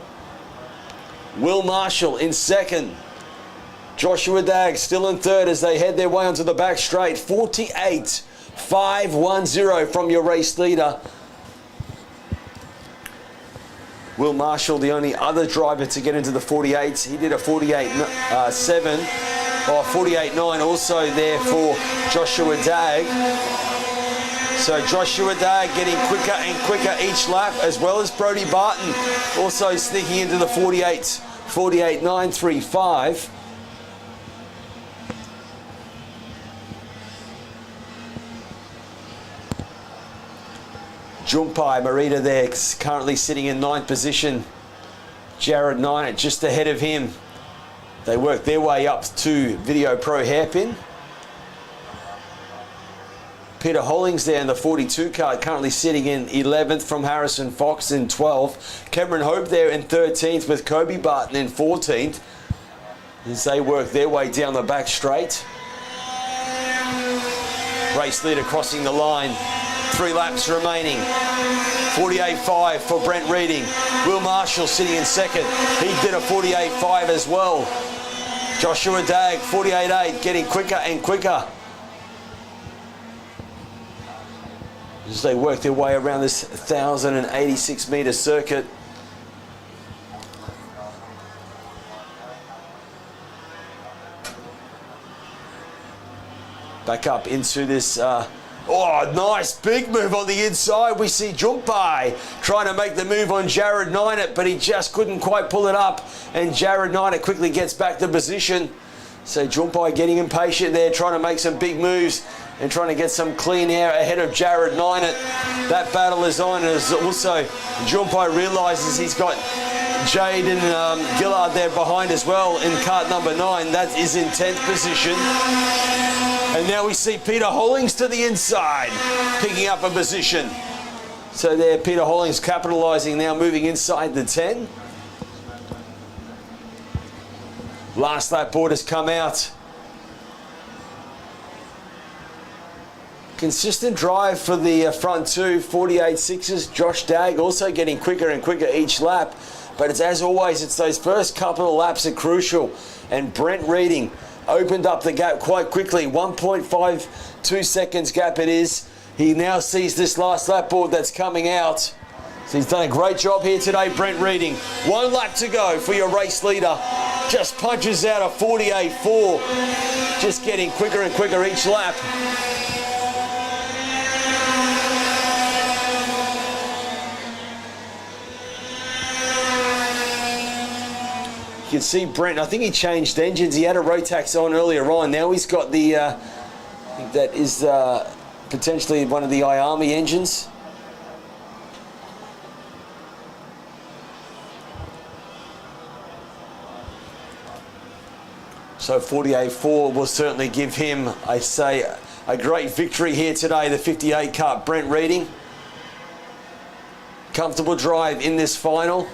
Will Marshall in 2nd. Joshua Dagg still in 3rd as they head their way onto the back straight. 48.510 from your race leader. Will Marshall, the only other driver to get into the 48s. He did a 48.7 or 48.9 also there for Joshua Dagg. So Joshua Dagg getting quicker and quicker each lap, as well as Brody Barton also sneaking into the 48.935. Junpai Morita there, currently sitting in 9th position. Jared Nynett just ahead of him. They work their way up to Video Pro hairpin. Peter Hollings there in the 42 car, currently sitting in 11th from Harrison Fox in 12th. Cameron Hope there in 13th with Kobe Barton in 14th. As they work their way down the back straight. Race leader crossing the line. 3 laps remaining. 48.5 for Brent Reading. Will Marshall sitting in second. He did a 48.5 as well. Joshua Dagg, 48.8, getting quicker and quicker as they work their way around this 1,086 metre circuit. Back up into this, oh, nice big move on the inside. We see Jumpai trying to make the move on Jared Nynett, but he just couldn't quite pull it up. And Jared Nynett quickly gets back to position. So Jumpai getting impatient there, trying to make some big moves and trying to get some clean air ahead of Jared Nynett. That battle is on, as also Jumpai realises he's got Jaden Gillard there behind as well in cart number 9. That is in 10th position. And now we see Peter Hollings to the inside, picking up a position. So there, Peter Hollings capitalising now, moving inside the 10. Last lap board has come out. Consistent drive for the front two, 48.6s. Josh Dagg also getting quicker and quicker each lap. But it's, as always, it's those first couple of laps are crucial. And Brent Reading opened up the gap quite quickly. 1.52 seconds gap it is. He now sees this last lap board that's coming out. So he's done a great job here today, Brent Reading. 1 lap to go for your race leader. Just punches out a 48.4. Just getting quicker and quicker each lap. You can see Brent, I think he changed engines. He had a Rotax on earlier on. Now he's got the, I think that is potentially one of the IARMI engines. So 48.4 will certainly give him, I say, a great victory here today. The 58 car, Brent Reading. Comfortable drive in this final.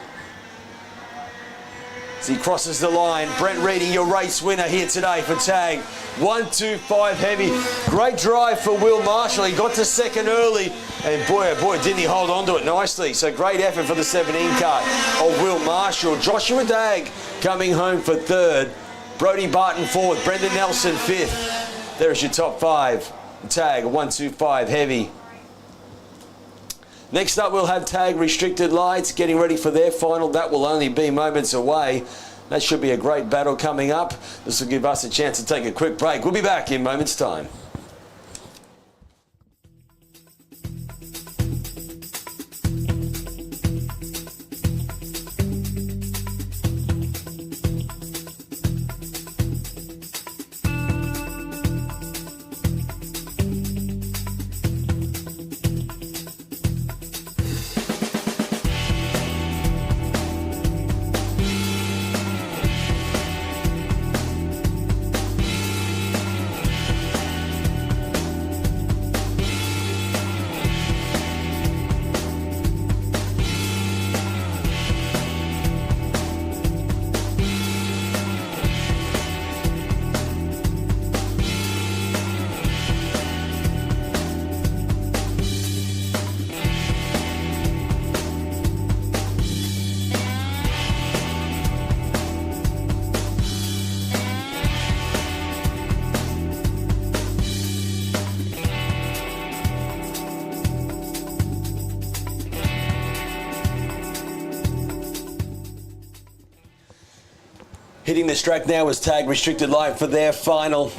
As he crosses the line, Brent Reading, your race winner here today for tag 125 heavy. Great drive for Will Marshall. He got to second early, and boy, oh boy, didn't he hold on to it nicely. So great effort for the 17 car of Will Marshall. Joshua Dagg coming home for third. Brody Barton fourth. Brendan Nelson fifth. There's your top 5. Tag 125 heavy. Next up, we'll have tag restricted lights getting ready for their final. That will only be moments away. That should be a great battle coming up. This will give us a chance to take a quick break. We'll be back in moments' time. Hitting this track now is tag restricted light for their final.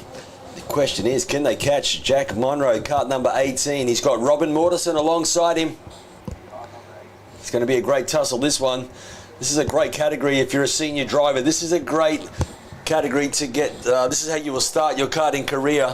The question is, can they catch Jack Monroe, cart number 18? He's got Robin Mortensen alongside him. It's going to be a great tussle, this one. This is a great category if you're a senior driver. This is a great category to get, this is how you will start your karting career.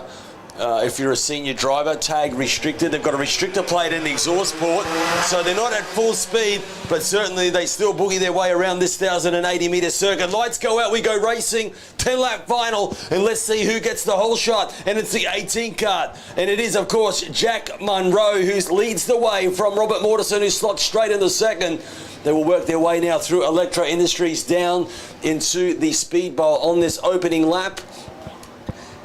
if you're a senior driver, tag restricted. They've got a restrictor plate in the exhaust port, so they're not at full speed, but certainly they still boogie their way around this 1,080-metre circuit. Lights go out, we go racing, 10-lap final, and let's see who gets the whole shot. And it's the 18 kart, and it is, of course, Jack Munro who leads the way from Robert Mortensen, who slots straight in the second. They will work their way now through Electro Industries down into the speed bowl on this opening lap,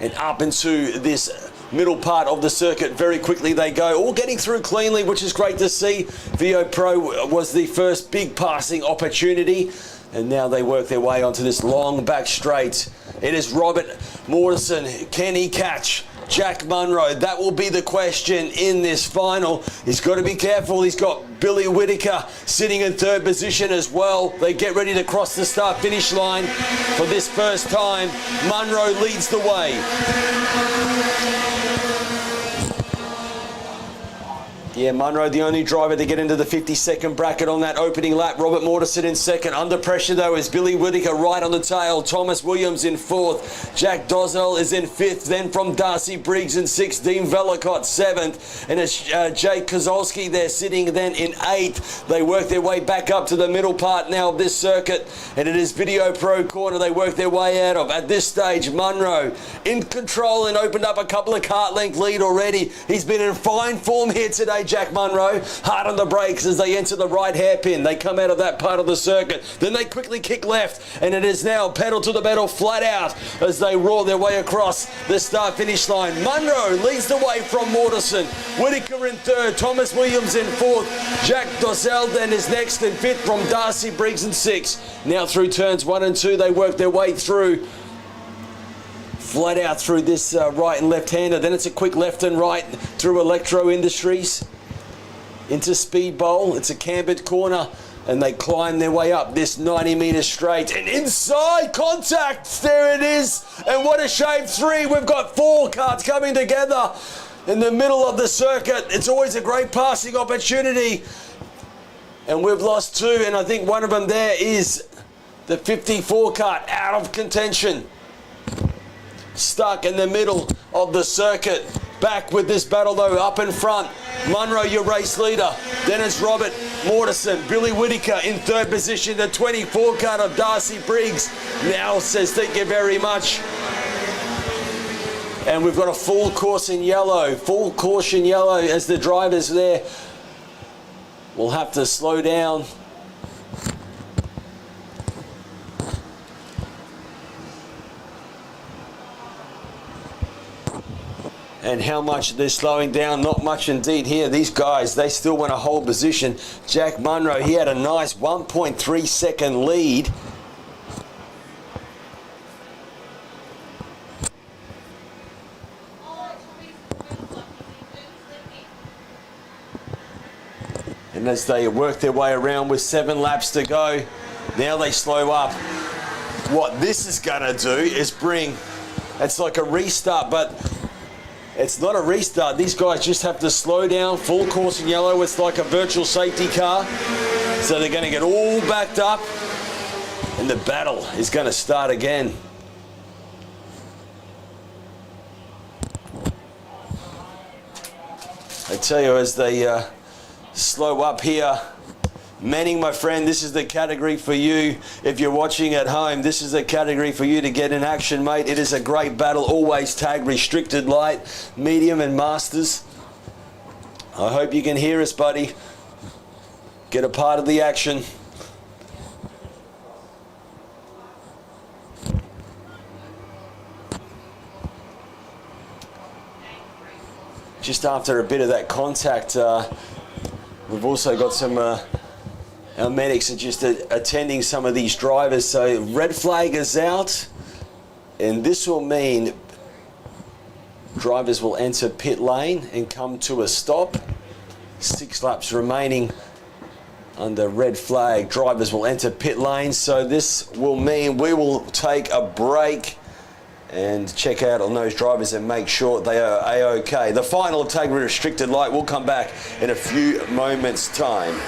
and up into this middle part of the circuit. Very quickly they go, all getting through cleanly, which is great to see. VO Pro was the first big passing opportunity, and now they work their way onto this long back straight. It is Robert Mortensen. Can he catch Jack Munro? That will be the question in this final. He's got to be careful. He's got Billy Whittaker sitting in third position as well. They get ready to cross the start-finish line for this first time. Munro leads the way. Yeah, Munro, the only driver to get into the 52nd bracket on that opening lap. Robert Mortensen in second. Under pressure, though, is Billy Whittaker right on the tail. Thomas Williams in fourth. Jack Dozell is in fifth. Then from Darcy Briggs in sixth. Dean Vellicott seventh. And it's Jake Kozolski there sitting then in eighth. They work their way back up to the middle part now of this circuit. And it is Video Pro corner they work their way out of. At this stage, Munro in control and opened up a couple of kart length lead already. He's been in fine form here today, Jack Munro. Hard on the brakes as they enter the right hairpin. They come out of that part of the circuit. Then they quickly kick left, and it is now pedal to the metal, flat out, as they roar their way across the start-finish line. Munro leads the way from Mortensen. Whittaker in third. Thomas Williams in fourth. Jack Dozell then is next in fifth from Darcy Briggs in sixth. Now through turns 1 and 2, they work their way through. Flat out through this right and left-hander. Then it's a quick left and right through Electro Industries into Speed Bowl. It's a cambered corner, and they climb their way up this 90-metre straight. And inside contact, there it is. And what a shape, 3. We've got 4 karts coming together in the middle of the circuit. It's always a great passing opportunity. And we've lost 2, and I think one of them there is the 54 kart out of contention. Stuck in the middle of the circuit. Back with this battle though, up in front. Munro, your race leader. Then it's Robert Mortensen. Billy Whittaker in third position. The 24 kart of Darcy Briggs now says thank you very much. And we've got a full caution yellow. Full caution yellow as the drivers there will have to slow down. And how much they're slowing down, not much indeed here. These guys, they still want to hold position. Jack Munro, he had a nice 1.3 second lead. And as they work their way around with 7 laps to go, now they slow up. What this is gonna do is bring, it's like a restart, but it's not a restart. These guys just have to slow down. Full caution yellow. It's like a virtual safety car. So they're going to get all backed up. And the battle is going to start again. I tell you, as they slow up here, Manning, my friend, this is the category for you. If you're watching at home, this is the category for you to get in action, mate. It is a great battle. Always tag restricted light, medium and masters. I hope you can hear us, buddy. Get a part of the action. Just after a bit of that contact, we've also got some... our medics are just attending some of these drivers. So red flag is out, and this will mean drivers will enter pit lane and come to a stop. 6 laps remaining under red flag. Drivers will enter pit lane, so this will mean we will take a break and check out on those drivers and make sure they are A-OK. The final of tag restricted light will come back in a few moments' time.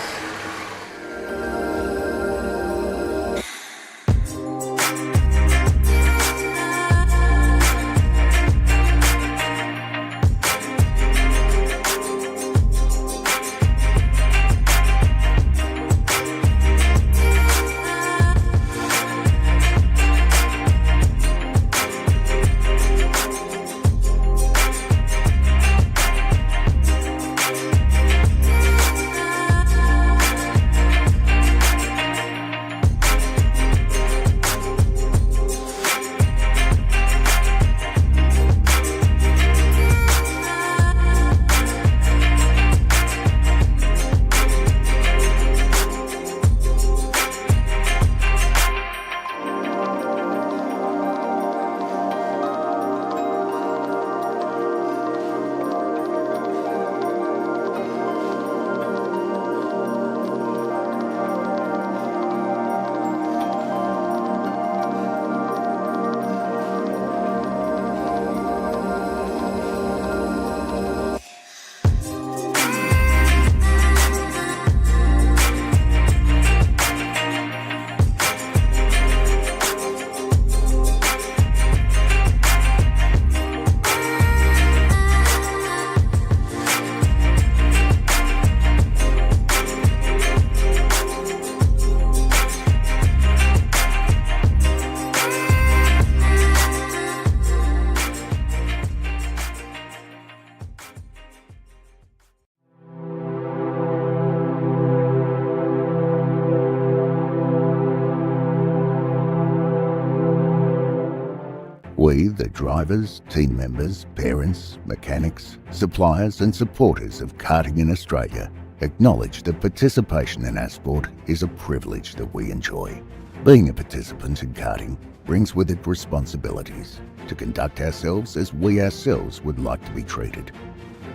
We, the drivers, team members, parents, mechanics, suppliers and supporters of karting in Australia, acknowledge that participation in our sport is a privilege that we enjoy. Being a participant in karting brings with it responsibilities to conduct ourselves as we ourselves would like to be treated,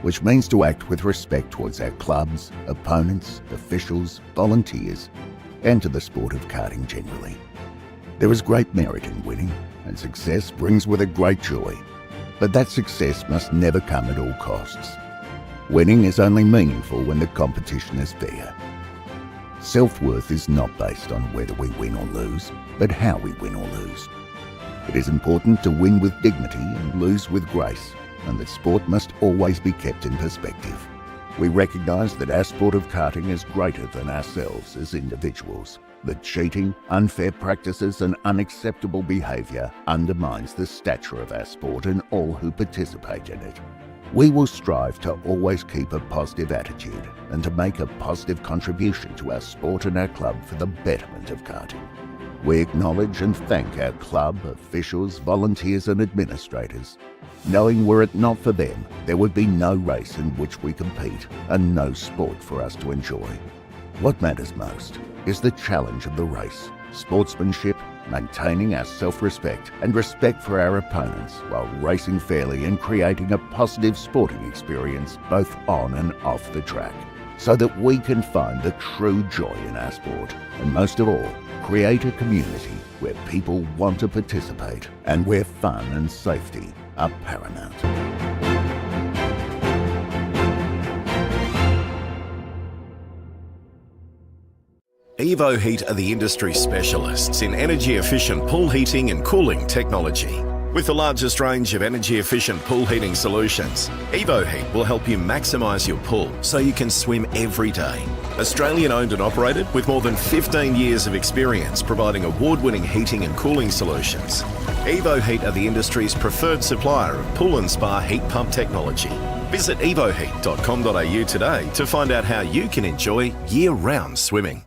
which means to act with respect towards our clubs, opponents, officials, volunteers, and to the sport of karting generally. There is great merit in winning, and success brings with it great joy, but that success must never come at all costs. Winning is only meaningful when the competition is fair. Self-worth is not based on whether we win or lose, but how we win or lose. It is important to win with dignity and lose with grace, and that sport must always be kept in perspective. We recognise that our sport of karting is greater than ourselves as individuals, that cheating, unfair practices and unacceptable behaviour undermines the stature of our sport and all who participate in it. We will strive to always keep a positive attitude and to make a positive contribution to our sport and our club for the betterment of karting. We acknowledge and thank our club, officials, volunteers and administrators, knowing were it not for them, there would be no race in which we compete and no sport for us to enjoy. What matters most is the challenge of the race, sportsmanship, maintaining our self-respect and respect for our opponents while racing fairly and creating a positive sporting experience both on and off the track, so that we can find the true joy in our sport, and most of all, create a community where people want to participate and where fun and safety are paramount. Evo Heat are the industry specialists in energy-efficient pool heating and cooling technology. With the largest range of energy-efficient pool heating solutions, Evo Heat will help you maximise your pool so you can swim every day. Australian owned and operated with more than 15 years of experience providing award-winning heating and cooling solutions. Evo Heat are the industry's preferred supplier of pool and spa heat pump technology. Visit evoheat.com.au today to find out how you can enjoy year-round swimming.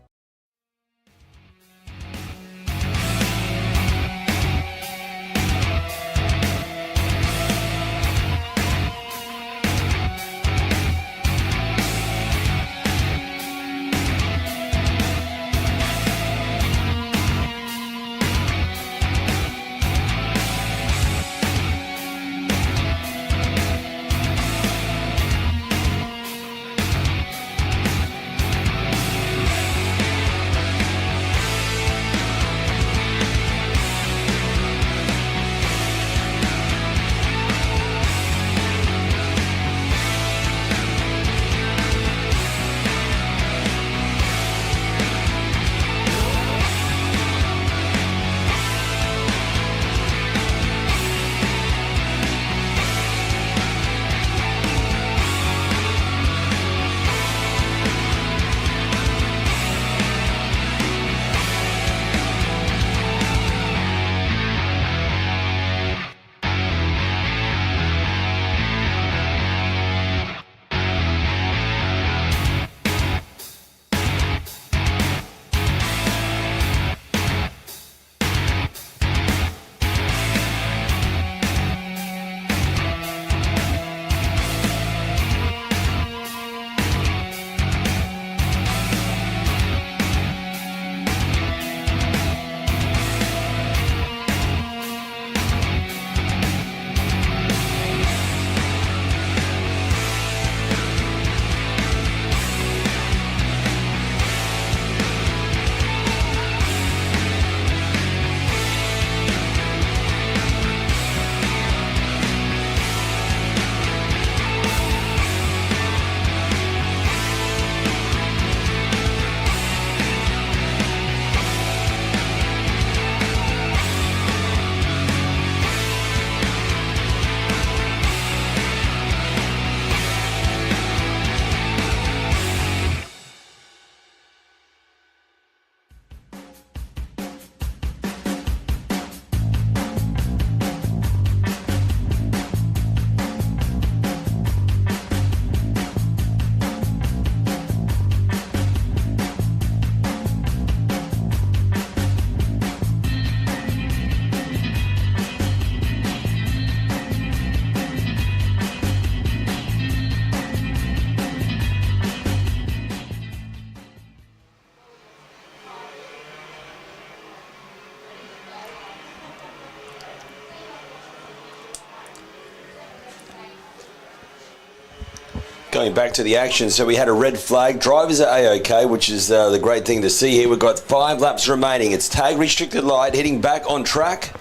Going back to the action, so we had a red flag. Drivers are A-OK, which is the great thing to see here. We've got 5 laps remaining. It's tag restricted light, heading back on track.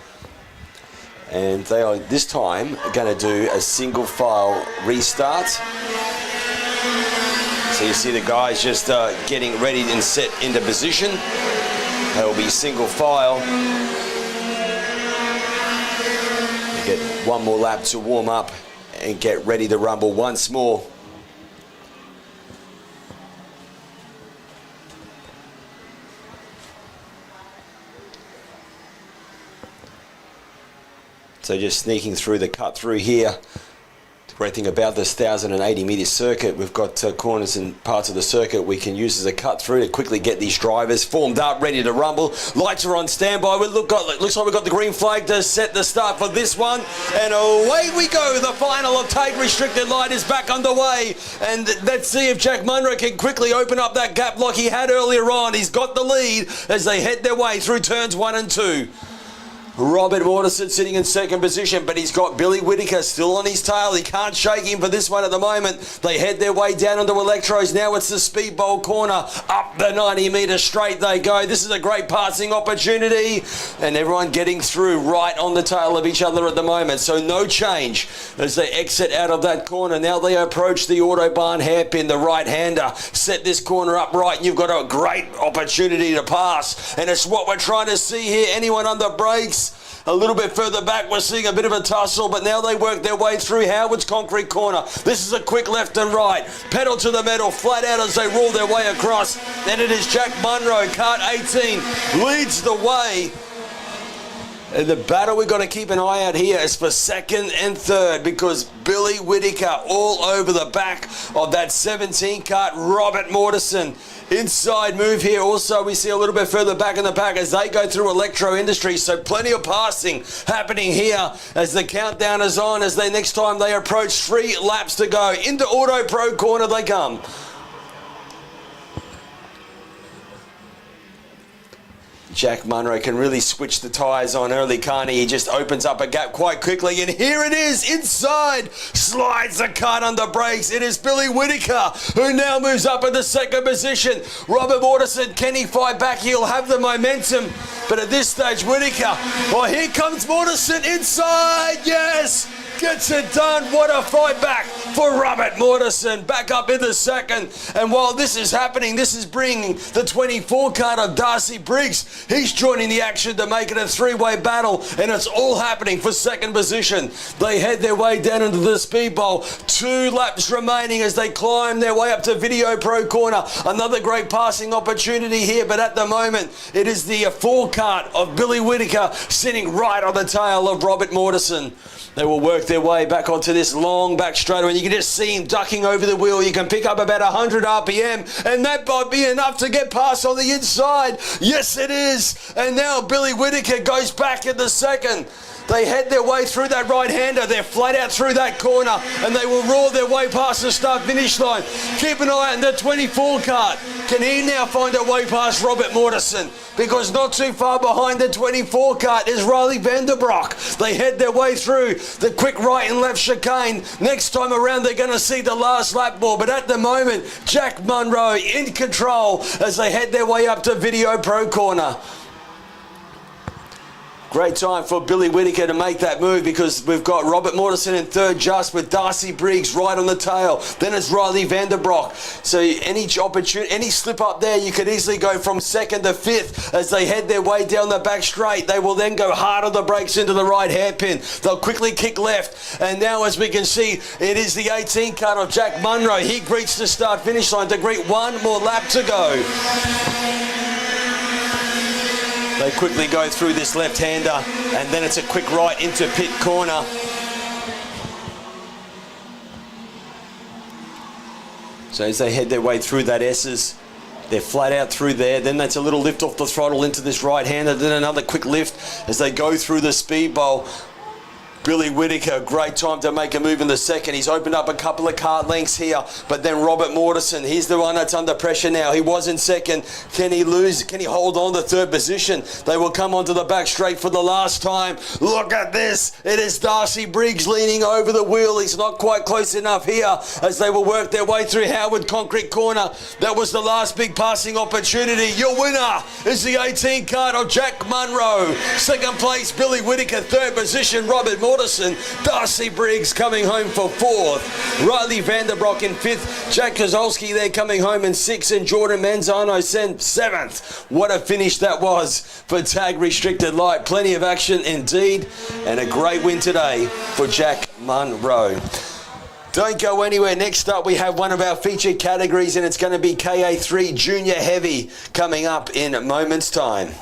And they are this time going to do a single file restart. So you see the guys just getting ready and set into position. They will be single file. You get one more lap to warm up and get ready to rumble once more. So just sneaking through the cut through here. The great thing about this 1,080 metre circuit, we've got corners and parts of the circuit we can use as a cut through to quickly get these drivers formed up, ready to rumble. Lights are on standby. Looks like we've got the green flag to set the start for this one. And away we go. The final of tag restricted light is back underway. And let's see if Jack Munro can quickly open up that gap like he had earlier on. He's got the lead as they head their way through turns 1 and 2. Robert Morrison sitting in second position, but he's got Billy Whittaker still on his tail. He can't shake him for this one at the moment. They head their way down onto Electros. Now it's the speedball corner. Up the 90 metre straight they go. This is a great passing opportunity. And everyone getting through right on the tail of each other at the moment. So no change as they exit out of that corner. Now they approach the Autobahn hairpin, the right-hander. Set this corner up right and you've got a great opportunity to pass. And it's what we're trying to see here. Anyone on the brakes? A little bit further back, we're seeing a bit of a tussle, but now they work their way through Howard's concrete corner. This is a quick left and right. Pedal to the metal, flat out as they roll their way across. Then it is Jack Munro, kart 18, leads the way. And the battle we've got to keep an eye out here is for second and third because Billy Whittaker all over the back of that 17 kart, Robert Morrison. Inside move here. Also, we see a little bit further back in the pack as they go through Electro Industries. So plenty of passing happening here as the countdown is on as next time they approach 3 laps to go. Into Auto Pro corner they come. Jack Munro can really switch the tyres on early, can't he? He just opens up a gap quite quickly, and here it is, inside, slides the kart under brakes. It is Billy Whittaker, who now moves up into second position. Robert Morrison, can he fight back? He'll have the momentum, but at this stage, Whittaker, well, here comes Morrison inside, yes! Gets it done. What a fight back for Robert Morrison. Back up in the second. And while this is happening, this is bringing the 24 kart of Darcy Briggs. He's joining the action to make it a 3-way battle. And it's all happening for second position. They head their way down into the speedball. 2 laps remaining as they climb their way up to Video Pro corner. Another great passing opportunity here. But at the moment, it is the 4 kart of Billy Whittaker sitting right on the tail of Robert Morrison. They will work their way back onto this long back straightaway, and you can just see him ducking over the wheel. You can pick up about 100 RPM, and that might be enough to get past on the inside. Yes, it is. And now Billy Whittaker goes back in the second. They head their way through that right-hander. They're flat out through that corner, and they will roar their way past the start-finish line. Keep an eye on the 24 kart. Can he now find a way past Robert Morrison? Because not too far behind the 24 kart is Riley Vanderbroek. They head their way through the quick right and left chicane. Next time around, they're going to see the last lap ball. But at the moment, Jack Munro in control as they head their way up to Video Pro corner. Great time for Billy Whittaker to make that move because we've got Robert Morrison in third just with Darcy Briggs right on the tail. Then it's Riley Vanderbroek. So any slip up there, you could easily go from second to fifth as they head their way down the back straight. They will then go hard on the brakes into the right hairpin. They'll quickly kick left. And now as we can see, it is the 18 kart of Jack Munro. He greets the start-finish line to greet one more lap to go. They quickly go through this left-hander, and then it's a quick right into pit corner. So as they head their way through that S's, they're flat out through there. Then that's a little lift off the throttle into this right-hander, then another quick lift as they go through the speedball. Billy Whittaker, great time to make a move in the second. He's opened up a couple of kart lengths here, but then Robert Mortensen, he's the one that's under pressure now. He was in second. Can he lose? Can he hold on to third position? They will come onto the back straight for the last time. Look at this. It is Darcy Briggs leaning over the wheel. He's not quite close enough here as they will work their way through Howard Concrete Corner. That was the last big passing opportunity. Your winner is the 18 kart of Jack Munro. Second place, Billy Whittaker. Third position, Robert Mortensen. Darcy Briggs coming home for fourth. Riley Vanderbroek in fifth. Jack Kozolski there coming home in sixth. And Jordan Manzano seventh. What a finish that was for Tag Restricted Light. Plenty of action indeed. And a great win today for Jack Munro. Don't go anywhere. Next up, we have one of our featured categories, and it's going to be KA3 Junior Heavy coming up in a moment's time.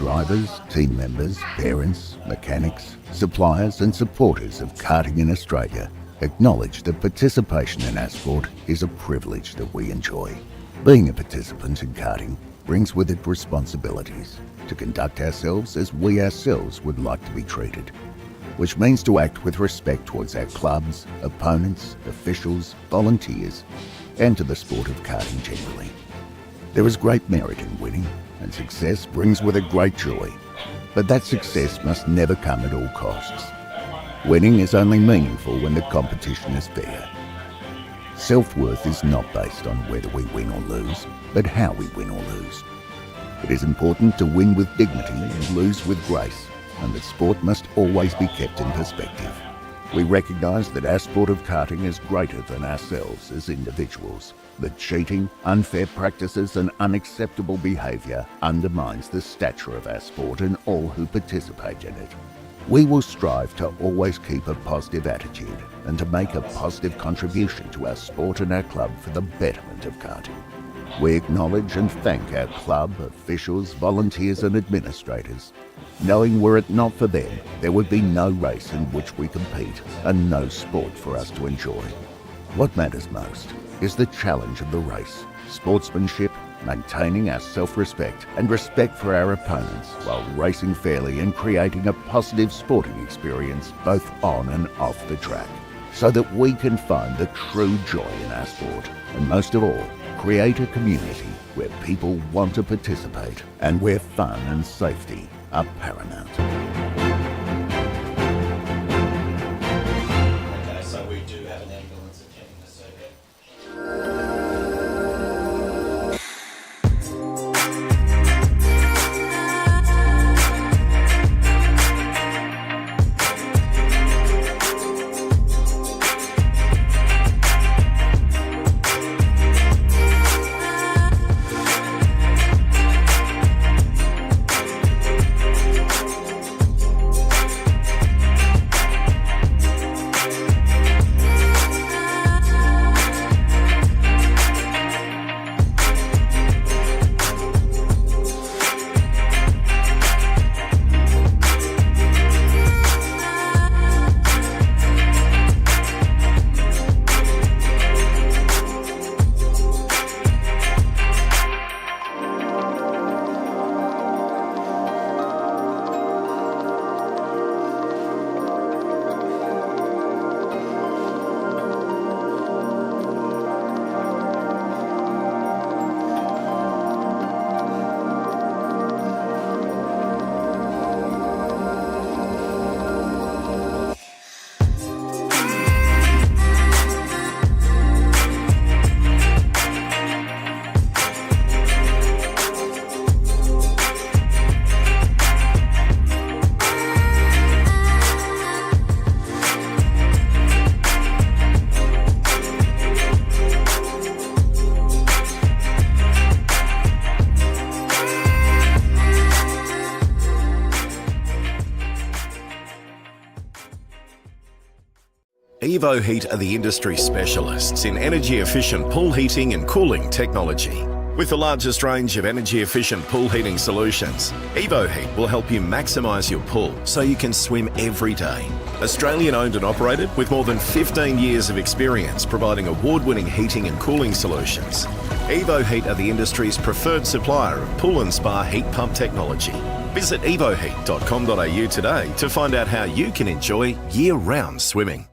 drivers, team members, parents, mechanics, suppliers and supporters of karting in Australia acknowledge that participation in our sport is a privilege that we enjoy. Being a participant in karting brings with it responsibilities to conduct ourselves as we ourselves would like to be treated, which means to act with respect towards our clubs, opponents, officials, volunteers, and to the sport of karting generally. There is great merit in winning, and success brings with it great joy, but that success must never come at all costs. Winning is only meaningful when the competition is fair. Self-worth is not based on whether we win or lose, but how we win or lose. It is important to win with dignity and lose with grace, and that sport must always be kept in perspective. We recognise that our sport of karting is greater than ourselves as individuals, that cheating, unfair practices and unacceptable behaviour undermines the stature of our sport and all who participate in it. We will strive to always keep a positive attitude and to make a positive contribution to our sport and our club for the betterment of karting. We acknowledge and thank our club, officials, volunteers and administrators, knowing were it not for them, there would be no race in which we compete and no sport for us to enjoy. What matters most is the challenge of the race, sportsmanship, maintaining our self-respect and respect for our opponents while racing fairly and creating a positive sporting experience both on and off the track, so that we can find the true joy in our sport and most of all, create a community where people want to participate and where fun and safety are paramount. Okay, so we do have an ambulance attending the circuit. Evo Heat are the industry specialists in energy-efficient pool heating and cooling technology. With the largest range of energy-efficient pool heating solutions, Evo Heat will help you maximise your pool so you can swim every day. Australian owned and operated with more than 15 years of experience providing award-winning heating and cooling solutions. Evo Heat are the industry's preferred supplier of pool and spa heat pump technology. Visit evoheat.com.au today to find out how you can enjoy year-round swimming.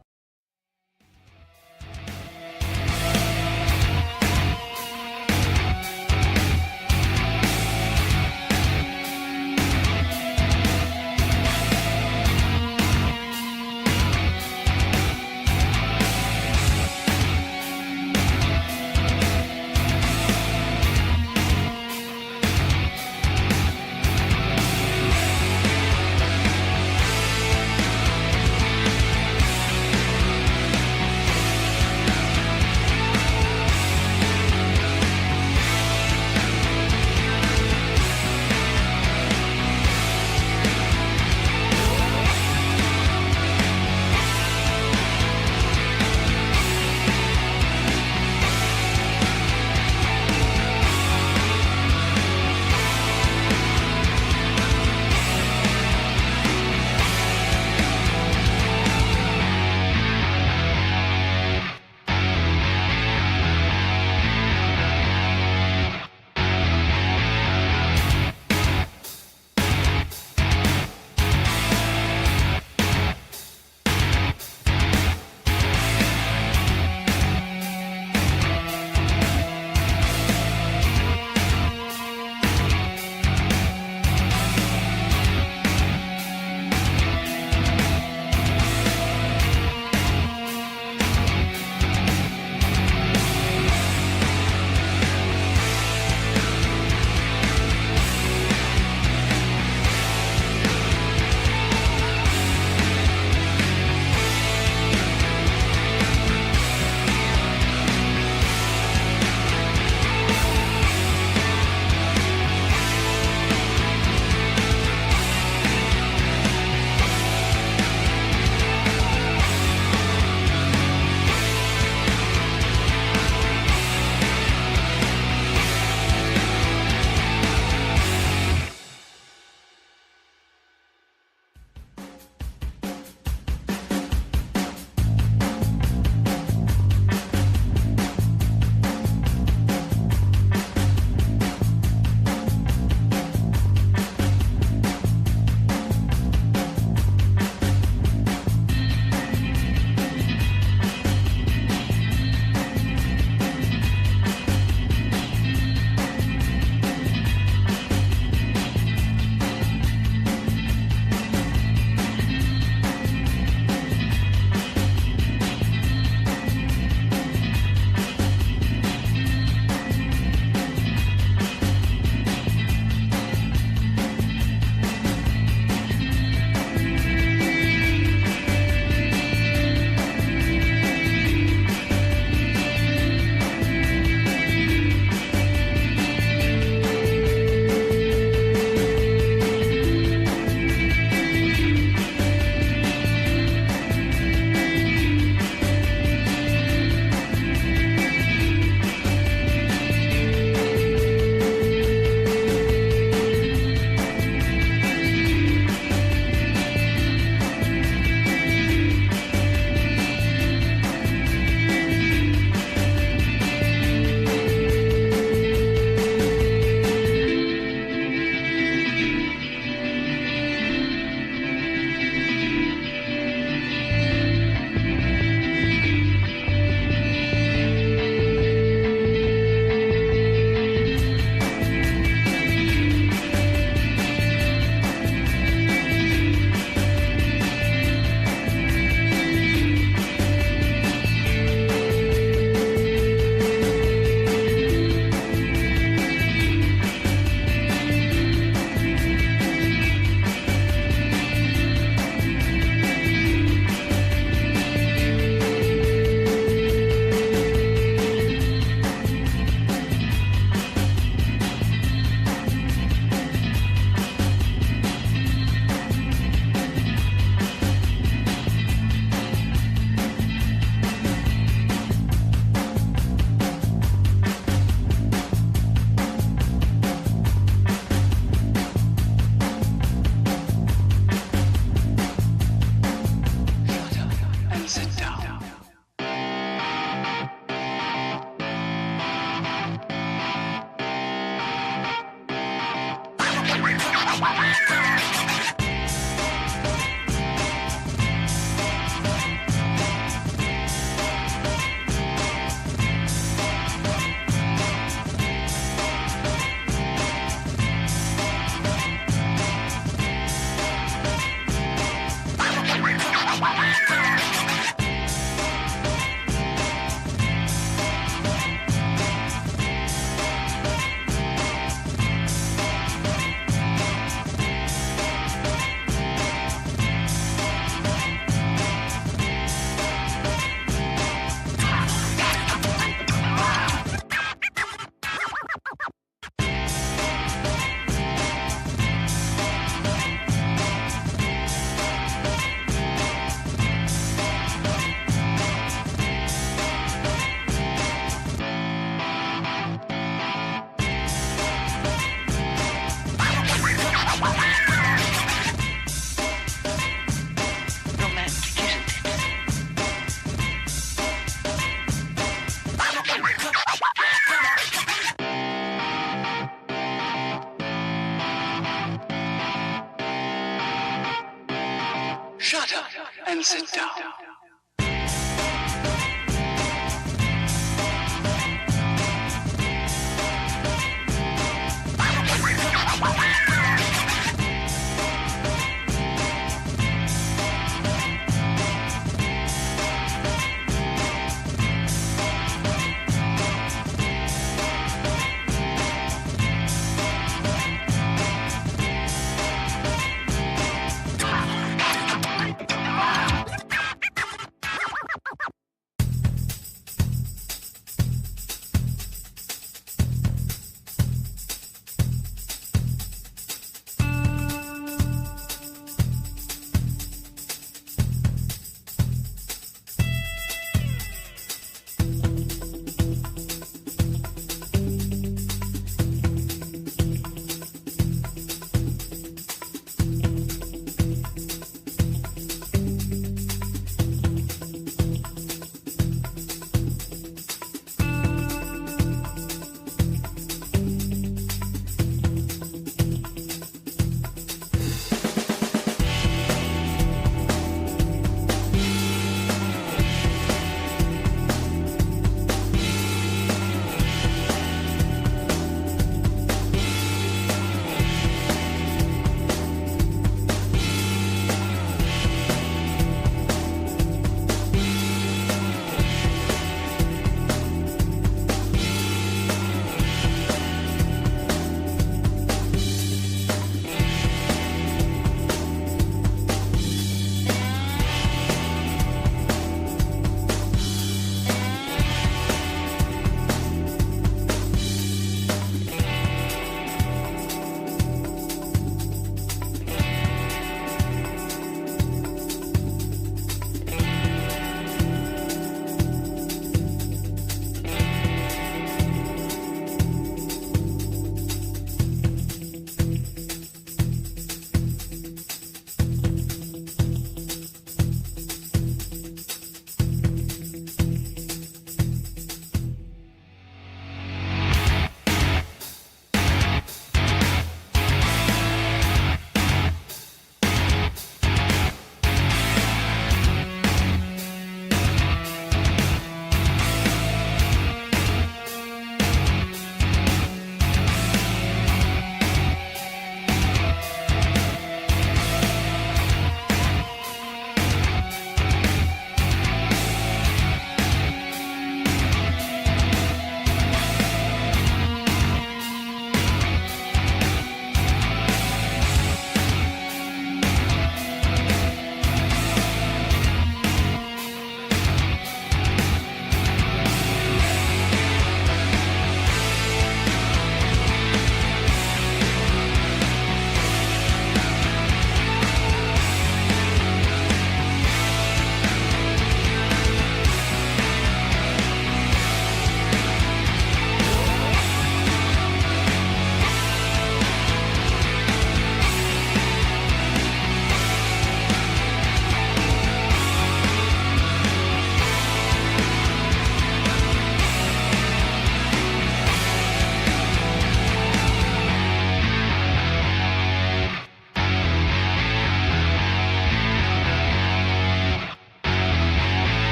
Shut up and sit down.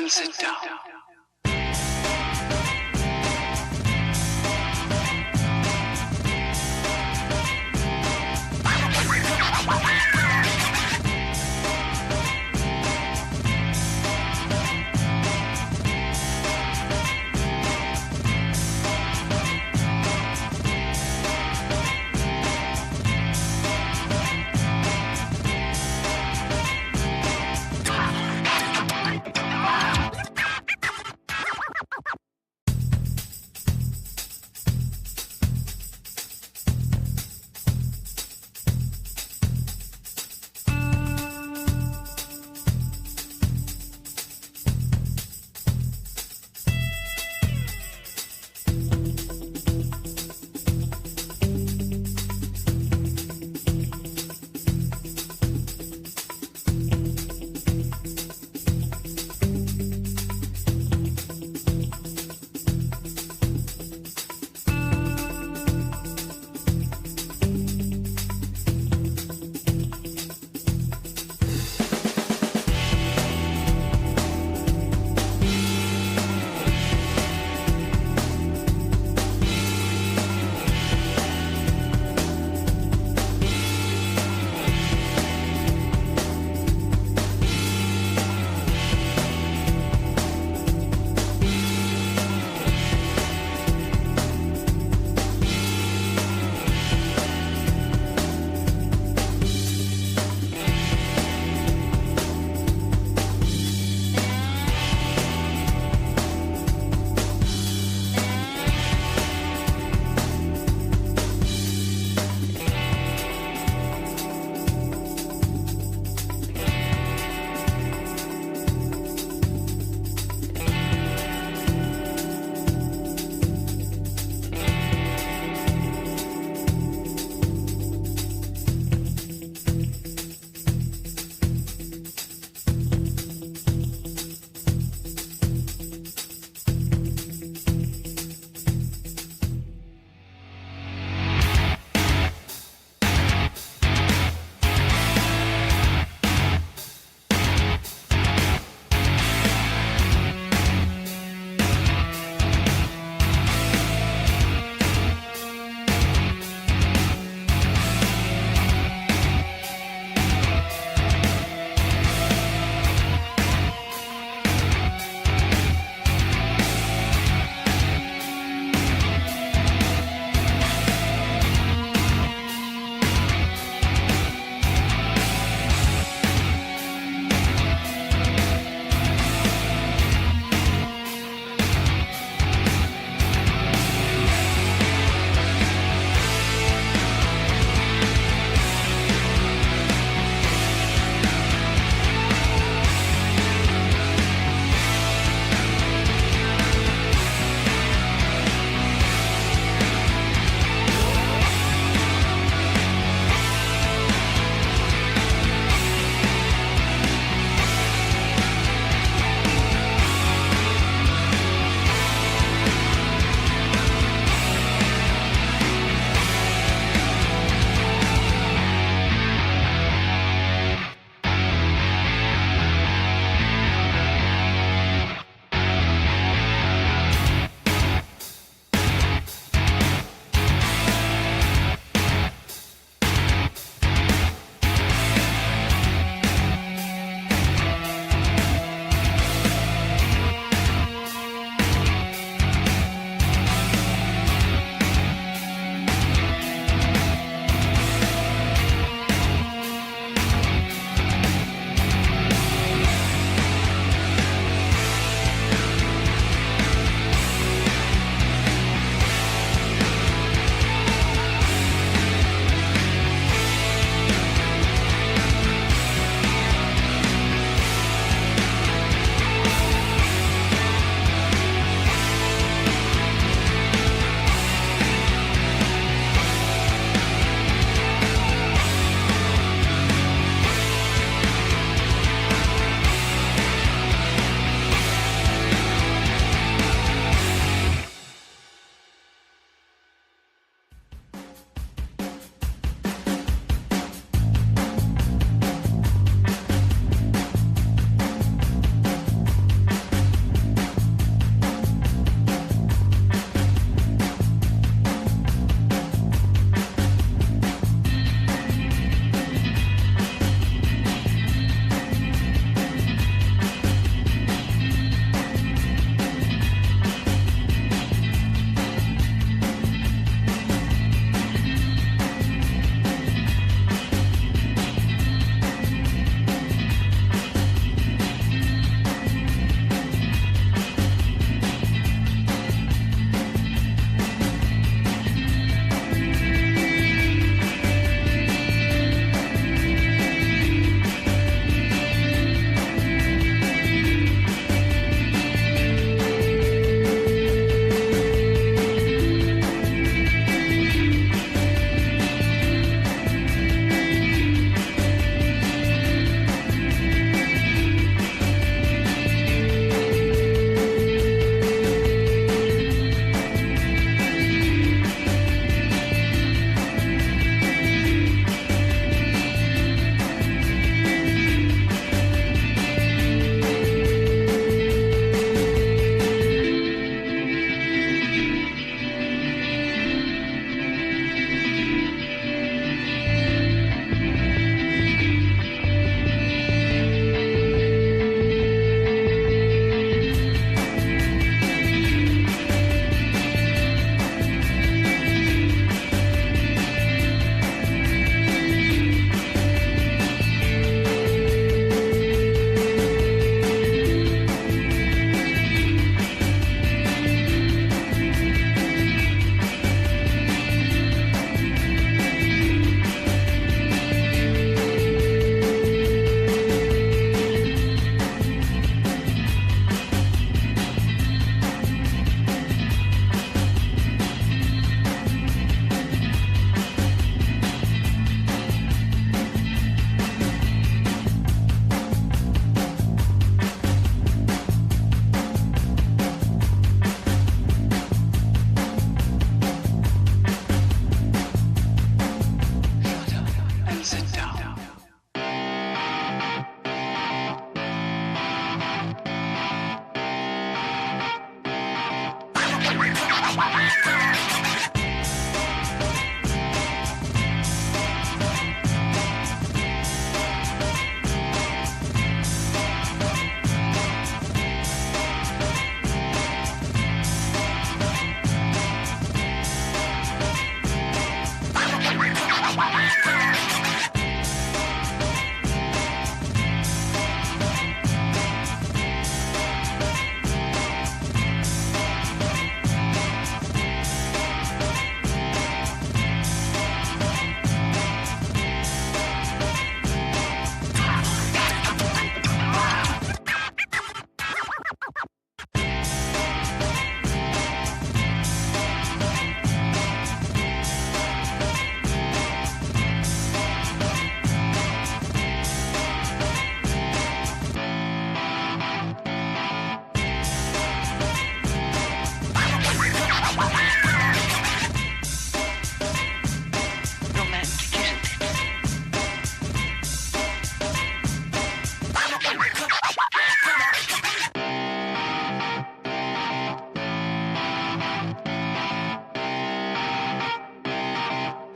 and sit down.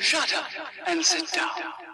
shut up and sit down.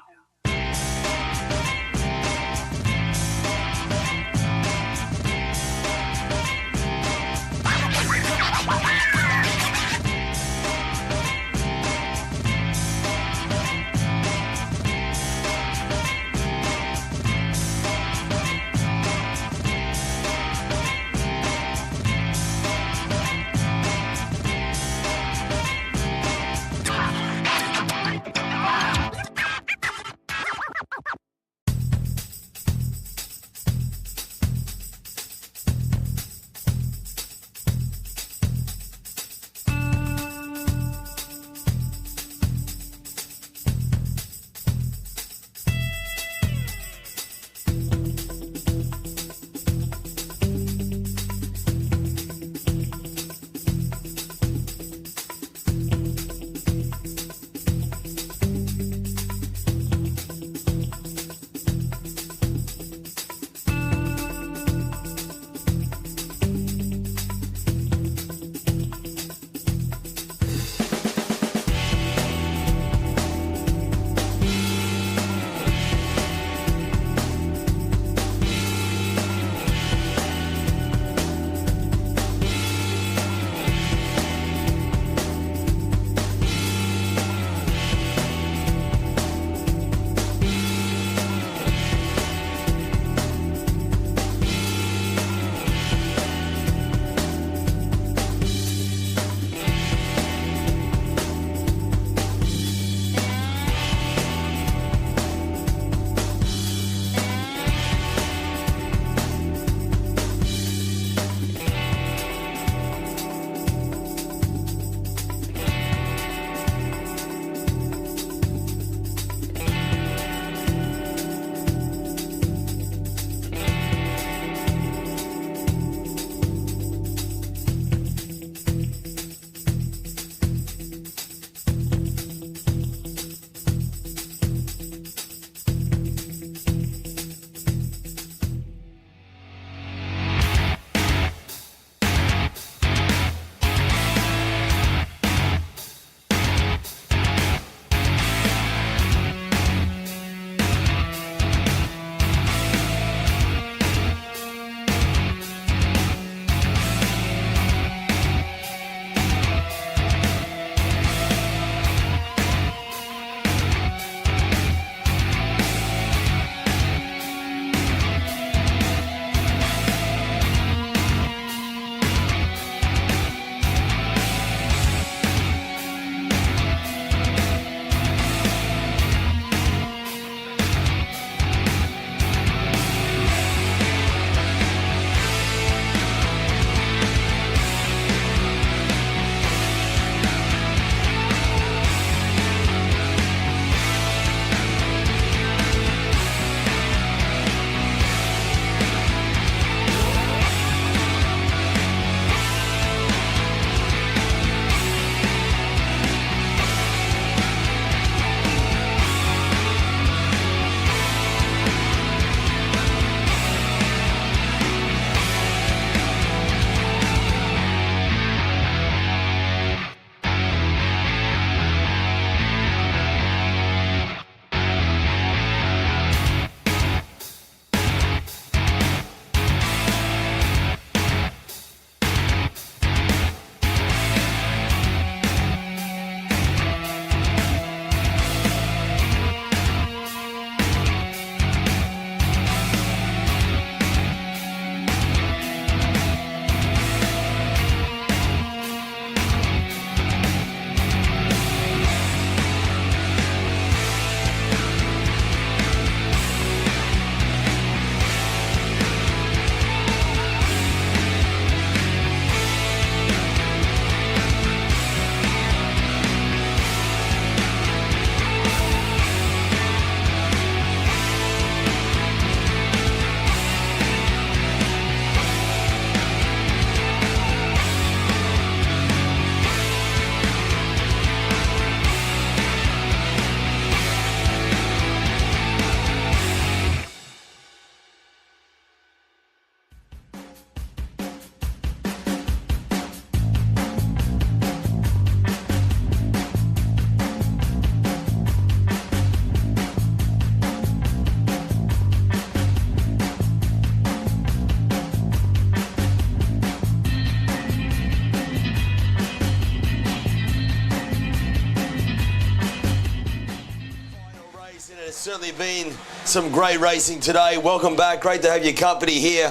certainly been some great racing today. Welcome back. Great to have your company here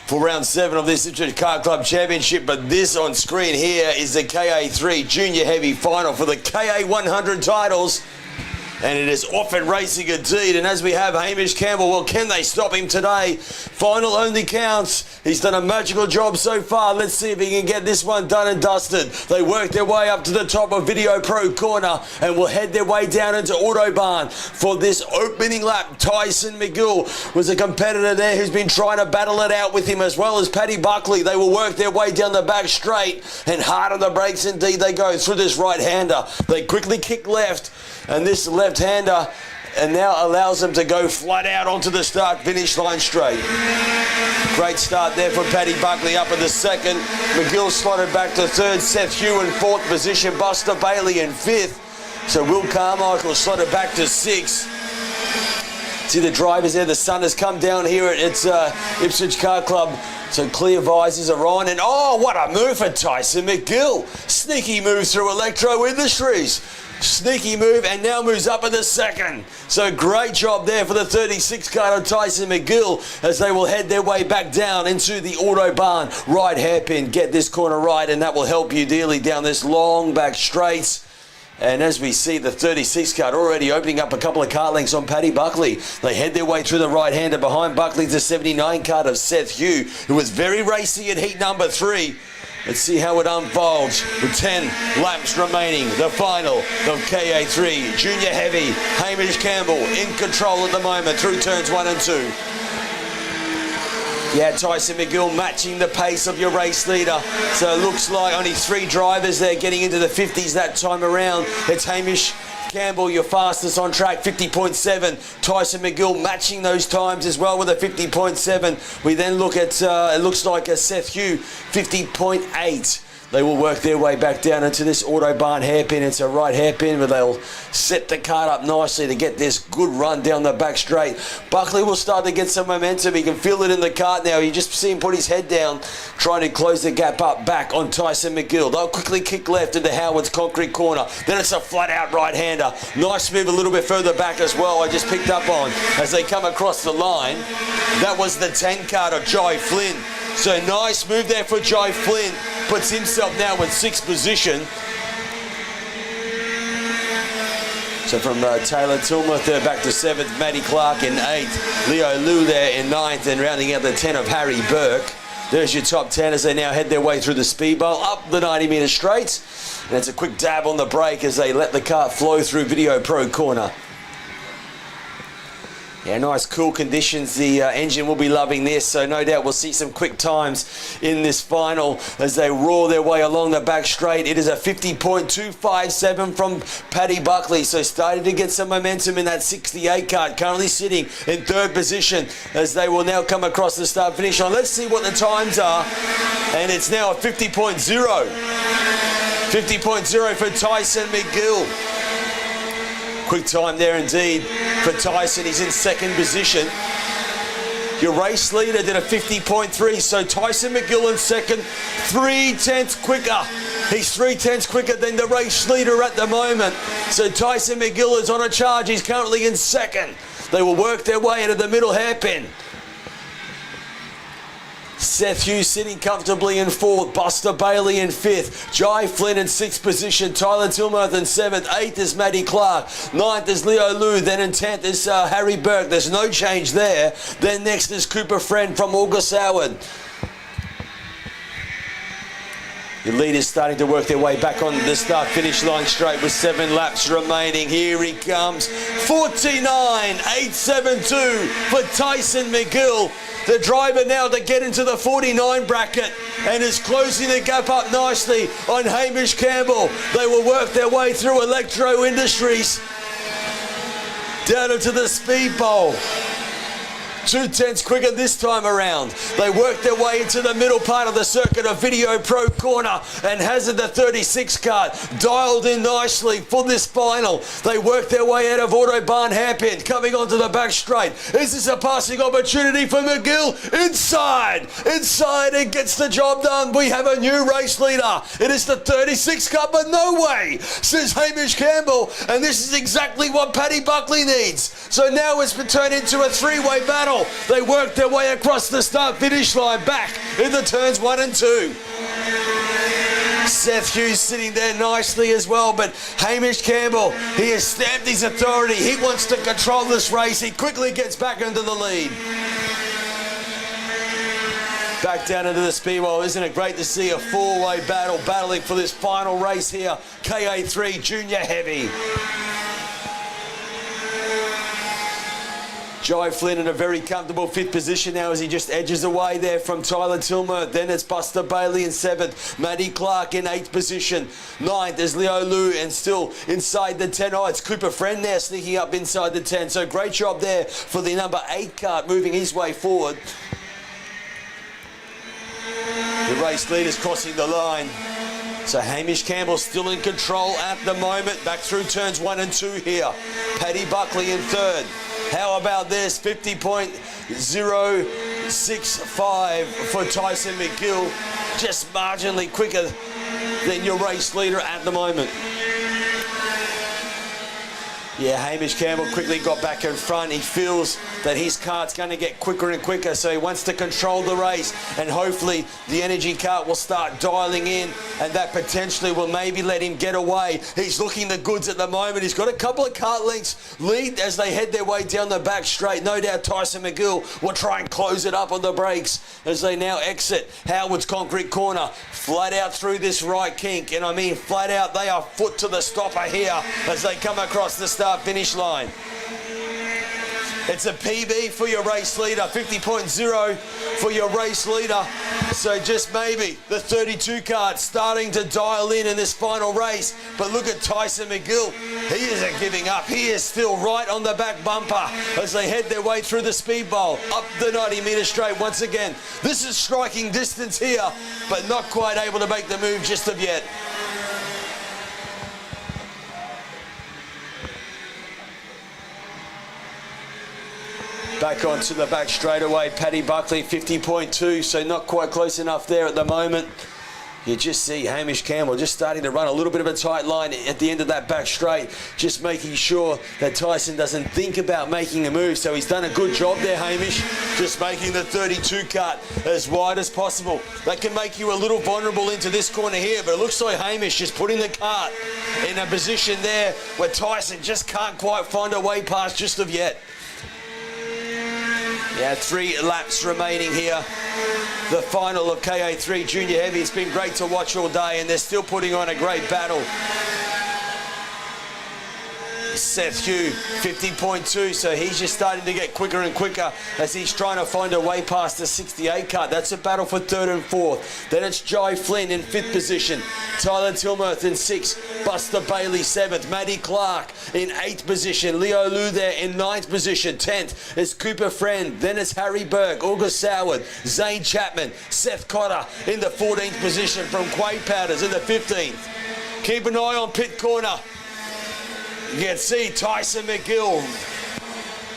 for round 7 of this Ipswich Kart Club Championship. But this on screen here is the KA3 Junior Heavy Final for the KA100 Titles. And it is off and racing indeed. And as we have Hamish Campbell, well, can they stop him today? Final only counts. He's done a magical job so far. Let's see if he can get this one done and dusted. They work their way up to the top of Video Pro Corner and will head their way down into Autobahn for this opening lap. Tyson McGill was a competitor there who's been trying to battle it out with him, as well as Paddy Buckley. They will work their way down the back straight, and hard on the brakes indeed they go through this right-hander. They quickly kick left, and this left-hander and now allows them to go flat out onto the start-finish line straight. Great start there for Paddy Buckley up in the second. McGill slotted back to third. Seth Hugh in fourth position. Buster Bailey in fifth. So Will Carmichael slotted back to sixth. See the drivers there. The sun has come down here at Ipswich Kart Club. So clear visors are on. And oh, what a move for Tyson McGill. Sneaky move through Electro Industries. Sneaky move, and now moves up in the second. So great job there for the 36 car of Tyson McGill as they will head their way back down into the Autobahn. Right hairpin, get this corner right, and that will help you dearly down this long back straights. And as we see the 36 car already opening up a couple of kart lengths on Paddy Buckley. They head their way through the right-hander behind Buckley, the 79 car of Seth Hugh, who was very racy in heat number 3. Let's see how it unfolds with 10 laps remaining. The final of KA3 Junior Heavy. Hamish Campbell in control at the moment through turns 1 and 2. Yeah, Tyson McGill matching the pace of your race leader. So it looks like only 3 drivers there getting into the 50s that time around. It's Hamish Campbell, your fastest on track, 50.7. Tyson McGill matching those times as well with a 50.7. We then look at, it looks like a Seth Hugh, 50.8. They will work their way back down into this Autobahn hairpin. It's a right hairpin, but they'll set the kart up nicely to get this good run down the back straight. Buckley will start to get some momentum. He can feel it in the kart now. You just see him put his head down, trying to close the gap up back on Tyson McGill. They'll quickly kick left into Howard's concrete corner. Then it's a flat-out right-hander. Nice move a little bit further back as well. I just picked up on as they come across the line. That was the 10 car of Jai Flynn. So nice move there for Jai Flynn. Puts himself now in 6th position. So from Taylor Tilmuth there back to 7th, Matty Clark in 8th. Leo Liu there in 9th, and rounding out the 10 of Harry Burke. There's your top 10 as they now head their way through the speed bowl up the 90-metre straights. And it's a quick dab on the brake as they let the kart flow through Video Pro Corner. Yeah, nice cool conditions. The engine will be loving this, so no doubt we'll see some quick times in this final as they roar their way along the back straight. It is a 50.257 from Paddy Buckley, so starting to get some momentum in that 68 kart, currently sitting in 3rd position as they will now come across the start finish line. Let's see what the times are, and it's now a 50.0. 50.0 for Tyson McGill. Quick time there indeed for Tyson. He's in 2nd position. Your race leader did a 50.3, so Tyson McGill in 2nd, 3/10 quicker. He's 3/10 quicker than the race leader at the moment. So Tyson McGill is on a charge. He's currently in 2nd. They will work their way into the middle hairpin. Seth Hughes sitting comfortably in 4th, Buster Bailey in 5th, Jai Flynn in 6th position, Tyler Tilmuth in 7th, 8th is Matty Clark, 9th is Leo Liu, then in 10th is Harry Burke. There's no change there. Then next is Cooper Friend from August Howard. Your leaders starting to work their way back on the start-finish line straight with 7 laps remaining. Here he comes, 49.872 for Tyson McGill. The driver now to get into the 49 bracket and is closing the gap up nicely on Hamish Campbell. They will work their way through Electro Industries down into the speed bowl. 2/10 quicker this time around. They work their way into the middle part of the circuit of Video Pro Corner, and Hazard, the 36 kart, dialed in nicely for this final. They work their way out of Autobahn hairpin, coming onto the back straight. Is this a passing opportunity for McGill? Inside, and gets the job done. We have a new race leader. It is the 36 kart, but no way, says Hamish Campbell, and this is exactly what Paddy Buckley needs. So now it's been turned into a three-way battle. They work their way across the start-finish line, back in the turns 1 and 2. Seth Hughes sitting there nicely as well, but Hamish Campbell, he has stamped his authority. He wants to control this race. He quickly gets back into the lead. Back down into the speedway. Isn't it great to see a four-way battle battling for this final race here? KA3 Junior Heavy. Jai Flynn in a very comfortable 5th position now as he just edges away there from Tyler Tilmer. Then it's Buster Bailey in 7th. Matty Clark in 8th position. 9th is Leo Liu, and still inside the 10. Oh, it's Cooper Friend there sneaking up inside the 10. So great job there for the number 8 kart moving his way forward. The race leader's crossing the line. So Hamish Campbell still in control at the moment. Back through turns 1 and 2 here. Paddy Buckley in 3rd. How about this? 50.065 for Tyson McGill. Just marginally quicker than your race leader at the moment. Yeah, Hamish Campbell quickly got back in front. He feels that his kart's going to get quicker and quicker, so he wants to control the race, and hopefully the energy kart will start dialing in, and that potentially will maybe let him get away. He's looking the goods at the moment. He's got a couple of kart lengths lead as they head their way down the back straight. No doubt Tyson McGill will try and close it up on the brakes as they now exit Howard's concrete corner. Flat out through this right kink, and I mean flat out, they are foot to the stopper here as they come across the start-finish line. It's a PB for your race leader, 50.0 for your race leader. So just maybe the 32 kart starting to dial in this final race. But look at Tyson McGill. He isn't giving up. He is still right on the back bumper as they head their way through the speed bowl, up the 90-metre straight once again. This is striking distance here, but not quite able to make the move just of yet. Back onto the back straightaway, Paddy Buckley, 50.2, so not quite close enough there at the moment. You just see Hamish Campbell just starting to run a little bit of a tight line at the end of that back straight, just making sure that Tyson doesn't think about making a move. So he's done a good job there, Hamish, just making the 32 cut as wide as possible. That can make you a little vulnerable into this corner here, but it looks like Hamish just putting the kart in a position there where Tyson just can't quite find a way past just of yet. Yeah, 3 laps remaining here. The final of KA3 Junior Heavy. It's been great to watch all day, and they're still putting on a great battle. Seth Hugh, 50.2, so he's just starting to get quicker and quicker as he's trying to find a way past the 68 cut. That's a battle for 3rd and 4th. Then it's Jai Flynn in 5th position, Tyler Tilmerth in 6th, Buster Bailey 7th, Matty Clark in 8th position, Leo Liu there in 9th position, 10th is Cooper Friend, then it's Harry Burke, August Soward, Zane Chapman, Seth Cotter in the 14th position from Quade Powders in the 15th. Keep an eye on pit corner. You can see Tyson McGill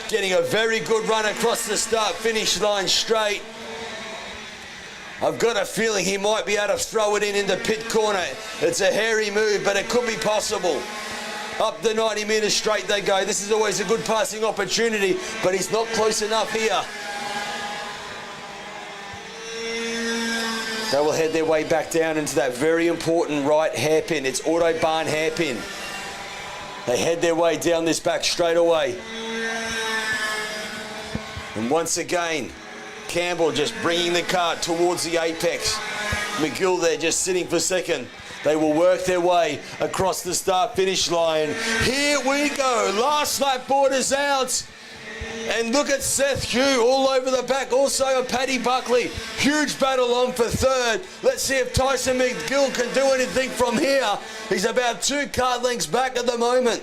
getting a very good run across the start-finish line straight. I've got a feeling he might be able to throw it in the pit corner. It's a hairy move, but it could be possible. Up the 90 metres straight they go. This is always a good passing opportunity, but he's not close enough here. They will head their way back down into that very important right hairpin. It's Autobahn hairpin. They head their way down this back straightaway. And once again, Campbell just bringing the kart towards the apex. McGill there just sitting for second. They will work their way across the start-finish line. Here we go. Last lap borders out. And look at Seth Hugh all over the back. Also a Paddy Buckley. Huge battle on for 3rd. Let's see if Tyson McGill can do anything from here. He's about 2 kart lengths back at the moment.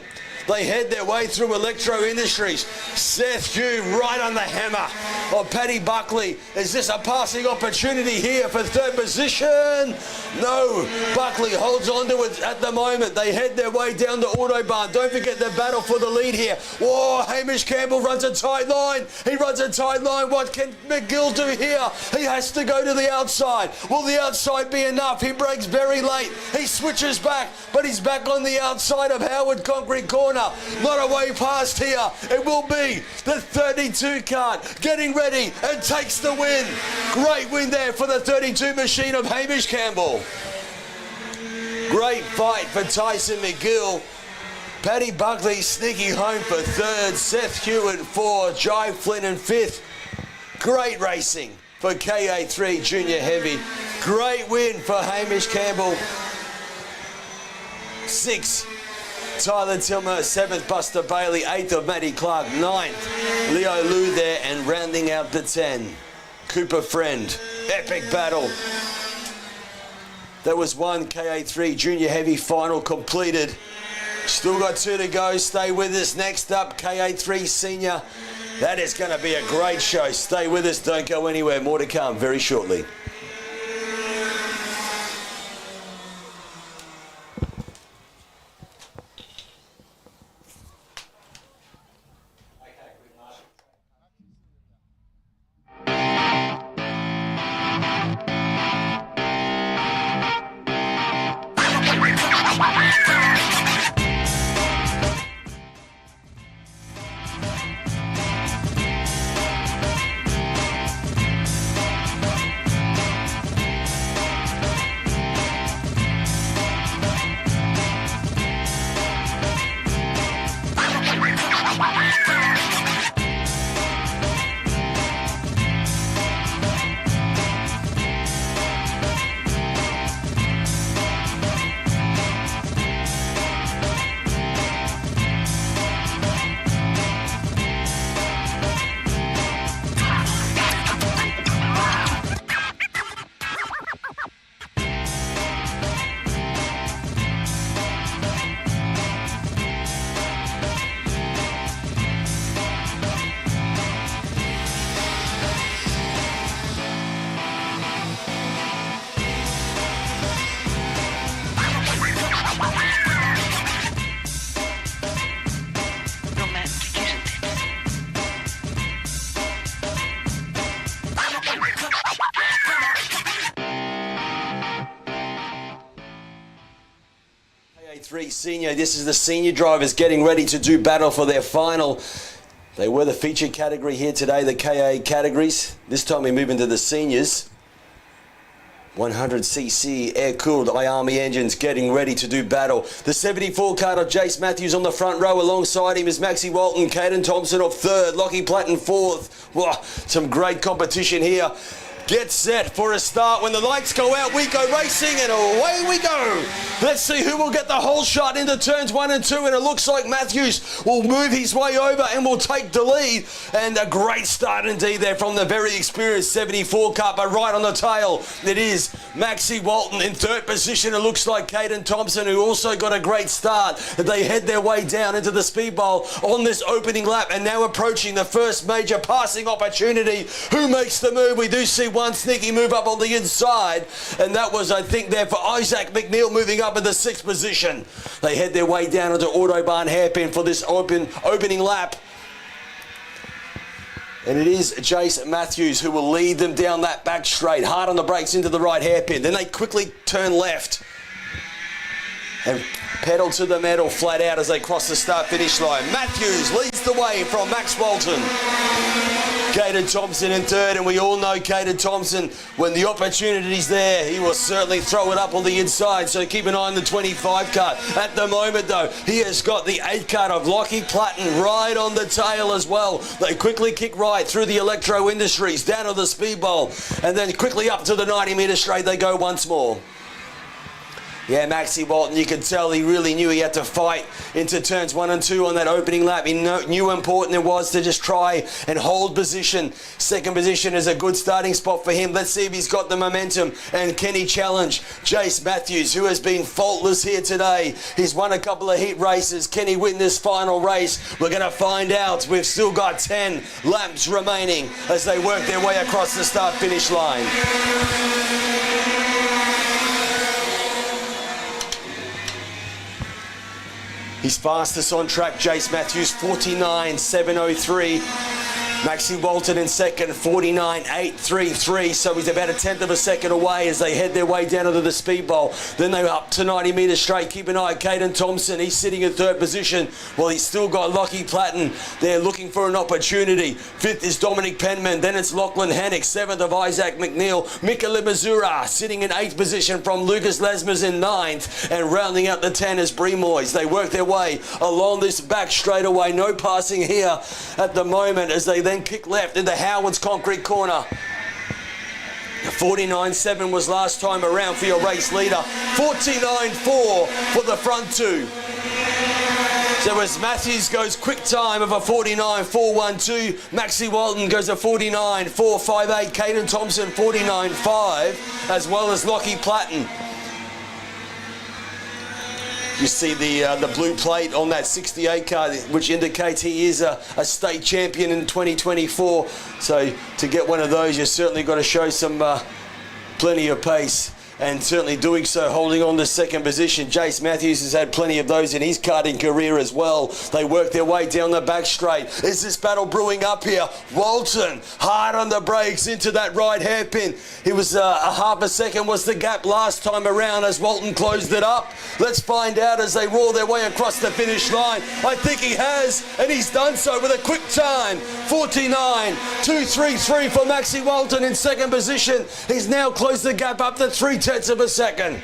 They head their way through Electro Industries. Seth Hugh right on the hammer of Paddy Buckley. Is this a passing opportunity here for third position? No, Buckley holds on to it at the moment. They head their way down the Autobahn. Don't forget the battle for the lead here. Whoa, Hamish Campbell runs a tight line. He runs a tight line. What can McGill do here? He has to go to the outside. Will the outside be enough? He breaks very late. He switches back, but he's back on the outside of Howard Concrete Corner. Not a way past here. It will be the 32 kart getting ready and takes the win. Great win there for the 32 machine of Hamish Campbell. Great fight for Tyson McGill. Paddy Buckley sneaking home for third. Seth Hewitt fourth. Jai Flynn in fifth. Great racing for KA3 Junior Heavy. Great win for Hamish Campbell. 6th, Tyler Tilmer. 7th, Buster Bailey. 8th of Matty Clark. 9th, Leo Liu there. And rounding out the 10, Cooper Friend. Epic battle. That was one KA3 Junior Heavy final completed. Still got 2 to go. Stay with us. Next up, KA3 Senior. That is going to be a great show. Stay with us. Don't go anywhere. More to come very shortly. Senior. This is the senior drivers getting ready to do battle for their final. They were the featured category here today, the KA categories. This time we move into the seniors. 100cc air-cooled iArmy engines getting ready to do battle. The 74 kart of Jace Matthews on the front row. Alongside him is Maxie Walton, Caden Thompson of third, Lockie Platten fourth. Wow, some great competition here. Get set for a start. When the lights go out, we go racing and away we go. Let's see who will get the whole shot into turns 1 and 2, and it looks like Matthews will move his way over and will take the lead. And a great start indeed there from the very experienced 74 kart, but right on the tail it is Maxie Walton in third position. It looks like Caden Thompson, who also got a great start. They head their way down into the speed bowl on this opening lap and now approaching the first major passing opportunity. Who makes the move? We do see one sneaky move up on the inside, and that was, I think, there for Isaac McNeil, moving up in the 6th position. They head their way down into Autobahn hairpin for this opening lap. And it is Jace Matthews who will lead them down that back straight, hard on the brakes into the right hairpin. Then they quickly turn left and pedal to the metal flat out as they cross the start-finish line. Matthews leads the way from Max Walton. Caden Thompson in third, and we all know Caden Thompson, when the opportunity's there, he will certainly throw it up on the inside, so keep an eye on the 25 kart. At the moment, though, he has got the 8 kart of Lockie Platten right on the tail as well. They quickly kick right through the Electro Industries, down to the speed bowl, and then quickly up to the 90-metre straight they go once more. Yeah, Maxie Walton, you could tell he really knew he had to fight into turns 1 and 2 on that opening lap. He knew how important it was to just try and hold position. Second position is a good starting spot for him. Let's see if he's got the momentum. And can he challenge Jace Matthews, who has been faultless here today? He's won a couple of heat races. Can he win this final race? We're going to find out. We've still got 10 laps remaining as they work their way across the start-finish line. He's fastest on track, Jace Matthews, 49.703. Maxie Walton in second, 49.833. So he's about a tenth of a second away as they head their way down into the speed bowl. Then they're up to 90 metres straight. Keep an eye on Caden Thompson. He's sitting in third position. Well, he's still got Lockie Platten. They're looking for an opportunity. Fifth is Dominic Penman. Then it's Lachlan Hannock. Seventh of Isaac McNeil. Mika Limazura sitting in eighth position from Lucas Lesmers in ninth. And rounding out the 10 is Bremoys. They work their way along this back straightaway. No passing here at the moment as they then kick left into Howard's concrete corner. 49.7 was last time around for your race leader. 49.4 for the front two. So as Matthews goes quick time of a 49.412, Maxie Walton goes a 49.458, Caden Thompson 49.5, as well as Lockie Platten. You see the blue plate on that 68 car, which indicates he is a state champion in 2024. So to get one of those, you've certainly got to show some plenty of pace. And certainly doing so, holding on to second position. Jace Matthews has had plenty of those in his karting career as well. They work their way down the back straight. Is this battle brewing up here? Walton hard on the brakes into that right hairpin. He was a half a second was the gap last time around as Walton closed it up. Let's find out as they roar their way across the finish line. I think he has, and he's done so with a quick time. 49.233 for Maxie Walton in second position. He's now closed the gap up to 0.3 of a second.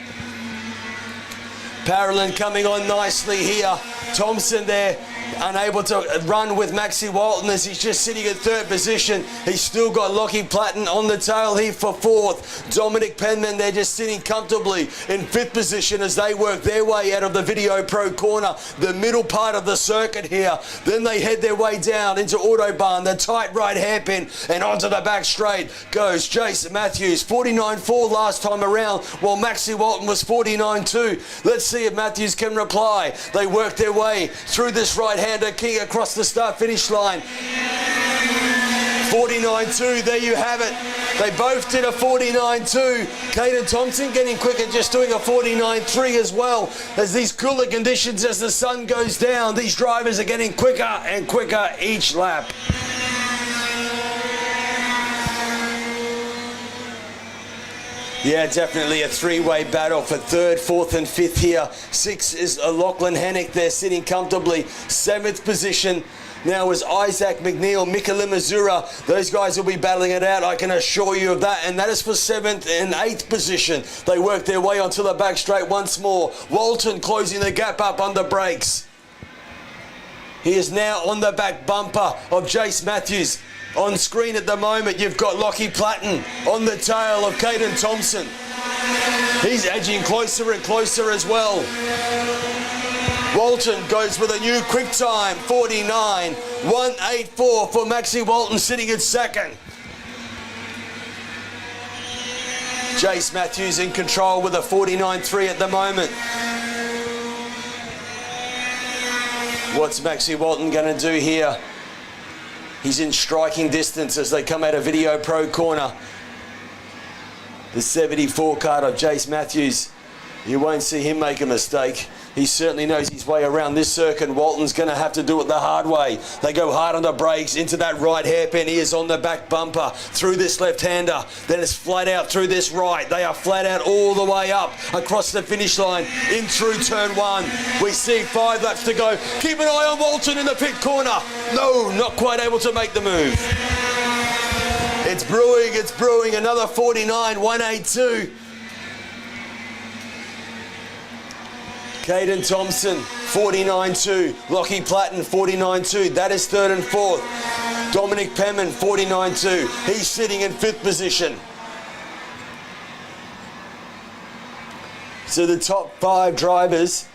Parolin coming on nicely here. Thompson there, unable to run with Maxie Walton as he's just sitting at third position. He's still got Lockie Platten on the tail here for fourth. Dominic Penman, they're just sitting comfortably in fifth position as they work their way out of the Video Pro corner, the middle part of the circuit here. Then they head their way down into Autobahn, the tight right hairpin, and onto the back straight goes Jason Matthews, 49.4 last time around, while Maxie Walton was 49.2. Let's see if Matthews can reply. They work their way through this right-hander king across the start-finish line. 49.2, there you have it. They both did a 49.2. Caden Thompson getting quicker, just doing a 49.3 as well. As these cooler conditions, as the sun goes down, these drivers are getting quicker and quicker each lap. Yeah, definitely a three-way battle for third, fourth and fifth here. Sixth is Lachlan Hannock there sitting comfortably. Seventh position now is Isaac McNeil, Mika Limazura. Those guys will be battling it out, I can assure you of that. And that is for seventh and eighth position. They work their way onto the back straight once more. Walton closing the gap up under brakes. He is now on the back bumper of Jace Matthews. On screen at the moment, you've got Lockie Platten on the tail of Caden Thompson. He's edging closer and closer as well. Walton goes with a new quick time, 49.184 for Maxie Walton sitting at second. Jace Matthews in control with a 49.3 at the moment. What's Maxie Walton going to do here? He's in striking distance as they come out of Video Pro corner. The 74 card of Jace Matthews. You won't see him make a mistake. He certainly knows his way around this circuit. Walton's going to have to do it the hard way. They go hard on the brakes into that right hairpin. He is on the back bumper through this left-hander. Then it's flat out through this right. They are flat out all the way up across the finish line in through turn one. We see 5 laps to go. Keep an eye on Walton in the pit corner. No, not quite able to make the move. It's brewing. Another 49.182. Caden Thompson, 49.2. Lockie Platten, 49.2. That is third and fourth. Dominic Penman, 49.2. He's sitting in fifth position. So the top 5 drivers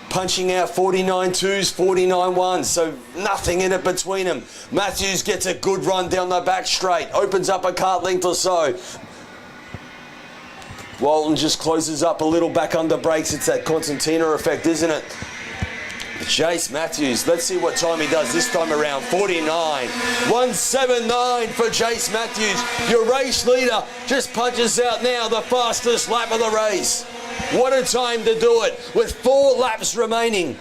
punching out 49.2s, 49.1s, so nothing in it between them. Matthews gets a good run down the back straight, opens up a kart length or so. Walton just closes up a little back under brakes. It's that concertina effect, isn't it? Jace Matthews, let's see what time he does this time around. 49. 1:79 for Jace Matthews. Your race leader just punches out now the fastest lap of the race. What a time to do it with 4 laps remaining.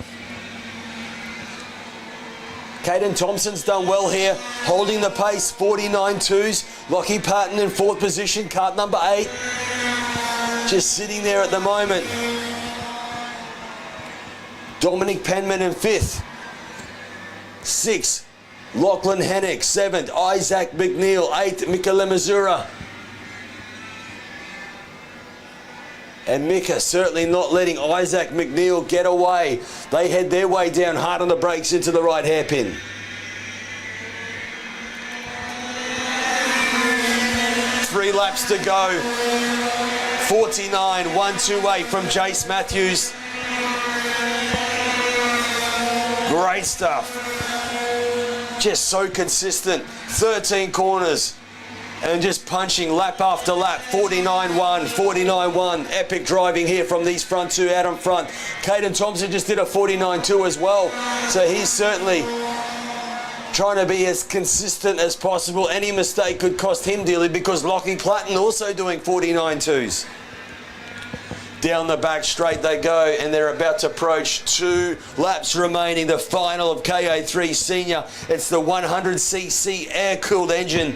Caden Thompson's done well here, holding the pace, 49.2s. Lockie Patton in 4th position, kart number 8. Just sitting there at the moment. Dominic Penman in 5th. 6th, Lachlan Hennick. 7th, Isaac McNeil. 8th, Mika Lemazura. And Mika certainly not letting Isaac McNeil get away. They head their way down hard on the brakes into the right hairpin. Three laps to go. 49, 128 from Jace Matthews. Great stuff. Just so consistent. 13 corners. And just punching lap after lap. 49.1, 49.1. Epic driving here from these front 2 out in front. Caden Thompson just did a 49.2 as well. So he's certainly trying to be as consistent as possible. Any mistake could cost him dearly because Lockie Platten also doing 49.2s. Down the back straight they go, and they're about to approach 2 laps remaining. The final of KA3 Senior. It's the 100cc air-cooled engine.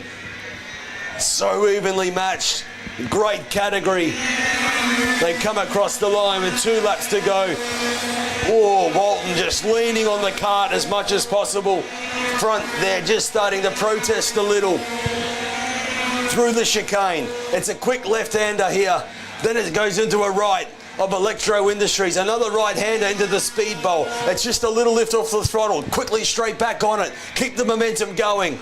So evenly matched. Great category. They come across the line with 2 laps to go. Oh, Walton just leaning on the kart as much as possible. Front there just starting to protest a little. Through the chicane. It's a quick left-hander here. Then it goes into a right of Electro Industries. Another right-hander into the speed bowl. It's just a little lift off the throttle. Quickly straight back on it. Keep the momentum going.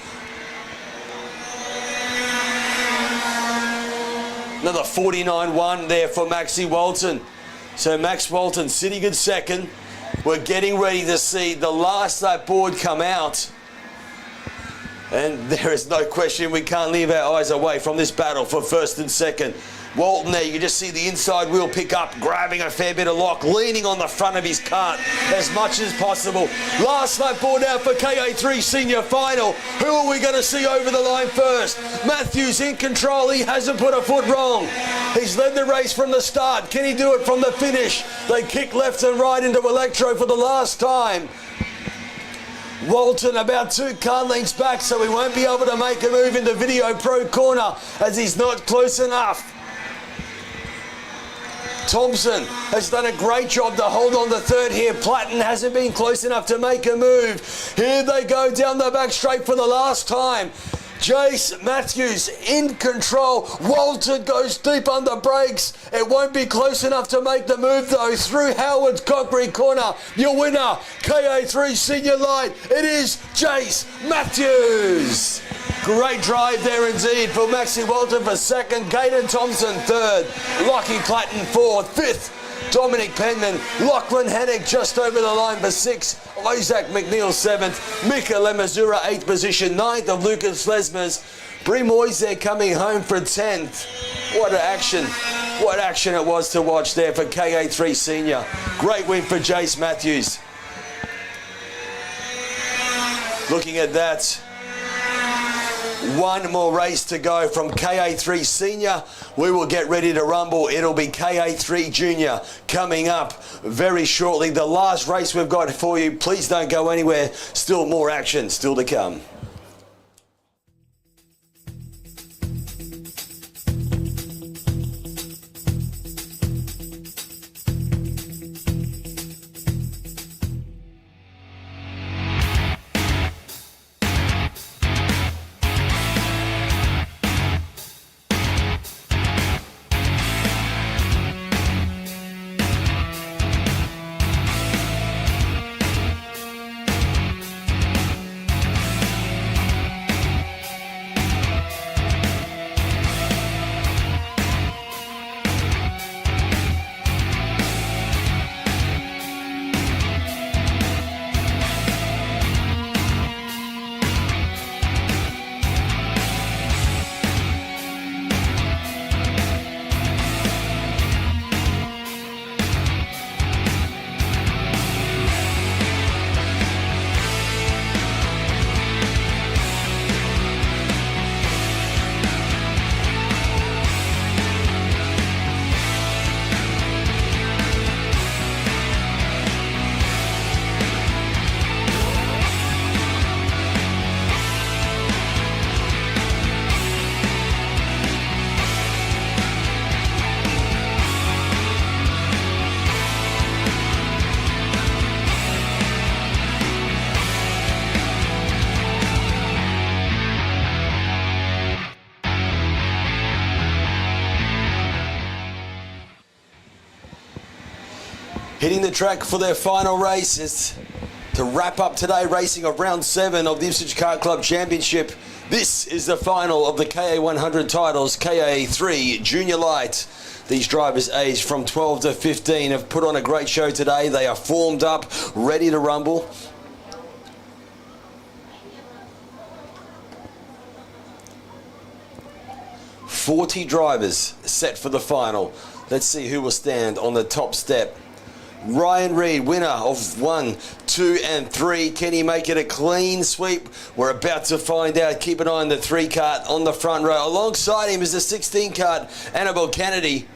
Another 49.1 there for Maxie Walton. So Max Walton sitting in 2nd. We're getting ready to see the last lap board come out. And there is no question we can't leave our eyes away from this battle for 1st and 2nd. Walton there, you can just see the inside wheel pick up, grabbing a fair bit of lock, leaning on the front of his cart as much as possible. Last lap board out for KA3 Senior Final. Who are we going to see over the line first? Matthews in control, he hasn't put a foot wrong. He's led the race from the start. Can he do it from the finish? They kick left and right into Electro for the last time. Walton about 2 car lengths back, so he won't be able to make a move into Video Pro Corner as he's not close enough. Thompson has done a great job to hold on to 3rd here. Platten hasn't been close enough to make a move. Here they go down the back straight for the last time. Jace Matthews in control. Walton goes deep under brakes. It won't be close enough to make the move though. Through Howard's Cockbury Corner. Your winner, KA3 Senior Light. It is Jace Matthews. Great drive there indeed for Maxie Walton for 2nd. Caden Thompson 3rd. Lockie Platten 4th. 5th. Dominic Penman, Lachlan Hennick just over the line for 6th, Isaac McNeil 7th, Mika Lemazura 8th position, 9th of Lucas Lesmers, Bree Moyes there coming home for 10th. What action it was to watch there for KA3 Senior. Great win for Jace Matthews. Looking at that, 1 more race to go from KA3 Senior. We will get ready to rumble. It'll be KA3 Junior coming up very shortly. The last race we've got for you. Please don't go anywhere. Still more action still to come. hitting the track for their final race. It's to wrap up today racing of round 7 of the Ipswich Kart Club Championship. This is the final of the KA100 Titles, KA3 Junior Light. These drivers aged from 12 to 15 have put on a great show today. They are formed up, ready to rumble. "40 drivers set for the final. Let's see who will stand on the top step. Ryan Reid, winner of 1, 2 and 3. Can he make it a clean sweep? We're about to find out. Keep an eye on the 3 kart on the front row. Alongside him is the 16 kart, Annabelle Kennedy.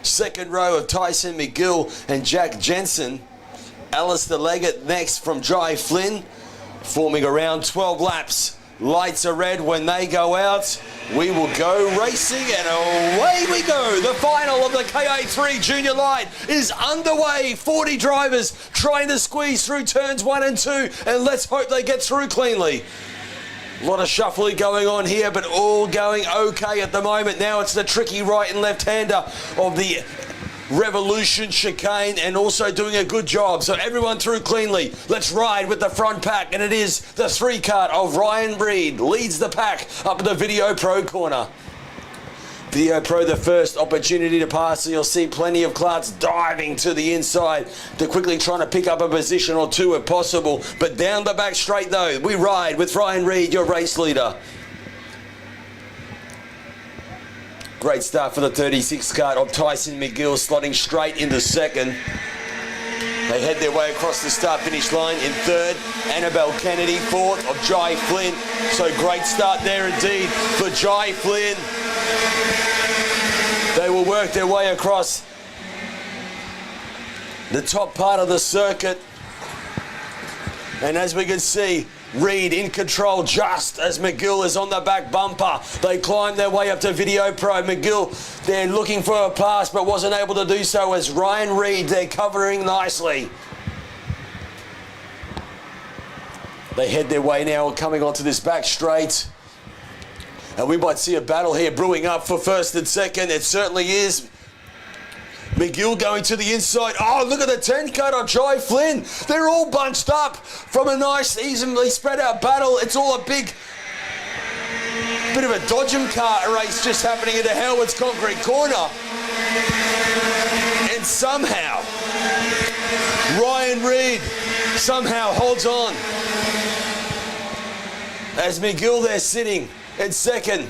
Second row of Tyson McGill and Jack Jensen. Alistair Leggett next from Jai Flynn, forming around 12 laps. Lights are red. When they go out, we will go racing, and away we go. The final of the KA3 Junior Light is underway. 40 drivers trying to squeeze through turns 1 and 2, and let's hope they get through cleanly. A lot of shuffling going on here, but all going okay at the moment. Now it's the tricky right and left-hander of the Revolution chicane, and also doing a good job. So everyone through cleanly. Let's ride with the front pack, and it is the 3 kart of Ryan Reid leads the pack up the Video Pro corner. Video Pro, the first opportunity to pass, so you'll see plenty of karts diving to the inside. They're quickly trying to pick up a position or 2 if possible, but down the back straight though, we ride with Ryan Reid, your race leader. Great start for the 36 kart of Tyson McGill, slotting straight into second. They head their way across the start-finish line in third. Annabelle Kennedy, fourth of Jai Flynn. So great start there indeed for Jai Flynn. They will work their way across the top part of the circuit. And as we can see, Reid in control just as McGill is on the back bumper. They climb their way up to Video Pro. McGill, they're looking for a pass but wasn't able to do so as Ryan Reid, they're covering nicely. They head their way now coming onto this back straight. And we might see a battle here brewing up for first and second. It certainly is. McGill going to the inside. Oh, look at the 10 kart on Jai Flynn. They're all bunched up from a nice, evenly spread out battle. It's all a big bit of a dodgem car race just happening into Howard's concrete corner. And somehow, Ryan Reid somehow holds on. As McGill there sitting in second.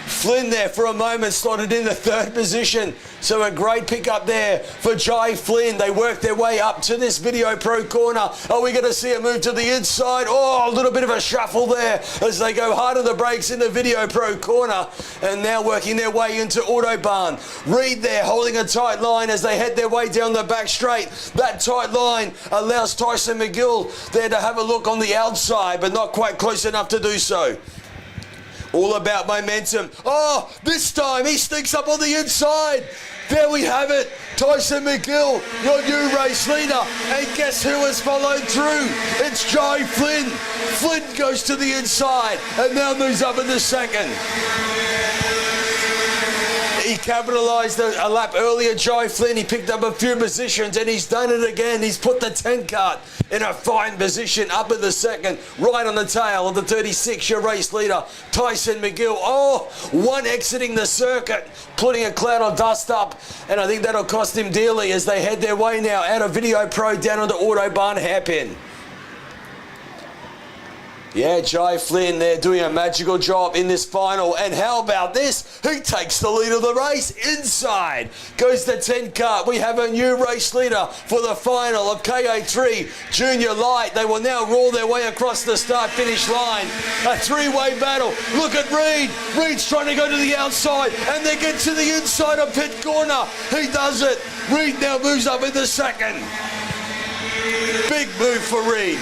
Flynn there for a moment slotted in the third position. So a great pick up there for Jai Flynn. They work their way up to this Video Pro corner. Are we going to see a move to the inside? Oh, a little bit of a shuffle there as they go hard on the brakes in the Video Pro corner. And now working their way into Autobahn. Reid there holding a tight line as they head their way down the back straight. That tight line allows Tyson McGill there to have a look on the outside, but not quite close enough to do so. All about momentum. Oh, this time he sneaks up on the inside. There we have it. Tyson McGill, your new race leader. And guess who has followed through? It's Jai Flynn. Flynn goes to the inside and now moves up in the second. He capitalised a lap earlier, Jai Flynn. He picked up a few positions and he's done it again. He's put the 10 kart in a fine position up in the second, right on the tail of the 36, your race leader, Tyson McGill. Oh, one exiting the circuit, putting a cloud of dust up, and I think that'll cost him dearly as they head their way now out of Video Pro down onto Autobahn hairpin. Yeah, Jai Flynn, they're doing a magical job in this final. And how about this? Who takes the lead of the race? Inside goes the 10 kart. We have a new race leader for the final of KA3 Junior Light. They will now roll their way across the start-finish line. A three-way battle. Look at Reid. Reid's trying to go to the outside and they get to the inside of pit corner. He does it. Reid now moves up in the second. Big move for Reid.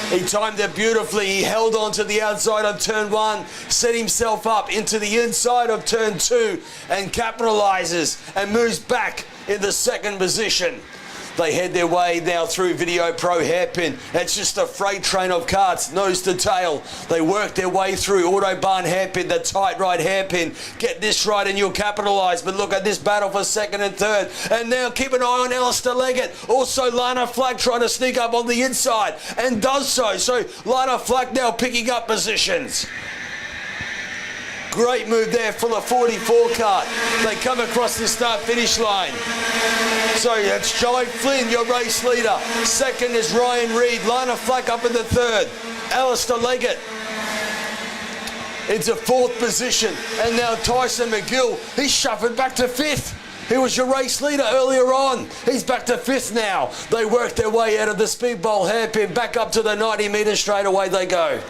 He timed it beautifully. He held on to the outside of turn 1, set himself up into the inside of turn 2 and capitalises and moves back in the second position. They head their way now through Video Pro hairpin. It's just a freight train of karts, nose to tail. They work their way through Autobahn hairpin, the tight right hairpin. Get this right and you'll capitalise. But look at this battle for second and third. And now keep an eye on Alistair Leggett. Also Lana Flack trying to sneak up on the inside and does so. So Lana Flack now picking up positions. Great move there for the 44 kart. They come across the start-finish line. So it's Jai Flynn, your race leader. Second is Ryan Reid. Lana Flack up in the third. Alistair Leggett into fourth position. And now Tyson McGill, he's shuffled back to fifth. He was your race leader earlier on. He's back to fifth now. They work their way out of the speedball hairpin. Back up to the 90 metres straight away they go.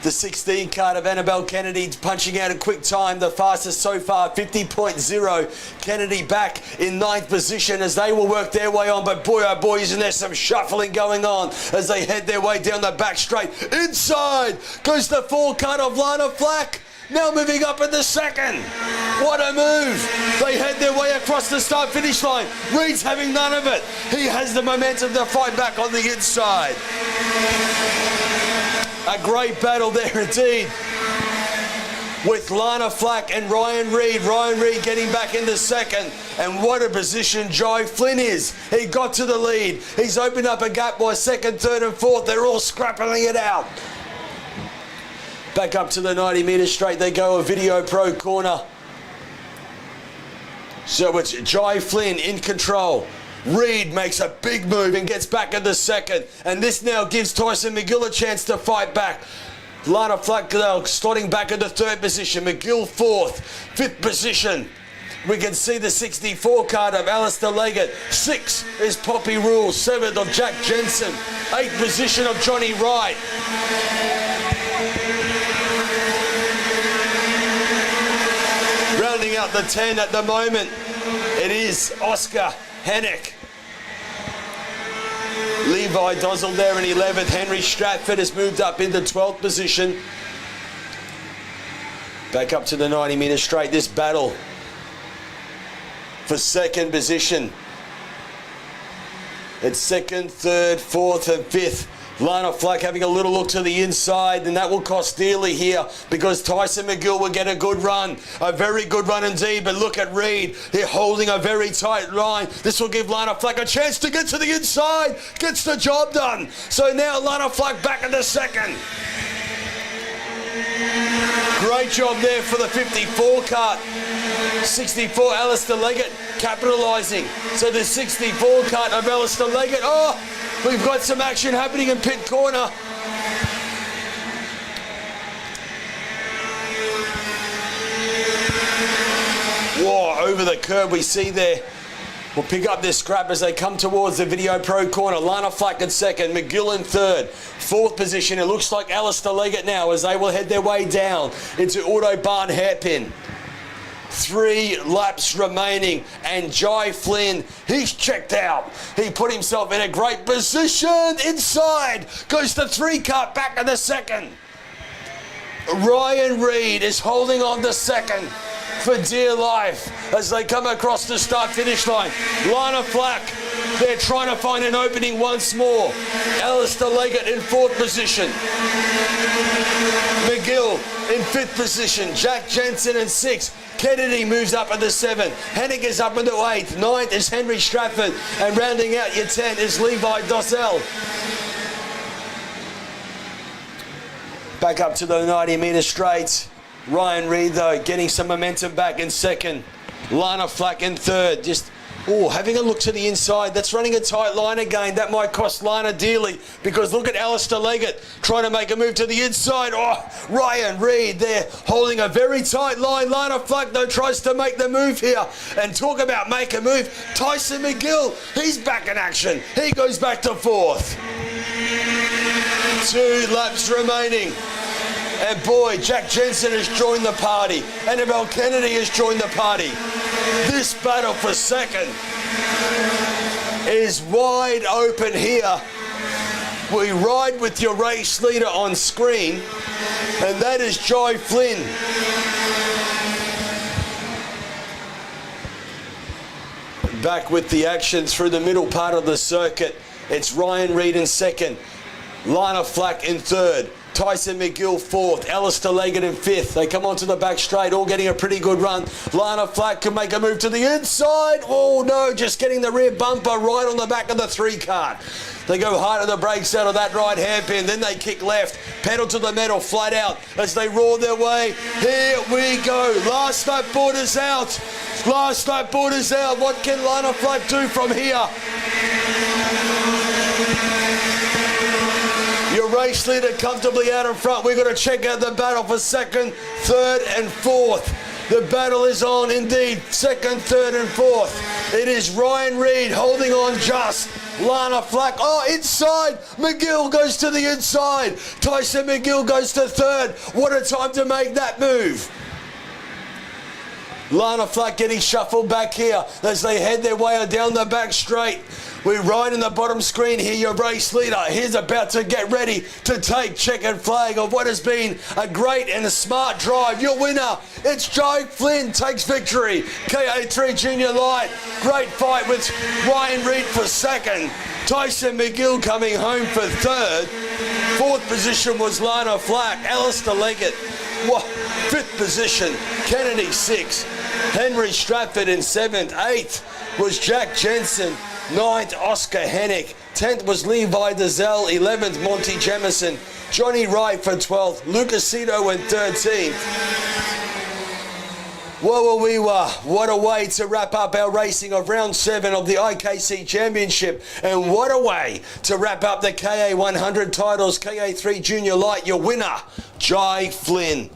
The 16 kart of Annabelle Kennedy punching out a quick time, the fastest so far, 50.0. Kennedy back in ninth position as they will work their way on. But boy, oh boy, isn't there some shuffling going on as they head their way down the back straight. Inside goes the 4 kart of Lana Flack. Now moving up in the second. What a move. They head their way across the start-finish line. Reid's having none of it. He has the momentum to fight back on the inside. A great battle there indeed with Lana Flack and Ryan Reid. Ryan Reid getting back into second. And what a position Jai Flynn is. He got to the lead. He's opened up a gap by second, third and fourth. They're all scrapping it out. Back up to the 90 metres straight they go, a Video Pro corner. So it's Jai Flynn in control. Reid makes a big move and gets back in the second. And this now gives Tyson McGill a chance to fight back. Lana Flack slotting back into third position. McGill fourth. Fifth position. We can see the 64 kart of Alistair Leggett. 6 is Poppy Rule. 7th of Jack Jensen. 8th position of Johnny Wright. Rounding out the 10 at the moment, it is Oscar Hennick. Levi Dozzle there in 11th. Henry Stratford has moved up into 12th position. Back up to the 90 metre straight. This battle for second position. It's second, third, fourth and fifth. Lana Flack having a little look to the inside, and that will cost dearly here because Tyson McGill will get a good run. A very good run indeed, but look at Reid. They're holding a very tight line. This will give Lana Flack a chance to get to the inside. Gets the job done. So now Lana Flack back in the second. Great job there for the 54 kart. 64 Alistair Leggett capitalising. So the 64 kart of Alistair Leggett. Oh, we've got some action happening in pit corner. Whoa, over the curb we see there. We'll pick up this scrap as they come towards the Video Pro corner. Lana Flack in second, McGill in third. Fourth position, it looks like Alistair Leggett now as they will head their way down into Autobahn hairpin. 3 laps remaining and Jai Flynn, he's checked out. He put himself in a great position inside. Goes the 3 kart back in the second. Ryan Reid is holding on to second for dear life as they come across the start-finish line. Lana Flack, they're trying to find an opening once more. Alistair Leggett in fourth position. McGill in fifth position. Jack Jensen in sixth. Kennedy moves up into 7th. Hennick is up into 8th. 9th is Henry Stratford. And rounding out your 10 is Levi Dossell. Back up to the 90 metre straight. Ryan Reid, though, getting some momentum back in second. Lana Flack in third. Just, having a look to the inside. That's running a tight line again. That might cost Lana dearly because look at Alistair Leggett trying to make a move to the inside. Oh, Ryan Reid there holding a very tight line. Lana Flack, though, tries to make the move here. And talk about make a move. Tyson McGill, he's back in action. He goes back to fourth. 2 laps remaining. And boy, Jack Jensen has joined the party. Annabelle Kennedy has joined the party. This battle for second is wide open here. We ride with your race leader on screen, and that is Jai Flynn. back with the action through the middle part of the circuit. It's Ryan Reid in second, Lana Flack in third, Tyson McGill fourth, Alistair Leggett in fifth. They come onto the back straight, all getting a pretty good run. Lana Flack can make a move to the inside. Oh no, just getting the rear bumper right on the back of the 3-cart. They go hard on the brakes out of that right hairpin, then they kick left, pedal to the metal, flat out as they roar their way. Here we go. Last lap borders out. Last lap borders out. What can Lana Flack do from here? Your race leader comfortably out in front. We've got to check out the battle for second, third and fourth. The battle is on indeed. Second, third and fourth. It is Ryan Reid holding on just. Lana Flack, oh, inside. McGill goes to the inside. Tyson McGill goes to third. What a time to make that move. Lana Flack getting shuffled back here as they head their way down the back straight. We're right in the bottom screen here, your race leader. He's about to get ready to take checkered flag of what has been a great and a smart drive. Your winner, it's Joe Flynn, takes victory. KA3 Junior Light, great fight with Ryan Reid for second. Tyson McGill coming home for third. Fourth position was Lana Flack. Alistair Leggett, fifth position. Kennedy sixth. Henry Stratford in seventh. Eighth was Jack Jensen. 9th, Oscar Hennick. 10th was Levi Dazelle. 11th, Monty Jemison. Johnny Wright for 12th. Lucasito in 13th. What a way to wrap up our racing of round 7 of the IKC Championship. And what a way to wrap up the KA100 Titles. KA3 Junior Light, your winner, Jai Flynn.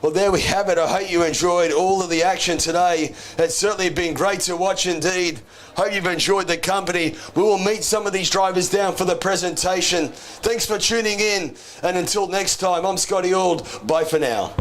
Well, there we have it. I hope you enjoyed all of the action today. It's certainly been great to watch indeed. Hope you've enjoyed the company. We will meet some of these drivers down for the presentation. Thanks for tuning in. And until next time, I'm Scotty Auld. Bye for now.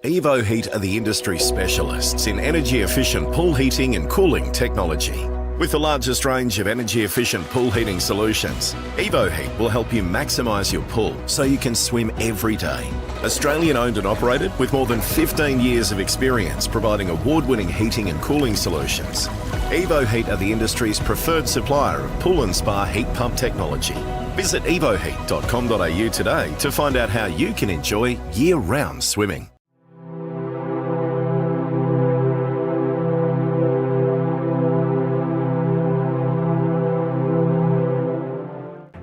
Evo Heat are the industry specialists in energy-efficient pool heating and cooling technology. With the largest range of energy-efficient pool heating solutions, Evo Heat will help you maximise your pool so you can swim every day. Australian owned and operated with more than 15 years of experience providing award-winning heating and cooling solutions. Evo Heat are the industry's preferred supplier of pool and spa heat pump technology. Visit evoheat.com.au today to find out how you can enjoy year-round swimming.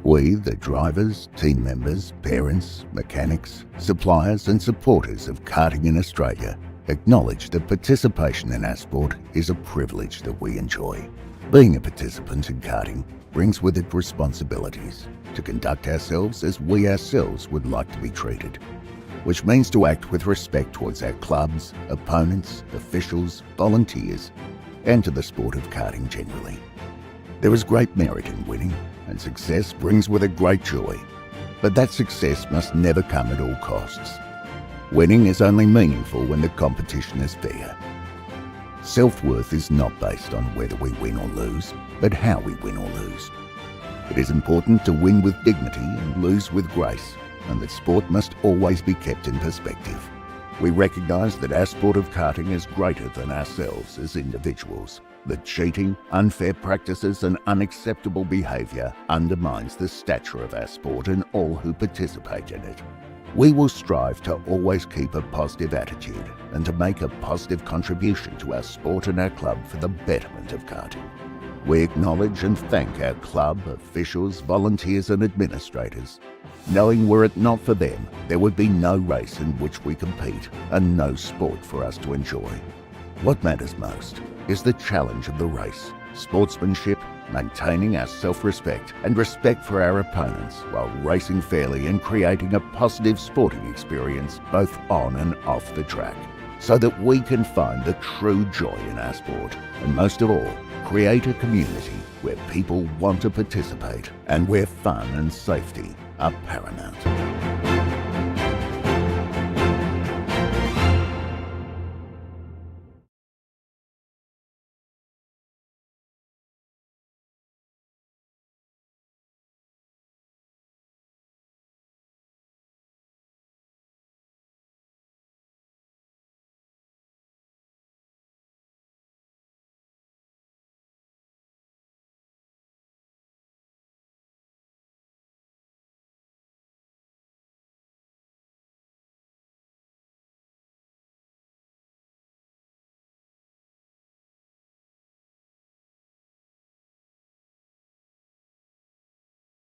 We, the drivers, team members, parents, mechanics, suppliers and supporters of karting in Australia, acknowledge that participation in our sport is a privilege that we enjoy. Being a participant in karting brings with it responsibilities to conduct ourselves as we ourselves would like to be treated, which means to act with respect towards our clubs, opponents, officials, volunteers, and to the sport of karting generally. There is great merit in winning, and success brings with it great joy. But that success must never come at all costs. Winning is only meaningful when the competition is fair. Self-worth is not based on whether we win or lose, but how we win or lose. It is important to win with dignity and lose with grace, and that sport must always be kept in perspective. We recognise that our sport of karting is greater than ourselves as individuals, that cheating, unfair practices and unacceptable behaviour undermines the stature of our sport and all who participate in it. We will strive to always keep a positive attitude and to make a positive contribution to our sport and our club for the betterment of karting. We acknowledge and thank our club, officials, volunteers and administrators, knowing were it not for them, there would be no race in which we compete and no sport for us to enjoy. What matters most is the challenge of the race, sportsmanship, maintaining our self-respect and respect for our opponents while racing fairly and creating a positive sporting experience both on and off the track, so that we can find the true joy in our sport and most of all, create a community where people want to participate and where fun and safety are paramount.